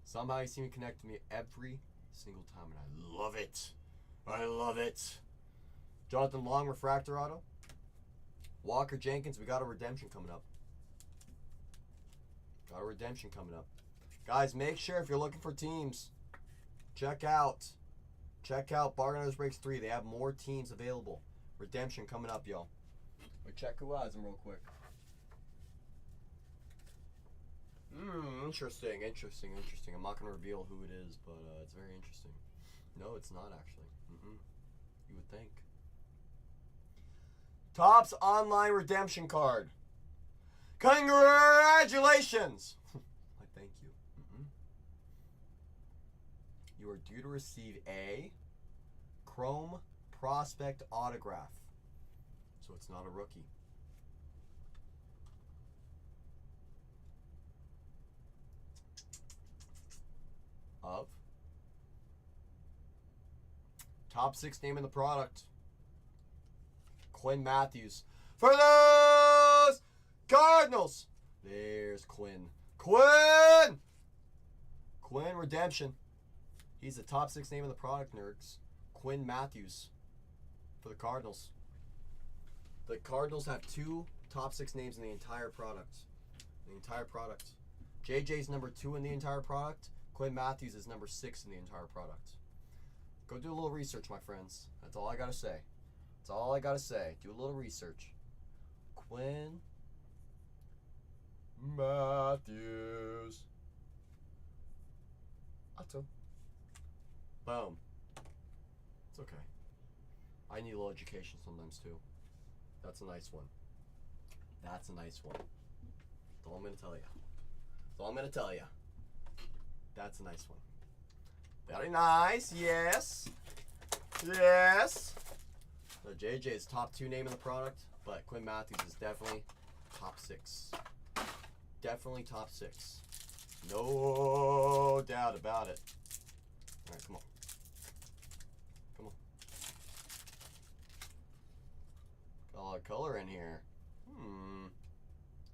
Somehow you seem to connect with me every single time, and I love it. I love it. Jonathan Long, refractor auto. Walker Jenkins, we got a redemption coming up. Got a redemption coming up. Guys, make sure if you're looking for teams, check out Bargain Breaks 3. They have more teams available. Redemption coming up, y'all. But check who has them real quick. Interesting. I'm not going to reveal who it is, but it's very interesting. No, it's not actually. You would think. Topps online redemption card. Congratulations! I thank you. You are due to receive a Chrome Prospect autograph. So it's not a rookie. Of top 6 name in the product. Quinn Matthews. For those Cardinals. There's Quinn. Quinn redemption. He's the top 6 name in the product, nerds. Quinn Matthews for the Cardinals. The Cardinals have 2 top 6 names in the entire product. JJ's number 2 in the entire product. Quinn Matthews is number 6 in the entire product. Go do a little research, my friends. That's all I gotta say. Do a little research. Quinn Matthews. Otto. Boom. It's okay. I need a little education sometimes too. That's a nice one. That's all I'm gonna tell you. That's a nice one. Very nice. Yes. So JJ's top 2 name in the product, but Quinn Matthews is definitely top 6. Definitely top 6. No doubt about it. All right, come on. Got a lot of color in here.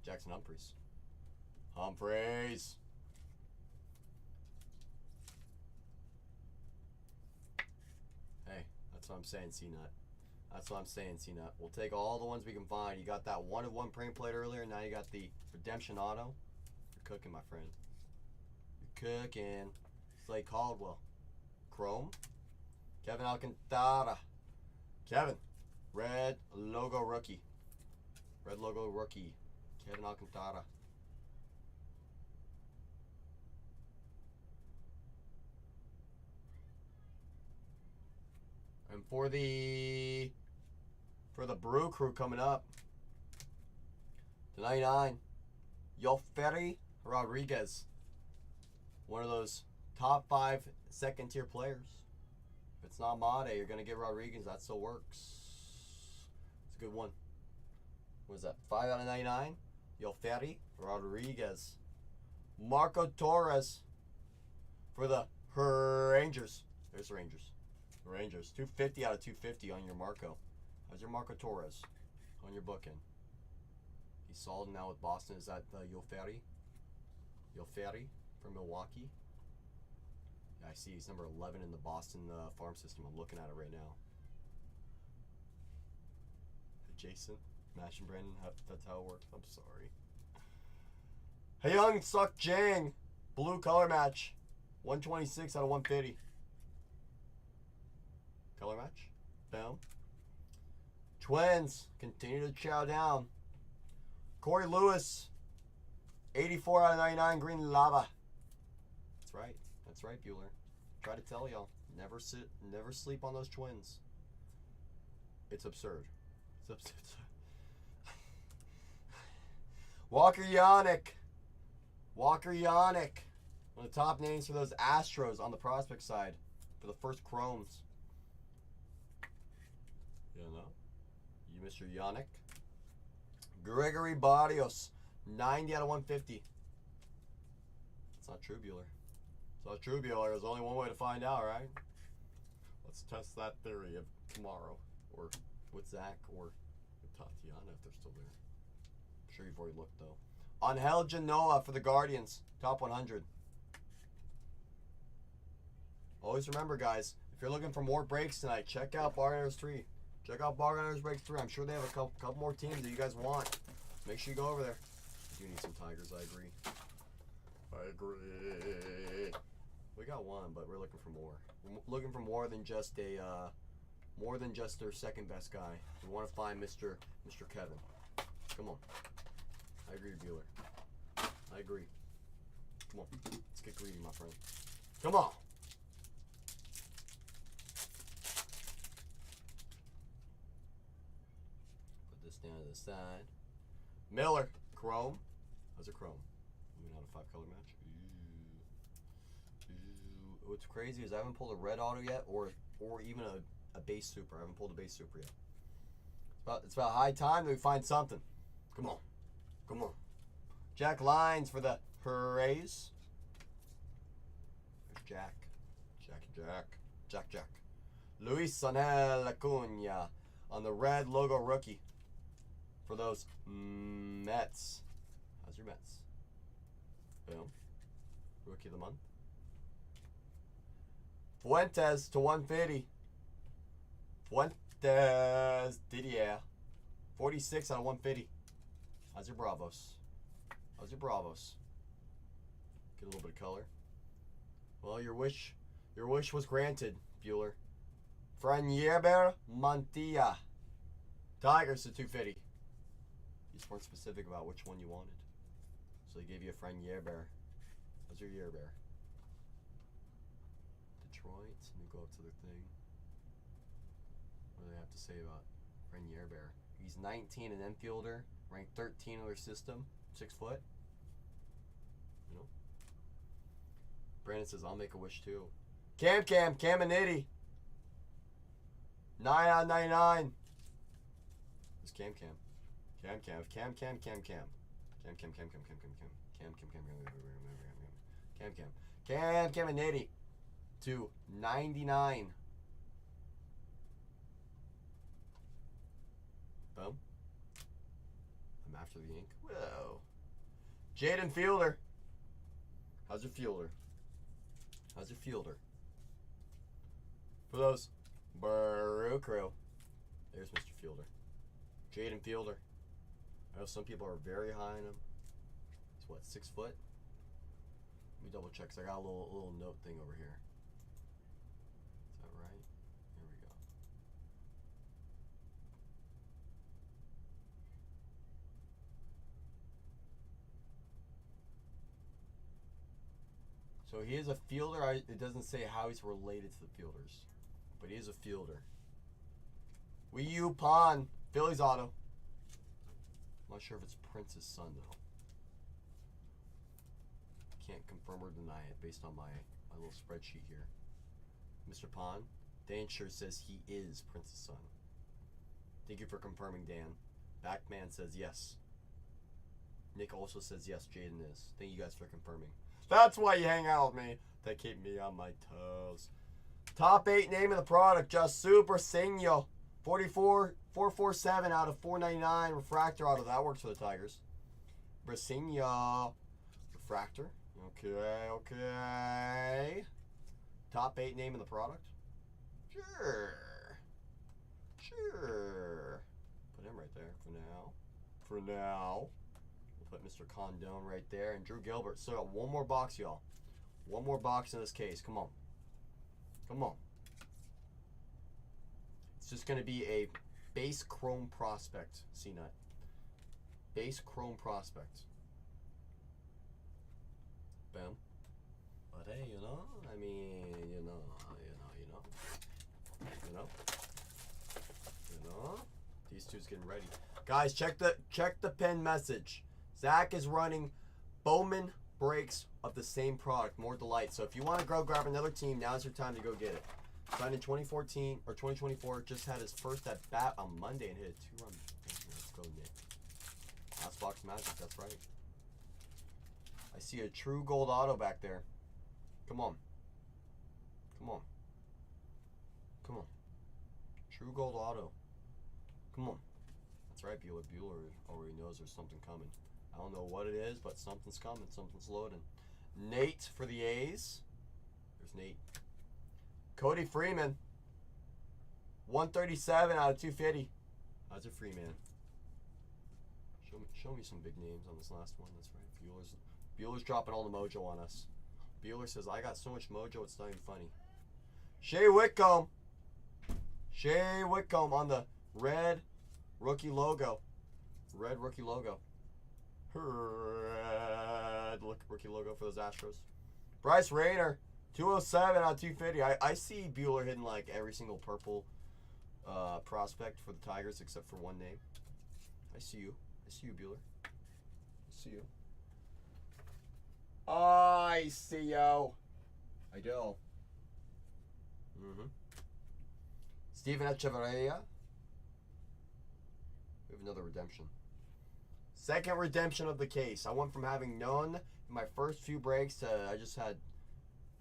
Jackson Humphreys. Hey, that's what I'm saying, C-Nut. We'll take all the ones we can find. You got that 1-of-1 print plate earlier. Now you got the Redemption Auto. You're cooking, my friend. You're cooking. Slade Caldwell. Chrome. Kevin Alcantara. Kevin. Red logo rookie. Kevin Alcantara. And for the Brew Crew coming up, to 99, Yolferi Rodriguez. One of those top 5 second-tier players. If it's not Made, you're going to get Rodriguez. That still works. It's a good one. What is that? 5 out of 99. Yolferi Rodriguez. Marco Torres for the Rangers. There's the Rangers. 250 out of 250 on your Marco. How's your Marco Torres on your booking? He's solid now with Boston. Is that Yolferi from Milwaukee? Yeah, I see he's number 11 in the Boston farm system. I'm looking at it right now. Jason, Mash and Brandon, that's how it works. I'm sorry. Hey Young Suk Jang, blue color match, 126 out of 150. Color match. Boom. Twins continue to chow down. Corey Lewis, 84 out of 99 green lava. That's right, Bueller. Try to tell y'all, never sleep on those Twins. It's absurd. Walker Yannick. One of the top names for those Astros on the prospect side for the first Chromes. You Mr. Yannick. Gregory Barrios, 90 out of 150. It's not true, Bueller. There's only one way to find out, right? Let's test that theory of tomorrow. Or with Zach or with Tatiana if they're still there. I'm sure you've already looked, though. Angel Genoa for the Guardians. Top 100. Always remember, guys, if you're looking for more breaks tonight, check out Bargainers 3. Breaks 3. I'm sure they have a couple more teams that you guys want. Make sure you go over there. You do need some Tigers, I agree. We got one, but we're looking for more. We're looking for more than just their second best guy. We want to find Mr. Kevin. Come on. I agree, Bueller. I agree. Come on. Let's get greedy, my friend. Come on. Put this down to the side. Miller. Chrome. How's a Chrome? Maybe not a 5-color match. What's crazy is I haven't pulled a red auto yet, or even a base super. I haven't pulled a base super yet. It's about high time that we find something. Come on. Jack Lyons for the Rays. There's Jack. Luis Angel Acuna on the red logo rookie for those Mets. How's your Mets? Boom. Rookie of the month. Fuentes to 150. Didier. 46 out of 150. How's your Bravos? How's your Bravos? Get a little bit of color. Well, your wish was granted, Bueller. Franyeber Montilla. Tigers to 250. You just weren't specific about which one you wanted. So they gave you a Franyeber. How's your Yearbear? Detroit. Let me go up to the thing. What do they have to say about Franyeber? He's 19 an infielder, ranked 13 in their system, 6 foot. You know. Brandon says, I'll make a wish too. Cam and Nitty. 9 out of 99. It's Cam. Cam and Nitty. To 99. Boom. I'm after the ink. Whoa. Jaden Fielder. How's your fielder? How's your fielder? For those Brew Crew. There's Mr. Fielder. Jaden Fielder. I know some people are very high on him. He's what, 6 foot? Let me double check, 'cause I got a little note thing over here. Is that right? Here we go. So he is a fielder. It doesn't say how he's related to the fielders, but he is a fielder. Wii U Pawn, Phillies auto. I'm not sure if it's Prince's son though. Can't confirm or deny it based on my little spreadsheet here. Mr. Pond, Dan sure says he is Prince's son. Thank you for confirming, Dan. Backman says yes. Nick also says yes, Jaden is. Thank you guys for confirming. That's why you hang out with me. They keep me on my toes. Top 8 name of the product, just Super Senor. 447 out of 499 refractor auto. That works for the Tigers. Brasinha refractor. Okay. Top 8 name of the product. Sure. Put him right there for now. We'll put Mr. Condone right there and Drew Gilbert. So got one more box, y'all. One more box in this case. Come on. It's just going to be a base chrome prospect, C-Nut. Base chrome prospect. Boom. But hey, you know, these two's getting ready. Guys, check the pin message. Zach is running Bowman breaks of the same product, More Delight. So if you want to go grab another team, now's your time to go get it. Signed in 2014 or 2024, just had his first at bat on Monday and hit a 2-run. Let's go, Nick. Last box magic, that's right. I see a true gold auto back there. Come on. True gold auto. Come on. That's right, Bueller. Bueller already knows there's something coming. I don't know what it is, but something's coming. Something's loading. Nate for the A's. There's Nate. Cody Freeman. 137 out of 250. How's it, Freeman? Show me some big names on this last one. That's right. Bueller's dropping all the mojo on us. Bueller says, I got so much mojo, it's not even funny. Shea Whitcomb. On the red rookie logo. Red rookie logo for those Astros. Bryce Rayner. 207 out of 250. I see Bueller hitting like every single purple prospect for the Tigers except for one name. I see you, Bueller. I see you. I do. Steven Echeverria. We have another redemption. Second redemption of the case. I went from having none in my first few breaks to I just had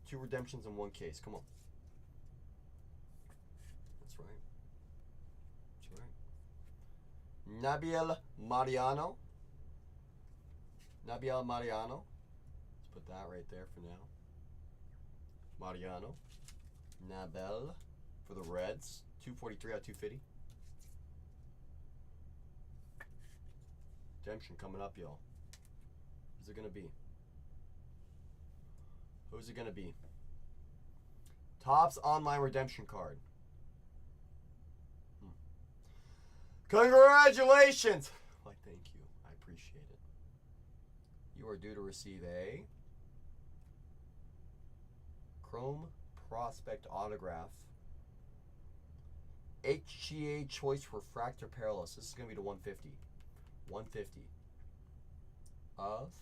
2 redemptions in one case. Come on. That's right. Nabil Mariano. Let's put that right there for now. Mariano. Nabel for the Reds. 243 out of 250. Redemption coming up, y'all. Who's it gonna be? Who's it gonna be? Topps online redemption card. Congratulations! Why, thank you. I appreciate it. You are due to receive a Chrome Prospect autograph. HGA Choice Refractor Parallels. This is going to be the 150. 150 of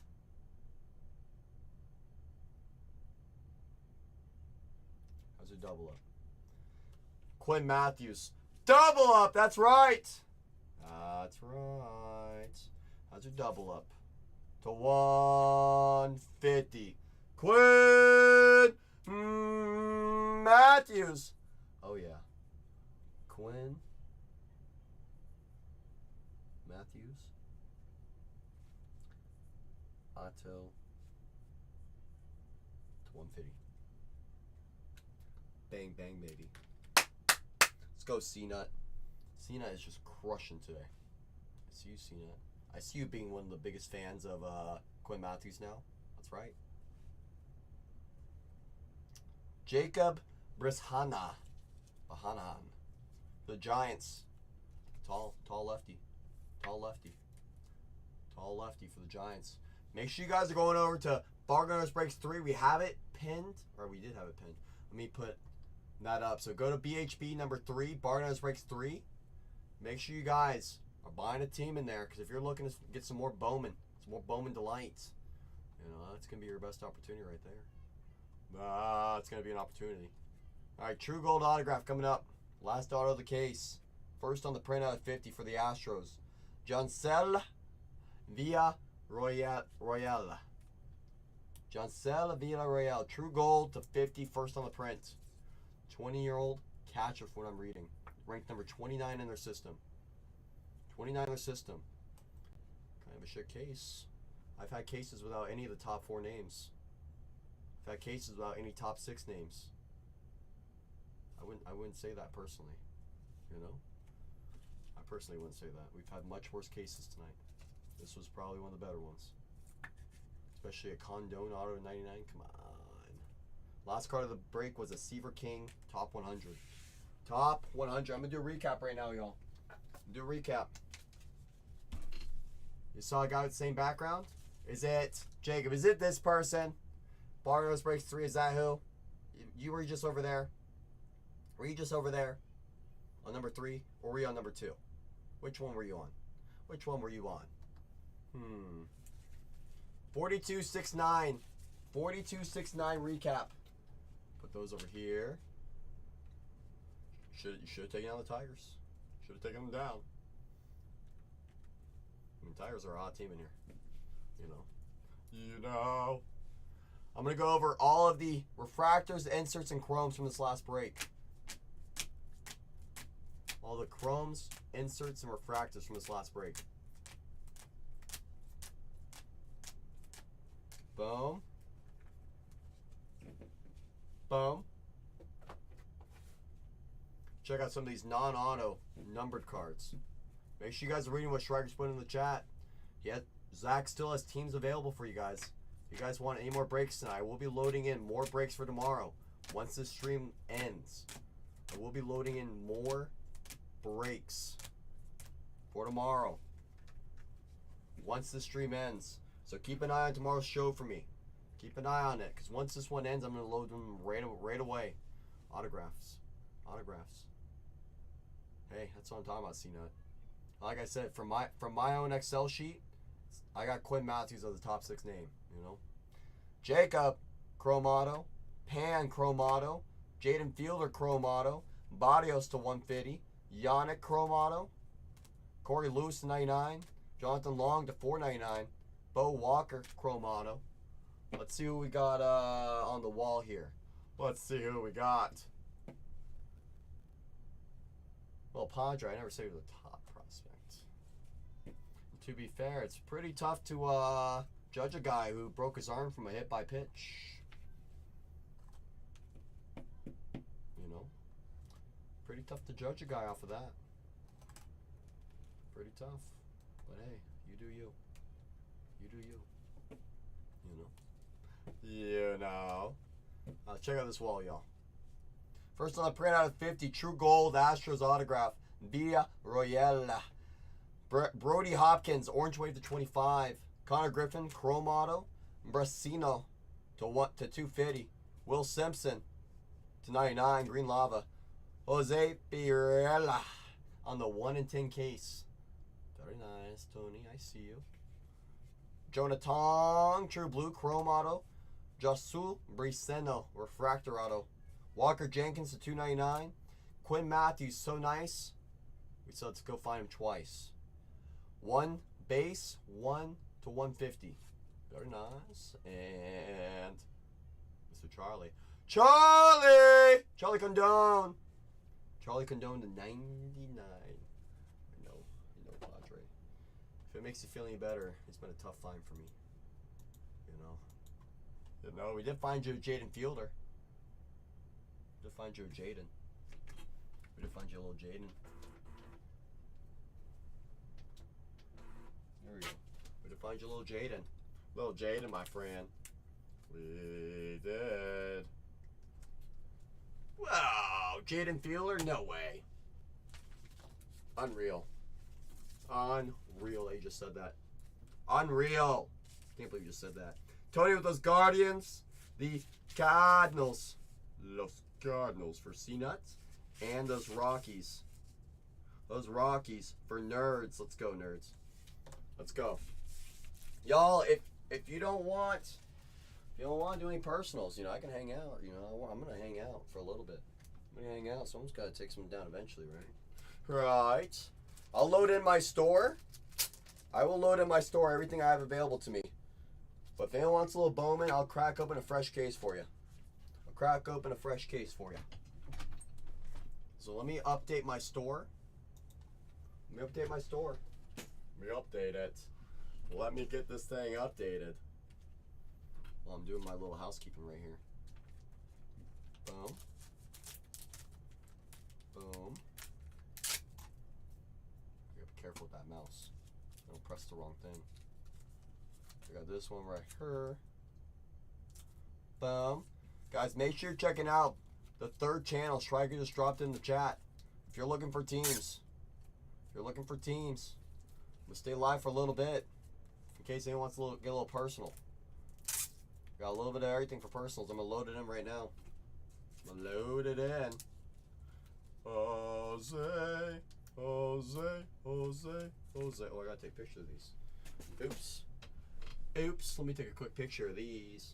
how's it double up? Quinn Matthews. Double up! That's right! That's right. How's your double up? To 150. Quinn Matthews. Oh, yeah. Quinn Matthews. Otto. To 150. Bang, bang, baby. Let's go, C-Nut. C-Nut is just crushing today. I see you, C-Nut. I see you being one of the biggest fans of Quinn Matthews now. That's right. Jacob Brishanan. The Giants. Tall lefty. Tall lefty. Tall lefty for the Giants. Make sure you guys are going over to Bargainers Breaks 3. We have it pinned. Or we did have it pinned. Let me put that up. So go to BHB number 3. Bargainers Breaks 3. Make sure you guys are buying a team in there. Because if you're looking to get some more Bowman. Some more Bowman delights. You know, that's going to be your best opportunity right there. It's going to be an opportunity. Alright, True Gold autograph coming up. Last auto of the case. First on the printout at 50 for the Astros. Jansel Villarreal. Jansel Villarreal. True Gold to 50. First on the print. 20-year-old catcher from what I'm reading. Ranked number 29 in their system. 29 in their system. Kind of a shit case. I've had cases without any of the top 4 names. I've had cases without any top 6 names. I wouldn't say that personally. You know? I personally wouldn't say that. We've had much worse cases tonight. This was probably one of the better ones. Especially a Condone auto 99. Come on. Last card of the break was a Seaver King top 100. Top 100. I'm going to do a recap right now, y'all. Do a recap. You saw a guy with the same background? Is it Jacob? Is it this person? Barrios Breaks 3. Is that who? You were just over there? Were you just over there on number 3? Or were you on number 2? Which one were you on? Which one were you on? 4269. 4269 recap. Put those over here. You should have taken down the Tigers. Should have taken them down. I mean, Tigers are a hot team in here. You know. I'm going to go over all of the refractors, inserts, and chromes from this last break. All the chromes, inserts, and refractors from this last break. Boom. Boom. Check out some of these non-auto numbered cards. Make sure you guys are reading what Striker's put in the chat. Yeah, Zach still has teams available for you guys. If you guys want any more breaks tonight, we'll be loading in more breaks for tomorrow. Once this stream ends, I will be loading in more breaks for tomorrow. Once the stream ends. So keep an eye on tomorrow's show for me. Keep an eye on it. Because once this one ends, I'm going to load them right away. Autographs. Autographs. Hey, that's what I'm talking about, C-Nut. Like I said, from my own Excel sheet, I got Quinn Matthews as the top 6 name, you know. Jacob, Chrome Auto. Pan, Chrome Auto. Jaden Fielder, Chrome Auto. Barrios to 150. Yannick, Chrome Auto. Corey Lewis to 99. Jonathan Long to 499. Bo Walker, Chrome Auto. Let's see who we got on the wall here. Let's see who we got. Well, Padre, I never say he was a top prospect. To be fair, it's pretty tough to judge a guy who broke his arm from a hit by pitch. You know? Pretty tough to judge a guy off of that. Pretty tough. But hey, You do you. You do you. You know. Check out this wall, y'all. First on the print out of 50, True Gold, Astros autograph, Villa Royale. Brody Hopkins, Orange Wave to 25. Connor Griffin, Chrome Auto. Brasino to 250. Will Simpson to 99, Green Lava. Jose Pirela on the 1 in 10 case. Very nice, Tony. I see you. Jonathan, True Blue, Chrome Auto. Josu Briceno, Refractor Auto. Walker Jenkins to 299. Quinn Matthews, so nice. We still have to go find him twice. 1 base, 1 to 150. Very nice. And Mr. Charlie. Charlie Condone. Charlie Condone to 99. I know, Padre. If it makes you feel any better, it's been a tough find for me. We did find Joe Jaden Fielder. We did find Joe Jaden. We did find you a little Jaden. There we go. We did find you a little Jaden. Little Jaden, my friend. We did. Wow, Jaden Fielder? No way. Unreal. Unreal that you just said that. Unreal. Can't believe you just said that. Tony with those Guardians. The Cardinals. Los Cardinals for C-Nuts. And those Rockies. Those Rockies for Nerds. Let's go, Nerds. Let's go. Y'all, if you don't want to do any personals, I can hang out. I'm going to hang out for a little bit. I'm going to hang out. Someone's got to take some down eventually, right? Right. I'll load in my store. I will load in my store everything I have available to me. But if anyone wants a little Bowman, I'll crack open a fresh case for you. I'll crack open a fresh case for you. So let me update my store. Let me update it. Let me get this thing updated. Well, I'm doing my little housekeeping right here. Boom. Boom. You gotta be careful with that mouse. Don't press the wrong thing. I got this one right here. Boom. Guys, make sure you're checking out the third channel. Striker just dropped in the chat. If you're looking for teams. I'm gonna stay live for a little bit. In case anyone wants to get a little personal. Got a little bit of everything for personals. I'm gonna load it in right now. I'm gonna load it in. Jose. Oh, I gotta take a picture of these. Oops. Let me take a quick picture of these.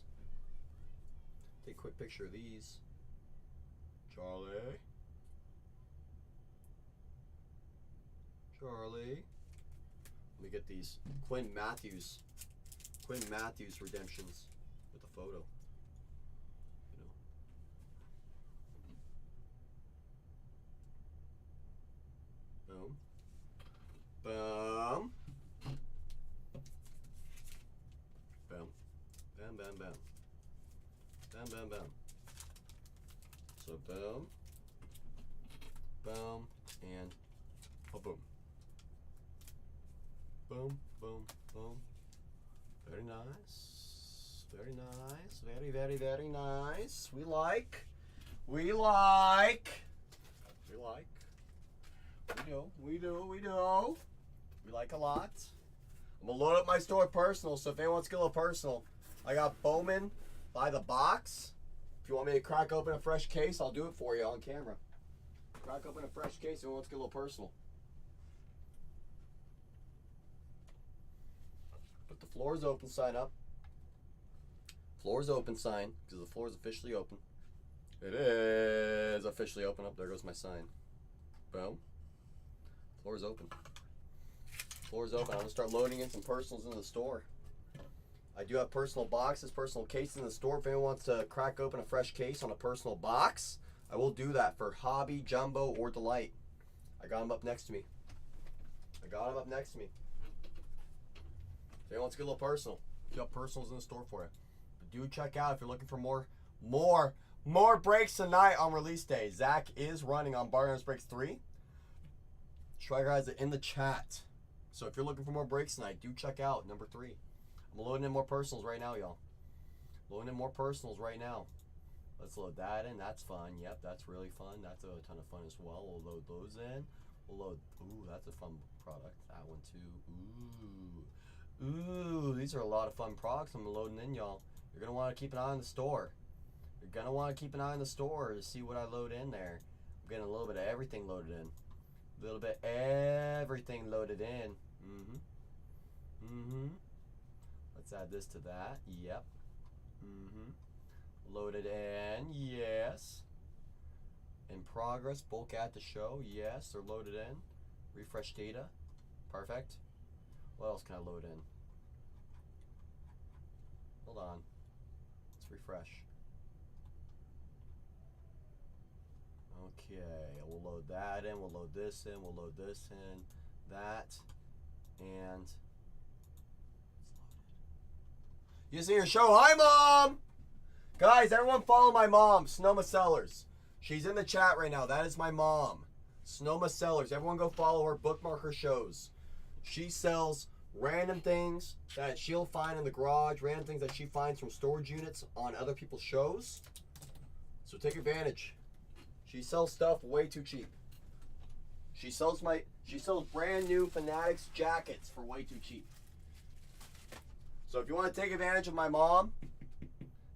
Charlie. Let me get these Quinn Matthews redemptions with the photo. Boom. Boom. Boom. Bam, bam, bam. Bam, bam, bam. So boom. Boom. And boom. Boom, boom, boom. Very nice. Very nice. Very, very, very nice. We like. We do. We like a lot. I'm gonna load up my store personal, so if anyone wants to get a little personal, I got Bowman by the box. If you want me to crack open a fresh case, I'll do it for you on camera. Crack open a fresh case, if anyone wants to get a little personal. Put the floor's open sign up. Floor's open sign, because the floor is officially open. It is officially open. Up there goes my sign. Boom. Floor's open. Floor's open. I'm going to start loading in some personals in the store. I do have personal boxes, personal cases in the store. If anyone wants to crack open a fresh case on a personal box, I will do that for Hobby, Jumbo, or Delight. I got them up next to me. If anyone wants to get a little personal, you have personals in the store for you. But do check out if you're looking for more breaks tonight on release day. Zach is running on Bargainers Breaks 3. Striker has it in the chat. So if you're looking for more breaks tonight, do check out number 3. I'm loading in more personals right now, y'all. Loading in more personals right now. Let's load that in. That's fun. Yep, that's really fun. That's a ton of fun as well. We'll load those in. We'll load. Ooh, that's a fun product. That one too. Ooh, these are a lot of fun products I'm loading in, y'all. You're gonna want to keep an eye on the store. You're gonna want to keep an eye on the store to see what I load in there. I'm getting a little bit of everything loaded in. A little bit everything loaded in. Let's add this to that. Yep. Loaded in. Yes. In progress. Bulk add to show. Yes, they're loaded in. Refresh data. Perfect. What else can I load in? Hold on. Let's refresh. Okay, we'll load that in. We'll load this in. We'll load this in. That. And it's loaded. You see your show? Hi, Mom! Guys, everyone follow my mom, Sonoma Sellers. She's in the chat right now. That is my mom, Sonoma Sellers. Everyone go follow her, bookmark her shows. She sells random things that she'll find in the garage, random things that she finds from storage units on other people's shows. So take advantage. She sells stuff way too cheap. She sells brand new Fanatics jackets for way too cheap. So if you want to take advantage of my mom,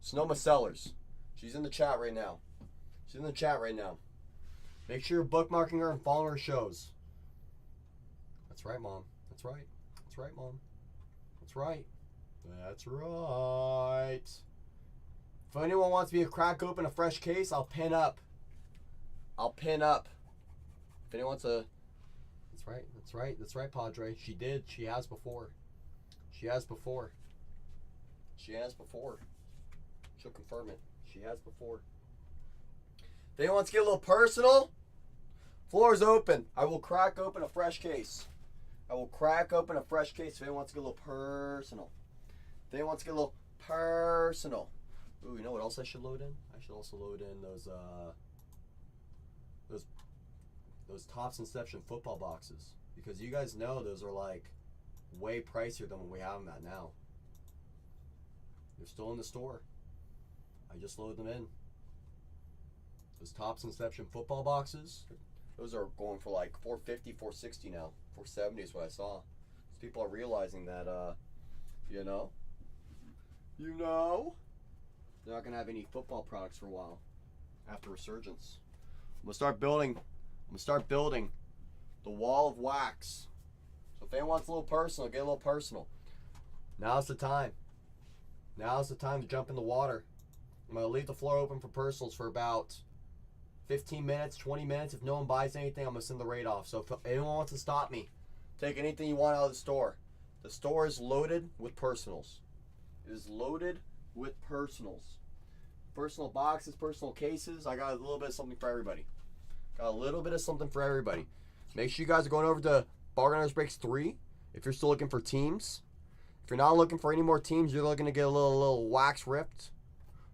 Sonoma Sellers. She's in the chat right now. She's in the chat right now. Make sure you're bookmarking her and following her shows. That's right, Mom. That's right. That's right, Mom. That's right. That's right. If anyone wants me to crack open a fresh case, I'll pin up. I'll pin up. If anyone wants to... That's right. That's right. That's right, Padre. She did. She has before. She has before. She has before. She'll confirm it. She has before. If anyone wants to get a little personal, floor is open. I will crack open a fresh case. I will crack open a fresh case if anyone wants to get a little personal. If anyone wants to get a little personal. Ooh, you know what else I should load in? I should also load in those Topps Inception football boxes. Because you guys know those are like way pricier than what we have them at now. They're still in the store. I just loaded them in. Those Topps Inception football boxes, those are going for like $450, $460 now. $470 is what I saw. So people are realizing that, you know, they're not gonna have any football products for a while after Resurgence. I'm gonna start building the wall of wax. So if anyone wants a little personal, get a little personal. Now's the time. Now's the time to jump in the water. I'm going to leave the floor open for personals for about 15 minutes, 20 minutes. If no one buys anything, I'm going to send the raid off. So if anyone wants to stop me, take anything you want out of the store. The store is loaded with personals. It is loaded with personals. Personal boxes, personal cases. I got a little bit of something for everybody. Got a little bit of something for everybody. Make sure you guys are going over to Bargain Hunters Breaks 3 if you're still looking for teams. If you're not looking for any more teams, you're looking to get a little wax ripped.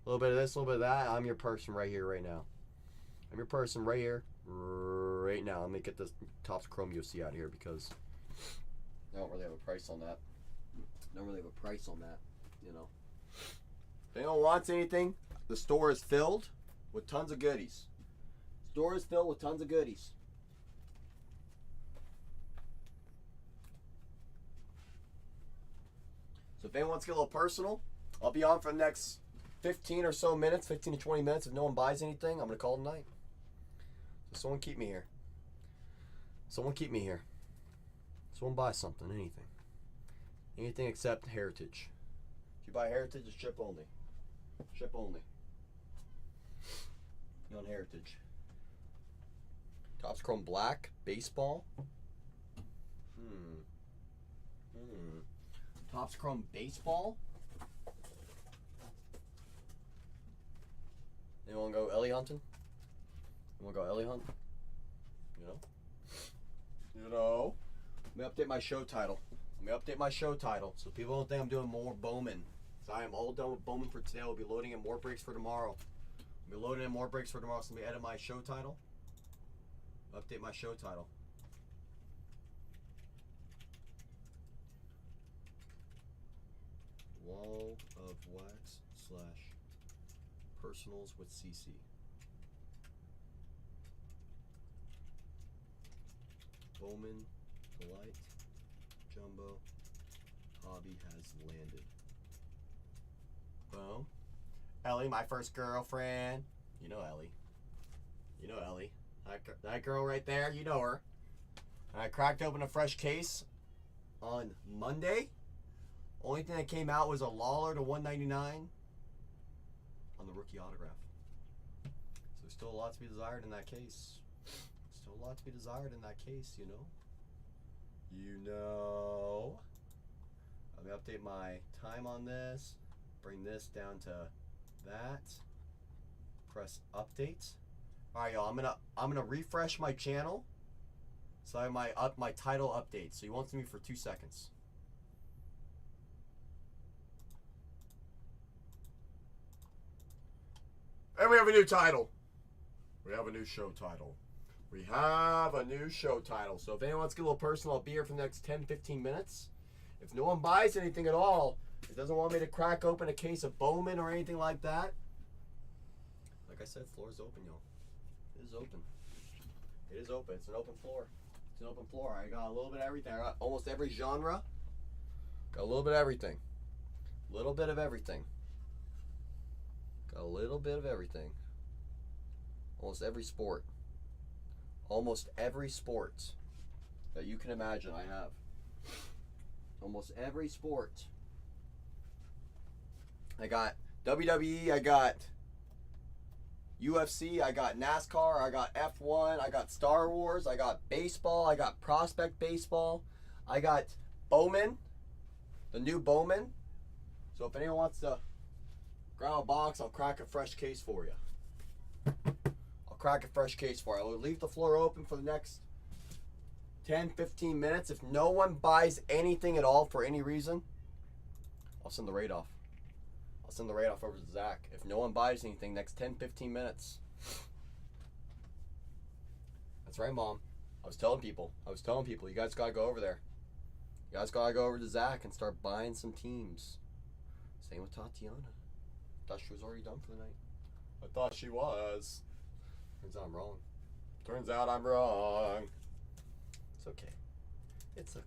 A little bit of this, a little bit of that. I'm your person right here, right now. I'm your person right here, right now. Let me get this Topps Chrome UFC out of here because I don't really have a price on that. You know. If anyone wants anything, the store is filled with tons of goodies. Store is filled with tons of goodies. So if anyone wants to get a little personal, I'll be on for the next 15 or so minutes, 15 to 20 minutes. If no one buys anything, I'm going to call it a night. So someone keep me here. Someone keep me here. Someone buy something, anything. Anything except Heritage. If you buy Heritage, it's ship only. Ship only. On Heritage. Topps Chrome Black, baseball. Topps Chrome baseball. Anyone go Ellie hunting? Anyone go Ellie hunt? You know. Let me update my show title. So people don't think I'm doing more Bowman. So I am all done with Bowman for today. I'll be loading in more breaks for tomorrow. So let me edit my show title. Update my show title. Wall of Wax / Personals with CC. Bowman, Polite, Jumbo, Hobby has landed. Boom. Ellie, my first girlfriend. You know Ellie. You know Ellie. That girl right there, you know her. I cracked open a fresh case on Monday. Only thing that came out was a Lawler to 199 on the rookie autograph. So there's still a lot to be desired in that case. Still a lot to be desired in that case, you know. You know. Let me update my time on this. Bring this down to that. Press update. All right, y'all. I'm gonna refresh my channel. So I have my title update. So you won't see me for 2 seconds. And we have a new title. We have a new show title. We have a new show title. So if anyone wants to get a little personal, I'll be here for the next 10-15 minutes. If no one buys anything at all, it doesn't want me to crack open a case of Bowman or anything like that. Like I said, floor is open, y'all. It is open. It is open. It's an open floor. It's an open floor. I got a little bit of everything. I got almost every genre. Got a little bit of everything. A little bit of everything. Got a little bit of everything. Almost every sport. Almost every sport that you can imagine I have. Almost every sport. I got WWE, I got UFC, I got NASCAR, I got F1, I got Star Wars, I got baseball, I got prospect baseball, I got Bowman, the new Bowman. So if anyone wants to grab a box, I'll crack a fresh case for you. I'll crack a fresh case for you. I'll leave the floor open for the next 10-15 minutes. If no one buys anything at all for any reason, I'll send the raid off. I'll send the raid off over to Zach. If no one buys anything next 10-15 minutes. That's right, Mom. I was telling people, you guys gotta go over there. You guys gotta go over to Zach and start buying some teams. Same with Tatiana. Thought she was already done for the night. I thought she was. Turns out I'm wrong. Turns out I'm wrong. It's okay. It's okay.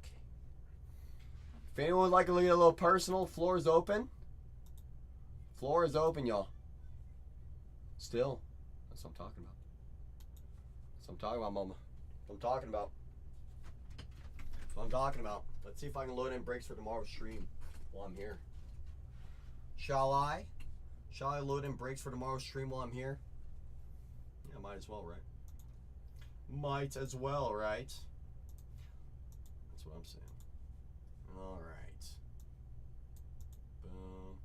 If anyone would like to get a little personal, floor is open. Floor is open, y'all. Still. That's what I'm talking about. That's what I'm talking about, Mama. That's what I'm talking about. That's what I'm talking about. Let's see if I can load in breaks for tomorrow's stream while I'm here. Shall I? Shall I load in breaks for tomorrow's stream while I'm here? Yeah, might as well, right? Might as well, right? That's what I'm saying. All right. Boom.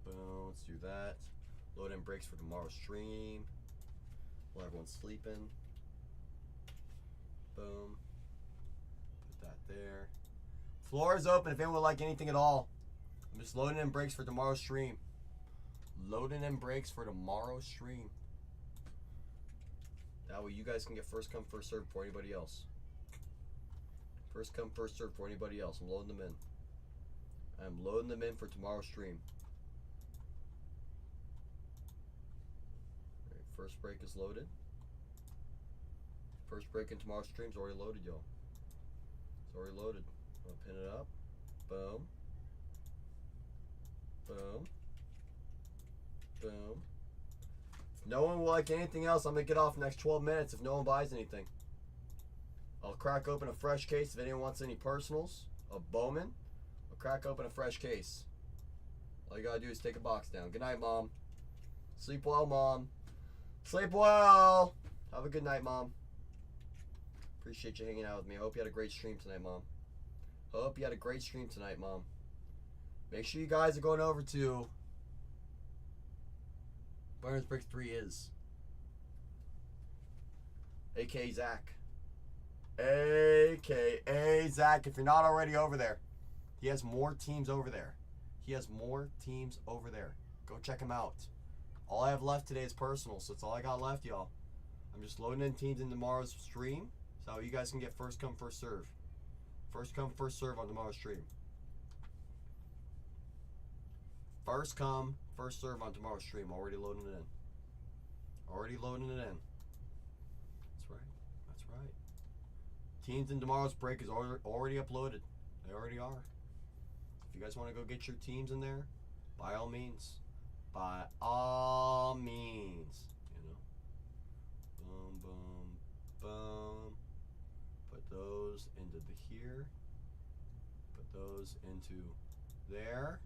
Boom. Let's do that. Load in breaks for tomorrow's stream while everyone's sleeping. Boom. Put that there. Floor is open if anyone would like anything at all. I'm just loading in breaks for tomorrow's stream. Loading in breaks for tomorrow's stream. That way you guys can get first come, first serve for anybody else. First come, first serve for anybody else. I'm loading them in. I'm loading them in for tomorrow's stream. All right, first break is loaded. First break in tomorrow's stream is already loaded, y'all. It's already loaded. I'll pin it up. Boom. Boom. Boom. If no one will like anything else, I'm going to get off the next 12 minutes if no one buys anything. I'll crack open a fresh case if anyone wants any personals of Bowman. I'll crack open a fresh case. All you got to do is take a box down. Good night, Mom. Sleep well, Mom. Sleep well. Have a good night, Mom. Appreciate you hanging out with me. I hope you had a great stream tonight, Mom. Hope you had a great stream tonight, Mom. Make sure you guys are going over to Burns Brick 3 is. A.K.A. Zach. A.K.A. Zach. If you're not already over there, he has more teams over there. He has more teams over there. Go check him out. All I have left today is personal, so that's all I got left, y'all. I'm just loading in teams in tomorrow's stream, so you guys can get first come, first serve. First come, first serve on tomorrow's stream. First come, first serve on tomorrow's stream. Already loading it in. Already loading it in. That's right. That's right. Teams in tomorrow's break is already uploaded. They already are. If you guys want to go get your teams in there, by all means. By all means. You know. Boom, boom, boom. Put those into the here. Put those into there.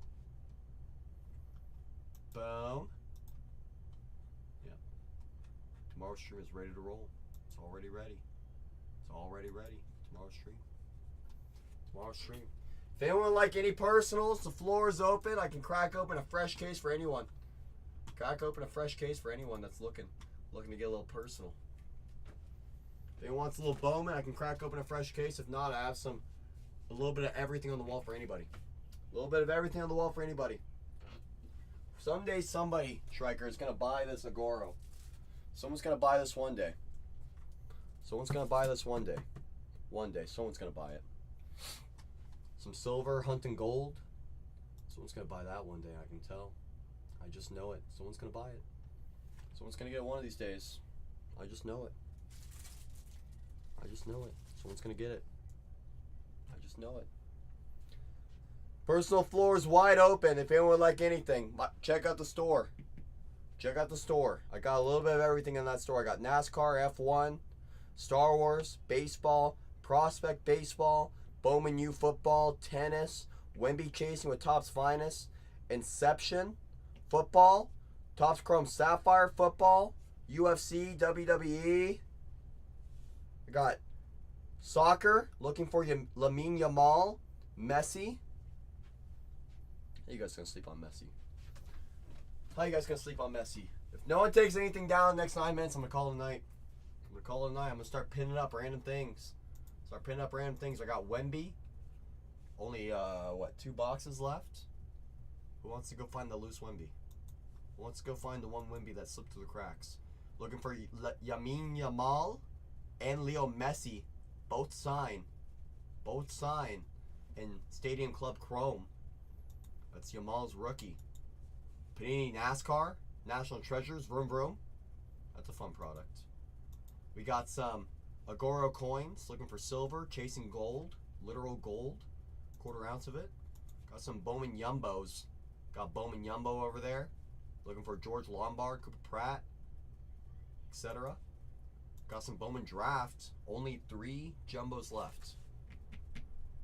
Boom. Yep. Tomorrow's stream is ready to roll. It's already ready. It's already ready. Tomorrow's stream. Tomorrow's stream. If anyone would like any personals, the floor is open. I can crack open a fresh case for anyone. Crack open a fresh case for anyone that's looking to get a little personal. If anyone wants a little Bowman, I can crack open a fresh case. If not, I have a little bit of everything on the wall for anybody. A little bit of everything on the wall for anybody. Someday somebody, Striker, is going to buy this Agoro. Someone's going to buy this one day. Someone's going to buy this one day. One day, someone's going to buy it. Some silver, hunting gold. Someone's going to buy that one day, I can tell. I just know it. Someone's going to buy it. Someone's going to get it one of these days. I just know it. I just know it. Someone's going to get it. I just know it. Personal floor is wide open. If anyone would like anything, check out the store. Check out the store. I got a little bit of everything in that store. I got NASCAR, F1, Star Wars, baseball, prospect baseball, Bowman U football, tennis, Wemby chasing with Topps Finest, Inception, football, Topps Chrome Sapphire football, UFC, WWE. I got soccer, looking for Lamine Yamal, Messi. How you guys gonna sleep on Messi? How you guys gonna sleep on Messi? If no one takes anything down in the next 9 minutes, I'm gonna call it a night. I'm gonna start pinning up random things. I got Wemby. Only 2 boxes left. Who wants to go find the loose Wemby? Who wants to go find the one Wemby that slipped through the cracks? Looking for Lamine Yamal and Leo Messi. Both sign in Stadium Club Chrome. That's Yamal's rookie. Panini NASCAR, National Treasures, Vroom Vroom. That's a fun product. We got some Agoro coins, looking for silver, chasing gold, literal gold, 1/4 ounce of it. Got some Bowman Yumbos. Got Bowman Yumbo over there, looking for George Lombard, Cooper Pratt, etc. Got some Bowman Draft. Only 3 jumbos left.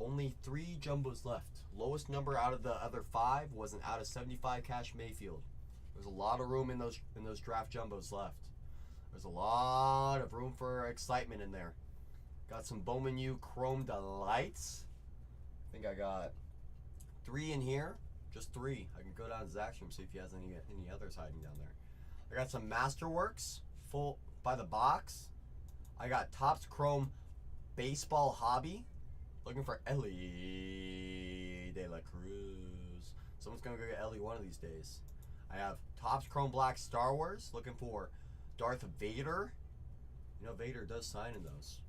Only 3 jumbos left. Lowest number out of the other 5 was an out of 75 Cash Mayfield. There's a lot of room in those draft jumbos left. There's a lot of room for excitement in there. Got some Bowman U Chrome Delights. I think I got 3 in here. Just 3. I can go down to Zach's room, see if he has any others hiding down there. I got some Masterworks full by the box. I got Topps Chrome Baseball Hobby. Looking for Ellie De La Cruz. Someone's going to go get Ellie one of these days. I have Topps Chrome Black Star Wars. Looking for Darth Vader. You know, Vader does sign in those.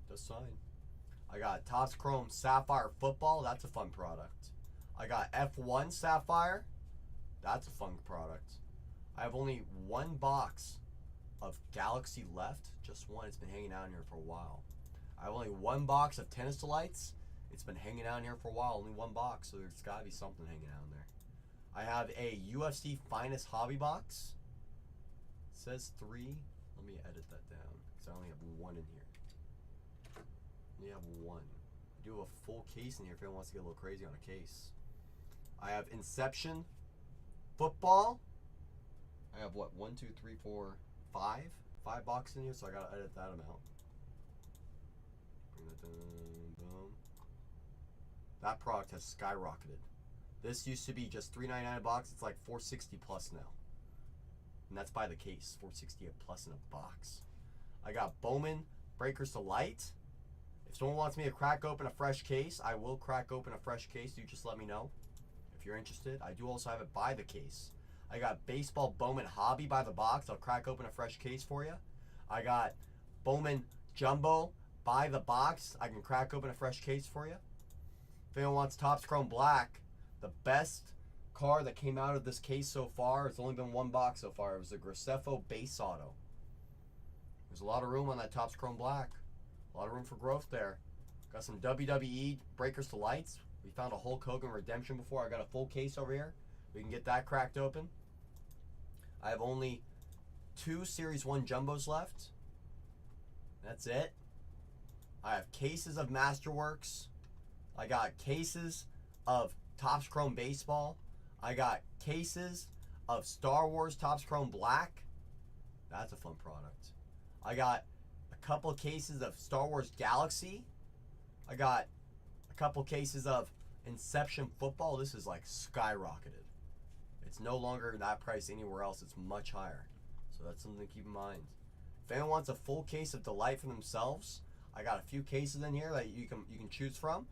Does sign. I got Topps Chrome Sapphire Football. That's a fun product. I got F1 Sapphire. That's a fun product. I have only 1 box of Galaxy left. Just one. It's been hanging out in here for a while. I have only 1 box of Tennis Delights. It's been hanging out in here for a while. Only 1 box, so there's got to be something hanging out in there. I have a UFC Finest Hobby Box. It says 3. Let me edit that down, because I only have 1 in here. I only have 1. I do have a full case in here if anyone wants to get a little crazy on a case. I have Inception Football. I have what? 1, 2, 3, 4, 5? 5 boxes in here, so I gotta edit that amount. Bring that down, boom. That product has skyrocketed. This used to be just $3.99 a box. It's like $4.60 plus now. And that's by the case. $4.60 plus in a box. I got Bowman Breakers to Light. If someone wants me to crack open a fresh case, I will crack open a fresh case. You just let me know if you're interested. I do also have it by the case. I got Baseball Bowman Hobby by the box. I'll crack open a fresh case for you. I got Bowman Jumbo by the box. I can crack open a fresh case for you. If anyone wants Topps Chrome Black, the best car that came out of this case so far. It's only been one box so far. It was the Graceffo base auto. There's a lot of room on that Topps Chrome Black. A lot of room for growth there. Got some WWE breakers to lights. We found a Hulk Hogan redemption before. I got a full case over here. We can get that cracked open. I have only 2 Series 1 Jumbos left. That's it. I have cases of Masterworks. I got cases of Topps Chrome Baseball. I got cases of Star Wars Topps Chrome Black. That's a fun product. I got a couple cases of Star Wars Galaxy. I got a couple cases of Inception Football. This is like skyrocketed. It's no longer that price anywhere else. It's much higher. So that's something to keep in mind. If anyone wants a full case of Delight for themselves, I got a few cases in here that you can choose from.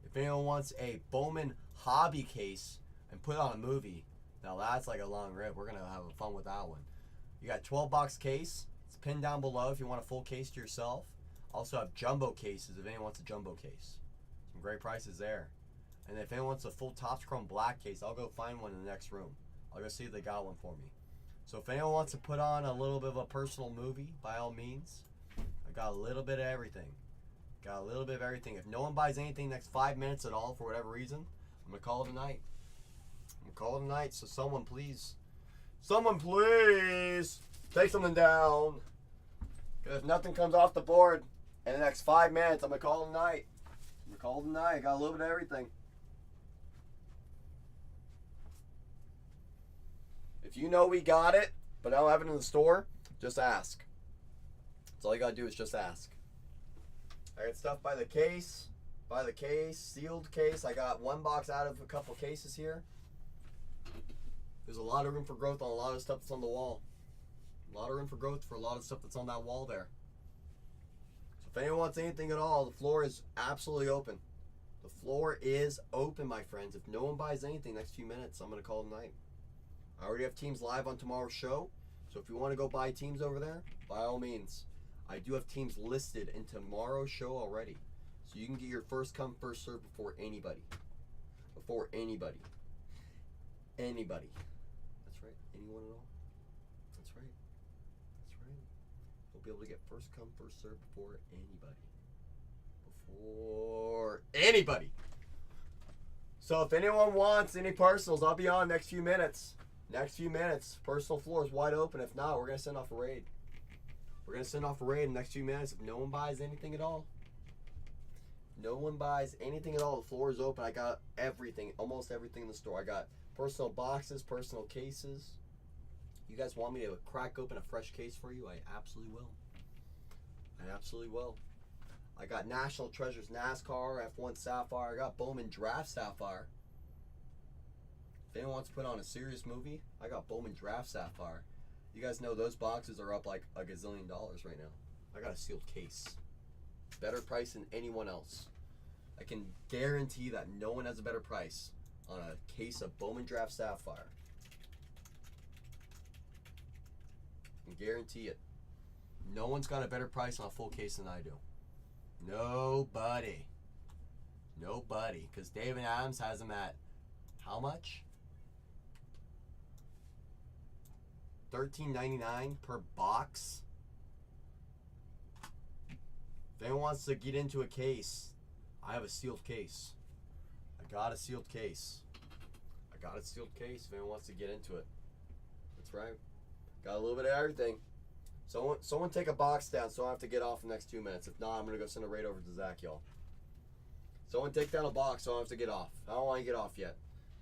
If anyone wants a Bowman hobby case and put on a movie, now that's like a long rip. We're gonna have fun with that one. You got 12-box case. It's pinned down below if you want a full case to yourself. Also have jumbo cases if anyone wants a jumbo case. Some great prices there. And if anyone wants a full Topps Chrome Black case, I'll go find one in the next room. I'll go see if they got one for me. So if anyone wants to put on a little bit of a personal movie, by all means, I got a little bit of everything. Got a little bit of everything. If no one buys anything next 5 minutes at all for whatever reason, I'm going to call it a night. I'm going to call it a night. So someone please take something down. Because if nothing comes off the board in the next 5 minutes, I'm going to call it a night. I'm going to call it a night. I got a little bit of everything. If you know we got it, but I don't have it in the store, just ask. That's all you gotta do is just ask. I got stuff by the case, sealed case. I got one box out of a couple cases here. There's a lot of room for growth on a lot of stuff that's on the wall. A lot of room for growth for a lot of stuff that's on that wall there. So if anyone wants anything at all, the floor is absolutely open. The floor is open, my friends. If no one buys anything next few minutes, I'm gonna call it a night. I already have teams live on tomorrow's show, so if you want to go buy teams over there, by all means. I do have teams listed in tomorrow's show already, so you can get your first come, first serve before anybody. Before anybody. Anybody. That's right. Anyone at all? That's right. That's right. You'll be able to get first come, first serve before anybody. Before anybody. So if anyone wants any personals, I'll be on next few minutes. Next few minutes. Personal floor is wide open. If not, we're going to send off a raid. We're going to send off a raid in the next few minutes if no one buys anything at all. No one buys anything at all. The floor is open. I got everything, almost everything in the store. I got personal boxes, personal cases. You guys want me to crack open a fresh case for you? I absolutely will. I absolutely will. I got National Treasures NASCAR, F1 Sapphire. I got Bowman Draft Sapphire. If anyone wants to put on a serious movie, I got Bowman Draft Sapphire. You guys know those boxes are up like a gazillion dollars right now. I got a sealed case. Better price than anyone else. I can guarantee that no one has a better price on a case of Bowman Draft Sapphire. I can guarantee it. No one's got a better price on a full case than I do. Nobody. Nobody. Because David Adams has them at how much? $13.99 per box. If anyone wants to get into a case, I have a sealed case. I got a sealed case. I got a sealed case if anyone wants to get into it. That's right. Got a little bit of everything. Someone take a box down so I have to get off in the next 2 minutes. If not, I'm going to go send a raid over to Zach, y'all. Someone take down a box so I have to get off. I don't want to get off yet.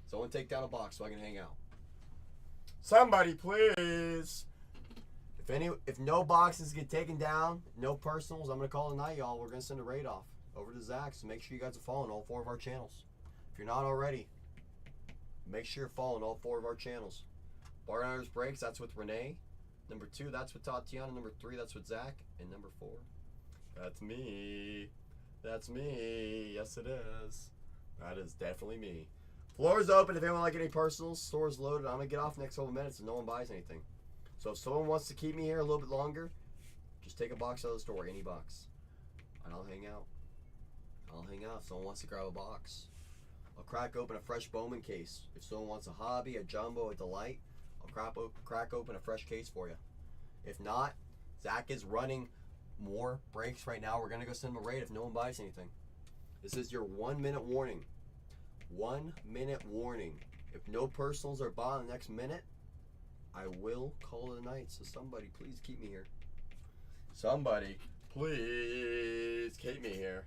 Someone take down a box so I can hang out. Somebody, please. If no boxes get taken down, no personals, I'm going to call it a night, y'all. We're going to send a raid off over to Zach, so make sure you guys are following all 4 of our channels. If you're not already, make sure you're following all 4 of our channels. Bartenders Breaks, that's with Renee. Number 2, that's with Tatiana. Number 3, that's with Zach. And number 4, that's me. That's me. Yes, it is. That is definitely me. Floor is open if anyone like any personals. Store is loaded. I'm going to get off next couple minutes and no one buys anything. So if someone wants to keep me here a little bit longer, just take a box out of the store, any box. And I'll hang out. I'll hang out if someone wants to grab a box. I'll crack open a fresh Bowman case. If someone wants a hobby, a jumbo, a delight, I'll crack open a fresh case for you. If not, Zach is running more breaks right now. We're going to go send him a raid if no one buys anything. This is your 1 minute warning. 1 minute warning. If no personals are bought in the next minute, I will call it a night. So somebody, please keep me here. Somebody, please keep me here.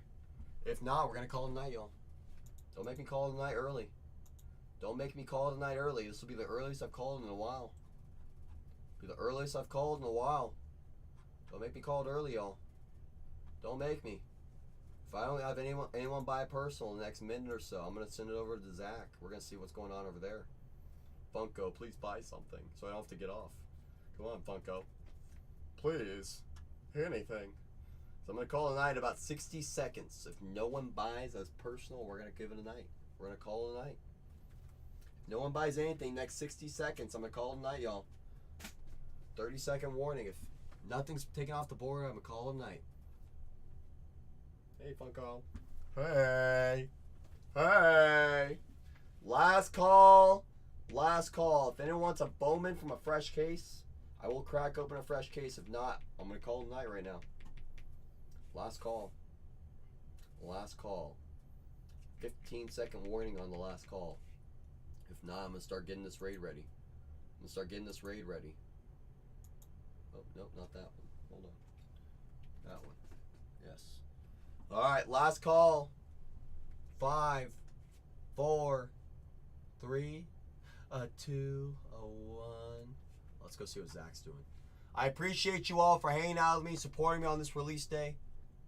If not, we're going to call it a night, y'all. Don't make me call it a night early. Don't make me call it a night early. This will be the earliest I've called in a while. Be the earliest I've called in a while. Don't make me call it early, y'all. Don't make me. If I don't have anyone buy a personal in the next minute or so, I'm going to send it over to Zach. We're going to see what's going on over there. Funko, please buy something so I don't have to get off. Come on, Funko. Please. Anything. So I'm going to call it a night in about 60 seconds. If no one buys as personal, we're going to give it a night. We're going to call it a night. If no one buys anything next 60 seconds, I'm going to call it a night, y'all. 30-second warning. If nothing's taken off the board, I'm going to call it a night. Hey, Funko. Hey. Hey. Last call. Last call. If anyone wants a Bowman from a fresh case, I will crack open a fresh case. If not, I'm going to call it a night right now. Last call. Last call. 15-second warning on the last call. If not, I'm going to start getting this raid ready. I'm going to start getting this raid ready. Oh, nope, not that one. Hold on. That one. Yes. All right, last call. 5, 4, 3, 2, 1. Let's go see what Zach's doing. I appreciate you all for hanging out with me, supporting me on this release day.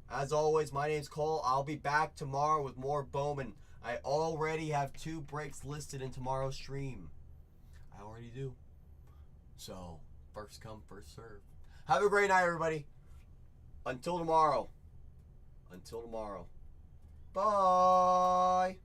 As always, my name's Cole. I'll be back tomorrow with more Bowman. I already have 2 breaks listed in tomorrow's stream. I already do. So, first come, first serve. Have a great night, everybody. Until tomorrow. Until tomorrow. Bye.